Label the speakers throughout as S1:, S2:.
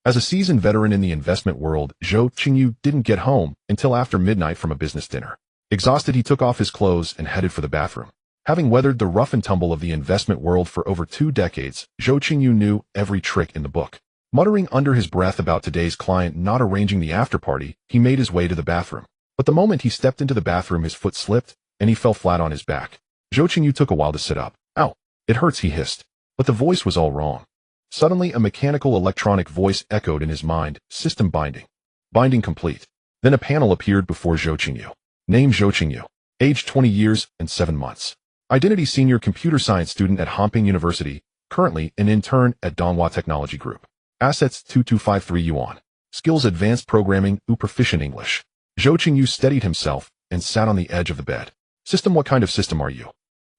S1: As a seasoned veteran in the investment world, Zhou Qingyu didn't get home until after midnight from a business dinner. Exhausted, he took off his clothes and headed for the bathroom. Having weathered the rough and tumble of the investment world for over 2 decades, Zhou Qingyu knew every trick in the book. Muttering under his breath about today's client not arranging the after-party, he made his way to the bathroom. But the moment he stepped into the bathroom, his foot slipped, and he fell flat on his back. Zhou Qingyu took a while to sit up. "Ow! It hurts," he hissed. But the voice was all wrong. Suddenly, a mechanical electronic voice echoed in his mind, "System binding. Binding complete." Then a panel appeared before Zhou Qingyu. Name: Zhou Qingyu. Age: 20 years and 7 months. Identity: senior computer science student at Hongping University, currently an intern at Donghua Technology Group. Assets: 2253 yuan. Skills: advanced programming, proficient English. Zhou Qingyu steadied himself and sat on the edge of the bed. System: what kind of system are you?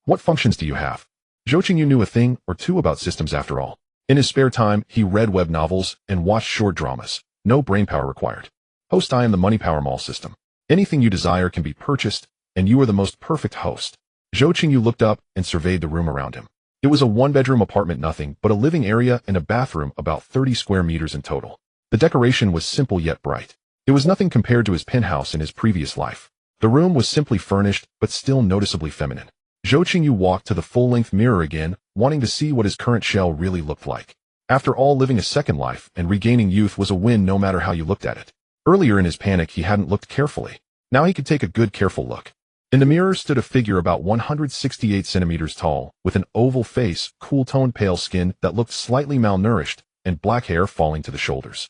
S1: What functions do you have? Zhou Qingyu knew a thing or two about systems after all. In his spare time, he read web novels and watched short dramas. No brainpower required. Host: I am the money power mall system. Anything you desire can be purchased, and you are the most perfect host. Zhou Qingyu looked up and surveyed the room around him. It was a 1-bedroom apartment, nothing but a living area and a bathroom about 30 square meters in total. The decoration was simple yet bright. It was nothing compared to his penthouse in his previous life. The room was simply furnished, but still noticeably feminine. Zhou Qingyu walked to the full-length mirror again, wanting to see what his current shell really looked like. After all, living a second life and regaining youth was a win no matter how you looked at it. Earlier in his panic, he hadn't looked carefully. Now he could take a good, careful look. In the mirror stood a figure about 168 centimeters tall, with an oval face, cool-toned pale skin that looked slightly malnourished, and black hair falling to the shoulders.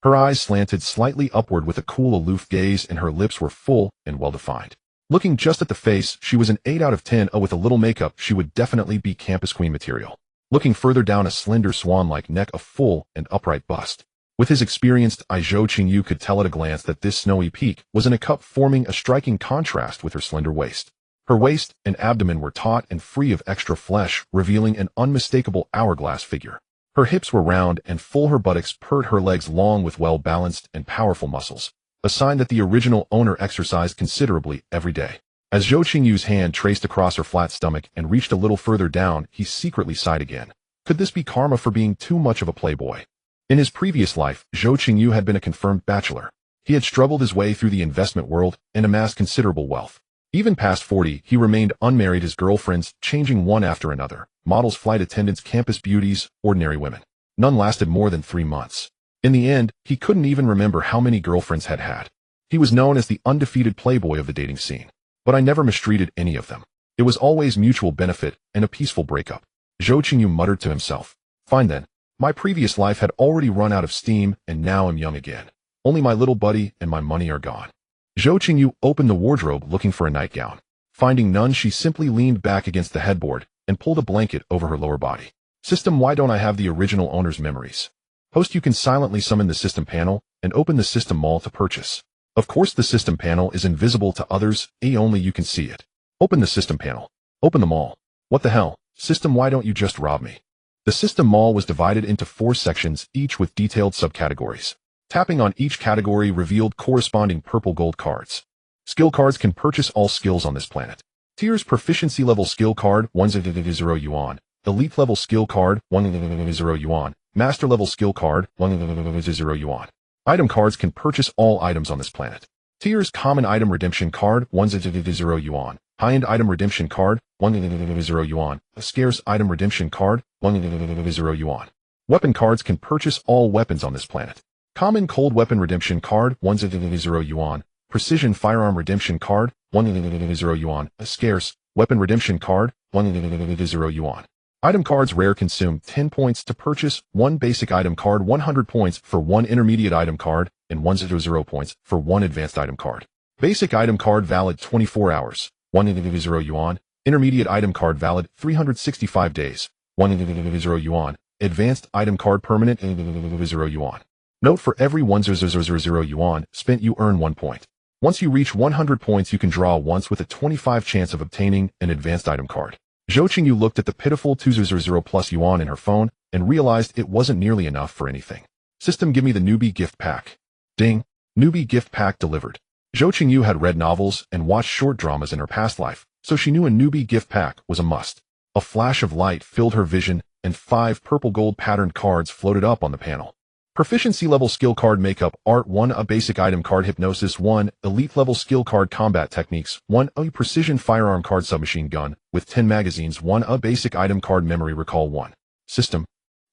S1: Her eyes slanted slightly upward with a cool, aloof gaze, and her lips were full and well-defined. Looking just at the face, she was an 8 out of 10. With a little makeup, she would definitely be campus queen material. Looking further down, a slender swan-like neck, a full and upright bust. With his experienced eye, Zhou Qingyu could tell at a glance that this snowy peak was in a cup, forming a striking contrast with her slender waist. Her waist and abdomen were taut and free of extra flesh, revealing an unmistakable hourglass figure. Her hips were round and full, her buttocks pert, her legs long with well-balanced and powerful muscles, a sign that the original owner exercised considerably every day. As Zhou Qingyu's hand traced across her flat stomach and reached a little further down, he secretly sighed again. Could this be karma for being too much of a playboy? In his previous life, Zhou Qingyu had been a confirmed bachelor. He had struggled his way through the investment world and amassed considerable wealth. Even past 40, he remained unmarried, his girlfriends changing one after another. Models, flight attendants, campus beauties, ordinary women. None lasted more than 3 months. In the end, he couldn't even remember how many girlfriends had had. He was known as the undefeated playboy of the dating scene. But I never mistreated any of them. It was always mutual benefit and a peaceful breakup. Zhou Qingyu muttered to himself. Fine then. My previous life had already run out of steam, and now I'm young again. Only my little buddy and my money are gone. Zhou Qingyu opened the wardrobe looking for a nightgown. Finding none, she simply leaned back against the headboard and pulled a blanket over her lower body. System: why don't I have the original owner's memories? Host: you can silently summon the system panel and open the system mall to purchase. Of course, the system panel is invisible to others, only you can see it. Open the system panel. Open the mall. What the hell? System: why don't you just rob me? The system mall was divided into 4 sections, each with detailed subcategories. Tapping on each category revealed corresponding purple gold cards. Skill cards can purchase all skills on this planet. Tiers: proficiency level skill card, 100 yuan. Elite level skill card, 100 yuan. Master level skill card, 100 yuan. Item cards can purchase all items on this planet. Tiers: common item redemption card, 100 yuan. High-end item redemption card, 100 yuan. A scarce item redemption card, 100 yuan. Weapon cards can purchase all weapons on this planet. Common cold weapon redemption card, 100 yuan. Precision firearm redemption card, 100 yuan. A scarce weapon redemption card, 100 yuan. Item cards: rare, consume 10 points to purchase 1 basic item card, 100 points for 1 intermediate item card, and 100 points for 1 advanced item card. Basic item card valid 24 hours, 100 yuan. Intermediate item card valid 365 days, 100 yuan. Advanced item card permanent, 100 yuan. Note: for every 100 yuan spent, you earn 1 point. Once you reach 100 points, you can draw once with a 25 chance of obtaining an advanced item card. Zhou Qingyu looked at the pitiful 200 plus yuan in her phone and realized it wasn't nearly enough for anything. System: give me the newbie gift pack. Ding. Newbie gift pack delivered. Zhou Qingyu had read novels and watched short dramas in her past life, so she knew a newbie gift pack was a must. A flash of light filled her vision, and 5 purple gold patterned cards floated up on the panel. Proficiency level skill card makeup art 1 a basic item card hypnosis 1 elite level skill card combat techniques 1 a precision firearm card submachine gun with 10 magazines 1 a basic item card memory recall 1. System.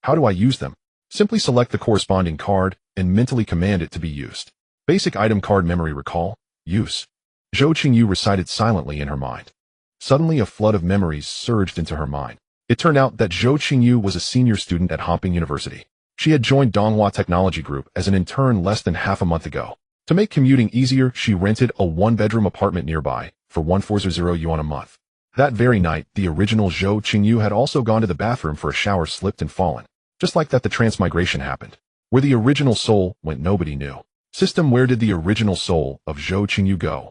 S1: How do I use them? Simply select the corresponding card and mentally command it to be used. Basic item card memory recall. Use. Zhou Qingyu recited silently in her mind. Suddenly a flood of memories surged into her mind. It turned out that Zhou Qingyu was a senior student at Hongping University. She had joined Donghua Technology Group as an intern less than half a month ago. To make commuting easier, she rented a one-bedroom apartment nearby for 1,400 yuan a month. That very night, the original Zhou Qingyu had also gone to the bathroom for a shower, slipped and fallen. Just like that, the transmigration happened. Where the original soul went, nobody knew. System. Where did the original soul of Zhou Qingyu go?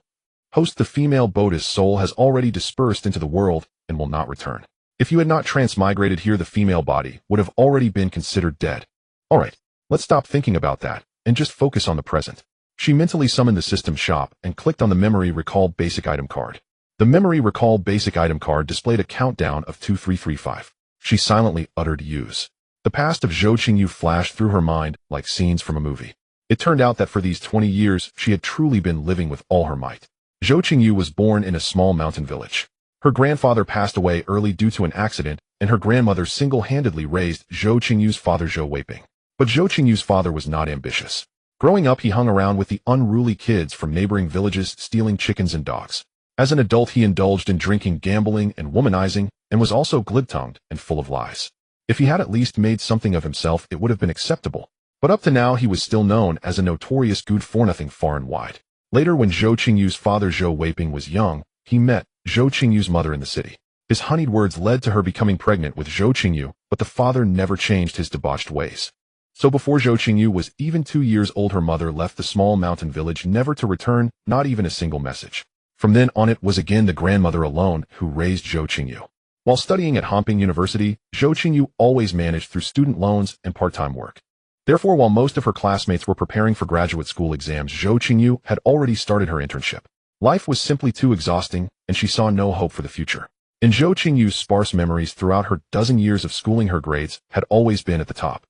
S1: Host. The female Buddha's soul has already dispersed into the world and will not return. If you had not transmigrated here, the female body would have already been considered dead. Alright, let's stop thinking about that and just focus on the present. She mentally summoned the system shop and clicked on the memory recall basic item card. The memory recall basic item card displayed a countdown of 2335. She silently uttered use. The past of Zhou Qingyu flashed through her mind like scenes from a movie. It turned out that for these 20 years, she had truly been living with all her might. Zhou Qingyu was born in a small mountain village. Her grandfather passed away early due to an accident, and her grandmother single-handedly raised Zhou Qingyu's father Zhou Weiping. But Zhou Qingyu's father was not ambitious. Growing up, he hung around with the unruly kids from neighboring villages, stealing chickens and dogs. As an adult, he indulged in drinking, gambling, and womanizing, and was also glib-tongued and full of lies. If he had at least made something of himself, it would have been acceptable. But up to now, he was still known as a notorious good-for-nothing far and wide. Later, when Zhou Qingyu's father Zhou Weiping was young, he met Zhou Qingyu's mother in the city. His honeyed words led to her becoming pregnant with Zhou Qingyu, but the father never changed his debauched ways. So before Zhou Qingyu was even 2 years old, her mother left the small mountain village, never to return, not even a single message. From then on, it was again the grandmother alone who raised Zhou Qingyu. While studying at Hongping University, Zhou Qingyu always managed through student loans and part-time work. Therefore, while most of her classmates were preparing for graduate school exams, Zhou Qingyu had already started her internship. Life was simply too exhausting, and she saw no hope for the future. In Zhou Qingyu's sparse memories throughout her dozen years of schooling, her grades had always been at the top.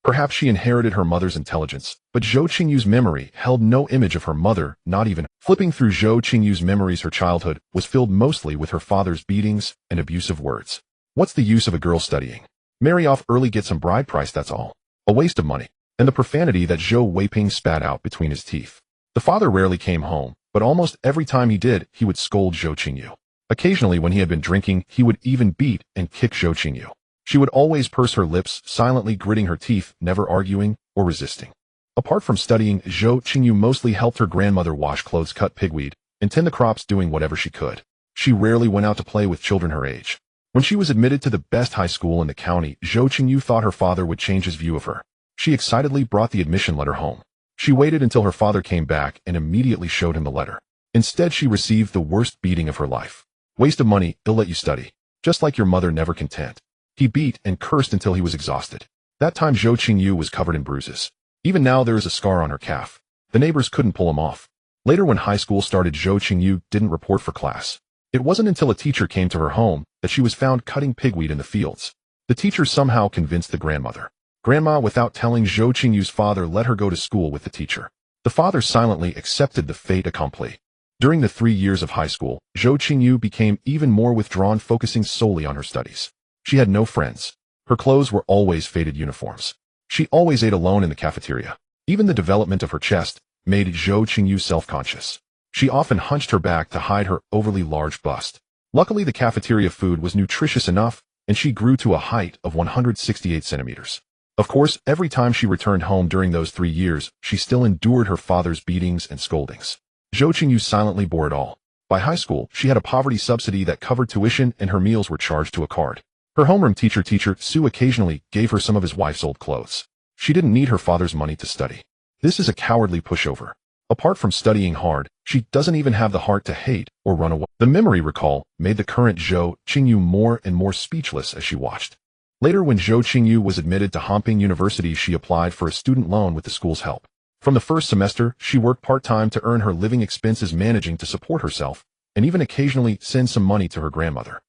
S1: Perhaps she inherited her mother's intelligence, but Zhou Qingyu's memory held no image of her mother, not even. Flipping through Zhou Qingyu's memories, her childhood was filled mostly with her father's beatings and abusive words. What's the use of a girl studying? Marry off early, get some bride price, that's all. A waste of money. And the profanity that Zhou Weiping spat out between his teeth. The father rarely came home, but almost every time he did, he would scold Zhou Qingyu. Occasionally, when he had been drinking, he would even beat and kick Zhou Qingyu. She would always purse her lips, silently gritting her teeth, never arguing or resisting. Apart from studying, Zhou Qingyu mostly helped her grandmother wash clothes, cut pigweed, and tend the crops, doing whatever she could. She rarely went out to play with children her age. When she was admitted to the best high school in the county, Zhou Qingyu thought her father would change his view of her. She excitedly brought the admission letter home. She waited until her father came back and immediately showed him the letter. Instead, she received the worst beating of her life. Waste of money, he'll let you study. Just like your mother, never content. He beat and cursed until he was exhausted. That time Zhou Qingyu was covered in bruises. Even now there is a scar on her calf. The neighbors couldn't pull him off. Later, when high school started, Zhou Qingyu didn't report for class. It wasn't until a teacher came to her home that she was found cutting pigweed in the fields. The teacher somehow convinced the grandmother. Grandma, without telling Zhou Qingyu's father, let her go to school with the teacher. The father silently accepted the fait accompli. During the 3 years of high school, Zhou Qingyu became even more withdrawn, focusing solely on her studies. She had no friends. Her clothes were always faded uniforms. She always ate alone in the cafeteria. Even the development of her chest made Zhou Qingyu self-conscious. She often hunched her back to hide her overly large bust. Luckily, the cafeteria food was nutritious enough, and she grew to a height of 168 centimeters. Of course, every time she returned home during those 3 years, she still endured her father's beatings and scoldings. Zhou Qingyu silently bore it all. By high school, she had a poverty subsidy that covered tuition, and her meals were charged to a card. Her homeroom teacher Su occasionally gave her some of his wife's old clothes. She didn't need her father's money to study. This is a cowardly pushover. Apart from studying hard, she doesn't even have the heart to hate or run away. The memory recall made the current Zhou Qingyu more and more speechless as she watched. Later, when Zhou Qingyu was admitted to Hongping University, she applied for a student loan with the school's help. From the first semester, she worked part-time to earn her living expenses, managing to support herself, and even occasionally send some money to her grandmother.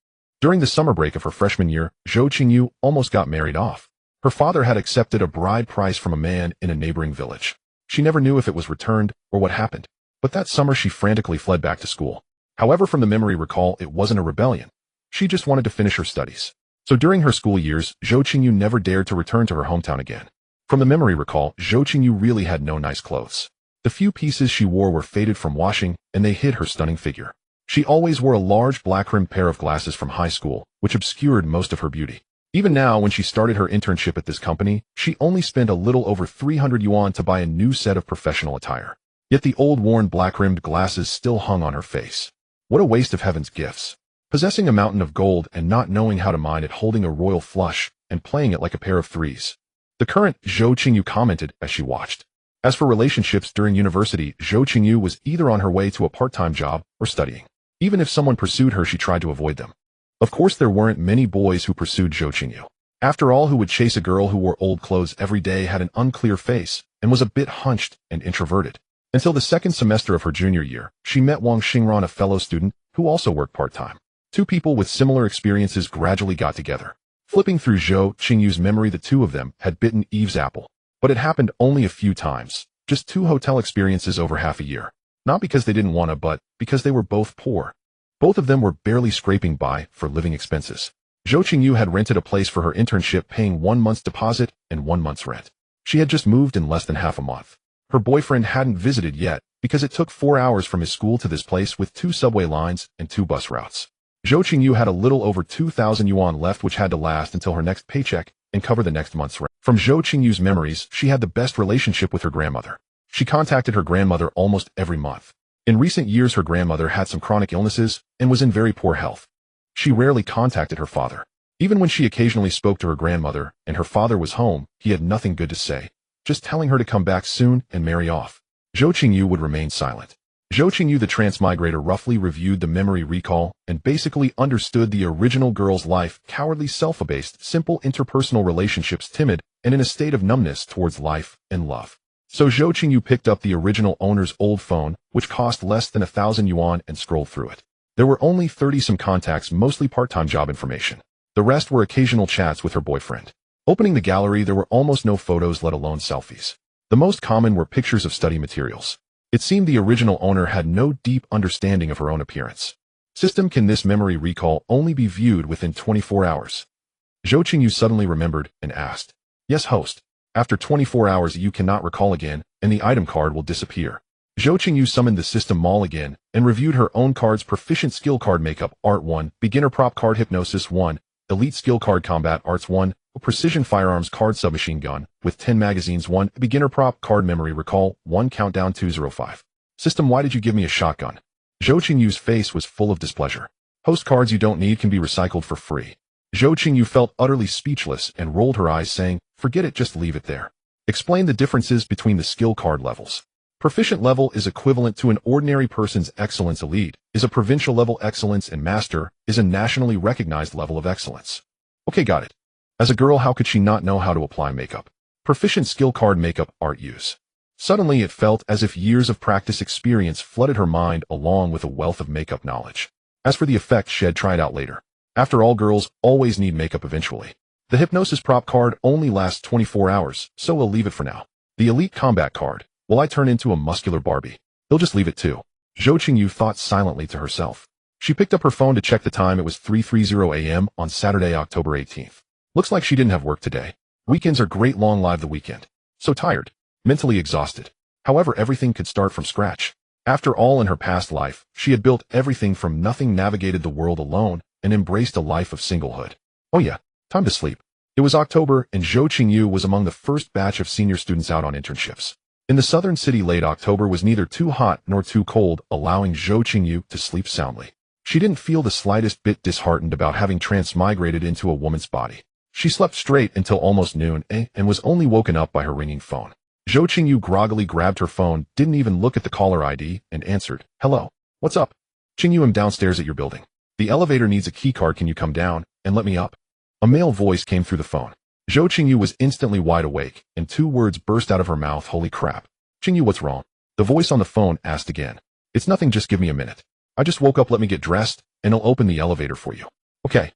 S1: During the summer break of her freshman year, Zhou Qingyu almost got married off. Her father had accepted a bride price from a man in a neighboring village. She never knew if it was returned or what happened, but that summer she frantically fled back to school. However, from the memory recall, it wasn't a rebellion. She just wanted to finish her studies. So during her school years, Zhou Qingyu never dared to return to her hometown again. From the memory recall, Zhou Qingyu really had no nice clothes. The few pieces she wore were faded from washing, and they hid her stunning figure. She always wore a large black-rimmed pair of glasses from high school, which obscured most of her beauty. Even now, when she started her internship at this company, she only spent a little over 300 yuan to buy a new set of professional attire. Yet the old worn black-rimmed glasses still hung on her face. What a waste of heaven's gifts. Possessing a mountain of gold and not knowing how to mine it, holding a royal flush and playing it like a pair of threes. The current Zhou Qingyu commented as she watched. As for relationships during university, Zhou Qingyu was either on her way to a part-time job or studying. Even if someone pursued her, she tried to avoid them. Of course, there weren't many boys who pursued Zhou Qingyu. After all, who would chase a girl who wore old clothes every day, had an unclear face, and was a bit hunched and introverted? Until the second semester of her junior year, she met Wang Xingran, a fellow student who also worked part-time. Two people with similar experiences gradually got together. Flipping through Zhou Qingyu's memory, the two of them had bitten Eve's apple. But it happened only a few times, just 2 hotel experiences over half a year. Not because they didn't want to, but because they were both poor. Both of them were barely scraping by for living expenses. Zhou Qingyu had rented a place for her internship, paying 1 month's deposit and 1 month's rent. She had just moved in less than half a month. Her boyfriend hadn't visited yet because it took 4 hours from his school to this place with 2 subway lines and 2 bus routes. Zhou Qingyu had a little over 2,000 yuan left, which had to last until her next paycheck and cover the next month's rent. From Zhou Qingyu's memories, she had the best relationship with her grandmother. She contacted her grandmother almost every month. In recent years, her grandmother had some chronic illnesses and was in very poor health. She rarely contacted her father. Even when she occasionally spoke to her grandmother and her father was home, he had nothing good to say, just telling her to come back soon and marry off. Zhou Qingyu would remain silent. Zhou Qingyu, the transmigrator, roughly reviewed the memory recall and basically understood the original girl's life: cowardly, self-abased, simple interpersonal relationships, timid, and in a state of numbness towards life and love. So Zhou Qingyu picked up the original owner's old phone, which cost less than 1,000 yuan, and scrolled through it. There were only 30-some contacts, mostly part-time job information. The rest were occasional chats with her boyfriend. Opening the gallery, there were almost no photos, let alone selfies. The most common were pictures of study materials. It seemed the original owner had no deep understanding of her own appearance. System: can this memory recall only be viewed within 24 hours? Zhou Qingyu suddenly remembered and asked. Yes, host. After 24 hours you cannot recall again, and the item card will disappear. Zhou Qingyu summoned the system mall again and reviewed her own cards: proficient skill card makeup art 1, beginner prop card hypnosis 1, elite skill card combat arts 1, precision firearms card submachine gun with 10 magazines 1, beginner prop card memory recall 1, countdown 205. System: why did you give me a shotgun? Zhou Qingyu's face was full of displeasure. Host: cards you don't need can be recycled for free. Zhou Qingyu felt utterly speechless and rolled her eyes, saying, forget it, just leave it there. Explain the differences between the skill card levels. Proficient level is equivalent to an ordinary person's excellence. Elite is a provincial level. Excellence and master is a nationally recognized level of excellence. Okay, got it. As a girl, how could she not know how to apply makeup? Proficient skill card makeup art use. Suddenly it felt as if years of practice experience flooded her mind along with a wealth of makeup knowledge. As for the effect, she'd try it out later. After all, girls always need makeup eventually. The hypnosis prop card only lasts 24 hours, so we'll leave it for now. The elite combat card. Will I turn into a muscular Barbie? They'll just leave it too. Zhou Qingyu thought silently to herself. She picked up her phone to check the time. It was 3:30 a.m. on Saturday, October 18th. Looks like she didn't have work today. Weekends are great. Long live the weekend. So tired. Mentally exhausted. However, everything could start from scratch. After all, in her past life, she had built everything from nothing, navigated the world alone, and embraced a life of singlehood. Oh yeah, time to sleep. It was October, and Zhou Qingyu was among the first batch of senior students out on internships. In the southern city, late October was neither too hot nor too cold, allowing Zhou Qingyu to sleep soundly. She didn't feel the slightest bit disheartened about having transmigrated into a woman's body. She slept straight until almost noon, and was only woken up by her ringing phone. Zhou Qingyu groggily grabbed her phone, didn't even look at the caller ID, and answered. Hello. What's up? Qingyu, I'm downstairs at your building. The elevator needs a keycard. Can you come down and let me up? A male voice came through the phone. Zhou Qingyu was instantly wide awake, and 2 words burst out of her mouth. Holy crap. Qingyu, what's wrong? The voice on the phone asked again. It's nothing, just give me a minute. I just woke up, let me get dressed, and I'll open the elevator for you. Okay.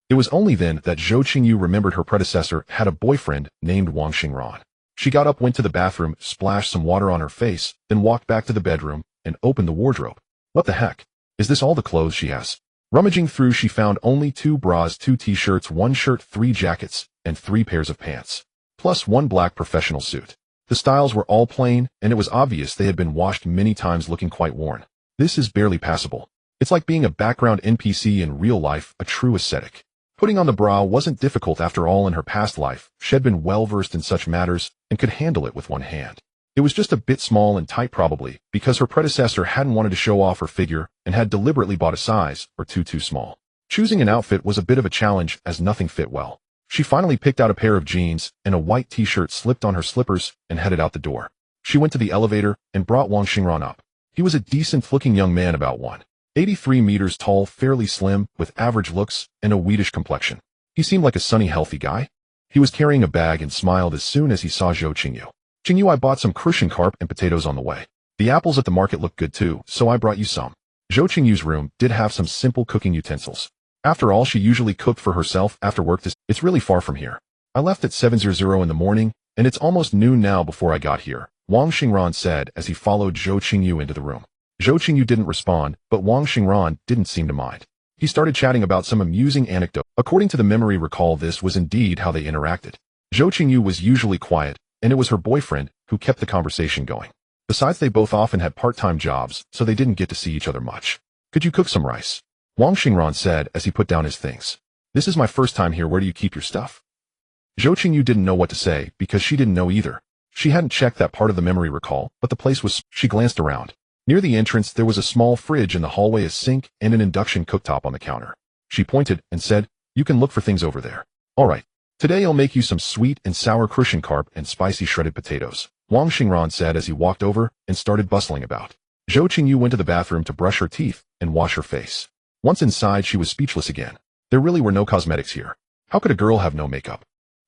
S1: It was only then that Zhou Qingyu remembered her predecessor had a boyfriend named Wang Xingran. She got up, went to the bathroom, splashed some water on her face, then walked back to the bedroom and opened the wardrobe. What the heck? Is this all the clothes she has? Rummaging through, she found only 2 bras, 2 t-shirts, 1 shirt, 3 jackets, and 3 pairs of pants, plus 1 black professional suit. The styles were all plain, and it was obvious they had been washed many times, looking quite worn. This is barely passable. It's like being a background NPC in real life, a true ascetic. Putting on the bra wasn't difficult after all. In her past life, she had been well-versed in such matters and could handle it with one hand. It was just a bit small and tight, probably because her predecessor hadn't wanted to show off her figure and had deliberately bought a size or two too small. Choosing an outfit was a bit of a challenge as nothing fit well. She finally picked out a pair of jeans and a white t-shirt, slipped on her slippers, and headed out the door. She went to the elevator and brought Wang Xingran up. He was a decent-looking young man, about 183 meters tall, fairly slim, with average looks and a wheatish complexion. He seemed like a sunny, healthy guy. He was carrying a bag and smiled as soon as he saw Zhou Qingyu. "Qingyu, I bought some crucian carp and potatoes on the way. The apples at the market look good too, so I brought you some." Zhou Qingyu's room did have some simple cooking utensils. After all, she usually cooked for herself after work. It's really far from here. I left at 7:00 in the morning, and it's almost noon now before I got here, Wang Xingran said as he followed Zhou Qingyu into the room. Zhou Qingyu didn't respond, but Wang Xingran didn't seem to mind. He started chatting about some amusing anecdote. According to the memory recall, this was indeed how they interacted. Zhou Qingyu was usually quiet, and it was her boyfriend who kept the conversation going. Besides, they both often had part-time jobs, so they didn't get to see each other much. "Could you cook some rice?" Wang Xingran said as he put down his things. "This is my first time here. Where do you keep your stuff?" Zhou Qingyu didn't know what to say because she didn't know either. She hadn't checked that part of the memory recall, but the place was... She glanced around. Near the entrance, there was a small fridge in the hallway, a sink, and an induction cooktop on the counter. She pointed and said, "You can look for things over there." "All right. Today I'll make you some sweet and sour crucian carp and spicy shredded potatoes," Wang Xingran said as he walked over and started bustling about. Zhou Qingyu went to the bathroom to brush her teeth and wash her face. Once inside, she was speechless again. There really were no cosmetics here. How could a girl have no makeup?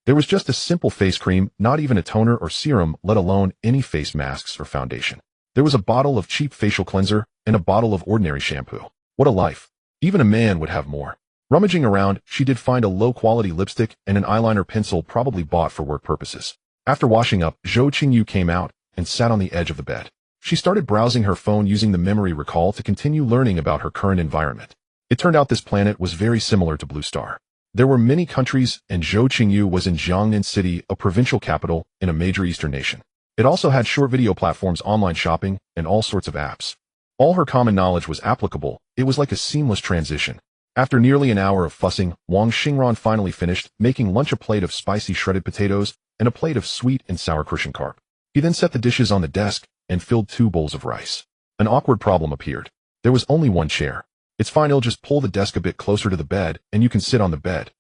S1: There was just a simple face cream, not even a toner or serum, let alone any face masks or foundation. There was a bottle of cheap facial cleanser and a bottle of ordinary shampoo. What a life. Even a man would have more. Rummaging around, she did find a low-quality lipstick and an eyeliner pencil, probably bought for work purposes. After washing up, Zhou Qingyu came out and sat on the edge of the bed. She started browsing her phone, using the memory recall to continue learning about her current environment. It turned out this planet was very similar to Blue Star. There were many countries, and Zhou Qingyu was in Jiangnan City, a provincial capital in a major eastern nation. It also had short video platforms, online shopping, and all sorts of apps. All her common knowledge was applicable. It was like a seamless transition. After nearly an hour of fussing, Wang Xingran finally finished making lunch, a plate of spicy shredded potatoes and a plate of sweet and sour crucian carp. He then set the dishes on the desk and filled 2 bowls of rice. An awkward problem appeared. There was only one chair. "It's fine, I'll just pull the desk a bit closer to the bed, and you can sit on the bed."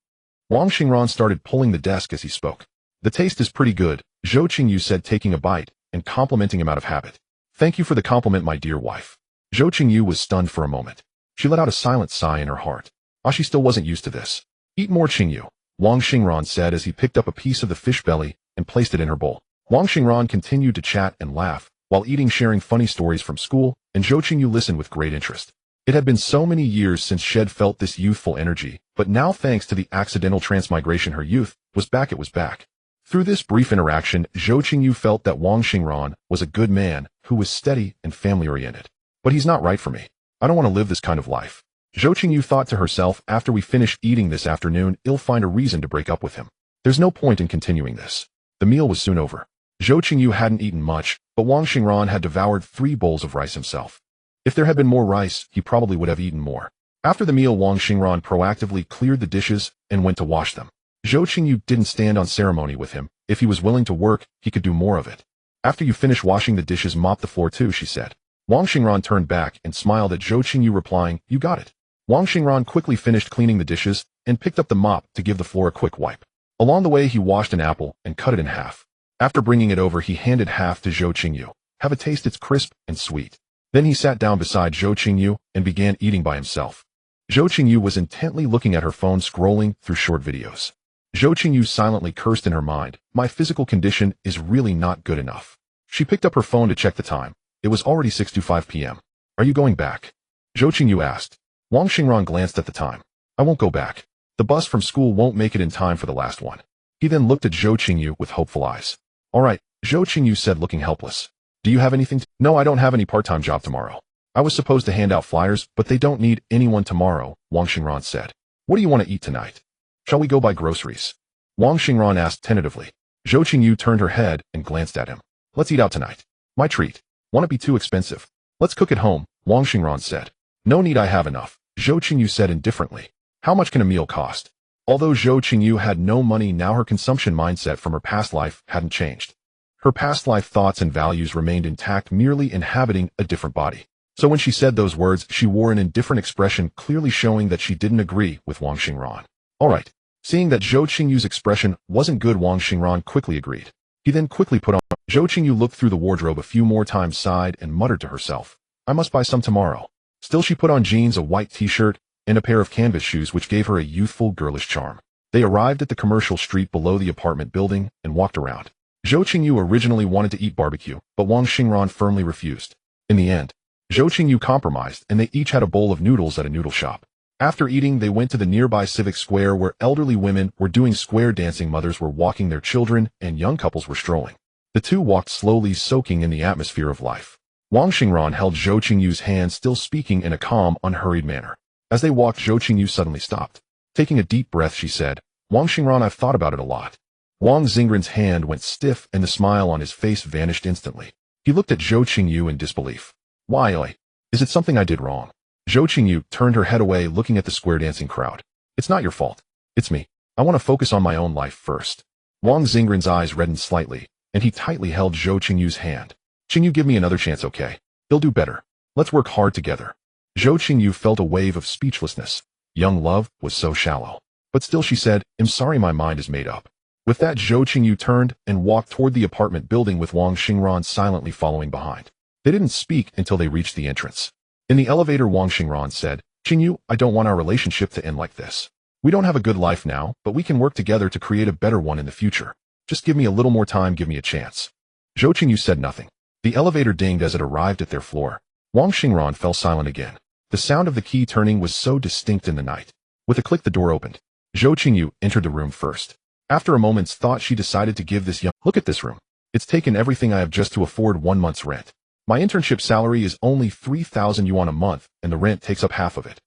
S1: Wang Xingran started pulling the desk as he spoke. "The taste is pretty good," Zhou Qingyu said, taking a bite and complimenting him out of habit. "Thank you for the compliment, my dear wife." Zhou Qingyu was stunned for a moment. She let out a silent sigh in her heart. She still wasn't used to this. "Eat more, Qingyu," Wang Xingran said as he picked up a piece of the fish belly and placed it in her bowl. Wang Xingran continued to chat and laugh while eating, sharing funny stories from school, and Zhou Qingyu listened with great interest. It had been so many years since she had felt this youthful energy, but now, thanks to the accidental transmigration, her youth was back. It was back. Through this brief interaction, Zhou Qingyu felt that Wang Xingran was a good man who was steady and family-oriented. "But he's not right for me. I don't want to live this kind of life," Zhou Qingyu thought to herself. "After we finish eating this afternoon, I'll find a reason to break up with him. There's no point in continuing this." The meal was soon over. Zhou Qingyu hadn't eaten much, but Wang Xingran had devoured 3 bowls of rice himself. If there had been more rice, he probably would have eaten more. After the meal, Wang Xingran proactively cleared the dishes and went to wash them. Zhou Qingyu didn't stand on ceremony with him. If he was willing to work, he could do more of it. "After you finish washing the dishes, mop the floor too," she said. Wang Xingran turned back and smiled at Zhou Qingyu, replying, "You got it." Wang Xingran quickly finished cleaning the dishes and picked up the mop to give the floor a quick wipe. Along the way, he washed an apple and cut it in half. After bringing it over, he handed half to Zhou Qingyu. "Have a taste, it's crisp and sweet." Then he sat down beside Zhou Qingyu and began eating by himself. Zhou Qingyu was intently looking at her phone, scrolling through short videos. Zhou Qingyu silently cursed in her mind. "My physical condition is really not good enough." She picked up her phone to check the time. It was already 6:05 p.m. "Are you going back?" Zhou Qingyu asked. Wang Xingran glanced at the time. "I won't go back. The bus from school won't make it in time for the last one. He then looked at Zhou Qingyu with hopeful eyes. All right, Zhou Qingyu said, looking helpless. Do you have anything to— No, I don't have any part-time job tomorrow. I was supposed to hand out flyers, but they don't need anyone tomorrow, Wang Xingran said. What do you want to eat tonight? Shall we go buy groceries? Wang Xingran asked tentatively. Zhou Qingyu turned her head and glanced at him. Let's eat out tonight. My treat. Won't it be too expensive? Let's cook at home, Wang Xingran said. No need, I have enough, Zhou Qingyu said indifferently. How much can a meal cost? Although Zhou Qingyu had no money now, her consumption mindset from her past life hadn't changed. Her past life thoughts and values remained intact, merely inhabiting a different body. So when she said those words, she wore an indifferent expression, clearly showing that she didn't agree with Wang Xingran. All right. Seeing that Zhou Qingyu's expression wasn't good, Wang Xingran quickly agreed. He then quickly put on— Zhou Qingyu looked through the wardrobe a few more times, sighed, and muttered to herself, I must buy some tomorrow. Still, she put on jeans, a white t-shirt, and a pair of canvas shoes which gave her a youthful, girlish charm. They arrived at the commercial street below the apartment building and walked around. Zhou Qingyu originally wanted to eat barbecue, but Wang Xingran firmly refused. In the end, Zhou Qingyu compromised, and they each had a bowl of noodles at a noodle shop. After eating, they went to the nearby civic square where elderly women were doing square dancing, mothers were walking their children, and young couples were strolling. The two walked slowly, soaking in the atmosphere of life. Wang Xingran held Zhou Qingyu's hand, still speaking in a calm, unhurried manner. As they walked, Zhou Qingyu suddenly stopped. Taking a deep breath, she said, Wang Xingran, I've thought about it a lot. Wang Xingran's hand went stiff, and the smile on his face vanished instantly. He looked at Zhou Qingyu in disbelief. Why? Is it something I did wrong? Zhou Qingyu turned her head away, looking at the square dancing crowd. It's not your fault. It's me. I want to focus on my own life first. Wang Xingran's eyes reddened slightly, and he tightly held Zhou Qingyu's hand. Qingyu, give me another chance, okay? He'll do better. Let's work hard together. Zhou Qingyu felt a wave of speechlessness. Young love was so shallow. But still she said, I'm sorry, my mind is made up. With that, Zhou Qingyu turned and walked toward the apartment building with Wang Xingran silently following behind. They didn't speak until they reached the entrance. In the elevator, Wang Xingran said, Qingyu, I don't want our relationship to end like this. We don't have a good life now, but we can work together to create a better one in the future. Just give me a little more time, give me a chance. Zhou Qingyu said nothing. The elevator dinged as it arrived at their floor. Wang Xingran fell silent again. The sound of the key turning was so distinct in the night. With a click, the door opened. Zhou Qingyu entered the room first. After a moment's thought, she decided to give this young— Look at this room. It's taken everything I have just to afford 1 month's rent. My internship salary is only 3,000 yuan a month, and the rent takes up half of it.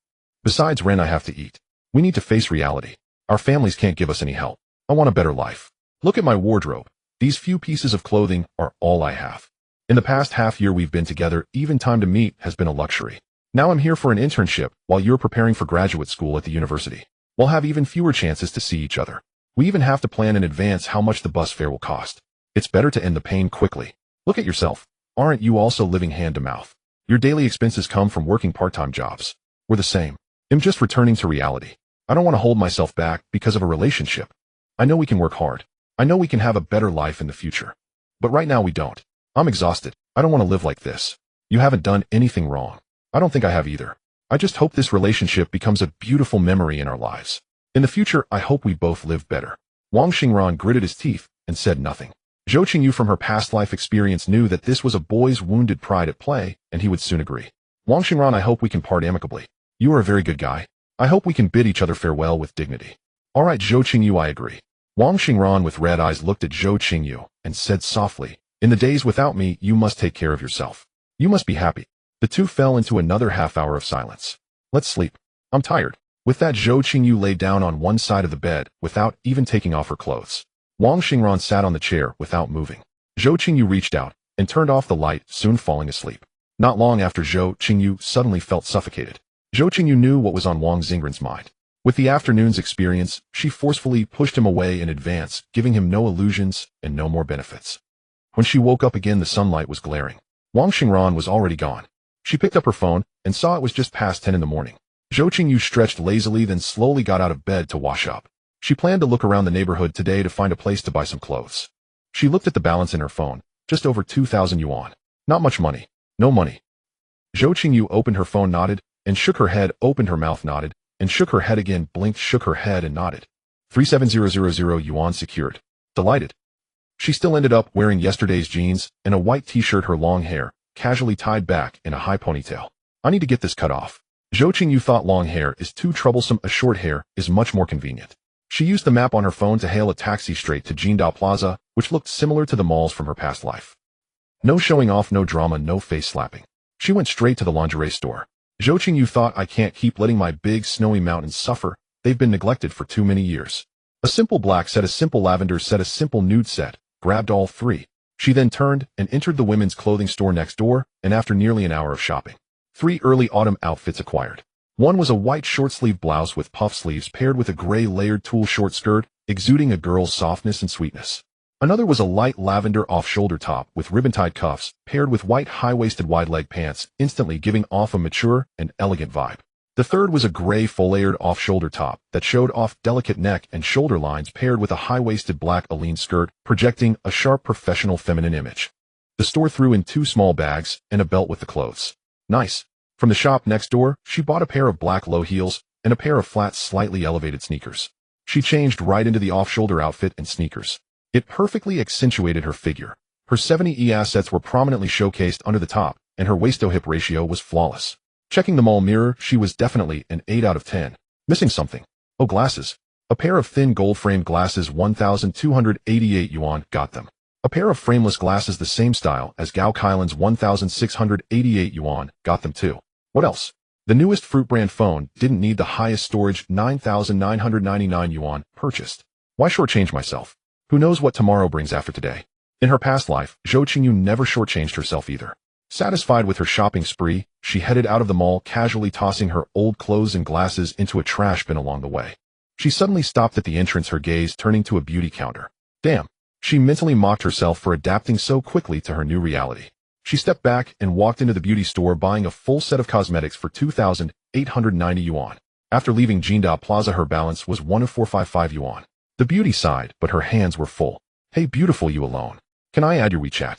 S1: Besides rent, I have to eat. We need to face reality. Our families can't give us any help. I want a better life. Look at my wardrobe. These few pieces of clothing are all I have. In the past half year we've been together, even time to meet has been a luxury. Now I'm here for an internship while you're preparing for graduate school at the university. We'll have even fewer chances to see each other. We even have to plan in advance how much the bus fare will cost. It's better to end the pain quickly. Look at yourself. Aren't you also living hand to mouth? Your daily expenses come from working part-time jobs. We're the same. I'm just returning to reality. I don't want to hold myself back because of a relationship. I know we can work hard. I know we can have a better life in the future. But right now we don't. I'm exhausted. I don't want to live like this. You haven't done anything wrong. I don't think I have either. I just hope this relationship becomes a beautiful memory in our lives. In the future, I hope we both live better. Wang Xingran gritted his teeth and said nothing. Zhou Qingyu from her past life experience knew that this was a boy's wounded pride at play, and he would soon agree. Wang Xingran, I hope we can part amicably. You are a very good guy. I hope we can bid each other farewell with dignity. All right, Zhou Qingyu, I agree. Wang Xingran with red eyes looked at Zhou Qingyu and said softly, In the days without me, you must take care of yourself. You must be happy. The two fell into another half hour of silence. Let's sleep. I'm tired. With that, Zhou Qingyu lay down on one side of the bed without even taking off her clothes. Wang Xingran sat on the chair without moving. Zhou Qingyu reached out and turned off the light, soon falling asleep. Not long after, Zhou Qingyu suddenly felt suffocated. Zhou Qingyu knew what was on Wang Xingran's mind. With the afternoon's experience, she forcefully pushed him away in advance, giving him no illusions and no more benefits. When she woke up again, the sunlight was glaring. Wang Xingran was already gone. She picked up her phone and saw it was just past 10 in the morning. Zhou Qingyu stretched lazily, then slowly got out of bed to wash up. She planned to look around the neighborhood today to find a place to buy some clothes. She looked at the balance in her phone, just over 2,000 yuan. Not much money. No money. Zhou Qingyu opened her phone, nodded, and shook her head, opened her mouth, nodded, and shook her head again, blinked, shook her head, and nodded. 37000 yuan secured. Delighted. She still ended up wearing yesterday's jeans and a white t-shirt, her long hair casually tied back in a high ponytail. I need to get this cut off. Zhou Qingyu thought long hair is too troublesome, a short hair is much more convenient. She used the map on her phone to hail a taxi straight to Jinda Plaza, which looked similar to the malls from her past life. No showing off, no drama, no face slapping. She went straight to the lingerie store. Zhou Qingyu thought, I can't keep letting my big snowy mountains suffer, they've been neglected for too many years. A simple black set, a simple lavender set, a simple nude set, grabbed all three. She then turned and entered the women's clothing store next door, and after nearly an hour of shopping, 3 early autumn outfits acquired. One was a white short-sleeve blouse with puff sleeves paired with a gray layered tulle short skirt, exuding a girl's softness and sweetness. Another was a light lavender off-shoulder top with ribbon-tied cuffs, paired with white high-waisted wide-leg pants, instantly giving off a mature and elegant vibe. The third was a gray full-layered off-shoulder top that showed off delicate neck and shoulder lines paired with a high-waisted black Aline skirt, projecting a sharp professional feminine image. The store threw in 2 small bags and a belt with the clothes. Nice. From the shop next door, she bought a pair of black low heels and a pair of flat, slightly elevated sneakers. She changed right into the off-shoulder outfit and sneakers. It perfectly accentuated her figure. Her 70E assets were prominently showcased under the top, and her waist-to-hip ratio was flawless. Checking the mall mirror, she was definitely an 8 out of 10. Missing something. Oh, glasses. A pair of thin gold-framed glasses, 1,288 yuan, got them. A pair of frameless glasses the same style as Gao Kailan's 1,688 yuan, got them too. What else? The newest fruit brand phone didn't need the highest storage, 9,999 yuan, purchased. Why shortchange myself? Who knows what tomorrow brings after today? In her past life, Zhou Qingyu never shortchanged herself either. Satisfied with her shopping spree, she headed out of the mall, casually tossing her old clothes and glasses into a trash bin along the way. She suddenly stopped at the entrance, her gaze turning to a beauty counter. Damn. She mentally mocked herself for adapting so quickly to her new reality. She stepped back and walked into the beauty store, buying a full set of cosmetics for 2,890 yuan. After leaving Jinda Plaza, her balance was 1,455 yuan. The beauty sighed, but her hands were full. Hey beautiful, you alone? Can I add your WeChat?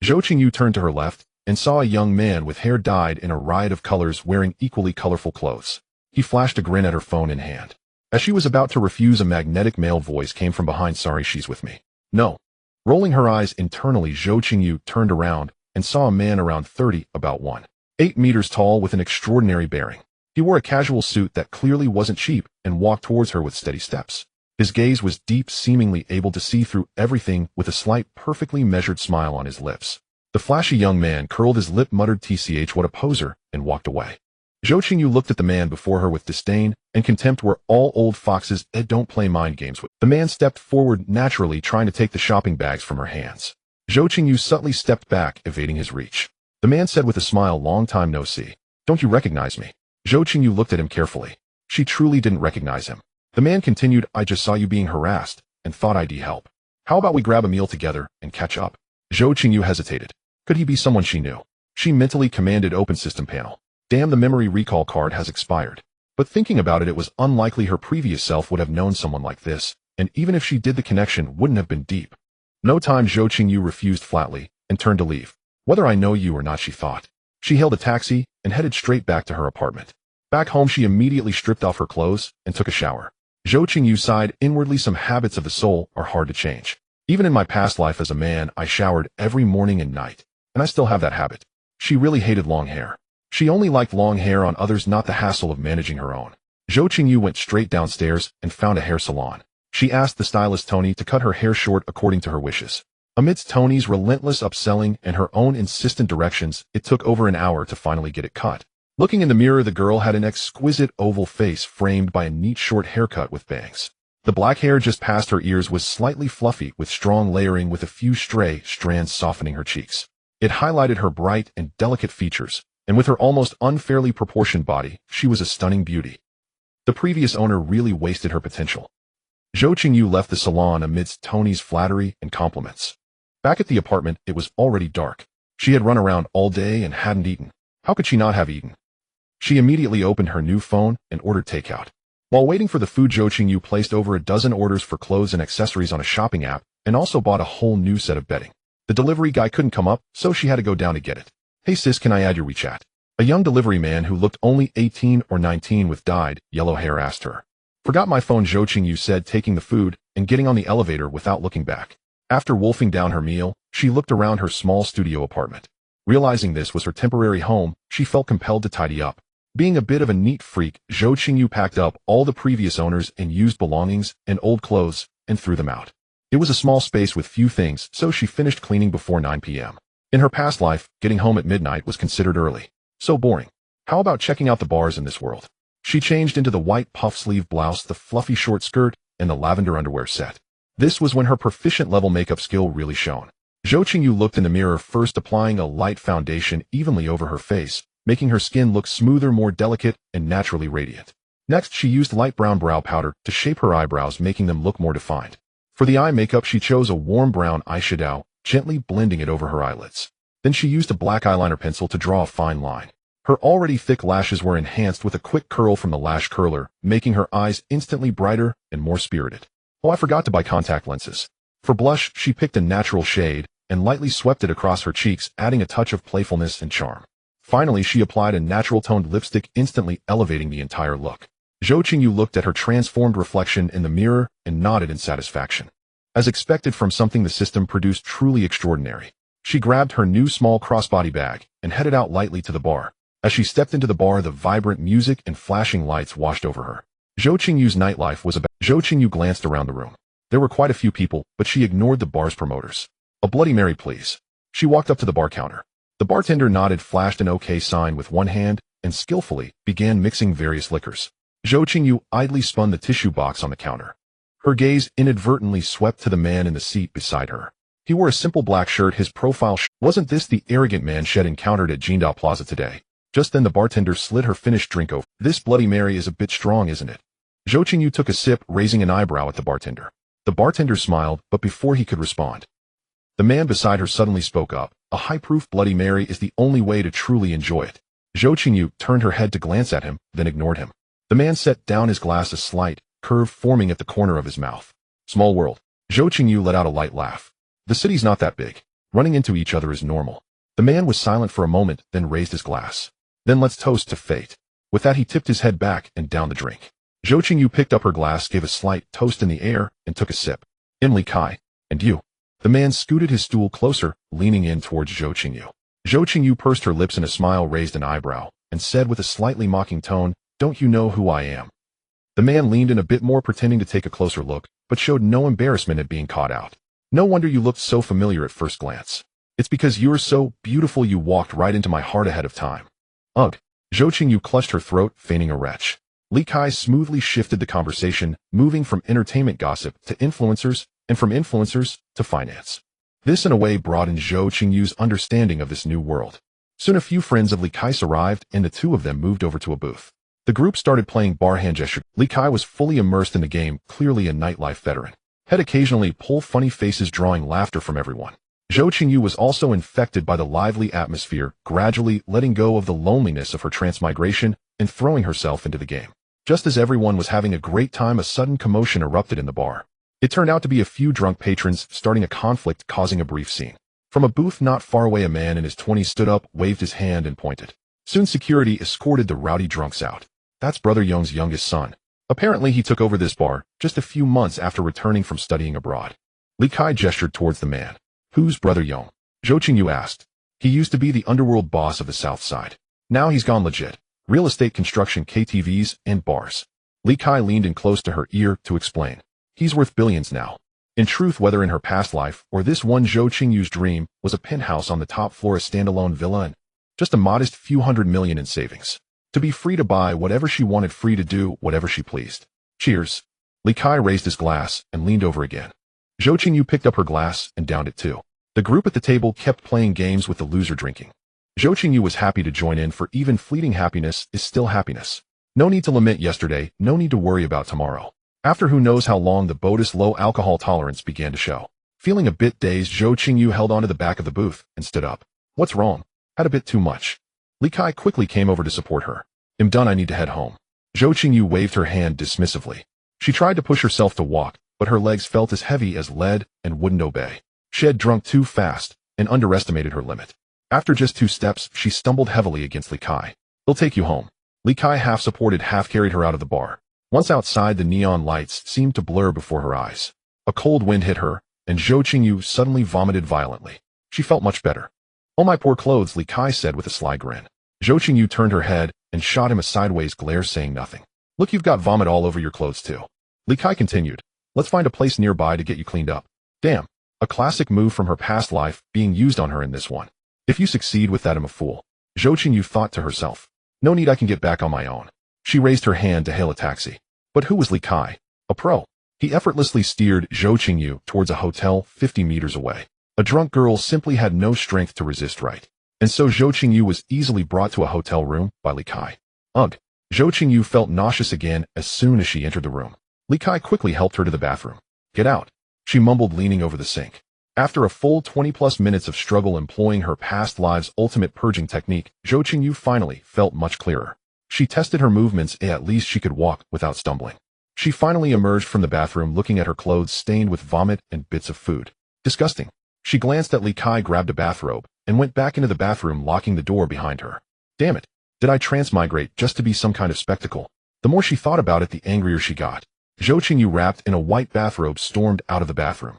S1: Zhou Qingyu turned to her left and saw a young man with hair dyed in a riot of colors wearing equally colorful clothes. He flashed a grin at her phone in hand. As she was about to refuse, a magnetic male voice came from behind. Sorry, she's with me. No. Rolling her eyes internally, Zhou Qingyu turned around and saw a man around 30, about 1.8 meters tall with an extraordinary bearing. He wore a casual suit that clearly wasn't cheap and walked towards her with steady steps. His gaze was deep, seemingly able to see through everything, with a slight, perfectly measured smile on his lips. The flashy young man curled his lip, muttered "Tch, what a poser," and walked away. Zhou Qingyu looked at the man before her with disdain and contempt. Where all old foxes don't play mind games with. The man stepped forward, naturally trying to take the shopping bags from her hands. Zhou Qingyu subtly stepped back, evading his reach. The man said with a smile, "Long time no see. Don't you recognize me?" Zhou Qingyu looked at him carefully. She truly didn't recognize him. The man continued, "I just saw you being harassed and thought I'd help. How about we grab a meal together and catch up?" Zhou Qingyu hesitated. Could he be someone she knew? She mentally commanded open system panel. Damn, the memory recall card has expired. But thinking about it, it was unlikely her previous self would have known someone like this, and even if she did, the connection wouldn't have been deep. No time. Zhou Qingyu refused flatly and turned to leave. Whether I know you or not, she thought. She hailed a taxi and headed straight back to her apartment. Back home, she immediately stripped off her clothes and took a shower. Zhou Qingyu sighed inwardly. Some habits of the soul are hard to change. Even in my past life as a man, I showered every morning and night, and I still have that habit. She really hated long hair. She only liked long hair on others, not the hassle of managing her own. Zhou Qingyu went straight downstairs and found a hair salon. She asked the stylist Tony to cut her hair short according to her wishes. Amidst Tony's relentless upselling and her own insistent directions, it took over an hour to finally get it cut. Looking in the mirror, the girl had an exquisite oval face framed by a neat short haircut with bangs. The black hair just past her ears was slightly fluffy with strong layering, with a few stray strands softening her cheeks. It highlighted her bright and delicate features, and with her almost unfairly proportioned body, she was a stunning beauty. The previous owner really wasted her potential. Zhou Qingyu left the salon amidst Tony's flattery and compliments. Back at the apartment, it was already dark. She had run around all day and hadn't eaten. How could she not have eaten? She immediately opened her new phone and ordered takeout. While waiting for the food, Zhou Qingyu placed over a dozen orders for clothes and accessories on a shopping app, and also bought a whole new set of bedding. The delivery guy couldn't come up, so she had to go down to get it. Hey sis, can I add your WeChat? A young delivery man who looked only 18 or 19 with dyed yellow hair asked her. Forgot my phone, Zhou Qingyu said, taking the food and getting on the elevator without looking back. After wolfing down her meal, she looked around her small studio apartment. Realizing this was her temporary home, she felt compelled to tidy up. Being a bit of a neat freak, Zhou Qingyu packed up all the previous owners and used belongings and old clothes and threw them out. It was a small space with few things, so she finished cleaning before 9 p.m. In her past life, getting home at midnight was considered early. So boring. How about checking out the bars in this world? She changed into the white puff-sleeve blouse, the fluffy short skirt, and the lavender underwear set. This was when her proficient-level makeup skill really shone. Zhou Qingyu looked in the mirror, first applying a light foundation evenly over her face, making her skin look smoother, more delicate, and naturally radiant. Next, she used light brown brow powder to shape her eyebrows, making them look more defined. For the eye makeup, she chose a warm brown eyeshadow, gently blending it over her eyelids. Then she used a black eyeliner pencil to draw a fine line. Her already thick lashes were enhanced with a quick curl from the lash curler, making her eyes instantly brighter and more spirited. Oh, I forgot to buy contact lenses. For blush, she picked a natural shade and lightly swept it across her cheeks, adding a touch of playfulness and charm. Finally, she applied a natural-toned lipstick, instantly elevating the entire look. Zhou Qingyu looked at her transformed reflection in the mirror and nodded in satisfaction. As expected from something the system produced truly extraordinary. She grabbed her new small crossbody bag and headed out lightly to the bar. As she stepped into the bar, the vibrant music and flashing lights washed over her. Zhou Qingyu's nightlife was about. Zhou Qingyu glanced around the room. There were quite a few people, but she ignored the bar's promoters. A Bloody Mary, please. She walked up to the bar counter. The bartender nodded, flashed an OK sign with one hand, and skillfully began mixing various liquors. Zhou Qingyu idly spun the tissue box on the counter. Her gaze inadvertently swept to the man in the seat beside her. He wore a simple black shirt, his profile wasn't this the arrogant man she had encountered at Jingda Plaza today? Just then the bartender slid her finished drink over. This Bloody Mary is a bit strong, isn't it? Zhou Qingyu took a sip, raising an eyebrow at the bartender. The bartender smiled, but before he could respond, the man beside her suddenly spoke up. A high-proof Bloody Mary is the only way to truly enjoy it. Zhou Qingyu turned her head to glance at him, then ignored him. The man set down his glass, a slight curve forming at the corner of his mouth. Small world. Zhou Qingyu let out a light laugh. The city's not that big. Running into each other is normal. The man was silent for a moment, then raised his glass. Then let's toast to fate. With that, he tipped his head back and downed the drink. Zhou Qingyu picked up her glass, gave a slight toast in the air, and took a sip. Emily Kai. And you? The man scooted his stool closer, leaning in towards Zhou Qingyu. Zhou Qingyu pursed her lips and a smile raised an eyebrow, and said with a slightly mocking tone, "Don't you know who I am?" The man leaned in a bit more, pretending to take a closer look, but showed no embarrassment at being caught out. No wonder you looked so familiar at first glance. It's because you're so beautiful you walked right into my heart ahead of time. Ugh. Zhou Qingyu clutched her throat, feigning a retch. Li Kai smoothly shifted the conversation, moving from entertainment gossip to influencers, and from influencers to finance. This in a way broadened Zhou Qingyu's understanding of this new world. Soon a few friends of Li Kai's arrived, and the two of them moved over to a booth. The group started playing bar hand gesture. Li Kai was fully immersed in the game, clearly a nightlife veteran. He'd occasionally pull funny faces, drawing laughter from everyone. Zhou Qingyu was also infected by the lively atmosphere, gradually letting go of the loneliness of her transmigration and throwing herself into the game. Just as everyone was having a great time, a sudden commotion erupted in the bar. It turned out to be a few drunk patrons starting a conflict, causing a brief scene. From a booth not far away, a man in his 20s stood up, waved his hand, and pointed. Soon security escorted the rowdy drunks out. That's Brother Young's youngest son. Apparently he took over this bar just a few months after returning from studying abroad. Li Kai gestured towards the man. Who's Brother Young? Zhou Qingyu asked. He used to be the underworld boss of the South Side. Now he's gone legit. Real estate, construction, KTVs, and bars. Li Kai leaned in close to her ear to explain. He's worth billions now. In truth, whether in her past life or this one, Zhou Qingyu's dream was a penthouse on the top floor, a standalone villa, and just a modest few $100 million in savings. To be free to buy whatever she wanted, free to do whatever she pleased. Cheers. Li Kai raised his glass and leaned over again. Zhou Qingyu picked up her glass and downed it too. The group at the table kept playing games with the loser drinking. Zhou Qingyu was happy to join in, for even fleeting happiness is still happiness. No need to lament yesterday, no need to worry about tomorrow. After who knows how long, the boat's low alcohol tolerance began to show. Feeling a bit dazed, Zhou Qingyu held onto the back of the booth and stood up. What's wrong? Had a bit too much. Li Kai quickly came over to support her. I'm done, I need to head home. Zhou Qingyu waved her hand dismissively. She tried to push herself to walk, but her legs felt as heavy as lead and wouldn't obey. She had drunk too fast and underestimated her limit. After just 2 steps, she stumbled heavily against Li Kai. He'll take you home. Li Kai half supported, half carried her out of the bar. Once outside, the neon lights seemed to blur before her eyes. A cold wind hit her, and Zhou Qingyu suddenly vomited violently. She felt much better. Oh, my poor clothes, Li Kai said with a sly grin. Zhou Qingyu turned her head and shot him a sideways glare, saying nothing. Look, you've got vomit all over your clothes too. Li Kai continued. Let's find a place nearby to get you cleaned up. Damn. A classic move from her past life being used on her in this one. If you succeed with that, I'm a fool. Zhou Qingyu thought to herself. No need, I can get back on my own. She raised her hand to hail a taxi. But who was Li Kai? A pro. He effortlessly steered Zhou Qingyu towards a hotel 50 meters away. A drunk girl simply had no strength to resist, right? And so Zhou Qingyu was easily brought to a hotel room by Li Kai. Ugh. Zhou Qingyu felt nauseous again as soon as she entered the room. Li Kai quickly helped her to the bathroom. Get out, she mumbled, leaning over the sink. After a full 20+ minutes of struggle employing her past live's ultimate purging technique, Zhou Qingyu finally felt much clearer. She tested her movements, and at least she could walk without stumbling. She finally emerged from the bathroom looking at her clothes stained with vomit and bits of food. Disgusting. She glanced at Li Kai, grabbed a bathrobe, and went back into the bathroom, locking the door behind her. Damn it. Did I transmigrate just to be some kind of spectacle? The more she thought about it, the angrier she got. Zhou Qingyu, wrapped in a white bathrobe, stormed out of the bathroom.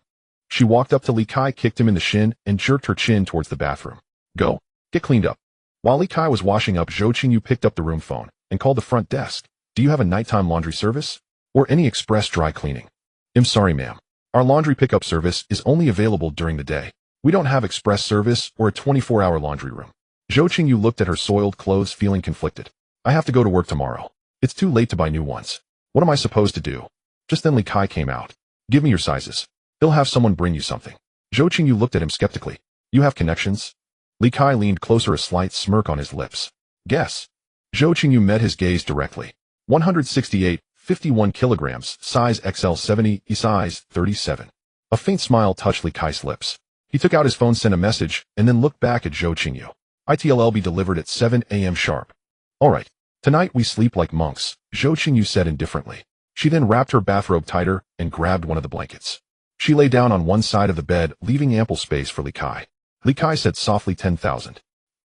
S1: She walked up to Li Kai, kicked him in the shin, and jerked her chin towards the bathroom. Go. Get cleaned up. While Li Kai was washing up, Zhou Qingyu picked up the room phone and called the front desk. Do you have a nighttime laundry service? Or any express dry cleaning? I'm sorry, ma'am. Our laundry pickup service is only available during the day. We don't have express service or a 24-hour laundry room. Zhou Qingyu looked at her soiled clothes, feeling conflicted. I have to go to work tomorrow. It's too late to buy new ones. What am I supposed to do? Just then Li Kai came out. Give me your sizes. They'll have someone bring you something. Zhou Qingyu looked at him skeptically. You have connections? Li Kai leaned closer, a slight smirk on his lips. Guess. Zhou Qingyu met his gaze directly. 168, 51 kilograms, size XL, 70, size 37. A faint smile touched Li Kai's lips. He took out his phone, sent a message, and then looked back at Zhou Qingyu. ITLL be delivered at 7 a.m. sharp. All right. Tonight we sleep like monks, Zhou Qingyu said indifferently. She then wrapped her bathrobe tighter and grabbed one of the blankets. She lay down on one side of the bed, leaving ample space for Li Kai. Li Kai said softly, 10,000.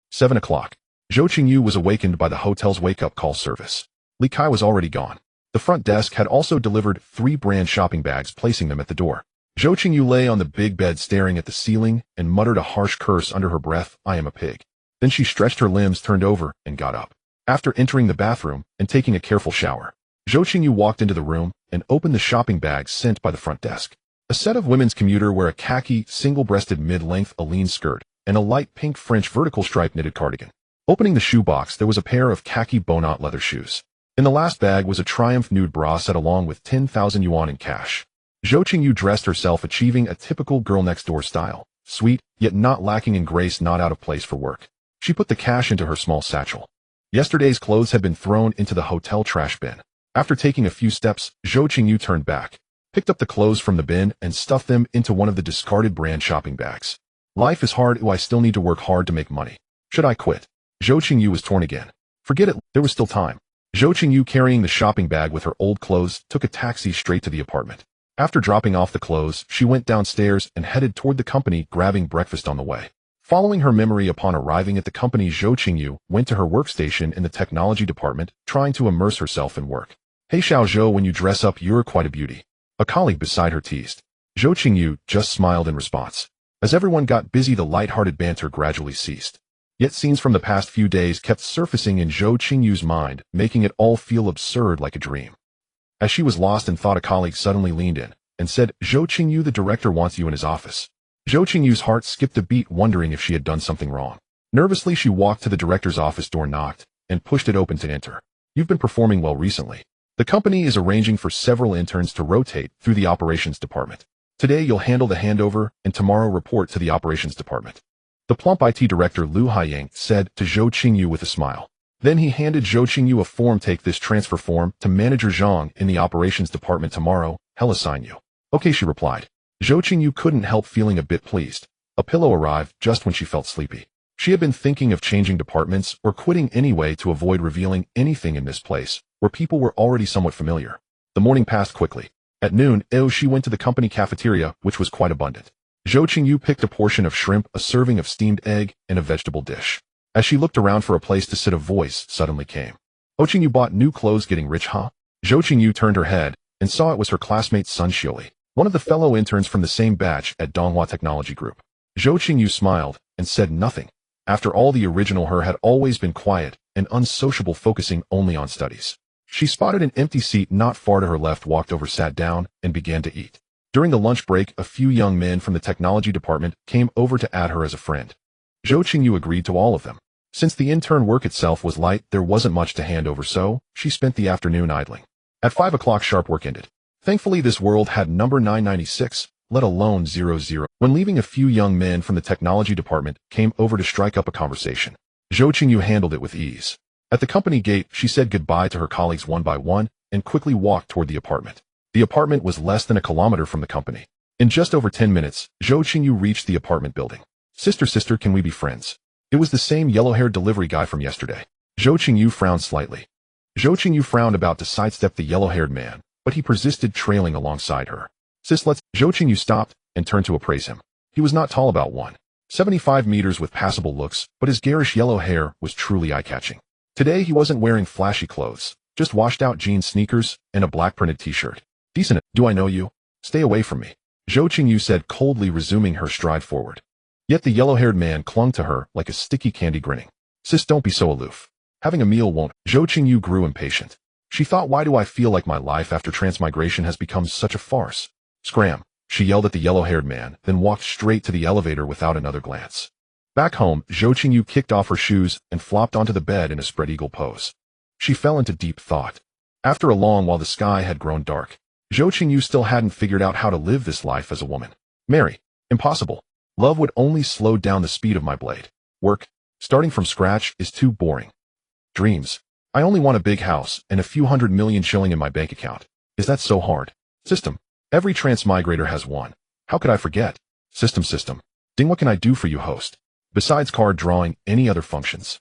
S1: 7 o'clock. Zhou Qingyu was awakened by the hotel's wake-up call service. Li Kai was already gone. The front desk had also delivered 3 brand shopping bags, placing them at the door. Zhou Qingyu lay on the big bed staring at the ceiling and muttered a harsh curse under her breath. I am a pig. Then she stretched her limbs, turned over, and got up. After entering the bathroom and taking a careful shower, Zhou Qingyu walked into the room and opened the shopping bags sent by the front desk. A set of women's commuter wear, a khaki, single-breasted mid-length Aline skirt, and a light pink French vertical stripe knitted cardigan. Opening the shoebox, there was a pair of khaki Bonot leather shoes. In the last bag was a Triumph nude bra set along with 10,000 yuan in cash. Zhou Qingyu dressed herself, achieving a typical girl-next-door style, sweet, yet not lacking in grace, not out of place for work. She put the cash into her small satchel. Yesterday's clothes had been thrown into the hotel trash bin. After taking a few steps, Zhou Qingyu turned back, picked up the clothes from the bin, and stuffed them into one of the discarded brand shopping bags. Life is hard. I still need to work hard to make money. Should I quit? Zhou Qingyu was torn again. Forget it, there was still time. Zhou Qingyu, carrying the shopping bag with her old clothes, took a taxi straight to the apartment. After dropping off the clothes, she went downstairs and headed toward the company, grabbing breakfast on the way. Following her memory, upon arriving at the company, Zhou Qingyu went to her workstation in the technology department, trying to immerse herself in work. Hey Xiao Zhou, when you dress up, you're quite a beauty. A colleague beside her teased. Zhou Qingyu just smiled in response. As everyone got busy, the light-hearted banter gradually ceased. Yet scenes from the past few days kept surfacing in Zhou Qingyu's mind, making it all feel absurd, like a dream. As she was lost in thought, a colleague suddenly leaned in and said, Zhou Qingyu, the director wants you in his office. Zhou Qingyu's heart skipped a beat, wondering if she had done something wrong. Nervously, she walked to the director's office door, knocked, and pushed it open to enter. You've been performing well recently. The company is arranging for several interns to rotate through the operations department. Today you'll handle the handover, and tomorrow report to the operations department. The plump IT director Lu Haiyang said to Zhou Qingyu with a smile. Then he handed Zhou Qingyu a form. Take this transfer form to Manager Zhang in the operations department tomorrow. He'll assign you. Okay, she replied. Zhou Qingyu couldn't help feeling a bit pleased. A pillow arrived just when she felt sleepy. She had been thinking of changing departments or quitting anyway to avoid revealing anything in this place, where people were already somewhat familiar. The morning passed quickly. At noon, she went to the company cafeteria, which was quite abundant. Zhou Qingyu picked a portion of shrimp, a serving of steamed egg, and a vegetable dish. As she looked around for a place to sit, a voice suddenly came. Oh, Qingyu bought new clothes, getting rich, huh? Zhou Qingyu turned her head and saw it was her classmate Sun Xiuli, one of the fellow interns from the same batch at Donghua Technology Group. Zhou Qingyu smiled and said nothing. After all, the original her had always been quiet and unsociable, focusing only on studies. She spotted an empty seat not far to her left, walked over, sat down, and began to eat. During the lunch break, a few young men from the technology department came over to add her as a friend. Zhou Qingyu agreed to all of them. Since the intern work itself was light, there wasn't much to hand over, so she spent the afternoon idling. At 5 o'clock sharp, work ended. Thankfully, this world had number 996, let alone 00. When leaving, a few young men from the technology department came over to strike up a conversation. Zhou Qingyu handled it with ease. At the company gate, she said goodbye to her colleagues one by one and quickly walked toward the apartment. The apartment was less than a kilometer from the company. In just over 10 minutes, Zhou Qingyu reached the apartment building. Sister, can we be friends? It was the same yellow-haired delivery guy from yesterday. Zhou Qingyu frowned slightly. Zhou Qingyu frowned, about to sidestep the yellow-haired man, but he persisted, trailing alongside her. Sis, let's... Zhou Qingyu stopped and turned to appraise him. He was not tall, about 1.75 meters, with passable looks, but his garish yellow hair was truly eye-catching. Today he wasn't wearing flashy clothes, just washed-out jeans, sneakers, and a black printed t-shirt. Decent. Do I know you? Stay away from me, Zhou Qingyu said coldly, resuming her stride forward. Yet the yellow-haired man clung to her like a sticky candy, grinning. Sis, don't be so aloof. Having a meal won't... Zhou Qingyu grew impatient. She thought, why do I feel like my life after transmigration has become such a farce? Scram, she yelled at the yellow-haired man, then walked straight to the elevator without another glance. Back home, Zhou Qingyu kicked off her shoes and flopped onto the bed in a spread eagle pose. She fell into deep thought. After a long while, the sky had grown dark. Zhou Qingyu still hadn't figured out how to live this life as a woman. Marry? Impossible. Love would only slow down the speed of my blade. Work? Starting from scratch is too boring. Dreams? I only want a big house and a few $100 million chilling in my bank account. Is that so hard? System. Every transmigrator has one. How could I forget? System. Ding, what can I do for you, host? Besides card drawing, any other functions?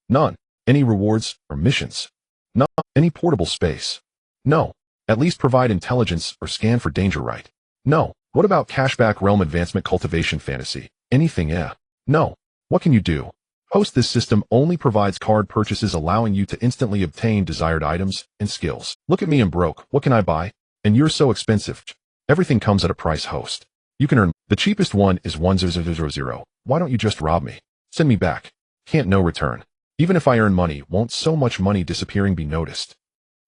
S1: None. Any rewards or missions? No. Any portable space? No. At least provide intelligence or scan for danger, right? No. What about cashback, realm advancement, cultivation, fantasy? Anything? No. What can you do? Host, this system only provides card purchases, allowing you to instantly obtain desired items and skills. Look at me, I'm broke. What can I buy? And you're so expensive. Everything comes at a price, host. You can earn. The cheapest one is 1000. Why don't you just rob me? Send me back. Can't, no return. Even if I earn money, won't so much money disappearing be noticed?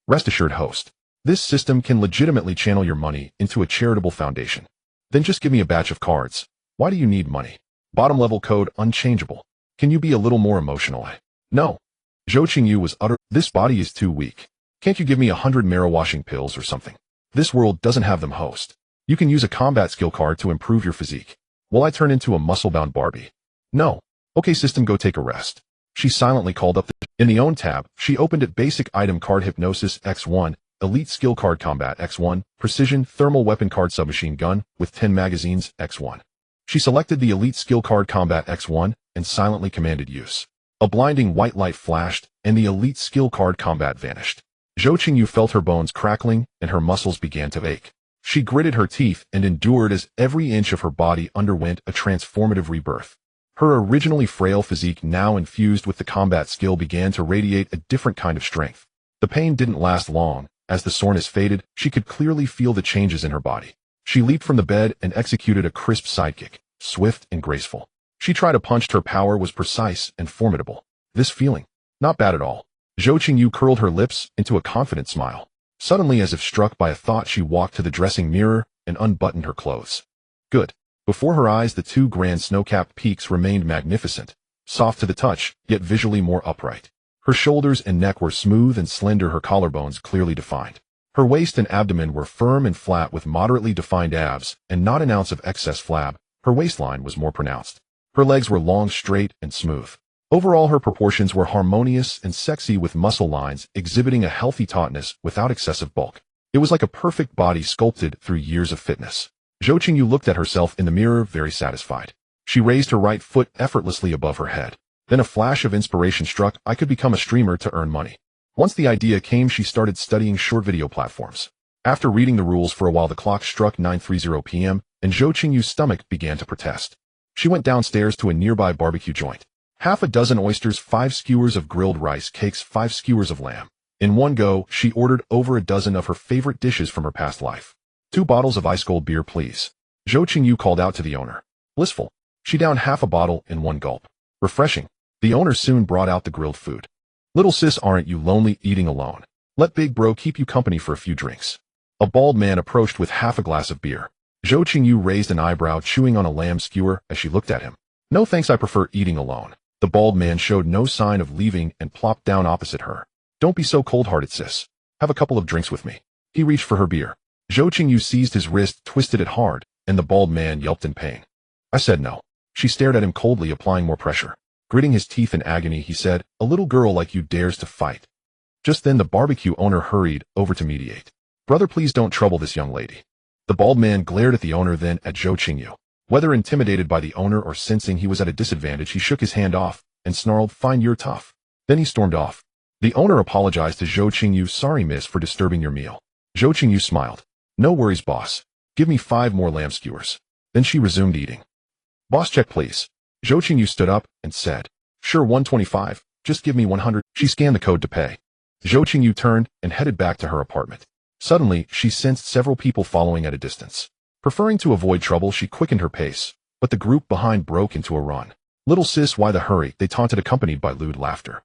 S1: Rest assured, host. This system can legitimately channel your money into a charitable foundation. Then just give me a batch of cards. Why do you need money? Bottom level code unchangeable. Can you be a little more emotional? No. Zhou Qingyu was utter. This body is too weak. Can't you give me 100 marrow washing pills or something? This world doesn't have them, host. You can use a combat skill card to improve your physique. Will I turn into a muscle-bound Barbie? No. Okay, system, go take a rest. She silently called up in the Own tab. She opened it. Basic item card, Hypnosis X1, Elite skill card, Combat X1, Precision thermal weapon card, Submachine gun with 10 magazines X1. She selected the Elite skill card, Combat X1, and silently commanded use. A blinding white light flashed, and the Elite skill card, Combat, vanished. Zhou Qingyu felt her bones crackling and her muscles began to ache. She gritted her teeth and endured as every inch of her body underwent a transformative rebirth. Her originally frail physique, now infused with the combat skill, began to radiate a different kind of strength. The pain didn't last long. As the soreness faded, she could clearly feel the changes in her body. She leaped from the bed and executed a crisp sidekick, swift and graceful. She tried a punch. Her power was precise and formidable. This feeling? Not bad at all. Zhou Qingyu curled her lips into a confident smile. Suddenly, as if struck by a thought, she walked to the dressing mirror and unbuttoned her clothes. Good. Before her eyes, the two grand snow-capped peaks remained magnificent, soft to the touch, yet visually more upright. Her shoulders and neck were smooth and slender, her collarbones clearly defined. Her waist and abdomen were firm and flat with moderately defined abs and not an ounce of excess flab. Her waistline was more pronounced. Her legs were long, straight, and smooth. Overall, her proportions were harmonious and sexy, with muscle lines exhibiting a healthy tautness without excessive bulk. It was like a perfect body sculpted through years of fitness. Zhou Qingyu looked at herself in the mirror, very satisfied. She raised her right foot effortlessly above her head. Then a flash of inspiration struck. I could become a streamer to earn money. Once the idea came, she started studying short video platforms. After reading the rules for a while, the clock struck 9:30 p.m., and Zhou Qingyu's stomach began to protest. She went downstairs to a nearby barbecue joint. Half a dozen oysters, 5 skewers of grilled rice cakes, 5 skewers of lamb. In one go, she ordered over a dozen of her favorite dishes from her past life. 2 bottles of ice-cold beer, please. Zhou Qingyu called out to the owner. Blissful. She downed half a bottle in one gulp. Refreshing. The owner soon brought out the grilled food. Little sis, aren't you lonely eating alone? Let big bro keep you company for a few drinks. A bald man approached with half a glass of beer. Zhou Qingyu raised an eyebrow, chewing on a lamb skewer as she looked at him. No thanks, I prefer eating alone. The bald man showed no sign of leaving and plopped down opposite her. Don't be so cold-hearted, sis. Have a couple of drinks with me. He reached for her beer. Zhou Qingyu seized his wrist, twisted it hard, and the bald man yelped in pain. I said no. She stared at him coldly, applying more pressure. Gritting his teeth in agony, he said, a little girl like you dares to fight. Just then the barbecue owner hurried over to mediate. Brother, please don't trouble this young lady. The bald man glared at the owner, then at Zhou Qingyu. Whether intimidated by the owner or sensing he was at a disadvantage, he shook his hand off and snarled, fine, you're tough. Then he stormed off. The owner apologized to Zhou Qingyu. Sorry, miss, for disturbing your meal. Zhou Qingyu smiled. No worries, boss. Give me 5 more lamb skewers. Then she resumed eating. Boss, check please. Zhou Qingyu stood up and said, sure, 125. Just give me 100. She scanned the code to pay. Zhou Qingyu turned and headed back to her apartment. Suddenly, she sensed several people following at a distance. Preferring to avoid trouble, she quickened her pace, but the group behind broke into a run. Little sis, why the hurry? They taunted, accompanied by lewd laughter.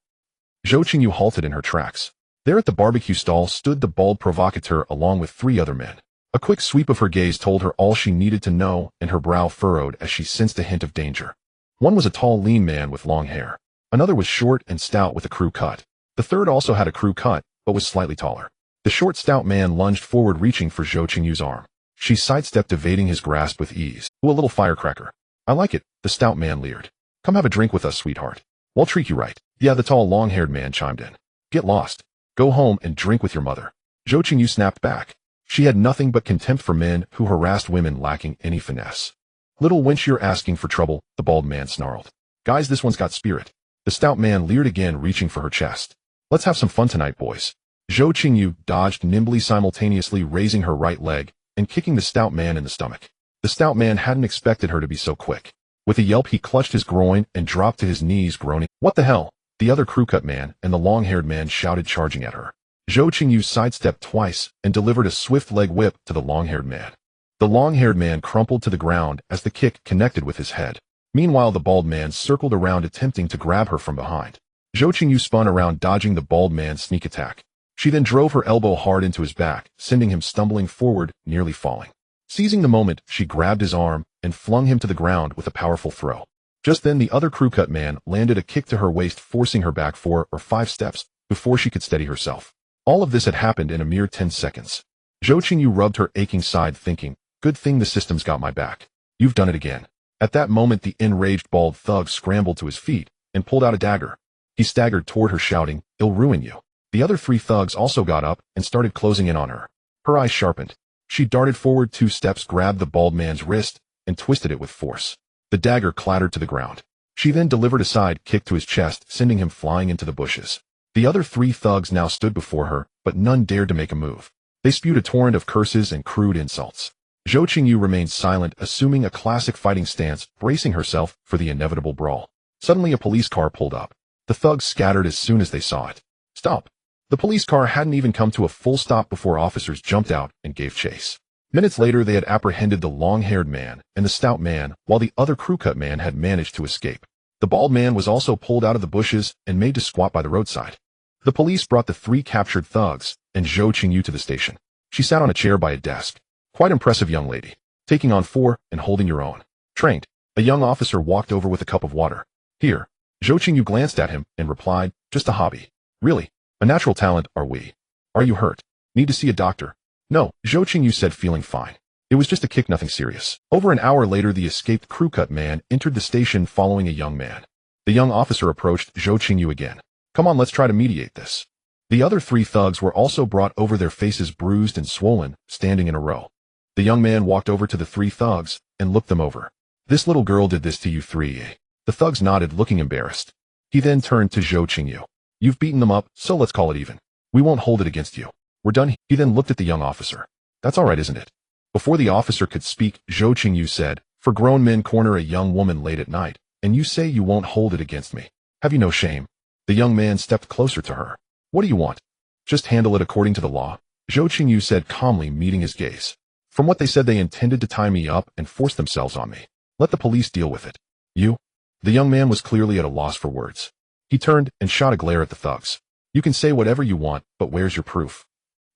S1: Zhou Qingyu halted in her tracks. There at the barbecue stall stood the bald provocateur along with 3 other men. A quick sweep of her gaze told her all she needed to know, and her brow furrowed as she sensed a hint of danger. One was a tall, lean man with long hair. Another was short and stout with a crew cut. The third also had a crew cut, but was slightly taller. The short, stout man lunged forward, reaching for Zhou Qingyu's arm. She sidestepped, evading his grasp with ease. Ooh, a little firecracker. I like it, the stout man leered. Come have a drink with us, sweetheart. We'll treat you right. Yeah, the tall, long-haired man chimed in. Get lost. Go home and drink with your mother. Zhou Qingyu snapped back. She had nothing but contempt for men who harassed women lacking any finesse. Little wench, you're asking for trouble, the bald man snarled. Guys, this one's got spirit. The stout man leered again, reaching for her chest. Let's have some fun tonight, boys. Zhou Qingyu dodged nimbly, simultaneously raising her right leg and kicking the stout man in the stomach. The stout man hadn't expected her to be so quick. With a yelp, he clutched his groin and dropped to his knees, groaning. What the hell? The other crew-cut man and the long-haired man shouted, charging at her. Zhou Qingyu sidestepped twice and delivered a swift leg whip to the long-haired man. The long-haired man crumpled to the ground as the kick connected with his head. Meanwhile, the bald man circled around, attempting to grab her from behind. Zhou Qingyu spun around, dodging the bald man's sneak attack. She then drove her elbow hard into his back, sending him stumbling forward, nearly falling. Seizing the moment, she grabbed his arm and flung him to the ground with a powerful throw. Just then, the other crew-cut man landed a kick to her waist, forcing her back 4 or 5 steps before she could steady herself. All of this had happened in a mere 10 seconds. Zhou Qingyu rubbed her aching side, thinking, good thing the system's got my back. You've done it again. At that moment, the enraged bald thug scrambled to his feet and pulled out a dagger. He staggered toward her, shouting, I'll ruin you. The other 3 thugs also got up and started closing in on her. Her eyes sharpened. She darted forward 2 steps, grabbed the bald man's wrist, and twisted it with force. The dagger clattered to the ground. She then delivered a side kick to his chest, sending him flying into the bushes. The other 3 thugs now stood before her, but none dared to make a move. They spewed a torrent of curses and crude insults. Zhou Qingyu remained silent, assuming a classic fighting stance, bracing herself for the inevitable brawl. Suddenly, a police car pulled up. The thugs scattered as soon as they saw it. Stop! The police car hadn't even come to a full stop before officers jumped out and gave chase. Minutes later, they had apprehended the long-haired man and the stout man, while the other crew-cut man had managed to escape. The bald man was also pulled out of the bushes and made to squat by the roadside. The police brought the 3 captured thugs and Zhou Qingyu to the station. She sat on a chair by a desk. Quite impressive, young lady. Taking on 4 and holding your own. Trained. A young officer walked over with a cup of water. Here. Zhou Qingyu glanced at him and replied, just a hobby. Really? A natural talent, are we? Are you hurt? Need to see a doctor? No, Zhou Qingyu said, feeling fine. It was just a kick, nothing serious. Over an hour later, the escaped crew-cut man entered the station following a young man. The young officer approached Zhou Qingyu again. Come on, let's try to mediate this. The other 3 thugs were also brought over, their faces bruised and swollen, standing in a row. The young man walked over to the 3 thugs and looked them over. This little girl did this to you 3, eh? The thugs nodded, looking embarrassed. He then turned to Zhou Qingyu. You've beaten them up, so let's call it even. We won't hold it against you. We're done. He then looked at the young officer. That's all right, isn't it? Before the officer could speak, Zhou Qingyu said, for grown men corner a young woman late at night, and you say you won't hold it against me. Have you no shame? The young man stepped closer to her. What do you want? Just handle it according to the law, Zhou Qingyu said calmly, meeting his gaze. From what they said, they intended to tie me up and force themselves on me. Let the police deal with it. You? The young man was clearly at a loss for words. He turned and shot a glare at the thugs. You can say whatever you want, but where's your proof?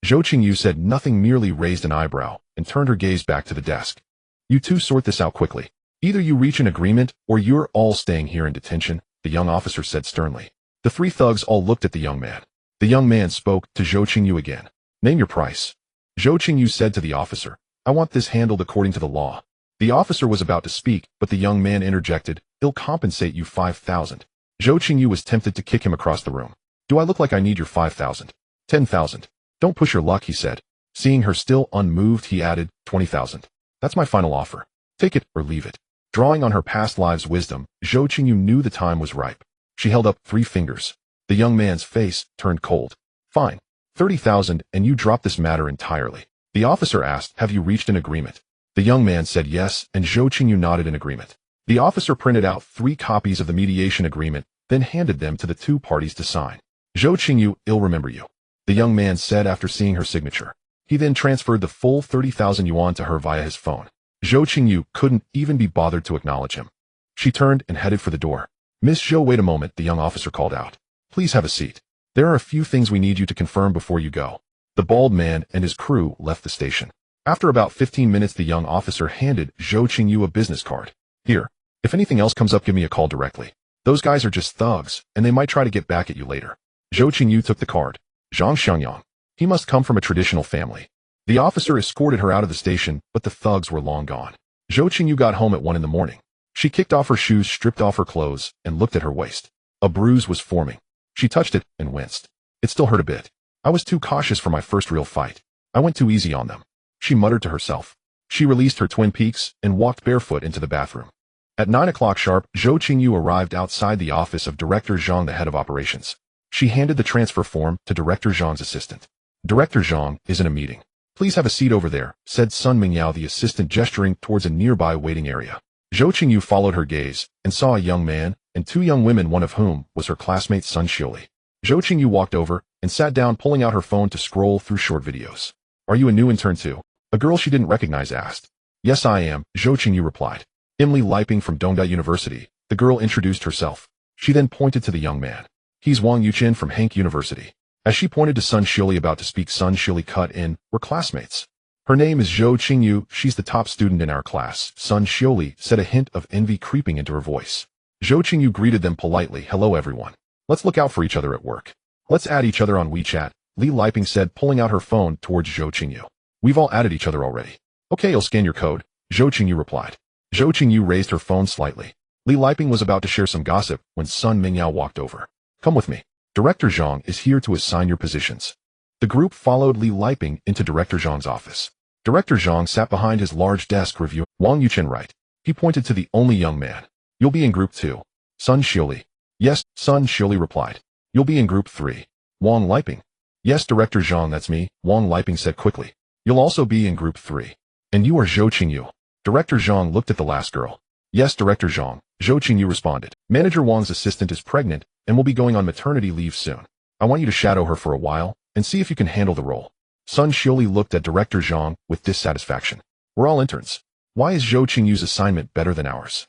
S1: Zhou Qingyu said nothing, merely raised an eyebrow and turned her gaze back to the desk. You two sort this out quickly. Either you reach an agreement or you're all staying here in detention, the young officer said sternly. The three thugs all looked at the young man. The young man spoke to Zhou Qingyu again. Name your price. Zhou Qingyu said to the officer, I want this handled according to the law. The officer was about to speak, but the young man interjected, I'll compensate you 5,000. Zhou Qingyu was tempted to kick him across the room. Do I look like I need your 5,000? 10,000. Don't push your luck, he said. Seeing her still unmoved, he added, 20,000. That's my final offer. Take it or leave it. Drawing on her past lives' wisdom, Zhou Qingyu knew the time was ripe. She held up 3 fingers. The young man's face turned cold. Fine. 30,000 and you drop this matter entirely. The officer asked, have you reached an agreement? The young man said yes, and Zhou Qingyu nodded in agreement. The officer printed out 3 copies of the mediation agreement, then handed them to the 2 parties to sign. Zhou Qingyu, I'll remember you, the young man said after seeing her signature. He then transferred the full 30,000 yuan to her via his phone. Zhou Qingyu couldn't even be bothered to acknowledge him. She turned and headed for the door. Miss Zhou, wait a moment, the young officer called out. Please have a seat. There are a few things we need you to confirm before you go. The bald man and his crew left the station. After about 15 minutes, the young officer handed Zhou Qingyu a business card. Here, if anything else comes up, give me a call directly. Those guys are just thugs, and they might try to get back at you later. Zhou Qingyu took the card. Zhang Xiangyang. He must come from a traditional family. The officer escorted her out of the station, but the thugs were long gone. Zhou Qingyu got home at 1 in the morning. She kicked off her shoes, stripped off her clothes, and looked at her waist. A bruise was forming. She touched it and winced. It still hurt a bit. I was too cautious for my first real fight. I went too easy on them, she muttered to herself. She released her twin peaks and walked barefoot into the bathroom. At 9 o'clock sharp, Zhou Qingyu arrived outside the office of Director Zhang, the head of operations. She handed the transfer form to Director Zhang's assistant. Director Zhang is in a meeting. Please have a seat over there, said Sun Mingyao, the assistant, gesturing towards a nearby waiting area. Zhou Qingyu followed her gaze and saw a young man and 2 young women, one of whom was her classmate Sun Xiuli. Zhou Qingyu walked over and sat down, pulling out her phone to scroll through short videos. Are you a new intern too? A girl she didn't recognize asked. Yes, I am, Zhou Qingyu replied. Emily Liping from Dongda University, the girl introduced herself. She then pointed to the young man. He's Wang Yuchen from Hank University. As she pointed to Sun Xiuli about to speak, Sun Xiuli cut in, we're classmates. Her name is Zhou Qingyu, she's the top student in our class, Sun Xiuli said, a hint of envy creeping into her voice. Zhou Qingyu greeted them politely, hello everyone. Let's look out for each other at work. Let's add each other on WeChat, Li Liping said, pulling out her phone towards Zhou Qingyu. We've all added each other already. Okay, I'll scan your code, Zhou Qingyu replied. Zhou Qingyu raised her phone slightly. Li Liping was about to share some gossip when Sun Mingyao walked over. Come with me. Director Zhang is here to assign your positions. The group followed Li Liping into Director Zhang's office. Director Zhang sat behind his large desk reviewing. Wang Yuchen, right? He pointed to the only young man. You'll be in group 2. Sun Xiuli. Yes, Sun Xiuli replied. You'll be in group 3. Wang Liping. Yes, Director Zhang, that's me, Wang Liping said quickly. You'll also be in group 3. And you are Zhou Qingyu. Director Zhang looked at the last girl. Yes, Director Zhang, Zhou Qingyu responded. Manager Wang's assistant is pregnant and will be going on maternity leave soon. I want you to shadow her for a while and see if you can handle the role. Sun Xiuli looked at Director Zhang with dissatisfaction. We're all interns. Why is Zhou Qingyu's assignment better than ours?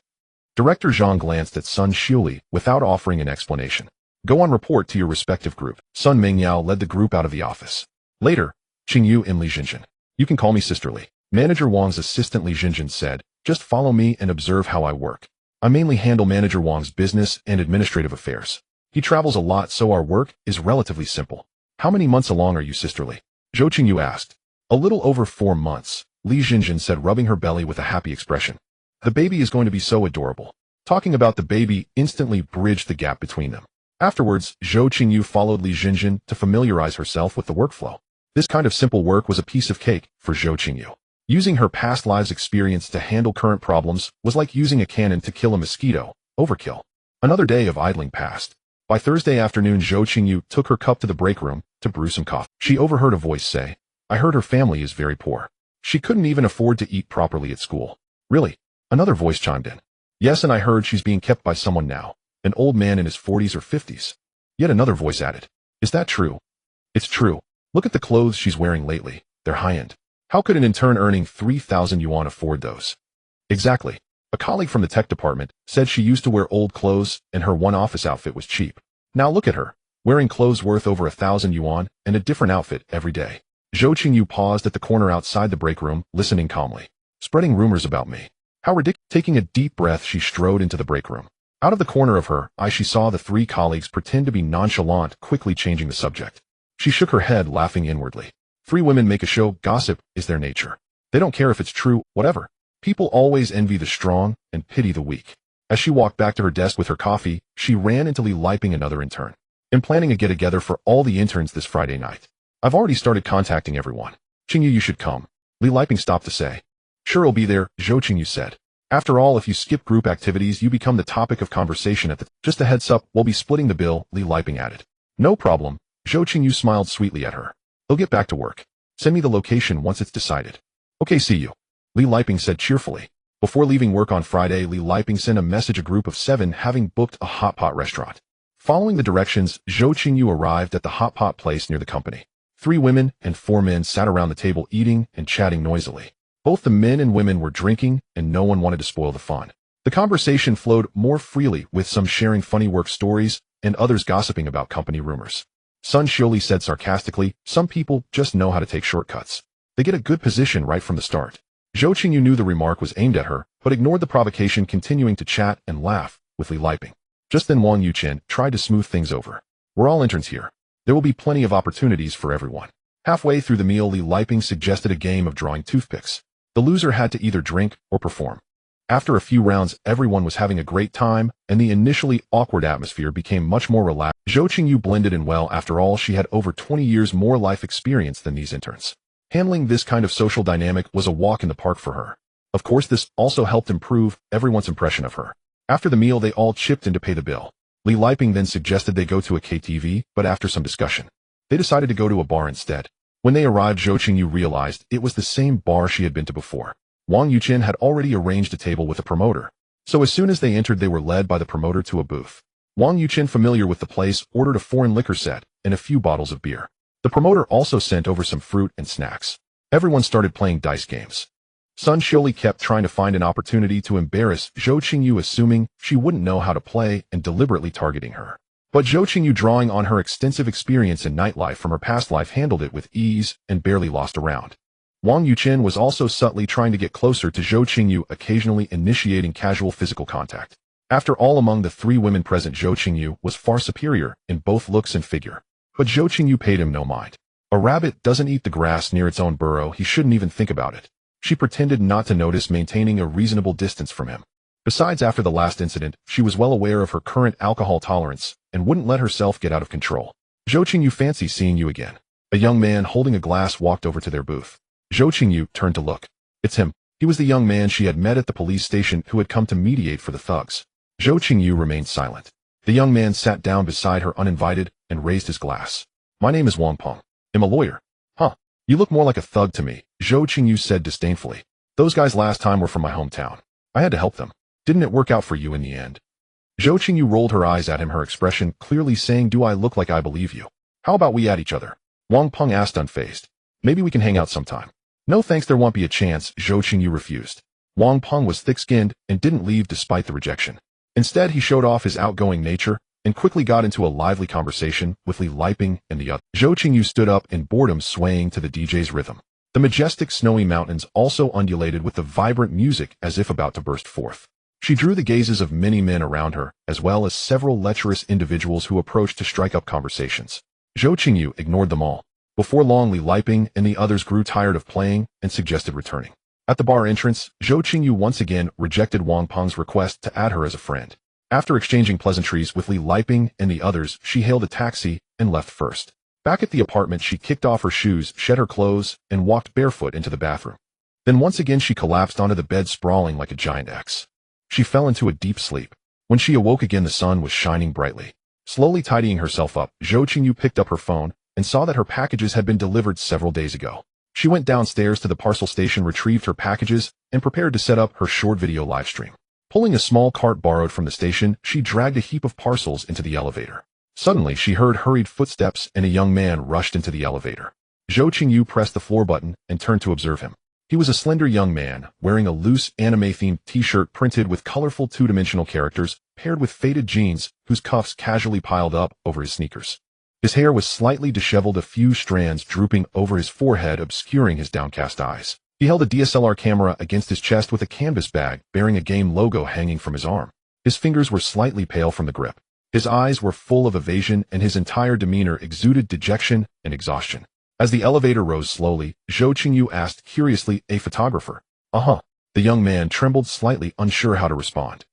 S1: Director Zhang glanced at Sun Xiuli without offering an explanation. Go on, report to your respective group. Sun Mingyao led the group out of the office. Later, Qingyu and Li Jinjin. You can call me Sister Li. Manager Wang's assistant Li Jinjin said, just follow me and observe how I work. I mainly handle Manager Wang's business and administrative affairs. He travels a lot, so our work is relatively simple. How many months along are you, Sister Li? Zhou Qingyu asked. A little over 4 months, Li Jinjin said, rubbing her belly with a happy expression. The baby is going to be so adorable. Talking about the baby instantly bridged the gap between them. Afterwards, Zhou Qingyu followed Li Jinjin to familiarize herself with the workflow. This kind of simple work was a piece of cake for Zhou Qingyu. Using her past lives' experience to handle current problems was like using a cannon to kill a mosquito. Overkill. Another day of idling passed. By Thursday afternoon, Zhou Qingyu took her cup to the break room to brew some coffee. She overheard a voice say, I heard her family is very poor. She couldn't even afford to eat properly at school. Really? Another voice chimed in. Yes, and I heard she's being kept by someone now, an old man in his 40s or 50s. Yet another voice added, is that true? It's true. Look at the clothes she's wearing lately. They're high-end. How could an intern earning 3,000 yuan afford those? Exactly. A colleague from the tech department said she used to wear old clothes and her one office outfit was cheap. Now look at her, wearing clothes worth over 1,000 yuan and a different outfit every day. Zhou Qingyu paused at the corner outside the break room, listening calmly. Spreading rumors about me. How ridiculous. Taking a deep breath, she strode into the break room. Out of the corner of her eye, she saw the three colleagues pretend to be nonchalant, quickly changing the subject. She shook her head, laughing inwardly. Three women make a show. Gossip is their nature. They don't care if it's true, whatever. People always envy the strong and pity the weak. As she walked back to her desk with her coffee, she ran into Li Liping, another intern. I'm planning a get-together for all the interns this Friday night. I've already started contacting everyone. Qingyu, you should come. Li Liping stopped to say. Sure, I'll be there, Zhou Qingyu said. After all, if you skip group activities, you become the topic of conversation at the... Just a heads up, we'll be splitting the bill, Li Liping added. No problem. Zhou Qingyu smiled sweetly at her. He'll get back to work. Send me the location once it's decided. Okay, see you. Li Liping said cheerfully. Before leaving work on Friday, Li Liping sent a message, a group of 7 having booked a hot pot restaurant. Following the directions, Zhou Qingyu arrived at the hot pot place near the company. 3 women and 4 men sat around the table eating and chatting noisily. Both the men and women were drinking, and no one wanted to spoil the fun. The conversation flowed more freely, with some sharing funny work stories and others gossiping about company rumors. Sun Xiuli said sarcastically, some people just know how to take shortcuts. They get a good position right from the start. Zhou Qingyu knew the remark was aimed at her, but ignored the provocation, continuing to chat and laugh with Li Liping. Just then Wang Yuqian tried to smooth things over. We're all interns here. There will be plenty of opportunities for everyone. Halfway through the meal, Li Liping suggested a game of drawing toothpicks. The loser had to either drink or perform. After a few rounds, everyone was having a great time, and the initially awkward atmosphere became much more relaxed. Zhou Qingyu blended in well. After all, she had over 20 years more life experience than these interns. Handling this kind of social dynamic was a walk in the park for her. Of course, this also helped improve everyone's impression of her. After the meal, they all chipped in to pay the bill. Li Liping then suggested they go to a KTV, but after some discussion, they decided to go to a bar instead. When they arrived, Zhou Qingyu realized it was the same bar she had been to before. Wang Yuqian had already arranged a table with a promoter, so as soon as they entered, they were led by the promoter to a booth. Wang Yuqian, familiar with the place, ordered a foreign liquor set and a few bottles of beer. The promoter also sent over some fruit and snacks. Everyone started playing dice games. Sun Xiuli kept trying to find an opportunity to embarrass Zhou Qingyu, assuming she wouldn't know how to play and deliberately targeting her. But Zhou Qingyu, drawing on her extensive experience in nightlife from her past life, handled it with ease and barely lost a round. Wang Yuqian was also subtly trying to get closer to Zhou Qingyu, occasionally initiating casual physical contact. After all, among the 3 women present, Zhou Qingyu was far superior in both looks and figure. But Zhou Qingyu paid him no mind. A rabbit doesn't eat the grass near its own burrow. He shouldn't even think about it. She pretended not to notice, maintaining a reasonable distance from him. Besides, after the last incident, she was well aware of her current alcohol tolerance and wouldn't let herself get out of control. Zhou Qingyu, fancy seeing you again. A young man holding a glass walked over to their booth. Zhou Qingyu turned to look. It's him. He was the young man she had met at the police station who had come to mediate for the thugs. Zhou Qingyu remained silent. The young man sat down beside her uninvited and raised his glass. My name is Wang Peng. I'm a lawyer. Huh. You look more like a thug to me, Zhou Qingyu said disdainfully. Those guys last time were from my hometown. I had to help them. Didn't it work out for you in the end? Zhou Qingyu rolled her eyes at him, her expression clearly saying, do I look like I believe you? How about we at each other? Wang Peng asked, unfazed. Maybe we can hang out sometime. No thanks, there won't be a chance, Zhou Qingyu refused. Wang Peng was thick-skinned and didn't leave despite the rejection. Instead, he showed off his outgoing nature and quickly got into a lively conversation with Li Liping and the other. Zhou Qingyu stood up in boredom, swaying to the DJ's rhythm. The majestic snowy mountains also undulated with the vibrant music as if about to burst forth. She drew the gazes of many men around her, as well as several lecherous individuals who approached to strike up conversations. Zhou Qingyu ignored them all. Before long, Li Liping and the others grew tired of playing and suggested returning. At the bar entrance, Zhou Qingyu once again rejected Wang Peng's request to add her as a friend. After exchanging pleasantries with Li Liping and the others, she hailed a taxi and left first. Back at the apartment, she kicked off her shoes, shed her clothes, and walked barefoot into the bathroom. Then once again she collapsed onto the bed, sprawling like a giant X. She fell into a deep sleep. When she awoke again, the sun was shining brightly. Slowly tidying herself up, Zhou Qingyu picked up her phone and saw that her packages had been delivered several days ago. She went downstairs to the parcel station, retrieved her packages, and prepared to set up her short video livestream. Pulling a small cart borrowed from the station, she dragged a heap of parcels into the elevator. Suddenly, she heard hurried footsteps and a young man rushed into the elevator. Zhou Qingyu pressed the floor button and turned to observe him. He was a slender young man, wearing a loose anime-themed t-shirt printed with colorful two-dimensional characters, paired with faded jeans, whose cuffs casually piled up over his sneakers. His hair was slightly disheveled, a few strands drooping over his forehead, obscuring his downcast eyes. He held a DSLR camera against his chest with a canvas bag bearing a game logo hanging from his arm. His fingers were slightly pale from the grip. His eyes were full of evasion, and his entire demeanor exuded dejection and exhaustion. As the elevator rose slowly, Zhou Qingyu asked curiously, "A photographer?" "Uh-huh." The young man trembled slightly, unsure how to respond.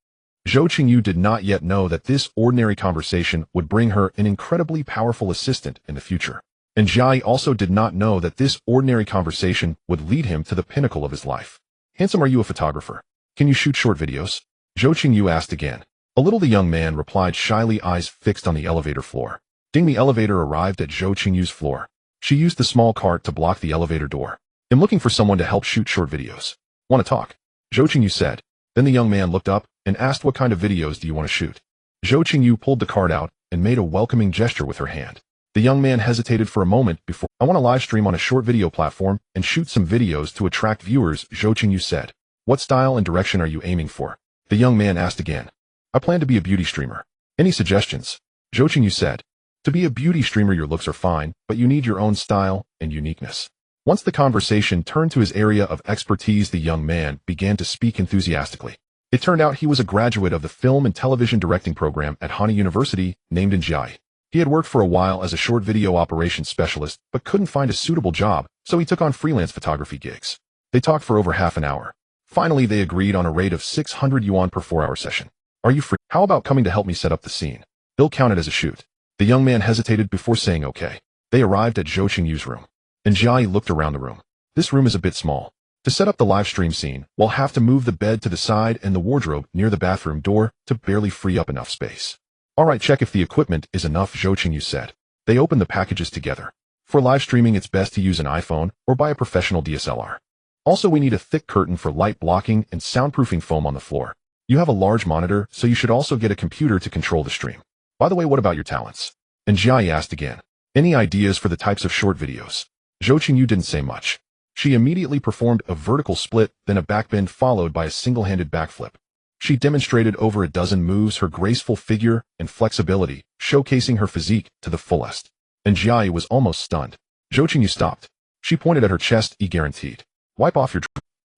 S1: Zhou Qingyu did not yet know that this ordinary conversation would bring her an incredibly powerful assistant in the future. And Jai also did not know that this ordinary conversation would lead him to the pinnacle of his life. "Handsome, are you a photographer? Can you shoot short videos?" Zhou Qingyu asked again. A little, the young man replied shyly, eyes fixed on the elevator floor. Ding, the elevator arrived at Zhou Qingyu's floor. She used the small cart to block the elevator door. "I'm looking for someone to help shoot short videos. Want to talk?" Zhou Qingyu said. Then the young man looked up and asked, "What kind of videos do you want to shoot?" Zhou Qingyu pulled the card out and made a welcoming gesture with her hand. The young man hesitated for a moment before, "I want to live stream on a short video platform and shoot some videos to attract viewers," Zhou Qingyu said. "What style and direction are you aiming for?" The young man asked again. "I plan to be a beauty streamer. Any suggestions?" Zhou Qingyu said. "To be a beauty streamer, your looks are fine, but you need your own style and uniqueness." Once the conversation turned to his area of expertise, the young man began to speak enthusiastically. It turned out he was a graduate of the film and television directing program at Hana University, named Njai. He had worked for a while as a short video operations specialist, but couldn't find a suitable job, so he took on freelance photography gigs. They talked for over half an hour. Finally, they agreed on a rate of 600 yuan per 4-hour session. "Are you free? How about coming to help me set up the scene? They'll count it as a shoot." The young man hesitated before saying okay. They arrived at Zhou Qingyu's room. Njai looked around the room. "This room is a bit small. To set up the live stream scene, we'll have to move the bed to the side and the wardrobe near the bathroom door to barely free up enough space." "All right, check if the equipment is enough," Zhou Qingyu said. They opened the packages together. "For live streaming, it's best to use an iPhone or buy a professional DSLR. Also, we need a thick curtain for light blocking and soundproofing foam on the floor. You have a large monitor, so you should also get a computer to control the stream. By the way, what about your talents?" And Jai asked again. "Any ideas for the types of short videos?" Zhou Qingyu didn't say much. She immediately performed a vertical split, then a backbend followed by a single-handed backflip. She demonstrated over a dozen moves, her graceful figure and flexibility, showcasing her physique to the fullest. And Jai was almost stunned. Zhou Qingyu stopped. She pointed at her chest, guaranteed. "Wipe off your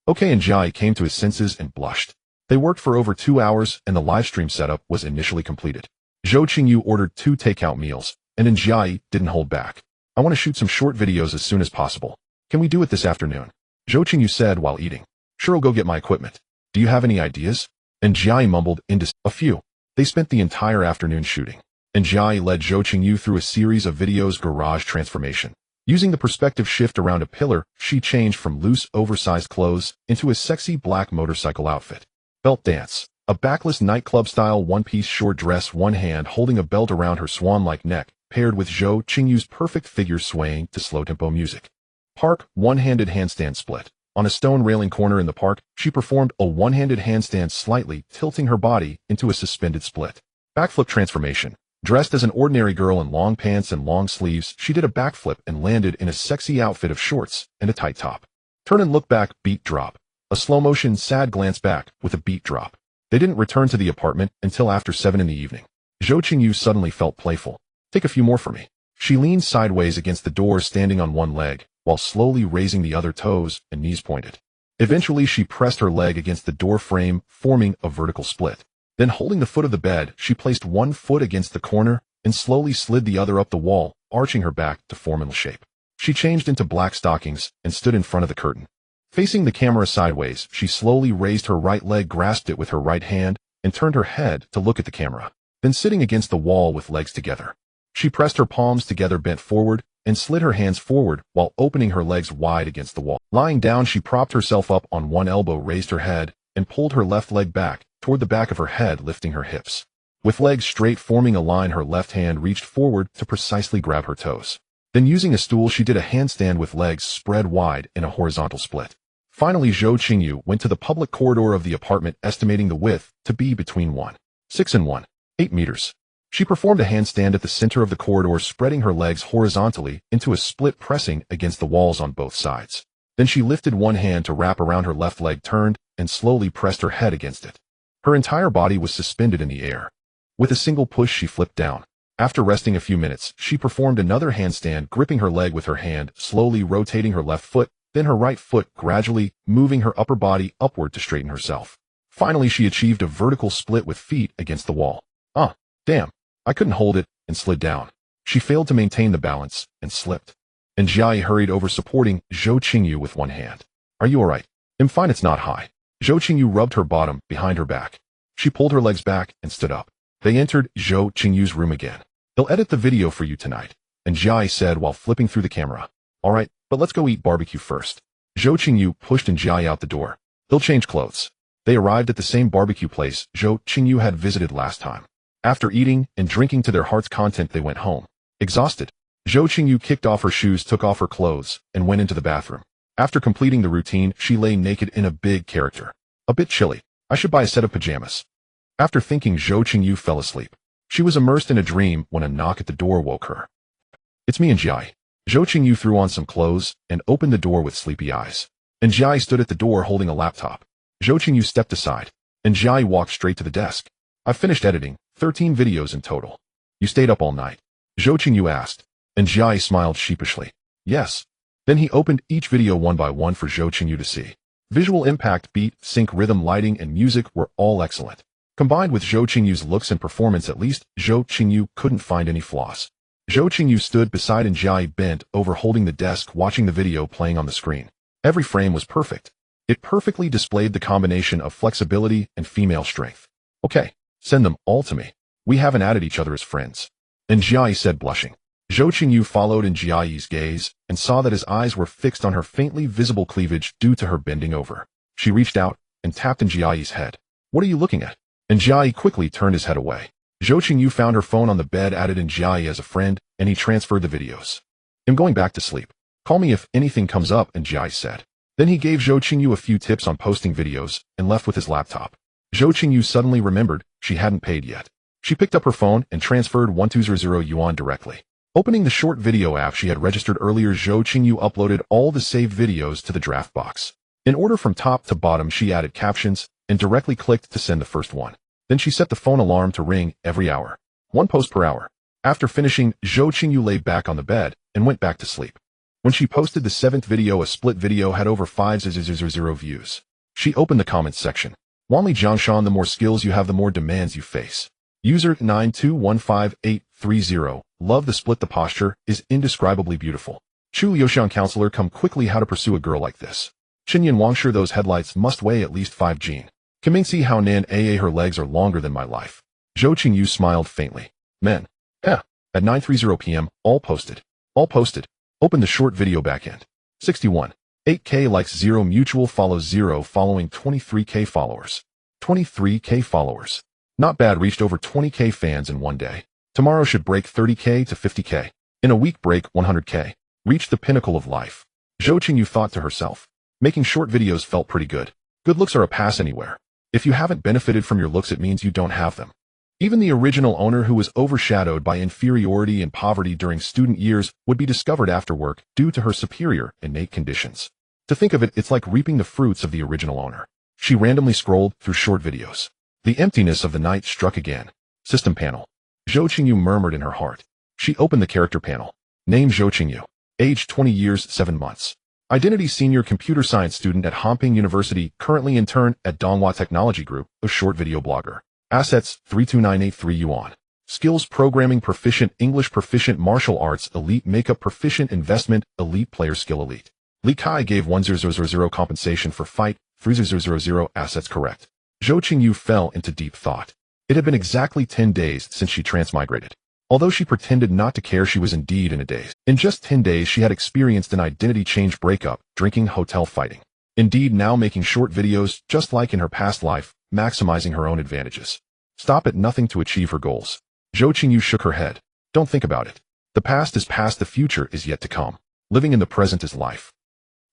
S1: Okay, and Jai came to his senses and blushed. They worked for over 2 hours, and the livestream setup was initially completed. Zhou Qingyu ordered 2 takeout meals, and Njai didn't hold back. "I want to shoot some short videos as soon as possible. Can we do it this afternoon?" Zhou Qingyu said while eating. "Sure, I'll go get my equipment. Do you have any ideas?" Njai mumbled, "A few." They spent the entire afternoon shooting. Njai led Zhou Qingyu through a series of videos. Garage transformation. Using the perspective shift around a pillar, she changed from loose, oversized clothes into a sexy black motorcycle outfit. Belt dance. A backless nightclub-style one-piece short dress, one hand holding a belt around her swan-like neck, paired with Zhou Qingyu's perfect figure swaying to slow-tempo music. Park, one-handed handstand split. On a stone railing corner in the park, she performed a one-handed handstand, slightly tilting her body into a suspended split. Backflip transformation. Dressed as an ordinary girl in long pants and long sleeves, she did a backflip and landed in a sexy outfit of shorts and a tight top. Turn and look back, beat drop. A slow-motion, sad glance back with a beat drop. They didn't return to the apartment until after 7 in the evening. Zhou Qingyu suddenly felt playful. "Take a few more for me." She leaned sideways against the door, standing on one leg, while slowly raising the other, toes and knees pointed. Eventually, she pressed her leg against the door frame, forming a vertical split. Then, holding the foot of the bed, she placed one foot against the corner and slowly slid the other up the wall, arching her back to form an L shape. She changed into black stockings and stood in front of the curtain. Facing the camera sideways, she slowly raised her right leg, grasped it with her right hand, and turned her head to look at the camera. Then, sitting against the wall with legs together, she pressed her palms together, bent forward, and slid her hands forward while opening her legs wide against the wall. Lying down, she propped herself up on one elbow, raised her head, and pulled her left leg back toward the back of her head, lifting her hips. With legs straight forming a line, her left hand reached forward to precisely grab her toes. Then, using a stool, she did a handstand with legs spread wide in a horizontal split. Finally, Zhou Qingyu went to the public corridor of the apartment, estimating the width to be between 1.6 and 1.8 meters. She performed a handstand at the center of the corridor, spreading her legs horizontally into a split, pressing against the walls on both sides. Then she lifted one hand to wrap around her left leg, turned, and slowly pressed her head against it. Her entire body was suspended in the air. With a single push, she flipped down. After resting a few minutes, she performed another handstand, gripping her leg with her hand, slowly rotating her left foot, then her right foot, gradually moving her upper body upward to straighten herself. Finally, she achieved a vertical split with feet against the wall. Damn. I couldn't hold it, and slid down. She failed to maintain the balance, and slipped. And Jiai hurried over, supporting Zhou Qingyu with one hand. Are you alright? I'm fine, it's not high. Zhou Qingyu rubbed her bottom behind her back. She pulled her legs back and stood up. They entered Zhou Qingyu's room again. He'll edit the video for you tonight, and Jiai said while flipping through the camera. Alright, but let's go eat barbecue first. Zhou Qingyu pushed Jiai out the door. He'll change clothes. They arrived at the same barbecue place Zhou Qingyu had visited last time. After eating and drinking to their heart's content, they went home. Exhausted, Zhou Qingyu kicked off her shoes, took off her clothes, and went into the bathroom. After completing the routine, she lay naked in a big character. A bit chilly. I should buy a set of pajamas. After thinking, Zhou Qingyu fell asleep. She was immersed in a dream when a knock at the door woke her. It's me and Jiai. Zhou Qingyu threw on some clothes and opened the door with sleepy eyes. And Jiai stood at the door holding a laptop. Zhou Qingyu stepped aside, and Jiai walked straight to the desk. I've finished editing, 13 videos in total. You stayed up all night? Zhou Qingyu asked, and Jiai smiled sheepishly. Yes. Then he opened each video one by one for Zhou Qingyu to see. Visual impact, beat, sync, rhythm, lighting, and music were all excellent. Combined with Zhou Qingyu's looks and performance, at least, Zhou Qingyu couldn't find any flaws. Zhou Qingyu stood beside and Jiai bent over holding the desk, watching the video playing on the screen. Every frame was perfect. It perfectly displayed the combination of flexibility and female strength. Okay, send them all to me. We haven't added each other as friends. And Jiai said, blushing. Zhou Qingyu followed in Jiai's gaze and saw that his eyes were fixed on her faintly visible cleavage due to her bending over. She reached out and tapped in Jiai's head. What are you looking at? And Jiai quickly turned his head away. Zhou Qingyu found her phone on the bed, added in Jiai as a friend, and he transferred the videos. I'm going back to sleep. Call me if anything comes up, and Jiai said. Then he gave Zhou Qingyu a few tips on posting videos and left with his laptop. Zhou Qingyu suddenly remembered she hadn't paid yet. She picked up her phone and transferred 1200 yuan directly. Opening the short video app she had registered earlier, Zhou Qingyu uploaded all the saved videos to the draft box. In order from top to bottom, she added captions and directly clicked to send the first one. Then she set the phone alarm to ring every hour. 1 post per hour. After finishing, Zhou Qingyu lay back on the bed and went back to sleep. When she posted the 7th video, a split video had over 5,000 views. She opened the comments section. Wanli Zhangshan, the more skills you have, the more demands you face. User 9215830. Love the split, the posture is indescribably beautiful. Chu Liuxiang, counselor, come quickly, how to pursue a girl like this. Xinyan Wangshu, those headlights must weigh at least 5 Jin. Kamingxi Hao Nan Aa, her legs are longer than my life. Zhou Qingyu smiled faintly. Men. At 9:30 p.m., all posted. All posted. Open the short video backend. 61. 8K likes, 0 mutual follows, 0 following, 23K followers. 23K followers. Not bad, reached over 20K fans in one day. Tomorrow should break 30K to 50K. In a week, break 100K. Reach the pinnacle of life. Zhou Qingyu thought to herself. Making short videos felt pretty good. Good looks are a pass anywhere. If you haven't benefited from your looks, it means you don't have them. Even the original owner, who was overshadowed by inferiority and poverty during student years, would be discovered after work due to her superior innate conditions. To think of it, it's like reaping the fruits of the original owner. She randomly scrolled through short videos. The emptiness of the night struck again. System panel. Zhou Qingyu murmured in her heart. She opened the character panel. Name Zhou Qingyu. Age 20 years, 7 months. Identity senior computer science student at Hongping University, currently intern at Donghua Technology Group, a short video blogger. Assets, 32983 yuan. Skills, programming proficient, English proficient, martial arts elite, makeup proficient, investment elite, player skill elite. Li Kai gave 1000 compensation for fight, 3000 assets correct. Zhou Qingyu fell into deep thought. It had been exactly 10 days since she transmigrated. Although she pretended not to care, she was indeed in a daze. In just 10 days, she had experienced an identity change, breakup, drinking, hotel, fighting. Indeed, now making short videos, just like in her past life, maximizing her own advantages. Stop at nothing to achieve her goals. Zhou Qingyu shook her head. Don't think about it. The past is past, the future is yet to come. Living in the present is life.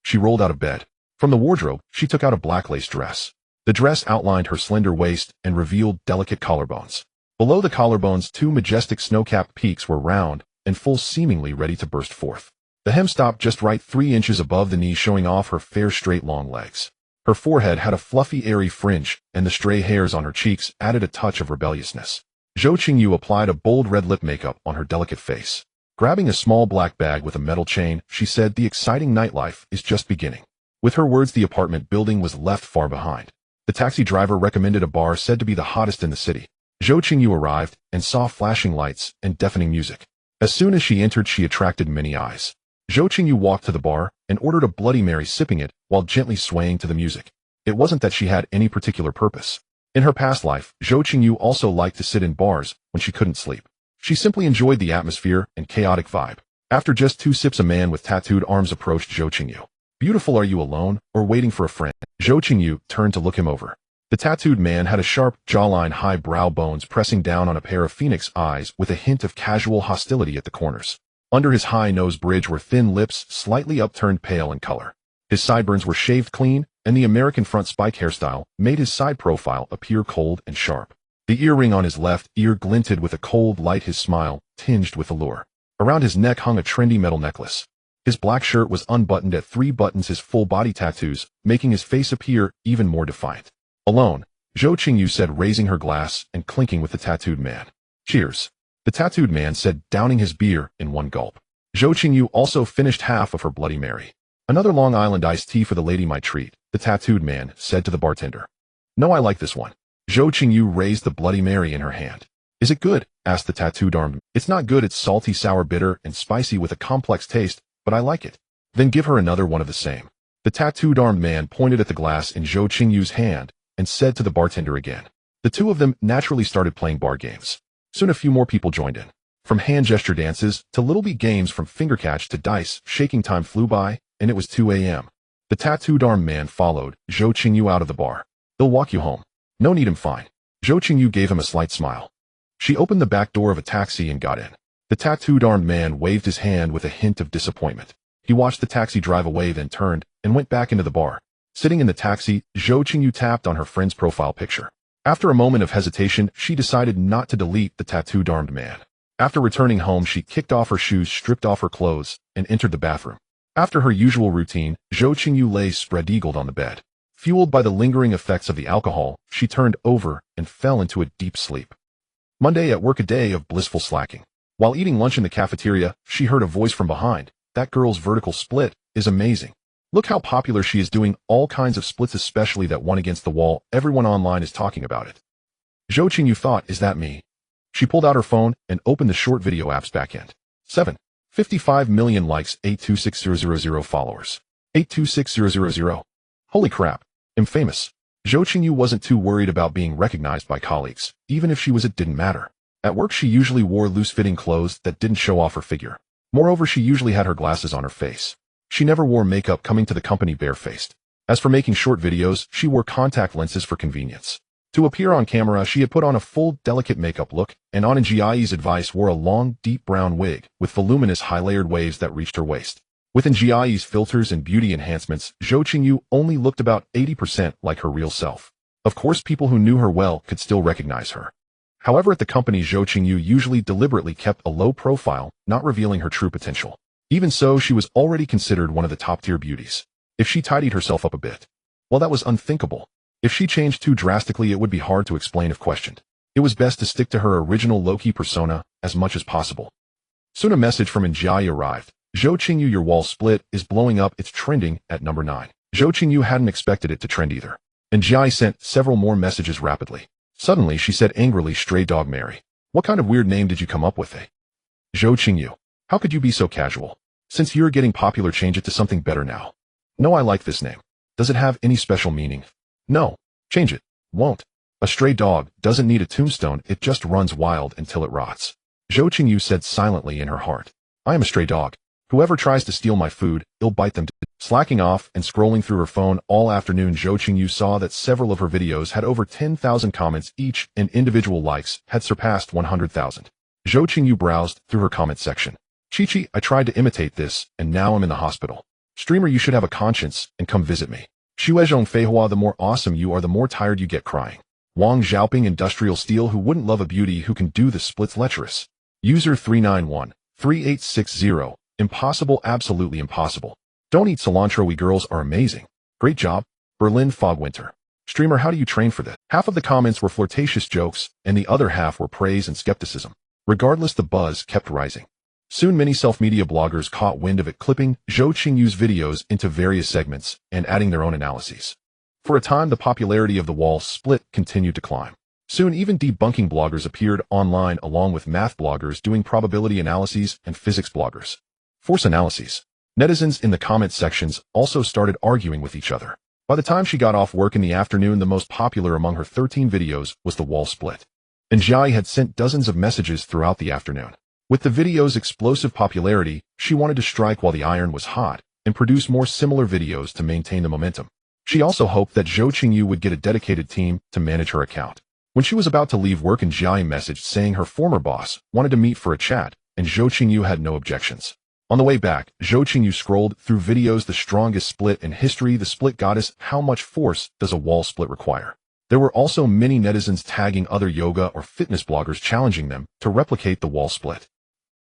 S1: She rolled out of bed. From the wardrobe, she took out a black lace dress. The dress outlined her slender waist and revealed delicate collarbones. Below the collarbones, 2 majestic snow-capped peaks were round and full, seemingly ready to burst forth. The hem stopped just right 3 inches above the knee, showing off her fair straight long legs. Her forehead had a fluffy airy fringe, and the stray hairs on her cheeks added a touch of rebelliousness. Zhou Qingyu applied a bold red lip makeup on her delicate face. Grabbing a small black bag with a metal chain, she said the exciting nightlife is just beginning. With her words, the apartment building was left far behind. The taxi driver recommended a bar said to be the hottest in the city. Zhou Qingyu arrived and saw flashing lights and deafening music. As soon as she entered, she attracted many eyes. Zhou Qingyu walked to the bar and ordered a Bloody Mary, sipping it while gently swaying to the music. It wasn't that she had any particular purpose. In her past life, Zhou Qingyu also liked to sit in bars when she couldn't sleep. She simply enjoyed the atmosphere and chaotic vibe. After just 2 sips, a man with tattooed arms approached Zhou Qingyu. "Beautiful, are you alone or waiting for a friend?" Zhou Qingyu turned to look him over. The tattooed man had a sharp jawline, high brow bones pressing down on a pair of phoenix eyes with a hint of casual hostility at the corners. Under his high nose bridge were thin lips, slightly upturned, pale in color. His sideburns were shaved clean, and the American front spike hairstyle made his side profile appear cold and sharp. The earring on his left ear glinted with a cold light, his smile tinged with allure. Around his neck hung a trendy metal necklace. His black shirt was unbuttoned at 3 buttons, his full body tattoos making his face appear even more defiant. "Alone," Zhou Qingyu said, raising her glass and clinking with the tattooed man. "Cheers," the tattooed man said, downing his beer in one gulp. Zhou Qingyu also finished half of her Bloody Mary. "Another Long Island iced tea for the lady, my treat," the tattooed man said to the bartender. "No, I like this one." Zhou Qingyu raised the Bloody Mary in her hand. "Is it good?" asked the tattooed armed man. "It's not good. It's salty, sour, bitter, and spicy with a complex taste, but I like it." "Then give her another one of the same." The tattooed armed man pointed at the glass in Zhou Qingyu's hand and said to the bartender again. The two of them naturally started playing bar games. Soon a few more people joined in. From hand gesture dances to little beat games, from finger catch to dice, shaking, time flew by, and it was 2 a.m. The tattooed armed man followed Zhou Qingyu out of the bar. "They'll walk you home. No need, I'm fine." Zhou Qingyu gave him a slight smile. She opened the back door of a taxi and got in. The tattooed armed man waved his hand with a hint of disappointment. He watched the taxi drive away, then turned and went back into the bar. Sitting in the taxi, Zhou Qingyu tapped on her friend's profile picture. After a moment of hesitation, she decided not to delete the tattooed armed man. After returning home, she kicked off her shoes, stripped off her clothes, and entered the bathroom. After her usual routine, Zhou Qingyu lay spread-eagled on the bed. Fueled by the lingering effects of the alcohol, she turned over and fell into a deep sleep. Monday at work, a day of blissful slacking. While eating lunch in the cafeteria, she heard a voice from behind. "That girl's vertical split is amazing. Look how popular she is, doing all kinds of splits, especially that one against the wall. Everyone online is talking about it." Zhou Qingyu thought, "Is that me?" She pulled out her phone and opened the short video app's backend. 55 million likes, 826000 followers. 826000. Holy crap, I'm famous. Zhou Qingyu wasn't too worried about being recognized by colleagues. Even if she was, it didn't matter. At work, she usually wore loose-fitting clothes that didn't show off her figure. Moreover, she usually had her glasses on her face. She never wore makeup, coming to the company barefaced. As for making short videos, she wore contact lenses for convenience. To appear on camera, she had put on a full, delicate makeup look, and on Njiai's advice wore a long, deep brown wig with voluminous high-layered waves that reached her waist. With Njiai's filters and beauty enhancements, Zhou Qingyu only looked about 80% like her real self. Of course, people who knew her well could still recognize her. However, at the company, Zhou Qingyu usually deliberately kept a low profile, not revealing her true potential. Even so, she was already considered one of the top-tier beauties. If she tidied herself up a bit, well, that was unthinkable. If she changed too drastically, it would be hard to explain if questioned. It was best to stick to her original low-key persona as much as possible. Soon a message from Njiai arrived. "Zhou Qingyu, your wall split is blowing up. It's trending at number 9. Zhou Qingyu hadn't expected it to trend either. Njiai sent several more messages rapidly. Suddenly, she said angrily, "Stray Dog Mary. What kind of weird name did you come up with, eh? Zhou Qingyu, how could you be so casual? Since you're getting popular, change it to something better now." "No, I like this name. Does it have any special meaning?" "No. Change it." "Won't. A stray dog doesn't need a tombstone, it just runs wild until it rots." Zhou Qingyu said silently in her heart. "I am a stray dog. Whoever tries to steal my food, I'll bite them." Slacking off and scrolling through her phone all afternoon, Zhou Qingyu saw that several of her videos had over 10,000 comments each, and individual likes had surpassed 100,000. Zhou Qingyu browsed through her comment section. "Chi-Chi, I tried to imitate this, and now I'm in the hospital. Streamer, you should have a conscience and come visit me. Shuezhong Feihua, the more awesome you are, the more tired you get crying. Wang Xiaoping, Industrial Steel, who wouldn't love a beauty who can do the splits, lecherous. User 3913860 Impossible, absolutely impossible. Don't eat cilantro, we girls are amazing. Great job. Berlin Fog Winter. Streamer, how do you train for this? Half of the comments were flirtatious jokes, and the other half were praise and skepticism. Regardless, the buzz kept rising. Soon many self-media bloggers caught wind of it, clipping Zhou Qingyu's videos into various segments and adding their own analyses. For a time, the popularity of the wall split continued to climb. Soon even debunking bloggers appeared online along with math bloggers doing probability analyses and physics bloggers. Force analyses. Netizens in the comment sections also started arguing with each other. By the time she got off work in the afternoon, the most popular among her 13 videos was the wall split. And Jai had sent dozens of messages throughout the afternoon. With the video's explosive popularity, she wanted to strike while the iron was hot and produce more similar videos to maintain the momentum. She also hoped that Zhou Qingyu would get a dedicated team to manage her account. When she was about to leave work, Jai messaged saying her former boss wanted to meet for a chat, and Zhou Qingyu had no objections. On the way back, Zhou Qingyu scrolled through videos: the strongest split in history, the split goddess, how much force does a wall split require? There were also many netizens tagging other yoga or fitness bloggers, challenging them to replicate the wall split.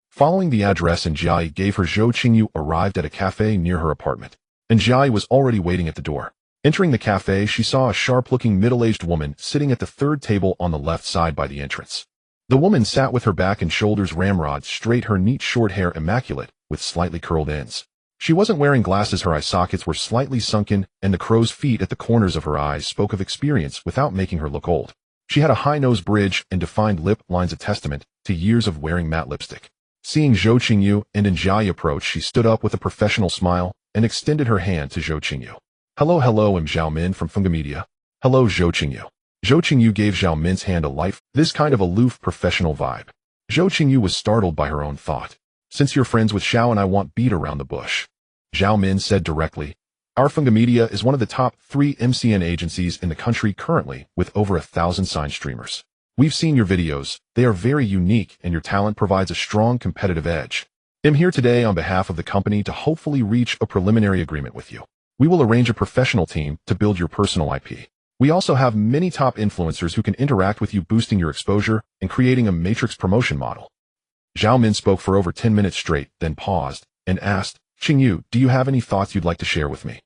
S1: Following the address Njai gave her, Zhou Qingyu arrived at a cafe near her apartment. Njai was already waiting at the door. Entering the cafe, she saw a sharp-looking middle-aged woman sitting at the third table on the left side by the entrance. The woman sat with her back and shoulders ramrod straight, her neat short hair immaculate, with slightly curled ends. She wasn't wearing glasses, her eye sockets were slightly sunken, and the crow's feet at the corners of her eyes spoke of experience without making her look old. She had a high nose bridge and defined lip lines, a testament to years of wearing matte lipstick. Seeing Zhou Qingyu and Njai approach, she stood up with a professional smile and extended her hand to Zhou Qingyu. Hello, I'm Zhao Min from Funga Media. Hello, Zhou Qingyu. Zhou Qingyu gave Zhao Min's hand a life, this kind of aloof professional vibe. Zhou Qingyu was startled by her own thought. Since you're friends with Xiao and I want beat around the bush. Zhao Min said directly. Our Funga Media is one of the top 3 MCN agencies in the country currently, with over 1,000 signed streamers. We've seen your videos, they are very unique and your talent provides a strong competitive edge. I'm here today on behalf of the company to hopefully reach a preliminary agreement with you. We will arrange a professional team to build your personal IP. We also have many top influencers who can interact with you, boosting your exposure and creating a matrix promotion model. Zhao Min spoke for over 10 minutes straight, then paused and asked, Qingyu, do you have any thoughts you'd like to share with me?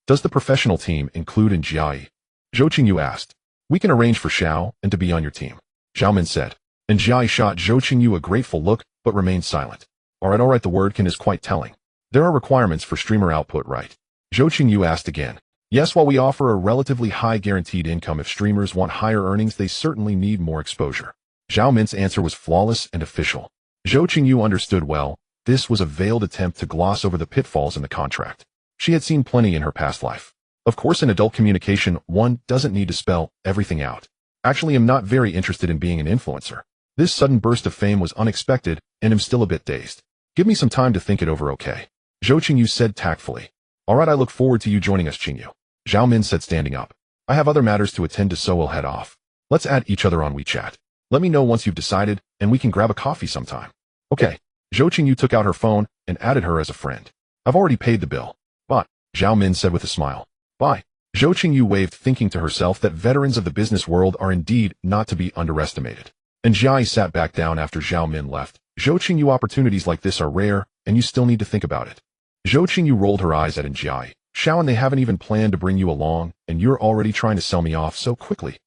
S1: Does the professional team include Njai? Zhou Qingyu asked. We can arrange for Xiao and to be on your team. Zhao Min said. Njai shot Zhou Qingyu a grateful look, but remained silent. Alright, the word can is quite telling. There are requirements for streamer output, right? Zhou Qingyu asked again. Yes, while we offer a relatively high guaranteed income, if streamers want higher earnings, they certainly need more exposure. Zhao Min's answer was flawless and official. Zhou Qingyu understood well. This was a veiled attempt to gloss over the pitfalls in the contract. She had seen plenty in her past life. Of course, in adult communication, one doesn't need to spell everything out. Actually, I'm not very interested in being an influencer. This sudden burst of fame was unexpected, and I'm still a bit dazed. Give me some time to think it over, okay? Zhou Qingyu said tactfully. Alright, I look forward to you joining us, Qingyu. Zhao Min said, standing up. I have other matters to attend to, so we'll head off. Let's add each other on WeChat. Let me know once you've decided, and we can grab a coffee sometime. Okay. Zhou Qingyu took out her phone and added her as a friend. I've already paid the bill. But, Zhao Min said with a smile. Bye. Zhou Qingyu waved, thinking to herself that veterans of the business world are indeed not to be underestimated. And Njai sat back down after Zhao Min left. Zhou Qingyu, opportunities like this are rare, and you still need to think about it. Zhou Qingyu rolled her eyes at Njai. Xiao, and they haven't even planned to bring you along, and you're already trying to sell me off so quickly.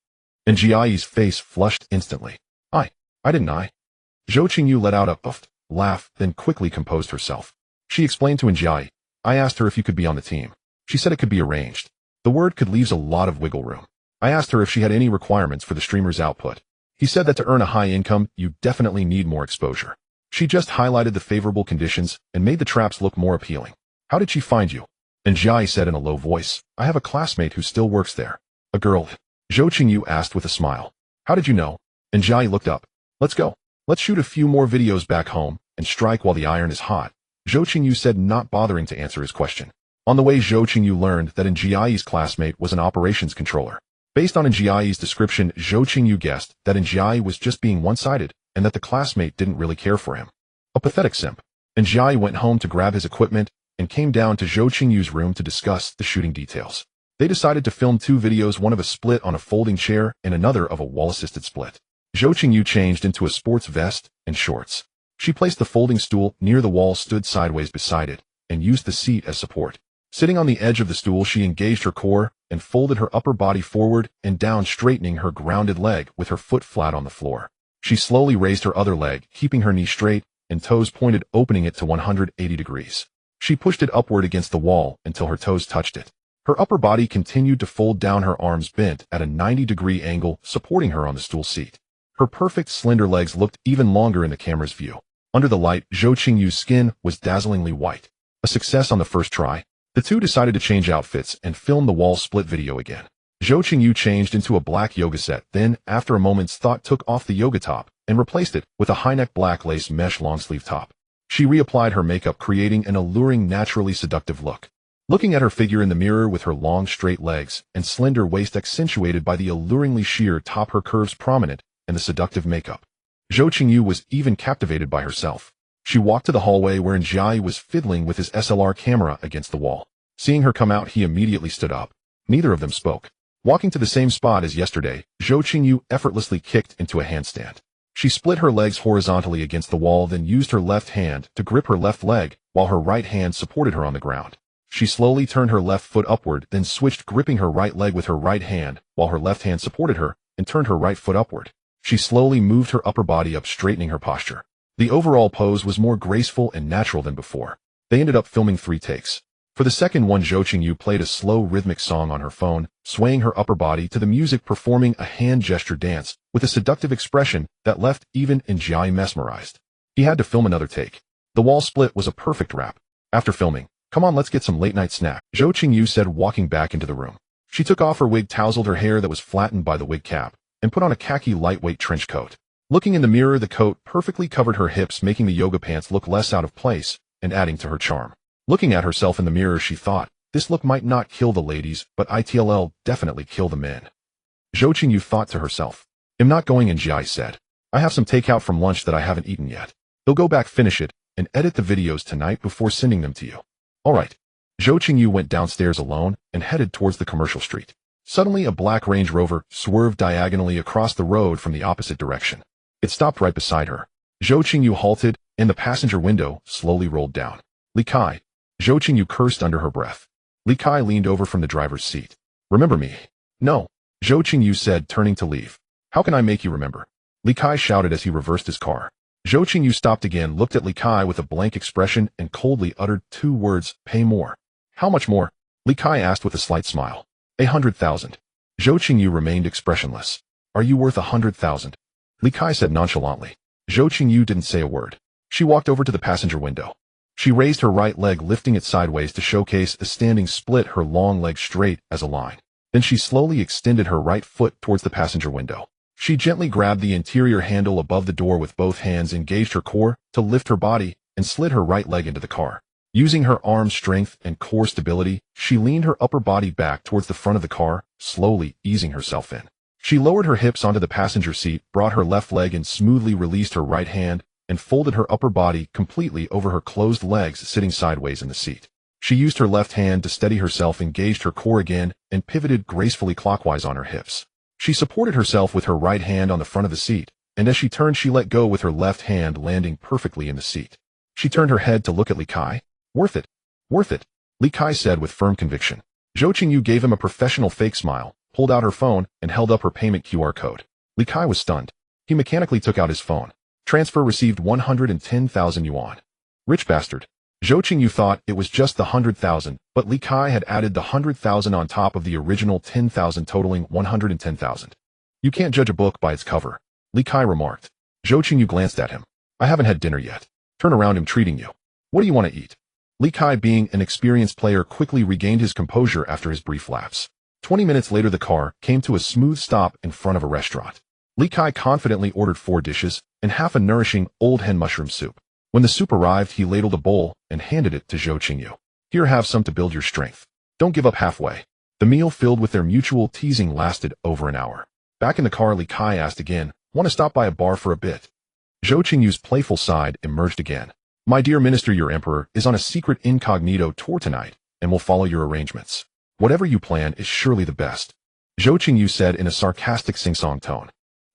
S1: And Njai's face flushed instantly. I didn't. Zhou Qingyu let out a puffed laugh, then quickly composed herself. She explained to Njai. I asked her if you could be on the team. She said it could be arranged. The word could leaves a lot of wiggle room. I asked her if she had any requirements for the streamer's output. He said that to earn a high income, you definitely need more exposure. She just highlighted the favorable conditions and made the traps look more appealing. How did she find you? Njai said in a low voice. I have a classmate who still works there. A girl. Zhou Qingyu asked with a smile. How did you know? Njai looked up. Let's go. Let's shoot a few more videos back home and strike while the iron is hot. Zhou Qingyu said, not bothering to answer his question. On the way, Zhou Qingyu learned that Njai's classmate was an operations controller. Based on Njai's description, Zhou Qingyu guessed that Njai was just being one-sided and that the classmate didn't really care for him. A pathetic simp. Njai went home to grab his equipment and came down to Zhou Qingyu's room to discuss the shooting details. They decided to film 2 videos, one of a split on a folding chair and another of a wall-assisted split. Zhou Qingyu changed into a sports vest and shorts. She placed the folding stool near the wall, stood sideways beside it, and used the seat as support. Sitting on the edge of the stool, she engaged her core and folded her upper body forward and down, straightening her grounded leg with her foot flat on the floor. She slowly raised her other leg, keeping her knee straight and toes pointed, opening it to 180 degrees. She pushed it upward against the wall until her toes touched it. Her upper body continued to fold down, her arms bent at a 90-degree angle, supporting her on the stool seat. Her perfect, slender legs looked even longer in the camera's view. Under the light, Zhou Qingyu's skin was dazzlingly white. A success on the first try. The two decided to change outfits and film the wall split video again. Zhou Qingyu changed into a black yoga set, then, after a moment's thought, took off the yoga top and replaced it with a high-neck black lace mesh long-sleeve top. She reapplied her makeup, creating an alluring, naturally seductive look. Looking at her figure in the mirror with her long, straight legs and slender waist accentuated by the alluringly sheer top, her curves prominent, and the seductive makeup, Zhou Qingyu was even captivated by herself. She walked to the hallway wherein Jiai was fiddling with his SLR camera against the wall. Seeing her come out, he immediately stood up. Neither of them spoke. Walking to the same spot as yesterday, Zhou Qingyu effortlessly kicked into a handstand. She split her legs horizontally against the wall, then used her left hand to grip her left leg, while her right hand supported her on the ground. She slowly turned her left foot upward, then switched, gripping her right leg with her right hand, while her left hand supported her, and turned her right foot upward. She slowly moved her upper body up, straightening her posture. The overall pose was more graceful and natural than before. They ended up filming 3 takes. For the second one, Zhou Qingyu played a slow rhythmic song on her phone, swaying her upper body to the music, performing a hand gesture dance with a seductive expression that left even Jiai mesmerized. He had to film another take. The wall split was a perfect wrap. After filming, "Come on, let's get some late-night snack," Zhou Qingyu said, walking back into the room. She took off her wig, tousled her hair that was flattened by the wig cap, and put on a khaki lightweight trench coat. Looking in the mirror, the coat perfectly covered her hips, making the yoga pants look less out of place and adding to her charm. Looking at herself in the mirror, she thought, this look might not kill the ladies, but it'll definitely kill the men. Zhou Qingyu thought to herself. "I'm not going in," Jiai said. "I have some takeout from lunch that I haven't eaten yet. They'll go back, finish it, and edit the videos tonight before sending them to you." "All right." Zhou Qingyu went downstairs alone and headed towards the commercial street. Suddenly, a black Range Rover swerved diagonally across the road from the opposite direction. It stopped right beside her. Zhou Qingyu halted, and the passenger window slowly rolled down. "Li Kai." Zhou Qingyu cursed under her breath. Li Kai leaned over from the driver's seat. "Remember me?" "No," Zhou Qingyu said, turning to leave. "How can I make you remember?" Li Kai shouted as he reversed his car. Zhou Qingyu stopped again, looked at Li Kai with a blank expression, and coldly uttered 2 words, "Pay more." "How much more?" Li Kai asked with a slight smile. 100,000. Zhou Qingyu remained expressionless. "Are you worth 100,000? Li Kai said nonchalantly. Zhou Qingyu didn't say a word. She walked over to the passenger window. She raised her right leg, lifting it sideways to showcase a standing split, her long leg straight as a line. Then she slowly extended her right foot towards the passenger window. She gently grabbed the interior handle above the door with both hands, engaged her core to lift her body, and slid her right leg into the car. Using her arm strength and core stability, she leaned her upper body back towards the front of the car, slowly easing herself in. She lowered her hips onto the passenger seat, brought her left leg in, smoothly released her right hand, and folded her upper body completely over her closed legs, sitting sideways in the seat. She used her left hand to steady herself, engaged her core again, and pivoted gracefully clockwise on her hips. She supported herself with her right hand on the front of the seat, and as she turned, she let go with her left hand, landing perfectly in the seat. She turned her head to look at Li Kai. "Worth it. Worth it," Li Kai said with firm conviction. Zhou Qingyu gave him a professional fake smile, pulled out her phone, and held up her payment QR code. Li Kai was stunned. He mechanically took out his phone. Transfer received 110,000 yuan. Rich bastard. Zhou Qingyu thought it was just the 100,000, but Li Kai had added the 100,000 on top of the original 10,000, totaling 110,000. "You can't judge a book by its cover," Li Kai remarked. Zhou Qingyu glanced at him. "I haven't had dinner yet. Turn around, I'm treating you. What do you want to eat?" Li Kai, being an experienced player, quickly regained his composure after his brief lapse. 20 minutes later, the car came to a smooth stop in front of a restaurant. Li Kai confidently ordered 4 dishes and half a nourishing old hen mushroom soup. When the soup arrived, he ladled a bowl and handed it to Zhou Qingyu. "Here, have some to build your strength. Don't give up halfway." The meal, filled with their mutual teasing, lasted over an hour. Back in the car, Li Kai asked again, "Want to stop by a bar for a bit?" Zhou Qingyu's playful side emerged again. "My dear minister, your emperor is on a secret incognito tour tonight and will follow your arrangements. Whatever you plan is surely the best," Zhou Qingyu said in a sarcastic sing-song tone.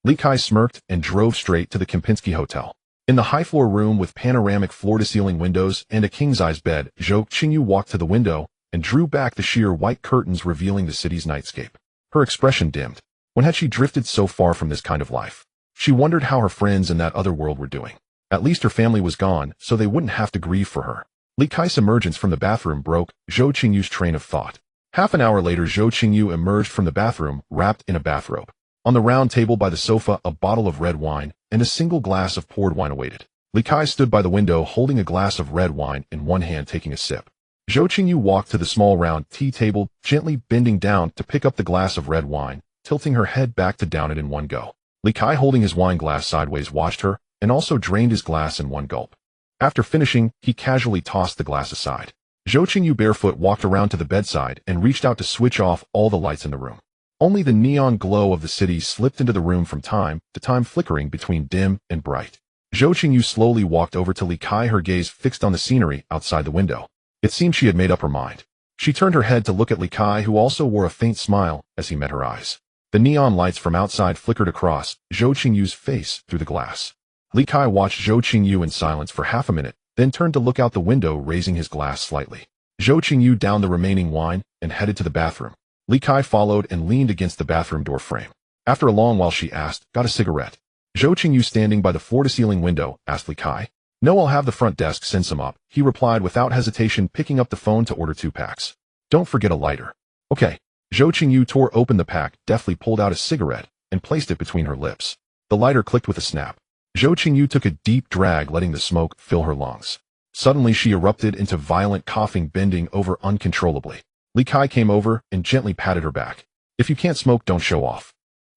S1: Li Kai smirked and drove straight to the Kempinski Hotel. In the high-floor room with panoramic floor-to-ceiling windows and a king-size bed, Zhou Qingyu walked to the window and drew back the sheer white curtains revealing the city's nightscape. Her expression dimmed. When had she drifted so far from this kind of life? She wondered how her friends in that other world were doing. At least her family was gone, so they wouldn't have to grieve for her. Li Kai's emergence from the bathroom broke Zhou Qingyu's train of thought. Half an hour later, Zhou Qingyu emerged from the bathroom, wrapped in a bathrobe. On the round table by the sofa, a bottle of red wine and a single glass of poured wine awaited. Li Kai stood by the window holding a glass of red wine in one hand, taking a sip. Zhou Qingyu walked to the small round tea table, gently bending down to pick up the glass of red wine, tilting her head back to down it in one go. Li Kai, holding his wine glass sideways, watched her and also drained his glass in one gulp. After finishing, he casually tossed the glass aside. Zhou Qingyu barefoot walked around to the bedside and reached out to switch off all the lights in the room. Only the neon glow of the city slipped into the room from time to time, flickering between dim and bright. Zhou Qingyu slowly walked over to Li Kai, her gaze fixed on the scenery outside the window. It seemed she had made up her mind. She turned her head to look at Li Kai, who also wore a faint smile as he met her eyes. The neon lights from outside flickered across Zhou Qingyu's face through the glass. Li Kai watched Zhou Qingyu in silence for half a minute, then turned to look out the window, raising his glass slightly. Zhou Qingyu downed the remaining wine and headed to the bathroom. Li Kai followed and leaned against the bathroom door frame. After a long while, she asked, "Got a cigarette?" Zhou Qingyu, standing by the floor-to-ceiling window, asked Li Kai. "No, I'll have the front desk send some up," he replied without hesitation, picking up the phone to order 2 packs. "Don't forget a lighter." "Okay." Zhou Qingyu tore open the pack, deftly pulled out a cigarette, and placed it between her lips. The lighter clicked with a snap. Zhou Qingyu took a deep drag, letting the smoke fill her lungs. Suddenly she erupted into violent coughing, bending over uncontrollably. Li Kai came over and gently patted her back. "If you can't smoke, don't show off."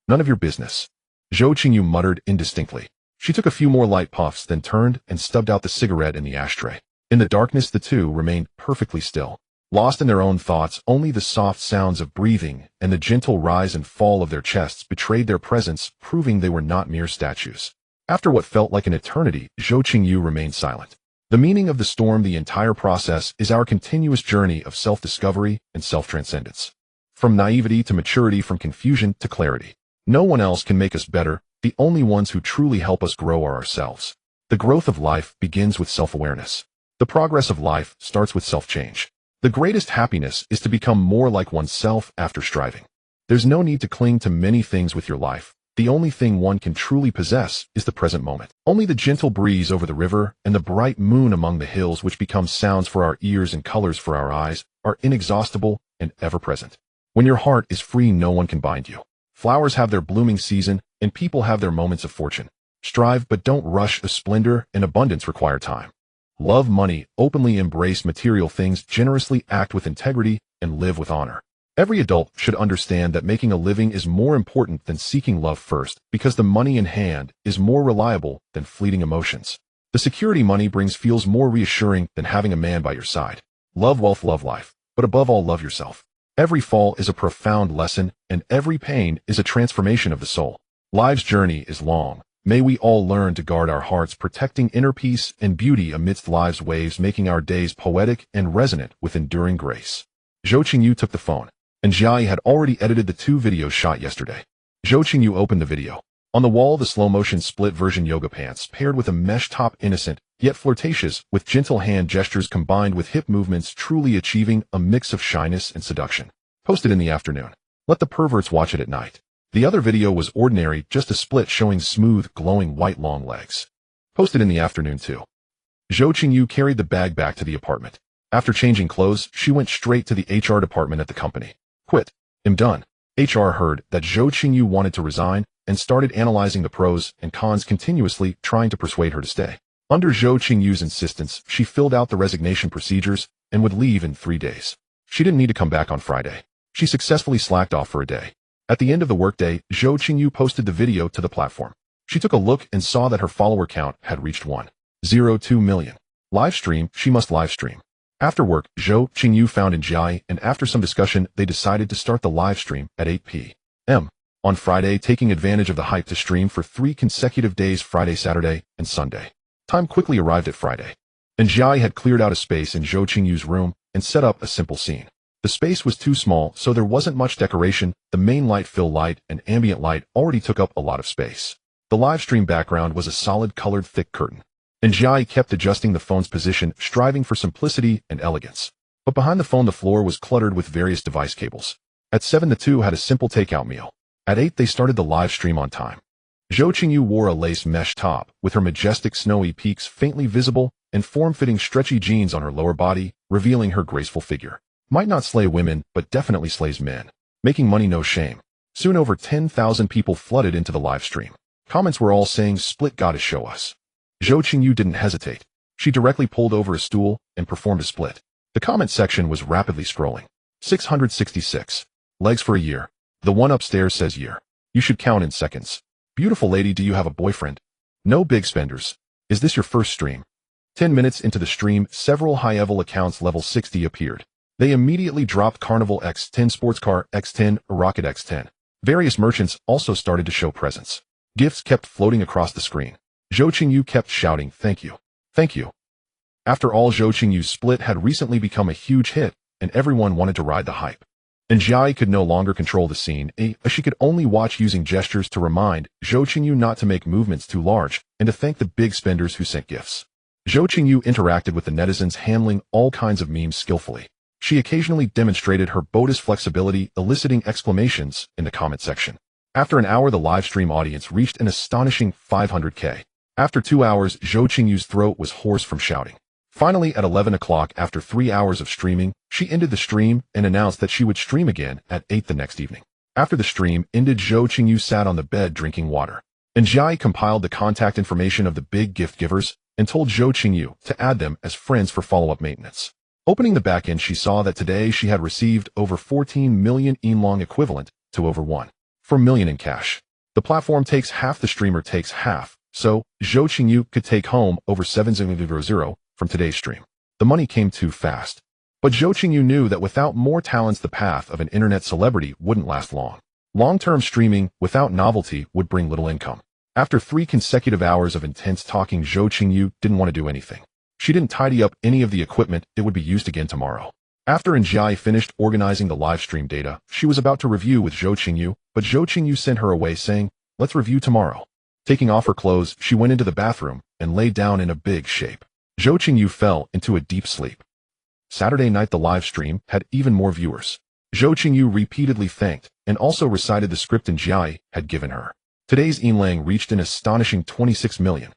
S1: "None of your business," Zhou Qingyu muttered indistinctly. She took a few more light puffs, then turned and stubbed out the cigarette in the ashtray. In the darkness, the two remained perfectly still. Lost in their own thoughts, only the soft sounds of breathing and the gentle rise and fall of their chests betrayed their presence, proving they were not mere statues. After what felt like an eternity, Zhou Qingyu remained silent. The meaning of the storm, the entire process, is our continuous journey of self-discovery and self-transcendence. From naivety to maturity, from confusion to clarity. No one else can make us better. The only ones who truly help us grow are ourselves. The growth of life begins with self-awareness. The progress of life starts with self-change. The greatest happiness is to become more like oneself after striving. There's no need to cling to many things with your life. The only thing one can truly possess is the present moment. Only the gentle breeze over the river and the bright moon among the hills, which become sounds for our ears and colors for our eyes, are inexhaustible and ever-present. When your heart is free, no one can bind you. Flowers have their blooming season, and people have their moments of fortune. Strive, but don't rush. The splendor and abundance require time. Love money, openly embrace material things, generously act with integrity, and live with honor. Every adult should understand that making a living is more important than seeking love first, because the money in hand is more reliable than fleeting emotions. The security money brings feels more reassuring than having a man by your side. Love wealth, love life, but above all, love yourself. Every fall is a profound lesson, and every pain is a transformation of the soul. Life's journey is long. May we all learn to guard our hearts, protecting inner peace and beauty amidst life's waves, making our days poetic and resonant with enduring grace. Zhou Qingyu took the phone, and Jiai had already edited the 2 videos shot yesterday. Zhou Qingyu opened the video. On the wall, the slow-motion split-version yoga pants paired with a mesh top, innocent, yet flirtatious, with gentle hand gestures combined with hip movements, truly achieving a mix of shyness and seduction. Posted in the afternoon. Let the perverts watch it at night. The other video was ordinary, just a split showing smooth, glowing white long legs. Posted in the afternoon too. Zhou Qingyu carried the bag back to the apartment. After changing clothes, she went straight to the HR department at the company. "Quit. I'm done." HR heard that Zhou Qingyu wanted to resign and started analyzing the pros and cons, continuously trying to persuade her to stay. Under Zhou Qingyu's insistence, she filled out the resignation procedures and would leave in 3 days. She didn't need to come back on Friday. She successfully slacked off for a day. At the end of the workday, Zhou Qingyu posted the video to the platform. She took a look and saw that her follower count had reached 1.02 million. Live stream, she must live stream. After work, Zhou Qingyu found Jiai, and after some discussion, they decided to start the live stream at 8 p.m. on Friday, taking advantage of the hype to stream for 3 consecutive days, Friday, Saturday, and Sunday. Time quickly arrived at Friday, and Jiai had cleared out a space in Zhou Qingyu's room and set up a simple scene. The space was too small, so there wasn't much decoration. The main light, fill light, and ambient light already took up a lot of space. The live stream background was a solid colored thick curtain, and Jai kept adjusting the phone's position, striving for simplicity and elegance. But behind the phone the floor was cluttered with various device cables. At 7 the two had a simple takeout meal. At 8 they started the live stream on time. Zhou Qingyu wore a lace mesh top, with her majestic snowy peaks faintly visible, and form-fitting stretchy jeans on her lower body, revealing her graceful figure. Might not slay women, but definitely slays men. Making money no shame. Soon over 10,000 people flooded into the live stream. Comments were all saying, "Split gotta show us." Zhou Qingyu didn't hesitate. She directly pulled over a stool and performed a split. The comment section was rapidly scrolling. 666. Legs for a year. The one upstairs says year. You should count in seconds. Beautiful lady, do you have a boyfriend? No big spenders. Is this your first stream? 10 minutes into the stream, several high-level accounts level 60 appeared. They immediately dropped Carnival X10 Sports Car X10, Rocket X10. Various merchants also started to show presents. Gifts kept floating across the screen. Zhou Qingyu kept shouting, "Thank you. Thank you." After all, Zhou Qingyu's split had recently become a huge hit, and everyone wanted to ride the hype. And Jai could no longer control the scene, as she could only watch using gestures to remind Zhou Qingyu not to make movements too large, and to thank the big spenders who sent gifts. Zhou Qingyu interacted with the netizens, handling all kinds of memes skillfully. She occasionally demonstrated her boda's flexibility, eliciting exclamations in the comment section. After an hour, the live stream audience reached an astonishing 500K. After 2 hours, Zhou Qingyu's throat was hoarse from shouting. Finally, at 11 o'clock, after 3 hours of streaming, she ended the stream and announced that she would stream again at 8 the next evening. After the stream ended, Zhou Qingyu sat on the bed drinking water. And Jai compiled the contact information of the big gift givers and told Zhou Qingyu to add them as friends for follow-up maintenance. Opening the back end, she saw that today she had received over 14 million Inlong, equivalent to over 1.4 million in cash. The platform takes half, the streamer takes half, so Zhou Qingyu could take home over 700 from today's stream. The money came too fast. But Zhou Qingyu knew that without more talents, the path of an internet celebrity wouldn't last long. Long-term streaming without novelty would bring little income. After 3 consecutive hours of intense talking, Zhou Qingyu didn't want to do anything. She didn't tidy up any of the equipment, it would be used again tomorrow. After Njai finished organizing the live stream data, she was about to review with Zhou Qingyu, but Zhou Qingyu sent her away saying, "Let's review tomorrow." Taking off her clothes, she went into the bathroom and lay down in a big shape. Zhou Qingyu fell into a deep sleep. Saturday night, the live stream had even more viewers. Zhou Qingyu repeatedly thanked and also recited the script Njai had given her. Today's Inlang reached an astonishing 26 million.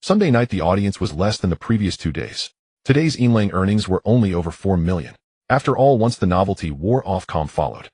S1: Sunday night, the audience was less than the previous 2 days. Today's Inlang earnings were only over 4 million. After all, once the novelty wore off, calm followed.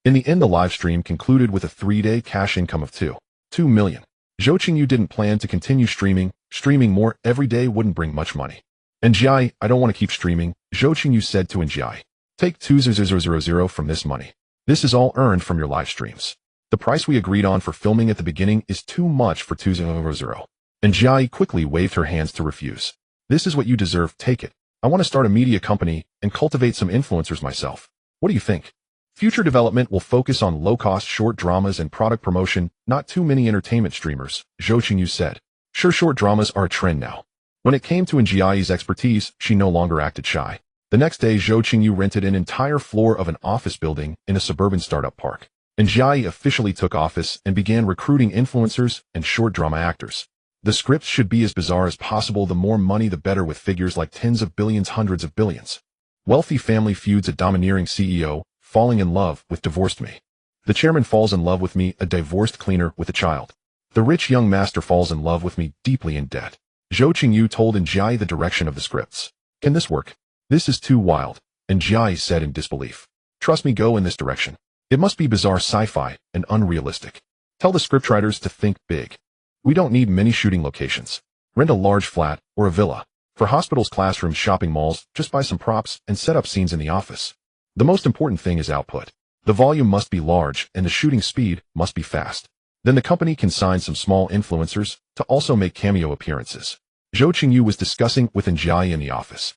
S1: In the end, the live stream concluded with a 3-day cash income of 2 million. Zhou Qingyu didn't plan to continue streaming. Streaming more every day wouldn't bring much money. Njai, I don't want to keep streaming, Zhou Qingyu said to Njai. Take 2,000 from this money. This is all earned from your live streams. The price we agreed on for filming at the beginning is too much for 2,000. Njai quickly waved her hands to refuse. This is what you deserve, take it. I want to start a media company and cultivate some influencers myself. What do you think? Future development will focus on low-cost short dramas and product promotion, not too many entertainment streamers, Zhou Qingyu said. Sure, short dramas are a trend now. When it came to Njai's expertise, she no longer acted shy. The next day, Zhou Qingyu rented an entire floor of an office building in a suburban startup park. Njai officially took office and began recruiting influencers and short drama actors. The scripts should be as bizarre as possible, the more money the better, with figures like tens of billions, hundreds of billions. Wealthy family feuds, a domineering CEO, falling in love with divorced me. The chairman falls in love with me, a divorced cleaner with a child. The rich young master falls in love with me, deeply in debt. Zhou Qingyu told Njai the direction of the scripts. Can this work? This is too wild, Njai said in disbelief. Trust me, go in this direction. It must be bizarre sci-fi and unrealistic. Tell the scriptwriters to think big. We don't need many shooting locations. Rent a large flat or a villa. For hospitals, classrooms, shopping malls, just buy some props and set up scenes in the office. The most important thing is output. The volume must be large and the shooting speed must be fast. Then the company can sign some small influencers to also make cameo appearances. Zhou Qingyu was discussing with Njai in the office.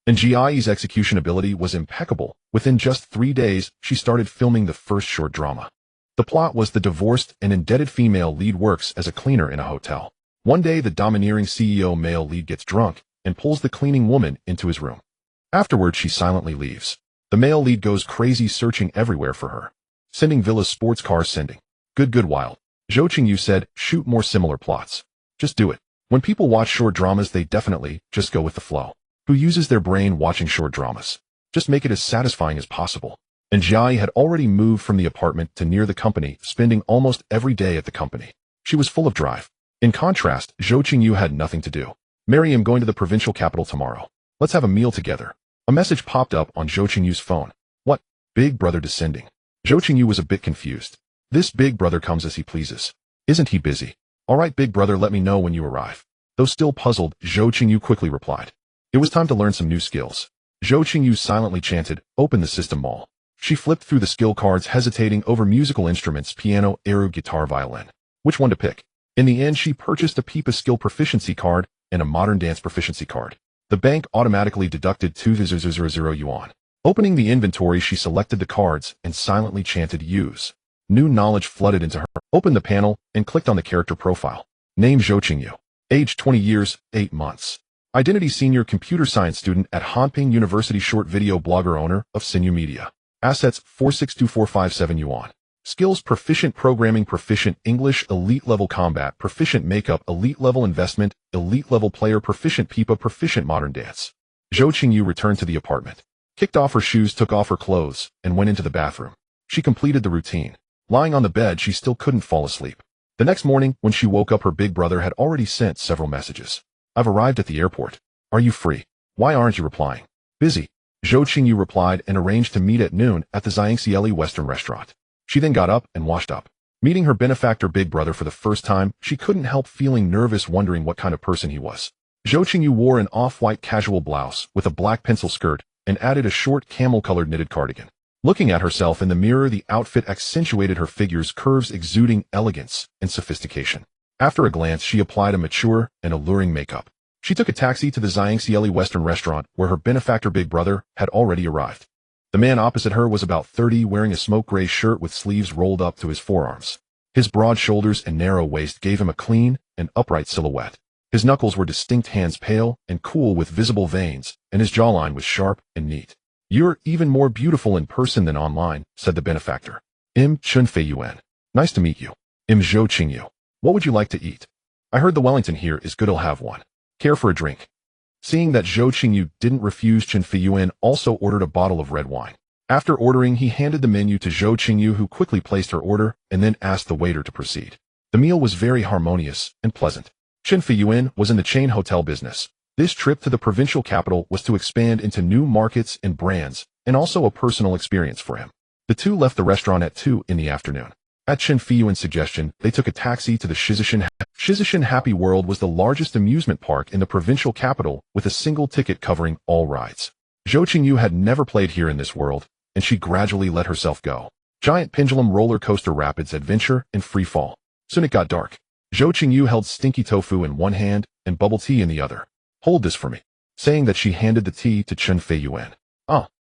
S1: Njai's execution ability was impeccable. Within just 3 days, she started filming the first short drama. The plot was the divorced and indebted female lead works as a cleaner in a hotel. One day, the domineering CEO male lead gets drunk and pulls the cleaning woman into his room. Afterward, she silently leaves. The male lead goes crazy, searching everywhere for her. Sending villas, sports cars, sending. Good wild. Zhou Qingyu said, shoot more similar plots. Just do it. When people watch short dramas, they definitely just go with the flow. Who uses their brain watching short dramas? Just make it as satisfying as possible. And Jiai had already moved from the apartment to near the company, spending almost every day at the company. She was full of drive. In contrast, Zhou Qingyu had nothing to do. Mary, I'm going to the provincial capital tomorrow. Let's have a meal together. A message popped up on Zhou Qingyu's phone. What? Big brother descending. Zhou Qingyu was a bit confused. This big brother comes as he pleases. Isn't he busy? All right, big brother, let me know when you arrive. Though still puzzled, Zhou Qingyu quickly replied. It was time to learn some new skills. Zhou Qingyu silently chanted, open the system mall. She flipped through the skill cards, hesitating over musical instruments, piano, eru, guitar, violin. Which one to pick? In the end, she purchased a Pipa skill proficiency card and a modern dance proficiency card. The bank automatically deducted 2,000 yuan. Opening the inventory, she selected the cards and silently chanted use. New knowledge flooded into her. Opened the panel and clicked on the character profile. Name Zhou Qingyu. Age 20 years, 8 months. Identity senior computer science student at Hanping University, short video blogger, owner of Sinew Media. Assets 462457 yuan. Skills proficient programming, proficient English, elite level combat, proficient makeup, elite level investment, elite level player, proficient Pipa, proficient modern dance. Zhou Qingyu returned to the apartment, kicked off her shoes, took off her clothes, and went into the bathroom. She completed the routine. Lying on the bed, she still couldn't fall asleep. The next morning, when she woke up, her big brother had already sent several messages. I've arrived at the airport. Are you free? Why aren't you replying? Busy. Zhou Qingyu replied and arranged to meet at noon at the Zhangxieli Western restaurant. She then got up and washed up. Meeting her benefactor big brother for the first time, she couldn't help feeling nervous, wondering what kind of person he was. Zhou Qingyu wore an off-white casual blouse with a black pencil skirt and added a short camel-colored knitted cardigan. Looking at herself in the mirror, the outfit accentuated her figure's curves, exuding elegance and sophistication. After a glance, she applied a mature and alluring makeup. She took a taxi to the Zhangxieli Western restaurant, where her benefactor big brother had already arrived. The man opposite her was about 30, wearing a smoke gray shirt with sleeves rolled up to his forearms. His broad shoulders and narrow waist gave him a clean and upright silhouette. His knuckles were distinct, hands pale and cool with visible veins, and his jawline was sharp and neat. You're even more beautiful in person than online, said the benefactor. Chun Fei Yuan. Nice to meet you. Zhou Qingyu. What would you like to eat? I heard the Wellington here is good, I'll have one. Care for a drink? Seeing that Zhou Qingyu didn't refuse, Chun Fei Yuan also ordered a bottle of red wine. After ordering, he handed the menu to Zhou Qingyu, who quickly placed her order and then asked the waiter to proceed. The meal was very harmonious and pleasant. Chun Fei Yuan was in the chain hotel business. This trip to the provincial capital was to expand into new markets and brands, and also a personal experience for him. The two left the restaurant at 2 in the afternoon. At Chun Fei Yuan's suggestion, they took a taxi to the Shizishin Happy World was the largest amusement park in the provincial capital, with a single ticket covering all rides. Zhou Qingyu had never played here in this world, and she gradually let herself go. Giant pendulum roller coaster, rapids, adventure, and free fall. Soon it got dark. Zhou Qingyu held stinky tofu in one hand and bubble tea in the other. Hold this for me. Saying that, she handed the tea to Chun Fei Yuan.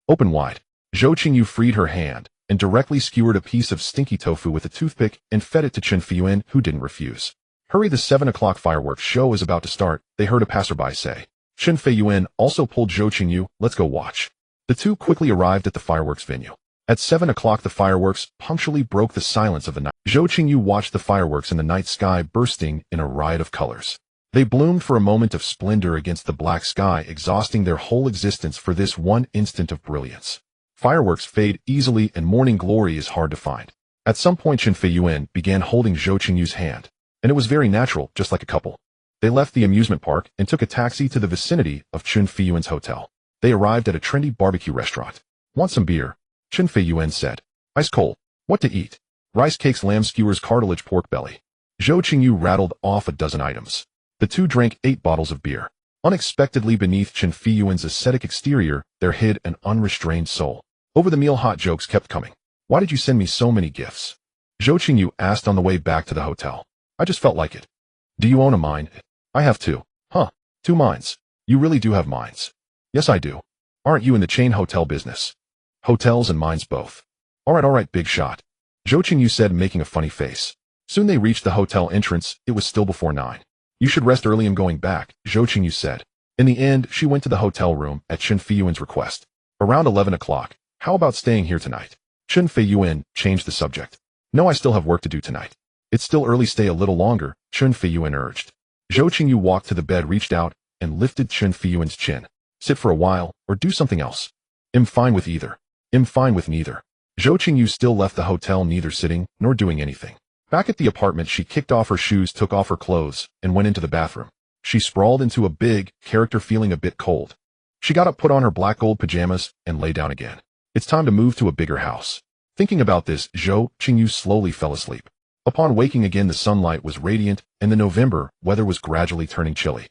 S1: Open wide. Zhou Qingyu freed her hand and directly skewered a piece of stinky tofu with a toothpick and fed it to Chun Fei Yuan, who didn't refuse. Hurry, the 7 o'clock fireworks show is about to start, they heard a passerby say. Chun Fei Yuan also pulled Zhou Qingyu, let's go watch. The two quickly arrived at the fireworks venue. At 7 o'clock, the fireworks punctually broke the silence of the night. Zhou Qingyu watched the fireworks in the night sky, bursting in a riot of colors. They bloomed for a moment of splendor against the black sky, exhausting their whole existence for this one instant of brilliance. Fireworks fade easily, and morning glory is hard to find. At some point, Chun Fei Yuan began holding Zhou Qingyu's hand, and it was very natural, just like a couple. They left the amusement park and took a taxi to the vicinity of Chun Fei Yuan's hotel. They arrived at a trendy barbecue restaurant. Want some beer? Chun Fei Yuan said. Ice cold. What to eat? Rice cakes, lamb skewers, cartilage, pork belly. Zhou Qingyu rattled off a dozen items. The two drank 8 bottles of beer. Unexpectedly, beneath Chun Fei Yuan's ascetic exterior, there hid an unrestrained soul. Over the meal, hot jokes kept coming. Why did you send me so many gifts? Zhou Qingyu asked on the way back to the hotel. I just felt like it. Do you own a mine? I have 2. Huh. 2 mines. You really do have mines. Yes, I do. Aren't you in the chain hotel business? Hotels and mines both. All right, big shot. Zhou Qingyu said, making a funny face. Soon they reached the hotel entrance. It was still before 9. You should rest early, I'm going back, Zhou Qingyu said. In the end, she went to the hotel room at Chun Fei Yuan's request. Around 11 o'clock. How about staying here tonight? Chun Fei Yuan changed the subject. No, I still have work to do tonight. It's still early, stay a little longer, Chun Feiyuan urged. Zhou Qingyu walked to the bed, reached out, and lifted Chun Feiyuan's chin. Sit for a while, or do something else. I'm fine with either. I'm fine with neither. Zhou Qingyu still left the hotel neither sitting nor doing anything. Back at the apartment, she kicked off her shoes, took off her clothes, and went into the bathroom. She sprawled into a big character, feeling a bit cold. She got up, put on her black gold pajamas, and lay down again. It's time to move to a bigger house. Thinking about this, Zhou Qingyu slowly fell asleep. Upon waking again, the sunlight was radiant, and the November weather was gradually turning chilly.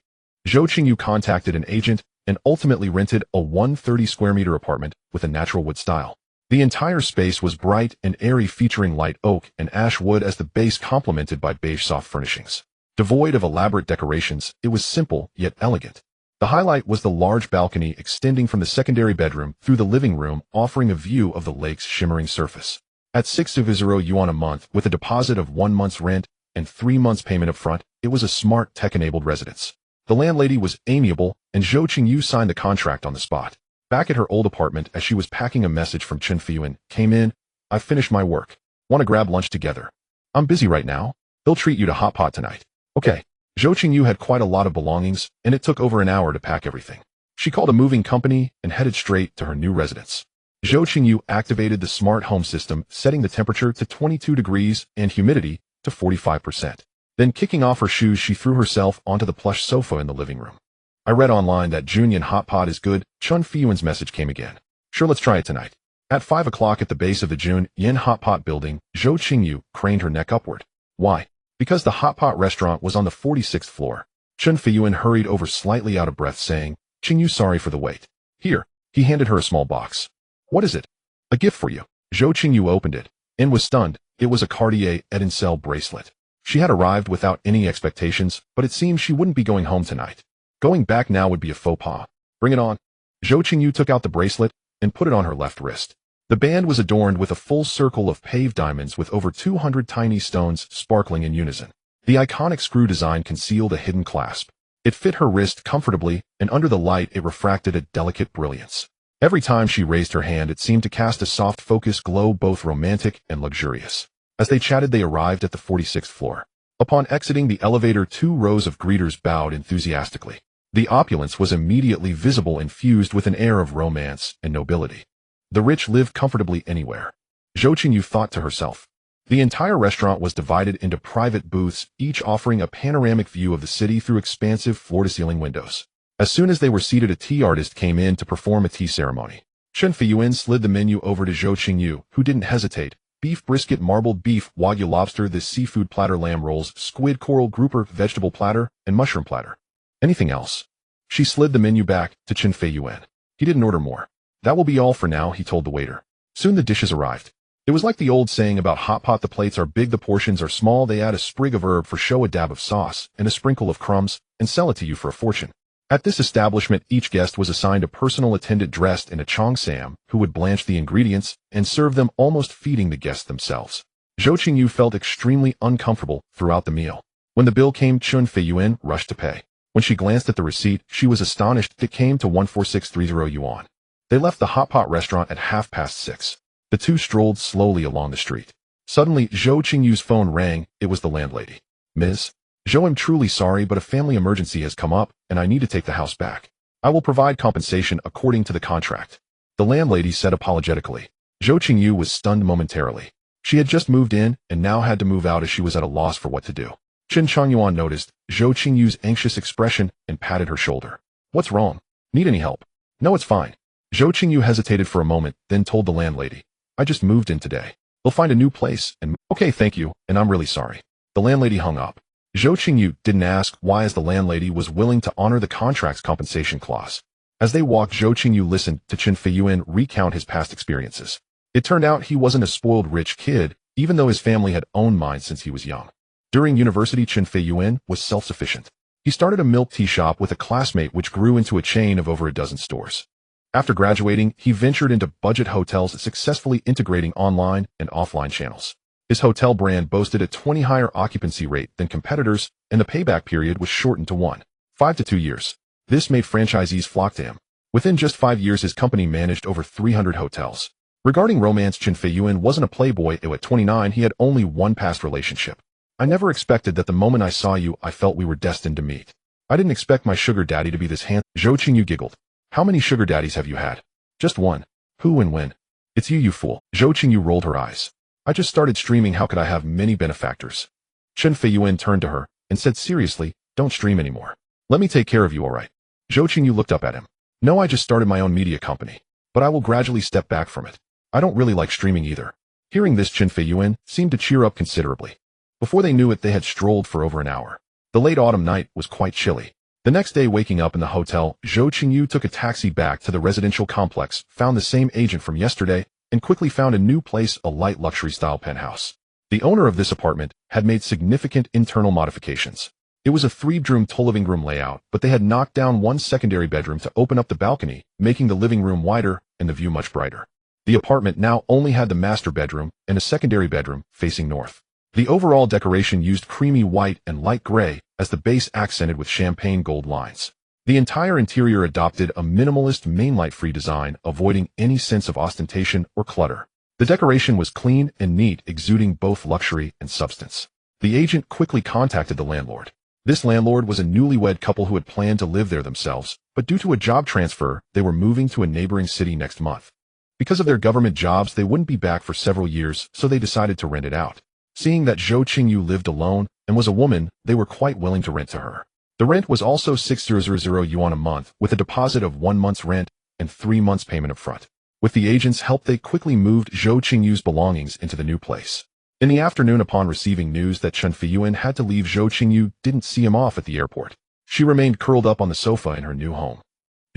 S1: Zhou Qingyu contacted an agent and ultimately rented a 130 square meter apartment with a natural wood style. The entire space was bright and airy, featuring light oak and ash wood as the base, complemented by beige soft furnishings. Devoid of elaborate decorations, it was simple yet elegant. The highlight was the large balcony extending from the secondary bedroom through the living room, offering a view of the lake's shimmering surface. At 6,000 yuan a month, with a deposit of 1 month's rent and 3 months payment up front, it was a smart, tech-enabled residence. The landlady was amiable, and Zhou Qingyu signed the contract on the spot. Back at her old apartment, as she was packing, a message from Chun Feiyuan came in. I've finished my work. Want to grab lunch together? I'm busy right now. They'll treat you to hot pot tonight. Okay. Zhou Qingyu had quite a lot of belongings, and it took over an hour to pack everything. She called a moving company and headed straight to her new residence. Zhou Qingyu activated the smart home system, setting the temperature to 22 degrees and humidity to 45%. Then, kicking off her shoes, she threw herself onto the plush sofa in the living room. I read online that Junyan hot pot is good. Chun Feiyuan's message came again. Sure, let's try it tonight. At 5 o'clock at the base of the Junyan hot pot building, Zhou Qingyu craned her neck upward. Why? Because the hot pot restaurant was on the 46th floor. Chun Feiyuan hurried over, slightly out of breath, saying, Qingyu, sorry for the wait. Here. He handed her a small box. What is it? A gift for you. Zhou Qingyu opened it and was stunned. It was a Cartier Etincelle bracelet. She had arrived without any expectations, but it seemed she wouldn't be going home tonight. Going back now would be a faux pas. Bring it on. Zhou Qingyu took out the bracelet and put it on her left wrist. The band was adorned with a full circle of paved diamonds with over 200 tiny stones sparkling in unison. The iconic screw design concealed a hidden clasp. It fit her wrist comfortably, and under the light it refracted a delicate brilliance. Every time she raised her hand, it seemed to cast a soft, focused glow, both romantic and luxurious. As they chatted, they arrived at the 46th floor. Upon exiting the elevator, 2 rows of greeters bowed enthusiastically. The opulence was immediately visible, infused with an air of romance and nobility. The rich live comfortably anywhere, Zhou Qingyu thought to herself. The entire restaurant was divided into private booths, each offering a panoramic view of the city through expansive floor-to-ceiling windows. As soon as they were seated, a tea artist came in to perform a tea ceremony. Chun Feiyuan slid the menu over to Zhou Qingyu, who didn't hesitate. Beef brisket, marbled beef, wagyu lobster, this seafood platter, lamb rolls, squid, coral grouper, vegetable platter, and mushroom platter. Anything else? She slid the menu back to Chun Feiyuan. He didn't order more. That will be all for now, he told the waiter. Soon the dishes arrived. It was like the old saying about hot pot: the plates are big, the portions are small. They add a sprig of herb for show, a dab of sauce, and a sprinkle of crumbs, and sell it to you for a fortune. At this establishment, each guest was assigned a personal attendant dressed in a cheongsam, who would blanch the ingredients and serve them, almost feeding the guests themselves. Zhou Qingyu felt extremely uncomfortable throughout the meal. When the bill came, Chun Feiyuan rushed to pay. When she glanced at the receipt, she was astonished. It came to 14630 yuan. They left the hot pot restaurant at 6:30. The two strolled slowly along the street. Suddenly, Zhou Qingyu's phone rang. It was the landlady. Ms. Zhou, I'm truly sorry, but a family emergency has come up, and I need to take the house back. I will provide compensation according to the contract, the landlady said apologetically. Zhou Qingyu was stunned momentarily. She had just moved in, and now had to move out, as she was at a loss for what to do. Qin Changyuan noticed Zhou Qingyu's anxious expression and patted her shoulder. What's wrong? Need any help? No, it's fine. Zhou Qingyu hesitated for a moment, then told the landlady. I just moved in today. They'll find a new place and... Okay, thank you, and I'm really sorry. The landlady hung up. Zhou Qingyu didn't ask why, as the landlady was willing to honor the contract's compensation clause. As they walked, Zhou Qingyu listened to Chun Feiyuan recount his past experiences. It turned out he wasn't a spoiled rich kid, even though his family had owned mines since he was young. During university, Chun Feiyuan was self-sufficient. He started a milk tea shop with a classmate, which grew into a chain of over a dozen stores. After graduating, he ventured into budget hotels, successfully integrating online and offline channels. His hotel brand boasted a 20% higher occupancy rate than competitors, and the payback period was shortened to 1.5 to 2 years. This made franchisees flock to him. Within just 5 years, his company managed over 300 hotels. Regarding romance, Chun Feiyuan wasn't a playboy. At 29, he had only one past relationship. I never expected that the moment I saw you, I felt we were destined to meet. I didn't expect my sugar daddy to be this handsome. Zhou Qingyu giggled. How many sugar daddies have you had? Just one. Who and when? It's you fool. Zhou Qingyu rolled her eyes. I just started streaming, how could I have many benefactors? Chen Feiyuan turned to her and said seriously, don't stream anymore. Let me take care of you, alright? Zhou Qingyu looked up at him. No, I just started my own media company, but I will gradually step back from it. I don't really like streaming either. Hearing this, Chen Feiyuan seemed to cheer up considerably. Before they knew it, they had strolled for over an hour. The late autumn night was quite chilly. The next day, waking up in the hotel, Zhou Qingyu took a taxi back to the residential complex, found the same agent from yesterday, and quickly found a new place, a light luxury-style penthouse. The owner of this apartment had made significant internal modifications. It was a 3-bedroom living room layout, but they had knocked down one secondary bedroom to open up the balcony, making the living room wider and the view much brighter. The apartment now only had the master bedroom and a secondary bedroom facing north. The overall decoration used creamy white and light gray as the base, accented with champagne gold lines. The entire interior adopted a minimalist mainlight-free design, avoiding any sense of ostentation or clutter. The decoration was clean and neat, exuding both luxury and substance. The agent quickly contacted the landlord. This landlord was a newlywed couple who had planned to live there themselves, but due to a job transfer, they were moving to a neighboring city next month. Because of their government jobs, they wouldn't be back for several years, so they decided to rent it out. Seeing that Zhou Qingyu lived alone and was a woman, they were quite willing to rent to her. The rent was also 6,000 yuan a month, with a deposit of 1 month's rent and 3 months payment up front. With the agent's help, they quickly moved Zhou Qingyu's belongings into the new place. In the afternoon, upon receiving news that Chen Feiyuan had to leave, Zhou Qingyu didn't see him off at the airport. She remained curled up on the sofa in her new home.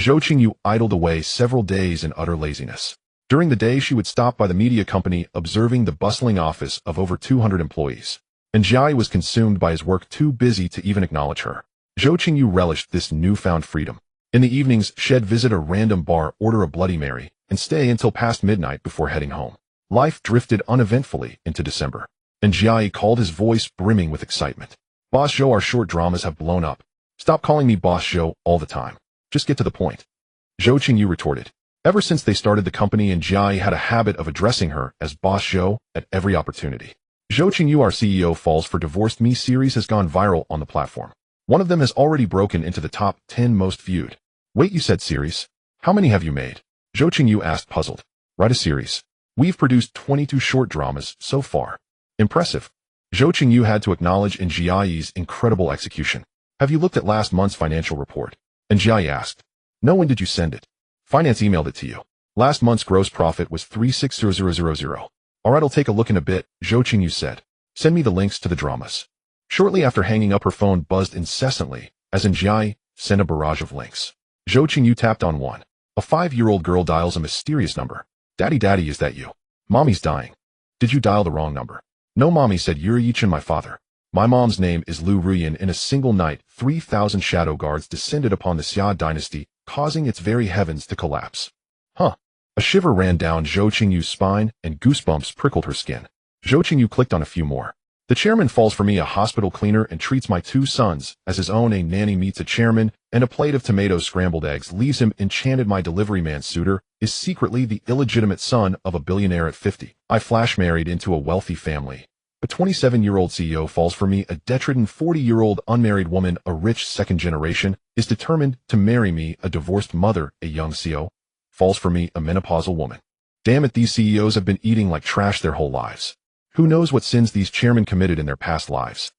S1: Zhou Qingyu idled away several days in utter laziness. During the day, she would stop by the media company, observing the bustling office of over 200 employees. And Jiai was consumed by his work, too busy to even acknowledge her. Zhou Qingyu relished this newfound freedom. In the evenings, she'd visit a random bar, order a Bloody Mary, and stay until past midnight before heading home. Life drifted uneventfully into December, and Jiai called, his voice brimming with excitement. Boss Zhou, our short dramas have blown up. Stop calling me Boss Zhou all the time. Just get to the point. Zhou Qingyu retorted. Ever since they started the company, and Jiai had a habit of addressing her as Boss Zhou at every opportunity. Zhou Qingyu, our CEO, falls for divorced me series has gone viral on the platform. One of them has already broken into the top 10 most viewed. Wait, you said series? How many have you made? Zhou Qingyu asked, puzzled. Write a series. We've produced 22 short dramas so far. Impressive. Zhou Qingyu had to acknowledge in Jiai's incredible execution. Have you looked at last month's financial report? And Jiai asked. No, when did you send it? Finance emailed it to you. Last month's gross profit was 360000. Alright, I'll take a look in a bit, Zhou Qingyu said. Send me the links to the dramas. Shortly after hanging up, her phone buzzed incessantly, as in Jiai sent a barrage of links. Zhou Qingyu tapped on one. A 5-year-old girl dials a mysterious number. Daddy, is that you? Mommy's dying. Did you dial the wrong number? No, Mommy, said Yuri Yichin, my father. My mom's name is Lu Ruyan. In a single night, 3,000 shadow guards descended upon the Xia dynasty, causing its very heavens to collapse. Huh. A shiver ran down Zhou Qingyu's spine, and goosebumps prickled her skin. Zhou Qingyu clicked on a few more. The chairman falls for me, a hospital cleaner, and treats my 2 sons as his own. A nanny meets a chairman, and a plate of tomato scrambled eggs leaves him enchanted. My delivery man suitor is secretly the illegitimate son of a billionaire at 50. I flash married into a wealthy family. A 27-year-old CEO falls for me. A detritan 40-year-old unmarried woman, a rich second generation, is determined to marry me. A divorced mother, a young CEO, falls for me, a menopausal woman. Damn it, these CEOs have been eating like trash their whole lives. Who knows what sins these chairmen committed in their past lives?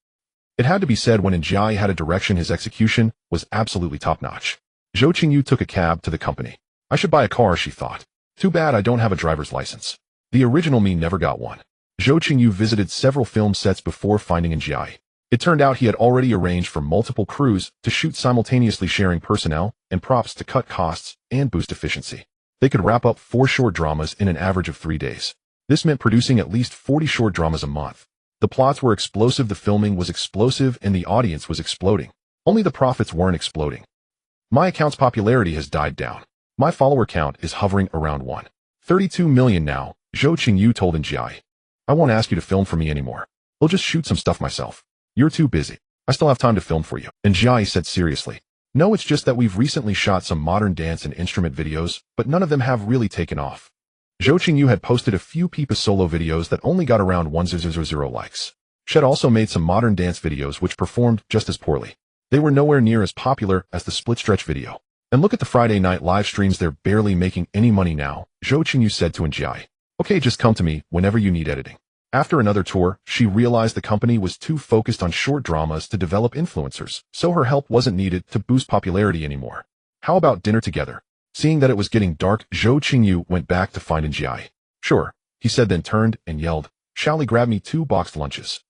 S1: It had to be said, when Jiai had a direction, his execution was absolutely top-notch. Zhou Qingyu took a cab to the company. I should buy a car, she thought. Too bad I don't have a driver's license. The original me never got one. Zhou Qingyu visited several film sets before finding Jiai. It turned out he had already arranged for multiple crews to shoot simultaneously, sharing personnel and props to cut costs and boost efficiency. They could wrap up 4 short dramas in an average of 3 days. This meant producing at least 40 short dramas a month. The plots were explosive, the filming was explosive, and the audience was exploding. Only the profits weren't exploding. My account's popularity has died down. My follower count is hovering around 132 million now, Zhou Qingyu told Jiai. I won't ask you to film for me anymore. I'll just shoot some stuff myself. You're too busy. I still have time to film for you. And Jiai said seriously. No, it's just that we've recently shot some modern dance and instrument videos, but none of them have really taken off. Zhou Qingyu had posted a few Peepa solo videos that only got around 1,000 likes. She had also made some modern dance videos which performed just as poorly. They were nowhere near as popular as the split stretch video. And look at the Friday night live streams, they're barely making any money now, Zhou Qingyu said to Njai. Okay, just come to me whenever you need editing. After another tour, she realized the company was too focused on short dramas to develop influencers, so her help wasn't needed to boost popularity anymore. How about dinner together? Seeing that it was getting dark, Zhou Qingyu went back to find Njai. Sure, he said, then turned and yelled, Shall grab me 2 boxed lunches.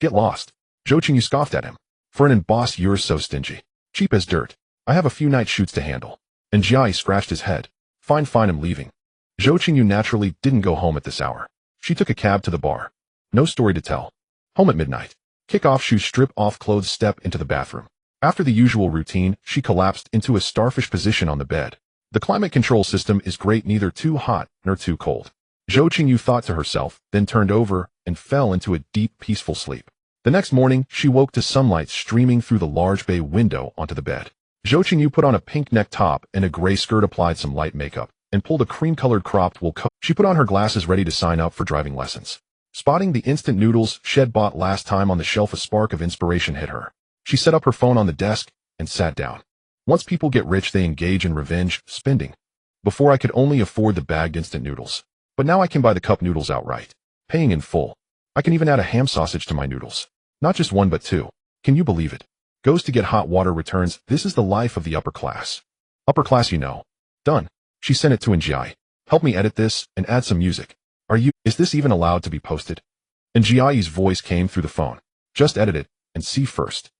S1: Get lost. Zhou Qingyu scoffed at him. For an boss, you're so stingy. Cheap as dirt. I have a few night shoots to handle. And Njai scratched his head. Fine, I'm leaving. Zhou Qingyu naturally didn't go home at this hour. She took a cab to the bar. No story to tell. Home at midnight. Kick off shoes, strip off clothes, step into the bathroom. After the usual routine, she collapsed into a starfish position on the bed. The climate control system is great, neither too hot nor too cold. Zhou Qingyu thought to herself, then turned over and fell into a deep, peaceful sleep. The next morning, she woke to sunlight streaming through the large bay window onto the bed. Zhou Qingyu put on a pink neck top and a gray skirt, applied some light makeup, and pulled a cream-colored cropped wool coat. She put on her glasses, ready to sign up for driving lessons. Spotting the instant noodles she'd bought last time on the shelf, a spark of inspiration hit her. She set up her phone on the desk and sat down. Once people get rich, they engage in revenge spending. Before, I could only afford the bagged instant noodles. But now I can buy the cup noodles outright, paying in full. I can even add a ham sausage to my noodles. Not just 1 but 2. Can you believe it? Goes to get hot water, returns. This is the life of the upper class. Upper class, you know. Done. She sent it to Njai. Help me edit this and add some music. Is this even allowed to be posted? Njai's voice came through the phone. Just edit it and see first.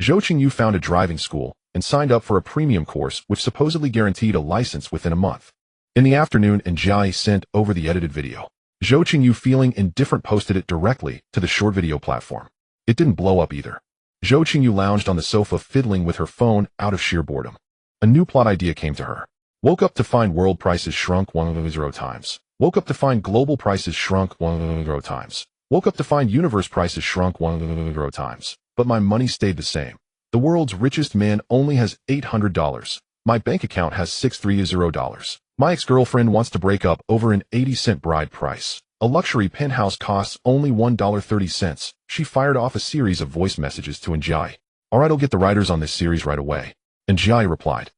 S1: Zhou Qingyu found a driving school and signed up for a premium course which supposedly guaranteed a license within a month. In the afternoon, Njai sent over the edited video. Zhou Qingyu, feeling indifferent, posted it directly to the short video platform. It didn't blow up either. Zhou Qingyu lounged on the sofa, fiddling with her phone out of sheer boredom. A new plot idea came to her. Woke up to find world prices shrunk 100 times. Woke up to find global prices shrunk 100 times. Woke up to find universe prices shrunk 100 times. But my money stayed the same. The world's richest man only has $800. My bank account has $630. My ex-girlfriend wants to break up over an 80-cent bride price. A luxury penthouse costs only $1.30. She fired off a series of voice messages to Njai. Alright, I'll get the writers on this series right away. Njai replied.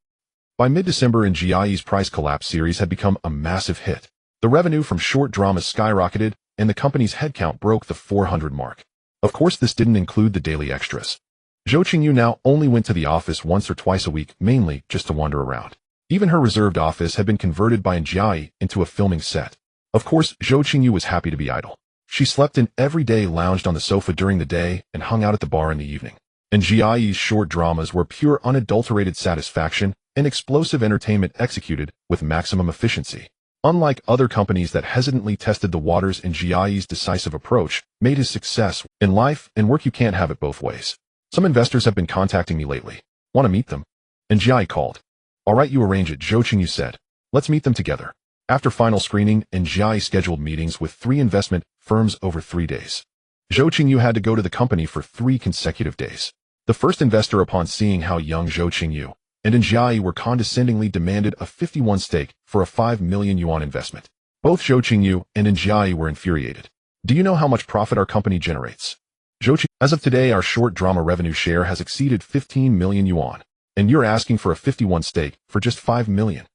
S1: By mid-December, Njai's Price Collapse series had become a massive hit. The revenue from short dramas skyrocketed, and the company's headcount broke the 400 mark. Of course, this didn't include the daily extras. Zhou Qingyu now only went to the office once or twice a week, mainly just to wander around. Even her reserved office had been converted by Njai into a filming set. Of course, Zhou Qingyu was happy to be idle. She slept in every day, lounged on the sofa during the day, and hung out at the bar in the evening. Njai's short dramas were pure, unadulterated satisfaction and explosive entertainment executed with maximum efficiency. Unlike other companies that hesitantly tested the waters, Njai's decisive approach made his success. In life and work, you can't have it both ways. Some investors have been contacting me lately. Want to meet them? Njai called. Alright, you arrange it, Zhou Qingyu said. Let's meet them together. After final screening, Njai scheduled meetings with 3 investment firms over 3 days. Zhou Qingyu had to go to the company for 3 consecutive days. The first investor, upon seeing how young Zhou Qingyu and Njai were, condescendingly demanded a 51% stake for a 5 million yuan investment. Both Zhou Qingyu and Njai were infuriated. Do you know how much profit our company generates? Zhou Qingyu, as of today, our short drama revenue share has exceeded 15 million yuan, and you're asking for a 51% stake for just 5 million.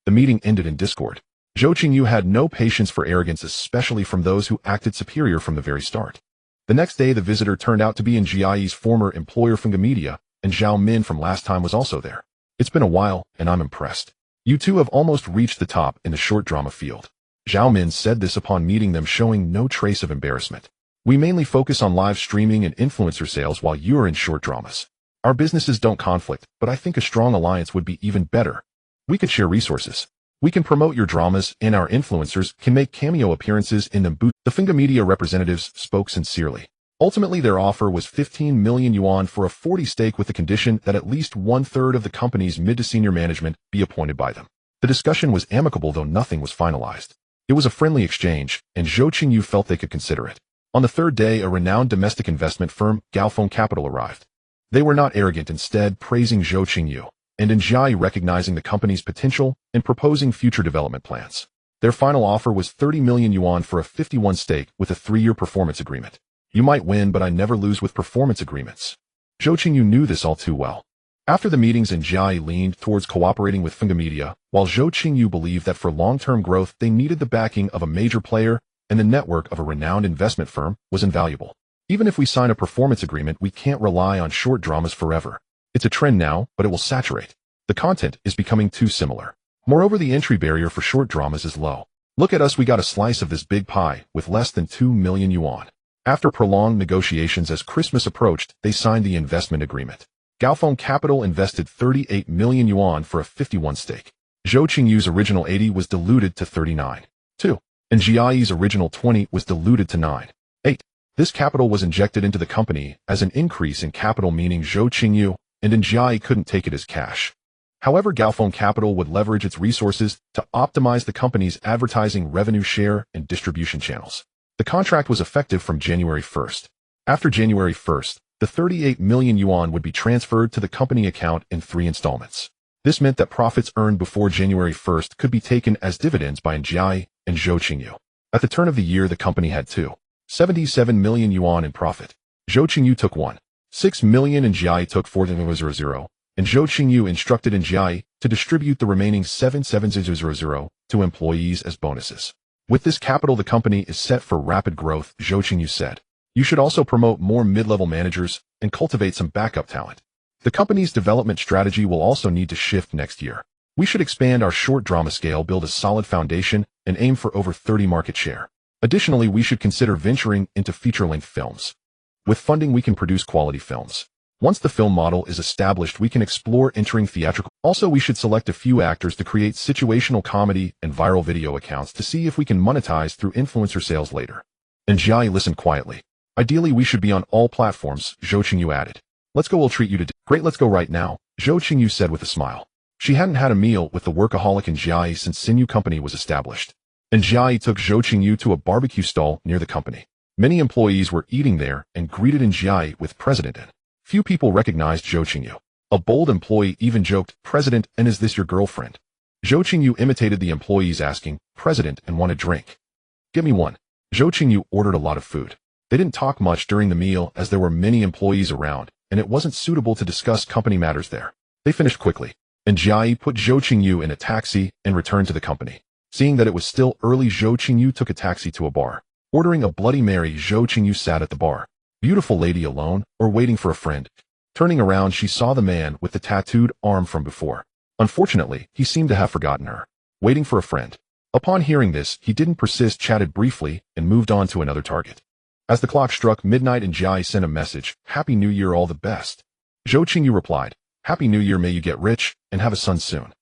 S1: The meeting ended in discord. Zhou Qingyu had no patience for arrogance, especially from those who acted superior from the very start. The next day, the visitor turned out to be Njai's former employer Funga Media, and Zhao Min from last time was also there. It's been a while, and I'm impressed. You two have almost reached the top in the short drama field. Zhao Min said this upon meeting them, showing no trace of embarrassment. We mainly focus on live streaming and influencer sales while you're in short dramas. Our businesses don't conflict, but I think a strong alliance would be even better. We could share resources. We can promote your dramas, and our influencers can make cameo appearances in them. The Funga Media representatives spoke sincerely. Ultimately, their offer was 15 million yuan for a 40% stake, with the condition that at least 1/3 of the company's mid to senior management be appointed by them. The discussion was amicable, though nothing was finalized. It was a friendly exchange, and Zhou Qingyu felt they could consider it. On the 3rd day, a renowned domestic investment firm, Gaofeng Capital, arrived. They were not arrogant, instead praising Zhou Qingyu and Njai, recognizing the company's potential and proposing future development plans. Their final offer was 30 million yuan for a 51% stake with a 3-year performance agreement. You might win, but I never lose with performance agreements. Zhou Qingyu knew this all too well. After the meetings, Jia leaned towards cooperating with Funga Media, while Zhou Qingyu believed that for long-term growth they needed the backing of a major player, and the network of a renowned investment firm was invaluable. Even if we sign a performance agreement, we can't rely on short dramas forever. It's a trend now, but it will saturate. The content is becoming too similar. Moreover, the entry barrier for short dramas is low. Look at us, we got a slice of this big pie with less than 2 million yuan. After prolonged negotiations as Christmas approached, they signed the investment agreement. Gaofeng Capital invested 38 million yuan for a 51 stake. Zhou Qingyu's original 80 was diluted to 39.2, and Jiayi's original 20 was diluted to 9.8. This capital was injected into the company as an increase in capital, meaning Zhou Qingyu and Jiayi couldn't take it as cash. However, Gaofeng Capital would leverage its resources to optimize the company's advertising revenue share and distribution channels. The contract was effective from January 1st. After January 1st, the 38 million yuan would be transferred to the company account in 3 installments. This meant that profits earned before January 1st could be taken as dividends by Jiayi and Zhou Qingyu. At the turn of the year, the company had 277 million yuan in profit. Zhou Qingyu took 1.6 million and Jiayi took 4.000, and Zhou Qingyu instructed Jiayi to distribute the remaining 7.700 to employees as bonuses. With this capital, the company is set for rapid growth, Zhou Qingyu said. You should also promote more mid-level managers and cultivate some backup talent. The company's development strategy will also need to shift next year. We should expand our short drama scale, build a solid foundation, and aim for over 30% market share. Additionally, we should consider venturing into feature-length films. With funding, we can produce quality films. Once the film model is established, we can explore entering theatrical. Also, we should select a few actors to create situational comedy and viral video accounts to see if we can monetize through influencer sales later. And Jiayi listened quietly. Ideally, we should be on all platforms, Zhou Qingyu added. Let's go, we'll treat you to great, let's go right now, Zhou Qingyu said with a smile. She hadn't had a meal with the workaholic and Jiayi since Xinyu Company was established. And Jiayi took Zhou Qingyu to a barbecue stall near the company. Many employees were eating there and greeted Jiayi with President N. Few people recognized Zhou Qingyu. A bold employee even joked, President N, is this your girlfriend? Zhou Qingyu imitated the employees asking, President N, want a drink? Give me one. Zhou Qingyu ordered a lot of food. They didn't talk much during the meal as there were many employees around, and it wasn't suitable to discuss company matters there. They finished quickly, and Jiayi put Zhou Qingyu in a taxi and returned to the company. Seeing that it was still early, Zhou Qingyu took a taxi to a bar. Ordering a Bloody Mary, Zhou Qingyu sat at the bar. Beautiful lady, alone or waiting for a friend? Turning around, she saw the man with the tattooed arm from before. Unfortunately, he seemed to have forgotten her. Waiting for a friend. Upon hearing this, he didn't persist, chatted briefly, and moved on to another target. As the clock struck midnight and Jiayi sent a message, Happy New Year, all the best. Zhou Qingyu replied, Happy New Year, may you get rich and have a son soon.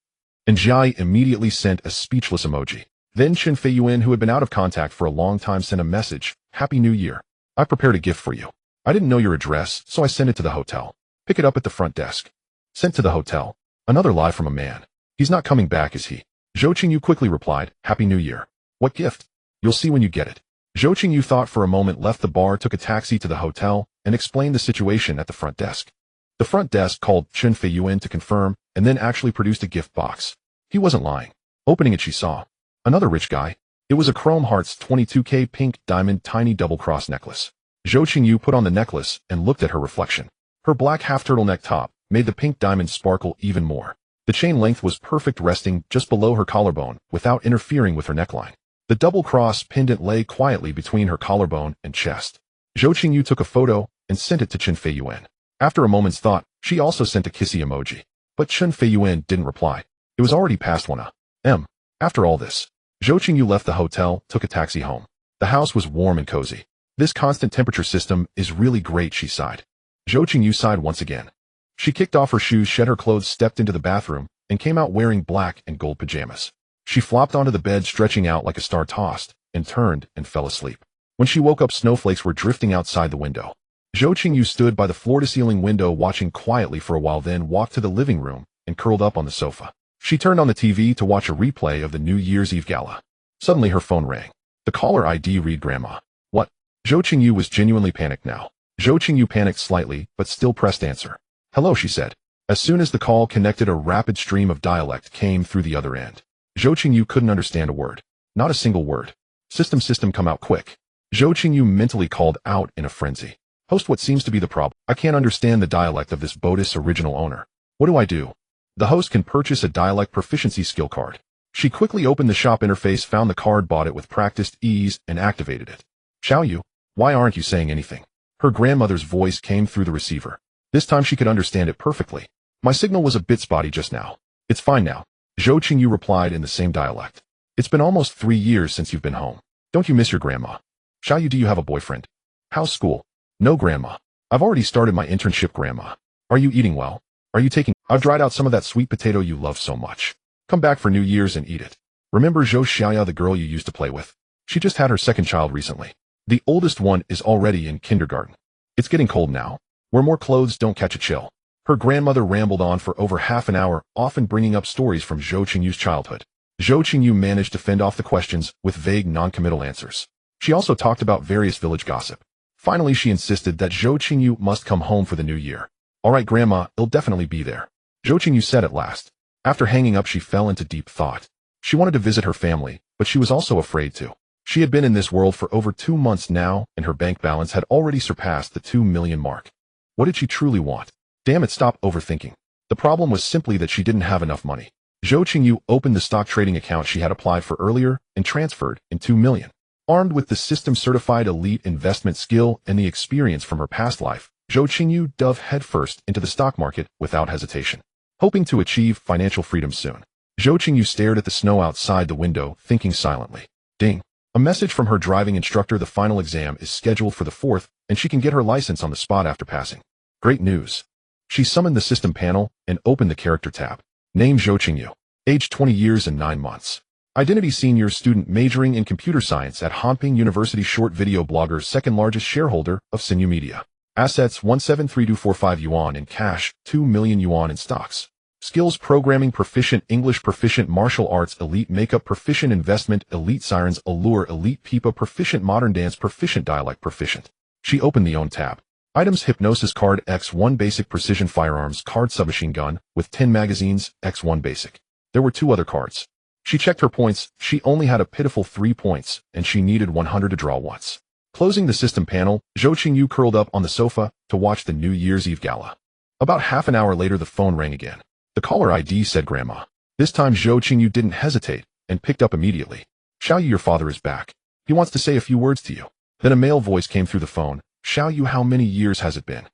S1: And Jiayi immediately sent a speechless emoji. Then Chen Feiyuan, who had been out of contact for a long time, sent a message, Happy New Year. I prepared a gift for you. I didn't know your address, so I sent it to the hotel. Pick it up at the front desk. Sent to the hotel. Another lie from a man. He's not coming back, is he? Zhou Qingyu quickly replied, Happy New Year. What gift? You'll see when you get it. Zhou Qingyu thought for a moment, left the bar, took a taxi to the hotel, and explained the situation at the front desk. The front desk called Chen Feiyuan to confirm, and then actually produced a gift box. He wasn't lying. Opening it, she saw another rich guy. It was a Chrome Hearts 22K pink diamond tiny double-cross necklace. Zhou Qingyu put on the necklace and looked at her reflection. Her black half-turtleneck top made the pink diamond sparkle even more. The chain length was perfect, resting just below her collarbone without interfering with her neckline. The double-cross pendant lay quietly between her collarbone and chest. Zhou Qingyu took a photo and sent it to Chen Feiyuan. After a moment's thought, she also sent a kissy emoji. But Chen Feiyuan didn't reply. It was already past 1 a.m. After all this, Zhou Qingyu left the hotel, took a taxi home. The house was warm and cozy. This constant temperature system is really great, she sighed. Zhou Qingyu sighed once again. She kicked off her shoes, shed her clothes, stepped into the bathroom, and came out wearing black and gold pajamas. She flopped onto the bed, stretching out like a star, tossed, and turned, and fell asleep. When she woke up, snowflakes were drifting outside the window. Zhou Qingyu stood by the floor-to-ceiling window, watching quietly for a while, then walked to the living room and curled up on the sofa. She turned on the TV to watch a replay of the New Year's Eve gala. Suddenly, her phone rang. The caller ID read Grandma. What? Zhou Qingyu was genuinely panicked now. Zhou Qingyu panicked slightly, but still pressed answer. Hello, she said. As soon as the call connected, a rapid stream of dialect came through the other end. Zhou Qingyu couldn't understand a word. Not a single word. System, come out quick. Zhou Qingyu mentally called out in a frenzy. Host, what seems to be the problem? I can't understand the dialect of this Bodis original owner. What do I do? The host can purchase a dialect proficiency skill card. She quickly opened the shop interface, found the card, bought it with practiced ease, and activated it. Xiaoyu, why aren't you saying anything? Her grandmother's voice came through the receiver. This time she could understand it perfectly. My signal was a bit spotty just now. It's fine now. Zhou Qingyu replied in the same dialect. It's been almost 3 years since you've been home. Don't you miss your grandma? Xiaoyu, do you have a boyfriend? How's school? No, grandma. I've already started my internship, grandma. Are you eating well? Are you taking... I've dried out some of that sweet potato you love so much. Come back for New Year's and eat it. Remember Zhou Xiaoya, the girl you used to play with? She just had her second child recently. The oldest one is already in kindergarten. It's getting cold now. Wear more clothes, don't catch a chill. Her grandmother rambled on for over half an hour, often bringing up stories from Zhou Qingyu's childhood. Zhou Qingyu managed to fend off the questions with vague, non-committal answers. She also talked about various village gossip. Finally, she insisted that Zhou Qingyu must come home for the new year. All right, grandma, it'll definitely be there. Zhou Qingyu said at last. After hanging up, she fell into deep thought. She wanted to visit her family, but she was also afraid to. She had been in this world for over 2 months now, and her bank balance had already surpassed the 2 million mark. What did she truly want? Damn it, stop overthinking. The problem was simply that she didn't have enough money. Zhou Qingyu opened the stock trading account she had applied for earlier and transferred in 2 million. Armed with the system-certified elite investment skill and the experience from her past life, Zhou Qingyu dove headfirst into the stock market without hesitation. Hoping to achieve financial freedom soon, Zhou Qingyu stared at the snow outside the window, thinking silently. Ding. A message from her driving instructor: the final exam is scheduled for the 4th, and she can get her license on the spot after passing. Great news. She summoned the system panel and opened the character tab. Name: Zhou Qingyu. Age 20 years and 9 months. Identity: senior student majoring in computer science at Hanping University. Short video blogger, second largest shareholder of Xinyu Media. Assets: 173245 yuan in cash, 2 million yuan in stocks. Skills: programming proficient, English proficient, martial arts elite, makeup proficient, investment elite, sirens allure elite, pipa proficient, modern dance proficient, dialect proficient. She opened the own tab. Items: hypnosis card, X1 basic, precision firearms card, submachine gun with 10 magazines, X1 basic. There were 2 other cards. She checked her points. She only had a pitiful 3 points, and she needed 100 to draw once. Closing the system panel, Zhou Qingyu curled up on the sofa to watch the New Year's Eve gala. About half an hour later, the phone rang again. The caller ID said Grandma. This time Zhou Qingyu didn't hesitate and picked up immediately. Xiaoyu, your father is back. He wants to say a few words to you. Then a male voice came through the phone. Xiaoyu, how many years has it been?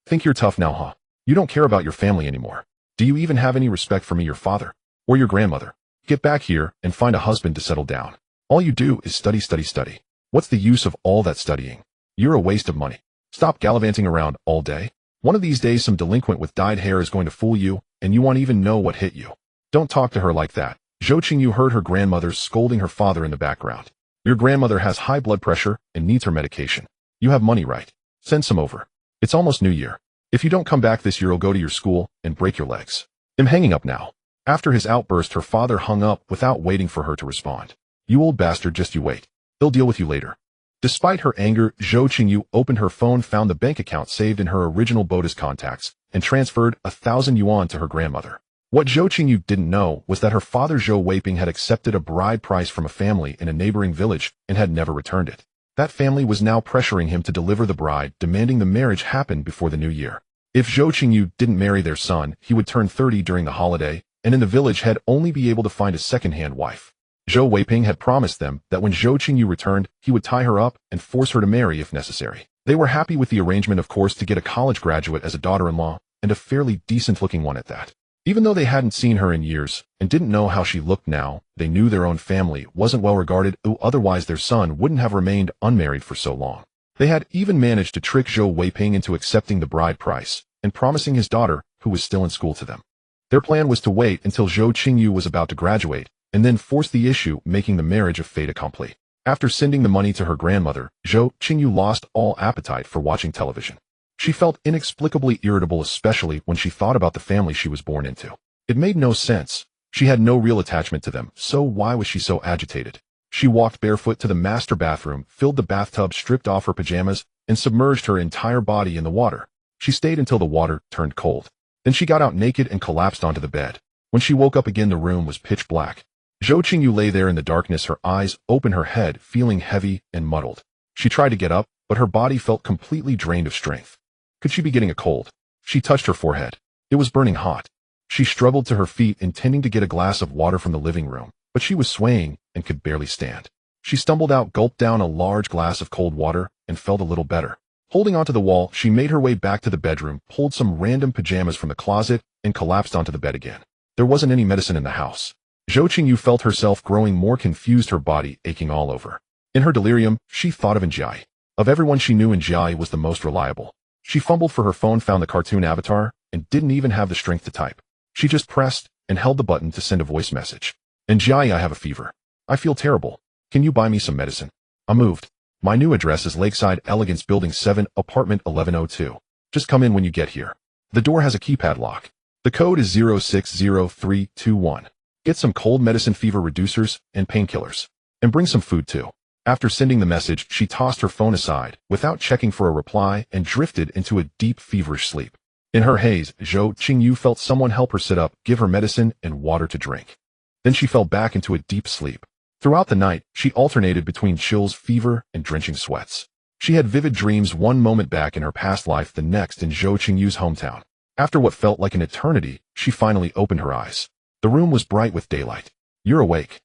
S1: Think you're tough now, huh? You don't care about your family anymore. Do you even have any respect for me, your father? Or your grandmother? Get back here and find a husband to settle down. All you do is study, study, study. What's the use of all that studying? You're a waste of money. Stop gallivanting around all day. One of these days some delinquent with dyed hair is going to fool you, and you won't even know what hit you. Don't talk to her like that. Zhou Qingyu heard her grandmother scolding her father in the background. Your grandmother has high blood pressure and needs her medication. You have money, right? Send some over. It's almost New Year. If you don't come back this year, I'll go to your school and break your legs. I'm hanging up now. After his outburst, her father hung up without waiting for her to respond. You old bastard, just you wait. He'll deal with you later. Despite her anger, Zhou Qingyu opened her phone, found the bank account saved in her original Bodis contacts, and transferred 1,000 yuan to her grandmother. What Zhou Qingyu didn't know was that her father Zhou Weiping had accepted a bride price from a family in a neighboring village and had never returned it. That family was now pressuring him to deliver the bride, demanding the marriage happen before the new year. If Zhou Qingyu didn't marry their son, he would turn 30 during the holiday, and in the village had only be able to find a second-hand wife. Zhou Weiping had promised them that when Zhou Qingyu returned, he would tie her up and force her to marry if necessary. They were happy with the arrangement, of course, to get a college graduate as a daughter-in-law, and a fairly decent-looking one at that. Even though they hadn't seen her in years and didn't know how she looked now, they knew their own family wasn't well regarded, otherwise their son wouldn't have remained unmarried for so long. They had even managed to trick Zhou Weiping into accepting the bride price and promising his daughter, who was still in school, to them. Their plan was to wait until Zhou Qingyu was about to graduate and then force the issue, making the marriage a fait accompli. After sending the money to her grandmother, Zhou Qingyu lost all appetite for watching television. She felt inexplicably irritable, especially when she thought about the family she was born into. It made no sense. She had no real attachment to them, so why was she so agitated? She walked barefoot to the master bathroom, filled the bathtub, stripped off her pajamas, and submerged her entire body in the water. She stayed until the water turned cold. Then she got out naked and collapsed onto the bed. When she woke up again, the room was pitch black. Zhou Qingyu lay there in the darkness, her eyes open, her head feeling heavy and muddled. She tried to get up, but her body felt completely drained of strength. Could she be getting a cold? She touched her forehead. It was burning hot. She struggled to her feet, intending to get a glass of water from the living room, but she was swaying and could barely stand. She stumbled out, gulped down a large glass of cold water, and felt a little better. Holding onto the wall, she made her way back to the bedroom, pulled some random pajamas from the closet, and collapsed onto the bed again. There wasn't any medicine in the house. Zhou Qingyu felt herself growing more confused, her body aching all over. In her delirium, she thought of Njai. Of everyone she knew, Njai was the most reliable. She fumbled for her phone, found the cartoon avatar, and didn't even have the strength to type. She just pressed and held the button to send a voice message. Njai, I have a fever. I feel terrible. Can you buy me some medicine? I moved. My new address is Lakeside Elegance Building 7, apartment 1102. Just come in when you get here. The door has a keypad lock. The code is 060321. Get some cold medicine, fever reducers, and painkillers. And bring some food too. After sending the message, she tossed her phone aside, without checking for a reply, and drifted into a deep, feverish sleep. In her haze, Zhou Qingyu felt someone help her sit up, give her medicine and water to drink. Then she fell back into a deep sleep. Throughout the night, she alternated between chills, fever, and drenching sweats. She had vivid dreams, one moment back in her past life, the next in Zhou Qingyu's hometown. After what felt like an eternity, she finally opened her eyes. The room was bright with daylight. You're awake,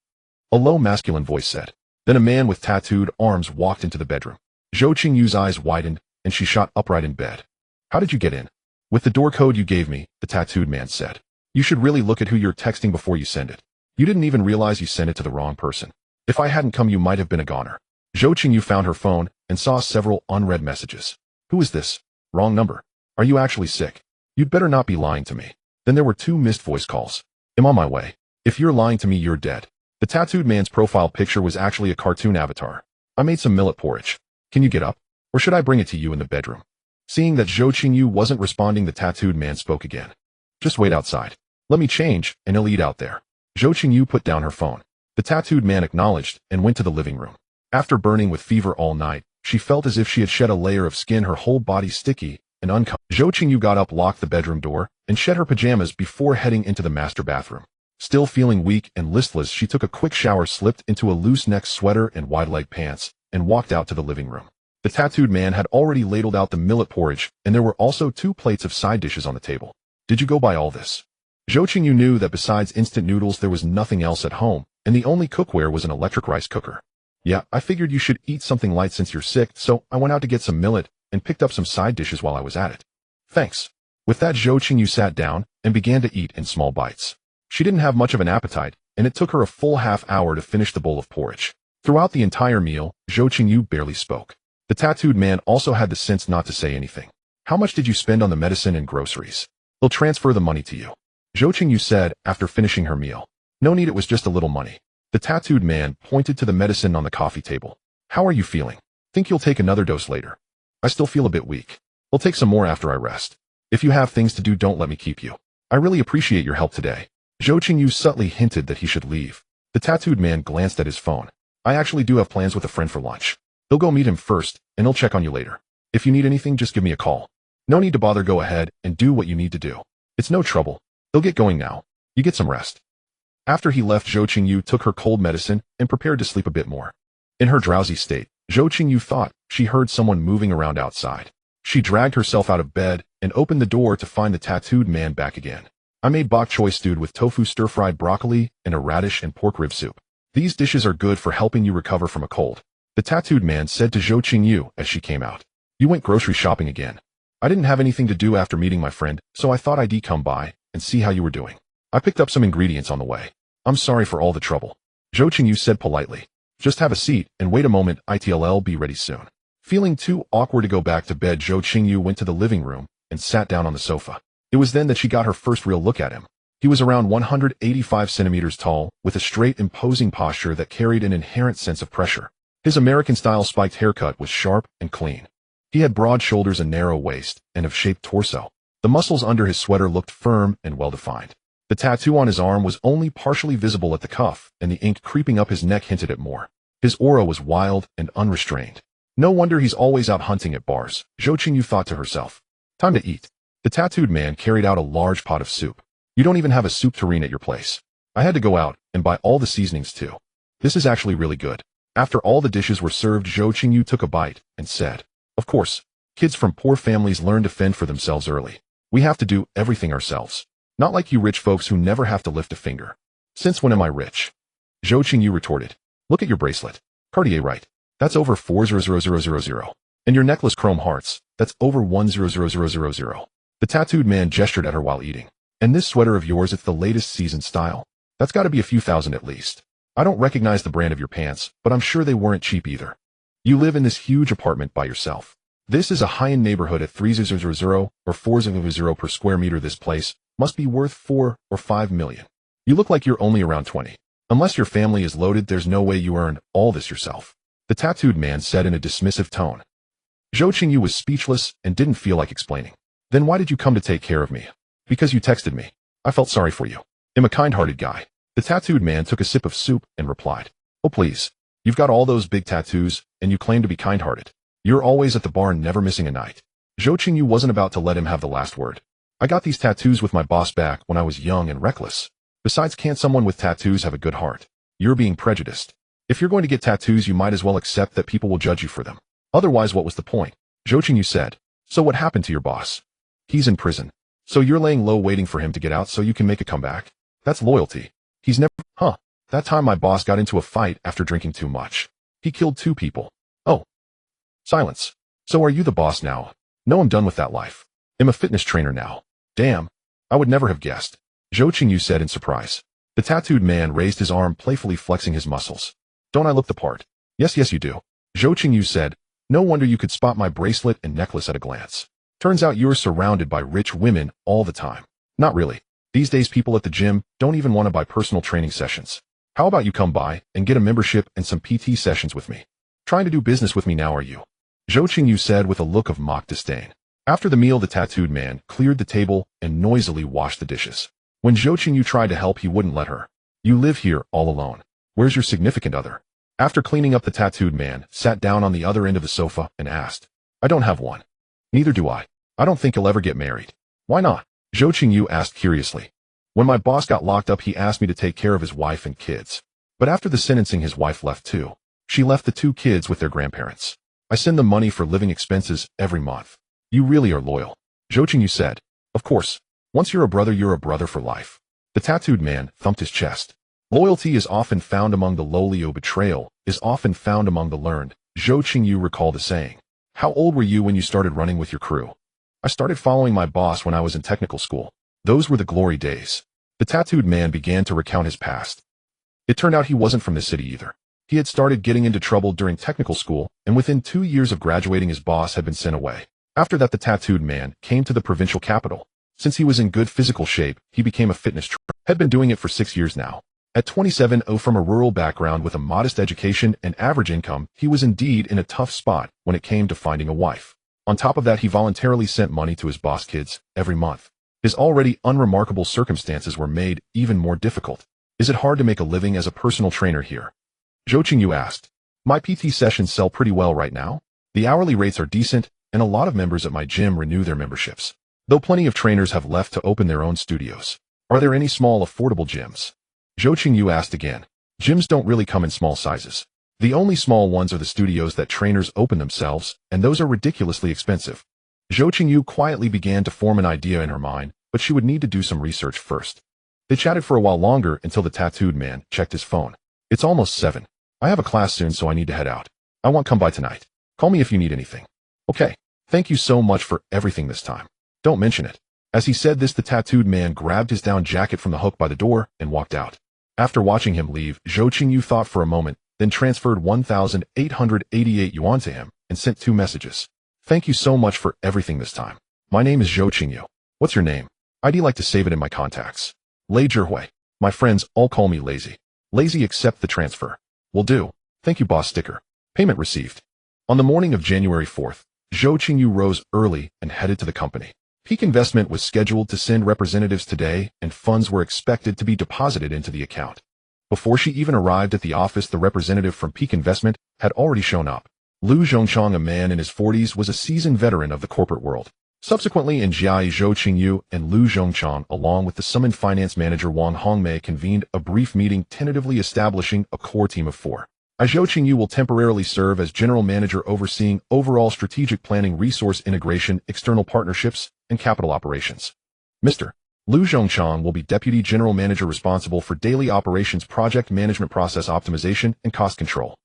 S1: a low masculine voice said. Then a man with tattooed arms walked into the bedroom. Zhou Qingyu's eyes widened, and she shot upright in bed. How did you get in? With the door code you gave me, the tattooed man said. You should really look at who you're texting before you send it. You didn't even realize you sent it to the wrong person. If I hadn't come, you might have been a goner. Zhou Qingyu found her phone and saw several unread messages. Who is this? Wrong number. Are you actually sick? You'd better not be lying to me. Then there were 2 missed voice calls. I'm on my way. If you're lying to me, you're dead. The tattooed man's profile picture was actually a cartoon avatar. I made some millet porridge. Can you get up? Or should I bring it to you in the bedroom? Seeing that Zhou Qingyu wasn't responding, the tattooed man spoke again. Just wait outside. Let me change, and I'll eat out there. Zhou Qingyu put down her phone. The tattooed man acknowledged and went to the living room. After burning with fever all night, she felt as if she had shed a layer of skin, her whole body sticky and uncomfortable. Zhou Qingyu got up, locked the bedroom door, and shed her pajamas before heading into the master bathroom. Still feeling weak and listless, she took a quick shower, slipped into a loose-neck sweater and wide-leg pants, and walked out to the living room. The tattooed man had already ladled out the millet porridge, and there were also 2 plates of side dishes on the table. Did you go buy all this? Zhou Qingyu knew that besides instant noodles there was nothing else at home, and the only cookware was an electric rice cooker. Yeah, I figured you should eat something light since you're sick, so I went out to get some millet and picked up some side dishes while I was at it. Thanks. With that, Zhou Qingyu sat down and began to eat in small bites. She didn't have much of an appetite, and it took her a full half-hour to finish the bowl of porridge. Throughout the entire meal, Zhou Qingyu barely spoke. The tattooed man also had the sense not to say anything. How much did you spend on the medicine and groceries? They'll transfer the money to you. Zhou Qingyu said after finishing her meal. No need, it was just a little money. The tattooed man pointed to the medicine on the coffee table. How are you feeling? Think you'll take another dose later? I still feel a bit weak. I'll take some more after I rest. If you have things to do, don't let me keep you. I really appreciate your help today. Zhou Qingyu subtly hinted that he should leave. The tattooed man glanced at his phone. I actually do have plans with a friend for lunch. He'll go meet him first, and he'll check on you later. If you need anything, just give me a call. No need to bother, go ahead and do what you need to do. It's no trouble. He'll get going now. You get some rest. After he left, Zhou Qingyu took her cold medicine and prepared to sleep a bit more. In her drowsy state, Zhou Qingyu thought she heard someone moving around outside. She dragged herself out of bed and opened the door to find the tattooed man back again. I made bok choy stewed with tofu, stir-fried broccoli, and a radish and pork rib soup. These dishes are good for helping you recover from a cold, the tattooed man said to Zhou Qingyu as she came out. You went grocery shopping again. I didn't have anything to do after meeting my friend, so I thought I'd come by and see how you were doing. I picked up some ingredients on the way. I'm sorry for all the trouble, Zhou Qingyu said politely. Just have a seat and wait a moment, I'll be ready soon. Feeling too awkward to go back to bed, Zhou Qingyu went to the living room and sat down on the sofa. It was then that she got her first real look at him. He was around 185 centimeters tall, with a straight, imposing posture that carried an inherent sense of pressure. His American-style spiked haircut was sharp and clean. He had broad shoulders, a narrow waist, and a shaped torso. The muscles under his sweater looked firm and well-defined. The tattoo on his arm was only partially visible at the cuff, and the ink creeping up his neck hinted at more. His aura was wild and unrestrained. No wonder he's always out hunting at bars, Zhou Qingyu thought to herself. Time to eat. The tattooed man carried out a large pot of soup. You don't even have a soup tureen at your place. I had to go out and buy all the seasonings too. This is actually really good. After all the dishes were served, Zhou Qingyu took a bite and said, "Of course, kids from poor families learn to fend for themselves early. We have to do everything ourselves. Not like you rich folks who never have to lift a finger." "Since when am I rich?" Zhou Qingyu retorted. "Look at your bracelet. Cartier, right? That's over 400,000. And your necklace chrome hearts, that's over 100,000. The tattooed man gestured at her while eating. "And this sweater of yours, it's the latest season style. That's got to be a few thousand at least. I don't recognize the brand of your pants, but I'm sure they weren't cheap either. You live in this huge apartment by yourself. This is a high-end neighborhood at 3,000 or 4,000 per square meter. This place must be worth 4 or 5 million. You look like you're only around 20. Unless your family is loaded, there's no way you earned all this yourself," the tattooed man said in a dismissive tone. Zhou Qingyu was speechless and didn't feel like explaining. "Then why did you come to take care of me?" "Because you texted me. I felt sorry for you. I'm a kind-hearted guy." The tattooed man took a sip of soup and replied, "Oh please, you've got all those big tattoos, and you claim to be kind-hearted. You're always at the bar, never missing a night." Zhou Qingyu wasn't about to let him have the last word. "I got these tattoos with my boss back when I was young and reckless. Besides, can't someone with tattoos have a good heart? You're being prejudiced. If you're going to get tattoos, you might as well accept that people will judge you for them. Otherwise, what was the point?" Zhou Qingyu said. "So what happened to your boss?" "He's in prison. So you're laying low waiting for him to get out so you can make a comeback? That's loyalty. He's never—" "Huh. That time my boss got into a fight after drinking too much. He killed 2 people. "Oh." Silence. "So are you the boss now?" "No, I'm done with that life. I'm a fitness trainer now." "Damn. I would never have guessed," Zhou Qingyu said in surprise. The tattooed man raised his arm, playfully flexing his muscles. "Don't I look the part?" Yes, you do," Zhou Qingyu said. "No wonder you could spot my bracelet and necklace at a glance. Turns out you're surrounded by rich women all the time." "Not really. These days people at the gym don't even want to buy personal training sessions. How about you come by and get a membership and some PT sessions with me? Trying to do business with me now, are you?" Zhou Qingyu said with a look of mock disdain. After the meal, the tattooed man cleared the table and noisily washed the dishes. When Zhou Qingyu tried to help, he wouldn't let her. "You live here all alone. Where's your significant other?" After cleaning up, the tattooed man sat down on the other end of the sofa and asked, "I don't have one." "Neither do I. I don't think he'll ever get married." "Why not?" Zhou Qingyu asked curiously. "When my boss got locked up, he asked me to take care of his wife and kids. But after the sentencing, his wife left too. She left the 2 kids with their grandparents. I send them money for living expenses every month." "You really are loyal," Zhou Qingyu said. "Of course. Once you're a brother for life." The tattooed man thumped his chest. "Loyalty is often found among the lowly, or betrayal is often found among the learned," Zhou Qingyu recalled the saying. "How old were you when you started running with your crew?" "I started following my boss when I was in technical school. Those were the glory days." The tattooed man began to recount his past. It turned out he wasn't from the city either. He had started getting into trouble during technical school, and within 2 years of graduating, his boss had been sent away. After that, the tattooed man came to the provincial capital. Since he was in good physical shape, he became a fitness trainer. Had been doing it for 6 years now. At 27, from a rural background with a modest education and average income, he was indeed in a tough spot when it came to finding a wife. On top of that, he voluntarily sent money to his boss' kids every month. His already unremarkable circumstances were made even more difficult. "Is it hard to make a living as a personal trainer here?" Zhou Qingyu asked. "My PT sessions sell pretty well right now. The hourly rates are decent, and a lot of members at my gym renew their memberships. Though plenty of trainers have left to open their own studios. Are there any small, affordable gyms?" Zhou Qingyu asked again. "Gyms don't really come in small sizes. The only small ones are the studios that trainers open themselves, and those are ridiculously expensive." Zhou Qingyu quietly began to form an idea in her mind, but she would need to do some research first. They chatted for a while longer until the tattooed man checked his phone. "It's almost 7. I have a class soon, so I need to head out. I won't come by tonight. Call me if you need anything." "Okay. Thank you so much for everything this time. Don't mention it." As he said this, the tattooed man grabbed his down jacket from the hook by the door and walked out. After watching him leave, Zhou Qingyu thought for a moment, then transferred 1,888 yuan to him and sent 2 messages. "Thank you so much for everything this time. My name is Zhou Qingyu. What's your name? I'd like to save it in my contacts. Lei Zhihui. My friends all call me Lazy. Lazy, accept the transfer." "Will do. Thank you, boss." Sticker. Payment received. On the morning of January 4th, Zhou Qingyu rose early and headed to the company. Peak Investment was scheduled to send representatives today, and funds were expected to be deposited into the account. Before she even arrived at the office, the representative from Peak Investment had already shown up. Lu Zhongchang, a man in his 40s, was a seasoned veteran of the corporate world. Subsequently, in Jiai, Zhou Qingyu and Lu Zhongchang, along with the summoned finance manager Wang Hongmei, convened a brief meeting tentatively establishing a core team of 4. Zhou Qingyu will temporarily serve as general manager overseeing overall strategic planning, resource integration, external partnerships, and capital operations. Mr. Lu Zhongchang will be deputy general manager responsible for daily operations, project management, process optimization, and cost control.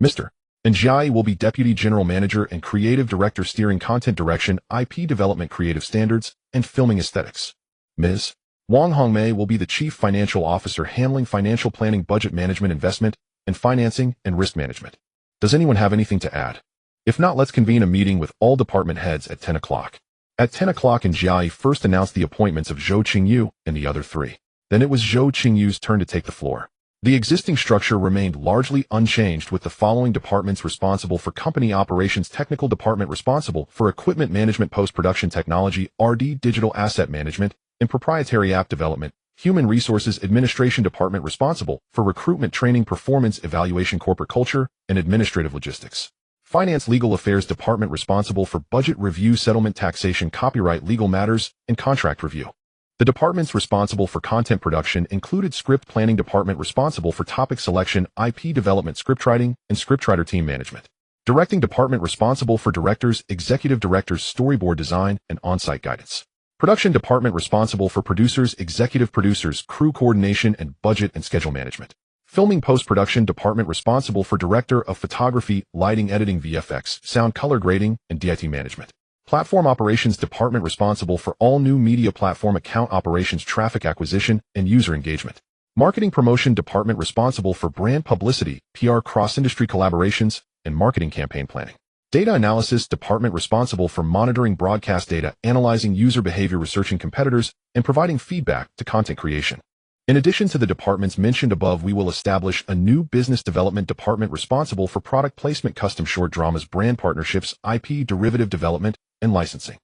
S1: Mr. Njai will be deputy general manager and creative director steering content direction, IP development, creative standards, and filming aesthetics. Ms. Wang Hongmei will be the chief financial officer handling financial planning, budget management, investment, and financing and risk management. Does anyone have anything to add? If not, let's convene a meeting with all department heads at 10 o'clock. At 10 o'clock, Njai first announced the appointments of Zhou Qingyu and the other three. Then it was Zhou Qingyu's turn to take the floor. The existing structure remained largely unchanged, with the following departments responsible for company operations: technical department responsible for equipment management, post-production technology, R&D, digital asset management, and proprietary app development; human resources administration department responsible for recruitment, training, performance evaluation, corporate culture, and administrative logistics; finance legal affairs department responsible for budget review, settlement, taxation, copyright, legal matters, and contract review. The departments responsible for content production included script planning department responsible for topic selection, IP development, scriptwriting, and scriptwriter team management; directing department responsible for directors, executive directors, storyboard design, and on-site guidance; production department responsible for producers, executive producers, crew coordination, and budget and schedule management; filming post-production department responsible for director of photography, lighting, editing, VFX, sound, color grading, and DIT management; platform operations department responsible for all new media platform account operations, traffic acquisition, and user engagement; marketing promotion department responsible for brand publicity, PR, cross-industry collaborations, and marketing campaign planning; data analysis department responsible for monitoring broadcast data, analyzing user behavior, researching competitors, and providing feedback to content creation. In addition to the departments mentioned above, we will establish a new business development department responsible for product placement, custom short dramas, brand partnerships, IP, derivative development, and licensing.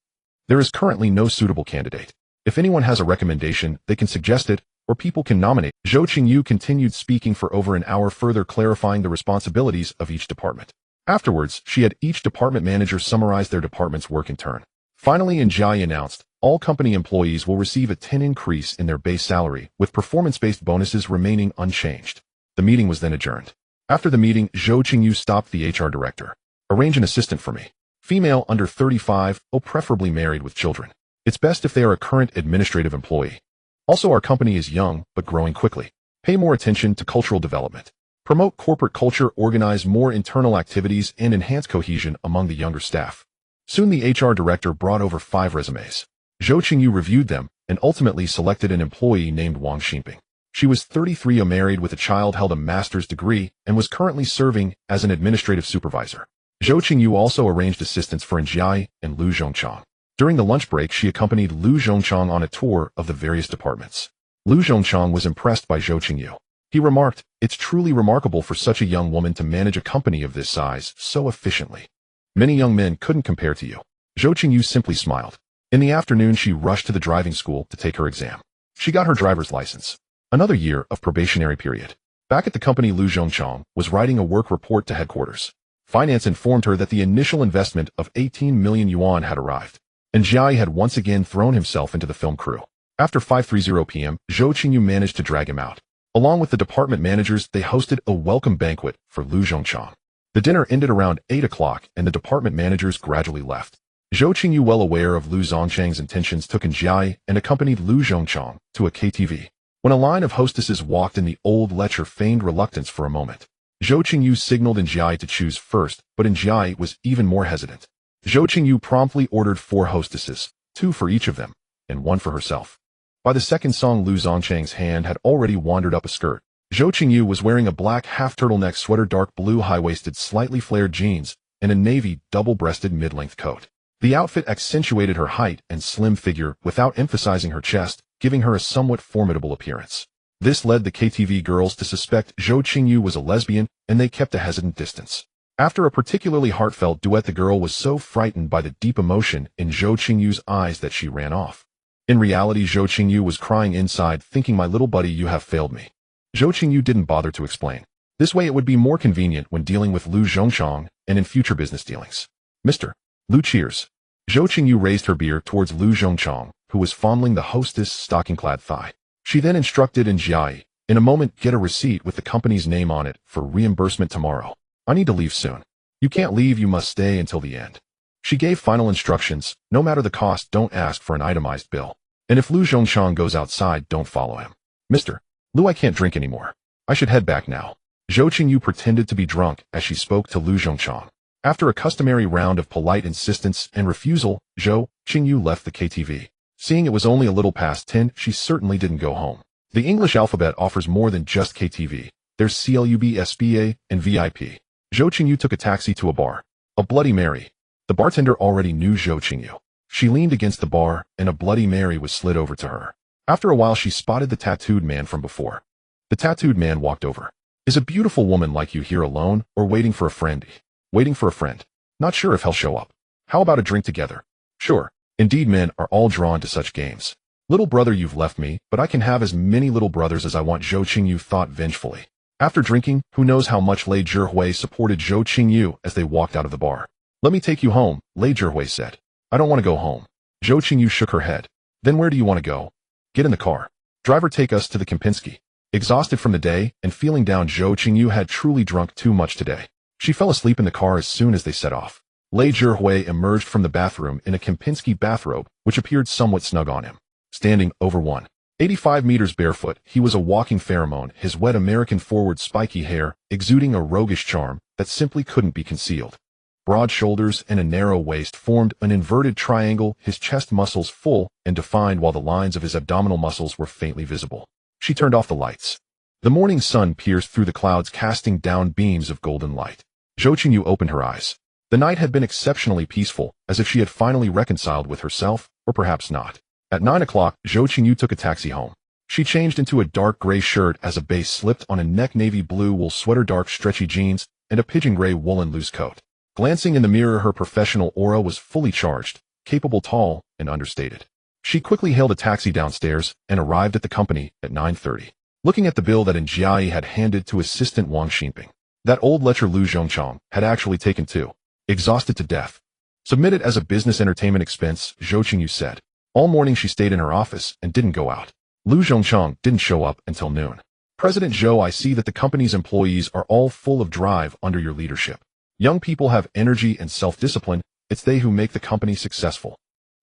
S1: There is currently no suitable candidate. If anyone has a recommendation, they can suggest it, or people can nominate. Zhou Qingyu continued speaking for over an hour, further clarifying the responsibilities of each department. Afterwards, she had each department manager summarize their department's work in turn. Finally, Njai announced, all company employees will receive a 10% increase in their base salary, with performance-based bonuses remaining unchanged. The meeting was then adjourned. After the meeting, Zhou Qingyu stopped the HR director. Arrange an assistant for me. Female, under 35, preferably married with children. It's best if they are a current administrative employee. Also, our company is young, but growing quickly. Pay more attention to cultural development. Promote corporate culture, organize more internal activities, and enhance cohesion among the younger staff. Soon the HR director brought over 5 resumes. Zhou Qingyu reviewed them and ultimately selected an employee named Wang Xinping. She was 33, married with a child, held a master's degree, and was currently serving as an administrative supervisor. Zhou Qingyu also arranged assistants for Njai and Lu Zhongchang. During the lunch break, she accompanied Lu Zhongchang on a tour of the various departments. Lu Zhongchang was impressed by Zhou Qingyu. He remarked, "It's truly remarkable for such a young woman to manage a company of this size so efficiently. Many young men couldn't compare to you." Zhou Qingyu simply smiled. In the afternoon, she rushed to the driving school to take her exam. She got her driver's license. Another year of probationary period. Back at the company, Lu Zhongchang was writing a work report to headquarters. Finance informed her that the initial investment of 18 million yuan had arrived, and Njai had once again thrown himself into the film crew. After 5:30 p.m., Zhou Qingyu managed to drag him out. Along with the department managers, they hosted a welcome banquet for Lu Zhongchang. The dinner ended around 8 o'clock, and the department managers gradually left. Zhou Qingyu, well aware of Lu Zhongchang's intentions, took Njai and accompanied Lu Zhongchang to a KTV. When a line of hostesses walked in, the old lecher feigned reluctance for a moment. Zhou Qingyu signaled Njai to choose first, but Njai was even more hesitant. Zhou Qingyu promptly ordered 4 hostesses, 2 for each of them, and 1 for herself. By the second song, Lu Zhongchang's hand had already wandered up a skirt. Zhou Qingyu was wearing a black half-turtleneck sweater, dark blue high-waisted, slightly flared jeans, and a navy double-breasted mid-length coat. The outfit accentuated her height and slim figure without emphasizing her chest, giving her a somewhat formidable appearance. This led the KTV girls to suspect Zhou Qingyu was a lesbian, and they kept a hesitant distance. After a particularly heartfelt duet, the girl was so frightened by the deep emotion in Zhou Qingyu's eyes that she ran off. In reality, Zhou Qingyu was crying inside, thinking, "My little buddy, you have failed me." Zhou Qingyu didn't bother to explain. This way it would be more convenient when dealing with Lu Zhongchang and in future business dealings. "Mr. Lu, cheers." Zhou Qingyu raised her beer towards Lu Zhongchang, who was fondling the hostess' stocking-clad thigh. She then instructed Njai, In a moment, get a receipt with the company's name on it for reimbursement tomorrow. I need to leave soon. You can't leave, you must stay until the end. She gave final instructions. No matter the cost, don't ask for an itemized bill. And if Lu Zhongchang goes outside, don't follow him. Mr. Lu, I can't drink anymore. I should head back now. Zhou Qingyu pretended to be drunk as she spoke to Lu Zhongchang. After a customary round of polite insistence and refusal, Zhou Qingyu left the KTV. Seeing it was only a little past 10, she certainly didn't go home. The English alphabet offers more than just KTV. There's CLUB, SBA, and VIP. Zhou Qingyu took a taxi to a bar. A Bloody Mary. The bartender already knew Zhou Qingyu. She leaned against the bar, and a Bloody Mary was slid over to her. After a while, she spotted the tattooed man from before. The tattooed man walked over. Is a beautiful woman like you here alone, or waiting for a friend? Waiting for a friend. Not sure if he'll show up. How about a drink together? Sure. Indeed, men are all drawn to such games. Little brother, you've left me, but I can have as many little brothers as I want, Zhou Qingyu thought vengefully. After drinking, who knows how much Lei Zhihui supported Zhou Qingyu as they walked out of the bar. Let me take you home, Lei Zhihui said. I don't want to go home. Zhou Qingyu shook her head. Then where do you want to go? Get in the car. Driver, take us to the Kempinski. Exhausted from the day and feeling down, Zhou Qingyu had truly drunk too much today. She fell asleep in the car as soon as they set off. Lei Zhihui emerged from the bathroom in a Kempinski bathrobe, which appeared somewhat snug on him. Standing over 185 meters barefoot, he was a walking pheromone, his wet American forward spiky hair exuding a roguish charm that simply couldn't be concealed. Broad shoulders and a narrow waist formed an inverted triangle, his chest muscles full and defined while the lines of his abdominal muscles were faintly visible. She turned off the lights. The morning sun pierced through the clouds, casting down beams of golden light. Zhou Qingyu opened her eyes. The night had been exceptionally peaceful, as if she had finally reconciled with herself, or perhaps not. At 9 o'clock, Zhou Qingyu took a taxi home. She changed into a dark gray shirt as a base slipped on a neck, navy blue wool sweater, dark stretchy jeans, and a pigeon gray woolen loose coat. Glancing in the mirror, her professional aura was fully charged, capable, tall, and understated. She quickly hailed a taxi downstairs and arrived at the company at 9:30. Looking at the bill that Jiai had handed to assistant Wang Xinping, that old lecher Lu Zhongchang had actually taken too. Exhausted to death. Submitted as a business entertainment expense, Zhou Qingyu said. All morning she stayed in her office and didn't go out. Lu Zhongchang didn't show up until noon. President Zhou, I see that the company's employees are all full of drive under your leadership. Young people have energy and self-discipline. It's they who make the company successful.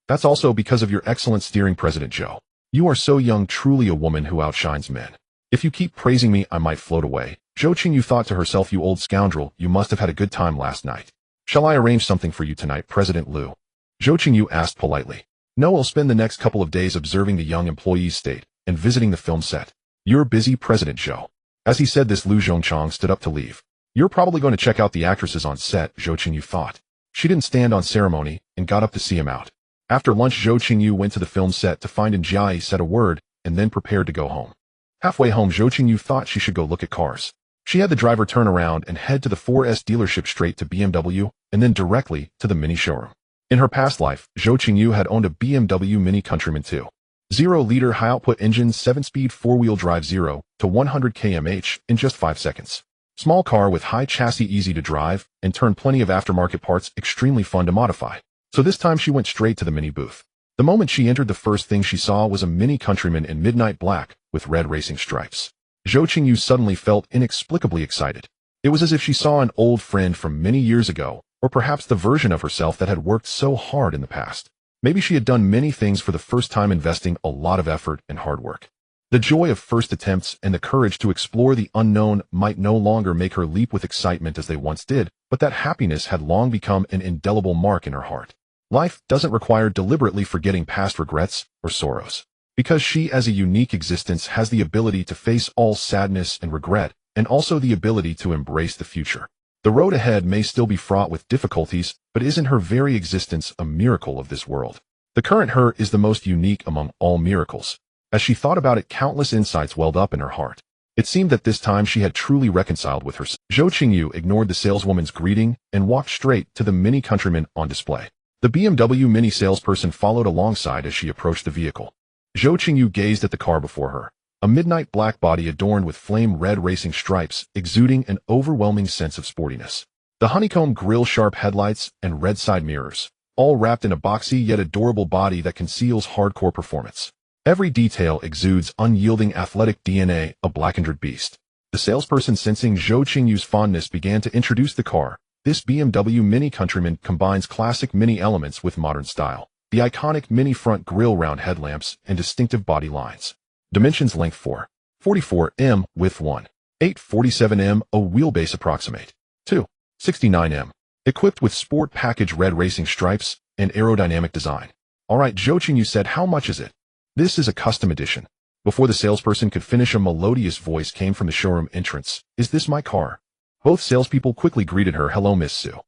S1: That's also because of your excellent steering, President Zhou. You are so young, truly a woman who outshines men. If you keep praising me, I might float away. Zhou Qingyu thought to herself, you old scoundrel, you must have had a good time last night. Shall I arrange something for you tonight, President Lu? Zhou Qingyu asked politely. No, I'll spend the next couple of days observing the young employees' state and visiting the film set. You're busy, President Zhou. As he said this, Lu Zhongchang stood up to leave. You're probably going to check out the actresses on set, Zhou Qingyu thought. She didn't stand on ceremony and got up to see him out. After lunch, Zhou Qingyu went to the film set to find Jiai, said a word, and then prepared to go home. Halfway home, Zhou Qingyu thought she should go look at cars. She had the driver turn around and head to the 4S dealership, straight to BMW, and then directly to the Mini showroom. In her past life, Zhou Qingyu had owned a BMW Mini Countryman 2.0-liter high-output engine, 7-speed 4-wheel drive, 0 to 100 km/h in just 5 seconds. Small car with high chassis, easy to drive, and turn plenty of aftermarket parts, extremely fun to modify. So this time she went straight to the Mini booth. The moment she entered, the first thing she saw was a Mini Countryman in midnight black with red racing stripes. Zhou Qingyu suddenly felt inexplicably excited. It was as if she saw an old friend from many years ago, or perhaps the version of herself that had worked so hard in the past. Maybe she had done many things for the first time, investing a lot of effort and hard work. The joy of first attempts and the courage to explore the unknown might no longer make her leap with excitement as they once did, but that happiness had long become an indelible mark in her heart. Life doesn't require deliberately forgetting past regrets or sorrows, because she, as a unique existence, has the ability to face all sadness and regret, and also the ability to embrace the future. The road ahead may still be fraught with difficulties, but isn't her very existence a miracle of this world? The current her is the most unique among all miracles. As she thought about it, countless insights welled up in her heart. It seemed that this time she had truly reconciled with herself. Zhou Qingyu ignored the saleswoman's greeting and walked straight to the Mini Countryman on display. The BMW Mini salesperson followed alongside as she approached the vehicle. Zhou Qingyu gazed at the car before her. A midnight black body adorned with flame red racing stripes, exuding an overwhelming sense of sportiness. The honeycomb grille, sharp headlights, and red side mirrors, all wrapped in a boxy yet adorable body that conceals hardcore performance. Every detail exudes unyielding athletic DNA, a black-and-red beast. The salesperson, sensing Zhou Qingyu's fondness, began to introduce the car. This BMW Mini Countryman combines classic Mini elements with modern style. The iconic Mini front grille, round headlamps, and distinctive body lines. Dimensions: length 4.44 m, width 1.847 m, a wheelbase approximate 2.69 m. Equipped with sport package red racing stripes and aerodynamic design. Alright, Zhou Qingyu said, how much is it? This is a custom edition. Before the salesperson could finish, a melodious voice came from the showroom entrance. Is this my car? Both salespeople quickly greeted her. Hello, Miss Su.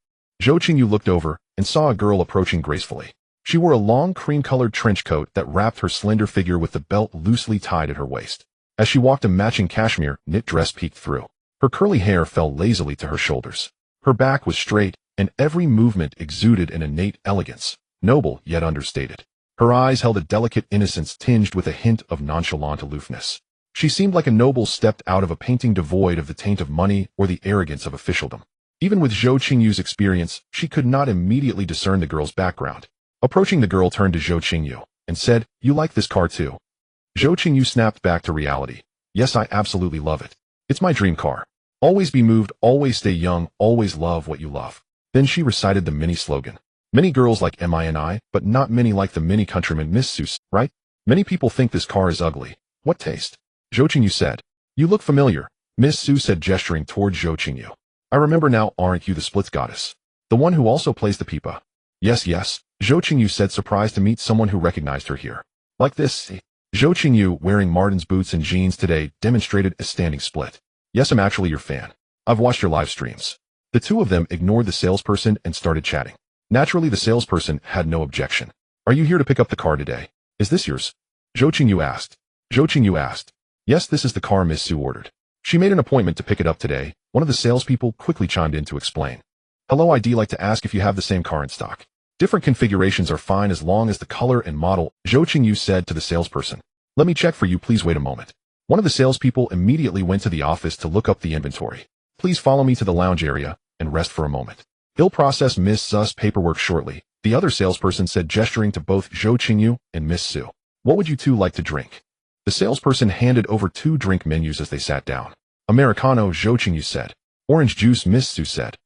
S1: Zhou Qingyu looked over and saw a girl approaching gracefully. She wore a long cream-colored trench coat that wrapped her slender figure with the belt loosely tied at her waist. As she walked, a matching cashmere knit dress peeked through. Her curly hair fell lazily to her shoulders. Her back was straight, and every movement exuded an innate elegance, noble yet understated. Her eyes held a delicate innocence tinged with a hint of nonchalant aloofness. She seemed like a noble stepped out of a painting, devoid of the taint of money or the arrogance of officialdom. Even with Zhou Qingyu's experience, she could not immediately discern the girl's background. Approaching, the girl turned to Zhou Qingyu and said, "You like this car too?" Zhou Qingyu snapped back to reality. "Yes, I absolutely love it. It's my dream car. Always be moved, always stay young, always love what you love." Then she recited the Mini slogan. "Many girls like MINI, but not many like the Mini Countryman, Miss Su, right? Many people think this car is ugly. What taste?" Zhou Qingyu said. "You look familiar," Miss Su said, gesturing toward Zhou Qingyu. "I remember now, aren't you the splits goddess? The one who also plays the pipa?" Yes, Zhou Qingyu said, surprised to meet someone who recognized her here. "Like this?" Zhou Qingyu, wearing Martin's boots and jeans today, demonstrated a standing split. "Yes, I'm actually your fan. I've watched your live streams." The two of them ignored the salesperson and started chatting. Naturally, the salesperson had no objection. "Are you here to pick up the car today? Is this yours?" Zhou Qingyu asked. "Yes, this is the car Miss Su ordered. She made an appointment to pick it up today." One of the salespeople quickly chimed in to explain. "Hello, I'd like to ask if you have the same car in stock. Different configurations are fine as long as the color and model," Zhou Qingyu said to the salesperson. "Let me check for you, please wait a moment." One of the salespeople immediately went to the office to look up the inventory. "Please follow me to the lounge area and rest for a moment. He'll process Miss Su's paperwork shortly," the other salesperson said, gesturing to both Zhou Qingyu and Miss Su. "What would you two like to drink?" The salesperson handed over two drink menus as they sat down. "Americano," Zhou Qingyu said. "Orange juice," Miss Su said.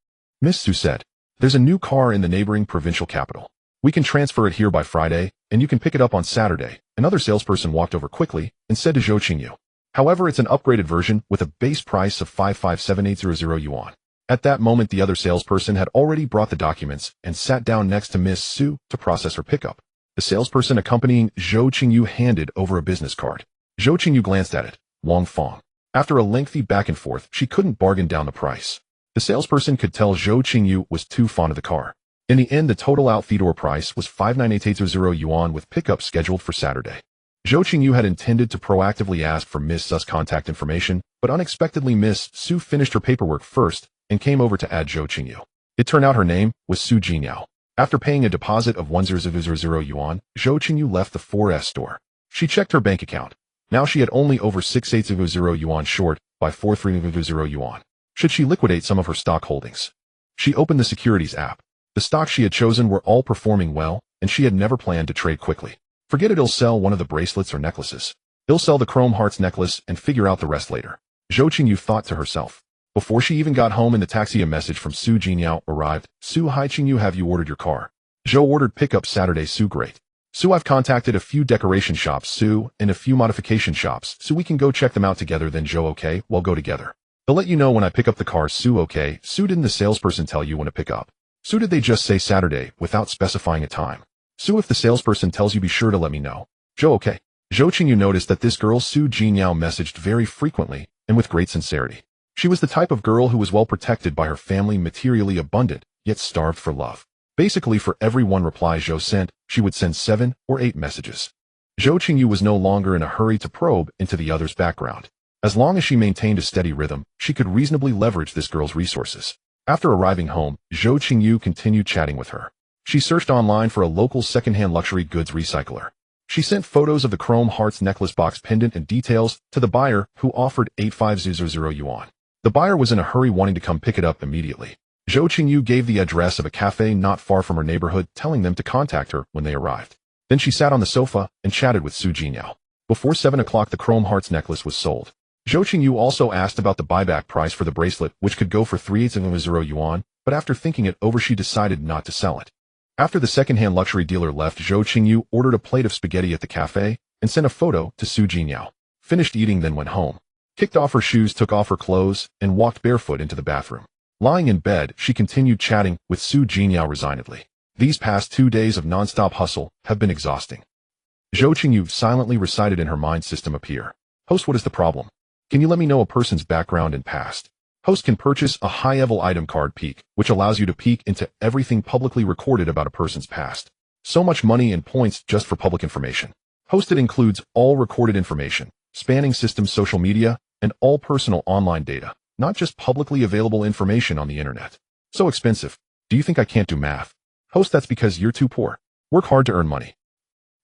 S1: Miss Su said, "There's a new car in the neighboring provincial capital. We can transfer it here by Friday, and you can pick it up on Saturday." Another salesperson walked over quickly and said to Zhou Qingyu, "However, it's an upgraded version with a base price of 557,800 yuan. At that moment, the other salesperson had already brought the documents and sat down next to Miss Su to process her pickup. The salesperson accompanying Zhou Qingyu handed over a business card. Zhou Qingyu glanced at it. Wang Fong. After a lengthy back and forth, she couldn't bargain down the price. The salesperson could tell Zhou Qingyu was too fond of the car. In the end, the total out-the-door price was 59880 yuan with pickup scheduled for Saturday. Zhou Qingyu had intended to proactively ask for Miss Su's contact information, but unexpectedly Miss Su finished her paperwork first and came over to add Zhou Qingyu. It turned out her name was Su Jinyao. After paying a deposit of 1000 yuan, Zhou Qingyu left the 4S store. She checked her bank account. Now she had only over 6800 yuan short by 4300 yuan. Should she liquidate some of her stock holdings? She opened the securities app. The stocks she had chosen were all performing well, and she had never planned to trade quickly. Forget it, he'll sell one of the bracelets or necklaces. He'll sell the chrome hearts necklace and figure out the rest later. Zhou Qingyu thought to herself. Before she even got home in the taxi, a message from Su Jinyao arrived. "Su, hi Qingyu, have you ordered your car?" Zhou ordered pickup Saturday. Su, great. Su, I've contacted a few decoration shops, Su, and a few modification shops, so we can go check them out together. Then Zhou, okay, we'll go together. They'll let you know when I pick up the car. Su, okay. Su, didn't the salesperson tell you when to pick up? Su, did they just say Saturday without specifying a time? Su, if the salesperson tells you, be sure to let me know. Zhou, okay. Zhou Qingyu noticed that this girl Su Jinyao messaged very frequently and with great sincerity. She was the type of girl who was well protected by her family, materially abundant, yet starved for love. Basically, for every one reply Zhou sent, she would send 7 or 8 messages. Zhou Qingyu was no longer in a hurry to probe into the other's background. As long as she maintained a steady rhythm, she could reasonably leverage this girl's resources. After arriving home, Zhou Qingyu continued chatting with her. She searched online for a local second-hand luxury goods recycler. She sent photos of the chrome hearts necklace box pendant and details to the buyer, who offered 8500 yuan. The buyer was in a hurry, wanting to come pick it up immediately. Zhou Qingyu gave the address of a cafe not far from her neighborhood, telling them to contact her when they arrived. Then she sat on the sofa and chatted with Su Jinyao. Before 7 o'clock the chrome hearts necklace was sold. Zhou Qingyu also asked about the buyback price for the bracelet, which could go for 3/8 yuan, but after thinking it over she decided not to sell it. After the second-hand luxury dealer left, Zhou Qingyu ordered a plate of spaghetti at the cafe and sent a photo to Zhou Qingyu. Finished eating, then went home. Kicked off her shoes, took off her clothes, and walked barefoot into the bathroom. Lying in bed, she continued chatting with Zhou Qingyu resignedly. These past 2 days of non-stop hustle have been exhausting. Zhou Qingyu silently recited in her mind system appear. Host, what is the problem? Can you let me know a person's background and past? Host can purchase a high-level item card peek, which allows you to peek into everything publicly recorded about a person's past. So much money and points just for public information. Host, it includes all recorded information, spanning systems, social media, and all personal online data, not just publicly available information on the internet. So expensive. Do you think I can't do math? Host, that's because you're too poor. Work hard to earn money.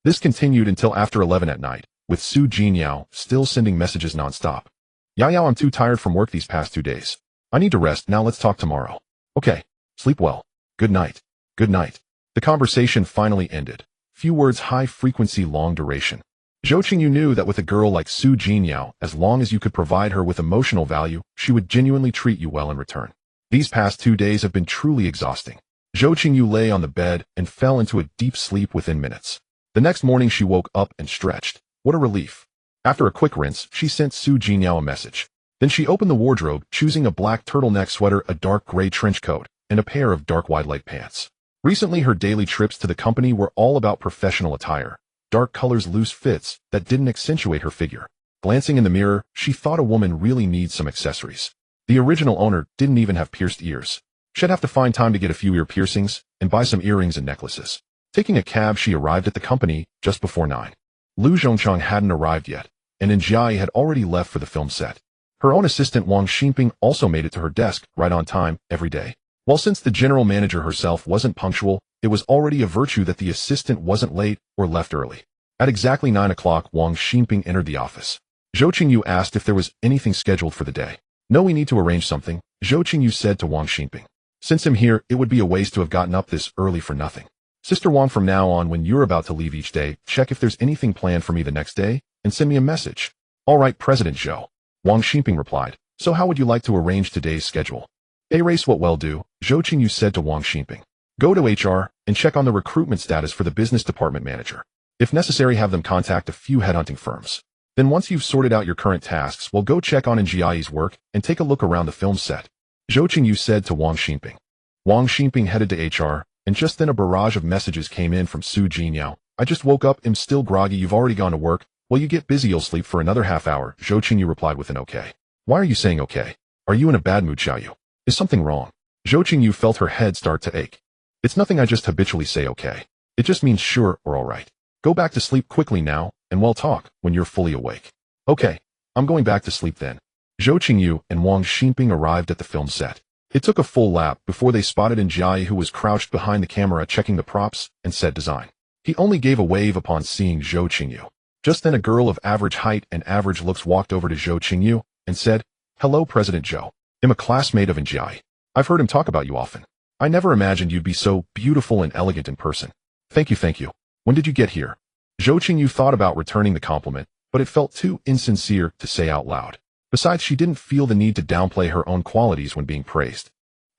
S1: This continued until after 11 at night, with Zhou Qingyu still sending messages non-stop. Yao, I'm too tired from work these past 2 days. I need to rest, now let's talk tomorrow. Okay. Sleep well. Good night. Good night. The conversation finally ended. Few words, high frequency, long duration. Zhou Qingyu knew that with a girl like Zhou Qingyu, as long as you could provide her with emotional value, she would genuinely treat you well in return. These past 2 days have been truly exhausting. Zhou Qingyu lay on the bed and fell into a deep sleep within minutes. The next morning she woke up and stretched. What a relief. After a quick rinse, she sent Zhou Qingyu a message. Then she opened the wardrobe, choosing a black turtleneck sweater, a dark gray trench coat, and a pair of dark wide-leg pants. Recently her daily trips to the company were all about professional attire. Dark colors, loose fits that didn't accentuate her figure. Glancing in the mirror, she thought a woman really needs some accessories. The original owner didn't even have pierced ears. She'd have to find time to get a few ear piercings and buy some earrings and necklaces. Taking a cab, she arrived at the company just before 9. Lu Zhongchang hadn't arrived yet, and Njai had already left for the film set. Her own assistant Wang Xinping also made it to her desk right on time every day. While since the general manager herself wasn't punctual, it was already a virtue that the assistant wasn't late or left early. At exactly 9 o'clock, Wang Xinping entered the office. Zhou Qingyu asked if there was anything scheduled for the day. No, we need to arrange something, Zhou Qingyu said to Wang Xinping. Since I'm here, it would be a waste to have gotten up this early for nothing. Sister Wang, from now on when you're about to leave each day, check if there's anything planned for me the next day, and send me a message. All right, President Zhou. Wang Xinping replied. So how would you like to arrange today's schedule? Erase what will do, Zhou Qingyu said to Wang Xinping. Go to HR and check on the recruitment status for the business department manager. If necessary, have them contact a few headhunting firms. Then once you've sorted out your current tasks, we'll go check on Njai's work and take a look around the film set. Zhou Qingyu said to Wang Xinping. Wang Xinping headed to HR, and just then a barrage of messages came in from Zhou Qingyu. I just woke up, am still groggy, you've already gone to work. Well, you get busy, you'll sleep for another half hour, Zhou Qingyu replied with an okay. Why are you saying okay? Are you in a bad mood, Xiaoyu? Is something wrong? Zhou Qingyu felt her head start to ache. It's nothing, I just habitually say okay. It just means sure or alright. Go back to sleep quickly now, and we'll talk when you're fully awake. Okay, I'm going back to sleep then. Zhou Qingyu and Wang Xinping arrived at the film set. It took a full lap before they spotted Njai, who was crouched behind the camera checking the props and set design. He only gave a wave upon seeing Zhou Qingyu. Just then a girl of average height and average looks walked over to Zhou Qingyu and said, Hello, President Zhou. I'm a classmate of Njai. I've heard him talk about you often. I never imagined you'd be so beautiful and elegant in person. Thank you, thank you. When did you get here? Zhou Qingyu thought about returning the compliment, but it felt too insincere to say out loud. Besides, she didn't feel the need to downplay her own qualities when being praised.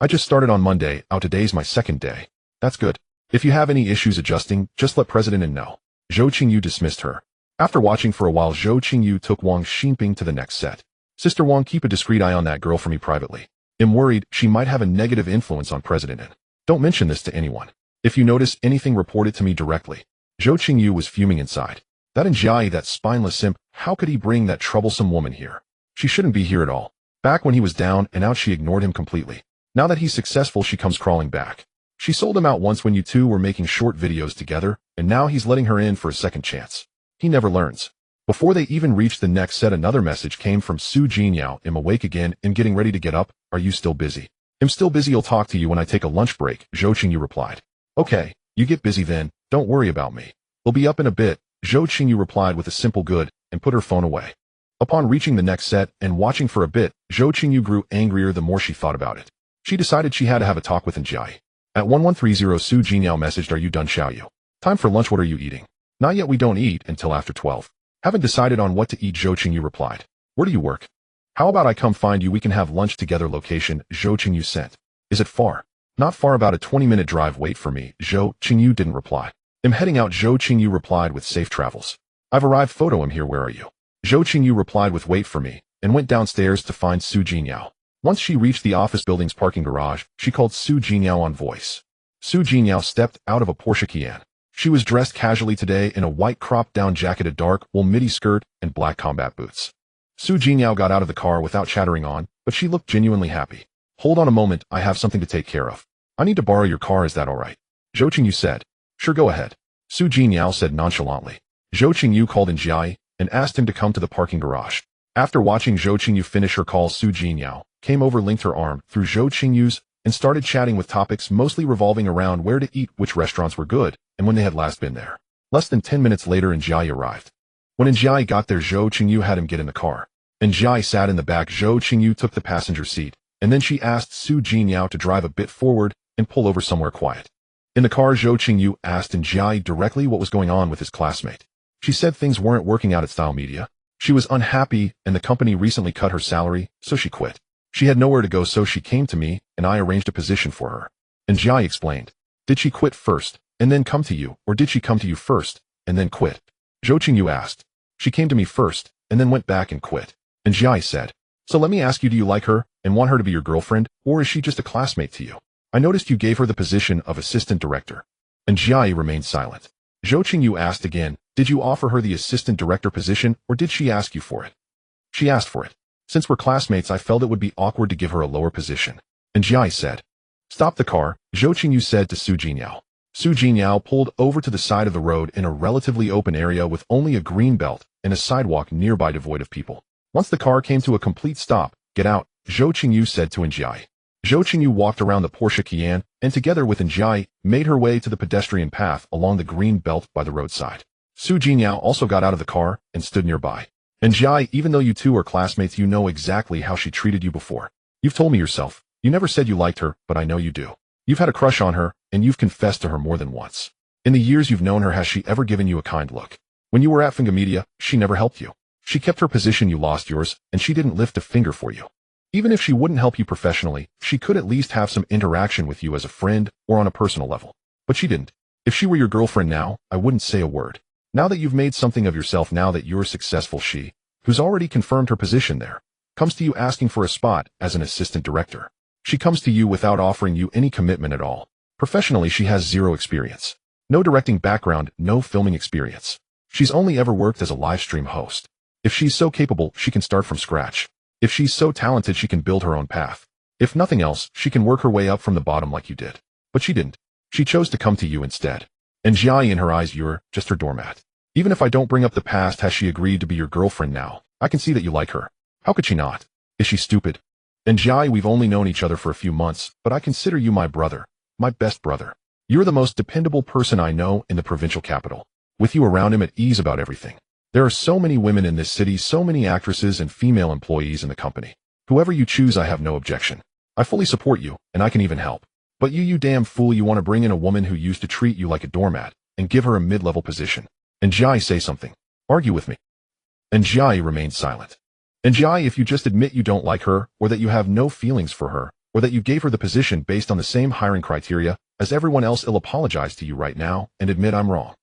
S1: I just started on Monday, today's my second day. That's good. If you have any issues adjusting, just let President In know. Zhou Qingyu dismissed her. After watching for a while, Zhou Qingyu took Wang Xinping to the next set. Sister Wang, keep a discreet eye on that girl for me privately. I'm worried she might have a negative influence on President In. Don't mention this to anyone. If you notice anything, report it to me directly. Zhou Qingyu was fuming inside. That Njai, that spineless simp, how could he bring that troublesome woman here? She shouldn't be here at all. Back when he was down and out, she ignored him completely. Now that he's successful, she comes crawling back. She sold him out once when you two were making short videos together, and now he's letting her in for a second chance. He never learns. Before they even reached the next set, another message came from Zhou Qingyu. I'm awake again and getting ready to get up. Are you still busy? I'm still busy. I'll talk to you when I take a lunch break, Zhou Qingyu replied. Okay, you get busy then. Don't worry about me. We'll be up in a bit, Zhou Qingyu replied with a simple good and put her phone away. Upon reaching the next set and watching for a bit, Zhou Qingyu grew angrier the more she thought about it. She decided she had to have a talk with Njai. At 1130, Zhou Qingyu messaged, Are you done, Xiaoyu? Time for lunch, what are you eating? Not yet, we don't eat until after 12. Haven't decided on what to eat, Zhou Qingyu replied. Where do you work? How about I come find you, we can have lunch together. Location, Zhou Qingyu sent. Is it far? Not far, about a 20-minute drive. Wait for me. Zhou Qingyu didn't reply. I'm heading out, Zhou Qingyu replied with safe travels. I've arrived, photo I'm here, where are you? Zhou Qingyu replied with wait for me, and went downstairs to find Zhou Qingyu. Once she reached the office building's parking garage, she called Zhou Qingyu on voice. Zhou Qingyu stepped out of a Porsche Cayenne. She was dressed casually today in a white cropped-down jacket, a dark wool midi skirt, and black combat boots. Zhou Qingyu got out of the car without chattering on, but she looked genuinely happy. Hold on a moment, I have something to take care of. I need to borrow your car, is that alright? Zhou Qingyu said. Sure, go ahead. Zhou Qingyu said nonchalantly. Zhou Qingyu called in Jai and asked him to come to the parking garage. After watching Zhou Qingyu finish her call, Zhou Qingyu came over, linked her arm through Zhou Qingyu's, and started chatting with topics mostly revolving around where to eat, which restaurants were good, and when they had last been there. Less than 10 minutes later, Njai arrived. When Njai got there, Zhou Qingyu had him get in the car. Njai sat in the back, Zhou Qingyu took the passenger seat, and then she asked Zhou Qingyu to drive a bit forward and pull over somewhere quiet. In the car, Zhou Qingyu asked Njai directly what was going on with his classmate. She said things weren't working out at Style Media. She was unhappy, and the company recently cut her salary, so she quit. She had nowhere to go, so she came to me, and I arranged a position for her. Njai explained. Did she quit first, and then come to you, or did she come to you first, and then quit? Zhou Qingyu asked. She came to me first, and then went back and quit. Njai said. So let me ask you, do you like her, and want her to be your girlfriend, or is she just a classmate to you? I noticed you gave her the position of assistant director. Njai remained silent. Zhou Qingyu asked again, did you offer her the assistant director position, or did she ask you for it? She asked for it. Since we're classmates, I felt it would be awkward to give her a lower position. Njai said. Stop the car, Zhou Qingyu said to Zhou Qingyu. Zhou Qingyu pulled over to the side of the road in a relatively open area with only a green belt and a sidewalk nearby devoid of people. Once the car came to a complete stop, get out, Zhou Qingyu said to Njai. Zhou Qingyu walked around the Porsche Cayenne and together with Njai made her way to the pedestrian path along the green belt by the roadside. Zhou Qingyu also got out of the car and stood nearby. Njai, even though you two are classmates, you know exactly how she treated you before. You've told me yourself. You never said you liked her, but I know you do. You've had a crush on her, and you've confessed to her more than once. In the years you've known her, has she ever given you a kind look? When you were at Finga Media, she never helped you. She kept her position, you lost yours, and she didn't lift a finger for you. Even if she wouldn't help you professionally, she could at least have some interaction with you as a friend or on a personal level. But she didn't. If she were your girlfriend now, I wouldn't say a word. Now that you've made something of yourself, now that you're successful, she, who's already confirmed her position there, comes to you asking for a spot as an assistant director. She comes to you without offering you any commitment at all. Professionally, she has zero experience. No directing background, no filming experience. She's only ever worked as a live stream host. If she's so capable, she can start from scratch. If she's so talented, she can build her own path. If nothing else, she can work her way up from the bottom like you did. But she didn't. She chose to come to you instead. And Njai, in her eyes, you're just her doormat. Even if I don't bring up the past, has she agreed to be your girlfriend now? I can see that you like her. How could she not? Is she stupid? And Njai, we've only known each other for a few months, but I consider you my brother. My best brother. You're the most dependable person I know in the provincial capital. With you around, him at ease about everything. There are so many women in this city, so many actresses and female employees in the company. Whoever you choose, I have no objection. I fully support you, and I can even help. But you damn fool, you want to bring in a woman who used to treat you like a doormat and give her a mid-level position. And Njai, say something. Argue with me. And Njai remained silent. And Njai, if you just admit you don't like her, or that you have no feelings for her, or that you gave her the position based on the same hiring criteria as everyone else, I'll apologize to you right now and admit I'm wrong.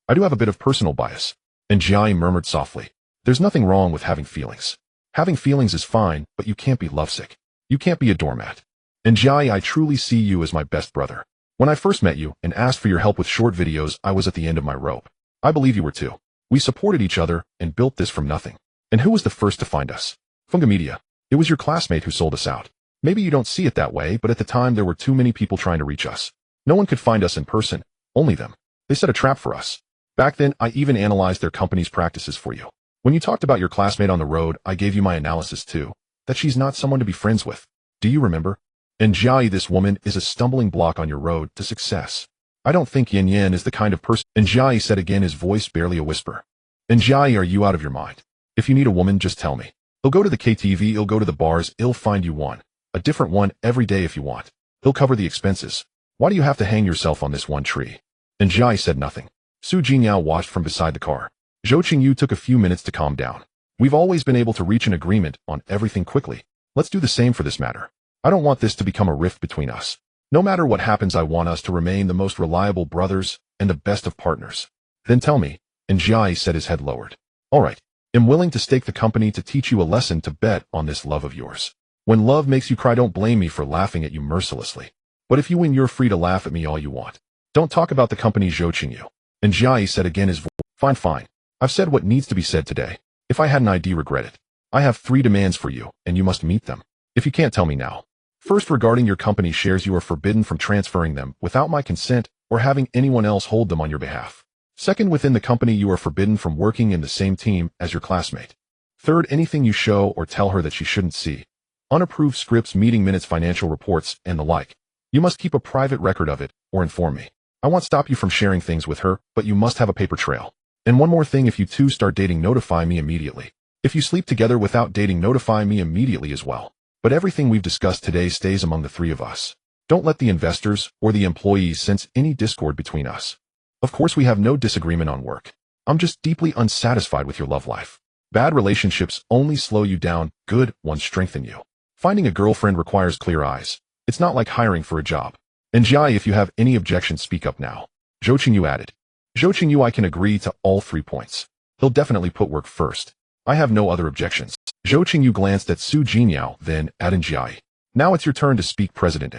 S1: I do have a bit of personal bias. And Njai murmured softly. There's nothing wrong with having feelings. Having feelings is fine, but you can't be lovesick. You can't be a doormat. And Njai, I truly see you as my best brother. When I first met you and asked for your help with short videos, I was at the end of my rope. I believe you were too. We supported each other and built this from nothing. And who was the first to find us? Funga Media. It was your classmate who sold us out. Maybe you don't see it that way, but at the time there were too many people trying to reach us. No one could find us in person, only them. They set a trap for us. Back then, I even analyzed their company's practices for you. When you talked about your classmate on the road, I gave you my analysis too, that she's not someone to be friends with. Do you remember? And Njai, this woman is a stumbling block on your road to success. I don't think Yin Yin is the kind of person. And Njai said again, his voice barely a whisper. And Njai, are you out of your mind? If you need a woman, just tell me. He'll go to the KTV, he'll go to the bars, he'll find you one. A different one every day if you want. He'll cover the expenses. Why do you have to hang yourself on this one tree? And Njai said nothing. Zhou Qingyu watched from beside the car. Zhou Qingyu took a few minutes to calm down. We've always been able to reach an agreement on everything quickly. Let's do the same for this matter. I don't want this to become a rift between us. No matter what happens, I want us to remain the most reliable brothers and the best of partners. Then tell me, and Jiai said, his head lowered. All right. I'm willing to stake the company to teach you a lesson, to bet on this love of yours. When love makes you cry, don't blame me for laughing at you mercilessly. But if you win, you're free to laugh at me all you want. Don't talk about the company, Zhou Qingyu. And Jiai said again, his voice. Fine. I've said what needs to be said today. If I hadn't, I'd regret it. I have 3 demands for you, and you must meet them. If you can't, tell me now. First, regarding your company shares, you are forbidden from transferring them without my consent or having anyone else hold them on your behalf. Second, within the company, you are forbidden from working in the same team as your classmate. Third, anything you show or tell her that she shouldn't see. Unapproved scripts, meeting minutes, financial reports, and the like. You must keep a private record of it or inform me. I won't stop you from sharing things with her, but you must have a paper trail. And one more thing, if you two start dating, notify me immediately. If you sleep together without dating, notify me immediately as well. But everything we've discussed today stays among the 3 of us. Don't let the investors or the employees sense any discord between us. Of course, we have no disagreement on work. I'm just deeply unsatisfied with your love life. Bad relationships only slow you down, good ones strengthen you. Finding a girlfriend requires clear eyes. It's not like hiring for a job. And Jiai, if you have any objections, speak up now. Zhou Qingyu added. Zhou Qingyu, I can agree to all 3 points. He'll definitely put work first. I have no other objections. Zhou Qingyu glanced at Su Jinyao, then at Jiai. Now it's your turn to speak, President.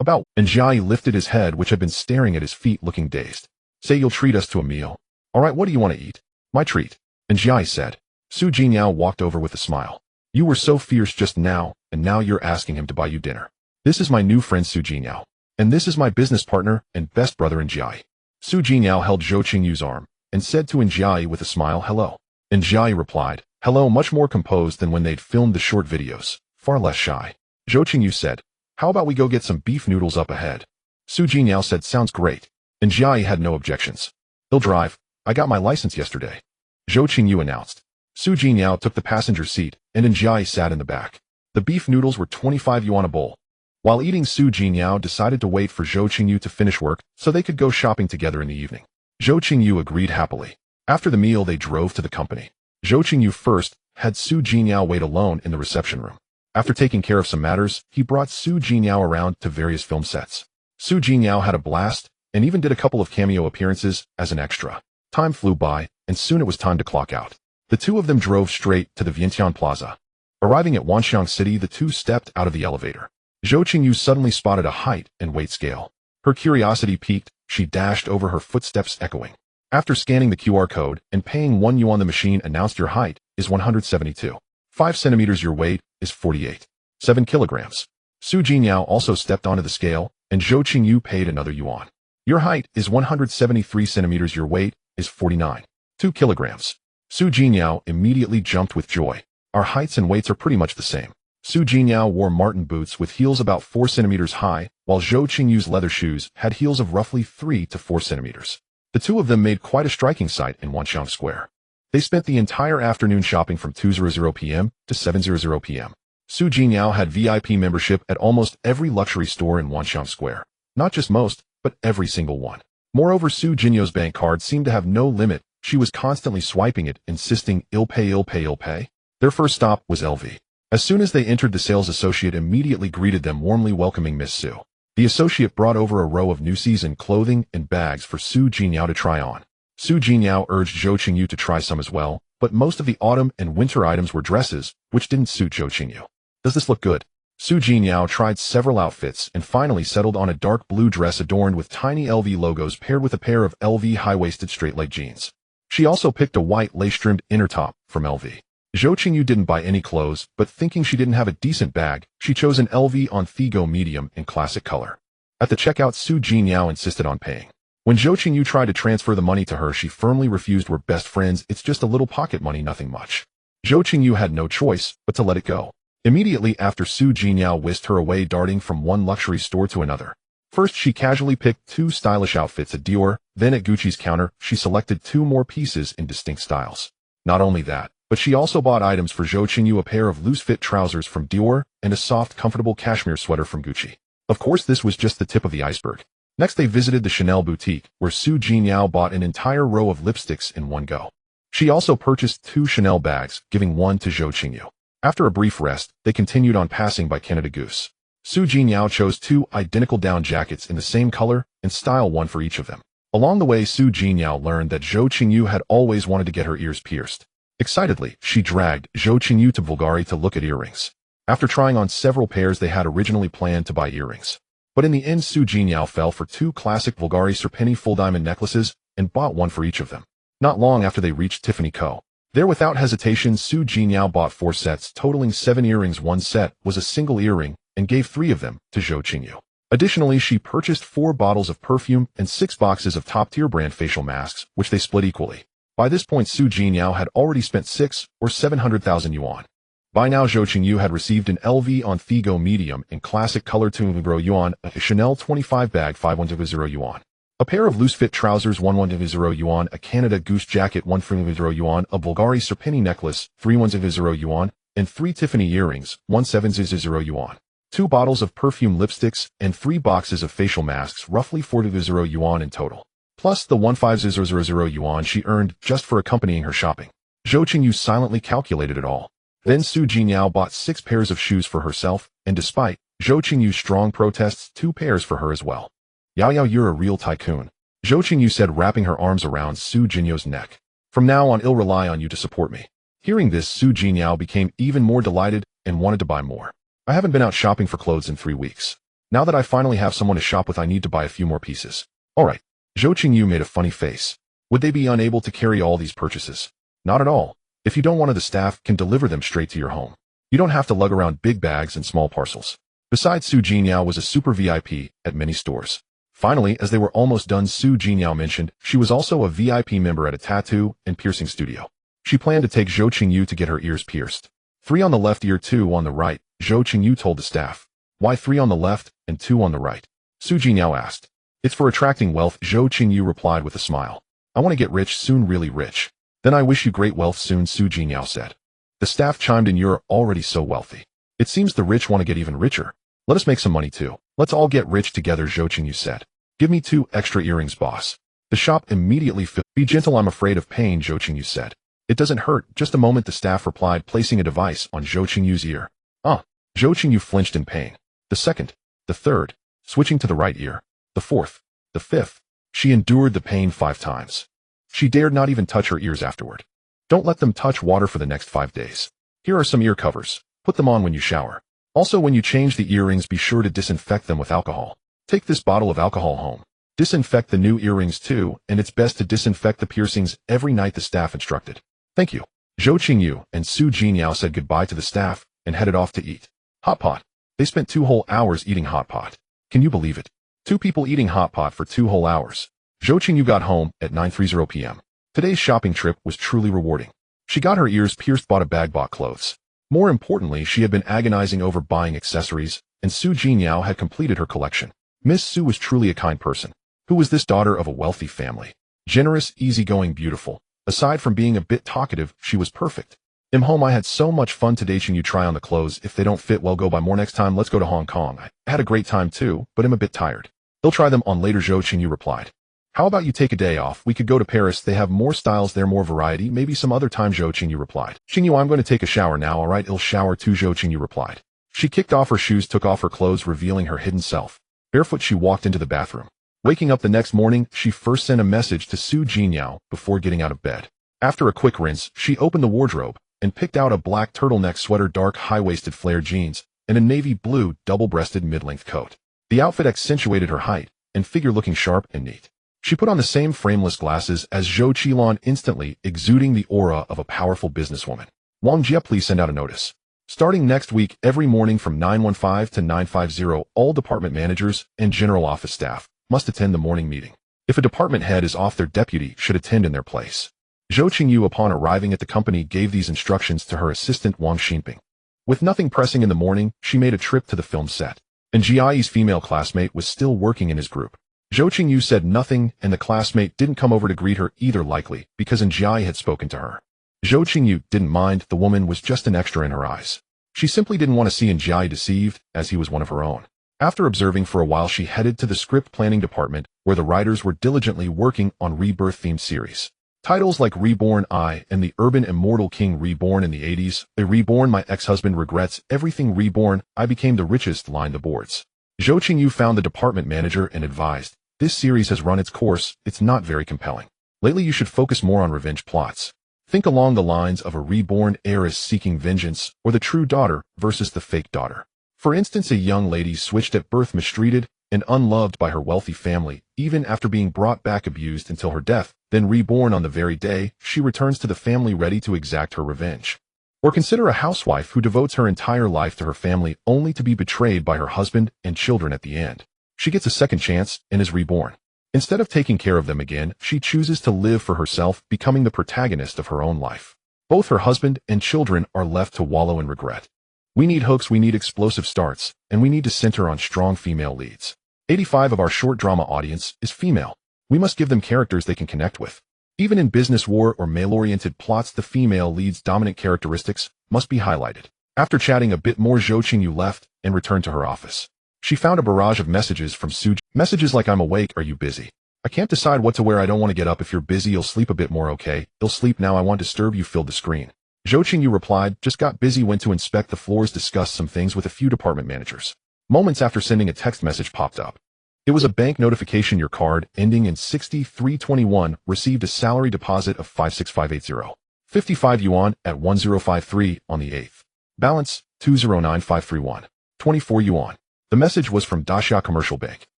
S1: About. And Jiai lifted his head, which had been staring at his feet, looking dazed. Say you'll treat us to a meal. All right, what do you want to eat? My treat. And Jiai said. Su Jinyao walked over with a smile. You were so fierce just now, and now you're asking him to buy you dinner. This is my new friend Su Jinyao. And this is my business partner and best brother Jiai. Su Jinyao held Zhou Qingyu's arm and said to Jiai with a smile, hello. And Jiai replied, hello, much more composed than when they'd filmed the short videos, far less shy. Zhou Qingyu said, how about we go get some beef noodles up ahead? Su Jinyao said, sounds great. And Jiai had no objections. He'll drive. I got my license yesterday. Zhou Qingyu announced. Su Jinyao took the passenger seat, and Jiai sat in the back. The beef noodles were 25 yuan a bowl. While eating, Su Jinyao decided to wait for Zhou Qingyu to finish work so they could go shopping together in the evening. Zhou Qingyu agreed happily. After the meal, they drove to the company. Zhou Qingyu first had Su Jinyao wait alone in the reception room. After taking care of some matters, he brought Su Jinyao around to various film sets. Su Jinyao had a blast and even did a couple of cameo appearances as an extra. Time flew by, and soon it was time to clock out. The 2 of them drove straight to the Vientiane Plaza. Arriving at Wanxiang City, the 2 stepped out of the elevator. Zhou Qingyu suddenly spotted a height and weight scale. Her curiosity piqued, she dashed over, her footsteps echoing. After scanning the QR code and paying 1 yuan, the machine announced your height is 172. 5 centimeters, your weight is 48. 7 kilograms. Su Jinyao also stepped onto the scale, and Zhou Qingyu paid another yuan. Your height is 173 centimeters, your weight is 49. 2 kilograms. Su Jinyao immediately jumped with joy. Our heights and weights are pretty much the same. Su Jinyao wore Martin boots with heels about 4 centimeters high, while Zhou Qingyu's leather shoes had heels of roughly 3 to 4 centimeters. The 2 of them made quite a striking sight in Wanxiang Square. They spent the entire afternoon shopping from 2:00 p.m. to 7:00 p.m. Su Jinyao had VIP membership at almost every luxury store in Wanxiang Square. Not just most, but every single one. Moreover, Su Jinyu's bank card seemed to have no limit. She was constantly swiping it, insisting, "I'll pay, I'll pay, I'll pay." Their first stop was LV. As soon as they entered, the sales associate immediately greeted them, warmly welcoming Miss Su. The associate brought over a row of new season clothing and bags for Su Jinyao to try on. Su Jinyao urged Zhou Qingyu to try some as well, but most of the autumn and winter items were dresses, which didn't suit Zhou Qingyu. Does this look good? Su Jinyao tried several outfits and finally settled on a dark blue dress adorned with tiny LV logos paired with a pair of LV high-waisted straight-leg jeans. She also picked a white lace-trimmed inner top from LV. Zhou Qingyu didn't buy any clothes, but thinking she didn't have a decent bag, she chose an LV on Thigo medium in classic color. At the checkout, Su Jinyao insisted on paying. When Zhou Qingyu tried to transfer the money to her, she firmly refused. "We're best friends, it's just a little pocket money, nothing much." Zhou Qingyu had no choice but to let it go. Immediately after, Su Jinyao whisked her away, darting from one luxury store to another. First, she casually picked 2 stylish outfits at Dior, then at Gucci's counter, she selected 2 more pieces in distinct styles. Not only that, but she also bought items for Zhou Qingyu, a pair of loose-fit trousers from Dior and a soft, comfortable cashmere sweater from Gucci. Of course, this was just the tip of the iceberg. Next, they visited the Chanel boutique, where Su Jinyao bought an entire row of lipsticks in one go. She also purchased 2 Chanel bags, giving one to Zhou Qingyu. After a brief rest, they continued on passing by Canada Goose. Su Jinyao chose 2 identical down jackets in the same color and style, one for each of them. Along the way, Su Jinyao learned that Zhou Qingyu had always wanted to get her ears pierced. Excitedly, she dragged Zhou Qingyu to Bulgari to look at earrings. After trying on several pairs, they had originally planned to buy earrings. But in the end, Su Jinyao fell for 2 classic Bulgari Serpini full diamond necklaces and bought one for each of them. Not long after they reached Tiffany Co. There, without hesitation, Su Jinyao bought 4 sets, totaling 7 earrings. One set was a single earring and gave 3 of them to Zhou Qingyu. Additionally, she purchased 4 bottles of perfume and 6 boxes of top-tier brand facial masks, which they split equally. By this point, Su Jinyao had already spent 6 or 700,000 yuan. By now, Zhou Qingyu had received an LV on Thigo medium in classic color 200 yuan, a Chanel 25 bag 5100 yuan, a pair of loose-fit trousers 1100 yuan, a Canada Goose jacket 1300 yuan, a Bulgari Serpini necklace 3100 yuan, and 3 Tiffany earrings 1700 yuan. 2 bottles of perfume lipsticks, and 3 boxes of facial masks, roughly 400 yuan in total, plus the 1500 yuan she earned just for accompanying her shopping. Zhou Qingyu silently calculated it all. Then Su Jinyao bought 6 pairs of shoes for herself, and despite Zhou Qingyu's strong protests, 2 pairs for her as well. Yao Yao, you're a real tycoon, Zhou Qingyu said, wrapping her arms around Su Jinyu's neck. From now on, I'll rely on you to support me. Hearing this, Su Jinyao became even more delighted and wanted to buy more. I haven't been out shopping for clothes in 3 weeks. Now that I finally have someone to shop with, I need to buy a few more pieces. Alright. Zhou Qingyu made a funny face. Would they be unable to carry all these purchases? Not at all. If you don't, one of the staff can deliver them straight to your home. You don't have to lug around big bags and small parcels. Besides, Su Jinyao was a super VIP at many stores. Finally, as they were almost done, Su Jinyao mentioned she was also a VIP member at a tattoo and piercing studio. She planned to take Zhou Qingyu to get her ears pierced. 3 on the left ear, 2 on the right, Zhou Qingyu told the staff. Why 3 on the left and 2 on the right? Su Jinyao asked. It's for attracting wealth, Zhou Qingyu replied with a smile. I want to get rich soon, really rich. Then I wish you great wealth soon, Su Jinyao said. The staff chimed in, you're already so wealthy. It seems the rich want to get even richer. Let us make some money too. Let's all get rich together, Zhou Qingyu said. Give me 2 extra earrings, boss. The shop immediately filled. Be gentle, I'm afraid of pain, Zhou Qingyu said. It doesn't hurt, just a moment, the staff replied, placing a device on Zhou Qingyu's ear. Zhou Qingyu flinched in pain. The second, the third, switching to the right ear, the fourth, the fifth. She endured the pain 5 times. She dared not even touch her ears afterward. Don't let them touch water for the next 5 days. Here are some ear covers. Put them on when you shower. Also, when you change the earrings, be sure to disinfect them with alcohol. Take this bottle of alcohol home. Disinfect the new earrings too, and it's best to disinfect the piercings every night, the staff instructed. Thank you. Zhou Qingyu and Su Jinyao said goodbye to the staff and headed off to eat. Hot pot. They spent 2 whole hours eating hot pot. Can you believe it? 2 people eating hot pot for 2 whole hours. Zhou Qingyu got home at 9:30 p.m. Today's shopping trip was truly rewarding. She got her ears pierced, bought a bag, bought clothes. More importantly, she had been agonizing over buying accessories, and Su Jinyao had completed her collection. Miss Su was truly a kind person. Who was this daughter of a wealthy family? Generous, easygoing, beautiful. Aside from being a bit talkative, she was perfect. I'm home. I had so much fun today. Qingyu, try on the clothes. If they don't fit, well, go buy more next time. Let's go to Hong Kong. I had a great time too, but I'm a bit tired. They'll try them on later, Zhou Qingyu replied. How about you take a day off? We could go to Paris. They have more styles there, more variety. Maybe some other time, Zhou Qingyu replied. Qingyu, I'm going to take a shower now. All right, I'll shower too, Zhou Qingyu replied. She kicked off her shoes, took off her clothes, revealing her hidden self. Barefoot, she walked into the bathroom. Waking up the next morning, she first sent a message to Su Jinyao before getting out of bed. After a quick rinse, she opened the wardrobe and picked out a black turtleneck sweater, dark high-waisted flared jeans, and a navy blue double-breasted mid-length coat. The outfit accentuated her height and figure, looking sharp and neat. She put on the same frameless glasses as Zhou Qilon, instantly exuding the aura of a powerful businesswoman. Wang Jie, please send out a notice. Starting next week, every morning from 9:15 to 9:50, all department managers and general office staff must attend the morning meeting. If a department head is off, their deputy should attend in their place. Zhou Qingyu, upon arriving at the company, gave these instructions to her assistant Wang Xinping. With nothing pressing in the morning, she made a trip to the film set. And Jiai's female classmate was still working in his group. Zhou Qingyu said nothing, and the classmate didn't come over to greet her either, likely because Jiai had spoken to her. Zhou Qingyu didn't mind. The woman was just an extra in her eyes. She simply didn't want to see Jiai deceived, as he was one of her own. After observing for a while, she headed to the script planning department, where the writers were diligently working on Rebirth-themed series. Titles like Reborn I and the Urban Immortal King Reborn in the 80s, A Reborn My Ex-Husband Regrets Everything Reborn, I Became the Richest lined the boards. Zhou Qingyu found the department manager and advised, "This series has run its course, it's not very compelling. Lately you should focus more on revenge plots. Think along the lines of a reborn heiress seeking vengeance, or the true daughter versus the fake daughter. For instance, a young lady switched at birth mistreated and unloved by her wealthy family, even after being brought back abused until her death, then reborn on the very day she returns to the family ready to exact her revenge. Or consider a housewife who devotes her entire life to her family only to be betrayed by her husband and children at the end. She gets a second chance and is reborn. Instead of taking care of them again, she chooses to live for herself, becoming the protagonist of her own life. Both her husband and children are left to wallow in regret. We need hooks, we need explosive starts, and we need to center on strong female leads. 85% of our short drama audience is female. We must give them characters they can connect with. Even in business war or male-oriented plots, the female lead's dominant characteristics must be highlighted." After chatting a bit more, Zhou Qingyu left and returned to her office. She found a barrage of messages from Su. Messages like, "I'm awake, are you busy? I can't decide what to wear, I don't want to get up, if you're busy you'll sleep a bit more, okay? You'll sleep now, I won't disturb you," filled the screen. Zhou Qingyu replied, "Just got busy, went to inspect the floors, discussed some things with a few department managers." Moments after, sending a text message popped up. It was a bank notification. Your card, ending in 6321, received a salary deposit of 56580. 55 yuan at 1053 on the 8th. Balance, 209531. 24 yuan. The message was from Daxia Commercial Bank.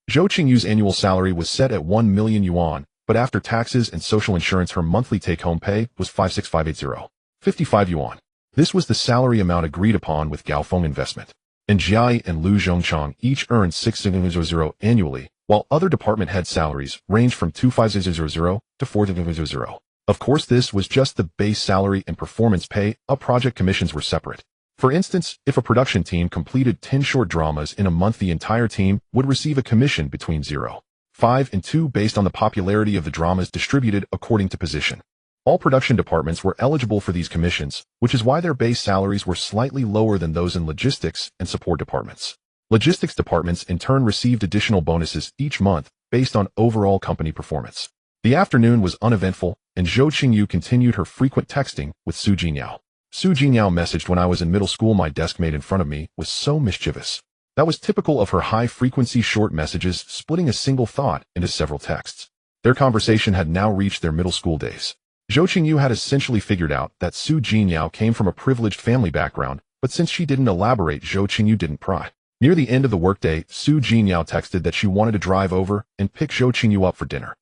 S1: Zhou Qingyu's annual salary was set at 1 million yuan, but after taxes and social insurance her monthly take-home pay was 56580. 55 yuan. This was the salary amount agreed upon with Gaofeng Investment. And Jiai and Lu Zhongchang each earned 6,000 annually, while other department head salaries ranged from 2,500 to 4,000. Of course, this was just the base salary and performance pay. Project commissions were separate. For instance, if a production team completed 10 short dramas in a month, the entire team would receive a commission between 0.5 and 2 based on the popularity of the dramas distributed according to position. All production departments were eligible for these commissions, which is why their base salaries were slightly lower than those in logistics and support departments. Logistics departments in turn received additional bonuses each month based on overall company performance. The afternoon was uneventful, and Zhou Qingyu continued her frequent texting with Su Jinyao. Su Jinyao messaged, "When I was in middle school, my desk mate in front of me was so mischievous." That was typical of her high-frequency short messages, splitting a single thought into several texts. Their conversation had now reached their middle school days. Zhou Qingyu had essentially figured out that Su Jinyao came from a privileged family background, but since she didn't elaborate, Zhou Qingyu didn't pry. Near the end of the workday, Su Jinyao texted that she wanted to drive over and pick Zhou Qingyu up for dinner.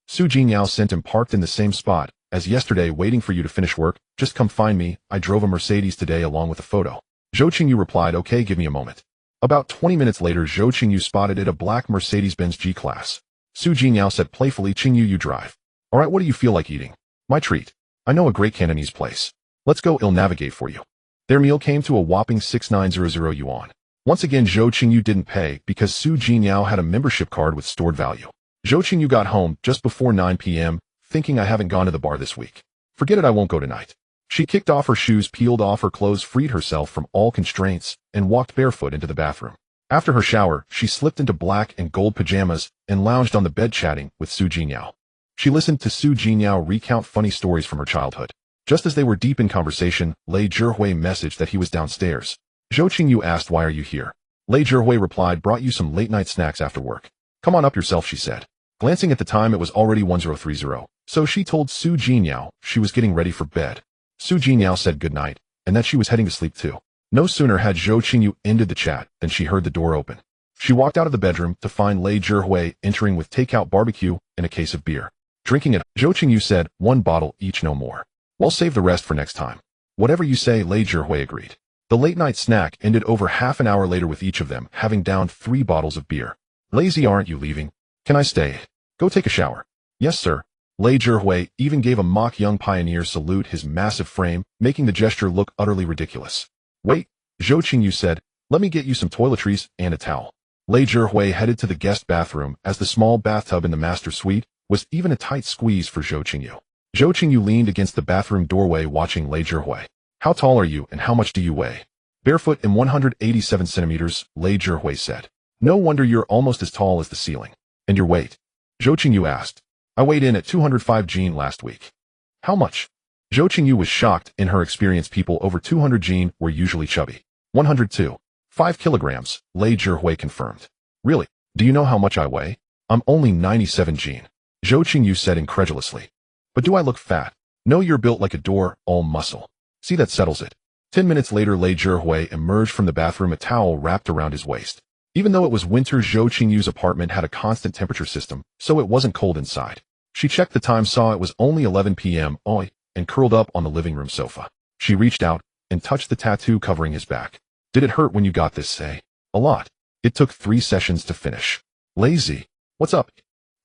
S1: Su Jinyao sent him, "Parked in the same spot as yesterday, waiting for you to finish work, just come find me, I drove a Mercedes today," along with a photo. Zhou Qingyu replied, "Okay, give me a moment." About 20 minutes later, Zhou Qingyu spotted it, a black Mercedes-Benz G-Class. Su Jinyao said playfully, "Qingyu, you drive. Alright, what do you feel like eating?" "My treat. I know a great Cantonese place. Let's go, I'll navigate for you." Their meal came to a whopping 6,900 yuan. Once again, Zhou Qingyu didn't pay because Su Jinyao had a membership card with stored value. Zhou Qingyu got home just before 9 p.m., thinking, "I haven't gone to the bar this week. Forget it, I won't go tonight." She kicked off her shoes, peeled off her clothes, freed herself from all constraints, and walked barefoot into the bathroom. After her shower, she slipped into black and gold pajamas and lounged on the bed chatting with Su Jinyao. She listened to Su Jinyao recount funny stories from her childhood. Just as they were deep in conversation, Lei Zhihui messaged that he was downstairs. Zhou Qingyu asked, "Why are you here?" Lei Zhihui replied, "Brought you some late-night snacks after work. Come on up yourself," she said. Glancing at the time, it was already 1030, so she told Su Jinyao she was getting ready for bed. Su Jinyao said good night, and that she was heading to sleep too. No sooner had Zhou Qingyu ended the chat than she heard the door open. She walked out of the bedroom to find Lei Zhihui entering with takeout barbecue and a case of beer. Drinking it, Zhou Qingyu said, "1 bottle each, no more. We'll save the rest for next time." "Whatever you say," Lei Zhihui agreed. The late-night snack ended over half an hour later with each of them having downed 3 bottles of beer. "Lazy, aren't you leaving? Can I stay?" "Go take a shower." "Yes, sir." Lei Zhihui even gave a mock young pioneer salute, his massive frame making the gesture look utterly ridiculous. "Wait," Zhou Qingyu said, "let me get you some toiletries and a towel." Lei Zhihui headed to the guest bathroom, as the small bathtub in the master suite was even a tight squeeze for Zhou Qingyu. Zhou Qingyu leaned against the bathroom doorway watching Lei Zhihui. "How tall are you and how much do you weigh?" "Barefoot and 187 centimeters, Lei Zhihui said. "No wonder you're almost as tall as the ceiling." "And your weight?" Zhou Qingyu asked. "I weighed in at 205 Jin last week." How much? Zhou Qingyu was shocked. In her experience, people over 200 jin were usually chubby. 102. 5 kilograms, Lei Zhihui confirmed. Really? Do you know how much I weigh? I'm only 97 jin. Zhou Qingyu said incredulously. But do I look fat? No, you're built like a door, all muscle. See, that settles it. 10 minutes later, Lei Zhihui emerged from the bathroom, a towel wrapped around his waist. Even though it was winter, Zhou Qingyu's apartment had a constant temperature system, so it wasn't cold inside. She checked the time, saw it was only 11 p.m. And curled up on the living room sofa. She reached out and touched the tattoo covering his back. Did it hurt when you got this, Say? A lot. It took 3 sessions to finish. Lazy. What's up?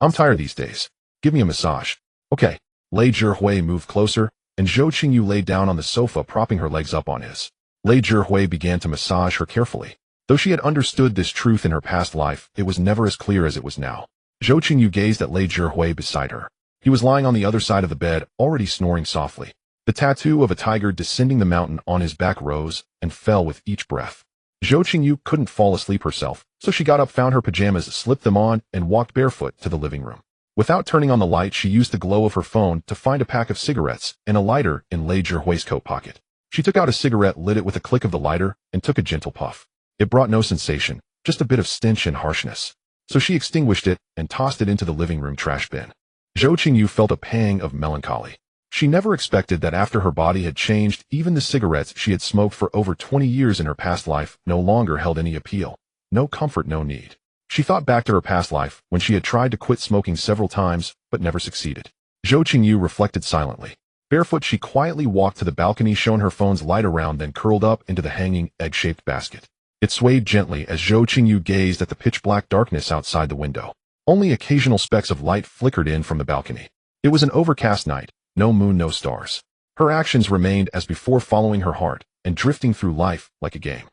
S1: I'm tired these days. Give me a massage. Okay. Lei Zhihui moved closer, and Zhou Qingyu lay down on the sofa, propping her legs up on his. Lei Zhihui began to massage her carefully. Though she had understood this truth in her past life, it was never as clear as it was now. Zhou Qingyu gazed at Lei Zhihui beside her. He was lying on the other side of the bed, already snoring softly. The tattoo of a tiger descending the mountain on his back rose and fell with each breath. Zhou Qingyu couldn't fall asleep herself, so she got up, found her pajamas, slipped them on, and walked barefoot to the living room. Without turning on the light, she used the glow of her phone to find a pack of cigarettes and a lighter in Lei Zhihui's coat pocket. She took out a cigarette, lit it with a click of the lighter, and took a gentle puff. It brought no sensation, just a bit of stench and harshness. So she extinguished it and tossed it into the living room trash bin. Zhou Qingyu felt a pang of melancholy. She never expected that after her body had changed, even the cigarettes she had smoked for over 20 years in her past life no longer held any appeal. No comfort, no need. She thought back to her past life, when she had tried to quit smoking several times, but never succeeded. Zhou Qingyu reflected silently. Barefoot, she quietly walked to the balcony, shone her phone's light around, then curled up into the hanging, egg-shaped basket. It swayed gently as Zhou Qingyu gazed at the pitch-black darkness outside the window. Only occasional specks of light flickered in from the balcony. It was an overcast night, no moon, no stars. Her actions remained as before, following her heart and drifting through life like a game.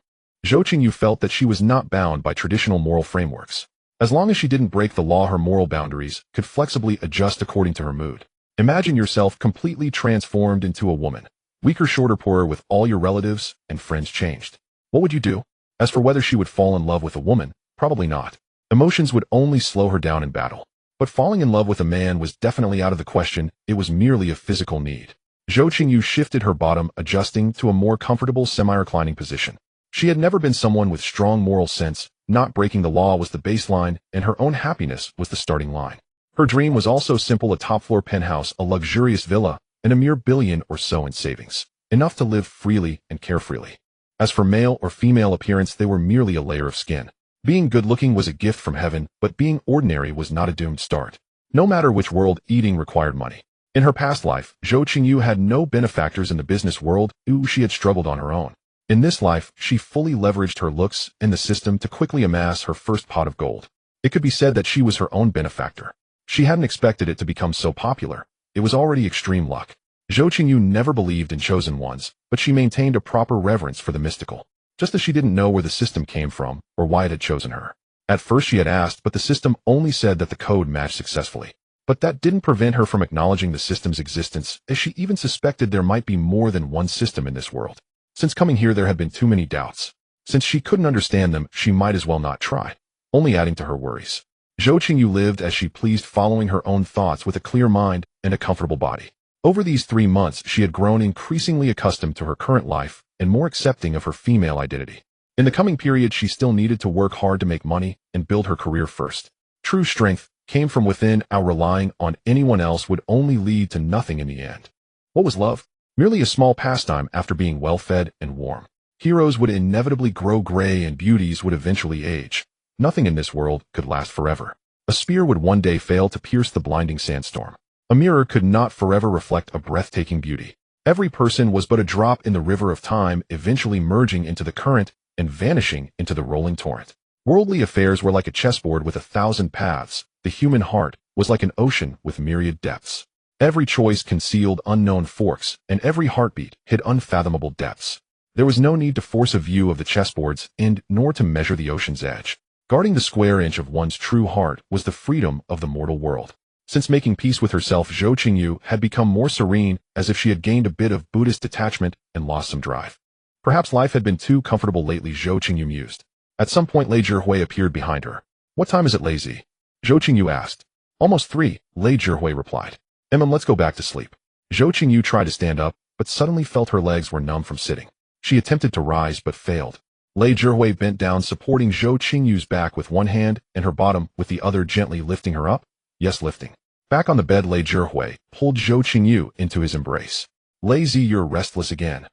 S1: Zhou Qingyu felt that she was not bound by traditional moral frameworks. As long as she didn't break the law, her moral boundaries could flexibly adjust according to her mood. Imagine yourself completely transformed into a woman, weaker, shorter, poorer, with all your relatives and friends changed. What would you do? As for whether she would fall in love with a woman, probably not. Emotions would only slow her down in battle. But falling in love with a man was definitely out of the question. It was merely a physical need. Zhou Qingyu shifted her bottom, adjusting to a more comfortable semi-reclining position. She had never been someone with strong moral sense. Not breaking the law was the baseline, and her own happiness was the starting line. Her dream was also simple: a top-floor penthouse, a luxurious villa, and a mere billion or so in savings. Enough to live freely and carefreely. As for male or female appearance, they were merely a layer of skin. Being good-looking was a gift from heaven, but being ordinary was not a doomed start. No matter which world, eating required money. In her past life, Zhou Qingyu had no benefactors in the business world. She had struggled on her own. In this life, she fully leveraged her looks and the system to quickly amass her first pot of gold. It could be said that she was her own benefactor. She hadn't expected it to become so popular. It was already extreme luck. Zhou Qingyu never believed in chosen ones, but she maintained a proper reverence for the mystical. Just as she didn't know where the system came from or why it had chosen her. At first she had asked, but the system only said that the code matched successfully. But that didn't prevent her from acknowledging the system's existence, as she even suspected there might be more than one system in this world. Since coming here, there had been too many doubts. Since she couldn't understand them, she might as well not try, only adding to her worries. Zhou Qingyu lived as she pleased, following her own thoughts with a clear mind and a comfortable body. Over these 3 months, she had grown increasingly accustomed to her current life and more accepting of her female identity. In the coming period, she still needed to work hard to make money and build her career first. True strength came from within. Relying on anyone else would only lead to nothing in the end. What was love? Merely a small pastime after being well-fed and warm. Heroes would inevitably grow gray and beauties would eventually age. Nothing in this world could last forever. A spear would one day fail to pierce the blinding sandstorm. A mirror could not forever reflect a breathtaking beauty. Every person was but a drop in the river of time, eventually merging into the current and vanishing into the rolling torrent. Worldly affairs were like a chessboard with 1,000 paths. The human heart was like an ocean with myriad depths. Every choice concealed unknown forks, and every heartbeat hid unfathomable depths. There was no need to force a view of the chessboard's end, nor to measure the ocean's edge. Guarding the square inch of one's true heart was the freedom of the mortal world. Since making peace with herself, Zhou Qingyu had become more serene, as if she had gained a bit of Buddhist detachment and lost some drive. Perhaps life had been too comfortable lately, Zhou Qingyu mused. At some point, Lei Zhihui appeared behind her. What time is it, Lazy? Zhou Qingyu asked. Almost 3, Lei Zhihui replied. Let's go back to sleep. Zhou Qingyu tried to stand up, but suddenly felt her legs were numb from sitting. She attempted to rise but failed. Lei Zhihui bent down, supporting Zhou Qingyu's back with one hand and her bottom with the other, gently lifting her up. Yes, lifting. Back on the bed, Lei Zhihui pulled Zhou Qingyu into his embrace. Lazy, you're restless again.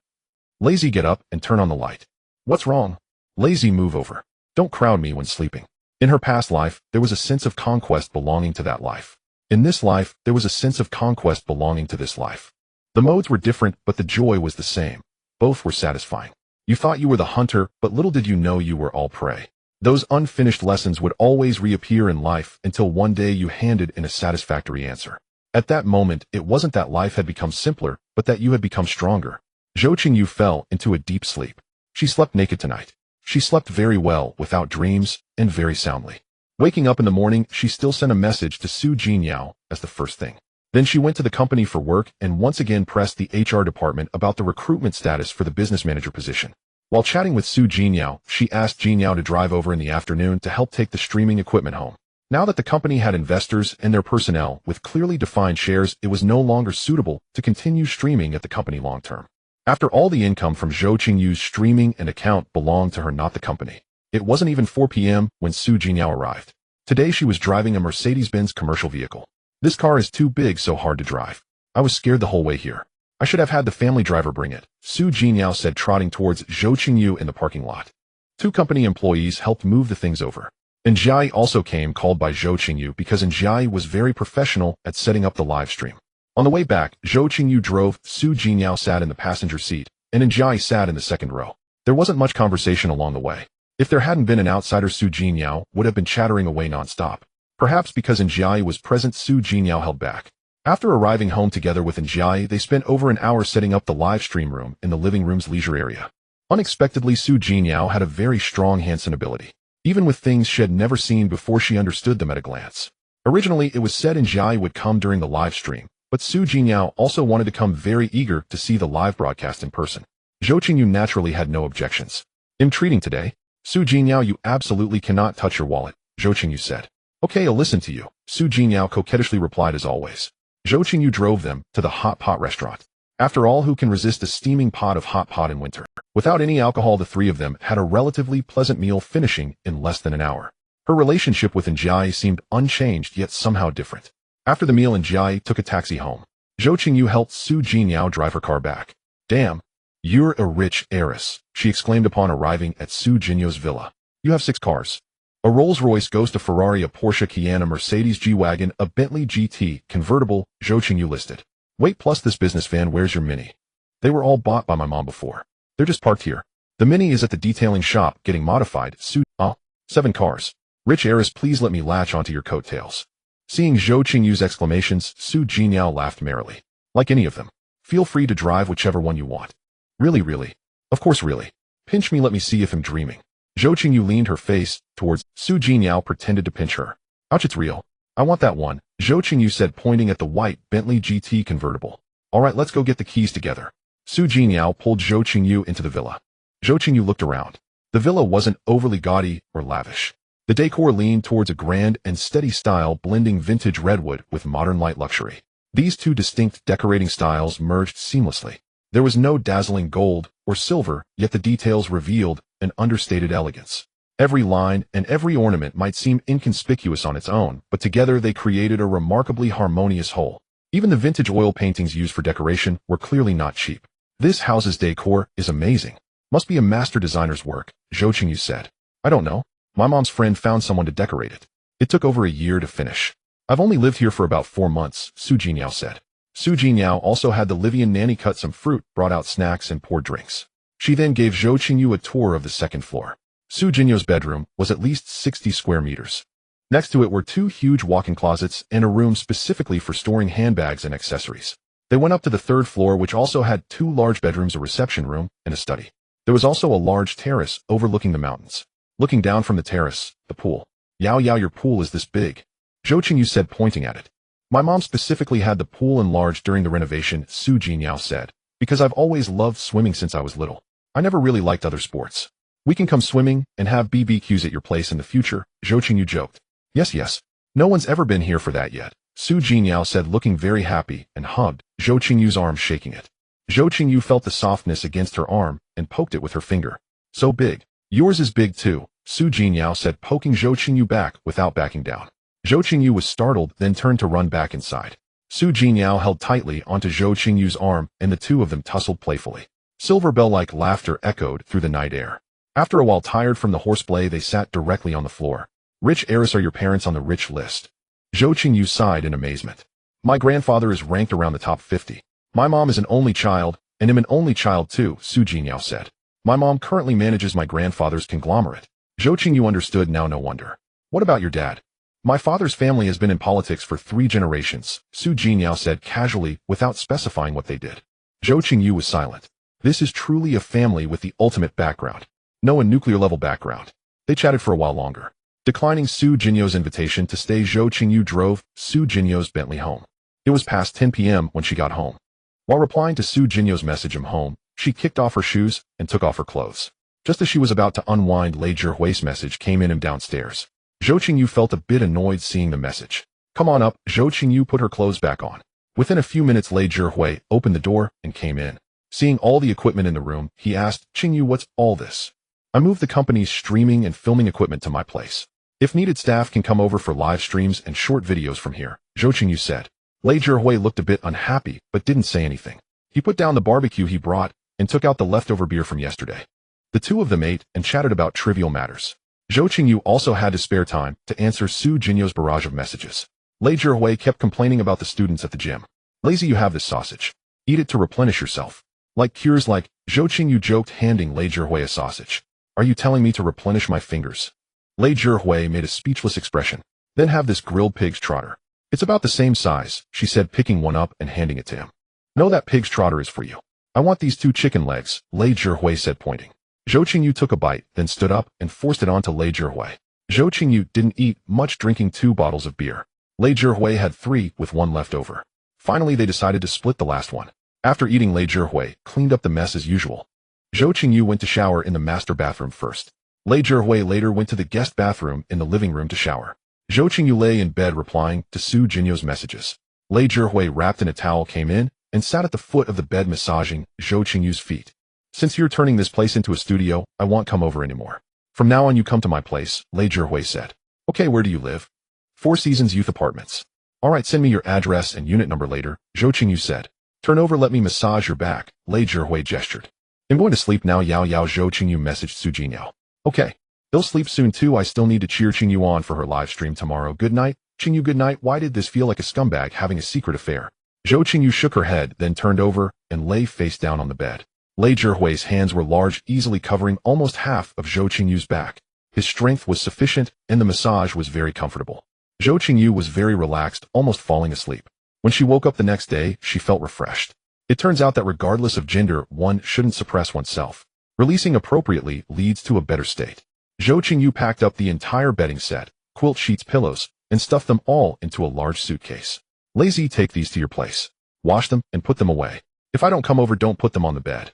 S1: Lazy, get up and turn on the light. What's wrong? Lazy, move over. Don't crowd me when sleeping. In her past life, there was a sense of conquest belonging to that life. In this life, there was a sense of conquest belonging to this life. The modes were different, but the joy was the same. Both were satisfying. You thought you were the hunter, but little did you know you were all prey. Those unfinished lessons would always reappear in life until one day you handed in a satisfactory answer. At that moment, it wasn't that life had become simpler, but that you had become stronger. Zhou Qingyu fell into a deep sleep. She slept naked tonight. She slept very well, without dreams, and very soundly. Waking up in the morning, she still sent a message to Zhou Qingyu as the first thing. Then she went to the company for work and once again pressed the HR department about the recruitment status for the business manager position. While chatting with Zhou Qingyu, she asked Qingyu to drive over in the afternoon to help take the streaming equipment home. Now that the company had investors and their personnel with clearly defined shares, it was no longer suitable to continue streaming at the company long term. After all, the income from Zhou Qingyu's streaming and account belonged to her, not the company. It wasn't even 4 p.m. when Zhou Qingyu arrived. Today she was driving a Mercedes-Benz commercial vehicle. This car is too big, so hard to drive. I was scared the whole way here. I should have had the family driver bring it, Zhou Qingyu said, trotting towards Zhou Qingyu in the parking lot. 2 company employees helped move the things over. Njai also came, called by Zhou Qingyu because Njai was very professional at setting up the live stream. On the way back, Zhou Qingyu drove, Zhou Qingyu sat in the passenger seat, and Njai sat in the second row. There wasn't much conversation along the way. If there hadn't been an outsider, Zhou Qingyu would have been chattering away non-stop. Perhaps because Njai was present, Zhou Qingyu held back. After arriving home together with Njai, they spent over an hour setting up the live stream room in the living room's leisure area. Unexpectedly, Zhou Qingyu had a very strong hand-sign ability. Even with things she had never seen before, she understood them at a glance. Originally, it was said Njai would come during the live stream, but Zhou Qingyu also wanted to come, very eager to see the live broadcast in person. Zhou Qingyu naturally had no objections. "I'm treating today. Zhou Qingyu, you absolutely cannot touch your wallet," Zhou Qingyu said. "Okay, I'll listen to you," Zhou Qingyu coquettishly replied as always. Zhou Qingyu drove them to the hot pot restaurant. After all, who can resist a steaming pot of hot pot in winter? Without any alcohol, the 3 of them had a relatively pleasant meal, finishing in less than an hour. Her relationship with Njai seemed unchanged, yet somehow different. After the meal, Njai took a taxi home. Zhou Qingyu helped Zhou Qingyu drive her car back. "Damn, you're a rich heiress," she exclaimed upon arriving at Zhou Qingyu's villa. "You have 6 cars. A Rolls-Royce Ghost, a Ferrari, a Porsche Cayenne, a Mercedes G-Wagon, a Bentley GT convertible," Zhou Qingyu listed. "Wait, plus this business van. Where's your Mini?" "They were all bought by my mom before. They're just parked here. The Mini is at the detailing shop getting modified." 7 cars. Rich heiress, please let me latch onto your coattails." Seeing Zhou Qingyu's exclamations, Zhou Qingyu laughed merrily. "Like any of them. Feel free to drive whichever one you want." "Really, really?" "Of course, really. Pinch me, let me see if I'm dreaming." Zhou Qingyu leaned her face towards Zhou Qingyu, pretended to pinch her. "Ouch, it's real. I want that one," Zhou Qingyu said, pointing at the white Bentley GT convertible. "All right, let's go get the keys together." Zhou Qingyu pulled Zhou Qingyu into the villa. Zhou Qingyu looked around. The villa wasn't overly gaudy or lavish. The decor leaned towards a grand and steady style, blending vintage redwood with modern light luxury. These 2 distinct decorating styles merged seamlessly. There was no dazzling gold or silver, yet the details revealed an understated elegance. Every line and every ornament might seem inconspicuous on its own, but together they created a remarkably harmonious whole. Even the vintage oil paintings used for decoration were clearly not cheap. "This house's decor is amazing. Must be a master designer's work," Zhou Qingyu said. "I don't know. My mom's friend found someone to decorate it. It took over a year to finish. I've only lived here for about 4 months, Zhou Qingyu said. Zhou Qingyu also had the Livian nanny cut some fruit, brought out snacks, and poured drinks. She then gave Zhou Qingyu a tour of the second floor. Zhou Qingyu's bedroom was at least 60 square meters. Next to it were 2 huge walk-in closets and a room specifically for storing handbags and accessories. They went up to the 3rd floor, which also had 2 large bedrooms, a reception room, and a study. There was also a large terrace overlooking the mountains. Looking down from the terrace, the pool. "Yao, your pool is this big," Zhou Qingyu said, pointing at it. "My mom specifically had the pool enlarged during the renovation," Zhou Qingyu said, "because I've always loved swimming since I was little. I never really liked other sports. We can come swimming and have BBQs at your place in the future," Zhou Qingyu joked. Yes. No one's ever been here for that yet," Su Jinyao said, looking very happy, and hugged Zhou Qingyu's arm, shaking it. Zhou Qingyu felt the softness against her arm and poked it with her finger. So big. Yours is big too, Su Jinyao said, poking Zhou Qingyu back without backing down. Zhou Qingyu was startled, then turned to run back inside. Su Jinyao held tightly onto Zhou Qingyu's arm, and the two of them tussled playfully. Silver bell-like laughter echoed through the night air. After a while, tired from the horseplay, they sat directly on the floor. Rich heiress, are your parents on the rich list? Zhou Qingyu sighed in amazement. My grandfather is ranked around the top 50. My mom is an only child, and I'm an only child too, Su Jinyao said. My mom currently manages my grandfather's conglomerate. Zhou Qingyu understood now, no wonder. What about your dad? My father's family has been in politics for 3 generations, Su Jinyao said casually, without specifying what they did. Zhou Qingyu was silent. This is truly a family with the ultimate background. No, a nuclear-level background. They chatted for a while longer. Declining Su Jinyao's invitation to stay, Zhou Qingyu drove Su Jinyao's Bentley home. It was past 10 p.m. when she got home. While replying to Su Jinyao's message, "I'm home," she kicked off her shoes and took off her clothes. Just as she was about to unwind, Lei Zhihui's message came in downstairs. Zhou Qingyu felt a bit annoyed seeing the message. Come on up, Zhou Qingyu put her clothes back on. Within a few minutes, Lei Zhihui opened the door and came in. Seeing all the equipment in the room, he asked, Qingyu, what's all this? I moved the company's streaming and filming equipment to my place. If needed, staff can come over for live streams and short videos from here, Zhou Qingyu said. Lei Zhihui looked a bit unhappy, but didn't say anything. He put down the barbecue he brought and took out the leftover beer from yesterday. The two of them ate and chatted about trivial matters. Zhou Qingyu also had to spare time to answer Su Jinyao's barrage of messages. Lei Zhihui kept complaining about the students at the gym. Lazy, you have this sausage. Eat it to replenish yourself. Like cures, like, Zhou Qingyu joked, handing Lei Zhihui a sausage. Are you telling me to replenish my fingers? Lei Zhihui made a speechless expression. Then have this grilled pig's trotter. It's about the same size, she said, picking one up and handing it to him. No, that pig's trotter is for you. I want these 2 chicken legs, Lei Zhihui said, pointing. Zhou Qingyu took a bite, then stood up and forced it onto Lei Zhihui. Zhou Qingyu didn't eat much, drinking 2 bottles of beer. Lei Zhihui had 3 with 1 left over. Finally, they decided to split the last one. After eating, Lei Zhihui cleaned up the mess as usual. Zhou Qingyu went to shower in the master bathroom first. Lei Zhihui later went to the guest bathroom in the living room to shower. Zhou Qingyu lay in bed replying to Su Jinyao's messages. Lei Zhihui, wrapped in a towel, came in and sat at the foot of the bed massaging Zhou Qingyu's feet. Since you're turning this place into a studio, I won't come over anymore. From now on, you come to my place, Lei Zhihui said. Okay, where do you live? 4 Seasons Youth Apartments. All right, send me your address and unit number later, Zhou Qingyu said. Turn over, let me massage your back, Lei Zhihui gestured. I'm going to sleep now, Yao Yao, Zhou Qingyu messaged Su Jinyao. Okay. They'll sleep soon too. I still need to cheer Qingyu on for her live stream tomorrow. Good night, Qingyu, good night. Why did this feel like a scumbag having a secret affair? Zhou Qingyu shook her head, then turned over and lay face down on the bed. Lei Zhihui's hands were large, easily covering almost half of Zhou Qingyu's back. His strength was sufficient, and the massage was very comfortable. Zhou Qingyu was very relaxed, almost falling asleep. When she woke up the next day, she felt refreshed. It turns out that regardless of gender, one shouldn't suppress oneself. Releasing appropriately leads to a better state. Zhou Qingyu packed up the entire bedding set, quilt sheets, pillows, and stuffed them all into a large suitcase. Lazy, take these to your place. Wash them and put them away. If I don't come over, don't put them on the bed.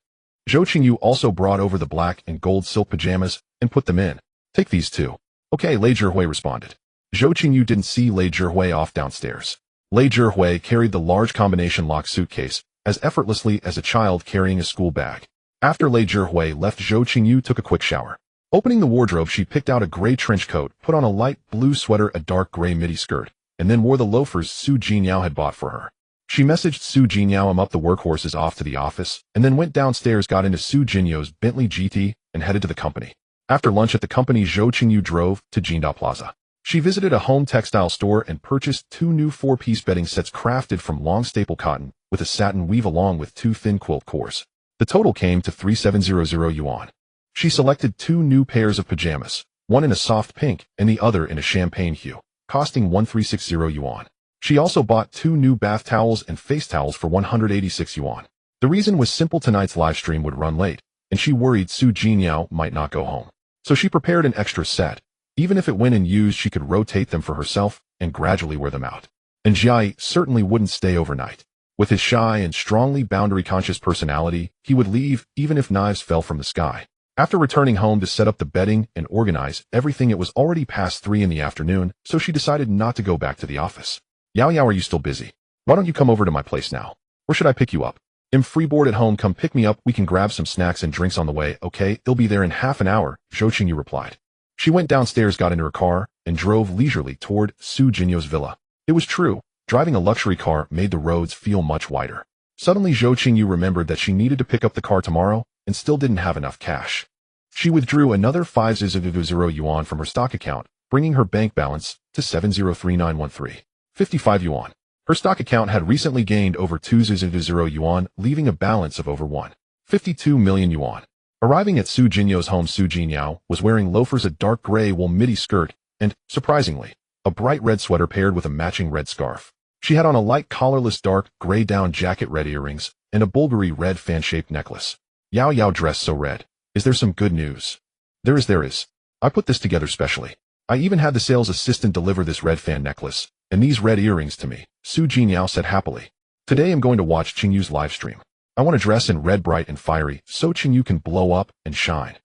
S1: Zhou Qingyu also brought over the black and gold silk pajamas and put them in. Take these too. Okay, Lei Zhihui responded. Zhou Qingyu didn't see Lei Zhihui off downstairs. Lei Zhihui carried the large combination lock suitcase as effortlessly as a child carrying a school bag. After Lei Zhihui left, Zhou Qingyu took a quick shower. Opening the wardrobe, she picked out a gray trench coat, put on a light blue sweater, a dark gray midi skirt, and then wore the loafers Su Jinyao had bought for her. She messaged Su Jinyao, "I'm up, the workhorse is off to the office," and then went downstairs, got into Su Jinyao's Bentley GT, and headed to the company. After lunch at the company, Zhou Qingyu drove to Jinda Plaza. She visited a home textile store and purchased 2 new 4-piece bedding sets crafted from long staple cotton with a satin weave along with 2 thin quilt cores. The total came to 3,700 yuan. She selected 2 new pairs of pajamas, one in a soft pink and the other in a champagne hue, costing 1,360 yuan. She also bought 2 new bath towels and face towels for 186 yuan. The reason was simple: tonight's live stream would run late, and she worried Su Jinyao might not go home. So she prepared an extra set. Even if it went unused, she could rotate them for herself and gradually wear them out. And Jiai certainly wouldn't stay overnight. With his shy and strongly boundary-conscious personality, he would leave even if knives fell from the sky. After returning home to set up the bedding and organize everything, it was already past 3 in the afternoon, so she decided not to go back to the office. Yao Yao, are you still busy? Why don't you come over to my place now? Or should I pick you up? I'm freeboard at home, come pick me up, we can grab some snacks and drinks on the way, okay? They'll be there in half an hour, Zhou Qingyu replied. She went downstairs, got into her car, and drove leisurely toward Zhou Qingyu's villa. It was true, driving a luxury car made the roads feel much wider. Suddenly Zhou Qingyu remembered that she needed to pick up the car tomorrow, and still didn't have enough cash. She withdrew another 500 yuan from her stock account, bringing her bank balance to 703913. 55 yuan. Her stock account had recently gained over 200 yuan, leaving a balance of over 1.52 million yuan. Arriving at Zhou Qingyu's home, Zhou Qingyu was wearing loafers, a dark gray wool midi skirt, and, surprisingly, a bright red sweater paired with a matching red scarf. She had on a light collarless dark gray down jacket, red earrings, and a bulgari red fan-shaped necklace. Yao Yao dressed so red. Is there some good news? There is. I put this together specially. I even had the sales assistant deliver this red fan necklace, and these red earrings to me, Zhou Qingyu said happily. Today I'm going to watch Qingyu's live stream. I want to dress in red, bright and fiery, so Qingyu can blow up and shine.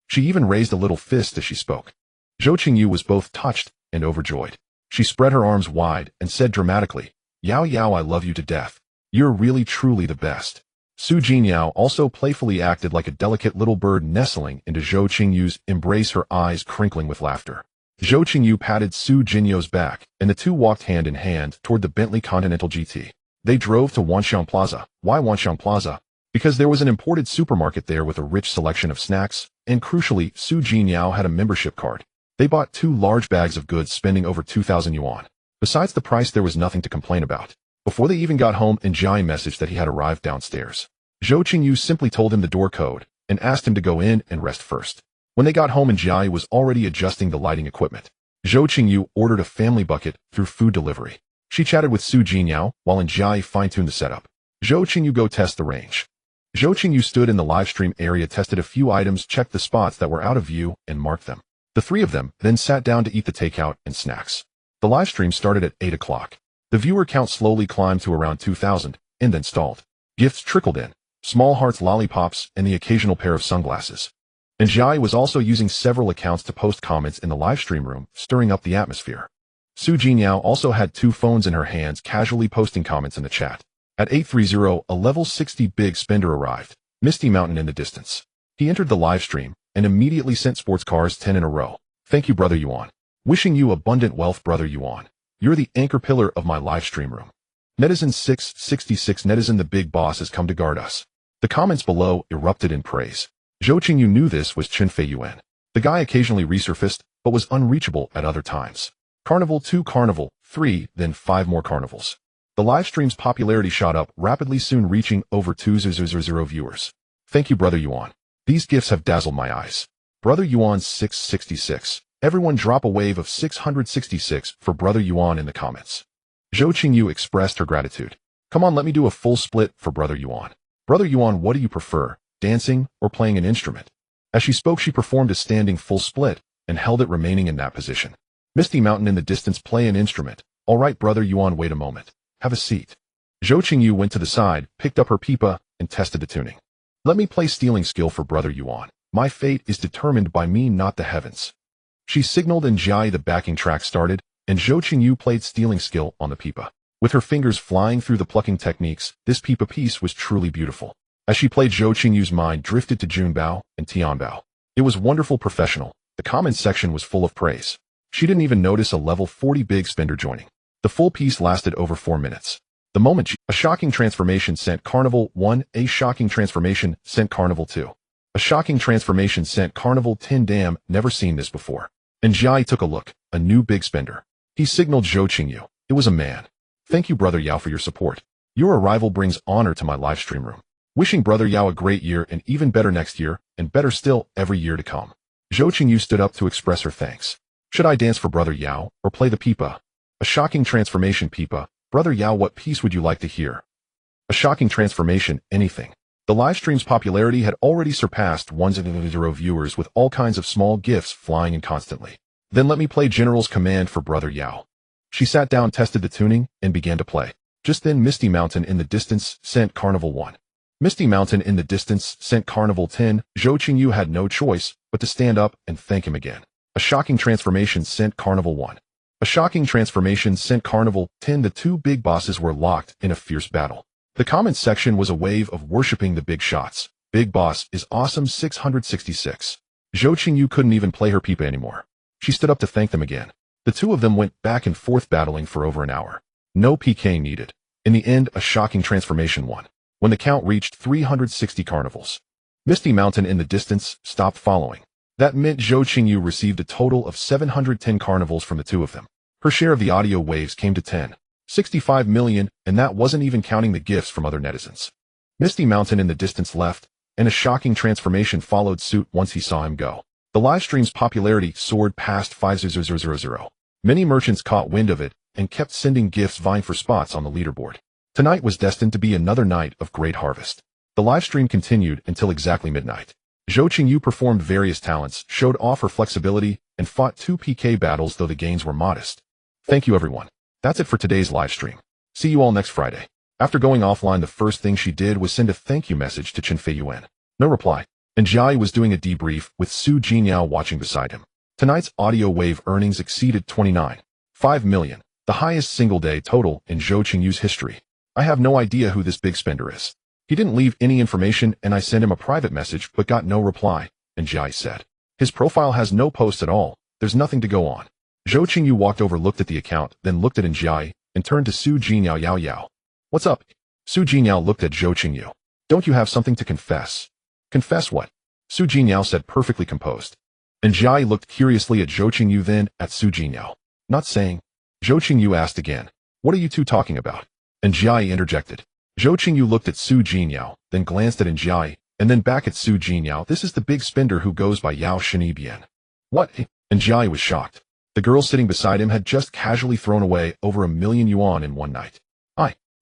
S1: She even raised a little fist as she spoke. Zhou Qingyu was both touched and overjoyed. She spread her arms wide and said dramatically, Yao Yao, I love you to death. You're really truly the best. Zhou Qingyu also playfully acted like a delicate little bird nestling into Zhou Qingyu's embrace, her eyes crinkling with laughter. Zhou Qingyu patted Zhou Qingyu's back, and the two walked hand in hand toward the Bentley Continental GT. They drove to Wanxiang Plaza. Why Wanxiang Plaza? Because there was an imported supermarket there with a rich selection of snacks, and crucially, Zhou Qingyu had a membership card. They bought 2 large bags of goods, spending over 2,000 yuan. Besides the price, there was nothing to complain about. Before they even got home, Njai messaged that he had arrived downstairs. Zhou Qingyu simply told him the door code, and asked him to go in and rest first. When they got home, Njai was already adjusting the lighting equipment. Zhou Qingyu ordered a family bucket through food delivery. She chatted with Zhou Qingyu while Njai fine-tuned the setup. Zhou Qingyu go test the range. Zhou Qingyu stood in the live stream area, tested a few items, checked the spots that were out of view, and marked them. The 3 of them then sat down to eat the takeout and snacks. The live stream started at 8 o'clock. The viewer count slowly climbed to around 2,000, and then stalled. Gifts trickled in. Small hearts, lollipops, and the occasional pair of sunglasses. Njai was also using several accounts to post comments in the live stream room, stirring up the atmosphere. Zhou Qingyu also had 2 phones in her hands, casually posting comments in the chat. At 8:30, a level 60 big spender arrived, Misty Mountain in the distance. He entered the live stream, and immediately sent sports cars 10 in a row. Thank you, Brother Yuan. Wishing you abundant wealth, Brother Yuan. You're the anchor pillar of my live stream room. Netizen 666 Netizen, the big boss has come to guard us. The comments below erupted in praise. Zhou Qingyu knew this was Chen Fei Yuan. The guy occasionally resurfaced, but was unreachable at other times. Carnival 2, Carnival 3, then 5 more carnivals. The live stream's popularity shot up rapidly, soon reaching over 2,000 viewers. Thank you, Brother Yuan. These gifts have dazzled my eyes. Brother Yuan 666. Everyone drop a wave of 666 for Brother Yuan in the comments. Zhou Qingyu expressed her gratitude. Come on, let me do a full split for Brother Yuan. Brother Yuan, what do you prefer, dancing or playing an instrument? As she spoke, she performed a standing full split and held it, remaining in that position. Misty Mountain in the distance, play an instrument. All right, Brother Yuan, wait a moment. Have a seat. Zhou Qingyu went to the side, picked up her pipa, and tested the tuning. Let me play stealing skill for Brother Yuan. My fate is determined by me, not the heavens. She signaled, and Njai, the backing track started, and Zhou Qingyu played stealing skill on the pipa. With her fingers flying through the plucking techniques, this pipa piece was truly beautiful. As she played, Zhou Qingyu's mind drifted to Junbao and Tianbao. It was wonderful, professional. The comments section was full of praise. She didn't even notice a level 40 big spender joining. The full piece lasted over 4 minutes. The moment a shocking transformation sent Carnival 1, a shocking transformation sent Carnival 2. A shocking transformation sent Carnival 10. Damn, never seen this before. And Njai took a look, a new big spender. He signaled Zhou Qingyu. It was a man. Thank you, Brother Yao, for your support. Your arrival brings honor to my live stream room. Wishing Brother Yao a great year, and even better next year, and better still every year to come. Zhou Qingyu stood up to express her thanks. Should I dance for Brother Yao, or play the pipa? A shocking transformation pipa. Brother Yao, what piece would you like to hear? A shocking transformation, anything. The live stream's popularity had already surpassed 1,000 viewers, with all kinds of small gifts flying in constantly. Then let me play General's Command for Brother Yao. She sat down, tested the tuning, and began to play. Just then, Misty Mountain in the distance sent Carnival 1. Misty Mountain in the distance sent Carnival 10. Zhou Qingyu had no choice but to stand up and thank him again. A shocking transformation sent Carnival 1. A shocking transformation sent Carnival 10. The two big bosses were locked in a fierce battle. The comments section was a wave of worshipping the big shots. Big boss is awesome 666. Zhou Qingyu couldn't even play her pipa anymore. She stood up to thank them again. The two of them went back and forth battling for over an hour. No PK needed. In the end, a shocking transformation won. When the count reached 360 carnivals, Misty Mountain in the distance stopped following. That meant Zhou Qingyu received a total of 710 carnivals from the two of them. Her share of the audio waves came to 10.65 million, and that wasn't even counting the gifts from other netizens. Misty Mountain in the distance left, and a shocking transformation followed suit once he saw him go. The livestream's popularity soared past 5,000. Many merchants caught wind of it and kept sending gifts vying for spots on the leaderboard. Tonight was destined to be another night of great harvest. The livestream continued until exactly midnight. Zhou Qingyu performed various talents, showed off her flexibility, and fought 2 PK battles though the gains were modest. Thank you everyone. That's it for today's livestream. See you all next Friday. After going offline, the first thing she did was send a thank you message to Chen Feiyuan. No reply. And Jiayi was doing a debrief with Su Jinyao watching beside him. Tonight's audio wave earnings exceeded 29.5 million, the highest single-day total in Zhou Qingyu's history. I have no idea who this big spender is. He didn't leave any information and I sent him a private message but got no reply, and Jiayi said. His profile has no posts at all, there's nothing to go on. Zhou Qingyu walked over, looked at the account, then looked at Jiayi, and turned to Su Jinyao Yao Yao. What's up? Su Jinyao looked at Zhou Qingyu. Don't you have something to confess? Confess what? Su Jinyao said, perfectly composed. And Jiayi looked curiously at Zhou Qingyu, then at Su Jinyao. Not saying. Zhou Qingyu asked again. What are you two talking about? And Jiayi interjected. Zhou Qingyu looked at Su Jinyao, then glanced at Jiayi, and then back at Su Jinyao. This is the big spender who goes by Yao Shinibian. What? And Jiayi was shocked. The girl sitting beside him had just casually thrown away over 1 million yuan in one night.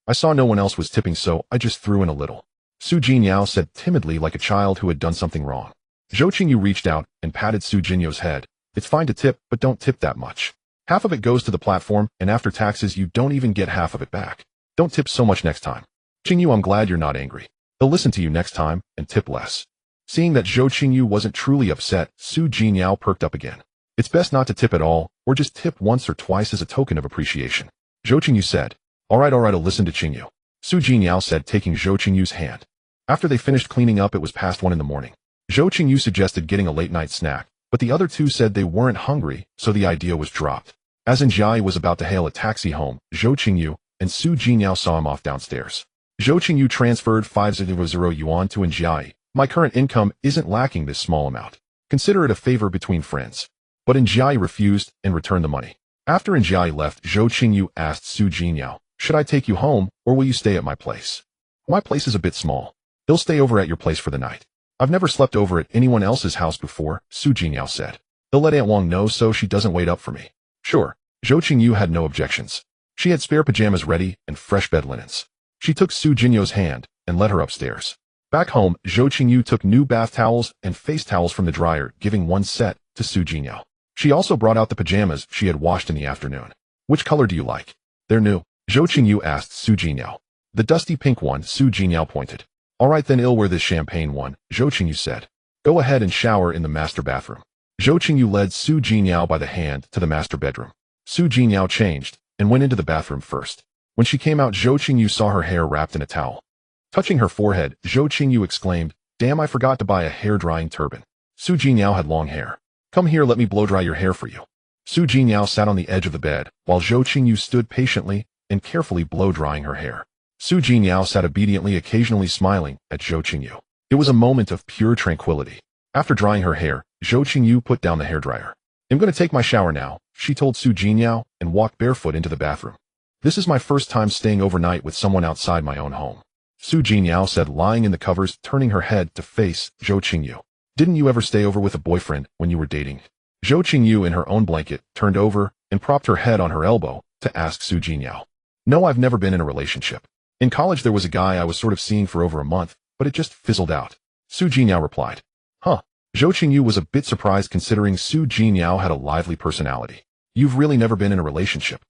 S1: I saw no one else was tipping, so I just threw in a little. Su Jinyao said timidly, like a child who had done something wrong. Zhou Qingyu reached out and patted Su Jinyao's head. It's fine to tip, but don't tip that much. Half of it goes to the platform, and after taxes you don't even get half of it back. Don't tip so much next time. Qingyu, I'm glad you're not angry. They'll listen to you next time, and tip less. Seeing that Zhou Qingyu wasn't truly upset, Su Jinyao perked up again. It's best not to tip at all, or just tip once or twice as a token of appreciation. Zhou Qingyu said. Alright, I'll listen to Qingyu. Su Jinyao said, taking Zhou Qingyu's hand. After they finished cleaning up, it was past 1 in the morning. Zhou Qingyu suggested getting a late-night snack, but the other two said they weren't hungry, so the idea was dropped. As Jiayi was about to hail a taxi home, Zhou Qingyu and Su Jinyao saw him off downstairs. Zhou Qingyu transferred 500 yuan to Jiayi. My current income isn't lacking this small amount. Consider it a favor between friends. But Jiayi refused and returned the money. After Jiayi left, Zhou Qingyu asked Su Jinyao, should I take you home, or will you stay at my place? My place is a bit small. He'll stay over at your place for the night. I've never slept over at anyone else's house before, Su Jinyao said. He'll let Aunt Wang know so she doesn't wait up for me. Sure. Zhou Qingyu had no objections. She had spare pajamas ready and fresh bed linens. She took Su Jinyao's hand and led her upstairs. Back home, Zhou Qingyu took new bath towels and face towels from the dryer, giving one set to Su Jinyao. She also brought out the pajamas she had washed in the afternoon. Which color do you like? They're new. Zhou Qingyu asked Su Jinyao. The dusty pink one, Su Jinyao pointed. Alright then, I'll wear this champagne one, Zhou Qingyu said. Go ahead and shower in the master bathroom. Zhou Qingyu led Su Jinyao by the hand to the master bedroom. Su Jinyao changed and went into the bathroom first. When she came out, Zhou Qingyu saw her hair wrapped in a towel. Touching her forehead, Zhou Qingyu exclaimed, damn, I forgot to buy a hair-drying turban. Su Jinyao had long hair. Come here, let me blow-dry your hair for you. Su Jinyao sat on the edge of the bed, while Zhou Qingyu stood patiently and carefully blow-drying her hair. Su Jinyao sat obediently, occasionally smiling at Zhou Qingyu. It was a moment of pure tranquility. After drying her hair, Zhou Qingyu put down the hairdryer. I'm going to take my shower now, she told Su Jinyao, and walked barefoot into the bathroom. This is my first time staying overnight with someone outside my own home. Su Jinyao said, lying in the covers, turning her head to face Zhou Qingyu. Didn't you ever stay over with a boyfriend when you were dating? Zhou Qingyu, in her own blanket, turned over and propped her head on her elbow to ask Su Jinyao. No, I've never been in a relationship. In college there was a guy I was sort of seeing for over a month, but it just fizzled out. Su Jinyao replied. Huh. Zhou Qingyu was a bit surprised considering Su Jinyao had a lively personality. You've really never been in a relationship?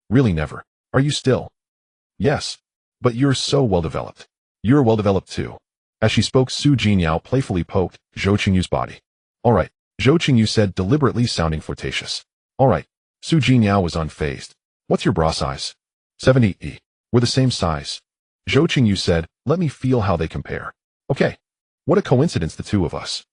S1: Really never. Are you still? Yes. But you're so well-developed. You're well-developed too. As she spoke, Su Jinyao playfully poked Zhou Qingyu's body. Alright, Zhou Qingyu said, deliberately sounding flirtatious. Alright, Su Jingyao was unfazed. What's your bra size? 70E. We're the same size. Zhou Qingyu said, let me feel how they compare. Okay. What a coincidence, the two of us.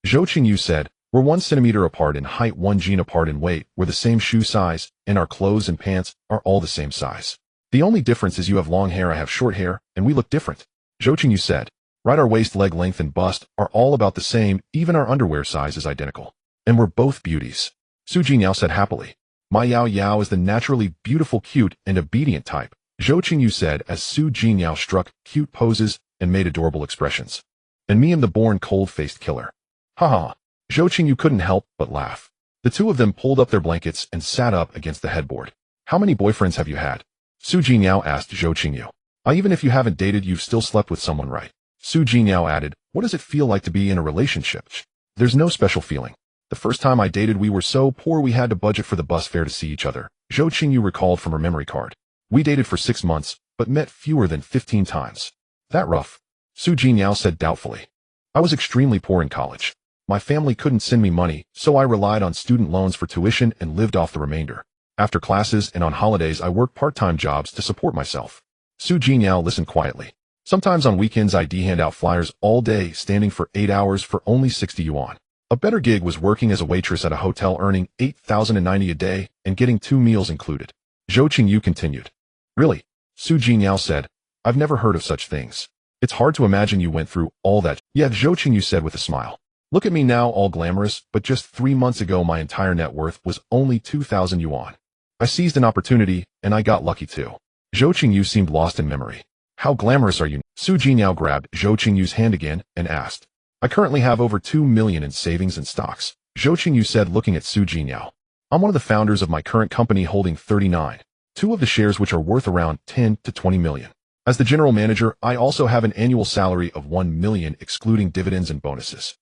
S1: Zhou Qingyu said, we're 1 centimeter apart in height, 1 gene apart in weight, we're the same shoe size, and our clothes and pants are all the same size. The only difference is you have long hair, I have short hair, and we look different. Zhou Qingyu said, right, our waist, leg length, and bust are all about the same, even our underwear size is identical. And we're both beauties. Su Jingyao said happily. My Yao Yao is the naturally beautiful, cute, and obedient type, Zhou Qingyu said as Su Jingyao struck cute poses and made adorable expressions. And me am the born cold-faced killer. Haha. Zhou Qingyu couldn't help but laugh. The two of them pulled up their blankets and sat up against the headboard. How many boyfriends have you had? Su Jingyao asked Zhou Qingyu. Even if you haven't dated, you've still slept with someone, right? Su Jingyao added, what does it feel like to be in a relationship? There's no special feeling. The first time I dated, we were so poor we had to budget for the bus fare to see each other, Zhou Qingyu recalled from her memory card. We dated for 6 months, but met fewer than 15 times. That rough? Su Jingyao said doubtfully. I was extremely poor in college. My family couldn't send me money, so I relied on student loans for tuition and lived off the remainder. After classes and on holidays, I worked part-time jobs to support myself. Su Jingyao listened quietly. Sometimes on weekends I'd hand out flyers all day, standing for 8 hours for only 60 yuan. A better gig was working as a waitress at a hotel, earning 8,090 a day and getting 2 meals included. Zhou Qingyu continued. Really? Su Jingyao said. I've never heard of such things. It's hard to imagine you went through all that. Yeah, Zhou Qingyu said with a smile. Look at me now, all glamorous, but just 3 months ago my entire net worth was only 2,000 yuan. I seized an opportunity, and I got lucky too. Zhou Qingyu seemed lost in memory. How glamorous are you? Su Jingyao grabbed Zhou Qingyu's hand again and asked. I currently have over 2 million in savings and stocks, Zhou Qingyu said, looking at Su Jingyao. I'm one of the founders of my current company, holding 39.2 of the shares, which are worth around 10 to 20 million. As the general manager, I also have an annual salary of 1 million excluding dividends and bonuses.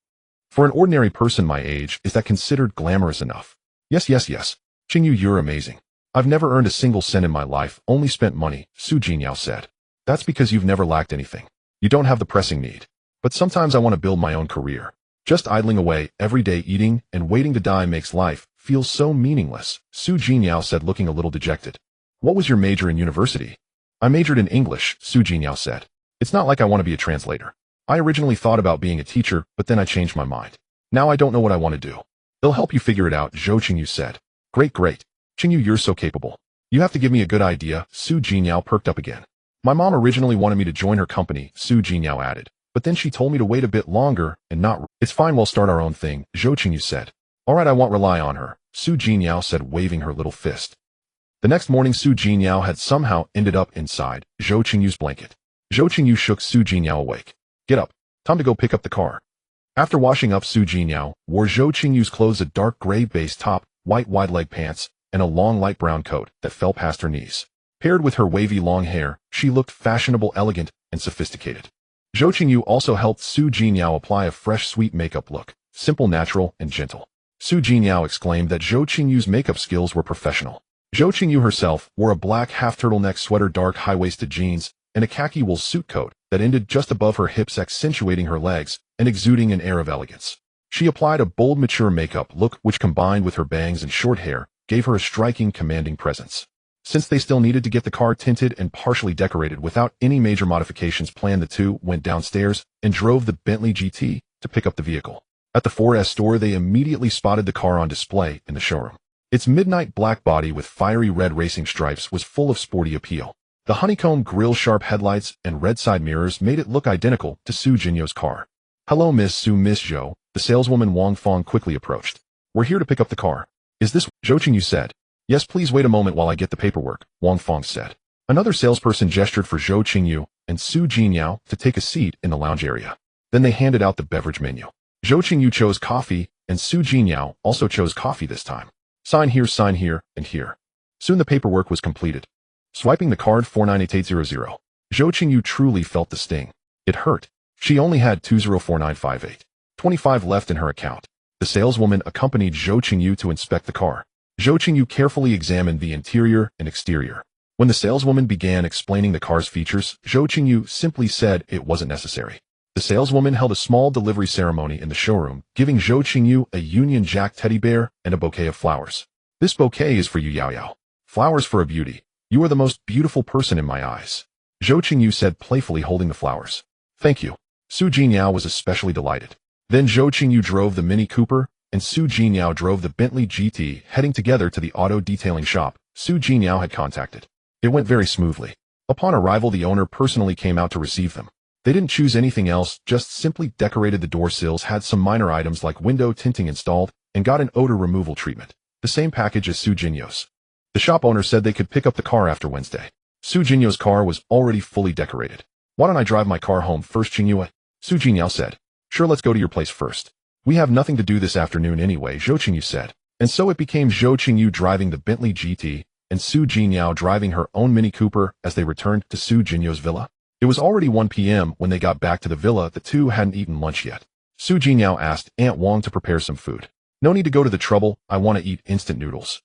S1: For an ordinary person my age, is that considered glamorous enough? Yes. Qingyu, you're amazing. I've never earned a single cent in my life, only spent money, Su Jingyao said. That's because you've never lacked anything. You don't have the pressing need. But sometimes I want to build my own career. Just idling away every day, eating and waiting to die makes life feel so meaningless, Su Jingyao said, looking a little dejected. What was your major in university? I majored in English, Su Jingyao said. It's not like I want to be a translator. I originally thought about being a teacher, but then I changed my mind. Now I don't know what I want to do. They'll help you figure it out, Zhou Qingyu said. Great. Qingyu, you're so capable. You have to give me a good idea, Su Jingyao perked up again. My mom originally wanted me to join her company, Su Jingyao added, but then she told me to wait a bit longer and not. It's fine, we'll start our own thing, Zhou Qingyu said. Alright, I won't rely on her, Su Jingyao said, waving her little fist. The next morning, Su Jingyao had somehow ended up inside Zhou Qingyu's blanket. Zhou Qingyu shook Su Jingyao awake. Get up. Time to go pick up the car. After washing up, Su Jingyao wore Zhou Qingyu's clothes, a dark gray base top, white wide-leg pants, and a long light brown coat that fell past her knees. Paired with her wavy long hair, she looked fashionable, elegant, and sophisticated. Zhou Qingyu also helped Su Jingyao apply a fresh, sweet makeup look, simple, natural, and gentle. Su Jingyao exclaimed that Zhou Qingyu's makeup skills were professional. Zhou Qingyu herself wore a black half-turtleneck sweater, dark high-waisted jeans, and a khaki wool suit coat that ended just above her hips, accentuating her legs and exuding an air of elegance. She applied a bold, mature makeup look which, combined with her bangs and short hair, gave her a striking, commanding presence. Since they still needed to get the car tinted and partially decorated without any major modifications planned, the two went downstairs and drove the Bentley GT to pick up the vehicle. At the 4S store, they immediately spotted the car on display in the showroom. Its midnight black body with fiery red racing stripes was full of sporty appeal. The honeycomb grille, sharp headlights, and red side mirrors made it look identical to Su Jingyu's car. Hello, Miss Su. Miss Zhou, the saleswoman Wang Fong quickly approached. We're here to pick up the car. Is this? Zhou Qingyu said. Yes, please wait a moment while I get the paperwork, Wang Fong said. Another salesperson gestured for Zhou Qingyu and Su Jingyao to take a seat in the lounge area. Then they handed out the beverage menu. Zhou Qingyu chose coffee, and Su Jingyao also chose coffee this time. Sign here, and here. Soon the paperwork was completed. Swiping the card 498800. Zhou Qingyu truly felt the sting. It hurt. She only had 204958. 25 left in her account. The saleswoman accompanied Zhou Qingyu to inspect the car. Zhou Qingyu carefully examined the interior and exterior. When the saleswoman began explaining the car's features, Zhou Qingyu simply said it wasn't necessary. The saleswoman held a small delivery ceremony in the showroom, giving Zhou Qingyu a Union Jack teddy bear and a bouquet of flowers. This bouquet is for you, Yao Yao. Flowers for a beauty. You are the most beautiful person in my eyes. Zhou Qingyu said playfully, holding the flowers. Thank you. Su Jinyao was especially delighted. Then Zhou Qingyu drove the Mini Cooper, and Su Jinyao drove the Bentley GT, heading together to the auto detailing shop Su Jinyao had contacted. It went very smoothly. Upon arrival, the owner personally came out to receive them. They didn't choose anything else, just simply decorated the door sills, had some minor items like window tinting installed, and got an odor removal treatment. The same package as Su Jinyu's. The shop owner said they could pick up the car after Wednesday. Su Jinyu's car was already fully decorated. Why don't I drive my car home first, Qingyu? Su Jinyao said. Sure, let's go to your place first. We have nothing to do this afternoon anyway, Zhou Qingyu said. And so it became Zhou Qingyu driving the Bentley GT, and Su Jinyao driving her own Mini Cooper as they returned to Su Jinyu's villa. It was already 1 p.m. when they got back to the villa. The two hadn't eaten lunch yet. Su Jinyao asked Aunt Wang to prepare some food. No need to go to the trouble, I want to eat instant noodles.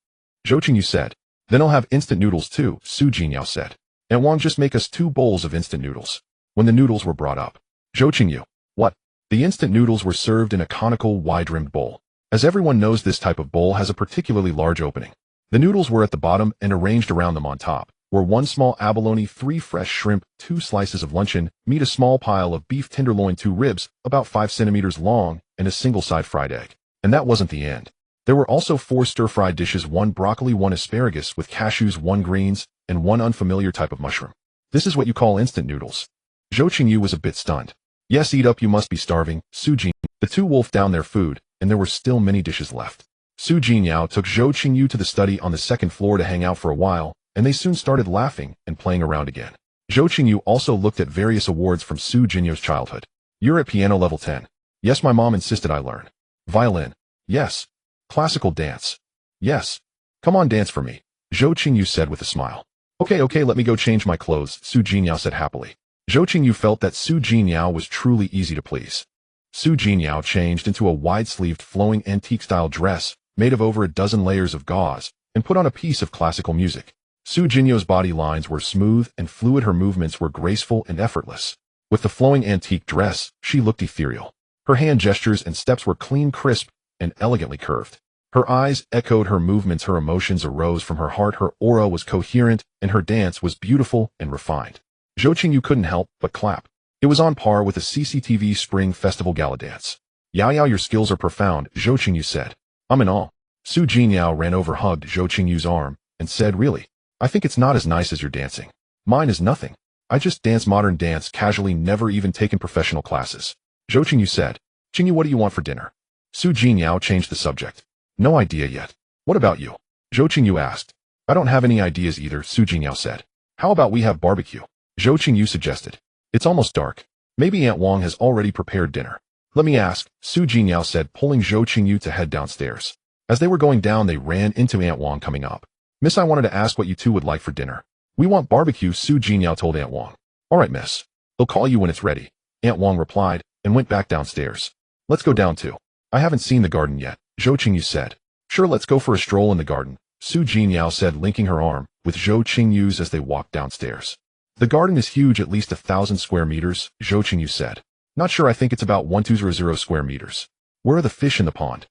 S1: Zhou Qingyu said. Then I'll have instant noodles too, Su Jinyao said. Aunt Wang, just make us 2 bowls of instant noodles. When the noodles were brought up. Zhou Qingyu. What? The instant noodles were served in a conical, wide-rimmed bowl. As everyone knows, this type of bowl has a particularly large opening. The noodles were at the bottom, and arranged around them on top were 1 small abalone, 3 fresh shrimp, 2 slices of luncheon meat, a small pile of beef tenderloin, 2 ribs, about 5 centimeters long, and a single-side fried egg. And that wasn't the end. There were also 4 stir-fried dishes, 1 broccoli, 1 asparagus with cashews, 1 greens, and 1 unfamiliar type of mushroom. This is what you call instant noodles? Zhou Qingyu was a bit stunned. Yes, eat up, you must be starving, Su Jin. The two wolfed down their food, and there were still many dishes left. Su Jinyao took Zhou Qingyu to the study on the 2nd floor to hang out for a while, and they soon started laughing and playing around again. Zhou Qingyu also looked at various awards from Su Jinyu's childhood. You're at piano level 10. Yes, my mom insisted I learn. Violin. Yes. Classical dance. Yes. Come on, dance for me, Zhou Qingyu said with a smile. Okay, let me go change my clothes, Su Jinyao said happily. Zhou Qingyu felt that Su Jinyao was truly easy to please. Su Jinyao changed into a wide-sleeved flowing antique-style dress made of over a dozen layers of gauze and put on a piece of classical music. Su Jinyu's body lines were smooth and fluid, her movements were graceful and effortless. With the flowing antique dress, she looked ethereal. Her hand gestures and steps were clean, crisp, and elegantly curved. Her eyes echoed her movements, her emotions arose from her heart, her aura was coherent, and her dance was beautiful and refined. Zhou Qingyu couldn't help but clap. It was on par with a CCTV Spring Festival gala dance. Yao Yao, your skills are profound, Zhou Qingyu said. I'm in awe. Su Jinyao ran over, hugged Zhou Qingyu's arm, and said, really? I think it's not as nice as your dancing. Mine is nothing. I just dance modern dance casually, never even taken professional classes. Zhou Qingyu said. Qingyu, what do you want for dinner? Su Jinyao changed the subject. No idea yet. What about you? Zhou Qingyu asked. I don't have any ideas either, Su Jinyao said. How about we have barbecue? Zhou Qingyu suggested. It's almost dark. Maybe Aunt Wang has already prepared dinner. Let me ask, Su Jinyao said, pulling Zhou Qingyu to head downstairs. As they were going down, they ran into Aunt Wang coming up. Miss, I wanted to ask what you two would like for dinner. We want barbecue, Su Jinyao told Aunt Wang. All right, miss. They'll call you when it's ready, Aunt Wang replied, and went back downstairs. Let's go down too. I haven't seen the garden yet, Zhou Qingyu said. Sure, let's go for a stroll in the garden, Su Jinyao said, linking her arm with Zhou Qingyu's as they walked downstairs. The garden is huge, at least 1,000 square meters, Zhou Qingyu said. Not sure, I think it's about 1,200 square meters. Where are the fish in the pond?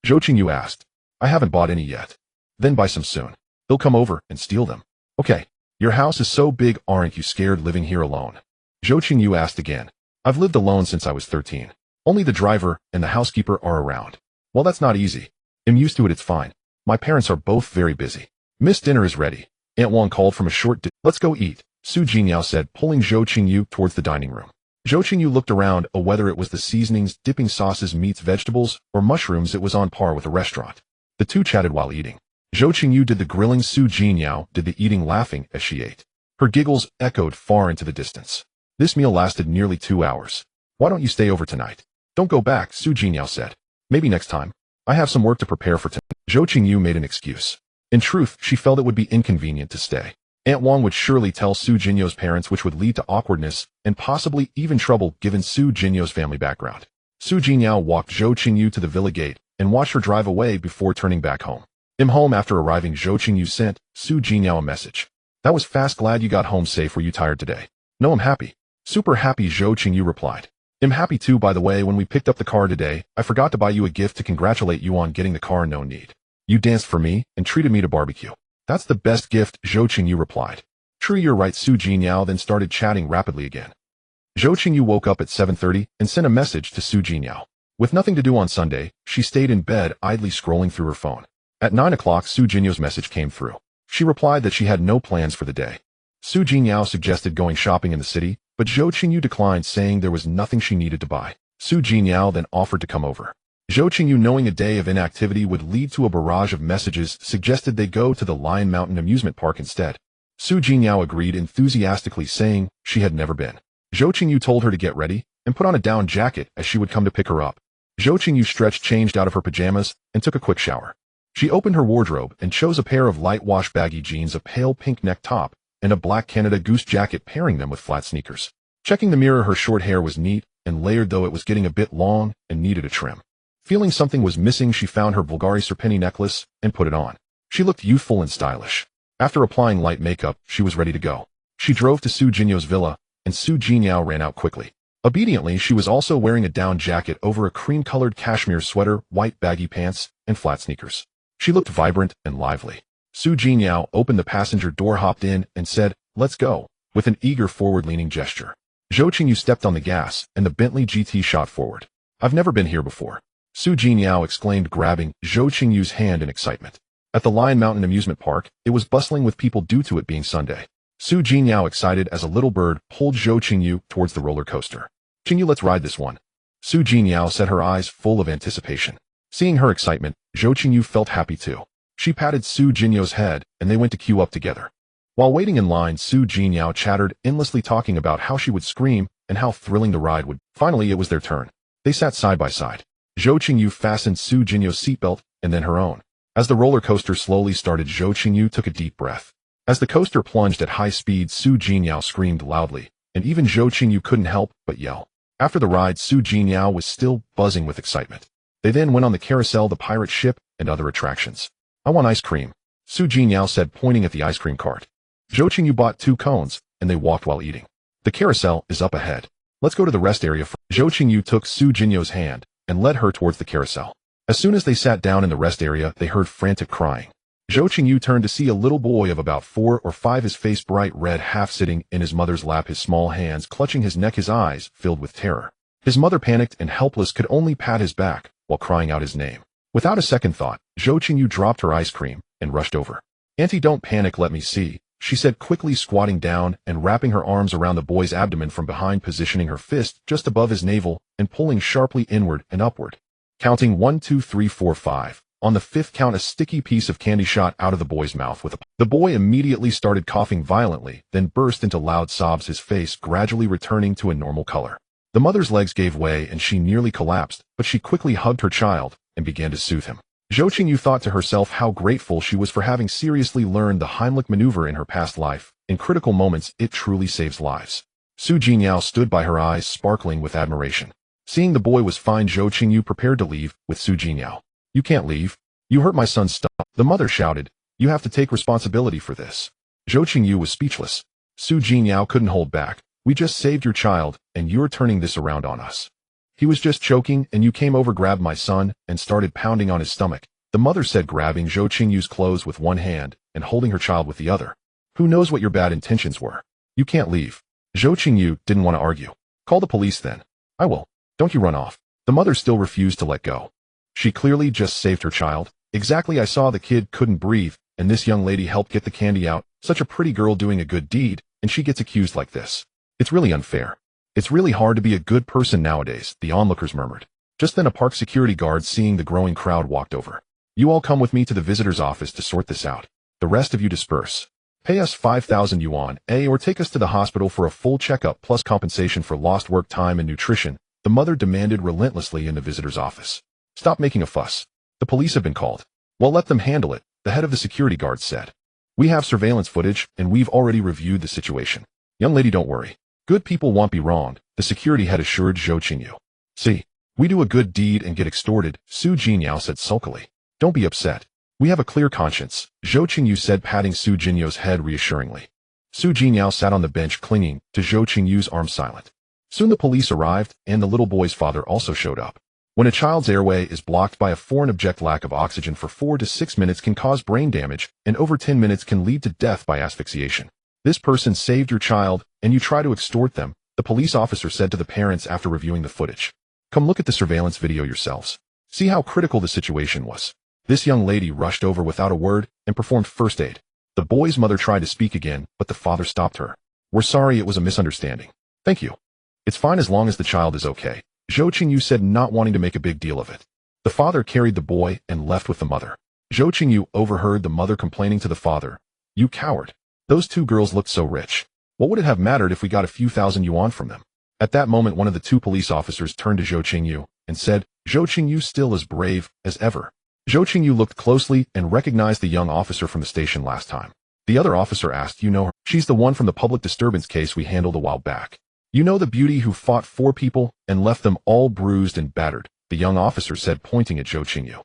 S1: Zhou Qingyu asked. I haven't bought any yet. Then buy some soon. They'll come over and steal them. Okay. Your house is so big, aren't you scared living here alone? Zhou Qingyu asked again. I've lived alone since I was 13. Only the driver and the housekeeper are around. Well, that's not easy. I'm used to it, it's fine. My parents are both very busy. Miss, dinner is ready. Aunt Wang called from a short distance. Let's go eat, Su Jinyao said, pulling Zhou Qingyu towards the dining room. Zhou Qingyu looked around, whether it was the seasonings, dipping sauces, meats, vegetables, or mushrooms, it was on par with a restaurant. The two chatted while eating. Zhou Qingyu did the grilling, Su Jinyao did the eating, laughing as she ate. Her giggles echoed far into the distance. This meal lasted nearly 2 hours. Why don't you stay over tonight? Don't go back, Su Jinyao said. Maybe next time. I have some work to prepare for tonight. Zhou Qingyu made an excuse. In truth, she felt it would be inconvenient to stay. Aunt Wang would surely tell Su Jinyu's parents, which would lead to awkwardness and possibly even trouble given Su Jinyu's family background. Su Jinyao walked Zhou Qingyu to the villa gate and watched her drive away before turning back home. I'm home. After arriving, Zhou Qingyu sent Su Jinyao a message. That was fast, glad you got home safe. Were you tired today? No, I'm happy. Super happy, Zhou Qingyu replied. I'm happy too, by the way, when we picked up the car today, I forgot to buy you a gift to congratulate you on getting the car. No need. You danced for me and treated me to barbecue. That's the best gift, Zhou Qingyu replied. True, you're right. Su Jinyao then started chatting rapidly again. Zhou Qingyu woke up at 7:30 and sent a message to Su Jinyao. With nothing to do on Sunday, she stayed in bed idly scrolling through her phone. At 9 o'clock, Su Jinyu's message came through. She replied that she had no plans for the day. Su Jinyao suggested going shopping in the city, but Zhou Qingyu declined, saying there was nothing she needed to buy. Su Jinyao then offered to come over. Zhou Qingyu, knowing a day of inactivity would lead to a barrage of messages, suggested they go to the Lion Mountain amusement park instead. Su Jinyao agreed enthusiastically, saying she had never been. Zhou Qingyu told her to get ready and put on a down jacket as she would come to pick her up. Zhou Qingyu stretched, changed out of her pajamas, and took a quick shower. She opened her wardrobe and chose a pair of light wash baggy jeans, a pale pink neck top, and a black Canada Goose jacket, pairing them with flat sneakers. Checking the mirror, her short hair was neat and layered, though it was getting a bit long and needed a trim. Feeling something was missing, she found her Bulgari Serpeni necklace and put it on. She looked youthful and stylish. After applying light makeup, she was ready to go. She drove to Su Jinyo's villa, and Su Jinyao ran out quickly. Obediently, she was also wearing a down jacket over a cream-colored cashmere sweater, white baggy pants, and flat sneakers. She looked vibrant and lively. Su Jinyao opened the passenger door, hopped in, and said, "Let's go," with an eager forward-leaning gesture. Zhou Qingyu stepped on the gas, and the Bentley GT shot forward. "I've never been here before," Su Jinyao exclaimed, grabbing Zhou Qingyu's hand in excitement. At the Lion Mountain amusement park, it was bustling with people due to it being Sunday. Su Jinyao, excited as a little bird, pulled Zhou Qingyu towards the roller coaster. "Qingyu, let's ride this one." Su Jinyao said, her eyes full of anticipation. Seeing her excitement, Zhou Qingyu felt happy too. She patted Su Jinyo's head, and they went to queue up together. While waiting in line, Su Jinyao chattered, endlessly talking about how she would scream and how thrilling the ride would. Finally, it was their turn. They sat side by side. Zhou Qingyu fastened Su Jinyo's seatbelt, and then her own. As the roller coaster slowly started, Zhou Qingyu took a deep breath. As the coaster plunged at high speed, Su Jinyao screamed loudly, and even Zhou Qingyu couldn't help but yell. After the ride, Su Jinyao was still buzzing with excitement. They then went on the carousel, the pirate ship, and other attractions. "I want ice cream," Su Jinyao said, pointing at the ice cream cart. Zhou Qingyu bought 2 cones, and they walked while eating. "The carousel is up ahead. Let's go to the rest area first." Zhou Qingyu took Su Jinyo's hand and led her towards the carousel. As soon as they sat down in the rest area, they heard frantic crying. Zhou Qingyu turned to see a little boy of about 4 or 5, his face bright red, half sitting in his mother's lap, his small hands clutching his neck, his eyes filled with terror. His mother, panicked and helpless, could only pat his back while crying out his name. Without a second thought, Zhou Qingyu dropped her ice cream and rushed over. "Auntie, don't panic, let me see," she said, quickly squatting down and wrapping her arms around the boy's abdomen from behind, positioning her fist just above his navel and pulling sharply inward and upward. Counting 1, 2, 3, 4, 5. On the 5th count, a sticky piece of candy shot out of the boy's mouth with a... The boy immediately started coughing violently, then burst into loud sobs, his face gradually returning to a normal color. The mother's legs gave way and she nearly collapsed, but she quickly hugged her child and began to soothe him. Zhou Qingyu thought to herself how grateful she was for having seriously learned the Heimlich maneuver in her past life. In critical moments, it truly saves lives. Su Jinyao stood by, her eyes sparkling with admiration. Seeing the boy was fine, Zhou Qingyu prepared to leave with Su Jinyao. "You can't leave. You hurt my son's stomach," the mother shouted. "You have to take responsibility for this." Zhou Qingyu was speechless. Su Jinyao couldn't hold back. "We just saved your child, and you're turning this around on us. He was just choking, and you came over, grabbed my son, and started pounding on his stomach," the mother said, grabbing Zhou Qingyu's clothes with one hand and holding her child with the other. "Who knows what your bad intentions were? You can't leave." Zhou Qingyu didn't want to argue. "Call the police then." "I will. Don't you run off." The mother still refused to let go. She clearly just saved her child. "Exactly, I saw the kid couldn't breathe, and this young lady helped get the candy out. Such a pretty girl doing a good deed, and she gets accused like this. It's really unfair. It's really hard to be a good person nowadays," the onlookers murmured. Just then a park security guard, seeing the growing crowd, walked over. "You all come with me to the visitor's office to sort this out. The rest of you disperse. Pay us 5,000 yuan, or take us to the hospital for a full checkup plus compensation for lost work time and nutrition," the mother demanded relentlessly in the visitor's office. "Stop making a fuss. The police have been called." "Well, let them handle it," the head of the security guard said. "We have surveillance footage, and we've already reviewed the situation. Young lady, don't worry. Good people won't be wronged," the security head assured Zhou Qingyu. "See, we do a good deed and get extorted," Su Jinyao said sulkily. "Don't be upset. We have a clear conscience," Zhou Qingyu said, patting Su Jinyo's head reassuringly. Su Jinyao sat on the bench, clinging to Zhou Qingyu's arm, silent. Soon the police arrived, and the little boy's father also showed up. When a child's airway is blocked by a foreign object, lack of oxygen for 4 to 6 minutes can cause brain damage, and over 10 minutes can lead to death by asphyxiation. This person saved your child, and you try to extort them, the police officer said to the parents after reviewing the footage. Come look at the surveillance video yourselves. See how critical the situation was. This young lady rushed over without a word and performed first aid. The boy's mother tried to speak again, but the father stopped her. We're sorry, it was a misunderstanding. Thank you. It's fine as long as the child is okay, Zhou Qingyu said, not wanting to make a big deal of it. The father carried the boy and left with the mother. Zhou Qingyu overheard the mother complaining to the father, "You coward. Those two girls looked so rich. What would it have mattered if we got a few thousand yuan from them?" At that moment, one of the two police officers turned to Zhou Qingyu and said, "Zhou Qingyu still as brave as ever." Zhou Qingyu looked closely and recognized the young officer from the station last time. The other officer asked, "You know her? She's the one from the public disturbance case we handled a while back. You know, the beauty who fought 4 people and left them all bruised and battered," the young officer said, pointing at Zhou Qingyu.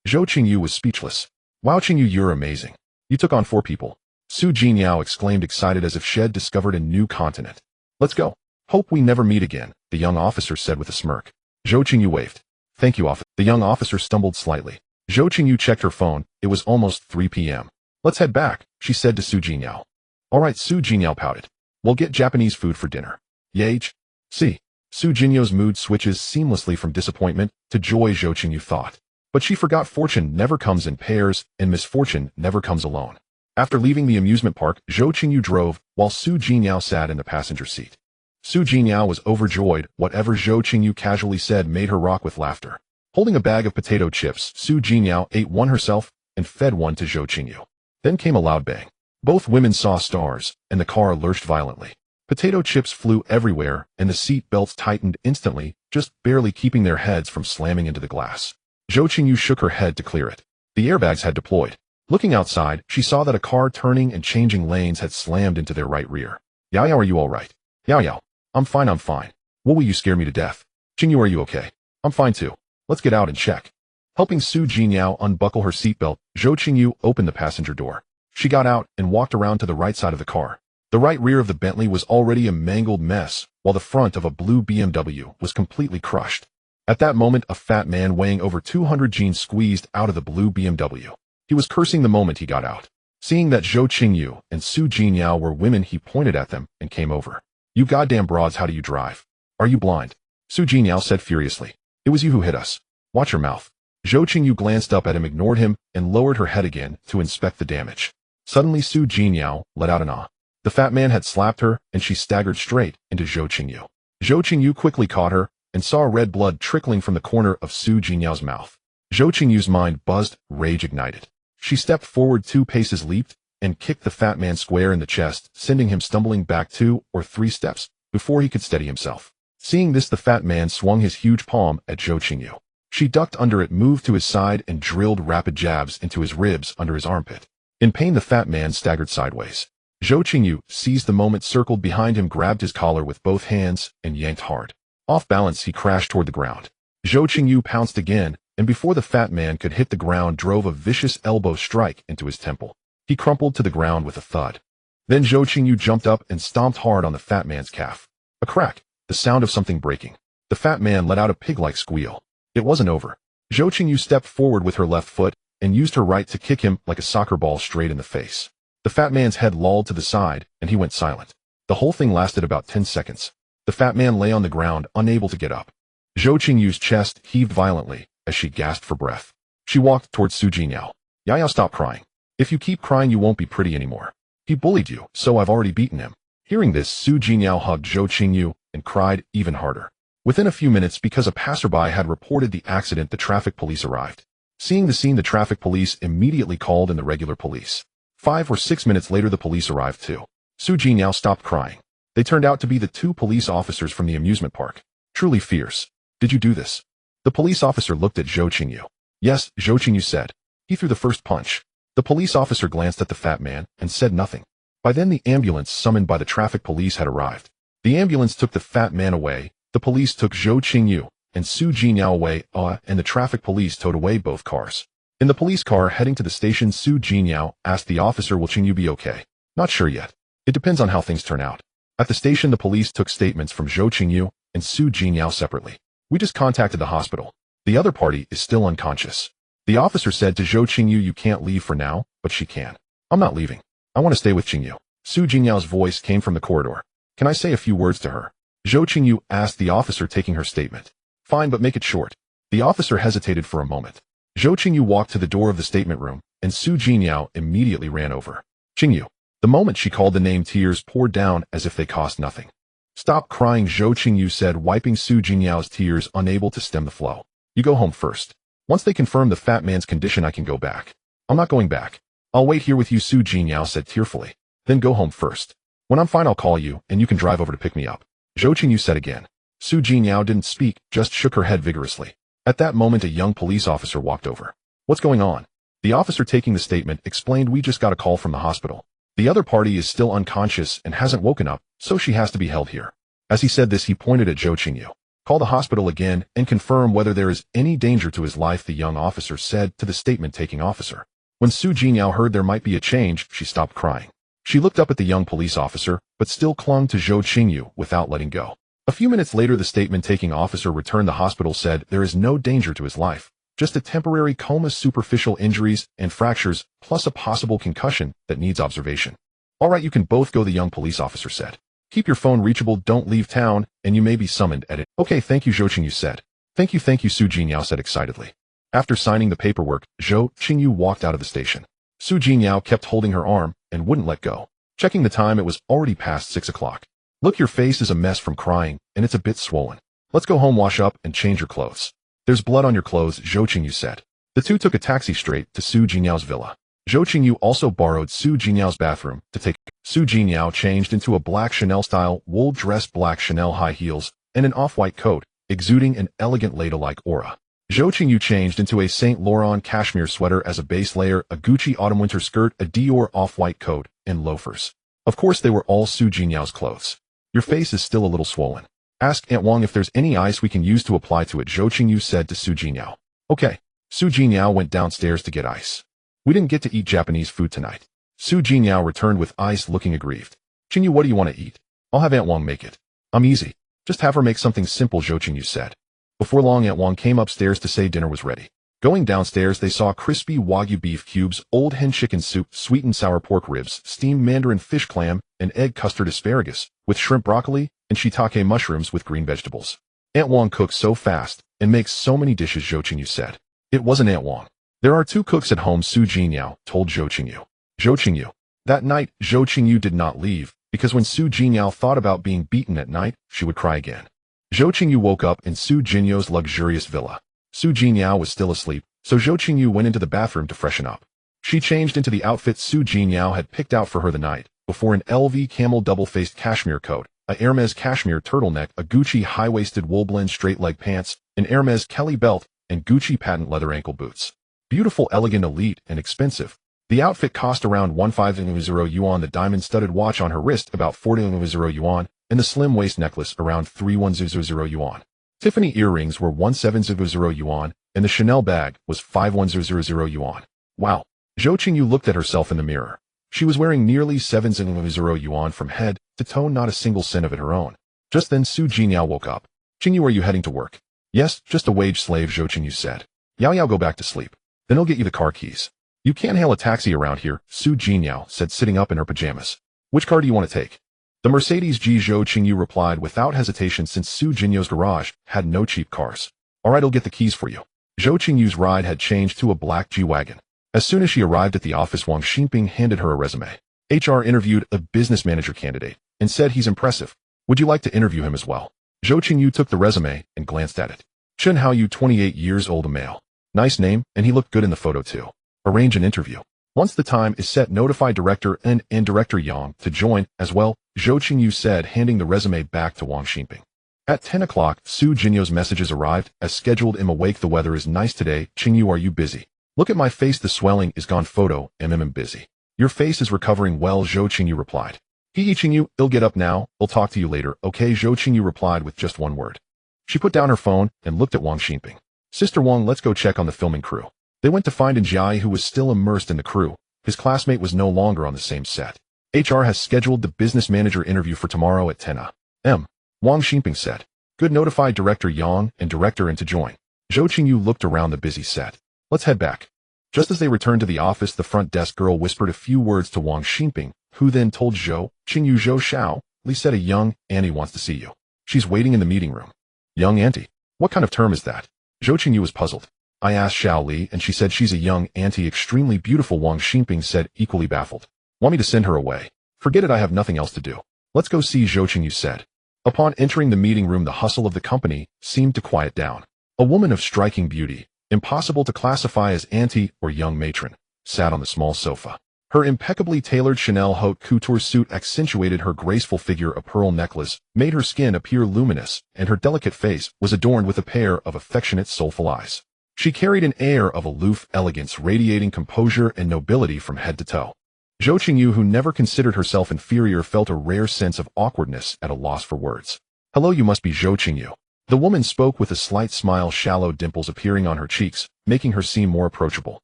S1: Zhou Qingyu was speechless. "Wow, Qingyu, you're amazing. You took on 4 people." Su Jinyao exclaimed, excited as if she had discovered a new continent. "Let's go. Hope we never meet again," the young officer said with a smirk. Zhou Qingyu waved. "Thank you, officer." The young officer stumbled slightly. Zhou Qingyu checked her phone. It was almost 3 p.m. "Let's head back," she said to Su Jinyao. "All right," Su Jinyao pouted. "We'll get Japanese food for dinner." Yage. See. Su Jinyao's mood switches seamlessly from disappointment to joy, Zhou Qingyu thought. But she forgot fortune never comes in pairs, and misfortune never comes alone. After leaving the amusement park, Zhou Qingyu drove, while Su Jinyao sat in the passenger seat. Su Jinyao was overjoyed. Whatever Zhou Qingyu casually said made her rock with laughter. Holding a bag of potato chips, Su Jinyao ate one herself and fed one to Zhou Qingyu. Then came a loud bang. Both women saw stars, and the car lurched violently. Potato chips flew everywhere, and the seat belts tightened instantly, just barely keeping their heads from slamming into the glass. Zhou Qingyu shook her head to clear it. The airbags had deployed. Looking outside, she saw that a car turning and changing lanes had slammed into their right rear. "Yao Yao, are you all right?" "Yao Yao. I'm fine, I'm fine." "What will you scare me to death?" "Qingyu, are you okay?" "I'm fine too. Let's get out and check." Helping Su Jinyao unbuckle her seatbelt, Zhou Qingyu opened the passenger door. She got out and walked around to the right side of the car. The right rear of the Bentley was already a mangled mess, while the front of a blue BMW was completely crushed. At that moment, a fat man weighing over 200 jeans squeezed out of the blue BMW. He was cursing the moment he got out. Seeing that Zhou Qingyu and Su Jinyao were women, he pointed at them and came over. "You goddamn broads, how do you drive? Are you blind?" Su Jinyao said furiously. "It was you who hit us. Watch your mouth." Zhou Qingyu glanced up at him, ignored him, and lowered her head again to inspect the damage. Suddenly, Su Jinyao let out an ah. The fat man had slapped her, and she staggered straight into Zhou Qingyu. Zhou Qingyu quickly caught her and saw red blood trickling from the corner of Su Jinyao's mouth. Zhou Qingyu's mind buzzed, rage ignited. She stepped forward 2 paces, leaped, and kicked the fat man square in the chest, sending him stumbling back 2 or 3 steps before he could steady himself. Seeing this, the fat man swung his huge palm at Zhou Qingyu. She ducked under it, moved to his side, and drilled rapid jabs into his ribs under his armpit. In pain, the fat man staggered sideways. Zhou Qingyu seized the moment, circled behind him, grabbed his collar with both hands, and yanked hard. Off balance, he crashed toward the ground. Zhou Qingyu pounced again, and before the fat man could hit the ground, drove a vicious elbow strike into his temple. He crumpled to the ground with a thud. Then Zhou Qingyu jumped up and stomped hard on the fat man's calf. A crack, the sound of something breaking. The fat man let out a pig-like squeal. It wasn't over. Zhou Qingyu stepped forward with her left foot and used her right to kick him like a soccer ball straight in the face. The fat man's head lolled to the side, and he went silent. The whole thing lasted about 10 seconds. The fat man lay on the ground, unable to get up. Zhou Qingyu's chest heaved violently as she gasped for breath. She walked towards Su Jinyao. "Yao, stop crying. If you keep crying, you won't be pretty anymore. He bullied you, so I've already beaten him." Hearing this, Su Jinyao hugged Zhou Qingyu and cried even harder. Within a few minutes, because a passerby had reported the accident, the traffic police arrived. Seeing the scene, the traffic police immediately called in the regular police. 5 or 6 minutes later, the police arrived too. Su Jinyao stopped crying. They turned out to be the 2 police officers from the amusement park. Truly fierce. "Did you do this?" The police officer looked at Zhou Qingyu. "Yes," Zhou Qingyu said. "He threw the first punch." The police officer glanced at the fat man and said nothing. By then, the ambulance summoned by the traffic police had arrived. The ambulance took the fat man away, the police took Zhou Qingyu and Su Jinyao away, and the traffic police towed away both cars. In the police car heading to the station, Su Jinyao asked the officer, "Will Qingyu be okay?" "Not sure yet. It depends on how things turn out." At the station, the police took statements from Zhou Qingyu and Su Jinyao separately. "We just contacted the hospital. The other party is still unconscious. The officer said to Zhou Qingyu, you can't leave for now, but she can. I'm not leaving. I want to stay with Qingyu. Su Jinyao's voice came from the corridor. Can I say a few words to her? Zhou Qingyu asked the officer, taking her statement. Fine, but make it short. The officer hesitated for a moment. Zhou Qingyu walked to the door of the statement room, and Su Jinyao immediately ran over. Qingyu. The moment she called the name, tears poured down as if they cost nothing. Stop crying, Zhou Qingyu said, wiping Su Jinyao's tears, unable to stem the flow. You go home first. Once they confirm the fat man's condition, I can go back. I'm not going back. I'll wait here with you, Su Jinyao said tearfully. Then go home first. When I'm fine, I'll call you, and you can drive over to pick me up. Zhou Qingyu said again. Su Jinyao didn't speak, just shook her head vigorously. At that moment, a young police officer walked over. What's going on? The officer taking the statement explained, we just got a call from the hospital. The other party is still unconscious and hasn't woken up, so she has to be held here. As he said this, he pointed at Zhou Qingyu. Call the hospital again and confirm whether there is any danger to his life, the young officer said to the statement-taking officer. When Su Jinyao heard there might be a change, she stopped crying. She looked up at the young police officer, but still clung to Zhou Qingyu without letting go. A few minutes later, the statement-taking officer returned. The hospital said there is no danger to his life, just a temporary coma, superficial injuries and fractures, plus a possible concussion that needs observation. All right, you can both go, the young police officer said. Keep your phone reachable, don't leave town, and you may be summoned at it. Okay, thank you, Zhou Qingyu said. Thank you, Su Jinyao said excitedly. After signing the paperwork, Zhou Qingyu walked out of the station. Su Jinyao kept holding her arm and wouldn't let go. Checking the time, it was already past 6 o'clock. Look, your face is a mess from crying, and it's a bit swollen. Let's go home, wash up, and change your clothes. There's blood on your clothes, Zhou Qingyu said. The two took a taxi straight to Su Jinyao's villa. Zhou Qingyu also borrowed Su Jinyao's bathroom to take. Su Jinyao changed into a black Chanel-style wool dress, black Chanel high heels, and an off-white coat, exuding an elegant ladle-like aura. Zhou Qingyu changed into a Saint Laurent cashmere sweater as a base layer, a Gucci autumn-winter skirt, a Dior off-white coat, and loafers. Of course, they were all Su Jinyao's clothes. Your face is still a little swollen. Ask Aunt Wang if there's any ice we can use to apply to it, Zhou Qingyu said to Su Jinyao. Okay. Su Jinyao went downstairs to get ice. We didn't get to eat Japanese food tonight. Su Jinyao returned with ice, looking aggrieved. Qingyu, what do you want to eat? I'll have Aunt Wang make it. I'm easy. Just have her make something simple, Zhou Qingyu said. Before long, Aunt Wang came upstairs to say dinner was ready. Going downstairs, they saw crispy Wagyu beef cubes, old hen chicken soup, sweet and sour pork ribs, steamed mandarin fish clam, and egg custard asparagus, with shrimp broccoli, and shiitake mushrooms with green vegetables. Aunt Wang cooks so fast and makes so many dishes, Zhou Qingyu said. It wasn't Aunt Wang. There are 2 cooks at home, Su Jinyao told Zhou Qingyu. Zhou Qingyu. That night, Zhou Qingyu did not leave, because when Su Jinyao thought about being beaten at night, she would cry again. Zhou Qingyu woke up in Su Jinyao's luxurious villa. Su Jinyao was still asleep, so Zhou Qingyu went into the bathroom to freshen up. She changed into the outfit Su Jinyao had picked out for her the night before, an LV camel double-faced cashmere coat, a Hermes cashmere turtleneck, a Gucci high-waisted wool blend straight-leg pants, an Hermes Kelly belt, and Gucci patent leather ankle boots. Beautiful, elegant, elite, and expensive. The outfit cost around 1500 yuan, the diamond-studded watch on her wrist about 4000 yuan, and the slim waist necklace around 3100 yuan. Tiffany earrings were 1700 yuan, and the Chanel bag was 5100 yuan. Wow. Zhou Qingyu looked at herself in the mirror. She was wearing nearly 700 yuan from head to toe, not a single cent of it her own. Just then Su Jinyao woke up. Qingyu, are you heading to work? Yes, just a wage slave, Zhou Qingyu said. Yao, go back to sleep. Then I'll get you the car keys. You can't hail a taxi around here, Su Jinyao said, sitting up in her pajamas. Which car do you want to take? The Mercedes G, Zhou Qingyu replied without hesitation, since Su Jinyao's garage had no cheap cars. All right, I'll get the keys for you. Zhou Qingyu's ride had changed to a black G-Wagon. As soon as she arrived at the office, Wang Xinping handed her a resume. HR interviewed a business manager candidate and said he's impressive. Would you like to interview him as well? Zhou Qingyu took the resume and glanced at it. Chen Haoyu, 28 years old, a male. Nice name, and he looked good in the photo too. Arrange an interview. Once the time is set, notify Director and Director Yang to join as well, Zhou Qingyu said, handing the resume back to Wang Xinping. At 10 o'clock, Su Jinyao's messages arrived. As scheduled, I'm awake. The weather is nice today. Qingyu, are you busy? Look at my face. The swelling is gone. Photo, I'm busy. Your face is recovering well, Zhou Qingyu replied. Qingyu, I'll get up now. I'll talk to you later. Okay, Zhou Qingyu replied with just one word. She put down her phone and looked at Wang Xinping. Sister Wang, let's go check on the filming crew. They went to find Njai, who was still immersed in the crew. His classmate was no longer on the same set. HR has scheduled the business manager interview for tomorrow at 10 a.m. Wang Xinping said. Good, notify Director Yang and Director and to join. Zhou Qingyu looked around the busy set. Let's head back. Just as they returned to the office, the front desk girl whispered a few words to Wang Xinping, who then told Zhou Qingyu Zhou Xiao, Li said a young auntie wants to see you. She's waiting in the meeting room. Young auntie? What kind of term is that? Zhou Qingyu was puzzled. I asked Xiao Li and she said she's a young auntie, extremely beautiful, Wang Xinping said, equally baffled. Want me to send her away? Forget it, I have nothing else to do. Let's go see, Zhou Qingyu said. Upon entering the meeting room, the hustle of the company seemed to quiet down. A woman of striking beauty, impossible to classify as auntie or young matron, sat on the small sofa. Her impeccably tailored Chanel haute couture suit accentuated her graceful figure. A pearl necklace made her skin appear luminous, and her delicate face was adorned with a pair of affectionate, soulful eyes. She carried an air of aloof elegance, radiating composure and nobility from head to toe. Zhou Qingyu, who never considered herself inferior, felt a rare sense of awkwardness, at a loss for words. Hello, you must be Zhou Qingyu. The woman spoke with a slight smile, shallow dimples appearing on her cheeks, making her seem more approachable.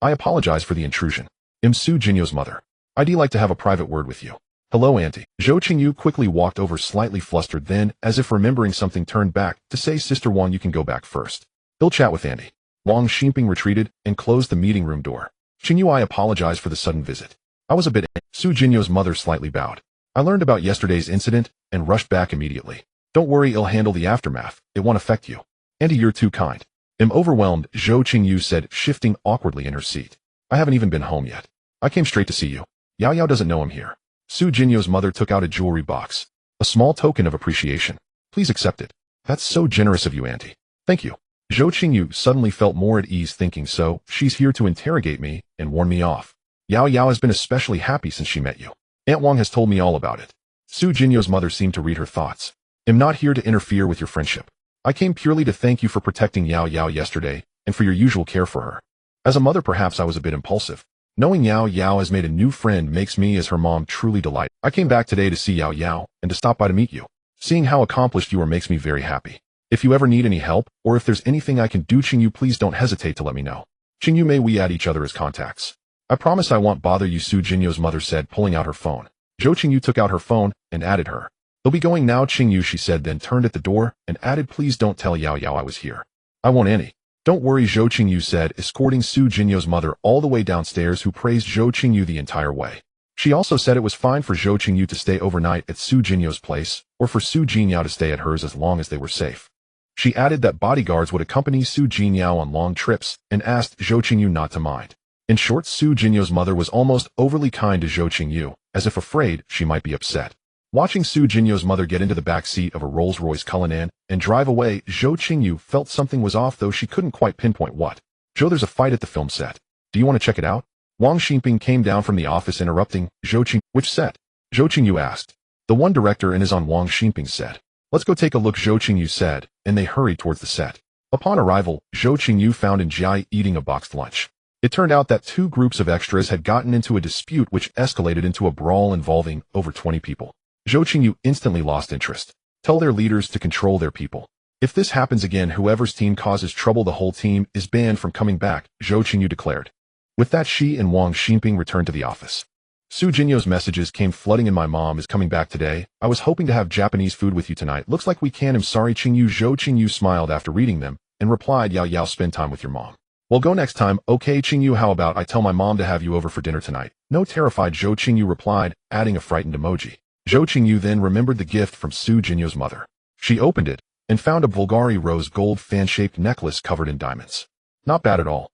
S1: I apologize for the intrusion. I'm Zhou Qingyu's mother. I'd like to have a private word with you. Hello, auntie. Zhou Qingyu quickly walked over, slightly flustered, then, as if remembering something, turned back to say, Sister Wang, you can go back first. He'll chat with auntie. Wang Xinping retreated and closed the meeting room door. Qingyu, I apologize for the sudden visit. I was a bit Zhou Qingyu's mother slightly bowed. I learned about yesterday's incident and rushed back immediately. Don't worry, I'll handle the aftermath. It won't affect you. Auntie, you're too kind. I'm overwhelmed, Zhou Qingyu said, shifting awkwardly in her seat. I haven't even been home yet. I came straight to see you. Yao Yao doesn't know I'm here. Zhou Qingyu's mother took out a jewelry box. A small token of appreciation. Please accept it. That's so generous of you, auntie. Thank you. Zhou Qingyu suddenly felt more at ease, thinking, so she's here to interrogate me and warn me off. Yao Yao has been especially happy since she met you. Aunt Wang has told me all about it. Zhou Qingyu's mother seemed to read her thoughts. I'm not here to interfere with your friendship. I came purely to thank you for protecting Yao Yao yesterday and for your usual care for her. As a mother, perhaps I was a bit impulsive. Knowing Yao Yao has made a new friend makes me, as her mom, truly delighted. I came back today to see Yao Yao and to stop by to meet you. Seeing how accomplished you are makes me very happy. If you ever need any help, or if there's anything I can do, Qingyu, please don't hesitate to let me know. Qingyu, may we add each other as contacts? I promise I won't bother you, Zhou Qinggyu's mother said, pulling out her phone. Zhou Qingyu took out her phone and added her. They'll be going now, Qingyu, she said, then turned at the door and added, please don't tell Yao Yao I was here. I won't, Annie. Don't worry, Zhou Qingyu said, escorting Zhou Qinggyu's mother all the way downstairs, who praised Zhou Qingyu the entire way. She also said it was fine for Zhou Qingyu to stay overnight at Zhou Qinggyu's place, or for Zhou Qingyao to stay at hers as long as they were safe. She added that bodyguards would accompany Zhou Qingyao on long trips and asked Zhou Qingyu not to mind. In short, Zhou Qinggyu's mother was almost overly kind to Zhou Qingyu, as if afraid she might be upset. Watching Zhou Qinggyu's mother get into the back seat of a Rolls-Royce Cullinan and drive away, Zhou Qingyu felt something was off, though she couldn't quite pinpoint what. Zhou, there's a fight at the film set. Do you want to check it out? Wang Xinping came down from the office, interrupting. Zhou Qingyu, which set? Zhou Qingyu asked. The one director and is on, Wang Xinping said. Let's go take a look, Zhou Qingyu said, and they hurried towards the set. Upon arrival, Zhou Qingyu found Jai eating a boxed lunch. It turned out that two groups of extras had gotten into a dispute which escalated into a brawl involving over 20 people. Zhou Qingyu instantly lost interest. Tell their leaders to control their people. If this happens again, whoever's team causes trouble, the whole team is banned from coming back, Zhou Qingyu declared. With that, she and Wang Xinping returned to the office. Zhou Qinggyu's messages came flooding in. My mom is coming back today. I was hoping to have Japanese food with you tonight. Looks like we can. I'm sorry, Qingyu. Zhou Qingyu smiled after reading them and replied, Yao Yao, spend time with your mom. Well, go next time. Okay, Qingyu, how about I tell my mom to have you over for dinner tonight? No, terrified, Zhou Qingyu replied, adding a frightened emoji. Zhou Qingyu then remembered the gift from Zhou Qinggyu's mother. She opened it and found a Bulgari rose gold fan-shaped necklace covered in diamonds. Not bad at all.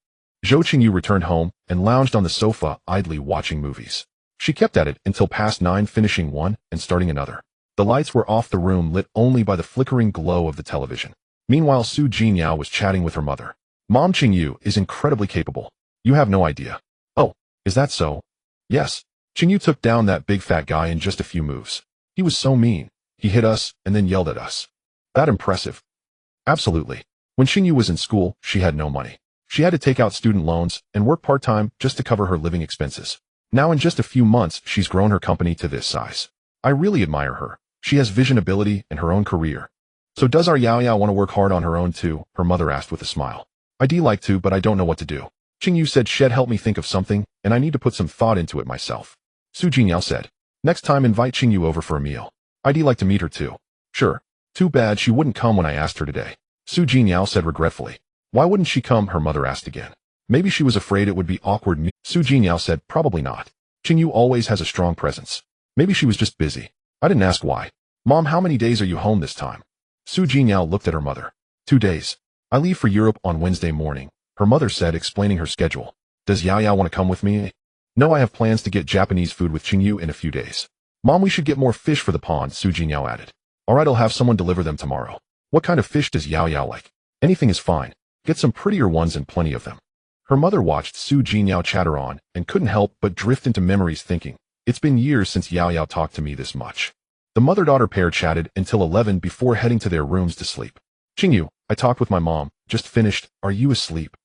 S1: Zhou Qingyu returned home and lounged on the sofa, idly watching movies. She kept at it until past 9, finishing one and starting another. The lights were off, the room lit only by the flickering glow of the television. Meanwhile, Zhou Qingyao was chatting with her mother. Mom, Qingyu is incredibly capable. You have no idea. Oh, is that so? Yes. Qingyu took down that big fat guy in just a few moves. He was so mean. He hit us and then yelled at us. That impressive? Absolutely. When Qingyu was in school, she had no money. She had to take out student loans and work part-time just to cover her living expenses. Now in just a few months, she's grown her company to this size. I really admire her. She has vision, ability, and her own career. So does our Yao Yao want to work hard on her own too? Her mother asked with a smile. I'd like to, but I don't know what to do. Qingyu said, Shed, help me think of something, and I need to put some thought into it myself. Zhou Qingyao said. Next time invite Qingyu over for a meal. I'd like to meet her too. Sure. Too bad she wouldn't come when I asked her today. Zhou Qingyao said regretfully. Why wouldn't she come? Her mother asked again. Maybe she was afraid it would be awkward. Zhou Qingyu said, probably not. Qingyu always has a strong presence. Maybe she was just busy. I didn't ask why. Mom, how many days are you home this time? Zhou Qingyu looked at her mother. 2 days. I leave for Europe on Wednesday morning, her mother said, explaining her schedule. Does Yao want to come with me? No, I have plans to get Japanese food with Qingyu in a few days. Mom, we should get more fish for the pond, Zhou Qingyu added. Alright, I'll have someone deliver them tomorrow. What kind of fish does Yao like? Anything is fine. Get some prettier ones and plenty of them. Her mother watched Zhou Qingyu chatter on and couldn't help but drift into memories, thinking, it's been years since Yao talked to me this much. The mother-daughter pair chatted until 11 before heading to their rooms to sleep. Qingyu, I talked with my mom, just finished, are you asleep?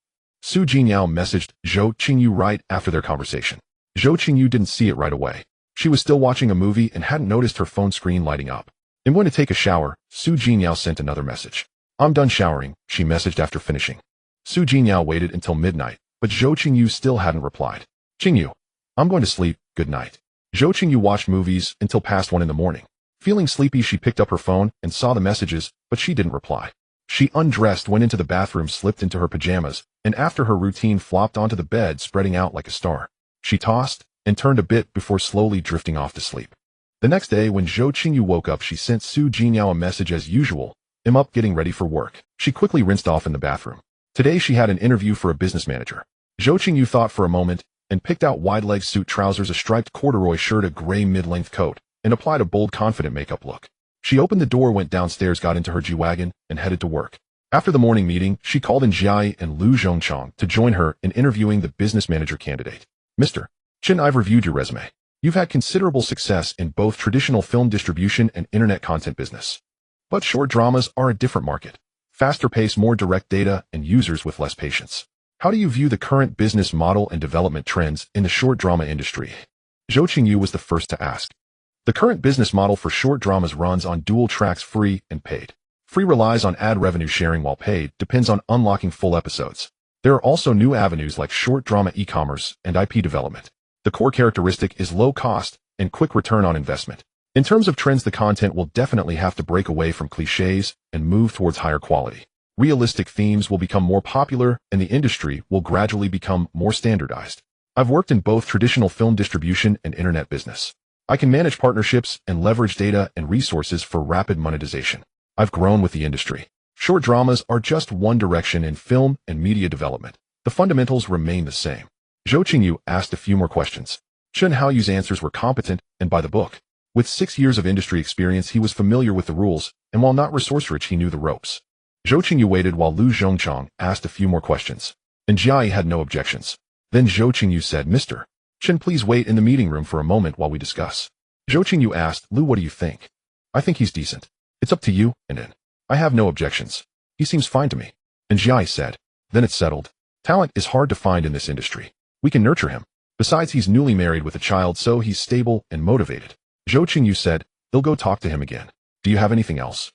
S1: Zhou Qingyu messaged Zhou Qingyu right after their conversation. Zhou Qingyu didn't see it right away. She was still watching a movie and hadn't noticed her phone screen lighting up. I'm going to take a shower, Zhou Qingyu sent another message. I'm done showering, she messaged after finishing. Zhou Qingyu waited until midnight, but Zhou Qingyu still hadn't replied. Qingyu, I'm going to sleep, good night. Zhou Qingyu watched movies until past 1 in the morning. Feeling sleepy, she picked up her phone and saw the messages, but she didn't reply. She undressed, went into the bathroom, slipped into her pajamas, and after her routine flopped onto the bed, spreading out like a star. She tossed and turned a bit before slowly drifting off to sleep. The next day, when Zhou Qingyu woke up, she sent Zhou Qingyu a message as usual. I'm up, getting ready for work. She quickly rinsed off in the bathroom. Today she had an interview for a business manager. Zhou Qingyu thought for a moment and picked out wide-leg suit trousers, a striped corduroy shirt, a gray mid-length coat, and applied a bold, confident makeup look. She opened the door, went downstairs, got into her G-Wagon, and headed to work. After the morning meeting, she called in Jiai and Lu Zhongchang to join her in interviewing the business manager candidate. Mr. Chen, I've reviewed your resume. You've had considerable success in both traditional film distribution and internet content business. But short dramas are a different market. Faster pace, more direct data, and users with less patience. How do you view the current business model and development trends in the short drama industry? Zhou Qingyu was the first to ask. The current business model for short dramas runs on dual tracks, free and paid. Free relies on ad revenue sharing, while paid depends on unlocking full episodes. There are also new avenues like short drama e-commerce and IP development. The core characteristic is low cost and quick return on investment. In terms of trends, the content will definitely have to break away from cliches and move towards higher quality. Realistic themes will become more popular and the industry will gradually become more standardized. I've worked in both traditional film distribution and internet business. I can manage partnerships and leverage data and resources for rapid monetization. I've grown with the industry. Short dramas are just one direction in film and media development. The fundamentals remain the same. Zhou Qingyu asked a few more questions. Chen Haoyu's answers were competent and by the book. With 6 years of industry experience, he was familiar with the rules, and while not resource-rich, he knew the ropes. Zhou Qingyu waited while Lu Zhongchang asked a few more questions, and Jiai had no objections. Then Zhou Qingyu said, Mr. Chen, please wait in the meeting room for a moment while we discuss. Zhou Qingyu asked, Lu, what do you think? I think he's decent. It's up to you, and I have no objections. He seems fine to me. And Jiai said, then it's settled. Talent is hard to find in this industry. We can nurture him. Besides, he's newly married with a child, so he's stable and motivated. Zhou Qingyu said, they'll go talk to him again. Do you have anything else?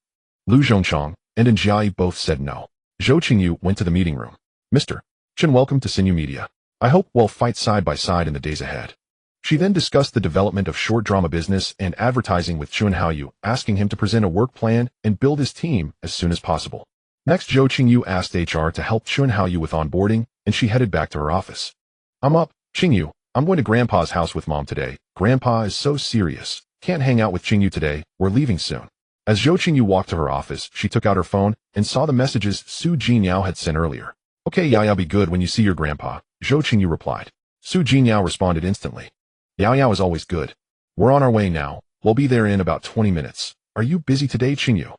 S1: Lu Zhongchang and Jiai both said no. Zhou Qingyu went to the meeting room. Mr. Chen, welcome to Sinew Media. I hope we'll fight side by side in the days ahead. She then discussed the development of short drama business and advertising with Chen Haoyu, asking him to present a work plan and build his team as soon as possible. Next, Zhou Qingyu asked HR to help Chen Haoyu with onboarding, and she headed back to her office. I'm up, Qingyu. I'm going to Grandpa's house with Mom today. Grandpa is so serious. Can't hang out with Qingyu today. We're leaving soon. As Zhou Qingyu walked to her office, she took out her phone and saw the messages Zhou Qingyu had sent earlier. Okay, Yao, be good when you see your grandpa, Zhou Qingyu replied. Zhou Qingyu responded instantly. Yao is always good. We're on our way now. We'll be there in about 20 minutes. Are you busy today, Qingyu?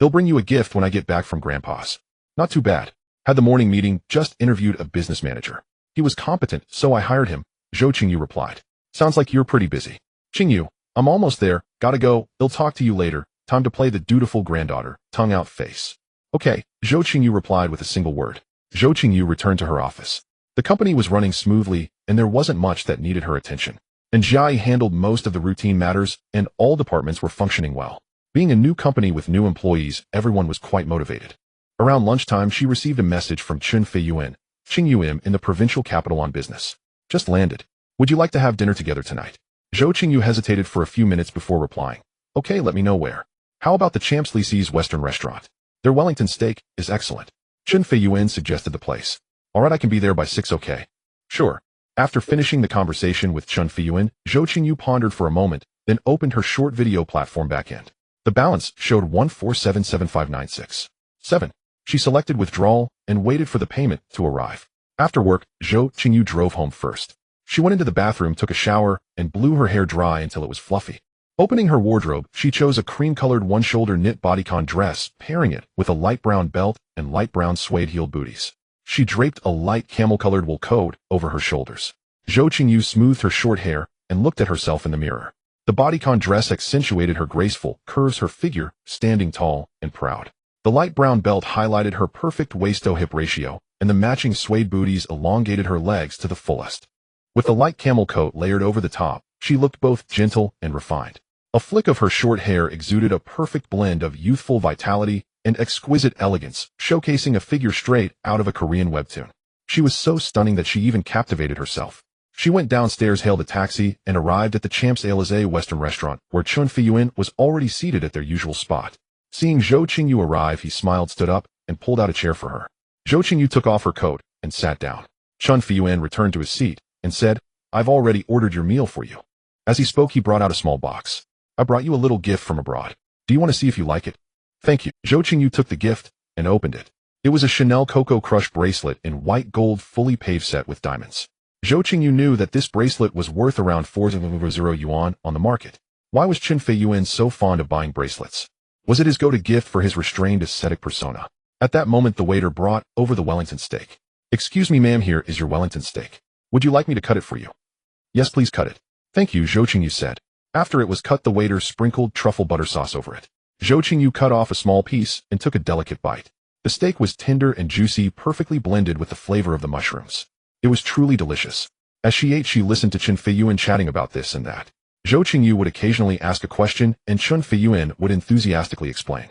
S1: They'll bring you a gift when I get back from Grandpa's. Not too bad. Had the morning meeting, just interviewed a business manager. He was competent, so I hired him, Zhou Qingyu replied. Sounds like you're pretty busy. Qingyu, I'm almost there. Gotta go. They'll talk to you later. Time to play the dutiful granddaughter, tongue out face. Okay, Zhou Qingyu replied with a single word. Zhou Qingyu returned to her office. The company was running smoothly, and there wasn't much that needed her attention. And Jiai handled most of the routine matters, and all departments were functioning well. Being a new company with new employees, everyone was quite motivated. Around lunchtime, she received a message from Chun Feiyuan, Qingyuim in the provincial capital on business. Just landed. Would you like to have dinner together tonight? Zhou Qingyu hesitated for a few minutes before replying. Okay, let me know where. How about the Champs-Élysées Western restaurant? Their Wellington steak is excellent. Chen Feiyuan suggested the place. Alright, I can be there by 6, okay? Sure. After finishing the conversation with Chen Feiyuan, Zhou Qingyu pondered for a moment, then opened her short video platform backend. The balance showed 1477596. 7. She selected withdrawal and waited for the payment to arrive. After work, Zhou Qingyu drove home first. She went into the bathroom, took a shower, and blew her hair dry until it was fluffy. Opening her wardrobe, she chose a cream-colored one-shoulder knit bodycon dress, pairing it with a light brown belt and light brown suede-heeled booties. She draped a light camel-colored wool coat over her shoulders. Zhou Qingyu smoothed her short hair and looked at herself in the mirror. The bodycon dress accentuated her graceful curves, her figure standing tall and proud. The light brown belt highlighted her perfect waist-to-hip ratio, and the matching suede booties elongated her legs to the fullest. With the light camel coat layered over the top, she looked both gentle and refined. A flick of her short hair exuded a perfect blend of youthful vitality and exquisite elegance, showcasing a figure straight out of a Korean webtoon. She was so stunning that she even captivated herself. She went downstairs, hailed a taxi, and arrived at the Champs-Élysées Western restaurant, where Chen Feiyuan was already seated at their usual spot. Seeing Zhou Qingyu arrive, he smiled, stood up, and pulled out a chair for her. Zhou Qingyu took off her coat and sat down. Chen Feiyuan returned to his seat and said, "I've already ordered your meal for you." As he spoke, he brought out a small box. "I brought you a little gift from abroad. Do you want to see if you like it?" "Thank you." Zhou Qingyu took the gift and opened it. It was a Chanel Coco Crush bracelet in white gold, fully paved set with diamonds. Zhou Qingyu knew that this bracelet was worth around 4,000 yuan on the market. Why was Chen Feiyuan so fond of buying bracelets? Was it his go-to gift for his restrained ascetic persona? At that moment, the waiter brought over the Wellington steak. "Excuse me, ma'am, here is your Wellington steak. Would you like me to cut it for you?" "Yes, please cut it." "Thank you," Zhou Qingyu said. After it was cut, the waiter sprinkled truffle butter sauce over it. Zhou Qingyu cut off a small piece and took a delicate bite. The steak was tender and juicy, perfectly blended with the flavor of the mushrooms. It was truly delicious. As she ate, she listened to Chen Feiyuan chatting about this and that. Zhou Qingyu would occasionally ask a question, and Chen Feiyuan would enthusiastically explain.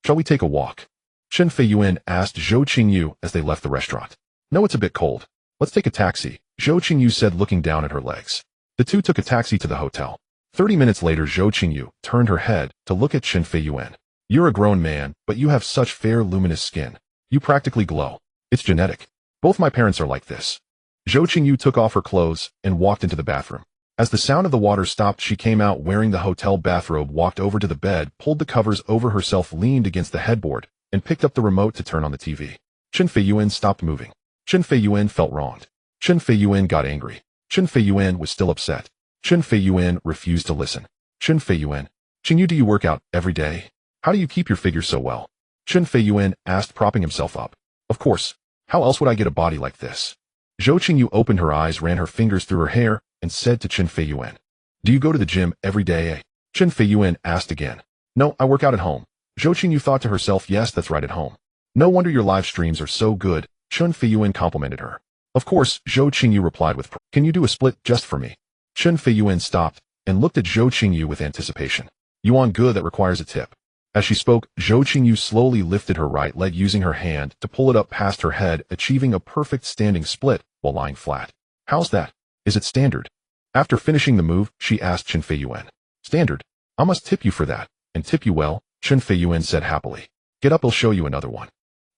S1: "Shall we take a walk?" Chen Feiyuan asked Zhou Qingyu as they left the restaurant. "No, it's a bit cold. Let's take a taxi," Zhou Qingyu said, looking down at her legs. The two took a taxi to the hotel. 30 minutes later, Zhou Qingyu turned her head to look at Chen Feiyuan. "You're a grown man, but you have such fair, luminous skin. You practically glow. It's genetic. Both my parents are like this." Zhou Qingyu took off her clothes and walked into the bathroom. As the sound of the water stopped, she came out wearing the hotel bathrobe, walked over to the bed, pulled the covers over herself, leaned against the headboard, and picked up the remote to turn on the TV. Chen Feiyuan stopped moving. Chen Feiyuan felt wronged. Chen Feiyuan got angry. Chen Feiyuan was still upset. Chen Feiyuan refused to listen. "Chen Feiyuan, Qingyu, do you work out every day? How do you keep your figure so well?" Chen Feiyuan asked, propping himself up. "Of course. How else would I get a body like this?" Zhou Qingyu opened her eyes, ran her fingers through her hair, and said to Chen Feiyuan, "Do you go to the gym every day?" Chen Feiyuan asked again. "No, I work out at home." Zhou Qingyu thought to herself, "Yes, that's right, at home. No wonder your live streams are so good." Chen Feiyuan complimented her. "Of course," Zhou Qingyu replied with pride. "Can you do a split just for me?" Chen Feiyuan stopped and looked at Zhou Qingyu with anticipation. "Yuan good, that requires a tip." As she spoke, Zhou Qingyu slowly lifted her right leg, using her hand to pull it up past her head, achieving a perfect standing split while lying flat. "How's that? Is it standard?" After finishing the move, she asked Chen Feiyuan. "Standard? I must tip you for that, and tip you well," Chen Feiyuan said happily. "Get up, I'll show you another one."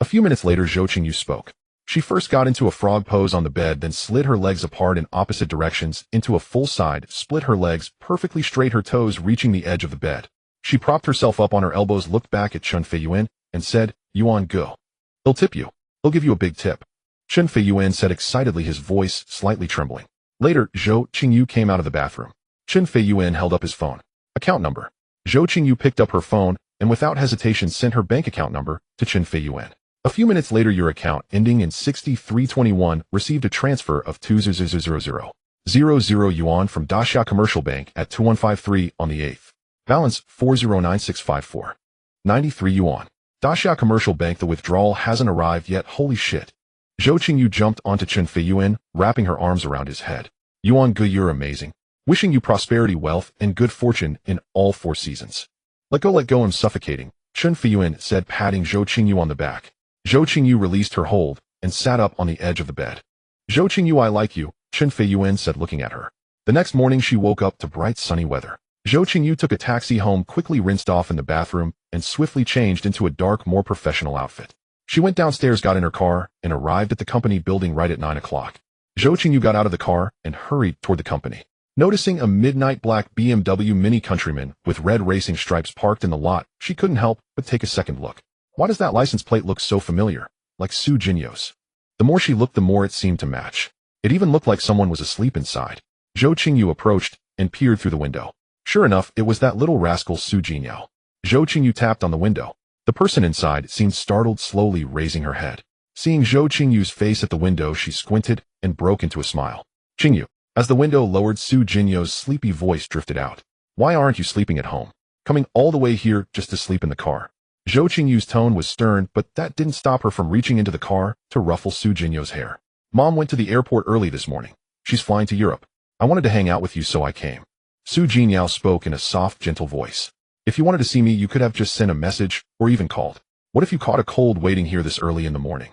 S1: A few minutes later, Zhou Qingyu spoke. She first got into a frog pose on the bed, then slid her legs apart in opposite directions into a full side, split her legs perfectly straight, her toes reaching the edge of the bed. She propped herself up on her elbows, looked back at Chen Feiyuan, and said, "Yuan go. He'll tip you. He'll give you a big tip." Chen Feiyuan said excitedly, his voice slightly trembling. Later, Zhou Qingyu came out of the bathroom. Chen Feiyuan held up his phone. "Account number." Zhou Qingyu picked up her phone and without hesitation sent her bank account number to Chen Feiyuan. A few minutes later, your account, ending in 6321, received a transfer of 2,000,000 yuan from Daxia Commercial Bank at 2153 on the 8th. Balance 409654. 93 yuan. Daxia Commercial Bank, the withdrawal hasn't arrived yet. Holy shit. Zhou Qingyu jumped onto Chen Feiyuan, wrapping her arms around his head. "Yuan Gu, you're amazing. Wishing you prosperity, wealth, and good fortune in all 4 seasons." Let go, I'm suffocating," Chen Feiyuan said, patting Zhou Qingyu on the back. Zhou Qingyu released her hold and sat up on the edge of the bed. "Zhou Qingyu, I like you," Chen Feiyuan said, looking at her. The next morning, she woke up to bright sunny weather. Zhou Qingyu took a taxi home, quickly rinsed off in the bathroom, and swiftly changed into a dark, more professional outfit. She went downstairs, got in her car, and arrived at the company building right at 9 o'clock. Zhou Qingyu got out of the car and hurried toward the company. Noticing a midnight black BMW Mini Countryman with red racing stripes parked in the lot, she couldn't help but take a second look. Why does that license plate look so familiar, like Zhou Qingyu's? The more she looked, the more it seemed to match. It even looked like someone was asleep inside. Zhou Qingyu approached and peered through the window. Sure enough, it was that little rascal Zhou Qingyu. Zhou Qingyu tapped on the window. The person inside seemed startled, slowly raising her head. Seeing Zhou Qingyu's face at the window, she squinted and broke into a smile. Qingyu. As the window lowered, Zhou Qingyu's sleepy voice drifted out. Why aren't you sleeping at home? Coming all the way here just to sleep in the car? Zhou Qingyu's tone was stern, but that didn't stop her from reaching into the car to ruffle Zhou Qingyu's hair. Mom went to the airport early this morning. She's flying to Europe. I wanted to hang out with you, so I came. Zhou Qingyu spoke in a soft, gentle voice. If you wanted to see me, you could have just sent a message or even called. What if you caught a cold waiting here this early in the morning?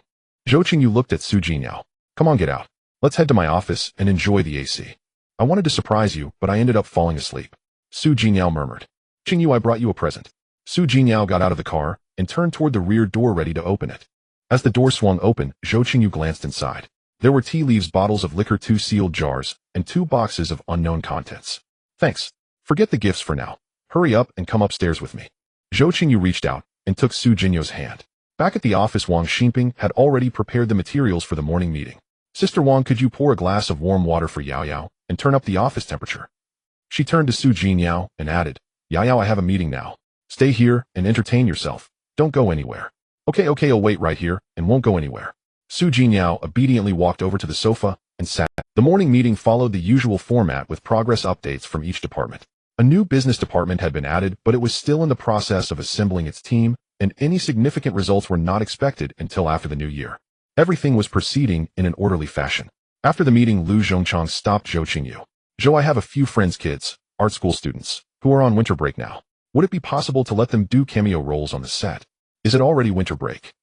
S1: Zhou Qingyu looked at Zhou Qingyu. Come on, get out. Let's head to my office and enjoy the AC. I wanted to surprise you, but I ended up falling asleep. Zhou Qingyu murmured. Qingyu, I brought you a present. Zhou Qingyu got out of the car and turned toward the rear door, ready to open it. As the door swung open, Zhou Qingyu glanced inside. There were tea leaves, bottles of liquor, 2 sealed jars, and 2 boxes of unknown contents. Thanks. Forget the gifts for now. Hurry up and come upstairs with me. Zhou Qingyu reached out and took Zhou Qingyu's hand. Back at the office, Wang Xinping had already prepared the materials for the morning meeting. Sister Wang, could you pour a glass of warm water for Yao Yao and turn up the office temperature? She turned to Zhou Qingyu and added, Yao Yao, I have a meeting now. Stay here and entertain yourself. Don't go anywhere. Okay, I'll wait right here and won't go anywhere. Zhou Qingyu obediently walked over to the sofa and sat. The morning meeting followed the usual format with progress updates from each department. A new business department had been added, but it was still in the process of assembling its team, and any significant results were not expected until after the new year. Everything was proceeding in an orderly fashion. After the meeting, Lu Zhongchang stopped Zhou Qingyu. Zhou, I have a few friends, kids, art school students, who are on winter break now. Would it be possible to let them do cameo roles on the set? Is it already winter break?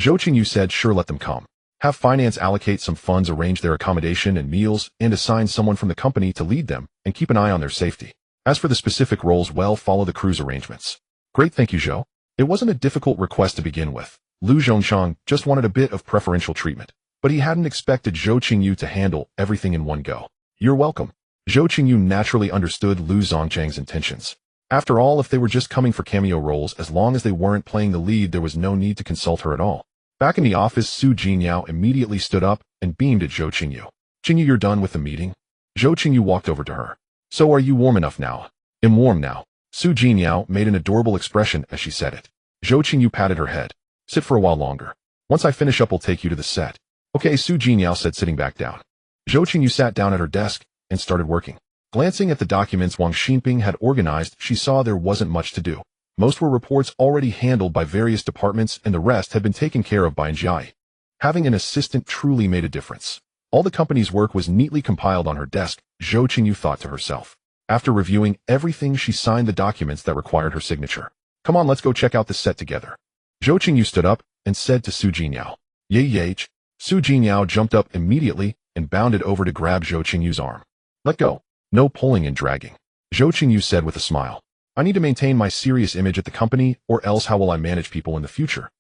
S1: Zhou Qingyu said, sure, let them come. Have finance allocate some funds, arrange their accommodation and meals, and assign someone from the company to lead them and keep an eye on their safety. As for the specific roles, well, follow the crew's arrangements. Great, thank you, Zhou. It wasn't a difficult request to begin with. Lu Zhongchang just wanted a bit of preferential treatment, but he hadn't expected Zhou Qingyu to handle everything in one go. You're welcome. Zhou Qingyu naturally understood Lu Zhongchang's intentions. After all, if they were just coming for cameo roles, as long as they weren't playing the lead, there was no need to consult her at all. Back in the office, Zhou Qingyu immediately stood up and beamed at Zhou Qingyu. Qingyu, you're done with the meeting? Zhou Qingyu walked over to her. So are you warm enough now? I'm warm now. Zhou Qingyu made an adorable expression as she said it. Zhou Qingyu patted her head. Sit for a while longer. Once I finish up, I'll take you to the set. Okay, Zhou Qingyu said, sitting back down. Zhou Qingyu sat down at her desk and started working. Glancing at the documents Wang Xinping had organized, she saw there wasn't much to do. Most were reports already handled by various departments, and the rest had been taken care of by Njai. Having an assistant truly made a difference. All the company's work was neatly compiled on her desk, Zhou Qingyu thought to herself. After reviewing everything, she signed the documents that required her signature. Come on, let's go check out the set together. Zhou Qingyu stood up and said to Zhou Qingyu. Yay. Zhou Qingyu jumped up immediately and bounded over to grab Zhou Qingyu's arm. Let go. No pulling and dragging. Zhou Qingyu said with a smile. I need to maintain my serious image at the company, or else how will I manage people in the future?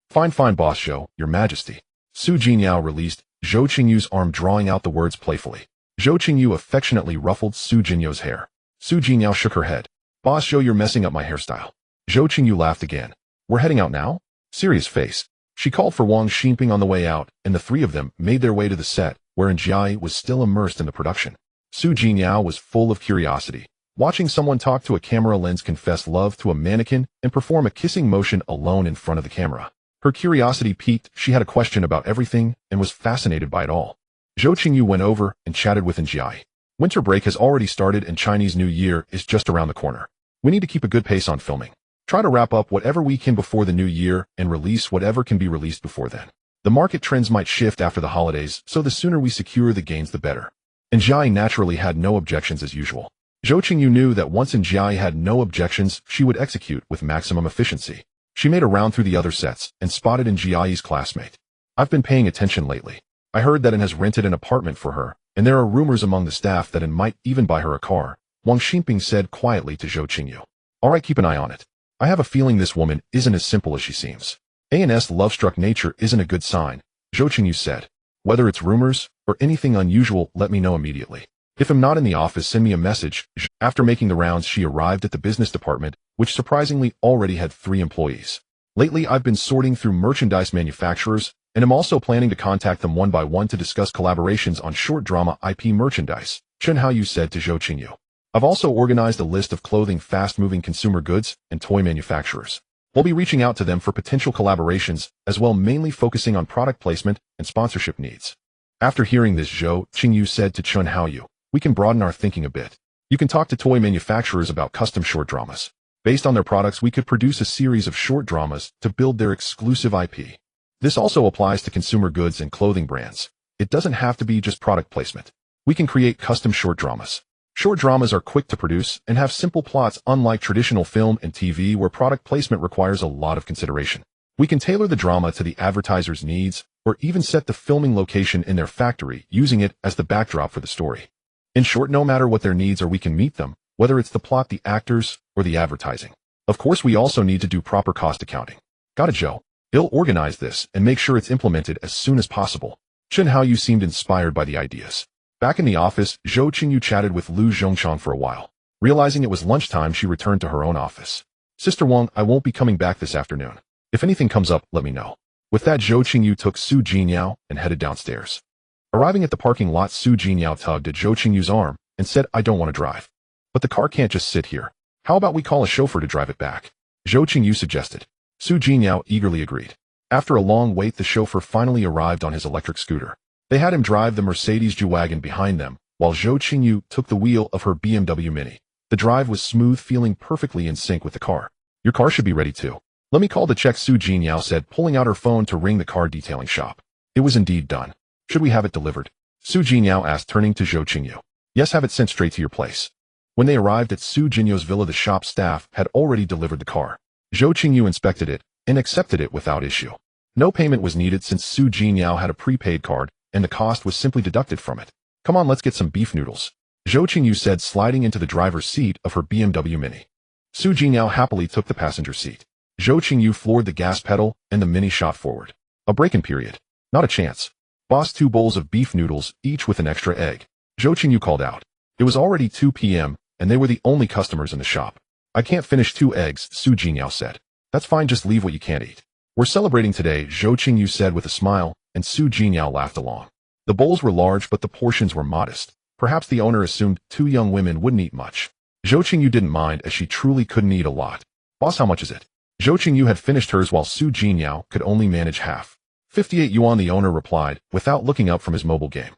S1: Fine, boss Zhou, your majesty. Zhou Qingyu released Zhou Qingyu's arm, drawing out the words playfully. Zhou Qingyu affectionately ruffled Zhou Qingyu's hair. Zhou Qingyu shook her head. Boss Zhou, you're messing up my hairstyle. Zhou Qingyu laughed again. We're heading out now? Serious face. She called for Wang Xinping on the way out, and the three of them made their way to the set, where Njai was still immersed in the production. Zhou Qingyu was full of curiosity, watching someone talk to a camera lens, confess love to a mannequin, and perform a kissing motion alone in front of the camera. Her curiosity piqued. She had a question about everything and was fascinated by it all. Zhou Qingyu went over and chatted with Njai. Winter break has already started and Chinese New Year is just around the corner. We need to keep a good pace on filming. Try to wrap up whatever we can before the new year and release whatever can be released before then. The market trends might shift after the holidays, so the sooner we secure the gains, the better. Njai naturally had no objections as usual. Zhou Qingyu knew that once Njai had no objections, she would execute with maximum efficiency. She made a round through the other sets and spotted Njai's classmate. I've been paying attention lately. I heard that N has rented an apartment for her, and there are rumors among the staff that N might even buy her a car, Wang Xinping said quietly to Zhou Qingyu. Alright, keep an eye on it. I have a feeling this woman isn't as simple as she seems. An's love-struck nature isn't a good sign, Zhou Qingyu said. Whether it's rumors or anything unusual, let me know immediately. If I'm not in the office, send me a message. After making the rounds, she arrived at the business department, which surprisingly already had 3 employees. Lately, I've been sorting through merchandise manufacturers, and am also planning to contact them one by one to discuss collaborations on short drama IP merchandise, Chen Haoyu said to Zhou Qingyu. I've also organized a list of clothing, fast-moving consumer goods, and toy manufacturers. We'll be reaching out to them for potential collaborations, as well, mainly focusing on product placement and sponsorship needs. After hearing this, Zhou Qingyu said to Chen Haoyu, we can broaden our thinking a bit. You can talk to toy manufacturers about custom short dramas. Based on their products, we could produce a series of short dramas to build their exclusive IP. This also applies to consumer goods and clothing brands. It doesn't have to be just product placement. We can create custom short dramas. Short dramas are quick to produce and have simple plots, unlike traditional film and TV where product placement requires a lot of consideration. We can tailor the drama to the advertiser's needs, or even set the filming location in their factory, using it as the backdrop for the story. In short, no matter what their needs are, we can meet them, whether it's the plot, the actors, or the advertising. Of course, we also need to do proper cost accounting. Got it, Zhou. He'll organize this and make sure it's implemented as soon as possible. Chen Haoyu seemed inspired by the ideas. Back in the office, Zhou Qingyu chatted with Lu Zhongchang for a while. Realizing it was lunchtime, she returned to her own office. Sister Wang, I won't be coming back this afternoon. If anything comes up, let me know. With that, Zhou Qingyu took Su Jinyao and headed downstairs. Arriving at the parking lot, Su Jinyao tugged at Zhou Qingyu's arm and said, I don't want to drive. But the car can't just sit here. How about we call a chauffeur to drive it back? Zhou Qingyu suggested. Su Jinyao eagerly agreed. After a long wait, the chauffeur finally arrived on his electric scooter. They had him drive the Mercedes G-Wagon behind them, while Zhou Qingyu took the wheel of her BMW Mini. The drive was smooth, feeling perfectly in sync with the car. Your car should be ready too. Let me call to check, Su Jinyao said, pulling out her phone to ring the car detailing shop. It was indeed done. Should we have it delivered? Su Jinyao asked, turning to Zhou Qingyu. Yes, have it sent straight to your place. When they arrived at Su Jinyu's villa, the shop staff had already delivered the car. Zhou Qingyu inspected it and accepted it without issue. No payment was needed since Su Jinyao had a prepaid card, and the cost was simply deducted from it. Come on, let's get some beef noodles, Zhou Qingyu said, sliding into the driver's seat of her BMW Mini. Su Jinyao happily took the passenger seat. Zhou Qingyu floored the gas pedal, and the Mini shot forward. A break-in period. Not a chance. Boss, 2 bowls of beef noodles, each with an extra egg. Zhou Qingyu called out. It was already 2 p.m., and they were the only customers in the shop. I can't finish 2 eggs, Su Jinyao said. That's fine, just leave what you can't eat. We're celebrating today, Zhou Qingyu said with a smile, and Su Jinyao laughed along. The bowls were large, but the portions were modest. Perhaps the owner assumed 2 young women wouldn't eat much. Zhou Qingyu didn't mind, as she truly couldn't eat a lot. Boss, how much is it? Zhou Qingyu had finished hers while Su Jinyao could only manage half. 58 yuan, the owner replied, without looking up from his mobile game.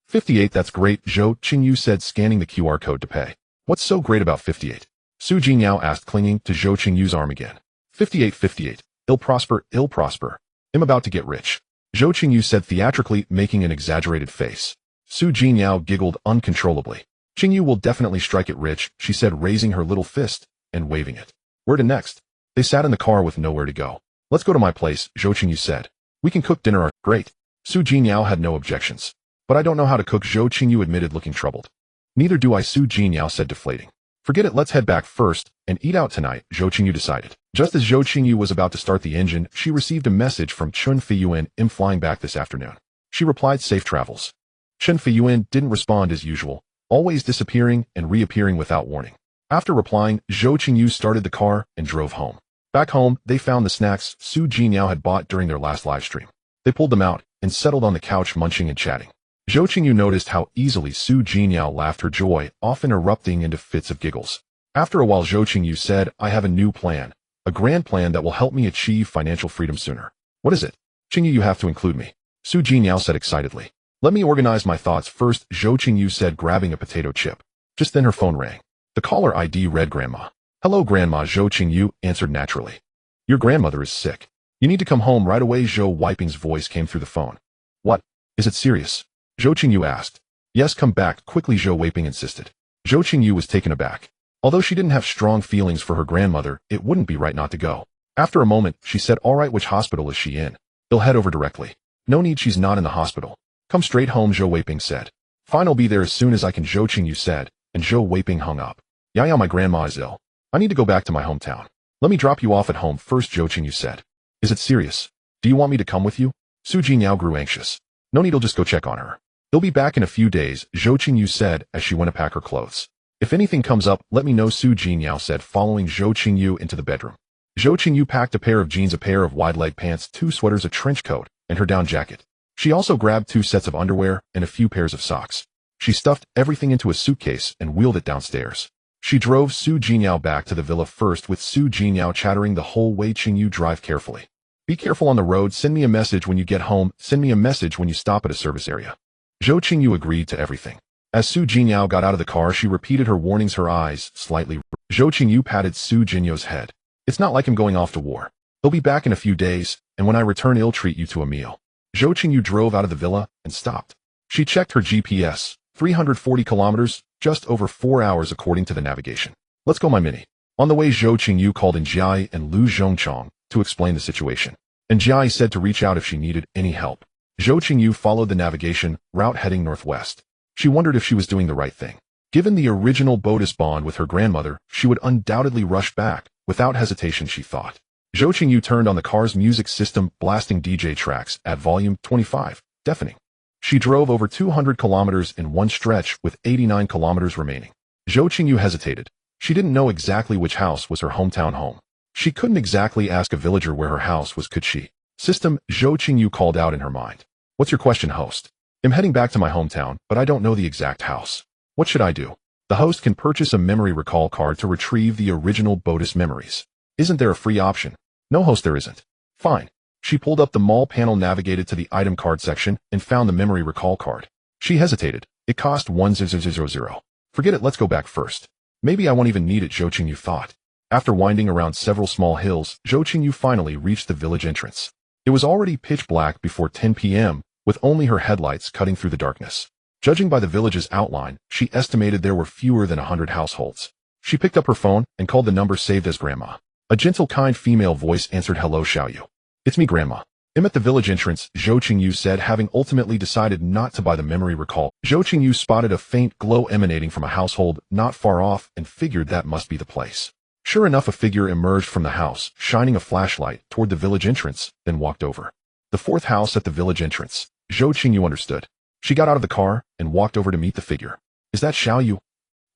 S1: 58, that's great, Zhou Qingyu said, scanning the QR code to pay. What's so great about 58? Su Jinyao asked, clinging to Zhou Qingyu's arm again. 58, 58. Ill prosper, ill prosper. I'm about to get rich, Zhou Qingyu said theatrically, making an exaggerated face. Su Jinyao giggled uncontrollably. Qingyu will definitely strike it rich, she said, raising her little fist and waving it. Where to next? They sat in the car with nowhere to go. Let's go to my place, Zhou Qingyu said. We can cook dinner. Great. Su Jinyao had no objections. But I don't know how to cook, Zhou Qingyu admitted, looking troubled. Neither do I, Su Jinyao said, deflating. Forget it, let's head back first and eat out tonight, Zhou Qingyu decided. Just as Zhou Qingyu was about to start the engine, she received a message from Chen Feiyuan. I'm flying back this afternoon. She replied, safe travels. Chen Feiyuan didn't respond as usual, always disappearing and reappearing without warning. After replying, Zhou Qingyu started the car and drove home. Back home, they found the snacks Su Jinyao had bought during their last live stream. They pulled them out and settled on the couch, munching and chatting. Zhou Qingyu noticed how easily Su Jinyao laughed, her joy often erupting into fits of giggles. After a while, Zhou Qingyu said, I have a new plan, a grand plan that will help me achieve financial freedom sooner. What is it? Qingyu, you have to include me, Su Jinyao said excitedly. Let me organize my thoughts first, Zhou Qingyu said, grabbing a potato chip. Just then her phone rang. The caller ID read Grandma. Hello, Grandma, Zhou Qingyu answered naturally. Your grandmother is sick. You need to come home right away, Zhou Weiping's voice came through the phone. What? Is it serious? Zhou Qingyu asked. Yes, come back quickly, Zhou Weiping insisted. Zhou Qingyu was taken aback. Although she didn't have strong feelings for her grandmother, it wouldn't be right not to go. After a moment, she said, all right, which hospital is she in? They'll head over directly. No need, she's not in the hospital. Come straight home, Zhou Weiping said. Fine, I'll be there as soon as I can, Zhou Qingyu said, and Zhou Weiping hung up. Yeah, my grandma is ill. I need to go back to my hometown. Let me drop you off at home first, Zhou Qingyu said. Is it serious? Do you want me to come with you? Su Jingyao grew anxious. No need, I'll just go check on her. He'll be back in a few days, Zhou Qingyu said as she went to pack her clothes. If anything comes up, let me know, Su Jingyao said, following Zhou Qingyu into the bedroom. Zhou Qingyu packed a pair of jeans, a pair of wide-leg pants, 2 sweaters, a trench coat, and her down jacket. She also grabbed 2 sets of underwear and a few pairs of socks. She stuffed everything into a suitcase and wheeled it downstairs. She drove Su Jingyao back to the villa first, with Su Jingyao chattering the whole way. Qingyu, drive carefully. Be careful on the road. Send me a message when you get home. Send me a message when you stop at a service area. Zhou Qingyu agreed to everything. As Su Jingyao got out of the car, she repeated her warnings, her eyes slightly. Zhou Qingyu patted Su Jinyao's head. It's not like him going off to war. He'll be back in a few days, and when I return, he'll treat you to a meal. Zhou Qingyu drove out of the villa and stopped. She checked her GPS. 340 kilometers, just over 4 hours according to the navigation. Let's go, my mini. On the way, Zhou Qingyu called in Jiai and Lu Zhongchong to explain the situation. And Jiai said to reach out if she needed any help. Zhou Qingyu followed the navigation route heading northwest. She wondered if she was doing the right thing. Given the original Buddhist bond with her grandmother, she would undoubtedly rush back. Without hesitation, she thought. Zhou Qingyu turned on the car's music system, blasting DJ tracks at volume 25, deafening. She drove over 200 kilometers in one stretch, with 89 kilometers remaining. Zhou Qingyu hesitated. She didn't know exactly which house was her hometown home. She couldn't exactly ask a villager where her house was, could she? System, Zhou Qingyu called out in her mind. What's your question, host? I'm heading back to my hometown, but I don't know the exact house. What should I do? The host can purchase a memory recall card to retrieve the original Buddhist memories. Isn't there a free option? No, host, there isn't. Fine. She pulled up the mall panel, navigated to the item card section, and found the memory recall card. She hesitated. It cost 1000. Forget it, let's go back first. Maybe I won't even need it, Zhou Qingyu thought. After winding around several small hills, Zhou Qingyu finally reached the village entrance. It was already pitch black before 10 p.m., with only her headlights cutting through the darkness. Judging by the village's outline, she estimated there were fewer than 100 households. She picked up her phone and called the number saved as Grandma. A gentle, kind female voice answered. Hello, Xiaoyu. It's me, Grandma. I'm at the village entrance, Zhou Qingyu said, having ultimately decided not to buy the memory recall. Zhou Qingyu spotted a faint glow emanating from a household not far off and figured that must be the place. Sure enough, a figure emerged from the house, shining a flashlight toward the village entrance, then walked over. The 4th house at the village entrance. Zhou Qingyu understood. She got out of the car and walked over to meet the figure. Is that Xiaoyu?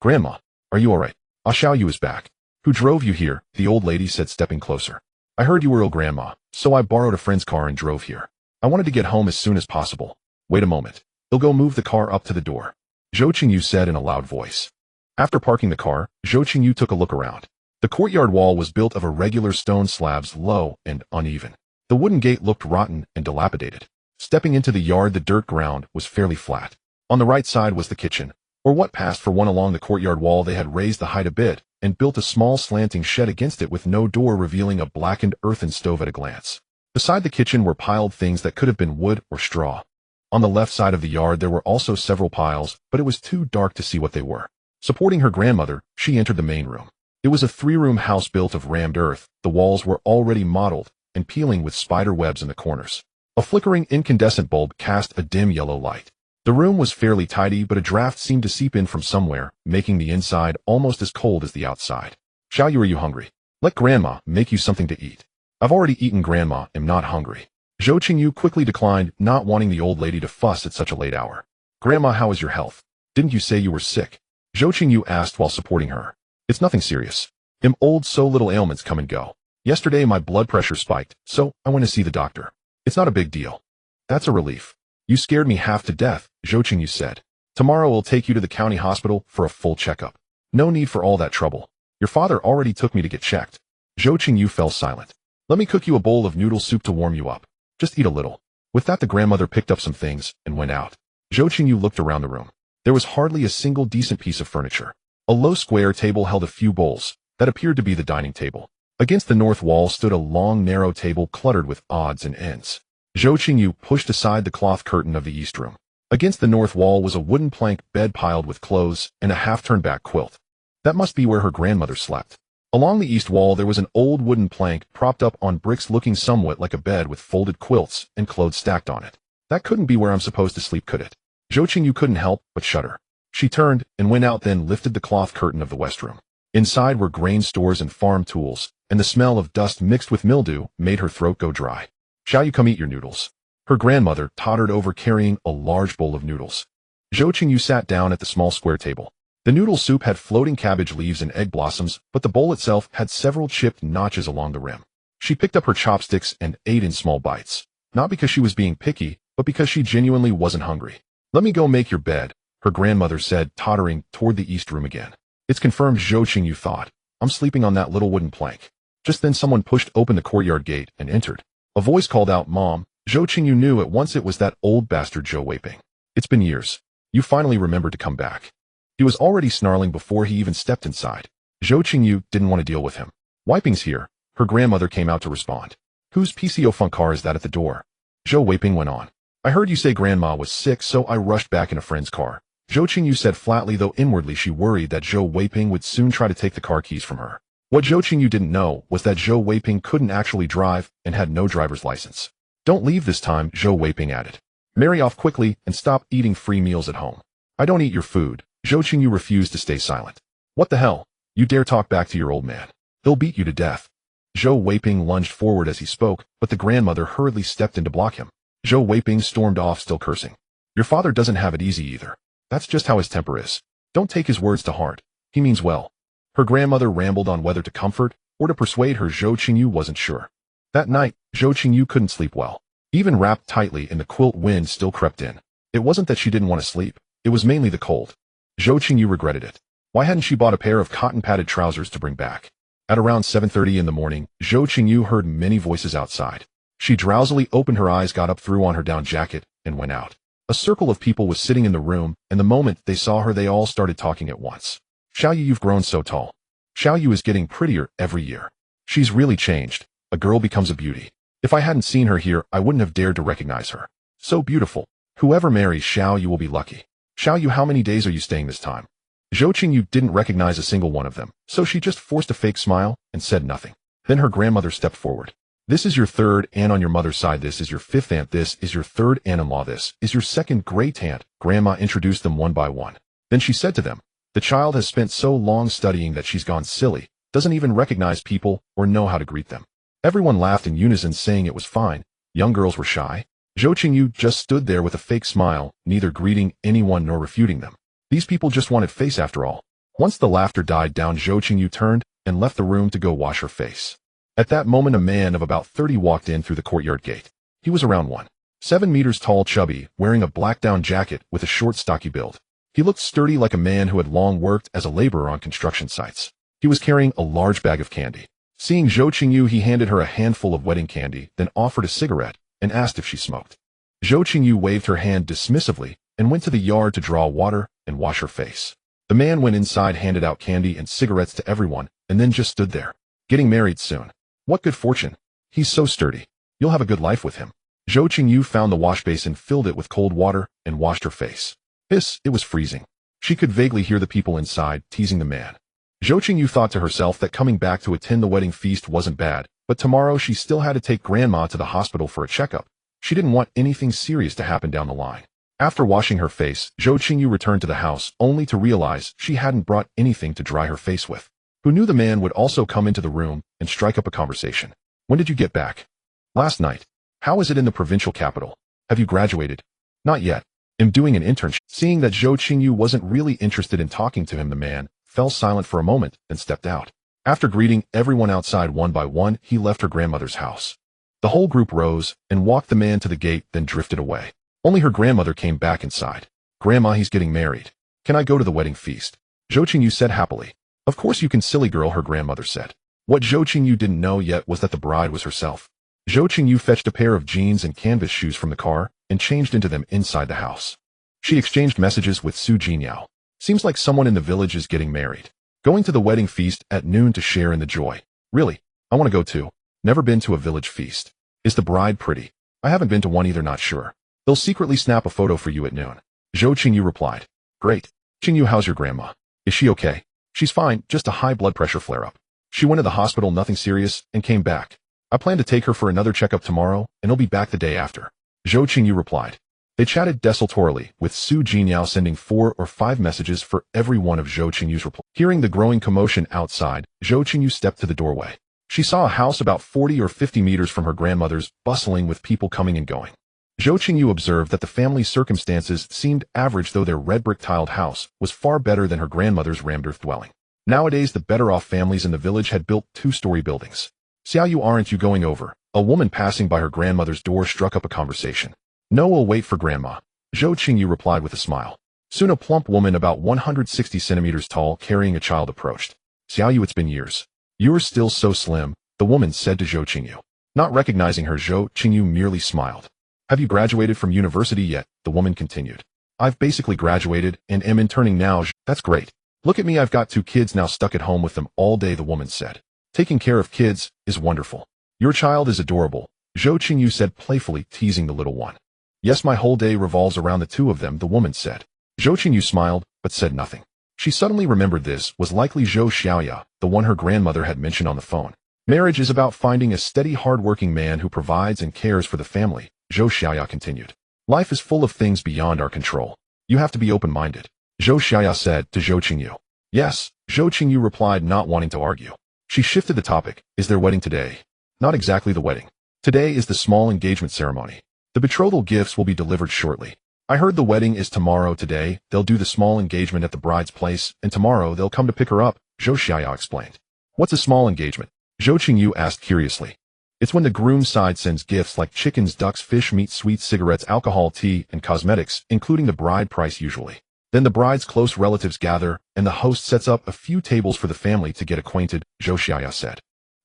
S1: Grandma, are you all right? Ah, Xiaoyu is back. Who drove you here? The old lady said, stepping closer. I heard you were ill, Grandma, so I borrowed a friend's car and drove here. I wanted to get home as soon as possible. Wait a moment. He'll go move the car up to the door, Zhou Qingyu said in a loud voice. After parking the car, Zhou Qingyu took a look around. The courtyard wall was built of irregular stone slabs, low and uneven. The wooden gate looked rotten and dilapidated. Stepping into the yard, the dirt ground was fairly flat. On the right side was the kitchen, or what passed for one. Along the courtyard wall they had raised the height a bit and built a small slanting shed against it with no door, revealing a blackened earthen stove at a glance. Beside the kitchen were piled things that could have been wood or straw. On the left side of the yard there were also several piles, but it was too dark to see what they were. Supporting her grandmother, she entered the main room. It was a 3-room house built of rammed earth. The walls were already mottled and peeling with spider webs in the corners. A flickering incandescent bulb cast a dim yellow light. The room was fairly tidy, but a draft seemed to seep in from somewhere, making the inside almost as cold as the outside. Xiaoyu, are you hungry? Let Grandma make you something to eat. I've already eaten, Grandma, am not hungry. Zhou Qingyu quickly declined, not wanting the old lady to fuss at such a late hour. Grandma, how is your health? Didn't you say you were sick? Zhou Qingyu asked while supporting her. It's nothing serious. I'm old, so little ailments come and go. Yesterday my blood pressure spiked, so I went to see the doctor. It's not a big deal. That's a relief. You scared me half to death, Zhou Qingyu said. Tomorrow we'll take you to the county hospital for a full checkup. No need for all that trouble. Your father already took me to get checked. Zhou Qingyu fell silent. Let me cook you a bowl of noodle soup to warm you up. Just eat a little. With that the grandmother picked up some things and went out. Zhou Qingyu looked around the room. There was hardly a single decent piece of furniture. A low square table held a few bowls. That appeared to be the dining table. Against the north wall stood a long, narrow table cluttered with odds and ends. Zhou Qingyu pushed aside the cloth curtain of the east room. Against the north wall was a wooden plank bed piled with clothes and a half-turned-back quilt. That must be where her grandmother slept. Along the east wall there was an old wooden plank propped up on bricks, looking somewhat like a bed with folded quilts and clothes stacked on it. That couldn't be where I'm supposed to sleep, could it? Zhou Qingyu couldn't help but shudder. She turned and went out, then lifted the cloth curtain of the west room. Inside were grain stores and farm tools, and the smell of dust mixed with mildew made her throat go dry. "Shall you come eat your noodles?" Her grandmother tottered over carrying a large bowl of noodles. Zhou Qingyu sat down at the small square table. The noodle soup had floating cabbage leaves and egg blossoms, but the bowl itself had several chipped notches along the rim. She picked up her chopsticks and ate in small bites, not because she was being picky, but because she genuinely wasn't hungry. "Let me go make your bed," her grandmother said, tottering toward the east room again. "It's confirmed," Zhou Qingyu thought. "I'm sleeping on that little wooden plank." Just then someone pushed open the courtyard gate and entered. A voice called out, "Mom." Zhou Qingyu knew at once it was that old bastard Zhou Weiping. "It's been years. You finally remembered to come back." He was already snarling before he even stepped inside. Zhou Qingyu didn't want to deal with him. "Weiping's here," her grandmother came out to respond. "Whose PCO funk car is that at the door?" Zhou Weiping went on. "I heard you say Grandma was sick, so I rushed back in a friend's car." Zhou Qingyu said flatly, though inwardly she worried that Zhou Weiping would soon try to take the car keys from her. What Zhou Qingyu didn't know was that Zhou Weiping couldn't actually drive and had no driver's license. "Don't leave this time," Zhou Weiping added. "Marry off quickly and stop eating free meals at home." "I don't eat your food." Zhou Qingyu refused to stay silent. "What the hell? You dare talk back to your old man? He'll beat you to death." Zhou Weiping lunged forward as he spoke, but the grandmother hurriedly stepped in to block him. Zhou Weiping stormed off, still cursing. "Your father doesn't have it easy either. That's just how his temper is. Don't take his words to heart. He means well." Her grandmother rambled on whether to comfort or to persuade her. Zhou Qingyu wasn't sure. That night, Zhou Qingyu couldn't sleep well. Even wrapped tightly in the quilt, wind still crept in. It wasn't that she didn't want to sleep. It was mainly the cold. Zhou Qingyu regretted it. Why hadn't she bought a pair of cotton-padded trousers to bring back? At around 7:30 in the morning, Zhou Qingyu heard many voices outside. She drowsily opened her eyes, got up, threw on her down jacket, and went out. A circle of people was sitting in the room, and the moment they saw her they all started talking at once. "Xiaoyu, you've grown so tall. Xiaoyu is getting prettier every year. She's really changed. A girl becomes a beauty. If I hadn't seen her here, I wouldn't have dared to recognize her. So beautiful. Whoever marries Xiaoyu will be lucky. Xiaoyu, how many days are you staying this time?" Zhou Qingyu didn't recognize a single one of them, so she just forced a fake smile and said nothing. Then her grandmother stepped forward. "This is your third aunt on your mother's side. This is your fifth aunt. This is your third aunt-in-law. This is your second great-aunt." Grandma introduced them one by one. Then she said to them, "The child has spent so long studying that she's gone silly, doesn't even recognize people or know how to greet them." Everyone laughed in unison, saying it was fine. Young girls were shy. Zhou Qingyu just stood there with a fake smile, neither greeting anyone nor refuting them. These people just wanted face after all. Once the laughter died down, Zhou Qingyu turned and left the room to go wash her face. At that moment, a man of about 30 walked in through the courtyard gate. He was around 1.7 meters tall, chubby, wearing a black down jacket with a short, stocky build. He looked sturdy, like a man who had long worked as a laborer on construction sites. He was carrying a large bag of candy. Seeing Zhou Qingyu, he handed her a handful of wedding candy, then offered a cigarette and asked if she smoked. Zhou Qingyu waved her hand dismissively and went to the yard to draw water and wash her face. The man went inside, handed out candy and cigarettes to everyone, and then just stood there. "Getting married soon. What good fortune. He's so sturdy. You'll have a good life with him." Zhou Qingyu found the wash basin, filled it with cold water, and washed her face. It was freezing. She could vaguely hear the people inside teasing the man. Zhou Qingyu thought to herself that coming back to attend the wedding feast wasn't bad, but tomorrow she still had to take Grandma to the hospital for a checkup. She didn't want anything serious to happen down the line. After washing her face, Zhou Qingyu returned to the house, only to realize she hadn't brought anything to dry her face with. Who knew the man would also come into the room and strike up a conversation? "When did you get back?" "Last night." "How is it in the provincial capital? Have you graduated?" "Not yet. I'm doing an internship." Seeing that Zhou Qingyu wasn't really interested in talking to him, the man fell silent for a moment and stepped out. After greeting everyone outside one by one, he left her grandmother's house. The whole group rose and walked the man to the gate, then drifted away. Only her grandmother came back inside. "Grandma, he's getting married. Can I go to the wedding feast?" Zhou Qingyu said happily. "Of course you can, silly girl," her grandmother said. What Zhou Qingyu didn't know yet was that the bride was herself. Zhou Qingyu fetched a pair of jeans and canvas shoes from the car and changed into them inside the house. She exchanged messages with Su Jinyao. "Seems like someone in the village is getting married. Going to the wedding feast at noon to share in the joy." "Really? I want to go too. Never been to a village feast." "Is the bride pretty?" "I haven't been to one either, not sure." "They'll secretly snap a photo for you at noon." Zhou Qingyu replied. "Great. Qingyu, how's your grandma? Is she okay?" "She's fine, just a high blood pressure flare-up. She went to the hospital, nothing serious, and came back. I plan to take her for another checkup tomorrow, and I'll be back the day after." Zhou Qingyu replied. They chatted desultorily, with Su Jinyao sending 4 or 5 messages for every one of Zhou Qingyu's replies. Hearing the growing commotion outside, Zhou Qingyu stepped to the doorway. She saw a house about 40 or 50 meters from her grandmother's, bustling with people coming and going. Zhou Qingyu observed that the family's circumstances seemed average, though their red brick tiled house was far better than her grandmother's rammed earth dwelling. Nowadays, the better-off families in the village had built two-story buildings. "Xiaoyu, aren't you going over?" A woman passing by her grandmother's door struck up a conversation. "No, we'll wait for Grandma," Zhou Qingyu replied with a smile. Soon a plump woman about 160 centimeters tall carrying a child approached. "Xiaoyu, it's been years. You're still so slim," the woman said to Zhou Qingyu. Not recognizing her, Zhou Qingyu merely smiled. "Have you graduated from university yet?" the woman continued. "I've basically graduated and am interning now." "That's great. Look at me, I've got 2 kids now, stuck at home with them all day," the woman said. "Taking care of kids is wonderful." "Your child is adorable," Zhou Qingyu said playfully, teasing the little one. "Yes, my whole day revolves around the 2 of them," the woman said. Zhou Qingyu smiled, but said nothing. She suddenly remembered this was likely Zhou Xiaoya, the one her grandmother had mentioned on the phone. "Marriage is about finding a steady, hard-working man who provides and cares for the family," Zhou Xiaoya continued. "Life is full of things beyond our control. You have to be open-minded," Zhou Xiaoya said to Zhou Qingyu. "Yes," Zhou Qingyu replied, not wanting to argue. She shifted the topic. "Is their wedding today?" "Not exactly the wedding. Today is the small engagement ceremony. The betrothal gifts will be delivered shortly. I heard the wedding is tomorrow. Today, they'll do the small engagement at the bride's place, and tomorrow they'll come to pick her up," Zhou Xiaoya explained. "What's a small engagement?" Zhou Qingyu asked curiously. "It's when the groom's side sends gifts like chickens, ducks, fish, meat, sweets, cigarettes, alcohol, tea, and cosmetics, including the bride price usually. Then the bride's close relatives gather, and the host sets up a few tables for the family to get acquainted," Zhou Xiaoya said.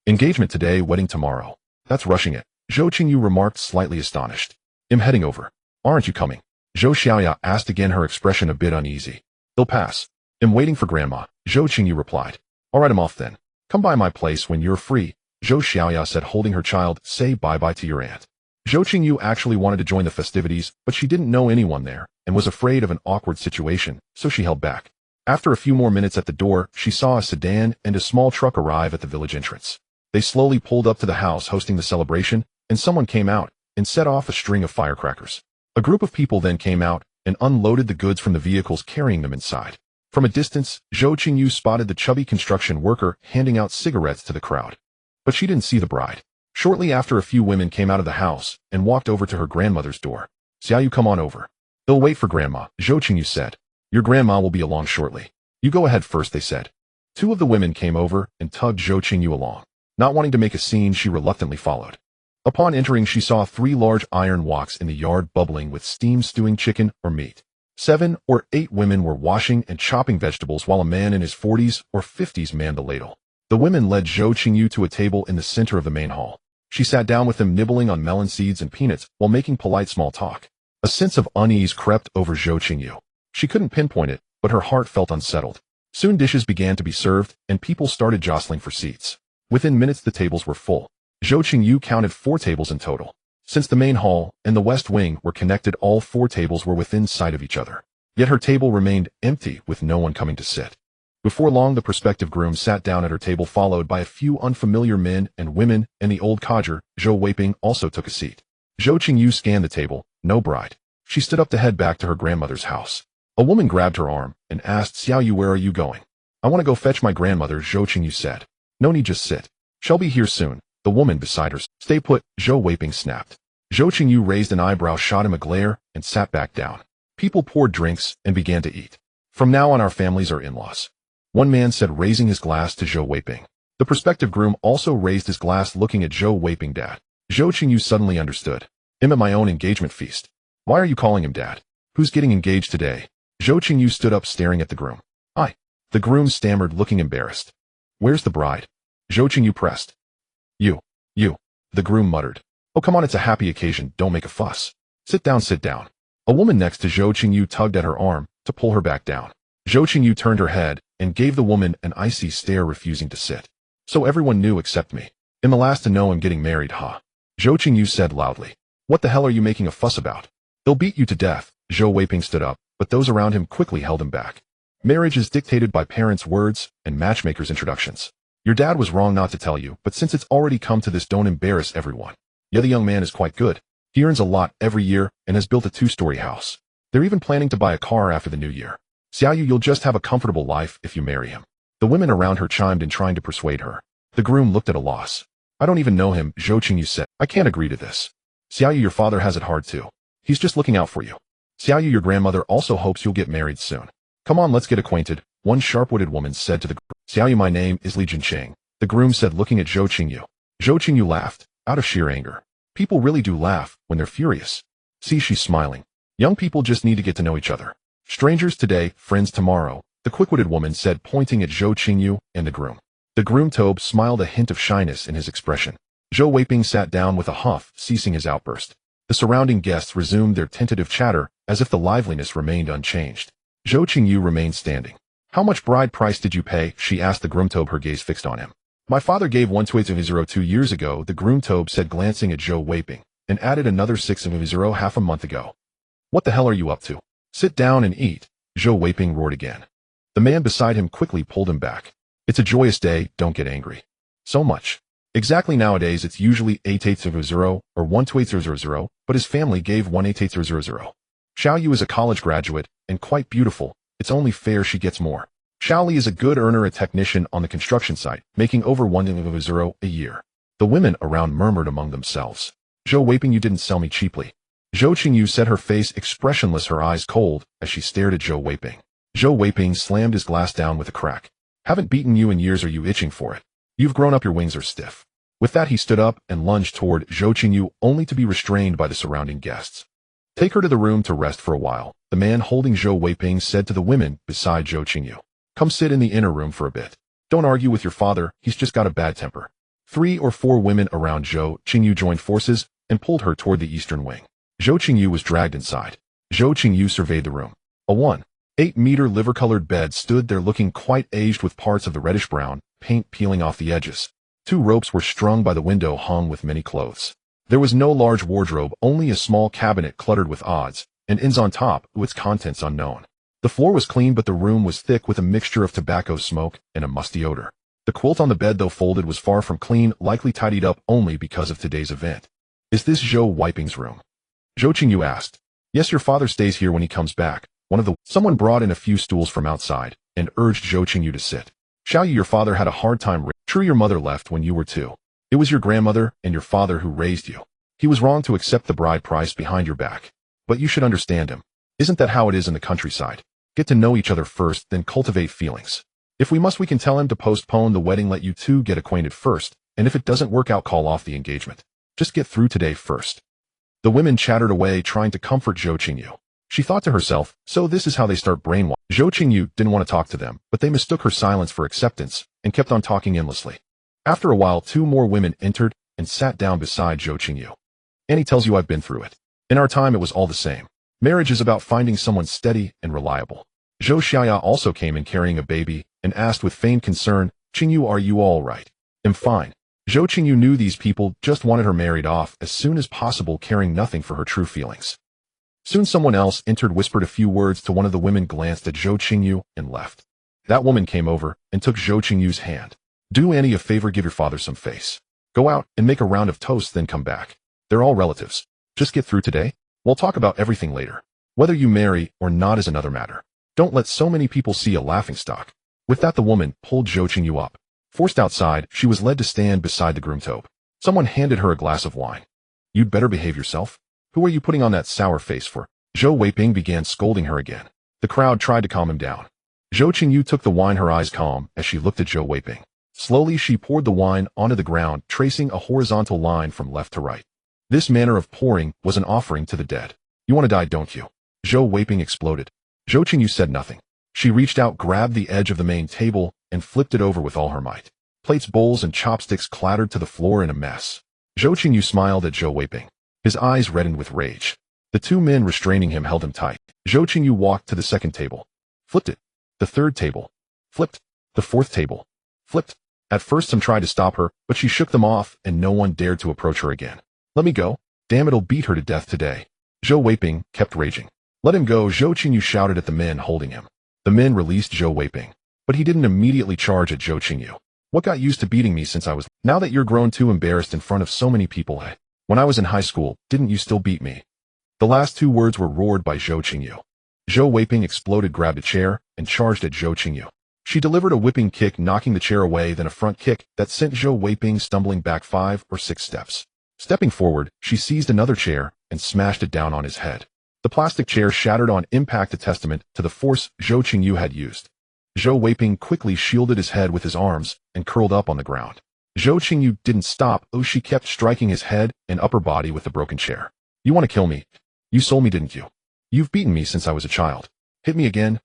S1: "Engagement today, wedding tomorrow. That's rushing it," Zhou Qingyu remarked, slightly astonished. "I'm heading over. Aren't you coming?" Zhou Xiaoya asked again, her expression a bit uneasy. "They'll pass. I'm waiting for Grandma," Zhou Qingyu replied. "All right, I'm off then. Come by my place when you're free," Zhou Xiaoya said, holding her child. "Say bye-bye to your aunt." Zhou Qingyu actually wanted to join the festivities, but she didn't know anyone there, and was afraid of an awkward situation, so she held back. After a few more minutes at the door, she saw a sedan and a small truck arrive at the village entrance. They slowly pulled up to the house hosting the celebration, and someone came out and set off a string of firecrackers. A group of people then came out and unloaded the goods from the vehicles, carrying them inside. From a distance, Zhou Qingyu spotted the chubby construction worker handing out cigarettes to the crowd. But she didn't see the bride. Shortly after, a few women came out of the house and walked over to her grandmother's door. "Xiaoyu, come on over." "They'll wait for Grandma," Zhou Qingyu said. "Your grandma will be along shortly. You go ahead first," they said. 2 of the women came over and tugged Zhou Qingyu along. Not wanting to make a scene, she reluctantly followed. Upon entering, she saw 3 large iron woks in the yard bubbling with steam, stewing chicken or meat. 7 or 8 women were washing and chopping vegetables, while a man in his 40s or 50s manned the ladle. The women led Zhou Qingyu to a table in the center of the main hall. She sat down with them, nibbling on melon seeds and peanuts while making polite small talk. A sense of unease crept over Zhou Qingyu. She couldn't pinpoint it, but her heart felt unsettled. Soon dishes began to be served, and people started jostling for seats. Within minutes, the tables were full. Zhou Qingyu counted 4 tables in total. Since the main hall and the west wing were connected, all 4 tables were within sight of each other. Yet her table remained empty, with no one coming to sit. Before long, the prospective groom sat down at her table, followed by a few unfamiliar men and women, and the old codger, Zhou Weiping, also took a seat. Zhou Qingyu scanned the table. No bride. She stood up to head back to her grandmother's house. A woman grabbed her arm and asked, "Xiaoyu, where are you going?" "I want to go fetch my grandmother," Zhou Qingyu said. "No need, just sit. She'll be here soon." The woman beside her. "Stay put," Zhou Weiping snapped. Zhou Qingyu raised an eyebrow, shot him a glare, and sat back down. People poured drinks and began to eat. "From now on, our families are in-laws," one man said, raising his glass to Zhou Weiping. The prospective groom also raised his glass, looking at Zhou Weiping. "Dad." Zhou Qingyu suddenly understood. "I'm at my own engagement feast." "Why are you calling him Dad? Who's getting engaged today?" Zhou Qingyu stood up, staring at the groom. "I." The groom stammered, looking embarrassed. "Where's the bride?" Zhou Qingyu pressed. You. The groom muttered. "Oh, come on, it's a happy occasion, don't make a fuss. Sit down, sit down." A woman next to Zhou Qingyu tugged at her arm to pull her back down. Zhou Qingyu turned her head and gave the woman an icy stare, refusing to sit. "So everyone knew except me. I'm the last to know I'm getting married, huh?" Zhou Qingyu said loudly. "What the hell are you making a fuss about? They'll beat you to death." Zhou Weiping stood up, but those around him quickly held him back. "Marriage is dictated by parents' words and matchmakers' introductions. Your dad was wrong not to tell you, but since it's already come to this, don't embarrass everyone. Yeah, the young man is quite good. He earns a lot every year and has built a 2-story house. They're even planning to buy a car after the new year. Xiaoyu, you'll just have a comfortable life if you marry him." The women around her chimed in, trying to persuade her. The groom looked at a loss. I don't even know him, Zhou Qingyu said. I can't agree to this. Xiaoyu, your father has it hard too. He's just looking out for you. Xiaoyu, your grandmother also hopes you'll get married soon. Come on, let's get acquainted, one sharp-witted woman said to the groom. Xiaoyu, my name is Li Jincheng, the groom said looking at Zhou Qingyu. Zhou Qingyu laughed, out of sheer anger. People really do laugh when they're furious. See, she's smiling. Young people just need to get to know each other. Strangers today, friends tomorrow, the quick-witted woman said pointing at Zhou Qingyu and the groom. The groom Tobe smiled, a hint of shyness in his expression. Zhou Weiping sat down with a huff, ceasing his outburst. The surrounding guests resumed their tentative chatter, as if the liveliness remained unchanged. Zhou Qingyu remained standing. How much bride price did you pay? She asked the groom Tobe, her gaze fixed on him. My father gave 1,200 2 years ago, the groom Tobe said glancing at Zhou Weiping, and added another 600 half a month ago. What the hell are you up to? Sit down and eat, Zhou Weiping roared again. The man beside him quickly pulled him back. It's a joyous day, don't get angry. So much. Exactly, nowadays it's usually 8800 or 12800, but his family gave 18800. Xiao Yu is a college graduate, and quite beautiful, it's only fair she gets more. Xiao Li is a good earner, a technician on the construction site, making over 100 a year. The women around murmured among themselves. Zhou Weiping, you didn't sell me cheaply. Zhou Qingyu said, her face expressionless, her eyes cold, as she stared at Zhou Weiping. Zhou Weiping slammed his glass down with a crack. Haven't beaten you in years, are you itching for it? You've grown up, your wings are stiff. With that he stood up and lunged toward Zhou Qingyu, only to be restrained by the surrounding guests. Take her to the room to rest for a while, the man holding Zhou Weiping said to the women beside Zhou Qingyu. Come sit in the inner room for a bit. Don't argue with your father, he's just got a bad temper. 3 or 4 women around Zhou Qingyu joined forces and pulled her toward the eastern wing. Zhou Qingyu was dragged inside. Zhou Qingyu surveyed the room. A 1.8-meter liver-colored bed stood there looking quite aged, with parts of the reddish-brown paint peeling off the edges. 2 ropes were strung by the window, hung with many clothes. There was no large wardrobe, only a small cabinet cluttered with odds and ends on top, with its contents unknown. The floor was clean, but the room was thick with a mixture of tobacco smoke and a musty odor. The quilt on the bed, though folded, was far from clean, likely tidied up only because of today's event. Is this Zhou Weiping's room? Zhou Qingyu asked. Yes, your father stays here when he comes back. Someone brought in a few stools from outside and urged Zhou Qingyu to sit. Xiao Yu, your father had a hard time. True, your mother left when you were 2. It was your grandmother and your father who raised you. He was wrong to accept the bride price behind your back. But you should understand him. Isn't that how it is in the countryside? Get to know each other first, then cultivate feelings. If we must, we can tell him to postpone the wedding, let you two get acquainted first, and if it doesn't work out, call off the engagement. Just get through today first. The women chattered away, trying to comfort Zhou Qingyu. She thought to herself, so this is how they start brainwashing. Zhou Qingyu didn't want to talk to them, but they mistook her silence for acceptance and kept on talking endlessly. After a while, 2 more women entered and sat down beside Zhou Qingyu. Annie tells you I've been through it. In our time, it was all the same. Marriage is about finding someone steady and reliable. Zhou Xiaya also came in carrying a baby and asked with feigned concern, Qingyu, are you all right? I'm fine. Zhou Qingyu knew these people just wanted her married off as soon as possible, caring nothing for her true feelings. Soon someone else entered, whispered a few words to one of the women, glanced at Zhou Qingyu, and left. That woman came over and took Zhou Qingyu's hand. Do Annie a favor, give your father some face. Go out and make a round of toasts, then come back. They're all relatives. Just get through today. We'll talk about everything later. Whether you marry or not is another matter. Don't let so many people see a laughingstock. With that, the woman pulled Zhou Qingyu up. Forced outside, she was led to stand beside the groom Tobe. Someone handed her a glass of wine. You'd better behave yourself. Who are you putting on that sour face for? Zhou Weiping began scolding her again. The crowd tried to calm him down. Zhou Qingyu took the wine, her eyes calm, as she looked at Zhou Weiping. Slowly she poured the wine onto the ground, tracing a horizontal line from left to right. This manner of pouring was an offering to the dead. You want to die, don't you? Zhou Weiping exploded. Zhou Qingyu said nothing. She reached out, grabbed the edge of the main table, and flipped it over with all her might. Plates, bowls, and chopsticks clattered to the floor in a mess. Zhou Qingyu smiled at Zhou Weiping. His eyes reddened with rage. The 2 men restraining him held him tight. Zhou Qingyu walked to the second table. Flipped it. The third table. Flipped. The fourth table. Flipped. At first some tried to stop her, but she shook them off, and no one dared to approach her again. Let me go. Damn, it'll beat her to death today. Zhou Weiping kept raging. Let him go, Zhou Qingyu shouted at the men holding him. The men released Zhou Weiping. But he didn't immediately charge at Zhou Qingyu. What got used to beating me since I was... Now that you're grown too embarrassed in front of so many people, hey? When I was in high school, didn't you still beat me? The last 2 words were roared by Zhou Qingyu. Zhou Weiping exploded, grabbed a chair, and charged at Zhou Qingyu. She delivered a whipping kick, knocking the chair away, then a front kick that sent Zhou Weiping stumbling back 5 or 6 steps. Stepping forward, she seized another chair and smashed it down on his head. The plastic chair shattered on impact, a testament to the force Zhou Qingyu had used. Zhou Weiping quickly shielded his head with his arms and curled up on the ground. Zhou Qingyu didn't stop. She kept striking his head and upper body with the broken chair. You want to kill me? You sold me, didn't you? You've beaten me since I was a child. Hit me again?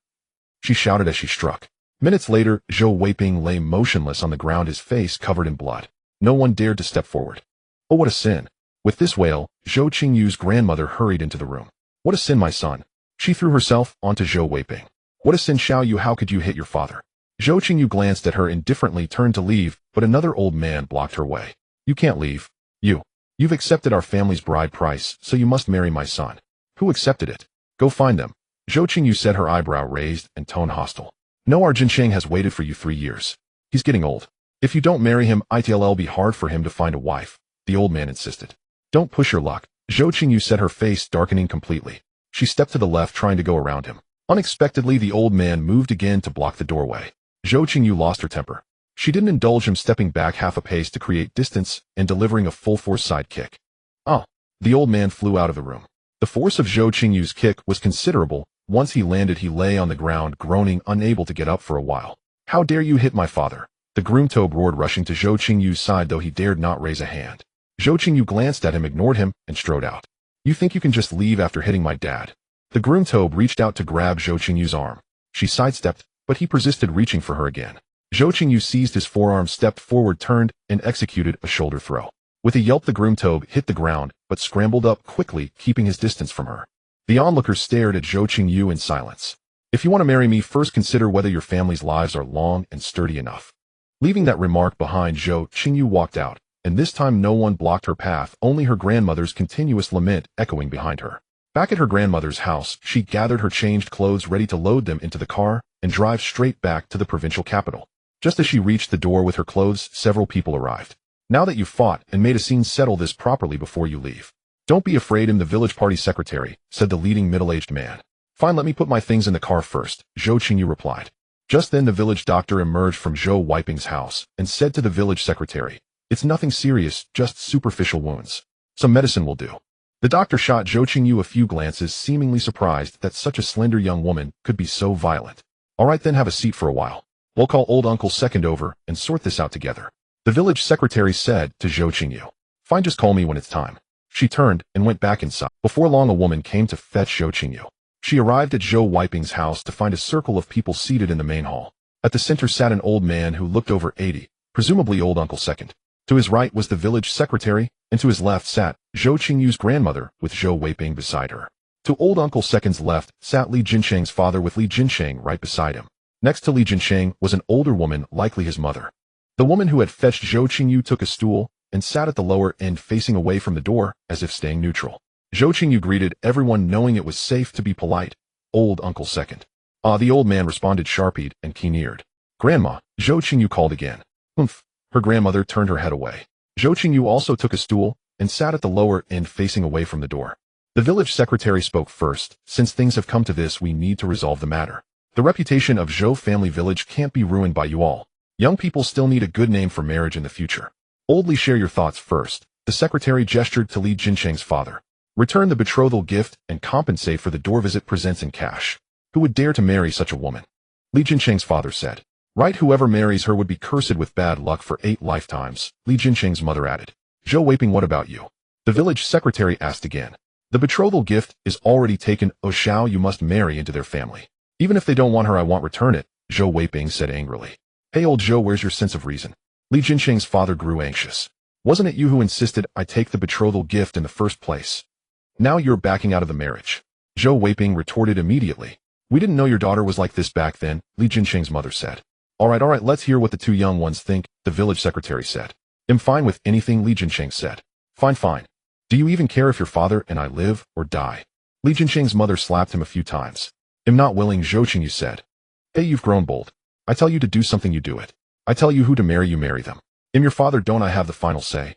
S1: She shouted as she struck. Minutes later, Zhou Weiping lay motionless on the ground, his face covered in blood. No one dared to step forward. Oh, what a sin. With this wail, Zhou Qingyu's grandmother hurried into the room. What a sin, my son. She threw herself onto Zhou Weiping. What a sin, Xiao Yu, how could you hit your father? Zhou Qingyu glanced at her indifferently, turned to leave, but another old man blocked her way. You can't leave. You've accepted our family's bride price, so you must marry my son. Who accepted it? Go find them. Zhou Qingyu said, her eyebrow raised and tone hostile. No, our Jinsheng has waited for you 3 years. He's getting old. If you don't marry him, it'll be hard for him to find a wife, the old man insisted. Don't push your luck. Zhou Qingyu said, her face darkening completely. She stepped to the left, trying to go around him. Unexpectedly, the old man moved again to block the doorway. Zhou Qingyu lost her temper. She didn't indulge him, stepping back half a pace to create distance and delivering a full-force side kick. Oh! The old man flew out of the room. The force of Zhou Qingyu's kick was considerable. Once he landed, he lay on the ground, groaning, unable to get up for a while. How dare you hit my father? The groom Tobe roared, rushing to Zhou Qingyu's side, though he dared not raise a hand. Zhou Qingyu glanced at him, ignored him, and strode out. You think you can just leave after hitting my dad? The groom Tobe reached out to grab Zhou Qingyu's arm. She sidestepped, but he persisted, reaching for her again. Zhou Qingyu seized his forearm, stepped forward, turned, and executed a shoulder throw. With a yelp, the groom Tobe hit the ground, but scrambled up quickly, keeping his distance from her. The onlookers stared at Zhou Qingyu in silence. If you want to marry me, first consider whether your family's lives are long and sturdy enough. Leaving that remark behind, Zhou Qingyu walked out, and this time no one blocked her path, only her grandmother's continuous lament echoing behind her. Back at her grandmother's house, she gathered her changed clothes, ready to load them into the car and drive straight back to the provincial capital. Just as she reached the door with her clothes, several people arrived. Now that you've fought and made a scene, settle this properly before you leave. Don't be afraid, I'm the village party secretary, said the leading middle-aged man. Fine, let me put my things in the car first, Zhou Qingyu replied. Just then the village doctor emerged from Zhou Weiping's house and said to the village secretary, it's nothing serious, just superficial wounds. Some medicine will do. The doctor shot Zhou Qingyu a few glances, seemingly surprised that such a slender young woman could be so violent. All right then, have a seat for a while. We'll call old Uncle Second over and sort this out together. The village secretary said to Zhou Qingyu. Fine, just call me when it's time. She turned and went back inside. Before long, a woman came to fetch Zhou Qingyu. She arrived at Zhou Weiping's house to find a circle of people seated in the main hall. At the center sat an old man who looked over 80, presumably old Uncle Second. To his right was the village secretary, and to his left sat Zhou Qingyu's grandmother with Zhou Weiping beside her. To old Uncle Second's left sat Li Jinsheng's father with Li Jinsheng right beside him. Next to Li Jinsheng was an older woman, likely his mother. The woman who had fetched Zhou Qingyu took a stool and sat at the lower end, facing away from the door, as if staying neutral. Zhou Qingyu greeted everyone, knowing it was safe to be polite. Old Uncle Second. Ah, the old man responded, sharp-eyed and keen-eared. Grandma, Zhou Qingyu called again. Humph. Her grandmother turned her head away. Zhou Qingyu also took a stool and sat at the lower end, facing away from the door. The village secretary spoke first. Since things have come to this, we need to resolve the matter. The reputation of Zhou family village can't be ruined by you all. Young people still need a good name for marriage in the future. Oldly, share your thoughts first. The secretary gestured to Li Jinsheng's father. Return the betrothal gift and compensate for the door visit, presents in cash. Who would dare to marry such a woman? Li Jinsheng's father said. Right, whoever marries her would be cursed with bad luck for 8 lifetimes, Li Jinsheng's mother added. Zhou Weiping, what about you? The village secretary asked again. The betrothal gift is already taken. Oh, Xiao, you must marry into their family. Even if they don't want her, I won't return it, Zhou Weiping said angrily. Hey, old Zhou, where's your sense of reason? Li Jinsheng's father grew anxious. Wasn't it you who insisted I take the betrothal gift in the first place? Now you're backing out of the marriage. Zhou Weiping retorted immediately. We didn't know your daughter was like this back then, Li Jinsheng's mother said. All right, let's hear what the two young ones think, the village secretary said. I'm fine with anything, Li Jinsheng said. Fine. Do you even care if your father and I live or die? Li Jinsheng's mother slapped him a few times. I'm not willing, Zhou Qingyu said. Hey, you've grown bold. I tell you to do something, you do it. I tell you who to marry, you marry them. I'm your father, don't I have the final say?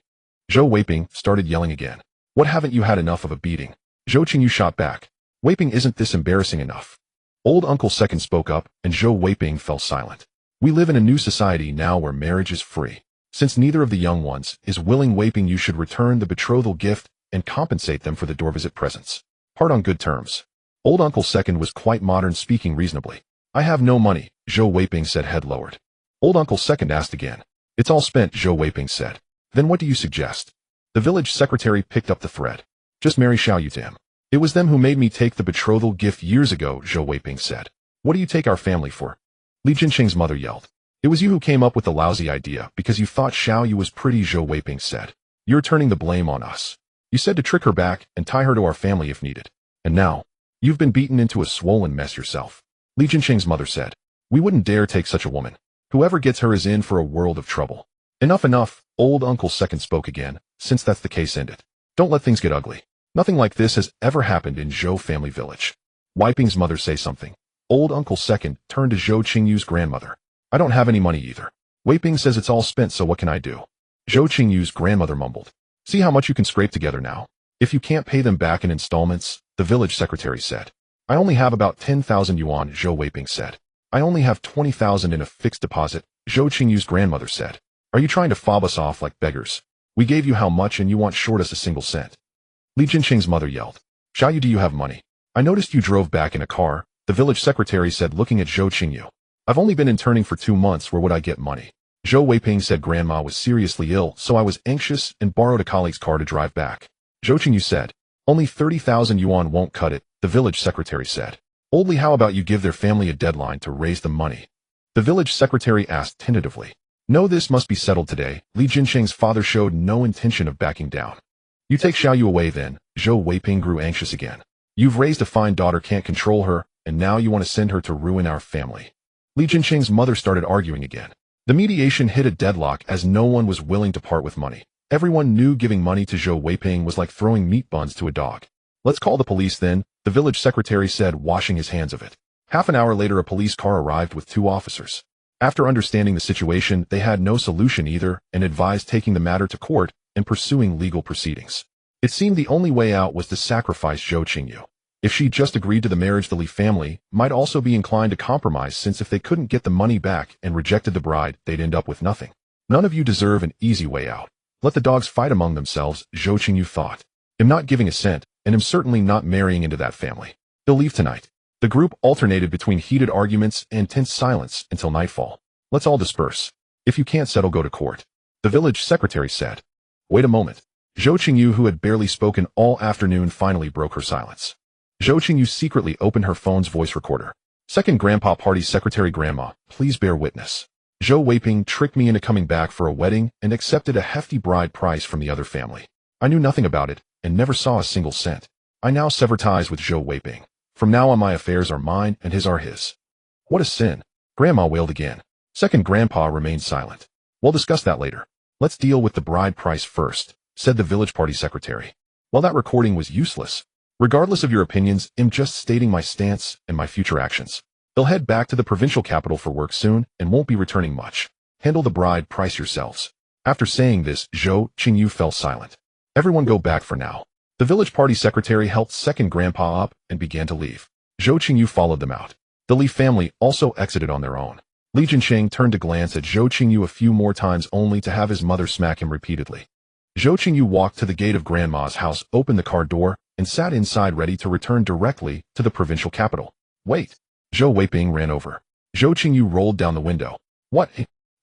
S1: Zhou Weiping started yelling again. What, haven't you had enough of a beating? Zhou Qingyu shot back. Weiping, isn't this embarrassing enough? Old Uncle Second spoke up, and Zhou Weiping fell silent. We live in a new society now where marriage is free. Since neither of the young ones is willing Weiping, you should return the betrothal gift and compensate them for the door visit presents. Part on good terms. Old Uncle Second was quite modern, speaking reasonably. I have no money, Zhou Weiping said, head lowered. Old Uncle Second asked again. It's all spent, Zhou Weiping said. Then what do you suggest? The village secretary picked up the thread. Just marry Xiaoyu to him. It was them who made me take the betrothal gift years ago, Zhou Weiping said. What do you take our family for? Li Jinqing's mother yelled. It was you who came up with the lousy idea because you thought Xiaoyu was pretty, Zhou Weiping said. You're turning the blame on us. You said to trick her back and tie her to our family if needed. And now, you've been beaten into a swollen mess yourself. Li Jinqing's mother said. We wouldn't dare take such a woman. Whoever gets her is in for a world of trouble. Enough, Old Uncle Second spoke again. Since that's the case, end it. Don't let things get ugly. Nothing like this has ever happened in Zhou family village. Weiping's mother say something. Old Uncle Second turned to Zhou Qingyu's grandmother. I don't have any money either. Weiping says it's all spent, so what can I do? Zhou Qingyu's grandmother mumbled. See how much you can scrape together now. If you can't pay them back in installments, the village secretary said. I only have about 10,000 yuan, Zhou Weiping said. I only have 20,000 in a fixed deposit, Zhou Qingyu's grandmother said. Are you trying to fob us off like beggars? We gave you how much and you want short us a single cent? Li Jinqing's mother yelled. Xiaoyu, do you have money? I noticed you drove back in a car, the village secretary said, looking at Zhou Qingyu. I've only been interning for 2 months, where would I get money? Zhou Weiping said grandma was seriously ill, so I was anxious and borrowed a colleague's car to drive back. Zhou Qingyu said. Only 30,000 yuan won't cut it, the village secretary said. Oldly, how about you give their family a deadline to raise the money? The village secretary asked tentatively. No, this must be settled today. Li Jinqing's father showed no intention of backing down. You take Xiaoyu away then, Zhou Weiping grew anxious again. You've raised a fine daughter, can't control her, and now you want to send her to ruin our family. Li Jinqing's mother started arguing again. The mediation hit a deadlock as no one was willing to part with money. Everyone knew giving money to Zhou Weiping was like throwing meat buns to a dog. Let's call the police then, the village secretary said, washing his hands of it. Half an hour later, a police car arrived with 2 officers. After understanding the situation, they had no solution either and advised taking the matter to court and pursuing legal proceedings. It seemed the only way out was to sacrifice Zhou Qingyu. If she just agreed to the marriage, the Li family might also be inclined to compromise, since if they couldn't get the money back and rejected the bride, they'd end up with nothing. None of you deserve an easy way out. Let the dogs fight among themselves, Zhou Qingyu thought. I'm not giving a cent, and I'm certainly not marrying into that family. They'll leave tonight. The group alternated between heated arguments and tense silence until nightfall. Let's all disperse. If you can't settle, go to court, the village secretary said. Wait a moment. Zhou Qingyu, who had barely spoken all afternoon, finally broke her silence. Zhou Qingyu secretly opened her phone's voice recorder. Second Grandpa Party Secretary, Grandma, please bear witness. Zhou Weiping tricked me into coming back for a wedding and accepted a hefty bride price from the other family. I knew nothing about it and never saw a single cent. I now sever ties with Zhou Weiping. From now on, my affairs are mine and his are his. What a sin. Grandma wailed again. Second Grandpa remained silent. We'll discuss that later. Let's deal with the bride price first, said the village party secretary. Well, that recording was useless. Regardless of your opinions, I'm just stating my stance and my future actions. They'll head back to the provincial capital for work soon and won't be returning much. Handle the bride price yourselves. After saying this, Zhou Qingyu fell silent. Everyone go back for now. The village party secretary helped second grandpa up and began to leave. Zhou Qingyu followed them out. The Li family also exited on their own. Li Jinqing turned to glance at Zhou Qingyu a few more times, only to have his mother smack him repeatedly. Zhou Qingyu walked to the gate of grandma's house, opened the car door, and sat inside ready to return directly to the provincial capital. Wait. Zhou Weiping ran over. Zhou Qingyu rolled down the window. What?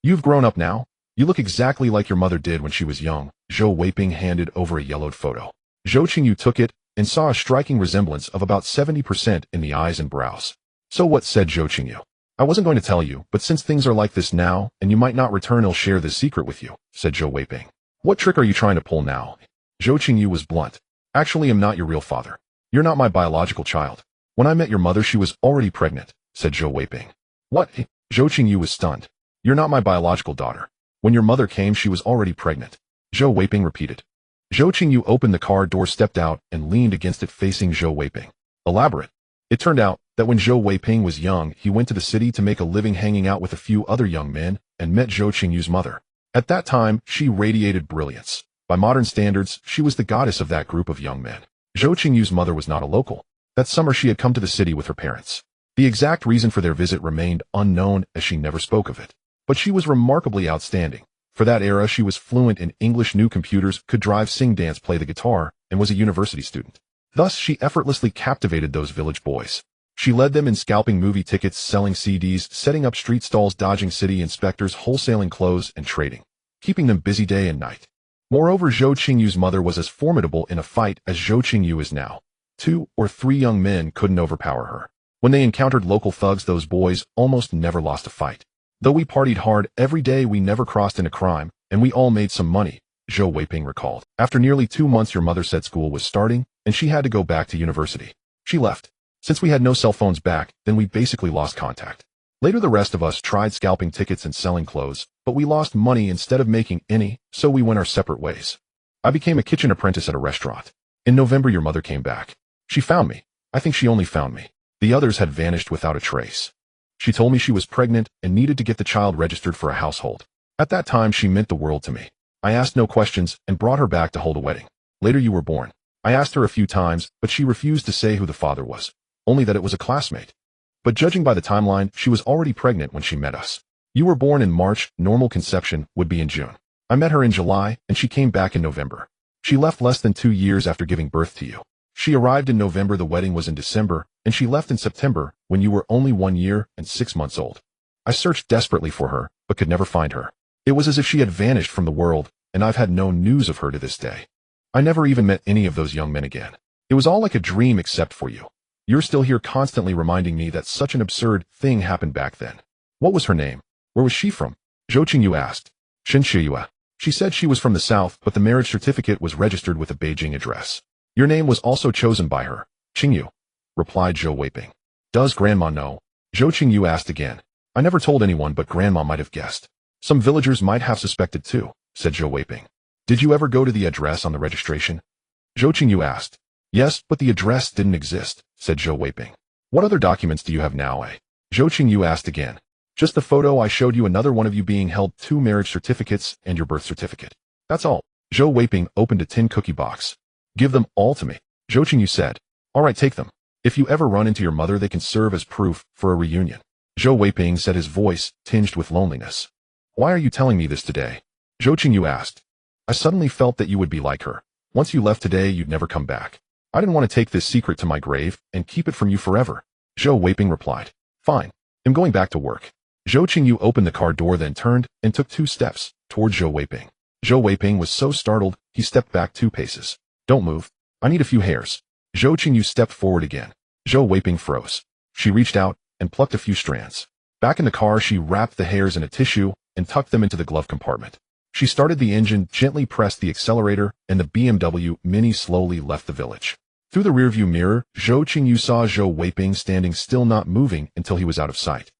S1: You've grown up now? You look exactly like your mother did when she was young. Zhou Weiping handed over a yellowed photo. Zhou Qingyu took it and saw a striking resemblance of about 70% in the eyes and brows. So what, said Zhou Qingyu. I wasn't going to tell you, but since things are like this now, and you might not return, I'll share this secret with you, said Zhou Weiping. What trick are you trying to pull now? Zhou Qingyu was blunt. Actually, I'm not your real father. You're not my biological child. When I met your mother, she was already pregnant, said Zhou Weiping. What? Zhou Qingyu was stunned. You're not my biological daughter. When your mother came, she was already pregnant. Zhou Weiping repeated. Zhou Qingyu opened the car door, stepped out, and leaned against it facing Zhou Weiping. Elaborate. It turned out that when Zhou Weiping was young, he went to the city to make a living hanging out with a few other young men and met Zhou Qingyu's mother. At that time, she radiated brilliance. By modern standards, she was the goddess of that group of young men. Zhou Qingyu's mother was not a local. That summer she had come to the city with her parents. The exact reason for their visit remained unknown as she never spoke of it. But she was remarkably outstanding. For that era, she was fluent in English, knew computers, could drive, sing, dance, play the guitar, and was a university student. Thus, she effortlessly captivated those village boys. She led them in scalping movie tickets, selling CDs, setting up street stalls, dodging city inspectors, wholesaling clothes, and trading, keeping them busy day and night. Moreover, Zhou Qingyu's mother was as formidable in a fight as Zhou Qingyu is now. 2 or 3 young men couldn't overpower her. When they encountered local thugs, those boys almost never lost a fight. Though we partied hard every day, we never crossed into crime, and we all made some money, Zhou Weiping recalled. After nearly 2 months, your mother said school was starting, and she had to go back to university. She left. Since we had no cell phones back, then we basically lost contact. Later, the rest of us tried scalping tickets and selling clothes, but we lost money instead of making any, so we went our separate ways. I became a kitchen apprentice at a restaurant. In November, your mother came back. She found me. I think she only found me. The others had vanished without a trace. She told me she was pregnant and needed to get the child registered for a household. At that time, she meant the world to me. I asked no questions and brought her back to hold a wedding. Later, you were born. I asked her a few times, but she refused to say who the father was, only that it was a classmate. But judging by the timeline, she was already pregnant when she met us. You were born in March, normal conception would be in June. I met her in July, and she came back in November. She left less than 2 years after giving birth to you. She arrived in November, the wedding was in December, and she left in September, when you were only 1 year and 6 months old. I searched desperately for her, but could never find her. It was as if she had vanished from the world, and I've had no news of her to this day. I never even met any of those young men again. It was all like a dream except for you. You're still here constantly reminding me that such an absurd thing happened back then. What was her name? Where was she from? Zhou Qingyu asked. Shenshiyue. She said she was from the south, but the marriage certificate was registered with a Beijing address. Your name was also chosen by her. Qingyu, replied Zhou Weiping. Does Grandma know? Zhou Qingyu asked again. I never told anyone, but Grandma might have guessed. Some villagers might have suspected too, said Zhou Weiping. Did you ever go to the address on the registration? Zhou Qingyu asked. Yes, but the address didn't exist, said Zhou Weiping. What other documents do you have now, eh? Zhou Qingyu asked again. Just the photo I showed you, another one of you being held, 2 marriage certificates, and your birth certificate. That's all. Zhou Weiping opened a tin cookie box. Give them all to me, Zhou Qingyu said. All right, take them. If you ever run into your mother, they can serve as proof for a reunion. Zhou Weiping said, his voice tinged with loneliness. Why are you telling me this today? Zhou Qingyu asked. I suddenly felt that you would be like her. Once you left today, you'd never come back. I didn't want to take this secret to my grave and keep it from you forever. Zhou Weiping replied. Fine. I'm going back to work. Zhou Qingyu opened the car door, then turned and took 2 steps toward Zhou Weiping. Zhou Weiping was so startled, he stepped back 2 paces. Don't move. I need a few hairs. Zhou Qingyu stepped forward again. Zhou Weiping froze. She reached out and plucked a few strands. Back in the car, she wrapped the hairs in a tissue and tucked them into the glove compartment. She started the engine, gently pressed the accelerator, and the BMW Mini slowly left the village. Through the rearview mirror, Zhou Qingyu saw Zhou Weiping standing still, not moving until he was out of sight.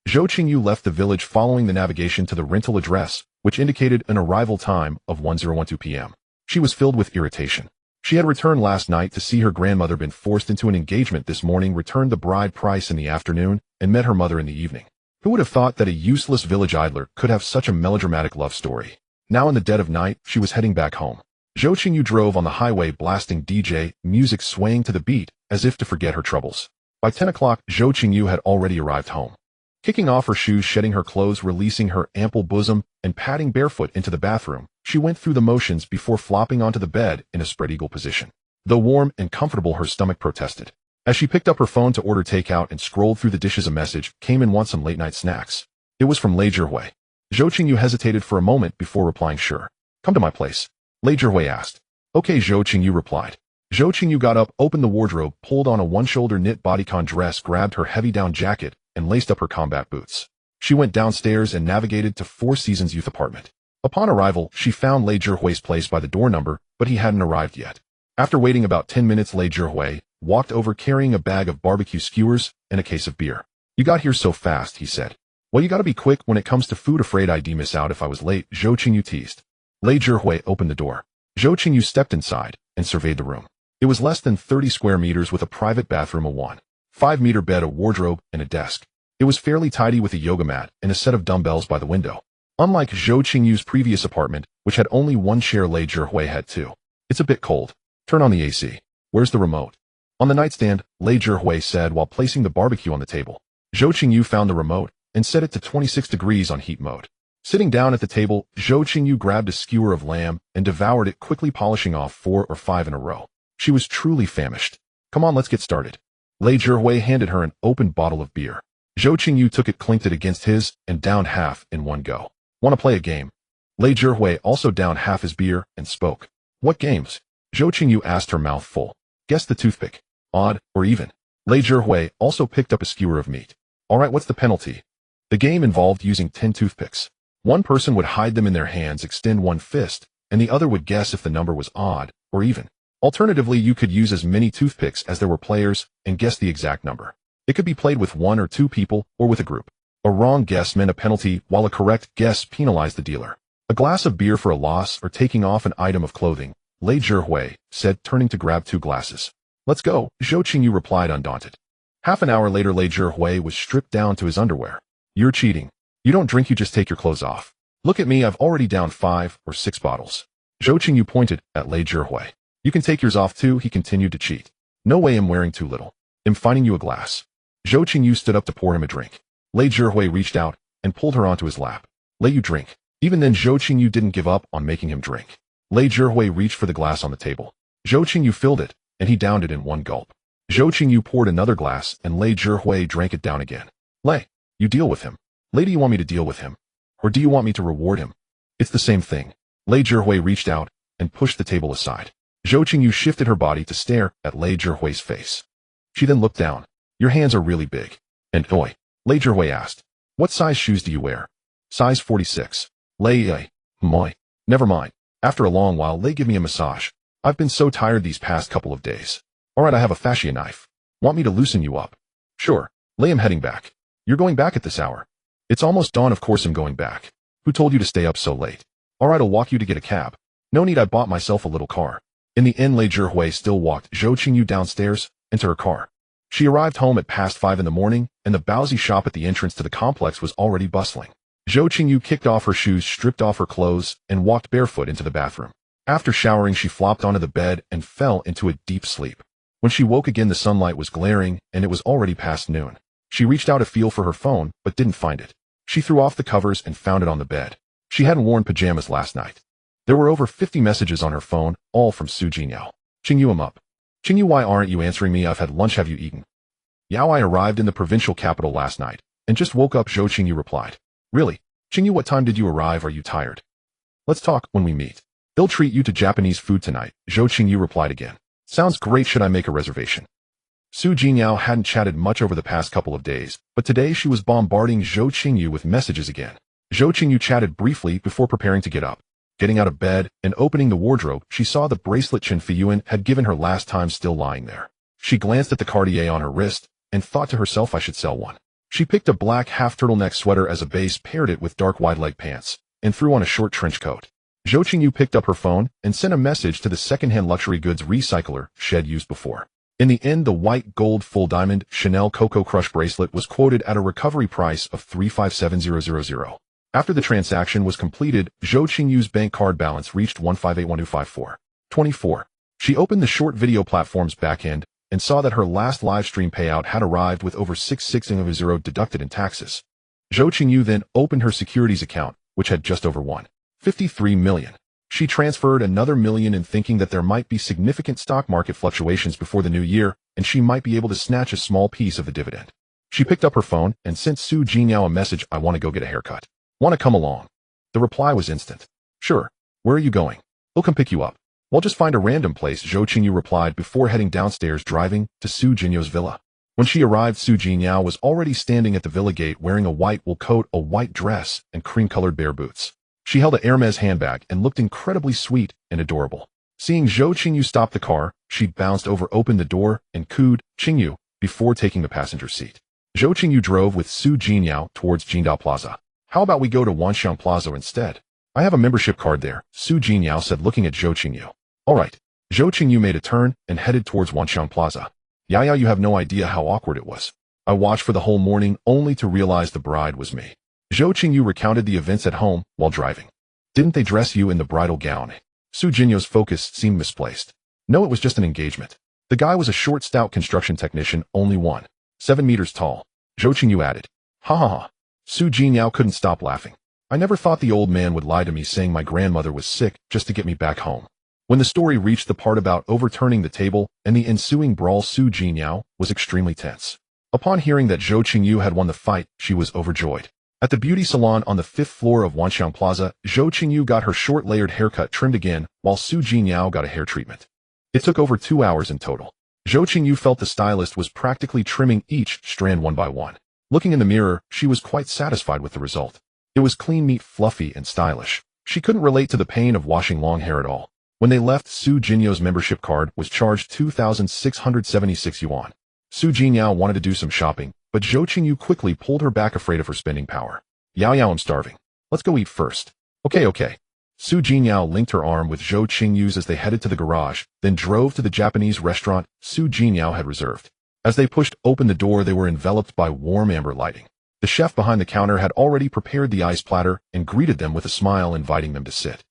S1: Zhou Qingyu left the village following the navigation to the rental address, which indicated an arrival time of 1012 p.m. She was filled with irritation. She had returned last night to see her grandmother, been forced into an engagement this morning, returned the bride price in the afternoon, and met her mother in the evening. Who would have thought that a useless village idler could have such a melodramatic love story? Now in the dead of night, she was heading back home. Zhou Qingyu drove on the highway, blasting DJ music, swaying to the beat, as if to forget her troubles. By 10 o'clock, Zhou Qingyu had already arrived home. Kicking off her shoes, shedding her clothes, releasing her ample bosom, and padding barefoot into the bathroom, she went through the motions before flopping onto the bed in a spread eagle position. Though warm and comfortable, her stomach protested. As she picked up her phone to order takeout and scrolled through the dishes, a message came in. Want some late-night snacks? It was from Lei Zhihui. Zhou Qingyu hesitated for a moment before replying, sure. Come to my place. Lei Zhihui asked. Okay, Zhou Qingyu replied. Zhou Qingyu got up, opened the wardrobe, pulled on a one-shoulder knit bodycon dress, grabbed her heavy down jacket, and laced up her combat boots. She went downstairs and navigated to Four Seasons Youth Apartment. Upon arrival, she found Lei Zhihui's place by the door number, but he hadn't arrived yet. After waiting about 10 minutes, Lei Zhihui walked over carrying a bag of barbecue skewers and a case of beer. You got here so fast, he said. Well, you gotta be quick when it comes to food. Afraid I'd miss out if I was late, Zhou Qingyu teased. Lei Zhihui opened the door. Zhou Qingyu stepped inside and surveyed the room. It was less than 30 square meters with a private bathroom, a 1.5-meter bed, a wardrobe, and a desk. It was fairly tidy with a yoga mat and a set of dumbbells by the window. Unlike Zhou Qingyu's previous apartment, which had only one chair, Lei Zhihui had 2. It's a bit cold. Turn on the AC. Where's the remote? On the nightstand, Lei Zhihui said while placing the barbecue on the table. Zhou Qingyu found the remote and set it to 26 degrees on heat mode. Sitting down at the table, Zhou Qingyu grabbed a skewer of lamb and devoured it, quickly polishing off 4 or 5 in a row. She was truly famished. Come on, let's get started. Lei Zhihui handed her an open bottle of beer. Zhou Qingyu took it, clinked it against his, and downed half in one go. Want to play a game? Lei Zhihui also downed half his beer and spoke. What games? Zhou Qingyu asked, her mouth full. Guess the toothpick. Odd or even? Lei Zhihui also picked up a skewer of meat. Alright, what's the penalty? The game involved using 10 toothpicks. One person would hide them in their hands, extend one fist, and the other would guess if the number was odd or even. Alternatively, you could use as many toothpicks as there were players and guess the exact number. It could be played with 1 or 2 people or with a group. A wrong guess meant a penalty, while a correct guess penalized the dealer. A glass of beer for a loss or taking off an item of clothing, Lei Zhihui said, turning to grab 2 glasses. Let's go, Zhou Qingyu replied, undaunted. Half an hour later, Lei Zhihui was stripped down to his underwear. You're cheating. You don't drink, you just take your clothes off. Look at me, I've already downed 5 or 6 bottles. Zhou Qingyu pointed at Lei Zhihui. You can take yours off too, he continued to cheat. No way, I'm wearing too little. I'm finding you a glass. Zhou Qingyu stood up to pour him a drink. Lei Zhihui reached out and pulled her onto his lap. Let you drink. Even then, Zhou Qingyu didn't give up on making him drink. Lei Zhihui reached for the glass on the table. Zhou Qingyu filled it, and he downed it in one gulp. Zhou Qingyu poured another glass, and Lei Zhihui drank it down again. Lei, you deal with him. Lei, do you want me to deal with him? Or do you want me to reward him? It's the same thing. Lei Zhihui reached out and pushed the table aside. Zhou Qingyu shifted her body to stare at Lei Zhihui's face. She then looked down. Your hands are really big. And oi, Lei Zhihui asked. What size shoes do you wear? Size 46. Lei, moi. Never mind. After a long while, Lei, give me a massage. I've been so tired these past couple of days. Alright, I have a fascia knife. Want me to loosen you up? Sure. Lei, I'm heading back. You're going back at this hour. It's almost dawn, of course I'm going back. Who told you to stay up so late? Alright, I'll walk you to get a cab. No need, I bought myself a little car. In the end, Lei Zhihui still walked Zhou Qingyu downstairs into her car. She arrived home at past 5 in the morning, and the Baozi shop at the entrance to the complex was already bustling. Zhou Qingyu kicked off her shoes, stripped off her clothes, and walked barefoot into the bathroom. After showering, she flopped onto the bed and fell into a deep sleep. When she woke again, the sunlight was glaring, and it was already past noon. She reached out to feel for her phone, but didn't find it. She threw off the covers and found it on the bed. She hadn't worn pajamas last night. There were over 50 messages on her phone, all from Zhou Qingyu. Qingyu, I'm up. Qingyu, why aren't you answering me? I've had lunch, have you eaten? Yao, I arrived in the provincial capital last night, and just woke up, Zhou Qingyu replied. Really? Qingyu, what time did you arrive? Are you tired? Let's talk when we meet. They'll treat you to Japanese food tonight, Zhou Qingyu replied again. Sounds great, should I make a reservation? Zhou Qingyu hadn't chatted much over the past couple of days, but today she was bombarding Zhou Qingyu with messages again. Zhou Qingyu chatted briefly before preparing to get up. Getting out of bed and opening the wardrobe, she saw the bracelet Chen Fiyuan had given her last time still lying there. She glanced at the Cartier on her wrist and thought to herself, I should sell one. She picked a black half-turtleneck sweater as a base, paired it with dark wide-leg pants, and threw on a short trench coat. Zhou Qingyu picked up her phone and sent a message to the second-hand luxury goods recycler she had used before. In the end, the white gold full diamond Chanel Coco Crush bracelet was quoted at a recovery price of $357,000. After the transaction was completed, Zhou Qingyu's bank card balance reached 1581254. 24. She opened the short video platform's backend and saw that her last live stream payout had arrived with over 660 deducted in taxes. Zhou Qingyu then opened her securities account, which had just over 153 million. She transferred another million in thinking that there might be significant stock market fluctuations before the new year, and she might be able to snatch a small piece of the dividend. She picked up her phone and sent Zhou Qingyu a message, I want to go get a haircut. Want to come along? The reply was instant. Sure. Where are you going? He'll come pick you up. We'll just find a random place, Zhou Qingyu replied before heading downstairs, driving to Zhou Jinyo's villa. When she arrived, Zhou Jinyo was already standing at the villa gate wearing a white wool coat, a white dress, and cream-colored bare boots. She held a Hermes handbag and looked incredibly sweet and adorable. Seeing Zhou Qingyu stop the car, she bounced over, opened the door, and cooed, Qingyu, before taking the passenger seat. Zhou Qingyu drove with Zhou Jinyo towards Jingdao Plaza. How about we go to Wanxiang Plaza instead? I have a membership card there, Zhou Jinyo said, looking at Zhou Qingyu. Alright. Zhou Qingyu made a turn and headed towards Wanxiang Plaza. Yaya, you have no idea how awkward it was. I watched for the whole morning only to realize the bride was me. Zhou Qingyu recounted the events at home while driving. Didn't they dress you in the bridal gown? Zhou Jinyo's focus seemed misplaced. No, it was just an engagement. The guy was a short, stout construction technician, only 7 meters tall. Zhou Qingyu added. Ha ha ha. Zhou Qingyu couldn't stop laughing. I never thought the old man would lie to me saying my grandmother was sick just to get me back home. When the story reached the part about overturning the table and the ensuing brawl, Zhou Qingyu was extremely tense. Upon hearing that Zhou Qingyu had won the fight, she was overjoyed. At the beauty salon on the 5th floor of Wanxiang Plaza, Zhou Qingyu got her short layered haircut trimmed again, while Zhou Qingyu got a hair treatment. It took over 2 hours in total. Zhou Qingyu felt the stylist was practically trimming each strand one by one. Looking in the mirror, she was quite satisfied with the result. It was clean, neat, fluffy, and stylish. She couldn't relate to the pain of washing long hair at all. When they left, Zhou Jinyo's membership card was charged 2,676 yuan. Zhou Jinyo wanted to do some shopping, but Zhou Qingyu quickly pulled her back, afraid of her spending power. Yao, I'm starving. Let's go eat first. Okay. Zhou Jinyo linked her arm with Zhou Qingyu's as they headed to the garage, then drove to the Japanese restaurant Zhou Jinyo had reserved. As they pushed open the door, they were enveloped by warm amber lighting. The chef behind the counter had already prepared the ice platter and greeted them with a smile, inviting them to sit.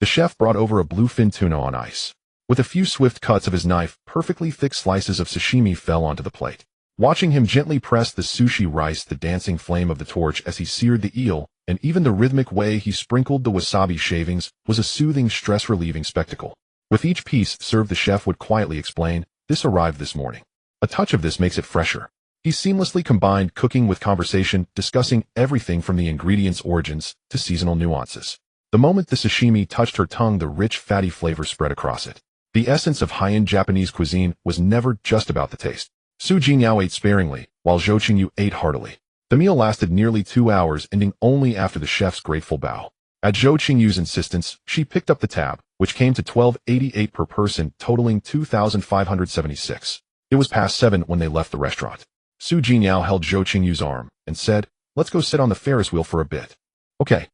S1: The chef brought over a bluefin tuna on ice. With a few swift cuts of his knife, perfectly thick slices of sashimi fell onto the plate. Watching him gently press the sushi rice, the dancing flame of the torch as he seared the eel, and even the rhythmic way he sprinkled the wasabi shavings was a soothing, stress-relieving spectacle. With each piece served, the chef would quietly explain, "This arrived this morning. A touch of this makes it fresher." He seamlessly combined cooking with conversation, discussing everything from the ingredients' origins to seasonal nuances. The moment the sashimi touched her tongue, the rich, fatty flavor spread across it. The essence of high-end Japanese cuisine was never just about the taste. Zhou Jinyo ate sparingly, while Zhou Qingyu ate heartily. The meal lasted nearly 2 hours, ending only after the chef's grateful bow. At Zhou Qingyu's insistence, she picked up the tab, which came to 1288 per person, totaling 2,576. It was past 7 when they left the restaurant. Zhou Jinyo held Zhou Qingyu's arm and said, "Let's go sit on the Ferris wheel for a bit." Okay.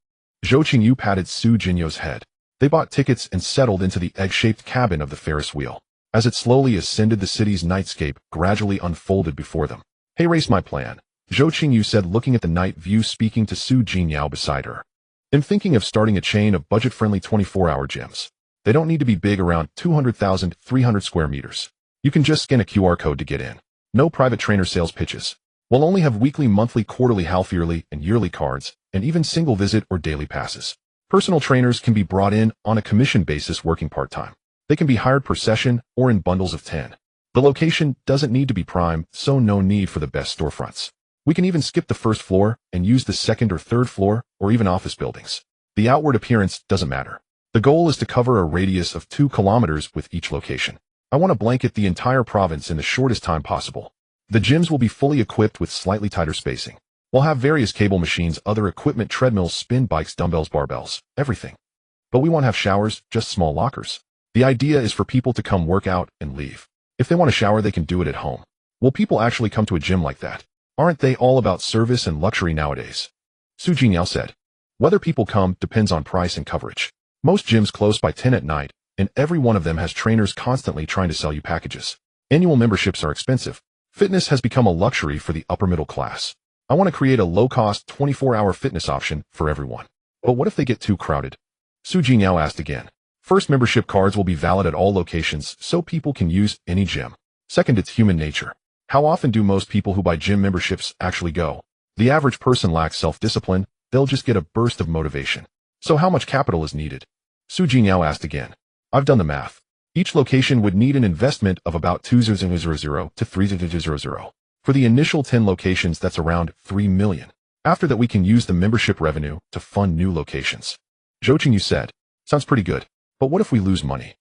S1: Zhou Qingyu patted Zhou Jinyo's head. They bought tickets and settled into the egg-shaped cabin of the Ferris wheel. As it slowly ascended, the city's nightscape gradually unfolded before them. "Hey, race my plan," Zhou Qingyu said, looking at the night view, speaking to Zhou Jinyo beside her. "I'm thinking of starting a chain of budget-friendly 24-hour gyms. They don't need to be big, around 200,000, 300 square meters. You can just scan a QR code to get in. No private trainer sales pitches. We'll only have weekly, monthly, quarterly, half-yearly, and yearly cards, and even single visit or daily passes. Personal trainers can be brought in on a commission basis, working part-time. They can be hired per session or in bundles of 10. The location doesn't need to be prime, so no need for the best storefronts. We can even skip the first floor and use the second or third floor, or even office buildings. The outward appearance doesn't matter. The goal is to cover a radius of 2 kilometers with each location. I want to blanket the entire province in the shortest time possible. The gyms will be fully equipped with slightly tighter spacing. We'll have various cable machines, other equipment, treadmills, spin bikes, dumbbells, barbells, everything. But we won't have showers, just small lockers. The idea is for people to come work out and leave. If they want to shower, they can do it at home. Will people actually come to a gym like that? Aren't they all about service and luxury nowadays?" Zhou Jinyo said. "Whether people come depends on price and coverage. Most gyms close by 10 at night, and every one of them has trainers constantly trying to sell you packages. Annual memberships are expensive. Fitness has become a luxury for the upper middle class. I want to create a low-cost 24-hour fitness option for everyone. But what if they get too crowded?" Zhou Jinyo asked again. "First, membership cards will be valid at all locations, so people can use any gym. Second, it's human nature. How often do most people who buy gym memberships actually go? The average person lacks self-discipline. They'll just get a burst of motivation. So how much capital is needed?" Zhou Jinyo asked again. "I've done the math. Each location would need an investment of about 2,000 to 3,000. For the initial 10 locations, that's around 3 million. After that, we can use the membership revenue to fund new locations." Zhou Qingyu said. "Sounds pretty good. But what if we lose money?"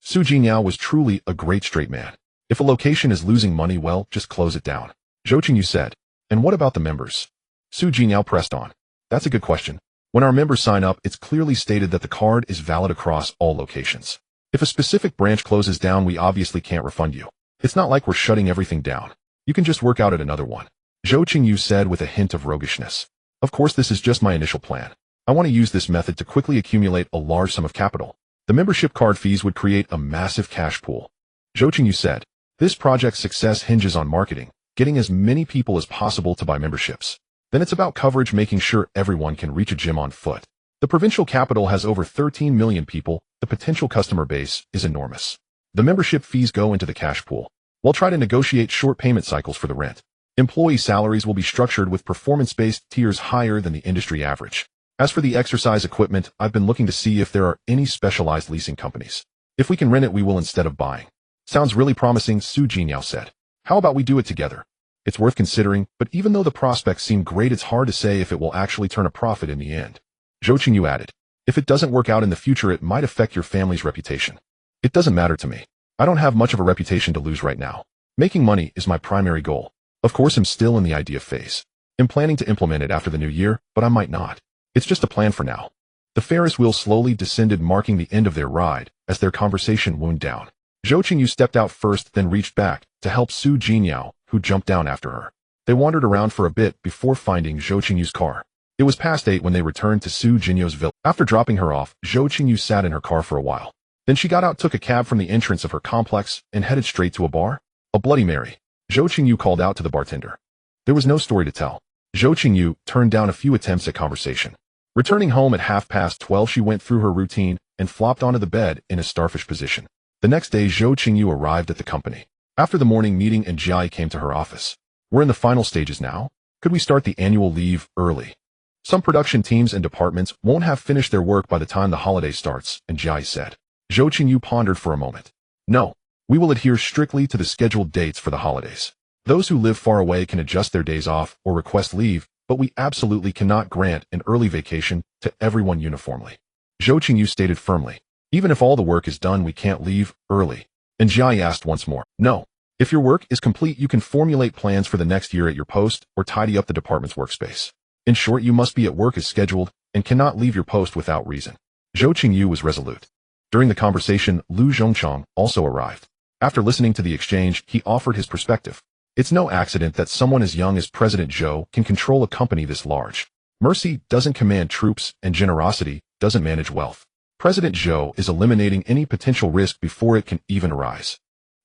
S1: Zhou Jinyo was truly a great straight man. "If a location is losing money, well, just close it down." Zhou Qingyu said. "And what about the members?" Zhou Jinyo pressed on. "That's a good question. When our members sign up, it's clearly stated that the card is valid across all locations. If a specific branch closes down, we obviously can't refund you. It's not like we're shutting everything down. You can just work out at another one," Zhou Qingyu said with a hint of roguishness. "Of course, this is just my initial plan. I want to use this method to quickly accumulate a large sum of capital. The membership card fees would create a massive cash pool." Zhou Qingyu said. "This project's success hinges on marketing, getting as many people as possible to buy memberships. Then it's about coverage, making sure everyone can reach a gym on foot. The provincial capital has over 13 million people. The potential customer base is enormous. The membership fees go into the cash pool. We'll try to negotiate short payment cycles for the rent. Employee salaries will be structured with performance-based tiers higher than the industry average. As for the exercise equipment, I've been looking to see if there are any specialized leasing companies. If we can rent it, we will instead of buying. Sounds really promising, Zhou Qingyu said. How about we do it together? It's worth considering, but even though the prospects seem great, it's hard to say if it will actually turn a profit in the end. Zhou Qingyu added. If it doesn't work out in the future, it might affect your family's reputation. It doesn't matter to me. I don't have much of a reputation to lose right now. Making money is my primary goal. Of course, I'm still in the idea phase. I'm planning to implement it after the new year, but I might not. It's just a plan for now. The Ferris wheel slowly descended, marking the end of their ride, as their conversation wound down. Zhou Qingyu stepped out first, then reached back to help Zhou Qingyu, who jumped down after her. They wandered around for a bit before finding Zhou Qingyu's car. It was past 8 when they returned to Zhou Qingyu's villa. After dropping her off, Zhou Qingyu sat in her car for a while. Then she got out, took a cab from the entrance of her complex, and headed straight to a bar. A Bloody Mary. Zhou Qingyu called out to the bartender. There was no story to tell. Zhou Qingyu turned down a few attempts at conversation. Returning home at 12:30, she went through her routine and flopped onto the bed in a starfish position. The next day, Zhou Qingyu arrived at the company. After the morning meeting, and Jai came to her office. We're in the final stages now. Could we start the annual leave early? Some production teams and departments won't have finished their work by the time the holiday starts, and Jai said. Zhou Qingyu pondered for a moment. No, we will adhere strictly to the scheduled dates for the holidays. Those who live far away can adjust their days off or request leave, but we absolutely cannot grant an early vacation to everyone uniformly. Zhou Qingyu stated firmly. Even if all the work is done, we can't leave early. And Jai asked once more. No. If your work is complete, you can formulate plans for the next year at your post or tidy up the department's workspace. In short, you must be at work as scheduled and cannot leave your post without reason. Zhou Qingyu was resolute. During the conversation, Lu Zhongchang also arrived. After listening to the exchange, he offered his perspective. It's no accident that someone as young as President Zhou can control a company this large. Mercy doesn't command troops, and generosity doesn't manage wealth. President Zhou is eliminating any potential risk before it can even arise.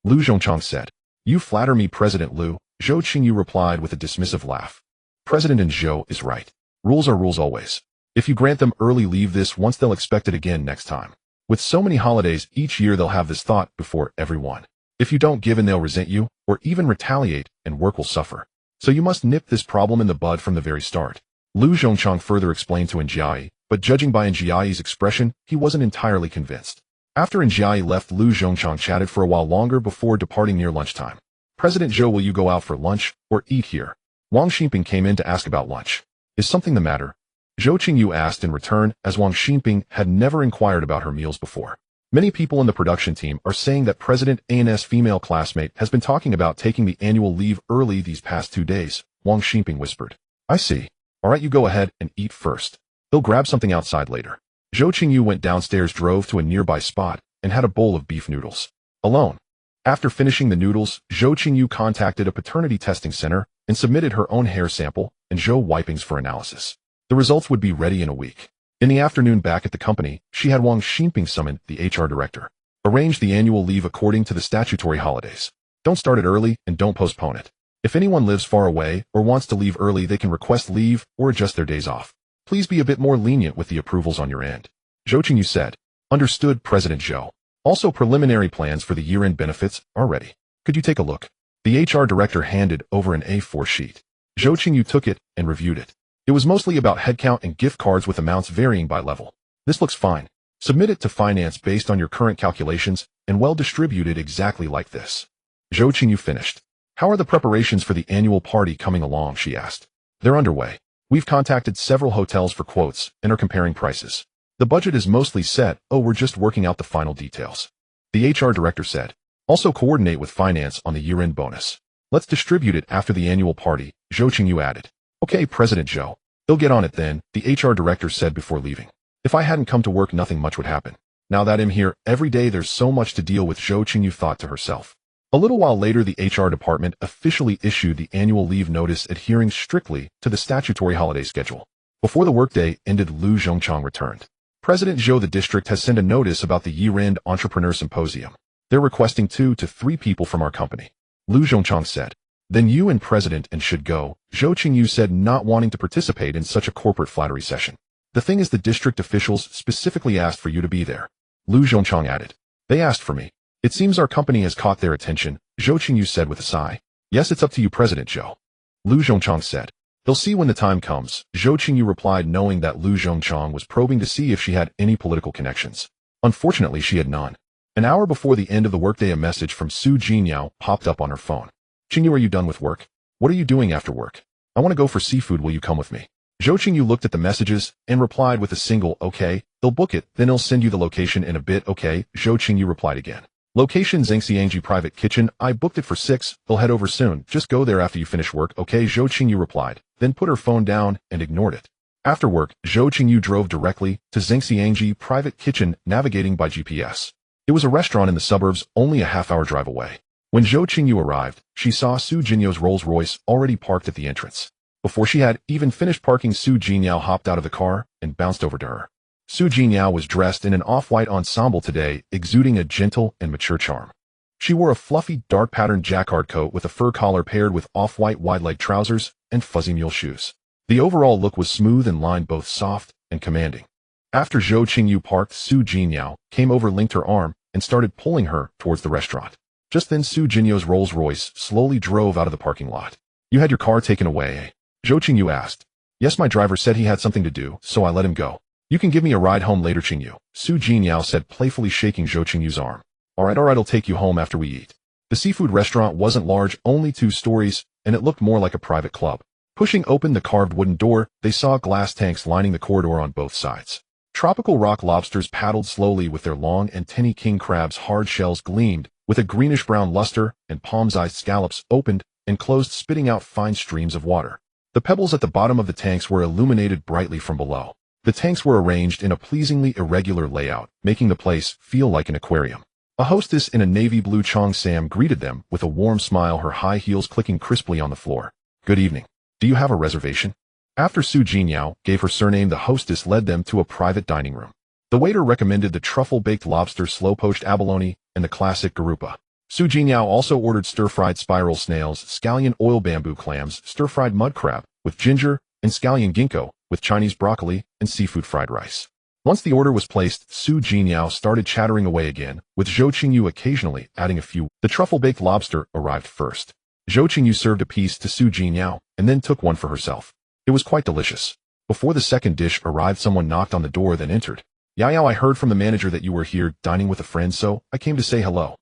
S1: Lu Zhongchang said. You flatter me, President Lu, Zhou Qingyu replied with a dismissive laugh. President Zhou is right. Rules are rules always. If you grant them early leave this once, they'll expect it again next time. With so many holidays each year, they'll have this thought before everyone. If you don't give in, they'll resent you, or even retaliate, and work will suffer. So you must nip this problem in the bud from the very start. Lu Zhongchang further explained to Njiai, but judging by Njiai's expression, he wasn't entirely convinced. After Njiai left, Lu Zhongchang chatted for a while longer before departing near lunchtime. President Zhou, will you go out for lunch, or eat here? Wang Xinping came in to ask about lunch. Is something the matter? Zhou Qingyu asked in return, as Wang Xinping had never inquired about her meals before. Many people in the production team are saying that President An's female classmate has been talking about taking the annual leave early these past 2 days, Wang Xinping whispered. I see. All right, you go ahead and eat first. He'll grab something outside later. Zhou Qingyu went downstairs, drove to a nearby spot, and had a bowl of beef noodles. Alone. After finishing the noodles, Zhou Qingyu contacted a paternity testing center and submitted her own hair sample and Zhou wipings for analysis. The results would be ready in a week. In the afternoon, back at the company, she had Wang Xinping summon the HR director. Arrange the annual leave according to the statutory holidays. Don't start it early and don't postpone it. If anyone lives far away or wants to leave early, they can request leave or adjust their days off. Please be a bit more lenient with the approvals on your end. Zhou Qingyu said. Understood, President Zhou. Also, preliminary plans for the year-end benefits are ready. Could you take a look? The HR director handed over an A4 sheet. Zhou Qingyu took it and reviewed it. It was mostly about headcount and gift cards with amounts varying by level. This looks fine. Submit it to finance based on your current calculations and well distributed exactly like this. Zhou Qingyu finished. How are the preparations for the annual party coming along, she asked. They're underway. We've contacted several hotels for quotes and are comparing prices. The budget is mostly set, we're just working out the final details. The HR director said. Also coordinate with finance on the year-end bonus. Let's distribute it after the annual party, Zhou Qingyu added. Okay, President Zhou. They'll get on it then, the HR director said before leaving. If I hadn't come to work, nothing much would happen. Now that I'm here, every day there's so much to deal with, Zhou Qingyu thought to herself. A little while later, the HR department officially issued the annual leave notice, adhering strictly to the statutory holiday schedule. Before the workday ended, Lu Zhongchang returned. President Zhou, the district has sent a notice about the year-end entrepreneur symposium. They're requesting 2 to 3 people from our company. Lu Zhongchang said. Then you and President N should go, Zhou Qingyu said, not wanting to participate in such a corporate flattery session. The thing is, the district officials specifically asked for you to be there. Lu Zhongchang added. They asked for me. It seems our company has caught their attention, Zhou Qingyu said with a sigh. Yes, it's up to you, President Zhou. Lu Zhongchang said. They'll see when the time comes, Zhou Qingyu replied, knowing that Lu Zhongchang was probing to see if she had any political connections. Unfortunately, she had none. An hour before the end of the workday, a message from Su Jinyao popped up on her phone. Qingyu, are you done with work? What are you doing after work? I want to go for seafood, will you come with me? Zhou Qingyu looked at the messages and replied with a single, okay, they'll book it, then I'll send you the location in a bit, okay, Zhou Qingyu replied again. Location Zhangxiangji private kitchen, I booked it for 6, they'll head over soon, just go there after you finish work, okay, Zhou Qingyu replied, then put her phone down and ignored it. After work, Zhou Qingyu drove directly to Zhangxiangji private kitchen, navigating by GPS. It was a restaurant in the suburbs, only a half-hour drive away. When Zhou Qingyu arrived, she saw Su Jinyau's Rolls-Royce already parked at the entrance. Before she had even finished parking, Su Jinyao hopped out of the car and bounced over to her. Su Jinyao was dressed in an off-white ensemble today, exuding a gentle and mature charm. She wore a fluffy, dark-patterned jacquard coat with a fur collar paired with off-white wide-leg trousers and fuzzy mule shoes. The overall look was smooth and lined, both soft and commanding. After Zhou Qingyu parked, Su Jinyao came over, linked her arm, and started pulling her towards the restaurant. Just then, Su Jinyau's Rolls-Royce slowly drove out of the parking lot. You had your car taken away, eh? Zhou Qingyu asked. Yes, my driver said he had something to do, so I let him go. You can give me a ride home later, Qingyu, Su Jinyao said, playfully shaking Zhou Qingyu's arm. Alright, I'll take you home after we eat. The seafood restaurant wasn't large, only 2 stories, and it looked more like a private club. Pushing open the carved wooden door, they saw glass tanks lining the corridor on both sides. Tropical rock lobsters paddled slowly with their long antennae. King crabs' hard shells gleamed with a greenish-brown luster, and palm-sized scallops opened and closed, spitting out fine streams of water. The pebbles at the bottom of the tanks were illuminated brightly from below. The tanks were arranged in a pleasingly irregular layout, making the place feel like an aquarium. A hostess in a navy blue cheongsam greeted them with a warm smile, her high heels clicking crisply on the floor. Good evening. Do you have a reservation? After Su Jinyao gave her surname, the hostess led them to a private dining room. The waiter recommended the truffle-baked lobster, slow-poached abalone, and the classic garupa. Su Jinyao also ordered stir-fried spiral snails, scallion oil bamboo clams, stir-fried mud crab with ginger, and scallion ginkgo with Chinese broccoli and seafood fried rice. Once the order was placed, Su Jinyao started chattering away again, with Zhou Qingyu occasionally adding a few. The truffle-baked lobster arrived first. Zhou Qingyu served a piece to Su Jinyao and then took one for herself. It was quite delicious. Before the second dish arrived, someone knocked on the door, then entered. Yao, I heard from the manager that you were here dining with a friend, so I came to say hello.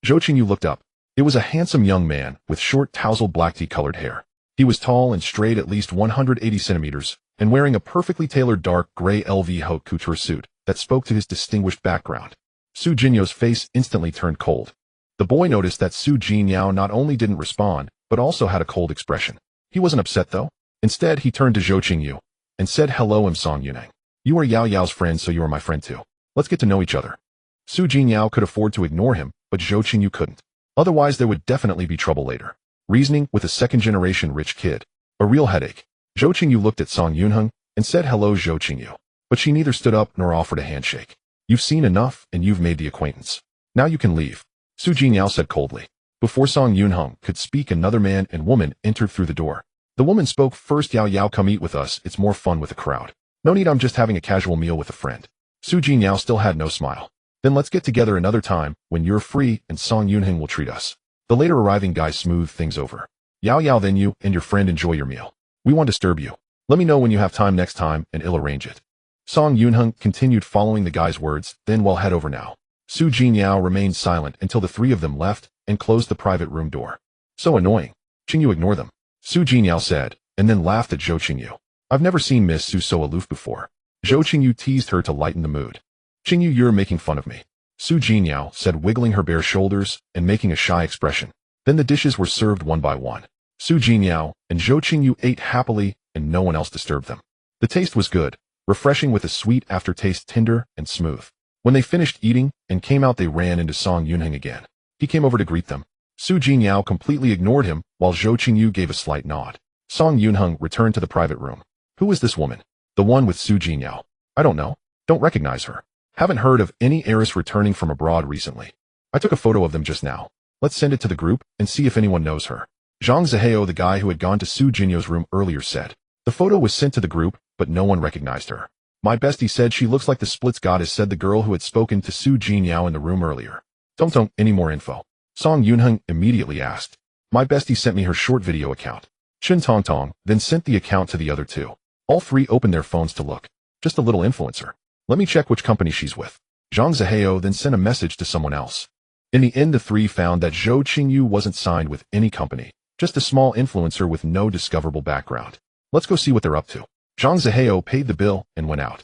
S1: Zhou Qingyu looked up. It was a handsome young man with short tousled black tea-colored hair. He was tall and straight, at least 180 centimeters, and wearing a perfectly tailored dark gray LV haute couture suit that spoke to his distinguished background. Su Jinyau's face instantly turned cold. The boy noticed that Su Jinyao not only didn't respond, but also had a cold expression. He wasn't upset, though. Instead, he turned to Zhou Qingyu and said, hello, I'm Song Yuneng. You are Yao Yao's friend, so you are my friend too. Let's get to know each other. Su Jinyao could afford to ignore him, but Zhou Qingyu couldn't. Otherwise, there would definitely be trouble later. Reasoning with a second-generation rich kid. A real headache. Zhou Qingyu looked at Song Yunheng and said hello, Zhou Qingyu. But she neither stood up nor offered a handshake. You've seen enough, and you've made the acquaintance. Now you can leave, Su Jinyao said coldly. Before Song Yunheng could speak, another man and woman entered through the door. The woman spoke first. Yao, come eat with us. It's more fun with a crowd. No need, I'm just having a casual meal with a friend. Su Jinyao still had no smile. Then let's get together another time, when you're free, and Song Yunheng will treat us. The later arriving guy smoothed things over. Yao, then you and your friend enjoy your meal. We won't disturb you. Let me know when you have time next time, and I'll arrange it. Song Yunheng continued following the guy's words, then we'll head over now. Su Jinyao remained silent until the three of them left and closed the private room door. So annoying. Qingyu, ignore them, Su Jinyao said, and then laughed at Zhou Qingyu. I've never seen Miss Su so aloof before. Zhou Qingyu teased her to lighten the mood. Qingyu, you're making fun of me, Su Jinyao said, wiggling her bare shoulders and making a shy expression. Then the dishes were served one by one. Su Jinyao and Zhou Qingyu ate happily, and no one else disturbed them. The taste was good, refreshing with a sweet aftertaste, tender and smooth. When they finished eating and came out, they ran into Song Yunheng again. He came over to greet them. Su Jinyao completely ignored him, while Zhou Qingyu gave a slight nod. Song Yunheng returned to the private room. Who is this woman? The one with Su Jinyao. I don't know. Don't recognize her. Haven't heard of any heiress returning from abroad recently. I took a photo of them just now. Let's send it to the group and see if anyone knows her. Zhang Zihao, the guy who had gone to Su Jinyau's room earlier, said. The photo was sent to the group, but no one recognized her. My bestie said she looks like the splits goddess, said the girl who had spoken to Su Jinyao in the room earlier. Tong, any more info? Song Yunheng immediately asked. My bestie sent me her short video account. Chen Tong then sent the account to the other two. All three opened their phones to look. Just a little influencer. Let me check which company she's with. Zhang Zihao then sent a message to someone else. In the end, the three found that Zhou Qingyu wasn't signed with any company, just a small influencer with no discoverable background. Let's go see what they're up to. Zhang Zihao paid the bill and went out.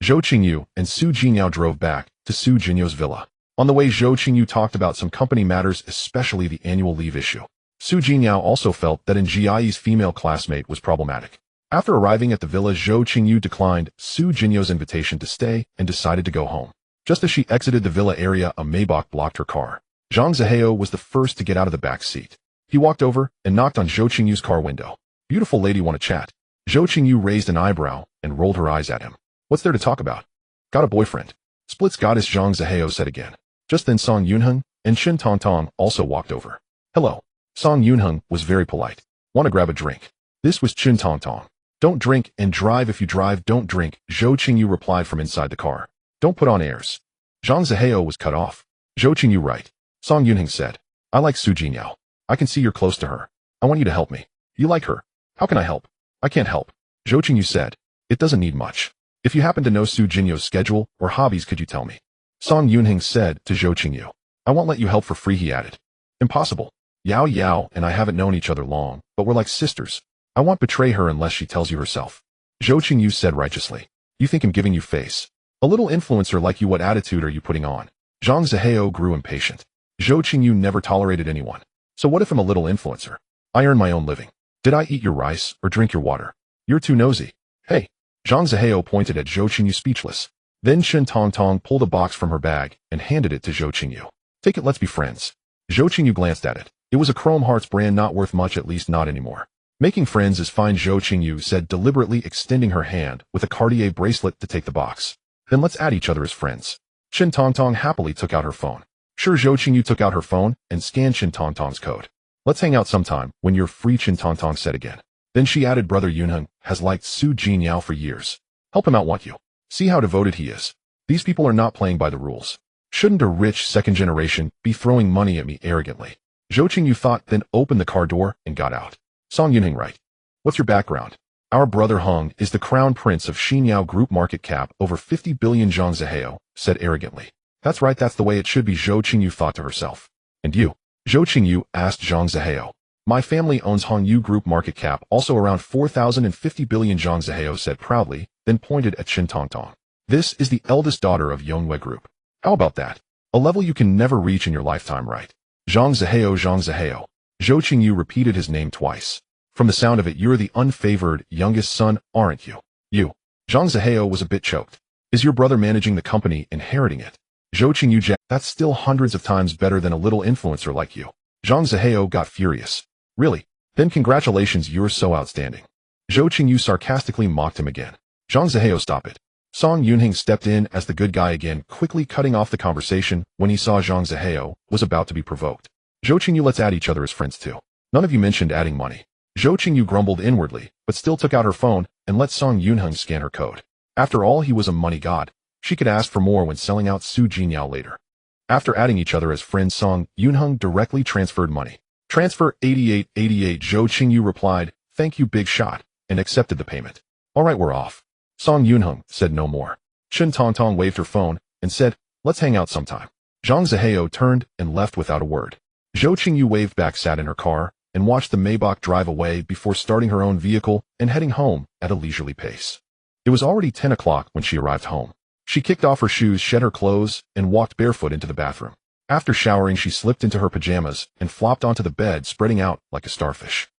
S1: Zhou Qingyu and Su Jingyao drove back to Su Jinyu's villa. On the way, Zhou Qingyu talked about some company matters, especially the annual leave issue. Su Jinyao also felt that Jiai's female classmate was problematic. After arriving at the villa, Zhou Qingyu declined Su Jinyu's invitation to stay and decided to go home. Just as she exited the villa area, a Maybach blocked her car. Zhang Zihao was the first to get out of the back seat. He walked over and knocked on Zhou Qingyu's car window. Beautiful lady, want to chat? Zhou Qingyu raised an eyebrow and rolled her eyes at him. What's there to talk about? Got a boyfriend. Splits goddess, Zhang Zihao said again. Just then Song Yunheng and Shin Tong also walked over. Hello. Song Yunheng was very polite. Want to grab a drink? This was Chin Tong. Don't drink and drive. If you drive, don't drink, Zhou Qingyu replied from inside the car. Don't put on airs. Zhang Zihao was cut off. Zhou Qingyu, right. Song Yunheng said. I like Su Jinyao. I can see you're close to her. I want you to help me. You like her. How can I help? I can't help. Zhou Qingyu said. It doesn't need much. If you happen to know Su Jinyo's schedule or hobbies, could you tell me? Song Yunheng said to Zhou Qingyu. I won't let you help for free, he added. Impossible. Yao and I haven't known each other long, but we're like sisters. I won't betray her unless she tells you herself. Zhou Qingyu said righteously. You think I'm giving you face? A little influencer like you, what attitude are you putting on? Zhang Zihao grew impatient. Zhou Qingyu never tolerated anyone. So what if I'm a little influencer? I earn my own living. Did I eat your rice or drink your water? You're too nosy. Hey. Zhang Zihao pointed at Zhou Qingyu, speechless. Then Shin Tong pulled a box from her bag and handed it to Zhou Qingyu. Take it, let's be friends. Zhou Qingyu glanced at it. It was a Chrome Hearts brand, not worth much, at least not anymore. Making friends is fine, Zhou Qingyu said, deliberately extending her hand with a Cartier bracelet to take the box. Then let's add each other as friends. Shin Tong happily took out her phone. Sure, Zhou Qingyu took out her phone and scanned Shin Tong's code. Let's hang out sometime when you're free, Shin Tong said again. Then she added, brother Yunheng has liked Su Jinyao for years. Help him out, won't you? See how devoted he is. These people are not playing by the rules. Shouldn't a rich second generation be throwing money at me arrogantly? Zhou Qingyu thought, then opened the car door and got out. Song Yunheng, right. What's your background? Our brother Hung is the crown prince of Xinyao Group, market cap over 50 billion, Zhang Zihao said arrogantly. That's right, that's the way it should be, Zhou Qingyu thought to herself. And you? Zhou Qingyu asked Zhang Zihao. My family owns Hongyu Group, market cap also around 4,050 billion, Zhang Zihao said proudly, then pointed at Shin Tong. This is the eldest daughter of Yongwei Group. How about that? A level you can never reach in your lifetime, right? Zhang Zihao. Zhou Qingyu repeated his name twice. From the sound of it, you're the unfavored youngest son, aren't you? You. Zhang Zihao was a bit choked. Is your brother managing the company, inheriting it? Zhou Qingyu, that's still hundreds of times better than a little influencer like you. Zhang Zihao got furious. Really? Then congratulations, you're so outstanding. Zhou Qingyu sarcastically mocked him again. Zhang Zihao, stop it. Song Yunheng stepped in as the good guy again, quickly cutting off the conversation when he saw Zhang Zihao was about to be provoked. Zhou Qingyu, let's add each other as friends too. None of you mentioned adding money. Zhou Qingyu grumbled inwardly, but still took out her phone and let Song Yunheng scan her code. After all, he was a money god. She could ask for more when selling out Su Jinyao later. After adding each other as friends, Song Yunheng directly transferred money. Transfer 8888, Zhou Qingyu replied, thank you, big shot, and accepted the payment. Alright, we're off. Song Yunheng said no more. Shin Tong waved her phone and said, let's hang out sometime. Zhang Zihao turned and left without a word. Zhou Qingyu waved back, sat in her car, and watched the Maybach drive away before starting her own vehicle and heading home at a leisurely pace. It was already 10 o'clock when she arrived home. She kicked off her shoes, shed her clothes, and walked barefoot into the bathroom. After showering, she slipped into her pajamas and flopped onto the bed, spreading out like a starfish.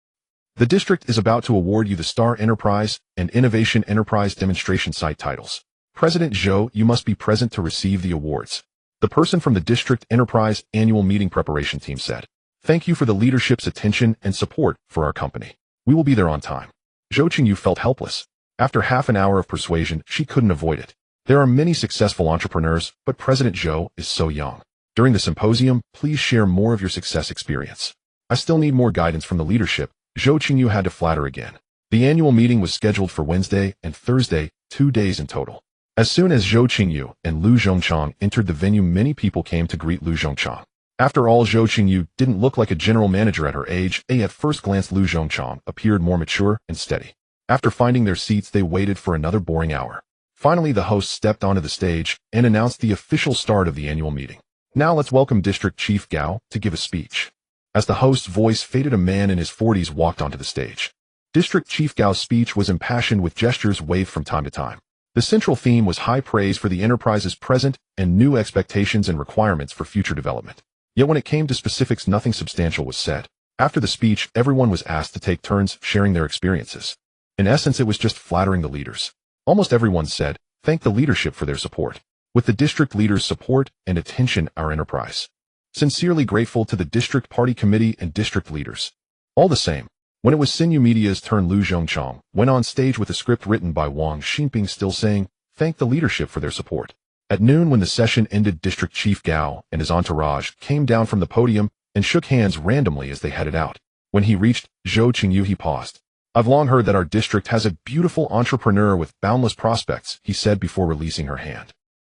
S1: The district is about to award you the Star Enterprise and Innovation Enterprise Demonstration Site titles. President Zhou, you must be present to receive the awards. The person from the District Enterprise Annual Meeting Preparation Team said. Thank you for the leadership's attention and support for our company. We will be there on time. Zhou Qingyu felt helpless. After half an hour of persuasion, she couldn't avoid it. There are many successful entrepreneurs, but President Zhou is so young. During the symposium, please share more of your success experience. I still need more guidance from the leadership. Zhou Qingyu had to flatter again. The annual meeting was scheduled for Wednesday and Thursday, 2 days in total. As soon as Zhou Qingyu and Lu Zhongchang entered the venue, many people came to greet Lu Zhongchang. After all, Zhou Qingyu didn't look like a general manager at her age. At first glance, Lu Zhongchang appeared more mature and steady. After finding their seats, they waited for another boring hour. Finally, the host stepped onto the stage and announced the official start of the annual meeting. Now let's welcome District Chief Gao to give a speech. As the host's voice faded, a man in his 40s walked onto the stage. District Chief Gao's speech was impassioned with gestures waved from time to time. The central theme was high praise for the enterprise's present and new expectations and requirements for future development. Yet when it came to specifics, nothing substantial was said. After the speech, everyone was asked to take turns sharing their experiences. In essence, it was just flattering the leaders. Almost everyone said, "Thank the leadership for their support. With the district leaders' support and attention, our enterprise. Sincerely grateful to the district party committee and district leaders." All the same, when it was Sinyu Media's turn, Lu Zhongchang went on stage with a script written by Wang Xinping, still saying, "Thank the leadership for their support." At noon, when the session ended, District Chief Gao and his entourage came down from the podium and shook hands randomly as they headed out. When he reached Zhou Qingyu, he paused. "I've long heard that our district has a beautiful entrepreneur with boundless prospects," he said before releasing her hand.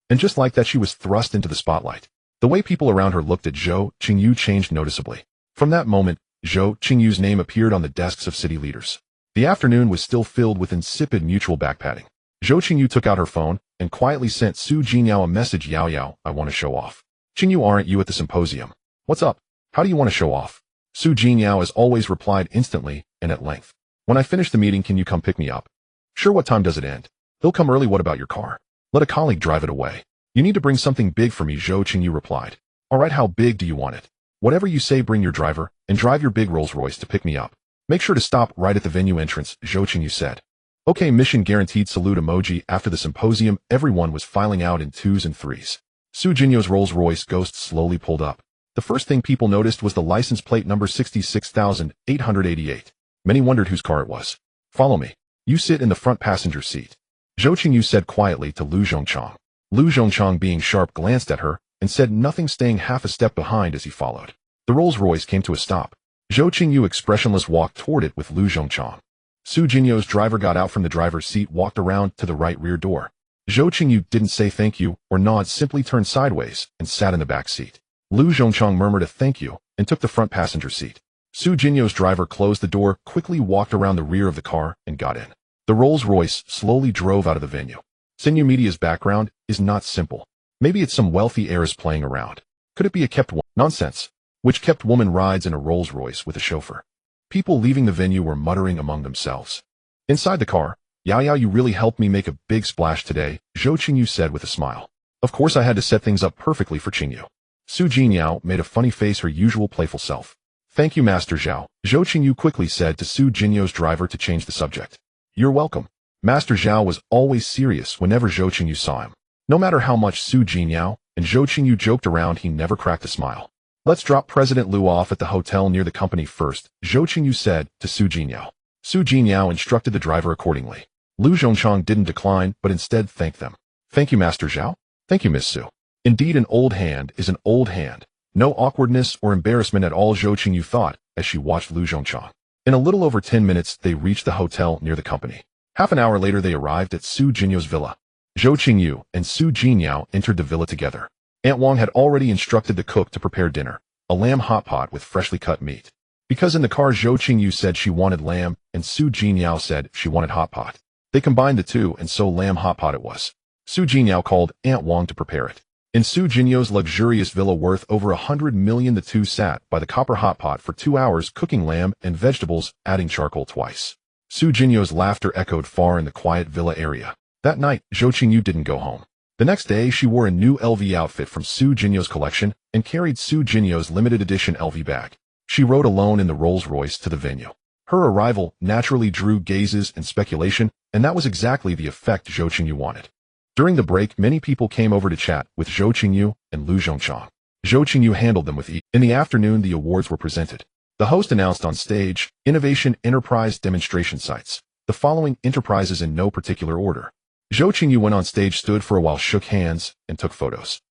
S1: And just like that, she was thrust into the spotlight. The way people around her looked at Zhou Qingyu changed noticeably. From that moment, Zhou Qingyu's name appeared on the desks of city leaders. The afternoon was still filled with insipid mutual backpatting. Zhou Qingyu took out her phone and quietly sent Su Jinyao a message. "Yao Yao, I want to show off." "Qingyu, aren't you at the symposium?" "What's up? How do you want to show off?" Su Jinyao, as always, replied instantly and at length. "When I finish the meeting, can you come pick me up?" "Sure, what time does it end?" "They'll come early. What about your car?" "Let a colleague drive it away." "You need to bring something big for me," Zhou Qingyu replied. "All right, how big do you want it?" "Whatever you say, bring your driver and drive your big Rolls Royce to pick me up. Make sure to stop right at the venue entrance," Zhou Qingyu said. "Okay, mission guaranteed." Salute emoji. After the symposium, everyone was filing out in twos and threes. Su Jinyo's Rolls Royce Ghost slowly pulled up. The first thing people noticed was the license plate number 66,888. Many wondered whose car it was. "Follow me. You sit in the front passenger seat," Zhou Qingyu said quietly to Lu Zhongchang. Lu Zhongchang, being sharp, glanced at her and said nothing, staying half a step behind as he followed. The Rolls Royce came to a stop. Zhou Qingyu, expressionless, walked toward it with Lu Zhongchang. Su Jinyo's driver got out from the driver's seat, walked around to the right rear door. Zhou Qingyu didn't say thank you or nod, simply turned sideways and sat in the back seat. Lu Zhongchang murmured a thank you and took the front passenger seat. Su Jinyo's driver closed the door, quickly walked around the rear of the car, and got in. The Rolls-Royce slowly drove out of the venue. Sinyu Media's background is not simple. Maybe it's some wealthy heiress playing around. Could it be a kept woman? Nonsense. Which kept woman rides in a Rolls-Royce with a chauffeur? People leaving the venue were muttering among themselves. Inside the car, "Yao Yao, you really helped me make a big splash today," Zhou Qingyu said with a smile. "Of course, I had to set things up perfectly for Qingyu." Su Jinyao made a funny face, her usual playful self. "Thank you, Master Zhao," Zhou Qingyu quickly said to Su Jinyo's driver to change the subject. "You're welcome." Master Zhao was always serious whenever Zhou Qingyu saw him. No matter how much Su Jinyao and Zhou Qingyu joked around, he never cracked a smile. "Let's drop President Lu off at the hotel near the company first," Zhou Qingyu said to Su Jinyao. Su Jinyao instructed the driver accordingly. Lu Zhongchang didn't decline, but instead thanked them. "Thank you, Master Zhao." "Thank you, Miss Su." Indeed, an old hand is an old hand. No awkwardness or embarrassment at all, Zhou Qingyu thought as she watched Lu Zhongchang. In a little over 10 minutes, they reached the hotel near the company. Half an hour later, they arrived at Su Jinyo's villa. Zhou Qingyu and Su Jinyao entered the villa together. Aunt Wang had already instructed the cook to prepare dinner, a lamb hot pot with freshly cut meat. Because in the car, Zhou Qingyu said she wanted lamb and Su Jinyao said she wanted hot pot. They combined the two, and so lamb hot pot it was. Su Jinyao called Aunt Wang to prepare it. In Su Jinyo's luxurious villa worth over 100 million, the two sat by the copper hot pot for 2 hours, cooking lamb and vegetables, adding charcoal twice. Su Jinyo's laughter echoed far in the quiet villa area. That night, Zhou Qingyu didn't go home. The next day, she wore a new LV outfit from Su Jinyo's collection and carried Su Jinyo's limited edition LV bag. She rode alone in the Rolls-Royce to the venue. Her arrival naturally drew gazes and speculation, and that was exactly the effect Zhou Qingyu wanted. During the break, many people came over to chat with Zhou Qingyu and Lu Zhongchang. Zhou Qingyu handled them with ease. In the afternoon, the awards were presented. The host announced on stage, Innovation Enterprise Demonstration Sites. The following enterprises in no particular order. Zhou Qingyu went on stage, stood for a while, shook hands, and took photos.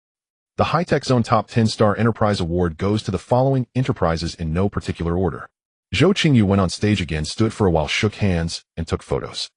S1: The High-Tech Zone Top 10 Star Enterprise Award goes to the following enterprises in no particular order. Zhou Qingyu went on stage again, stood for a while, shook hands, and took photos.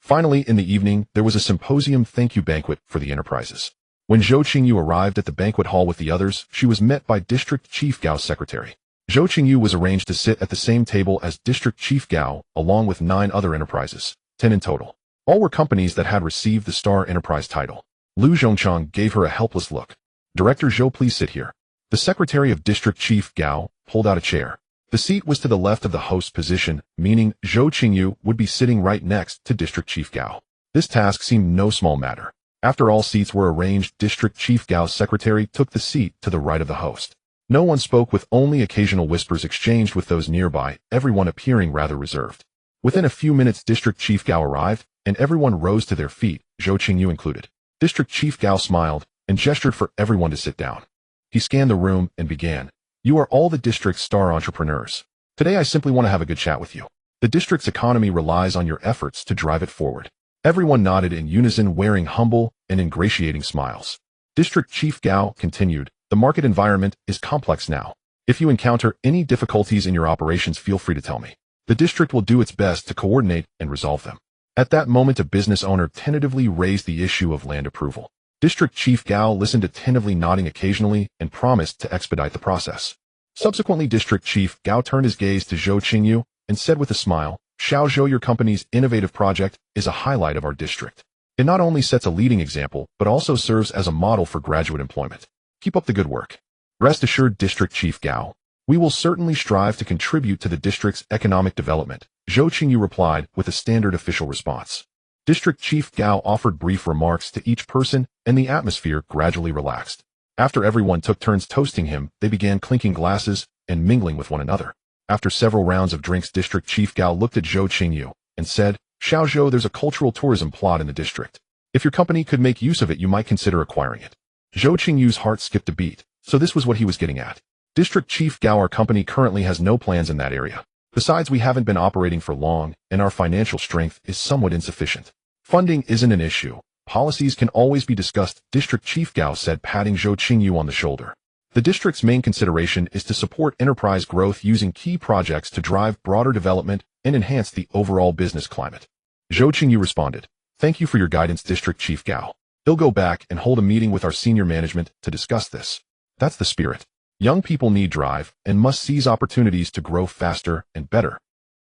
S1: Finally, in the evening, there was a symposium thank you banquet for the enterprises. When Zhou Qingyu arrived at the banquet hall with the others, she was met by District Chief Gao's secretary. Zhou Qingyu was arranged to sit at the same table as District Chief Gao, along with 9 other enterprises, 10 in total. All were companies that had received the Star Enterprise title. Lu Zhongchang gave her a helpless look. Director Zhou, please sit here. The secretary of District Chief Gao pulled out a chair. The seat was to the left of the host's position, meaning Zhou Qingyu would be sitting right next to District Chief Gao. This task seemed no small matter. After all seats were arranged, District Chief Gao's secretary took the seat to the right of the host. No one spoke, with only occasional whispers exchanged with those nearby, everyone appearing rather reserved. Within a few minutes, District Chief Gao arrived, and everyone rose to their feet, Zhou Qingyu included. District Chief Gao smiled and gestured for everyone to sit down. He scanned the room and began. You are all the district's star entrepreneurs. Today I simply want to have a good chat with you. The district's economy relies on your efforts to drive it forward. Everyone nodded in unison, wearing humble and ingratiating smiles. District Chief Gao continued, the market environment is complex now. If you encounter any difficulties in your operations, feel free to tell me. The district will do its best to coordinate and resolve them. At that moment, a business owner tentatively raised the issue of land approval. District Chief Gao listened attentively, nodding occasionally, and promised to expedite the process. Subsequently, District Chief Gao turned his gaze to Zhou Qingyu and said with a smile, Xiao Zhou, your company's innovative project is a highlight of our district. It not only sets a leading example, but also serves as a model for graduate employment. Keep up the good work. Rest assured, District Chief Gao, we will certainly strive to contribute to the district's economic development, Zhou Qingyu replied with a standard official response. District Chief Gao offered brief remarks to each person, and the atmosphere gradually relaxed. After everyone took turns toasting him, they began clinking glasses and mingling with one another. After several rounds of drinks, District Chief Gao looked at Zhou Qingyu and said, Xiao Zhou, there's a cultural tourism plot in the district. If your company could make use of it, you might consider acquiring it. Zhou Qingyu's heart skipped a beat, so this was what he was getting at. District Chief Gao, our company currently has no plans in that area. Besides, we haven't been operating for long, and our financial strength is somewhat insufficient. Funding isn't an issue. Policies can always be discussed, District Chief Gao said, patting Zhou Qingyu on the shoulder. The district's main consideration is to support enterprise growth using key projects to drive broader development and enhance the overall business climate. Zhou Qingyu responded, thank you for your guidance, District Chief Gao. He'll go back and hold a meeting with our senior management to discuss this. That's the spirit. Young people need drive and must seize opportunities to grow faster and better.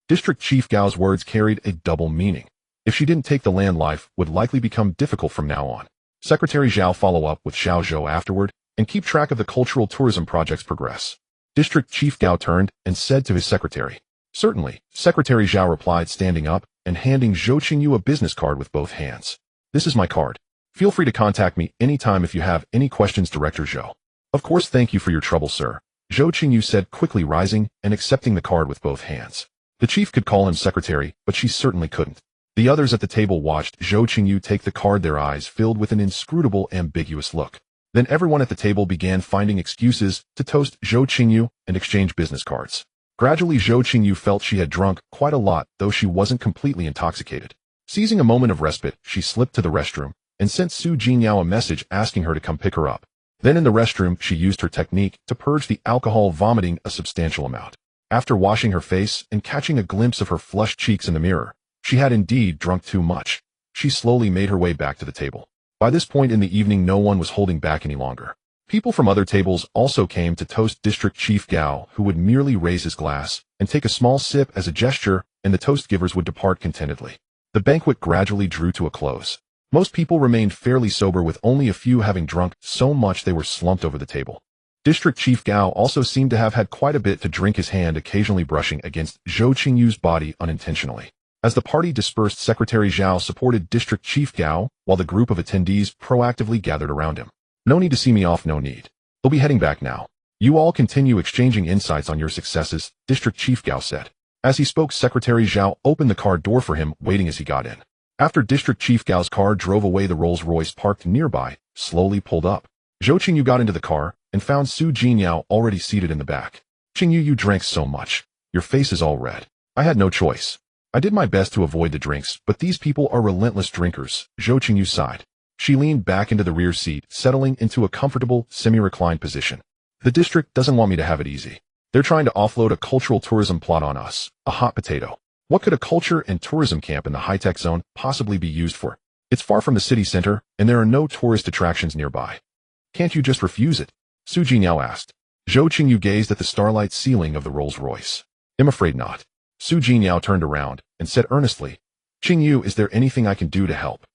S1: District Chief Gao's words carried a double meaning. If she didn't take the land, life would likely become difficult from now on. Secretary Zhao follow up with Xiao Zhou afterward and keep track of the cultural tourism project's progress. District Chief Gao turned and said to his secretary. Certainly, Secretary Zhao replied, standing up and handing Zhou Qingyu a business card with both hands. This is my card. Feel free to contact me anytime if you have any questions, Director Zhou. Of course, thank you for your trouble, sir, Zhou Qingyu said, quickly rising and accepting the card with both hands. The chief could call him secretary, but she certainly couldn't. The others at the table watched Zhou Qingyu take the card, their eyes filled with an inscrutable, ambiguous look. Then everyone at the table began finding excuses to toast Zhou Qingyu and exchange business cards. Gradually, Zhou Qingyu felt she had drunk quite a lot, though she wasn't completely intoxicated. Seizing a moment of respite, she slipped to the restroom and sent Su Jinyao a message asking her to come pick her up. Then in the restroom, she used her technique to purge the alcohol, vomiting a substantial amount. After washing her face and catching a glimpse of her flushed cheeks in the mirror, she had indeed drunk too much. She slowly made her way back to the table. By this point in the evening, no one was holding back any longer. People from other tables also came to toast District Chief Gao, who would merely raise his glass and take a small sip as a gesture, and the toast givers would depart contentedly. The banquet gradually drew to a close. Most people remained fairly sober, with only a few having drunk so much they were slumped over the table. District Chief Gao also seemed to have had quite a bit to drink, his hand occasionally brushing against Zhou Qingyu's body unintentionally. As the party dispersed, Secretary Zhao supported District Chief Gao, while the group of attendees proactively gathered around him. No need to see me off, no need. He'll be heading back now. You all continue exchanging insights on your successes, District Chief Gao said. As he spoke, Secretary Zhao opened the car door for him, waiting as he got in. After District Chief Gao's car drove away, the Rolls-Royce parked nearby slowly pulled up. Zhou Qingyu got into the car and found Su Jinyao already seated in the back. Qingyu, you drank so much. Your face is all red. I had no choice. I did my best to avoid the drinks, but these people are relentless drinkers, Zhou Qingyu sighed. She leaned back into the rear seat, settling into a comfortable, semi-reclined position. The district doesn't want me to have it easy. They're trying to offload a cultural tourism plot on us, a hot potato. What could a culture and tourism camp in the high-tech zone possibly be used for? It's far from the city center, and there are no tourist attractions nearby. Can't you just refuse it? Su Jingyao asked. Zhou Qingyu gazed at the starlight ceiling of the Rolls-Royce. I'm afraid not. Su Jingyao turned around and said earnestly, Qingyu, is there anything I can do to help?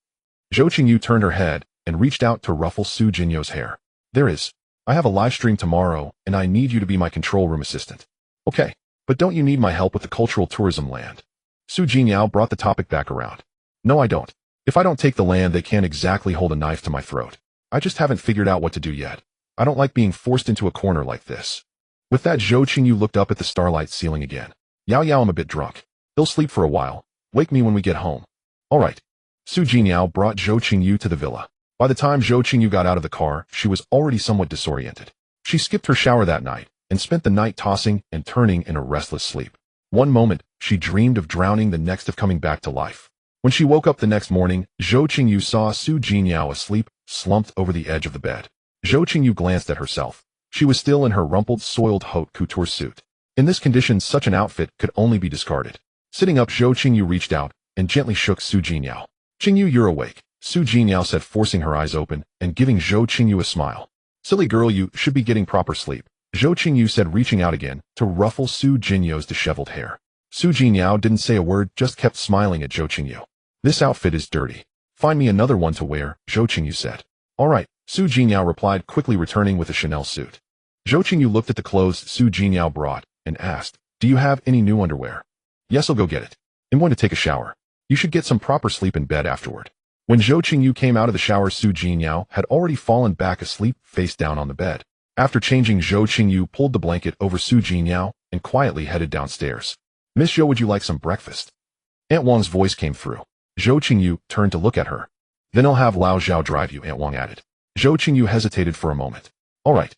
S1: Zhou Qingyu turned her head and reached out to ruffle Su Jinyao's hair. There is. I have a live stream tomorrow, and I need you to be my control room assistant. Okay, but don't you need my help with the cultural tourism land? Su Jingyao brought the topic back around. No, I don't. If I don't take the land, they can't exactly hold a knife to my throat. I just haven't figured out what to do yet. I don't like being forced into a corner like this. With that, Zhou Qingyu looked up at the starlight ceiling again. Yao, I'm a bit drunk. He'll sleep for a while. Wake me when we get home. All right. Su Jingyao brought Zhou Qingyu to the villa. By the time Zhou Qingyu got out of the car, she was already somewhat disoriented. She skipped her shower that night and spent the night tossing and turning in a restless sleep. One moment, she dreamed of drowning, the next of coming back to life. When she woke up the next morning, Zhou Qingyu saw Su Jingyao asleep, slumped over the edge of the bed. Zhou Qingyu glanced at herself. She was still in her rumpled, soiled haute couture suit. In this condition, such an outfit could only be discarded. Sitting up, Zhou Qingyu reached out and gently shook Su Jingyao. Qingyu, you're awake, Su Jingyao said, forcing her eyes open and giving Zhou Qingyu a smile. Silly girl, you should be getting proper sleep, Zhou Qingyu said, reaching out again to ruffle Su Jinyao's disheveled hair. Su Jingyao didn't say a word, just kept smiling at Zhou Qingyu. This outfit is dirty. Find me another one to wear, Zhou Qingyu said. All right, Su Jingyao replied, quickly returning with a Chanel suit. Zhou Qingyu looked at the clothes Su Jingyao brought and asked, do you have any new underwear? Yes, I'll go get it. I'm going to take a shower. You should get some proper sleep in bed afterward. When Zhou Qingyu came out of the shower, Su Jingyao had already fallen back asleep, face down on the bed. After changing, Zhou Qingyu pulled the blanket over Su Jingyao and quietly headed downstairs. Miss Zhou, would you like some breakfast? Aunt Wang's voice came through. Zhou Qingyu turned to look at her. Then I'll have Lao Zhao drive you, Aunt Wang added. Zhou Qingyu hesitated for a moment. All right.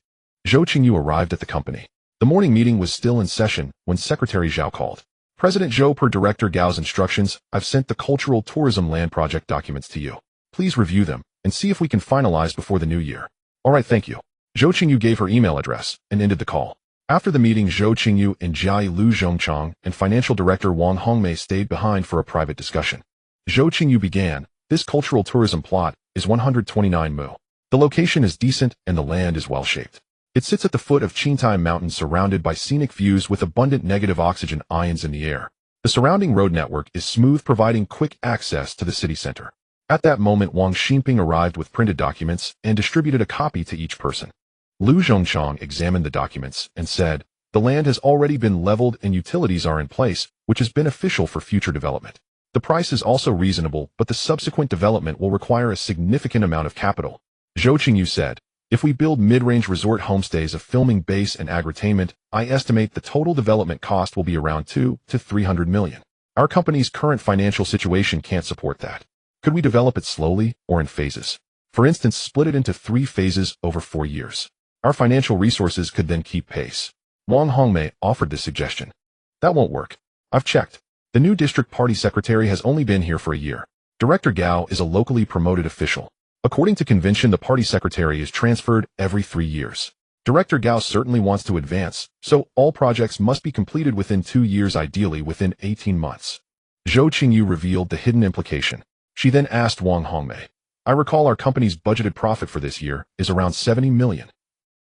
S1: Zhou Qingyu arrived at the company. The morning meeting was still in session when Secretary Zhao called. President Zhou, per Director Gao's instructions, I've sent the Cultural Tourism Land Project documents to you. Please review them and see if we can finalize before the new year. All right, thank you. Zhou Qingyu gave her email address and ended the call. After the meeting, Zhou Qingyu and Jiai Lu Zhongchang and Financial Director Wang Hongmei stayed behind for a private discussion. Zhou Qingyu began, this cultural tourism plot is 129 mu. The location is decent and the land is well-shaped. It sits at the foot of Qingtai Mountain, surrounded by scenic views with abundant negative oxygen ions in the air. The surrounding road network is smooth, providing quick access to the city center. At that moment, Wang Xinping arrived with printed documents and distributed a copy to each person. Lu Zhongchang examined the documents and said, the land has already been leveled and utilities are in place, which is beneficial for future development. The price is also reasonable, but the subsequent development will require a significant amount of capital. Zhou Qingyu said, if we build mid-range resort homestays, a filming base and agritainment, I estimate the total development cost will be around 200 to 300 million. Our company's current financial situation can't support that. Could we develop it slowly or in phases? For instance, split it into 3 phases over 4 years. Our financial resources could then keep pace. Wang Hongmei offered this suggestion. That won't work. I've checked. The new district party secretary has only been here for a year. Director Gao is a locally promoted official. According to convention, the party secretary is transferred every 3 years. Director Gao certainly wants to advance, so all projects must be completed within 2 years, ideally within 18 months. Zhou Qingyu revealed the hidden implication. She then asked Wang Hongmei, I recall our company's budgeted profit for this year is around 70 million.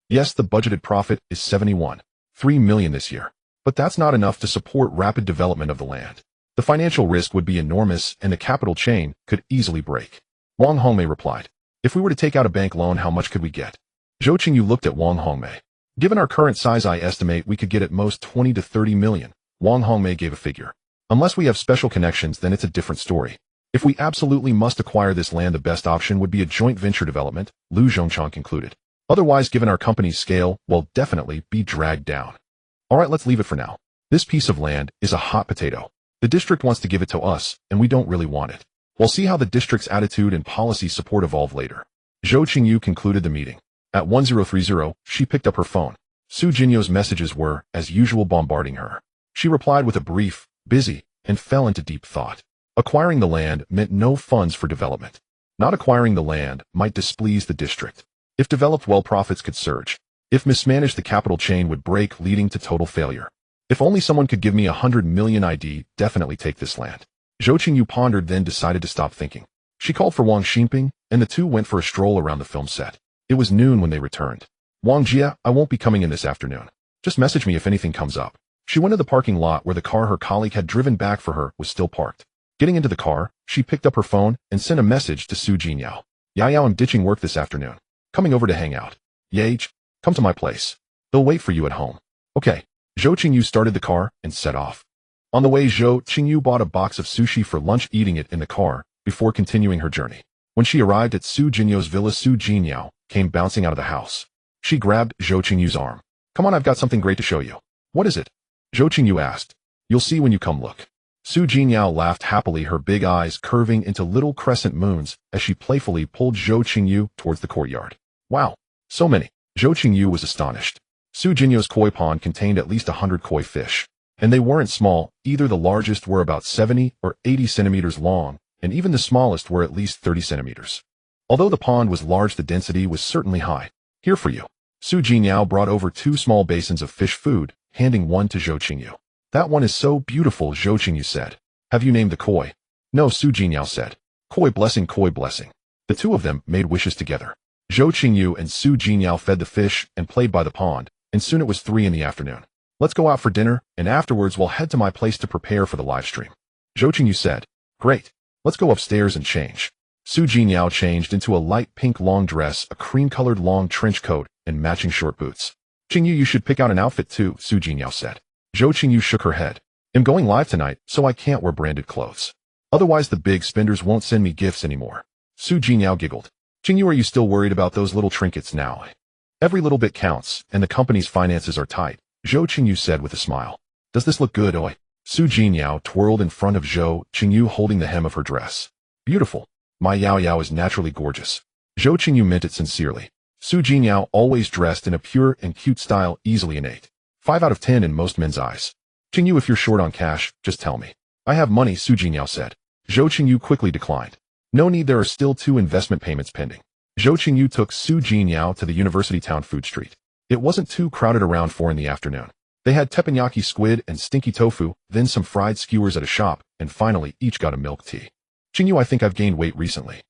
S1: Yes, the budgeted profit is 71.3 million this year. But that's not enough to support rapid development of the land. The financial risk would be enormous and the capital chain could easily break. Wang Hongmei replied, if we were to take out a bank loan, how much could we get? Zhou Qingyu looked at Wang Hongmei. Given our current size, I estimate we could get at most 20 to 30 million. Wang Hongmei gave a figure. Unless we have special connections, then it's a different story. If we absolutely must acquire this land, the best option would be a joint venture development, Lu Zhongchang concluded. Otherwise, given our company's scale, we'll definitely be dragged down. All right, let's leave it for now. This piece of land is a hot potato. The district wants to give it to us, and we don't really want it. We'll see how the district's attitude and policy support evolve later. Zhou Qingyu concluded the meeting. At 1030, she picked up her phone. Su Jinyao's messages were, as usual, bombarding her. She replied with a brief, busy, and fell into deep thought. Acquiring the land meant no funds for development. Not acquiring the land might displease the district. If developed well, profits could surge. If mismanaged, the capital chain would break, leading to total failure. If only someone could give me 100 million ID, definitely take this land. Zhou Qingyu pondered, then decided to stop thinking. She called for Wang Xinping, and the two went for a stroll around the film set. It was noon when they returned. Wang Jia, I won't be coming in this afternoon. Just message me if anything comes up. She went to the parking lot where the car her colleague had driven back for her was still parked. Getting into the car, she picked up her phone and sent a message to Zhou Qingyu. Yao, I'm ditching work this afternoon. Coming over to hang out. Yage, come to my place. They'll wait for you at home. Okay. Zhou Qingyu started the car and set off. On the way, Zhou Qingyu bought a box of sushi for lunch, eating it in the car before continuing her journey. When she arrived at Zhou Jinyo's villa, Zhou Jinyo came bouncing out of the house. She grabbed Zhou Qingyu's arm. Come on, I've got something great to show you. What is it? Zhou Qingyu asked. You'll see when you come look. Zhou Jinyo laughed happily, her big eyes curving into little crescent moons as she playfully pulled Zhou Qingyu towards the courtyard. Wow, so many. Zhou Qingyu was astonished. Zhou Jinyo's koi pond contained at least 100 koi fish. And they weren't small, either. The largest were about 70 or 80 centimeters long, and even the smallest were at least 30 centimeters. Although the pond was large, the density was certainly high. Here for you. Zhou Jinyo brought over 2 small basins of fish food, handing one to Zhou Qingyu. That one is so beautiful, Zhou Qingyu said. Have you named the koi? No, Zhou Jinyo said. Koi blessing, koi blessing. The two of them made wishes together. Zhou Qingyu and Zhou Jinyo fed the fish and played by the pond, and soon it was 3 in the afternoon. Let's go out for dinner, and afterwards we'll head to my place to prepare for the live stream. Zhou Qingyu said. Great. Let's go upstairs and change. Zhou Jinyo changed into a light pink long dress, a cream-colored long trench coat, and matching short boots. Qingyu, you should pick out an outfit too, Zhou Jinyo said. Zhou Qingyu shook her head. I'm going live tonight, so I can't wear branded clothes. Otherwise the big spenders won't send me gifts anymore. Zhou Jinyo giggled. Qingyu, are you still worried about those little trinkets now? Every little bit counts, and the company's finances are tight, Zhou Qingyu said with a smile. Does this look good, oi? Zhou Jinyo twirled in front of Zhou Qingyu, holding the hem of her dress. Beautiful. My Yao Yao is naturally gorgeous. Zhou Qingyu meant it sincerely. Zhou Jinyo, always dressed in a pure and cute style, easily an 8. 5 out of 10 in most men's eyes. Qingyu, if you're short on cash, just tell me. I have money, Zhou Jinyo said. Zhou Qingyu quickly declined. No need, there are still 2 investment payments pending. Zhou Qingyu took Zhou Jinyo to the University Town Food Street. It wasn't too crowded around 4 in the afternoon. They had teppanyaki squid and stinky tofu, then some fried skewers at a shop, and finally each got a milk tea. Qingyu, I think I've gained weight recently.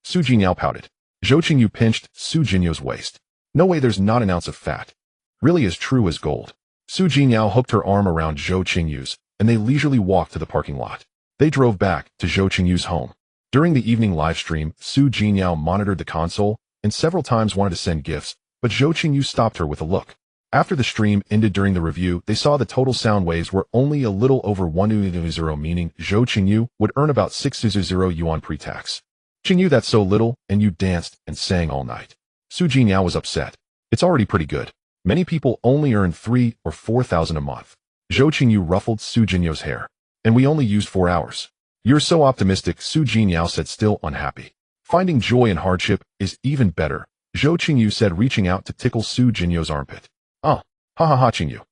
S1: Zhou Jinyo pouted. Zhou Qingyu pinched Zhou Jinyo's waist. No way, there's not an ounce of fat. Really as true as gold. Zhou Jinyo hooked her arm around Zhou Qingyu's, and they leisurely walked to the parking lot. They drove back to Zhou Qingyu's home. During the evening live stream, Zhou Jinyo monitored the console and several times wanted to send gifts, but Zhou Qingyu stopped her with a look. After the stream ended, during the review, they saw the total sound waves were only a little over 100, meaning Zhou Qingyu would earn about 600 yuan pre-tax. Qingyu, that's so little, and you danced and sang all night. Zhou Jinyo was upset. It's already pretty good. Many people only earn 3 or 4,000 a month. Zhou Qingyu ruffled Zhou Jinyo's hair. And we only used 4 hours. You're so optimistic, Zhou Jinyo said, still unhappy. Finding joy in hardship is even better, Zhou Qingyu said, reaching out to tickle Zhou Jinyo's armpit. Oh, ha ha ha, Qingyu.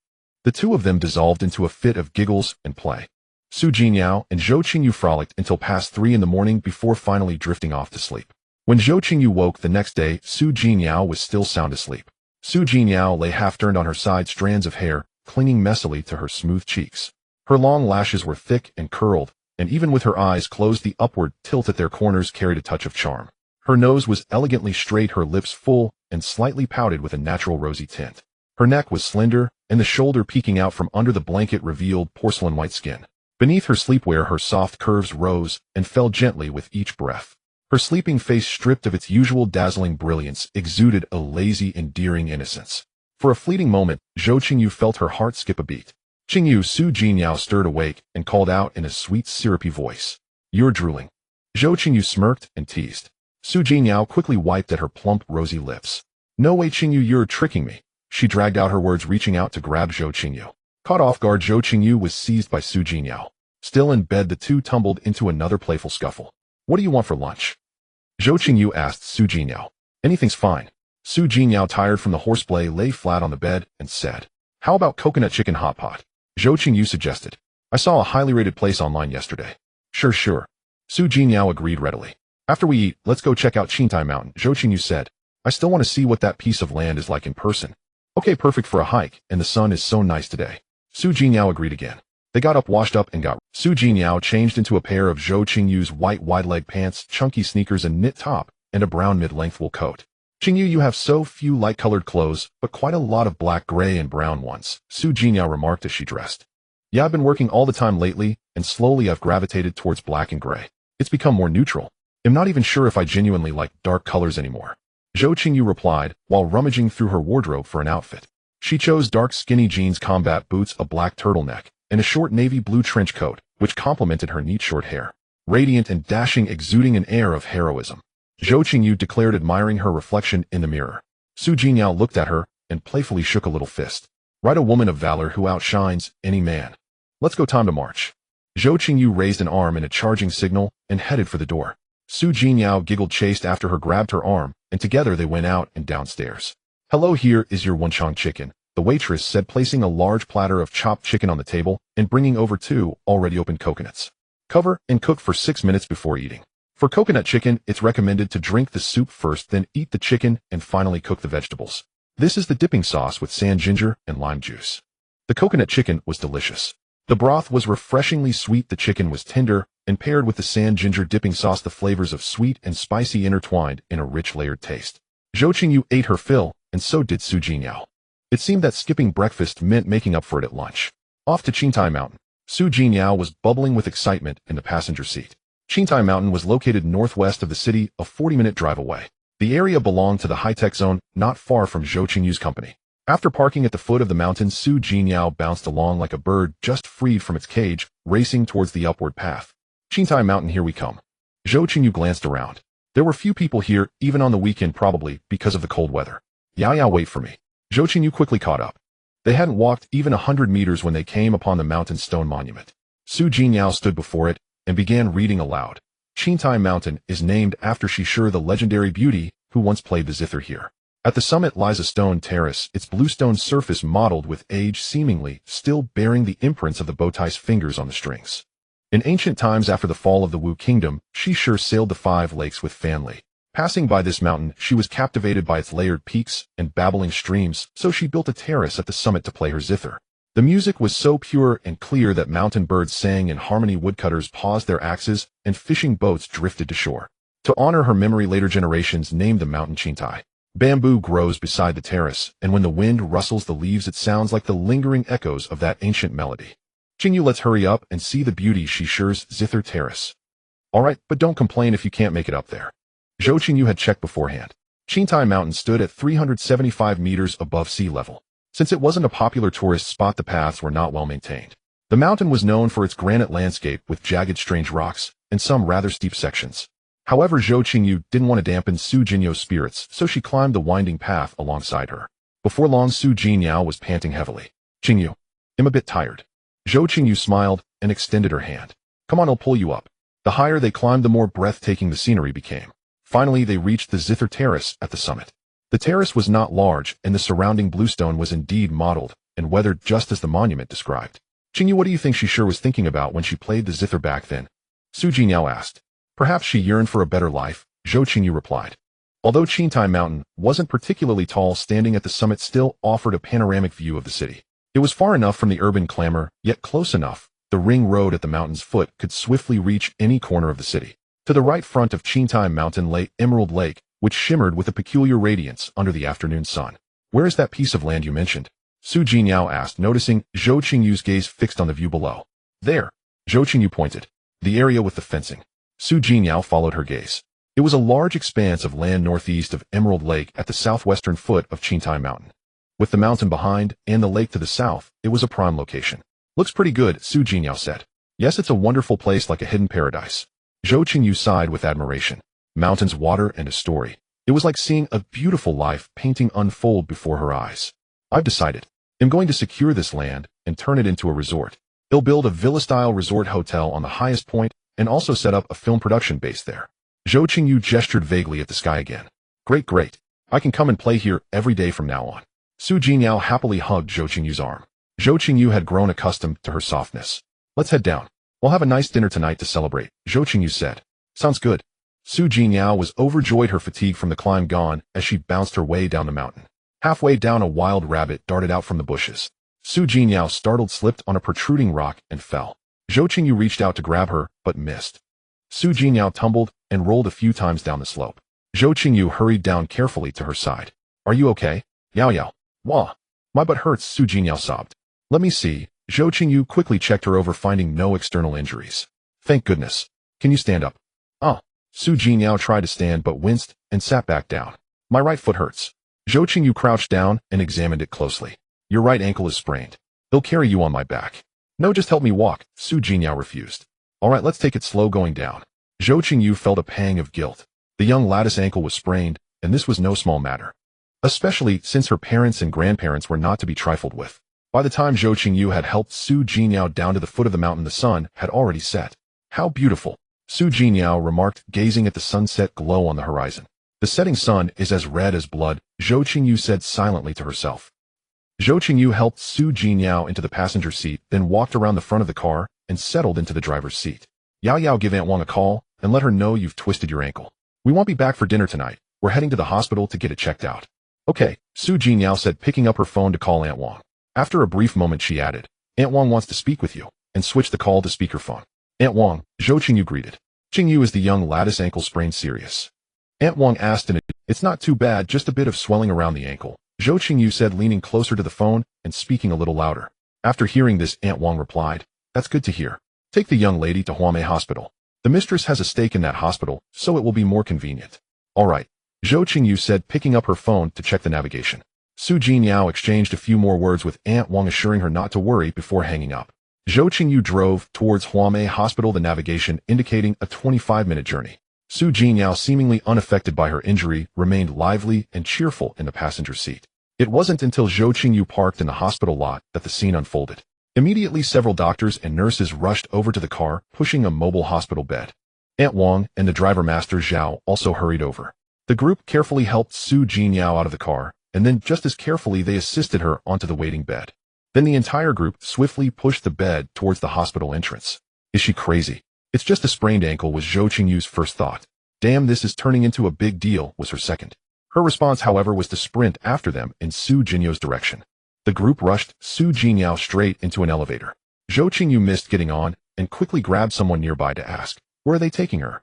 S1: The two of them dissolved into a fit of giggles and play. Zhou Jinyo and Zhou Qingyu frolicked until past 3 in the morning before finally drifting off to sleep. When Zhou Qingyu woke the next day, Zhou Jinyo was still sound asleep. Zhou Jinyo lay half-turned on her side, strands of hair clinging messily to her smooth cheeks. Her long lashes were thick and curled, and even with her eyes closed, the upward tilt at their corners carried a touch of charm. Her nose was elegantly straight, her lips full and slightly pouted with a natural rosy tint. Her neck was slender, and the shoulder peeking out from under the blanket revealed porcelain white skin. Beneath her sleepwear, her soft curves rose and fell gently with each breath. Her sleeping face, stripped of its usual dazzling brilliance, exuded a lazy, endearing innocence. For a fleeting moment, Zhou Qingyu felt her heart skip a beat. Qingyu, Zhou Jinyo stirred awake and called out in a sweet, syrupy voice. You're drooling. Zhou Qingyu smirked and teased. Zhou Jinyo quickly wiped at her plump, rosy lips. No way, Qingyu, you're tricking me. She dragged out her words, reaching out to grab Zhou Qingyu. Caught off guard, Zhou Qingyu was seized by Zhou Jinyo. Still in bed, the two tumbled into another playful scuffle. What do you want for lunch? Zhou Qingyu asked Zhou Jinyo. Anything's fine. Zhou Jinyo, tired from the horseplay, lay flat on the bed and said, How about coconut chicken hot pot? Zhou Qingyu suggested. I saw a highly rated place online yesterday. Sure. Zhou Jinyo agreed readily. After we eat, let's go check out Qingtai Mountain, Zhou Qingyu said. I still want to see what that piece of land is like in person. Okay, perfect for a hike, and the sun is so nice today. Su Jingyao agreed again. They got up, washed up, and got. Su Jingyao changed into a pair of Zhou Qingyu's white wide-leg pants, chunky sneakers and knit top, and a brown mid-length wool coat. Qingyu, you have so few light-colored clothes, but quite a lot of black, gray, and brown ones, Su Jingyao remarked as she dressed. Yeah, I've been working all the time lately, and slowly I've gravitated towards black and gray. It's become more neutral. I'm not even sure if I genuinely like dark colors anymore. Zhou Qingyu replied, while rummaging through her wardrobe for an outfit. She chose dark skinny jeans, combat boots, a black turtleneck, and a short navy blue trench coat, which complemented her neat short hair. Radiant and dashing, exuding an air of heroism. Zhou Qingyu declared, admiring her reflection in the mirror. Su Jingyao looked at her and playfully shook a little fist. Right, a woman of valor who outshines any man. Let's go, time to march. Zhou Qingyu raised an arm in a charging signal and headed for the door. Su Jingyao giggled, chased after her, grabbed her arm, and together they went out and downstairs. Hello, here is your wonchang chicken, the waitress said, placing a large platter of chopped chicken on the table and bringing over 2 already opened coconuts. Cover and cook for 6 minutes before eating. For coconut chicken, it's recommended to drink the soup first, then eat the chicken, and finally cook the vegetables. This is the dipping sauce with sand ginger and lime juice. The coconut chicken was delicious. The broth was refreshingly sweet, the chicken was tender, and paired with the sand ginger dipping sauce, the flavors of sweet and spicy intertwined in a rich layered taste. Zhou Qingyu ate her fill, and so did Su Jingyao. It seemed that skipping breakfast meant making up for it at lunch. Off to Qingtai Mountain. Su Jingyao was bubbling with excitement in the passenger seat. Qingtai Mountain was located northwest of the city, a 40-minute drive away. The area belonged to the high-tech zone, not far from Zhou Qingyu's company. After parking at the foot of the mountain, Su Jingyao bounced along like a bird just freed from its cage, racing towards the upward path. Qingtai Mountain, here we come. Zhou Qingyu glanced around. There were few people here, even on the weekend, probably because of the cold weather. Yeah, wait for me. Zhou Qingyu quickly caught up. They hadn't walked even 100 meters when they came upon the mountain's stone monument. Su Jingyao stood before it and began reading aloud. Qingtai Mountain is named after Shishir, the legendary beauty who once played the zither here. At the summit lies a stone terrace, its bluestone surface mottled with age, seemingly still bearing the imprints of the bowtie's fingers on the strings. In ancient times, after the fall of the Wu Kingdom, Shishir sailed the 5 lakes with Fan Li. Passing by this mountain, she was captivated by its layered peaks and babbling streams, so she built a terrace at the summit to play her zither. The music was so pure and clear that mountain birds sang in harmony, woodcutters paused their axes, and fishing boats drifted to shore. To honor her memory, later generations named the mountain Qingtai. Bamboo grows beside the terrace, and when the wind rustles the leaves, it sounds like the lingering echoes of that ancient melody. Qingyu, let's hurry up and see the beauty Shishir's zither terrace. All right, but don't complain if you can't make it up there. Zhou Qingyu had checked beforehand. Qingtai Mountain stood at 375 meters above sea level. Since it wasn't a popular tourist spot, the paths were not well maintained. The mountain was known for its granite landscape with jagged, strange rocks and some rather steep sections. However, Zhou Qingyu didn't want to dampen Su Jinyao's spirits, so she climbed the winding path alongside her. Before long, Su Jingyao was panting heavily. Qingyu, I'm a bit tired. Zhou Qingyu smiled and extended her hand. Come on, I'll pull you up. The higher they climbed, the more breathtaking the scenery became. Finally, they reached the zither terrace at the summit. The terrace was not large, and the surrounding bluestone was indeed mottled and weathered just as the monument described. Qingyu, what do you think Shishir was thinking about when she played the zither back then? Su Jingyao asked. Perhaps she yearned for a better life, Zhou Qingyu replied. Although Qingtai Mountain wasn't particularly tall, standing at the summit still offered a panoramic view of the city. It was far enough from the urban clamor, yet close enough. The ring road at the mountain's foot could swiftly reach any corner of the city. To the right front of Qingtai Mountain lay Emerald Lake, which shimmered with a peculiar radiance under the afternoon sun. Where is that piece of land you mentioned? Su Jingyao asked, noticing Zhou Qingyu's gaze fixed on the view below. There, Zhou Qingyu pointed. The area with the fencing. Su Jingyao followed her gaze. It was a large expanse of land northeast of Emerald Lake at the southwestern foot of Qingtai Mountain. With the mountain behind and the lake to the south, it was a prime location. Looks pretty good, Su Jingyao said. Yes, it's a wonderful place, like a hidden paradise. Zhou Qingyu sighed with admiration. Mountains, water, and a story. It was like seeing a beautiful life painting unfold before her eyes. I've decided. I'm going to secure this land and turn it into a resort. They'll build a villa-style resort hotel on the highest point and also set up a film production base there. Zhou Qingyu gestured vaguely at the sky again. Great. I can come and play here every day from now on. Su Jingyao happily hugged Zhou Qingyu's arm. Zhou Qingyu had grown accustomed to her softness. Let's head down. We'll have a nice dinner tonight to celebrate, Zhou Qingyu said. Sounds good. Su Jingyao was overjoyed, her fatigue from the climb gone, as she bounced her way down the mountain. Halfway down, a wild rabbit darted out from the bushes. Su Jinyao, startled, slipped on a protruding rock and fell. Zhou Qingyu reached out to grab her, but missed. Su Jinyao tumbled and rolled a few times down the slope. Zhou Qingyu hurried down carefully to her side. Are you okay? Yao Yao. Wah. My butt hurts, Su Jinyao sobbed. Let me see. Zhou Qingyu quickly checked her over, finding no external injuries. Thank goodness. Can you stand up? Oh. Su Jinyao tried to stand but winced and sat back down. My right foot hurts. Zhou Qingyu crouched down and examined it closely. Your right ankle is sprained. They'll carry you on my back. No, just help me walk, Su Jinyao refused. Alright, let's take it slow going down. Zhou Qingyu felt a pang of guilt. The young lattice ankle was sprained, and this was no small matter. Especially since her parents and grandparents were not to be trifled with. By the time Zhou Qingyu had helped Su Jinyao down to the foot of the mountain, the sun had already set. How beautiful, Su Jinyao remarked, gazing at the sunset glow on the horizon. The setting sun is as red as blood, Zhou Qingyu said silently to herself. Zhou Qingyu helped Su Jinyao into the passenger seat, then walked around the front of the car and settled into the driver's seat. Yao Yao, give Aunt Wang a call and let her know you've twisted your ankle. We won't be back for dinner tonight. We're heading to the hospital to get it checked out. Okay, Su Jinyao said, picking up her phone to call Aunt Wang. After a brief moment, she added, Aunt Wang wants to speak with you, and switched the call to speakerphone. Aunt Wang, Zhou Qingyu greeted. Qingyu, is the young lattice ankle sprain serious? Aunt Wang asked, and it's not too bad, just a bit of swelling around the ankle, Zhou Qingyu said, leaning closer to the phone and speaking a little louder. After hearing this, Aunt Wang replied, that's good to hear. Take the young lady to Huamei Hospital. The mistress has a stake in that hospital, so it will be more convenient. All right, Zhou Qingyu said, picking up her phone to check the navigation. Su Jinyao exchanged a few more words with Aunt Wang, assuring her not to worry before hanging up. Zhou Qingyu drove towards Huamei Hospital, the navigation indicating a 25-minute journey. Su Jinyao, seemingly unaffected by her injury, remained lively and cheerful in the passenger seat. It wasn't until Zhou Qingyu parked in the hospital lot that the scene unfolded. Immediately, several doctors and nurses rushed over to the car, pushing a mobile hospital bed. Aunt Wang and the driver master Zhao also hurried over. The group carefully helped Su Jinyao out of the car, and then just as carefully they assisted her onto the waiting bed. Then the entire group swiftly pushed the bed towards the hospital entrance. Is she crazy? It's just a sprained ankle, was Zhou Qingyu's first thought. Damn, this is turning into a big deal, was her second. Her response, however, was to sprint after them in Su Jinyao's direction. The group rushed Su Jinyao straight into an elevator. Zhou Qingyu missed getting on and quickly grabbed someone nearby to ask, where are they taking her?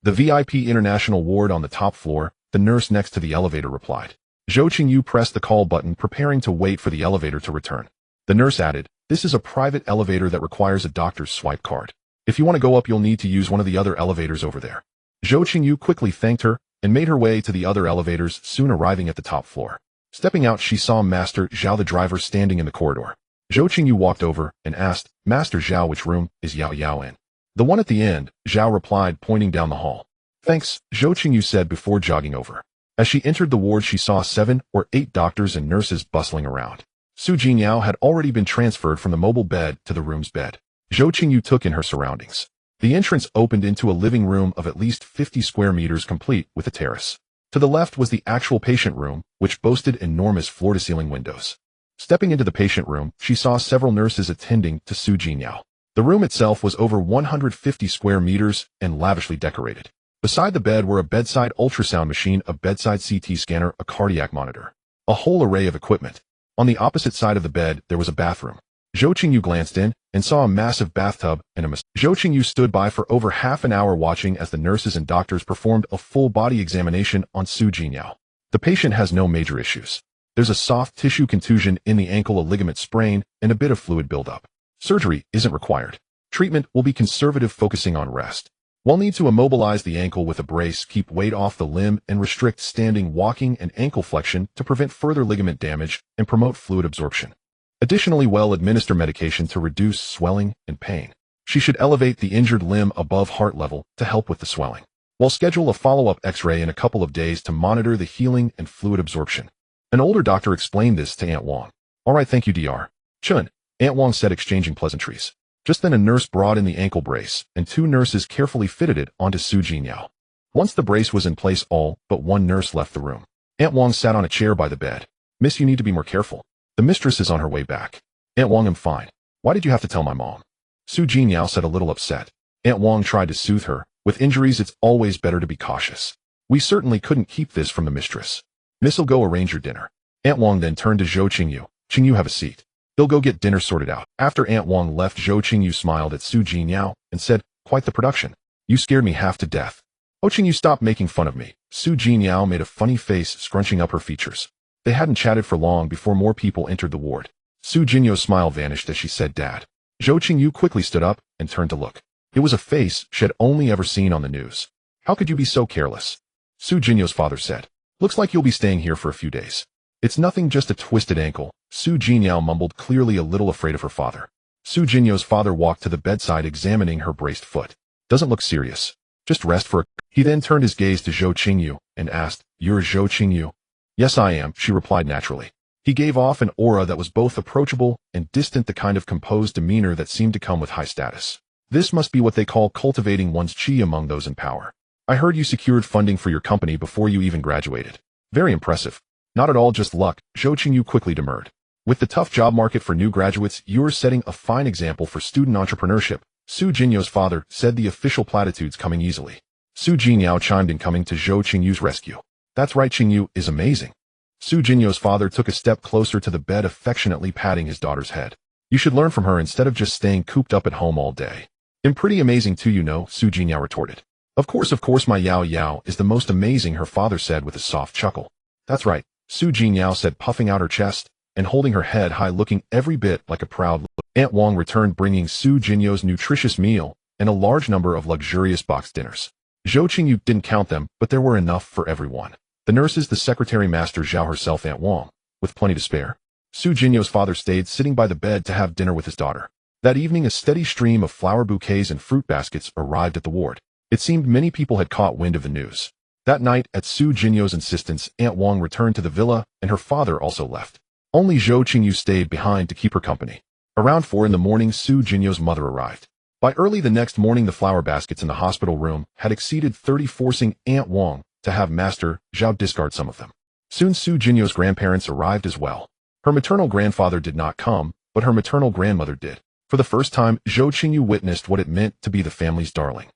S1: The VIP international ward on the top floor, the nurse next to the elevator replied. Zhou Qingyu pressed the call button, preparing to wait for the elevator to return. The nurse added, this is a private elevator that requires a doctor's swipe card. If you want to go up, you'll need to use one of the other elevators over there. Zhou Qingyu quickly thanked her and made her way to the other elevators, soon arriving at the top floor. Stepping out, she saw Master Zhao, the driver, standing in the corridor. Zhou Qingyu walked over and asked, Master Zhao, which room is Yao Yao in? The one at the end, Zhao replied, pointing down the hall. Thanks, Zhou Qingyu said before jogging over. As she entered the ward, she saw 7 or 8 doctors and nurses bustling around. Su Jinyao had already been transferred from the mobile bed to the room's bed. Zhou Qingyu took in her surroundings. The entrance opened into a living room of at least 50 square meters, complete with a terrace. To the left was the actual patient room, which boasted enormous floor-to-ceiling windows. Stepping into the patient room, she saw several nurses attending to Su Jinyao. The room itself was over 150 square meters and lavishly decorated. Beside the bed were a bedside ultrasound machine, a bedside CT scanner, a cardiac monitor, a whole array of equipment. On the opposite side of the bed, there was a bathroom. Zhou Qingyu glanced in and saw a massive bathtub and a massage. Zhou Qingyu stood by for over half an hour watching as the nurses and doctors performed a full body examination on Su Jinyao. The patient has no major issues. There's a soft tissue contusion in the ankle, a ligament sprain, and a bit of fluid buildup. Surgery isn't required. Treatment will be conservative, focusing on rest. We'll need to immobilize the ankle with a brace, keep weight off the limb, and restrict standing, walking, and ankle flexion to prevent further ligament damage and promote fluid absorption. Additionally, we'll administer medication to reduce swelling and pain. She should elevate the injured limb above heart level to help with the swelling. We'll schedule a follow-up X-ray in a couple of days to monitor the healing and fluid absorption. An older doctor explained this to Aunt Wang. All right, thank you, Dr. Chun, Aunt Wang said, exchanging pleasantries. Just then a nurse brought in the ankle brace, and 2 nurses carefully fitted it onto Su Jinyao. Once the brace was in place, all but 1 nurse left the room. Aunt Wang sat on a chair by the bed. Miss, you need to be more careful. The mistress is on her way back. Aunt Wang, I'm fine. Why did you have to tell my mom? Su Jinyao said, a little upset. Aunt Wang tried to soothe her. With injuries, it's always better to be cautious. We certainly couldn't keep this from the mistress. Miss'll go arrange your dinner. Aunt Wang then turned to Zhou Qingyu. Qingyu, have a seat. They'll go get dinner sorted out. After Aunt Wang left, Zhou Qingyu smiled at Su Jinyao and said, "Quite the production. You scared me half to death." "Oh, Qingyu, stop making fun of me." Su Jinyao made a funny face, scrunching up her features. They hadn't chatted for long before more people entered the ward. Su Jinyo's smile vanished as she said, "Dad." Zhou Qingyu quickly stood up and turned to look. It was a face she had only ever seen on the news. "How could you be so careless?" Su Jinyo's father said. "Looks like you'll be staying here for a few days." "It's nothing, just a twisted ankle," Su Jinyao mumbled, clearly a little afraid of her father. Su Jinyo's father walked to the bedside, examining her braced foot. "Doesn't look serious. Just rest for a..." He then turned his gaze to Zhou Qingyu and asked, "You're Zhou Qingyu?" "Yes, I am," she replied naturally. He gave off an aura that was both approachable and distant, the kind of composed demeanor that seemed to come with high status. This must be what they call cultivating one's chi among those in power. "I heard you secured funding for your company before you even graduated. Very impressive." "Not at all, just luck," Zhou Qingyu quickly demurred. "With the tough job market for new graduates, you're setting a fine example for student entrepreneurship," Su Jinyo's father said, the official platitudes coming easily. Su Jinyao chimed in, coming to Zhou Qingyu's rescue. "That's right, Qingyu is amazing." Su Jinyo's father took a step closer to the bed, affectionately patting his daughter's head. "You should learn from her instead of just staying cooped up at home all day." "I'm pretty amazing too, you know," Su Jinyao retorted. Of course, my Yao Yao is the most amazing," her father said with a soft chuckle. "That's right," Su Jinyao said, puffing out her chest and holding her head high, looking every bit like a proud look. Aunt Wang returned, bringing Su Jinyo's nutritious meal and a large number of luxurious boxed dinners. Zhou Qingyu didn't count them, but there were enough for everyone. The nurses, the secretary, Master Zhao herself, Aunt Wang, with plenty to spare. Su Jinyo's father stayed sitting by the bed to have dinner with his daughter. That evening, a steady stream of flower bouquets and fruit baskets arrived at the ward. It seemed many people had caught wind of the news. That night, at Su Jinyo's insistence, Aunt Wang returned to the villa, and her father also left. Only Zhou Qingyu stayed behind to keep her company. Around 4 in the morning, Su Jinyo's mother arrived. By early the next morning, the flower baskets in the hospital room had exceeded 30, forcing Aunt Wang to have Master Zhao discard some of them. Soon Su Jinyo's grandparents arrived as well. Her maternal grandfather did not come, but her maternal grandmother did. For the first time, Zhou Qingyu witnessed what it meant to be the family's darling.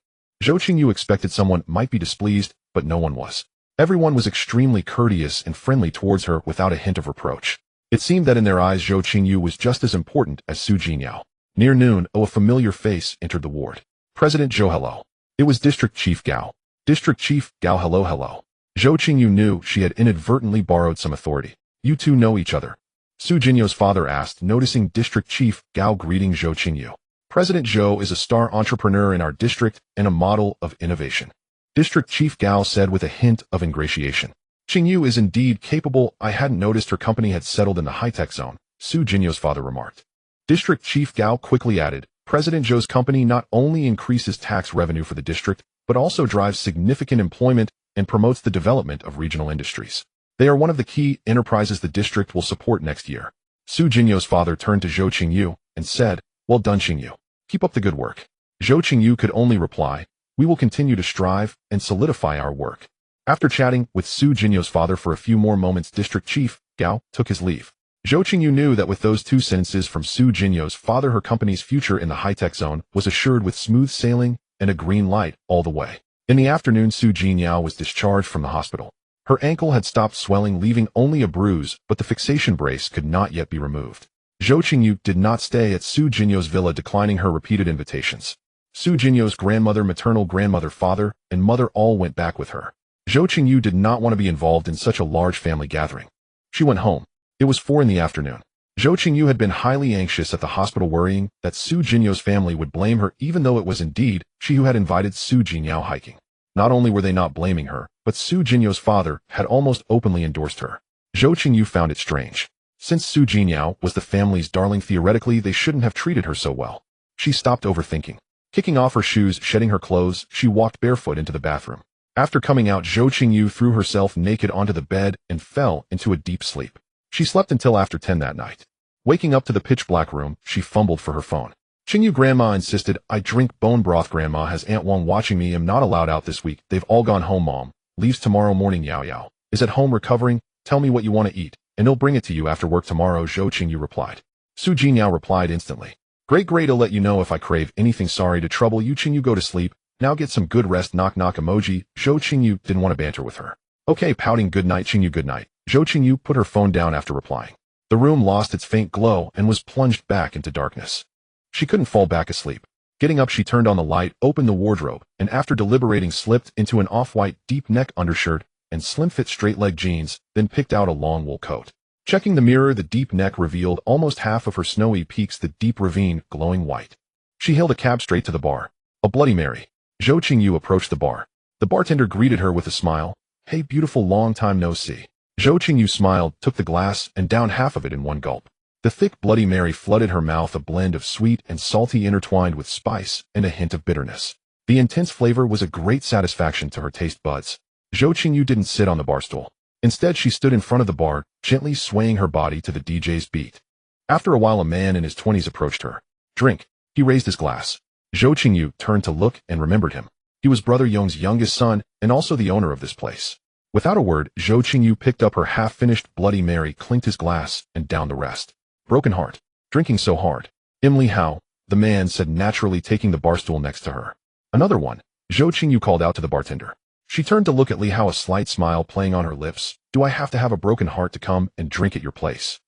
S1: Zhou Qingyu expected someone might be displeased, but no one was. Everyone was extremely courteous and friendly towards her without a hint of reproach. It seemed that in their eyes, Zhou Qingyu was just as important as Su Jinyao. Near noon, a familiar face entered the ward. "President Zhou, hello." It was District Chief Gao. "District Chief Gao, hello, hello." Zhou Qingyu knew she had inadvertently borrowed some authority. "You two know each other?" Su Jinyo's father asked, noticing District Chief Gao greeting Zhou Qingyu. "President Zhou is a star entrepreneur in our district and a model of innovation," District Chief Gao said with a hint of ingratiation. "Qingyu is indeed capable. I hadn't noticed her company had settled in the high-tech zone," Su Jinyo's father remarked. District Chief Gao quickly added, "President Zhou's company not only increases tax revenue for the district, but also drives significant employment and promotes the development of regional industries. They are one of the key enterprises the district will support next year." Su Jinyo's father turned to Zhou Qingyu and said, "Well done, Qingyu. Keep up the good work." Zhou Qingyu could only reply, "We will continue to strive and solidify our work." After chatting with Su Jinyo's father for a few more moments, District Chief Gao took his leave. Zhou Qingyu knew that with those 2 sentences from Su Jinyo's father, her company's future in the high-tech zone was assured with smooth sailing and a green light all the way. In the afternoon, Su Jinyao was discharged from the hospital. Her ankle had stopped swelling, leaving only a bruise, but the fixation brace could not yet be removed. Zhou Qingyu did not stay at Su Jinyo's villa, declining her repeated invitations. Su Jinyo's grandmother, maternal grandmother, father, and mother all went back with her. Zhou Qingyu did not want to be involved in such a large family gathering. She went home. It was 4 in the afternoon. Zhou Qingyu had been highly anxious at the hospital, worrying that Su Jinyo's family would blame her, even though it was indeed she who had invited Su Jinyao hiking. Not only were they not blaming her, but Su Jinyo's father had almost openly endorsed her. Zhou Qingyu found it strange. Since Su Jinyao was the family's darling, theoretically they shouldn't have treated her so well. She stopped overthinking. Kicking off her shoes, shedding her clothes, she walked barefoot into the bathroom. After coming out, Zhou Qingyu threw herself naked onto the bed and fell into a deep sleep. She slept until after 10 that night. Waking up to the pitch-black room, she fumbled for her phone. "Qingyu, Grandma insisted I drink bone broth. Grandma has Aunt Wang watching me. I'm not allowed out this week. They've all gone home. Mom leaves tomorrow morning. Yao Yao is at home recovering. Tell me what you want to eat, and he'll bring it to you after work tomorrow," Zhou Qingyu replied. Su Jinyao replied instantly. Great, I'll let you know if I crave anything. Sorry to trouble you, Qingyu. Go to sleep. Now get some good rest. Knock knock emoji. Zhou Qingyu didn't want to banter with her. Okay, pouting. Good night, Qingyu. Good night. Zhou Qingyu put her phone down after replying. The room lost its faint glow and was plunged back into darkness. She couldn't fall back asleep. Getting up, she turned on the light, opened the wardrobe, and after deliberating slipped into an off-white deep-neck undershirt and slim-fit straight-leg jeans, then picked out a long wool coat. Checking the mirror, the deep neck revealed almost half of her snowy peaks, the deep ravine glowing white. She hailed a cab straight to the bar. A Bloody Mary. Zhou Qingyu approached the bar. The bartender greeted her with a smile. "Hey beautiful, long time no see." Zhou Qingyu smiled, took the glass, and downed half of it in one gulp. The thick Bloody Mary flooded her mouth, a blend of sweet and salty intertwined with spice and a hint of bitterness. The intense flavor was a great satisfaction to her taste buds. Zhou Qingyu didn't sit on the bar stool. Instead, she stood in front of the bar, gently swaying her body to the DJ's beat. After a while, a man in his 20s approached her. "Drink." He raised his glass. Zhou Qingyu turned to look and remembered him. He was Brother Yong's youngest son and also the owner of this place. Without a word, Zhou Qingyu picked up her half-finished Bloody Mary, clinked his glass, and downed the rest. "Broken heart. Drinking so hard." "Li Hao," the man said naturally, taking the bar stool next to her. "Another one," Zhou Qingyu called out to the bartender. She turned to look at Li Hao, a slight smile playing on her lips. "Do I have to have a broken heart to come and drink at your place?"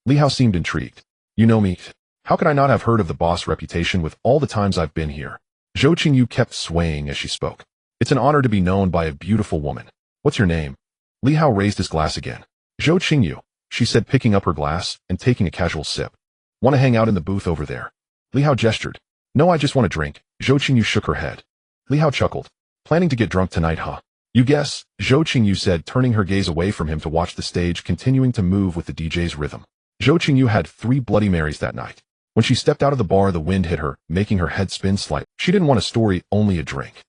S1: Li Hao seemed intrigued. "You know me. How could I not have heard of the boss reputation with all the times I've been here?" Zhou Qingyu kept swaying as she spoke. "It's an honor to be known by a beautiful woman. What's your name?" Li Hao raised his glass again. "Zhou Qingyu," she said, picking up her glass and taking a casual sip. "Want to hang out in the booth over there?" Li Hao gestured. "No, I just want to drink." Zhou Qingyu shook her head. Li Hao chuckled. "Planning to get drunk tonight, huh?" "You guess," Zhou Qingyu said, turning her gaze away from him to watch the stage continuing to move with the DJ's rhythm. Zhou Qingyu had 3 Bloody Marys that night. When she stepped out of the bar, the wind hit her, making her head spin slightly. She didn't want a story, only a drink.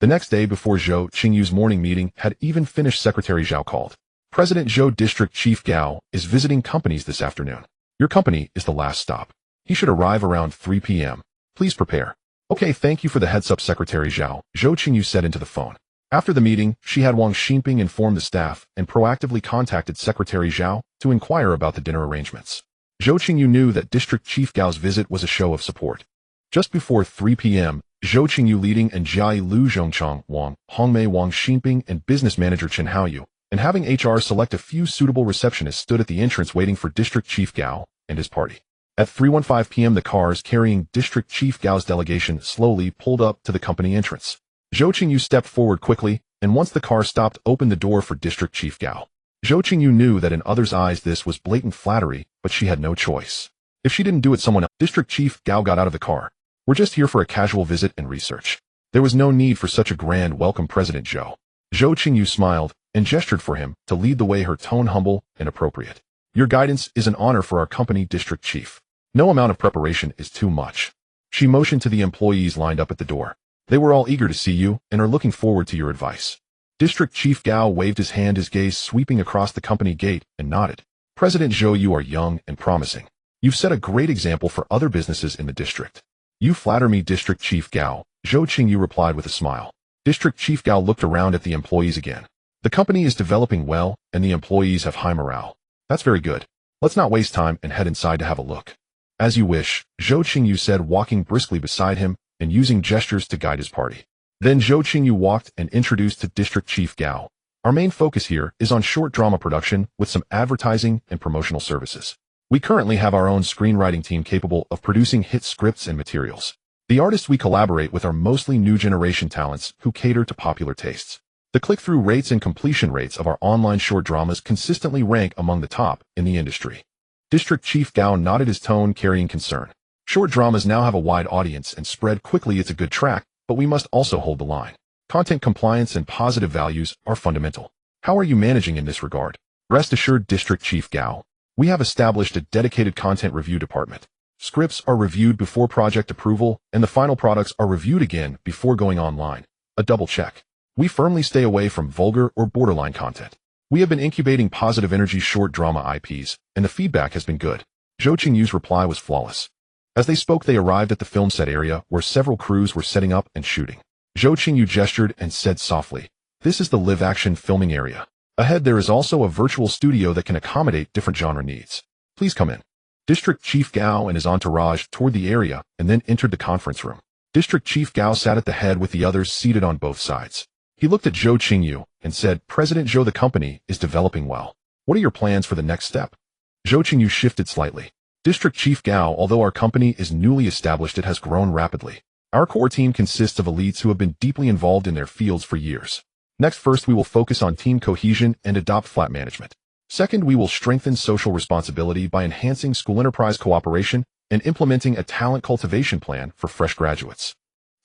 S1: The next day, before Zhou Qingyu's morning meeting had even finished, Secretary Zhao called. "President Zhou, District Chief Gao is visiting companies this afternoon. Your company is the last stop. He should arrive around 3 p.m. Please prepare." "Okay, thank you for the heads up, Secretary Zhao," Zhou Qingyu said into the phone. After the meeting, she had Wang Xinping inform the staff and proactively contacted Secretary Zhao to inquire about the dinner arrangements. Zhou Qingyu knew that District Chief Gao's visit was a show of support. Just before 3 p.m., Zhou Qingyu leading and Jiai Lu Zhongchang Wang, Hongmei Wang Xinping, and business manager Chen Haoyu, and having HR select a few suitable receptionists, stood at the entrance waiting for District Chief Gao and his party. At 3:15 p.m., the cars carrying District Chief Gao's delegation slowly pulled up to the company entrance. Zhou Qingyu stepped forward quickly, and once the car stopped, opened the door for District Chief Gao. Zhou Qingyu knew that in others' eyes this was blatant flattery, but she had no choice. If she didn't do it, someone else. District Chief Gao got out of the car. "We're just here for a casual visit and research." There was no need for such a grand welcome, President Zhou. Zhou Qingyu smiled and gestured for him to lead the way, her tone humble and appropriate. "Your guidance is an honor for our company, District Chief. No amount of preparation is too much." She motioned to the employees lined up at the door. "They were all eager to see you and are looking forward to your advice." District Chief Gao waved his hand, his gaze sweeping across the company gate, and nodded. "President Zhou, you are young and promising. You've set a great example for other businesses in the district." "You flatter me, District Chief Gao," Zhou Qingyu replied with a smile. District Chief Gao looked around at the employees again. "The company is developing well, and the employees have high morale. That's very good. Let's not waste time and head inside to have a look." "As you wish," Zhou Qingyu said, walking briskly beside him and using gestures to guide his party. Then Zhou Qingyu walked and introduced to District Chief Gao. "Our main focus here is on short drama production with some advertising and promotional services. We currently have our own screenwriting team capable of producing hit scripts and materials. The artists we collaborate with are mostly new generation talents who cater to popular tastes. The click-through rates and completion rates of our online short dramas consistently rank among the top in the industry." District Chief Gao nodded, his tone carrying concern. "Short dramas now have a wide audience and spread quickly. It's a good track, but we must also hold the line. Content compliance and positive values are fundamental. How are you managing in this regard?" "Rest assured, District Chief Gao. We have established a dedicated content review department. Scripts are reviewed before project approval, and the final products are reviewed again before going online. A double check. We firmly stay away from vulgar or borderline content. We have been incubating positive energy short drama IPs, and the feedback has been good." Zhou Qingyu's reply was flawless. As they spoke, they arrived at the film set area where several crews were setting up and shooting. Zhou Qingyu gestured and said softly, "This is the live-action filming area. Ahead there is also a virtual studio that can accommodate different genre needs. Please come in." District Chief Gao and his entourage toured the area and then entered the conference room. District Chief Gao sat at the head with the others seated on both sides. He looked at Zhou Qingyu and said, "President Zhou, the company is developing well. What are your plans for the next step?" Zhou Qingyu shifted slightly. District Chief Gao, although our company is newly established, it has grown rapidly. Our core team consists of elites who have been deeply involved in their fields for years. Next, first we will focus on team cohesion and adopt flat management. Second, we will strengthen social responsibility by enhancing school enterprise cooperation and implementing a talent cultivation plan for fresh graduates.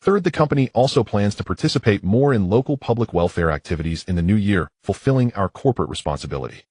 S1: Third, the company also plans to participate more in local public welfare activities in the new year, fulfilling our corporate responsibility.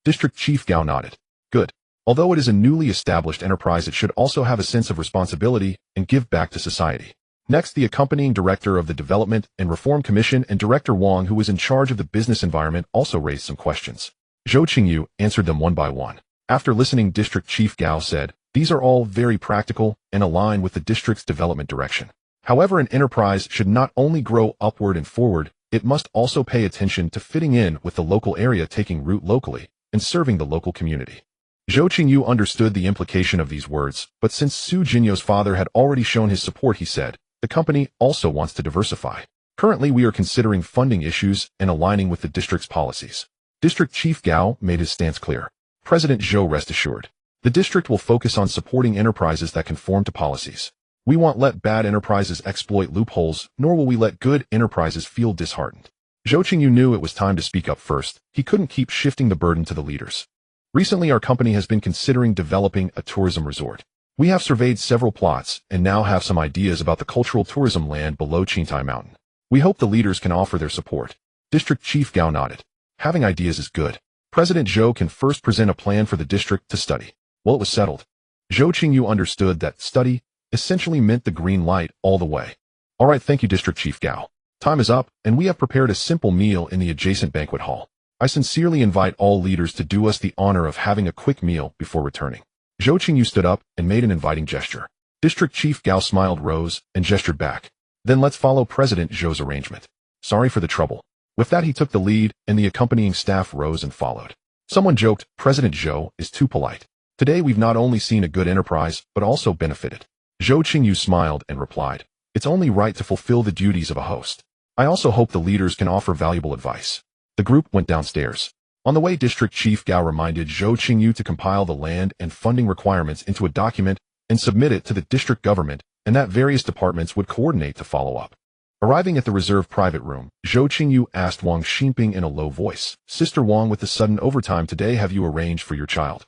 S1: District Chief Gao nodded. Good. Although it is a newly established enterprise, it should also have a sense of responsibility and give back to society. Next, the accompanying director of the Development and Reform Commission and Director Wang, who was in charge of the business environment, also raised some questions. Zhou Qingyu answered them one by one. After listening, District Chief Gao said, "These are all very practical and align with the district's development direction. However, an enterprise should not only grow upward and forward, it must also pay attention to fitting in with the local area, taking root locally, and serving the local community." Zhou Qingyu understood the implication of these words, but since Su Jinyo's father had already shown his support, he said, "The company also wants to diversify. Currently, we are considering funding issues and aligning with the district's policies." District Chief Gao made his stance clear. President Zhou, rest assured. The district will focus on supporting enterprises that conform to policies. We won't let bad enterprises exploit loopholes, nor will we let good enterprises feel disheartened. Zhou Qingyu knew it was time to speak up first. He couldn't keep shifting the burden to the leaders. Recently, our company has been considering developing a tourism resort. We have surveyed several plots and now have some ideas about the cultural tourism land below Qingtai Mountain. We hope the leaders can offer their support. District Chief Gao nodded. Having ideas is good. President Zhou can first present a plan for the district to study. Well, it was settled. Zhou Qingyu understood that study essentially meant the green light all the way. All right, thank you, District Chief Gao. Time is up, and we have prepared a simple meal in the adjacent banquet hall. I sincerely invite all leaders to do us the honor of having a quick meal before returning. Zhou Qingyu stood up and made an inviting gesture. District Chief Gao smiled, rose, and gestured back. Then let's follow President Zhou's arrangement. Sorry for the trouble. With that, he took the lead, and the accompanying staff rose and followed. Someone joked, President Zhou is too polite. Today we've not only seen a good enterprise, but also benefited. Zhou Qingyu smiled and replied, "It's only right to fulfill the duties of a host. I also hope the leaders can offer valuable advice." The group went downstairs. On the way, District Chief Gao reminded Zhou Qingyu to compile the land and funding requirements into a document and submit it to the district government, and that various departments would coordinate to follow up. Arriving at the reserved private room, Zhou Qingyu asked Wang Xinping in a low voice, "Sister Wang, with the sudden overtime today, have you arranged for your child?"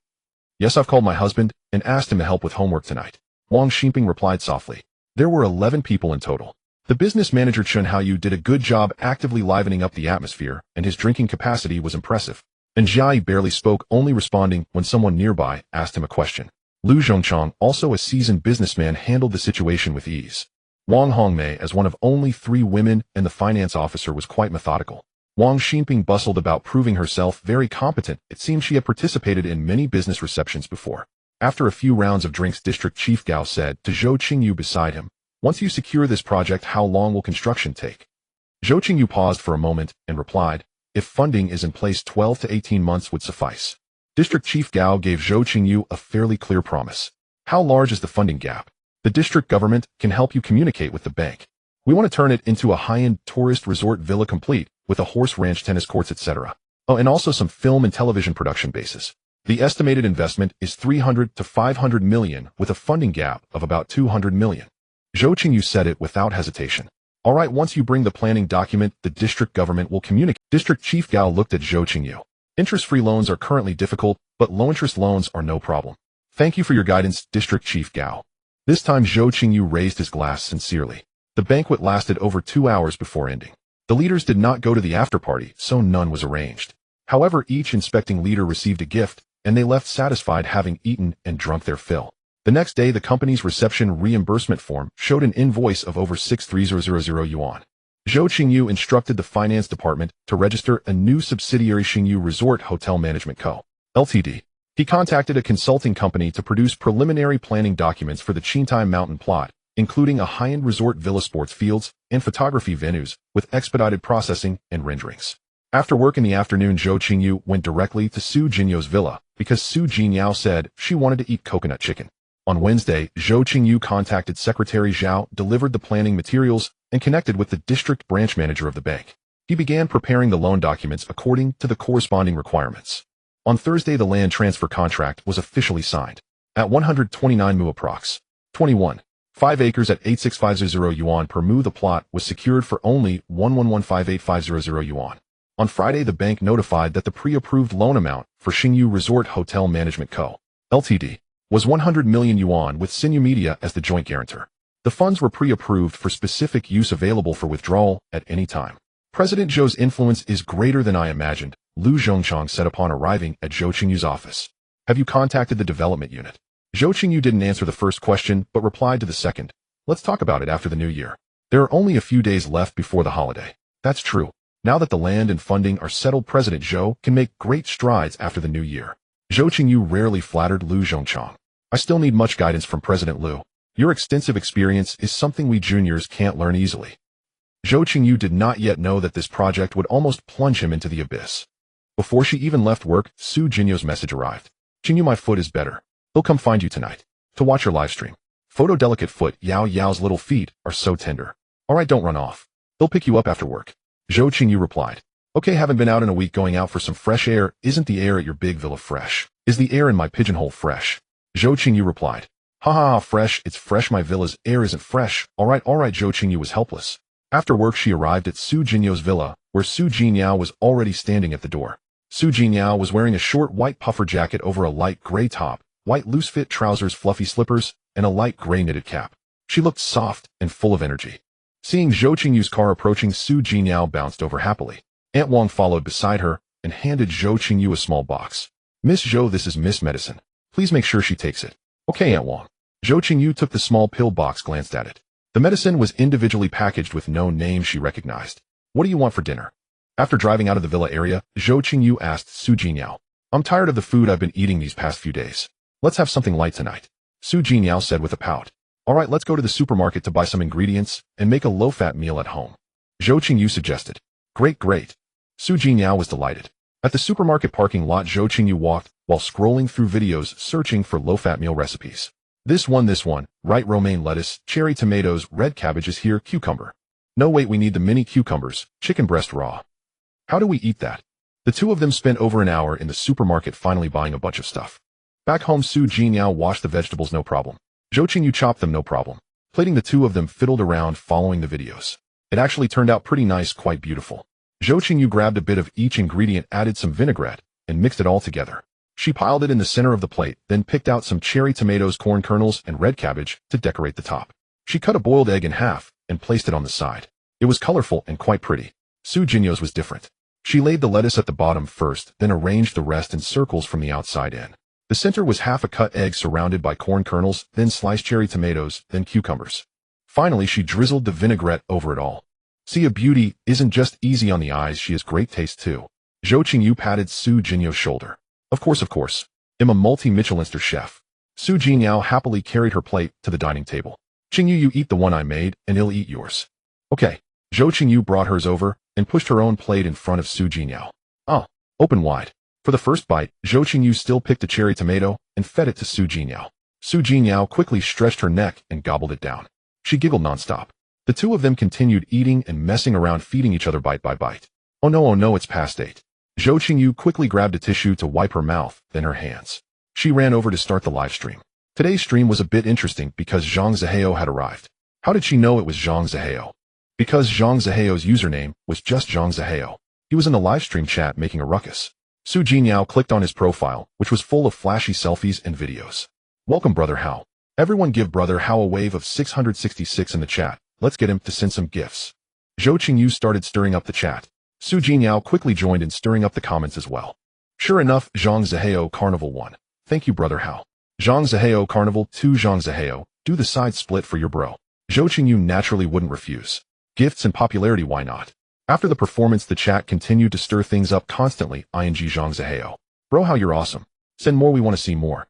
S1: "Yes, I've called my husband and asked him to help with homework tonight," Wang Xinping replied softly. There were 11 people in total. The business manager Chen Haoyu did a good job actively livening up the atmosphere, and his drinking capacity was impressive. And Jiayi barely spoke, only responding when someone nearby asked him a question. Lu Zhongchang, also a seasoned businessman, handled the situation with ease. Wang Hongmei, as one of only 3 women and the finance officer, was quite methodical. Wang Xinping bustled about, proving herself very competent. It seemed she had participated in many business receptions before. After a few rounds of drinks, District Chief Gao said to Zhou Qingyu beside him, "Once you secure this project, how long will construction take?" Zhou Qingyu paused for a moment and replied, "If funding is in place, 12 to 18 months would suffice." District Chief Gao gave Zhou Qingyu a fairly clear promise. "How large is the funding gap?" "The district government can help you communicate with the bank. We want to turn it into a high-end tourist resort villa complete with a horse ranch, tennis courts, etc. Oh, and also some film and television production bases. The estimated investment is 300 to 500 million with a funding gap of about 200 million. Zhou Qingyu said it without hesitation. "All right, once you bring the planning document, the district government will communicate." District Chief Gao looked at Zhou Qingyu. "Interest-free loans are currently difficult, but low-interest loans are no problem. Thank you for your guidance, District Chief Gao." This time Zhou Qingyu raised his glass sincerely. The banquet lasted over 2 hours before ending. The leaders did not go to the after-party, so none was arranged. However, each inspecting leader received a gift, and they left satisfied, having eaten and drunk their fill. The next day, the company's reception reimbursement form showed an invoice of over 63000 yuan. Zhou Qingyu instructed the finance department to register a new subsidiary, Qingyu Resort Hotel Management Co., Ltd. He contacted a consulting company to produce preliminary planning documents for the Qingtai Mountain plot, including a high-end resort villa, sports fields, and photography venues with expedited processing and renderings. After work in the afternoon, Zhou Qingyu went directly to Su Jinyo's villa because Su Jinyao said she wanted to eat coconut chicken. On Wednesday, Zhou Qingyu contacted Secretary Zhao, delivered the planning materials, and connected with the district branch manager of the bank. He began preparing the loan documents according to the corresponding requirements. On Thursday, the land transfer contract was officially signed. At 129 mu approx. 21. 5 acres at 86,500 yuan per mu. The plot was secured for only 111,58500 yuan. On Friday, the bank notified that the pre-approved loan amount for Qingyu Resort Hotel Management Co., Ltd., was 100 million yuan with Sinew Media as the joint guarantor. The funds were pre-approved for specific use available for withdrawal at any time. President Zhou's influence is greater than I imagined, Lu Zhongchang said upon arriving at Zhou Qingyu's office. Have you contacted the development unit? Zhou Qingyu didn't answer the first question, but replied to the second. Let's talk about it after the new year. There are only a few days left before the holiday. That's true. Now that the land and funding are settled, President Zhou can make great strides after the new year. Zhou Qingyu rarely flattered Lu Zhongchang. I still need much guidance from President Lu. Your extensive experience is something we juniors can't learn easily. Zhou Qingyu did not yet know that this project would almost plunge him into the abyss. Before she even left work, Zhou Qingyu's message arrived. Qingyu, my foot is better. He'll come find you tonight to watch your live stream. Photo delicate foot. Yao Yao's little feet are so tender. Alright, don't run off. He'll pick you up after work. Zhou Qingyu replied. Okay, haven't been out in a week, going out for some fresh air. Isn't the air at your big villa fresh? Is the air in my pigeonhole fresh? Zhou Qingyu replied. Ha ha ha, fresh, it's fresh, my villa's air isn't fresh. Alright, Zhou Qingyu was helpless. After work she arrived at Zhou Qingyu's villa, where Zhou Qingyu was already standing at the door. Zhou Qingyu was wearing a short white puffer jacket over a light gray top, white loose-fit trousers, fluffy slippers, and a light gray knitted cap. She looked soft and full of energy. Seeing Zhou Qingyu's car approaching, Zhou Qingyu bounced over happily. Aunt Wang followed beside her and handed Zhou Qingyu a small box. Miss Zhou, this is Miss Medicine. Please make sure she takes it. Okay, Aunt Wang. Zhou Qingyu took the small pill box, glanced at it. The medicine was individually packaged with no name she recognized. What do you want for dinner? After driving out of the villa area, Zhou Qingyu asked Zhou Qingyu. I'm tired of the food I've been eating these past few days. Let's have something light tonight. Zhou Qingyu said with a pout. Alright, let's go to the supermarket to buy some ingredients and make a low-fat meal at home. Zhou Qingyu suggested. Great, great. Zhou Qingyu was delighted. At the supermarket parking lot, Zhou Qingyu walked while scrolling through videos searching for low-fat meal recipes. This one, right, romaine lettuce, cherry tomatoes, red cabbages here, cucumber. No wait, we need the mini cucumbers, chicken breast raw. How do we eat that? The two of them spent over an hour in the supermarket finally buying a bunch of stuff. Back home, Zhou Qingyu washed the vegetables no problem. Zhou Qingyu chopped them no problem. Plating, the two of them fiddled around following the videos. It actually turned out pretty nice, quite beautiful. Zhou Qingyu grabbed a bit of each ingredient, added some vinaigrette, and mixed it all together. She piled it in the center of the plate, then picked out some cherry tomatoes, corn kernels, and red cabbage to decorate the top. She cut a boiled egg in half and placed it on the side. It was colorful and quite pretty. Zhou Qingyu's was different. She laid the lettuce at the bottom first, then arranged the rest in circles from the outside in. The center was half a cut egg surrounded by corn kernels, then sliced cherry tomatoes, then cucumbers. Finally, she drizzled the vinaigrette over it all. See, a beauty isn't just easy on the eyes, she has great taste too. Zhou Qingyu patted Zhou Qingyu's shoulder. Of course. I'm a multi-Michelin-star chef. Zhou Qingyu happily carried her plate to the dining table. Qingyu, you eat the one I made, and I'll eat yours. Okay. Zhou Qingyu brought hers over and pushed her own plate in front of Zhou Qingyu. Oh, open wide. For the first bite, Zhou Qingyu still picked a cherry tomato and fed it to Zhou Qingyu. Zhou Qingyu quickly stretched her neck and gobbled it down. She giggled nonstop. The two of them continued eating and messing around, feeding each other bite by bite. Oh no, it's past 8. Zhou Qingyu quickly grabbed a tissue to wipe her mouth, then her hands. She ran over to start the live stream. Today's stream was a bit interesting because Zhang Zihao had arrived. How did she know it was Zhang Zihao? Because Zhang Zihao's username was just Zhang Zihao. He was in the live stream chat making a ruckus. Zhou Qingyu clicked on his profile, which was full of flashy selfies and videos. Welcome, Brother Hao. Everyone give Brother Hao a wave of 666 in the chat. Let's get him to send some gifts. Zhou Qingyu started stirring up the chat. Zhou Qingyu quickly joined in stirring up the comments as well. Sure enough, Zhang Zihao Carnival 1. Thank you, Brother Hao. Zhang Zihao Carnival 2. Zhang Zihao, do the side split for your bro. Zhou Qingyu naturally wouldn't refuse. Gifts and popularity, why not? After the performance, the chat continued to stir things up constantly. Zhang Zihao. Bro, how you're awesome. Send more, we want to see more.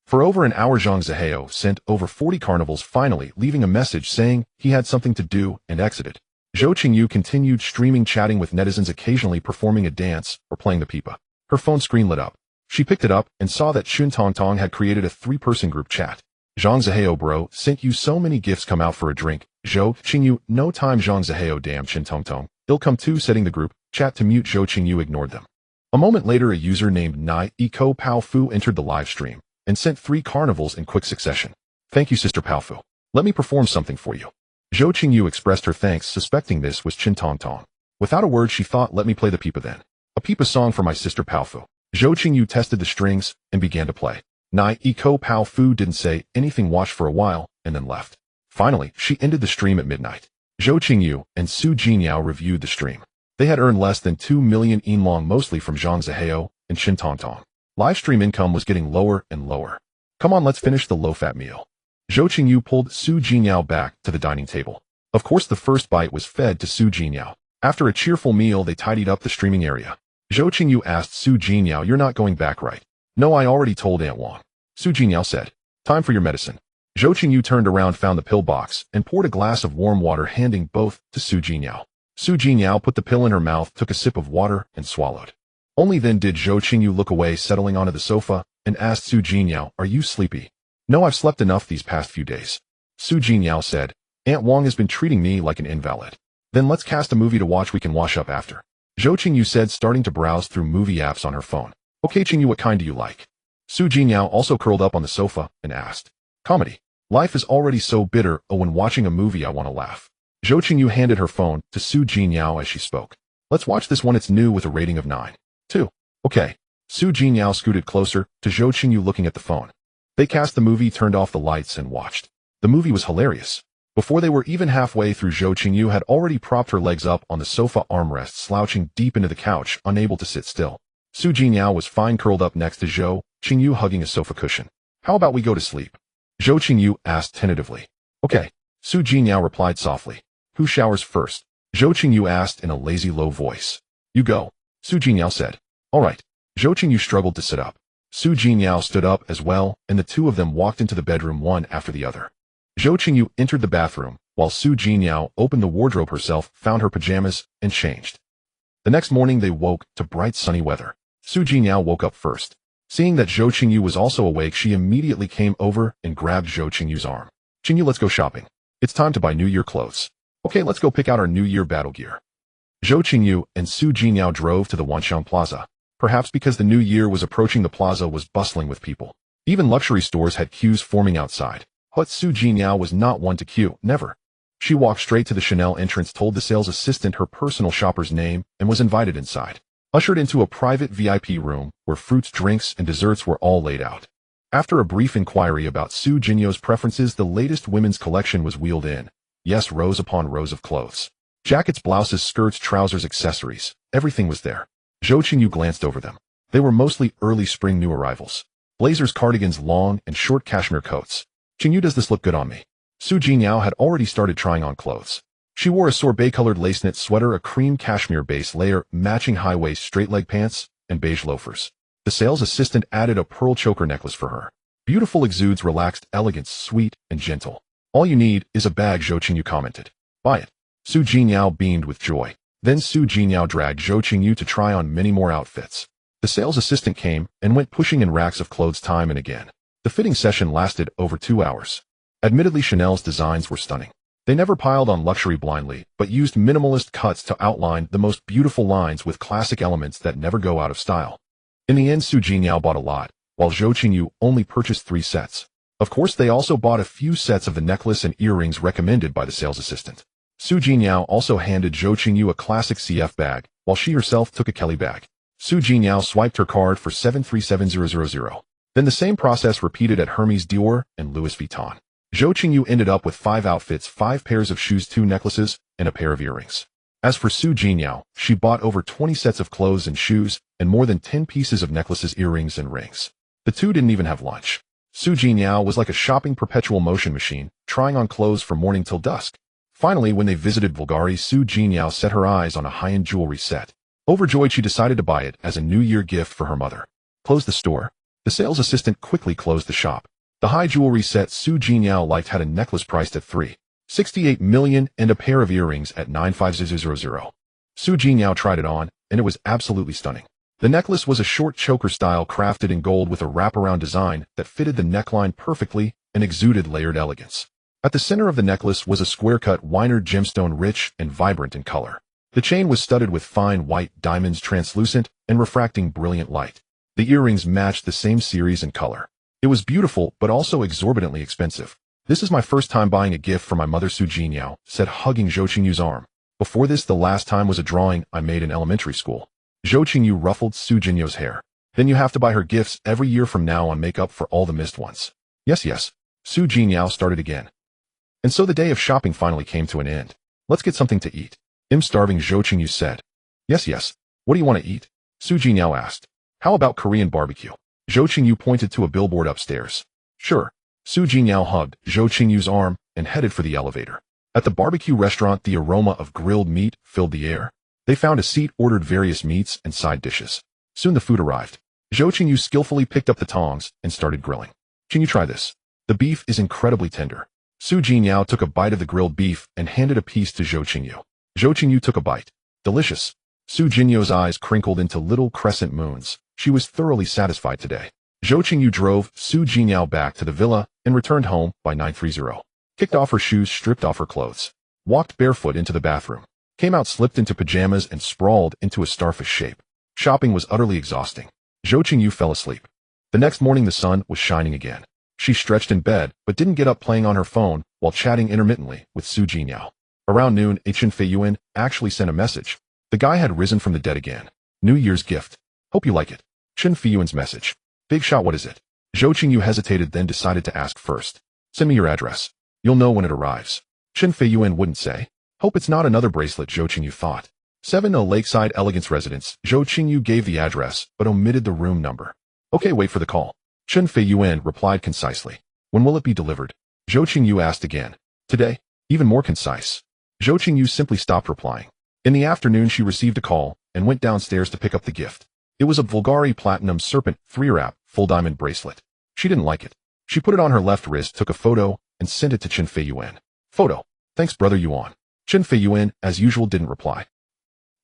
S1: For over an hour, Zhang Zihao sent over 40 carnivals, finally leaving a message saying he had something to do and exited. Zhou Qingyu continued streaming, chatting with netizens, occasionally performing a dance or playing the pipa. Her phone screen lit up. She picked it up and saw that Chun Tong Tong had created a 3-person group chat. Zhang Zihao, bro, sent you so many gifts, come out for a drink. Zhou Qingyu, no time. Zhang Zihao, damn Chun Tong Tong. They'll come too. Setting the group chat to mute. Zhou Qingyu ignored them. A moment later, a user named Nai Iko Pao Fu entered the live stream and sent 3 carnivals in quick succession. Thank you, Sister Pao Fu. Let me perform something for you. Zhou Qingyu expressed her thanks, suspecting this was Chin Tong Tong. Without a word, she thought, let me play the pipa then. A pipa song for my sister Pao Fu. Zhou Qingyu tested the strings and began to play. Nai Iko Pao Fu didn't say anything, watched for a while, and then left. Finally, she ended the stream at midnight. Zhou Qingyu and Su Jinyao reviewed the stream. They had earned less than 2 million yinlong, mostly from Zhang Zihao and Chin Tong Tong. Live stream income was getting lower and lower. Come on, let's finish the low-fat meal. Zhou Qingyu pulled Su Jinyao back to the dining table. Of course, the first bite was fed to Su Jinyao. After a cheerful meal, they tidied up the streaming area. Zhou Qingyu asked Su Jinyao, you're not going back, right? No, I already told Aunt Wang. Su Jinyao said, time for your medicine. Zhou Qingyu turned around, found the pill box, and poured a glass of warm water, handing both to Su Jinyao. Su Jinyao put the pill in her mouth, took a sip of water, and swallowed. Only then did Zhou Qingyu look away, settling onto the sofa, and asked Su Jinyao, are you sleepy? No, I've slept enough these past few days. Su Jinyao said, Aunt Wang has been treating me like an invalid. Then let's cast a movie to watch, we can wash up after. Zhou Qingyu said, starting to browse through movie apps on her phone. Okay, Qingyu, what kind do you like? Su Jinyao also curled up on the sofa and asked. Comedy. Life is already so bitter, oh, when watching a movie I want to laugh. Zhou Qingyu handed her phone to Su Jinyao as she spoke. Let's watch this one, it's new with a rating of 9.2. Okay. Su Jinyao scooted closer to Zhou Qingyu, looking at the phone. They cast the movie, turned off the lights, and watched. The movie was hilarious. Before they were even halfway through, Zhou Qingyu had already propped her legs up on the sofa armrest, slouching deep into the couch, unable to sit still. Su Jinyao was fine, curled up next to Zhou Qingyu, hugging a sofa cushion. How about we go to sleep? Zhou Qingyu asked tentatively. Okay. Su Jinyao replied softly. Who showers first? Zhou Qingyu asked in a lazy, low voice. You go. Su Jinyao said. All right. Zhou Qingyu struggled to sit up. Su Jinyao stood up as well, and the two of them walked into the bedroom one after the other. Zhou Qingyu entered the bathroom, while Su Jinyao opened the wardrobe herself, found her pajamas, and changed. The next morning they woke to bright sunny weather. Su Jinyao woke up first. Seeing that Zhou Qingyu was also awake, she immediately came over and grabbed Zhou Qingyu's arm. Qingyu, let's go shopping. It's time to buy New Year clothes. Okay, let's go pick out our New Year battle gear. Zhou Qingyu and Su Jinyao drove to the Wanxiang Plaza. Perhaps because the new year was approaching, the plaza was bustling with people. Even luxury stores had queues forming outside. But Su Jinyao was not one to queue, never. She walked straight to the Chanel entrance, told the sales assistant her personal shopper's name, and was invited inside. Ushered into a private VIP room where fruits, drinks, and desserts were all laid out. After a brief inquiry about Su Jinyo's preferences, the latest women's collection was wheeled in. Yes, rows upon rows of clothes. Jackets, blouses, skirts, trousers, accessories. Everything was there. Zhou Qingyu glanced over them. They were mostly early spring new arrivals. Blazers, cardigans, long and short cashmere coats. Qingyu, does this look good on me? Su Jinyao had already started trying on clothes. She wore a sorbet-colored lace knit sweater, a cream cashmere base layer, matching high-waist straight-leg pants, and beige loafers. The sales assistant added a pearl choker necklace for her. Beautiful, exudes relaxed elegance, sweet and gentle. All you need is a bag, Zhou Qingyu commented. Buy it. Su Jinyao beamed with joy. Then Su Jinyao dragged Zhou Qingyu to try on many more outfits. The sales assistant came and went, pushing in racks of clothes time and again. The fitting session lasted over 2 hours. Admittedly, Chanel's designs were stunning. They never piled on luxury blindly, but used minimalist cuts to outline the most beautiful lines with classic elements that never go out of style. In the end, Su Jinyao bought a lot, while Zhou Qingyu only purchased 3 sets. Of course, they also bought a few sets of the necklace and earrings recommended by the sales assistant. Su Jinyao also handed Zhou Qingyu a classic CF bag, while she herself took a Kelly bag. Su Jinyao swiped her card for 737000. Then the same process repeated at Hermes Dior and Louis Vuitton. Zhou Qingyu ended up with 5 outfits, 5 pairs of shoes, 2 necklaces, and a pair of earrings. As for Su Jinyao, she bought over 20 sets of clothes and shoes, and more than 10 pieces of necklaces, earrings, and rings. The two didn't even have lunch. Su Jinyao was like a shopping perpetual motion machine, trying on clothes from morning till dusk. Finally, when they visited Bulgari, Su Jinyao set her eyes on a high-end jewelry set. Overjoyed, she decided to buy it as a New Year gift for her mother. Close the store. The sales assistant quickly closed the shop. The high jewelry set Su Jinyao liked had a necklace priced at 3.68 million and a pair of earrings at 95000. Su Jinyao tried it on, and it was absolutely stunning. The necklace was a short choker style, crafted in gold with a wraparound design that fitted the neckline perfectly and exuded layered elegance. At the center of the necklace was a square-cut Weiner gemstone, rich and vibrant in color. The chain was studded with fine white diamonds, translucent and refracting brilliant light. The earrings matched the same series and color. It was beautiful, but also exorbitantly expensive. "This is my first time buying a gift for my mother," Zhou Qingyu said, hugging Zhou Qingyu's arm. "Before this, the last time was a drawing I made in elementary school." Zhou Qingyu ruffled Zhou Qingyu's hair. "Then you have to buy her gifts every year from now on, make up for all the missed ones." Yes. Zhou Qingyu started again. And so the day of shopping finally came to an end. "Let's get something to eat." "I'm starving," Zhou Qingyu said. Yes. What do you want to eat?" Zhou Qingyu asked. "How about Korean barbecue?" Zhou Qingyu pointed to a billboard upstairs. "Sure." Zhou Qingyu hugged Zhou Qingyu's arm and headed for the elevator. At the barbecue restaurant, the aroma of grilled meat filled the air. They found a seat, ordered various meats and side dishes. Soon the food arrived. Zhou Qingyu skillfully picked up the tongs and started grilling. "Qingyu, try this. The beef is incredibly tender." Zhou Qingyu took a bite of the grilled beef and handed a piece to Zhou Qingyu. Zhou Qingyu took a bite. "Delicious." Zhou Qingyu's eyes crinkled into little crescent moons. She was thoroughly satisfied today. Zhou Qingyu drove Zhou Qingyu back to the villa and returned home by 9:30. Kicked off her shoes, stripped off her clothes. Walked barefoot into the bathroom. Came out, slipped into pajamas and sprawled into a starfish shape. Shopping was utterly exhausting. Zhou Qingyu fell asleep. The next morning the sun was shining again. She stretched in bed, but didn't get up, playing on her phone while chatting intermittently with Zhou Qingyu. Around noon, Chen Feiyuan actually sent a message. The guy had risen from the dead again. "New Year's gift. Hope you like it." Chen Feiyuan's message. "Big shot, what is it?" Zhou Qingyu hesitated, then decided to ask first. "Send me your address. You'll know when it arrives." Chen Feiyuan wouldn't say. Hope it's not another bracelet, Zhou Qingyu thought. 7 A Lakeside Elegance Residence. Zhou Qingyu gave the address, but omitted the room number. "Okay, wait for the call." Chen Feiyuan replied concisely. "When will it be delivered?" Zhou Qingyu asked again. "Today?" Even more concise. Zhou Qingyu simply stopped replying. In the afternoon she received a call and went downstairs to pick up the gift. It was a Bulgari Platinum Serpent 3-wrap full diamond bracelet. She didn't like it. She put it on her left wrist, took a photo, and sent it to Chen Feiyuan. "Photo. Thanks, brother Yuan." Chen Feiyuan, as usual, didn't reply.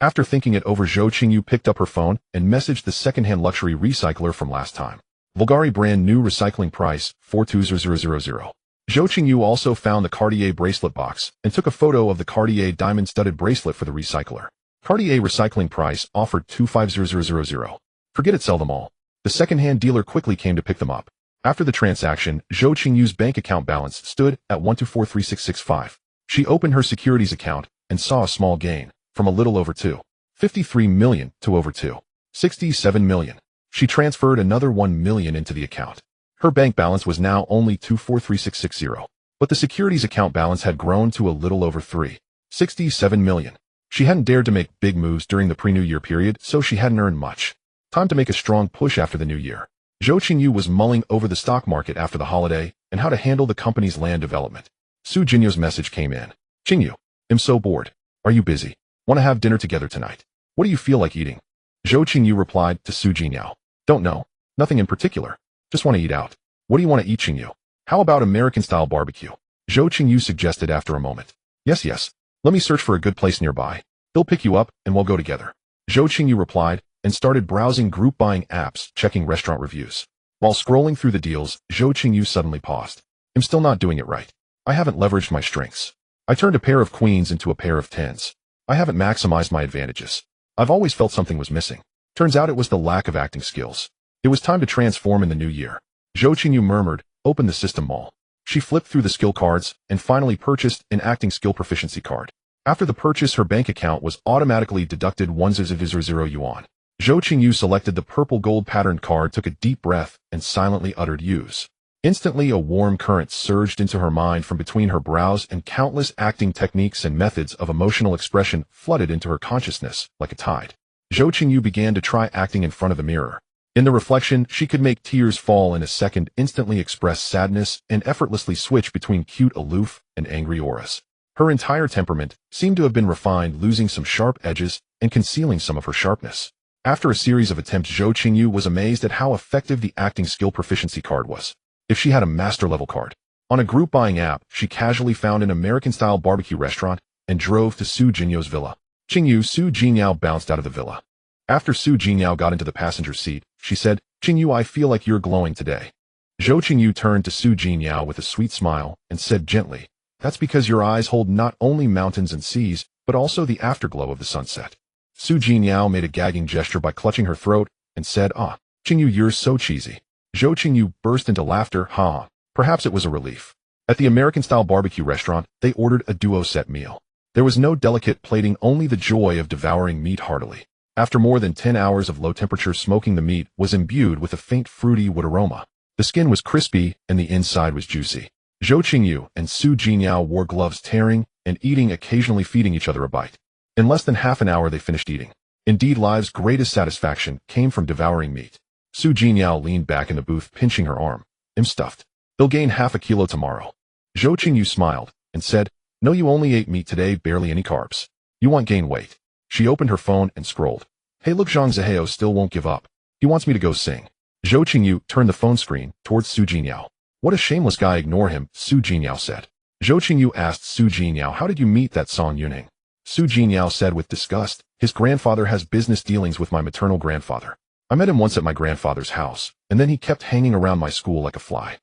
S1: After thinking it over, Zhou Qingyu picked up her phone and messaged the second-hand luxury recycler from last time. Bulgari brand new, recycling price 420,000. Zhou Qingyu also found the Cartier bracelet box and took a photo of the Cartier diamond-studded bracelet for the recycler. Cartier recycling price offered 250,000. Forget it, sell them all. The second-hand dealer quickly came to pick them up. After the transaction, Zhou Qingyu's bank account balance stood at 1243665. She opened her securities account and saw a small gain, from a little over 2.53 million to over 2.67 million. She transferred another 1 million into the account. Her bank balance was now only 243,660, but the securities account balance had grown to a little over 3.67 million. She hadn't dared to make big moves during the pre-New Year period, so she hadn't earned much. Time to make a strong push after the New Year. Zhou Qingyu was mulling over the stock market after the holiday and how to handle the company's land development. Zhou Qingyu's message came in. "Qingyu, I'm so bored. Are you busy? Want to have dinner together tonight? What do you feel like eating?" Zhou Qingyu replied to Zhou Qingyu. "Don't know. Nothing in particular. Just want to eat out." "What do you want to eat, Qingyu?" "How about American-style barbecue?" Zhou Qingyu suggested after a moment. Yes. Let me search for a good place nearby. They'll pick you up and we'll go together." Zhou Qingyu replied and started browsing group buying apps, checking restaurant reviews. While scrolling through the deals, Zhou Qingyu suddenly paused. "I'm still not doing it right. I haven't leveraged my strengths. I turned a pair of queens into a pair of tens. I haven't maximized my advantages. I've always felt something was missing. Turns out it was the lack of acting skills. It was time to transform in the new year." Zhou Qingyu murmured, "Open the system mall." She flipped through the skill cards and finally purchased an acting skill proficiency card. After the purchase, her bank account was automatically deducted 1,000 yuan. Zhou Qingyu selected the purple gold patterned card, took a deep breath, and silently uttered "use." Instantly, a warm current surged into her mind from between her brows, and countless acting techniques and methods of emotional expression flooded into her consciousness like a tide. Zhou Qingyu began to try acting in front of the mirror. In the reflection, she could make tears fall in a second, instantly express sadness, and effortlessly switch between cute, aloof, and angry auras. Her entire temperament seemed to have been refined, losing some sharp edges and concealing some of her sharpness. After a series of attempts, Zhou Qingyu was amazed at how effective the acting skill proficiency card was. If she had a master-level card. On a group buying app, she casually found an American-style barbecue restaurant and drove to Zhou Qingyu's villa. Zhou Qingyu bounced out of the villa. After Zhou Qingyu got into the passenger seat, she said, "Qingyu, I feel like you're glowing today." Zhou Qingyu turned to Zhou Qingyu with a sweet smile and said gently, "That's because your eyes hold not only mountains and seas, but also the afterglow of the sunset. Su Jiniao made a gagging gesture by clutching her throat and said, "Ah, Qingyu, you're so cheesy." Zhou Qingyu burst into laughter. Ha! Perhaps it was a relief. At the American-style barbecue restaurant, they ordered a duo-set meal. There was no delicate plating, only the joy of devouring meat heartily. After more than 10 hours of low-temperature smoking, the meat was imbued with a faint fruity wood aroma. The skin was crispy and the inside was juicy. Zhou Qingyu and Su Jiniao wore gloves, tearing and eating, occasionally feeding each other a bite. In less than half an hour they finished eating. Indeed, life's greatest satisfaction came from devouring meat. Su Jiniao leaned back in the booth, pinching her arm. "I'm stuffed. They'll gain half a kilo tomorrow." Zhou Qingyu smiled and said, "No, you only ate meat today, barely any carbs. You want gain weight." She opened her phone and scrolled. "Hey look, Zhang Zihao still won't give up. He wants me to go sing." Zhou Qingyu turned the phone screen towards Su Jiniao. "What a shameless guy, ignore him," Su Jiniao said. Zhou Qingyu asked Su Jiniao, "How did you meet that Song Yuning?" Su Jiniao said with disgust, "His grandfather has business dealings with my maternal grandfather. I met him once at my grandfather's house, and then he kept hanging around my school like a fly."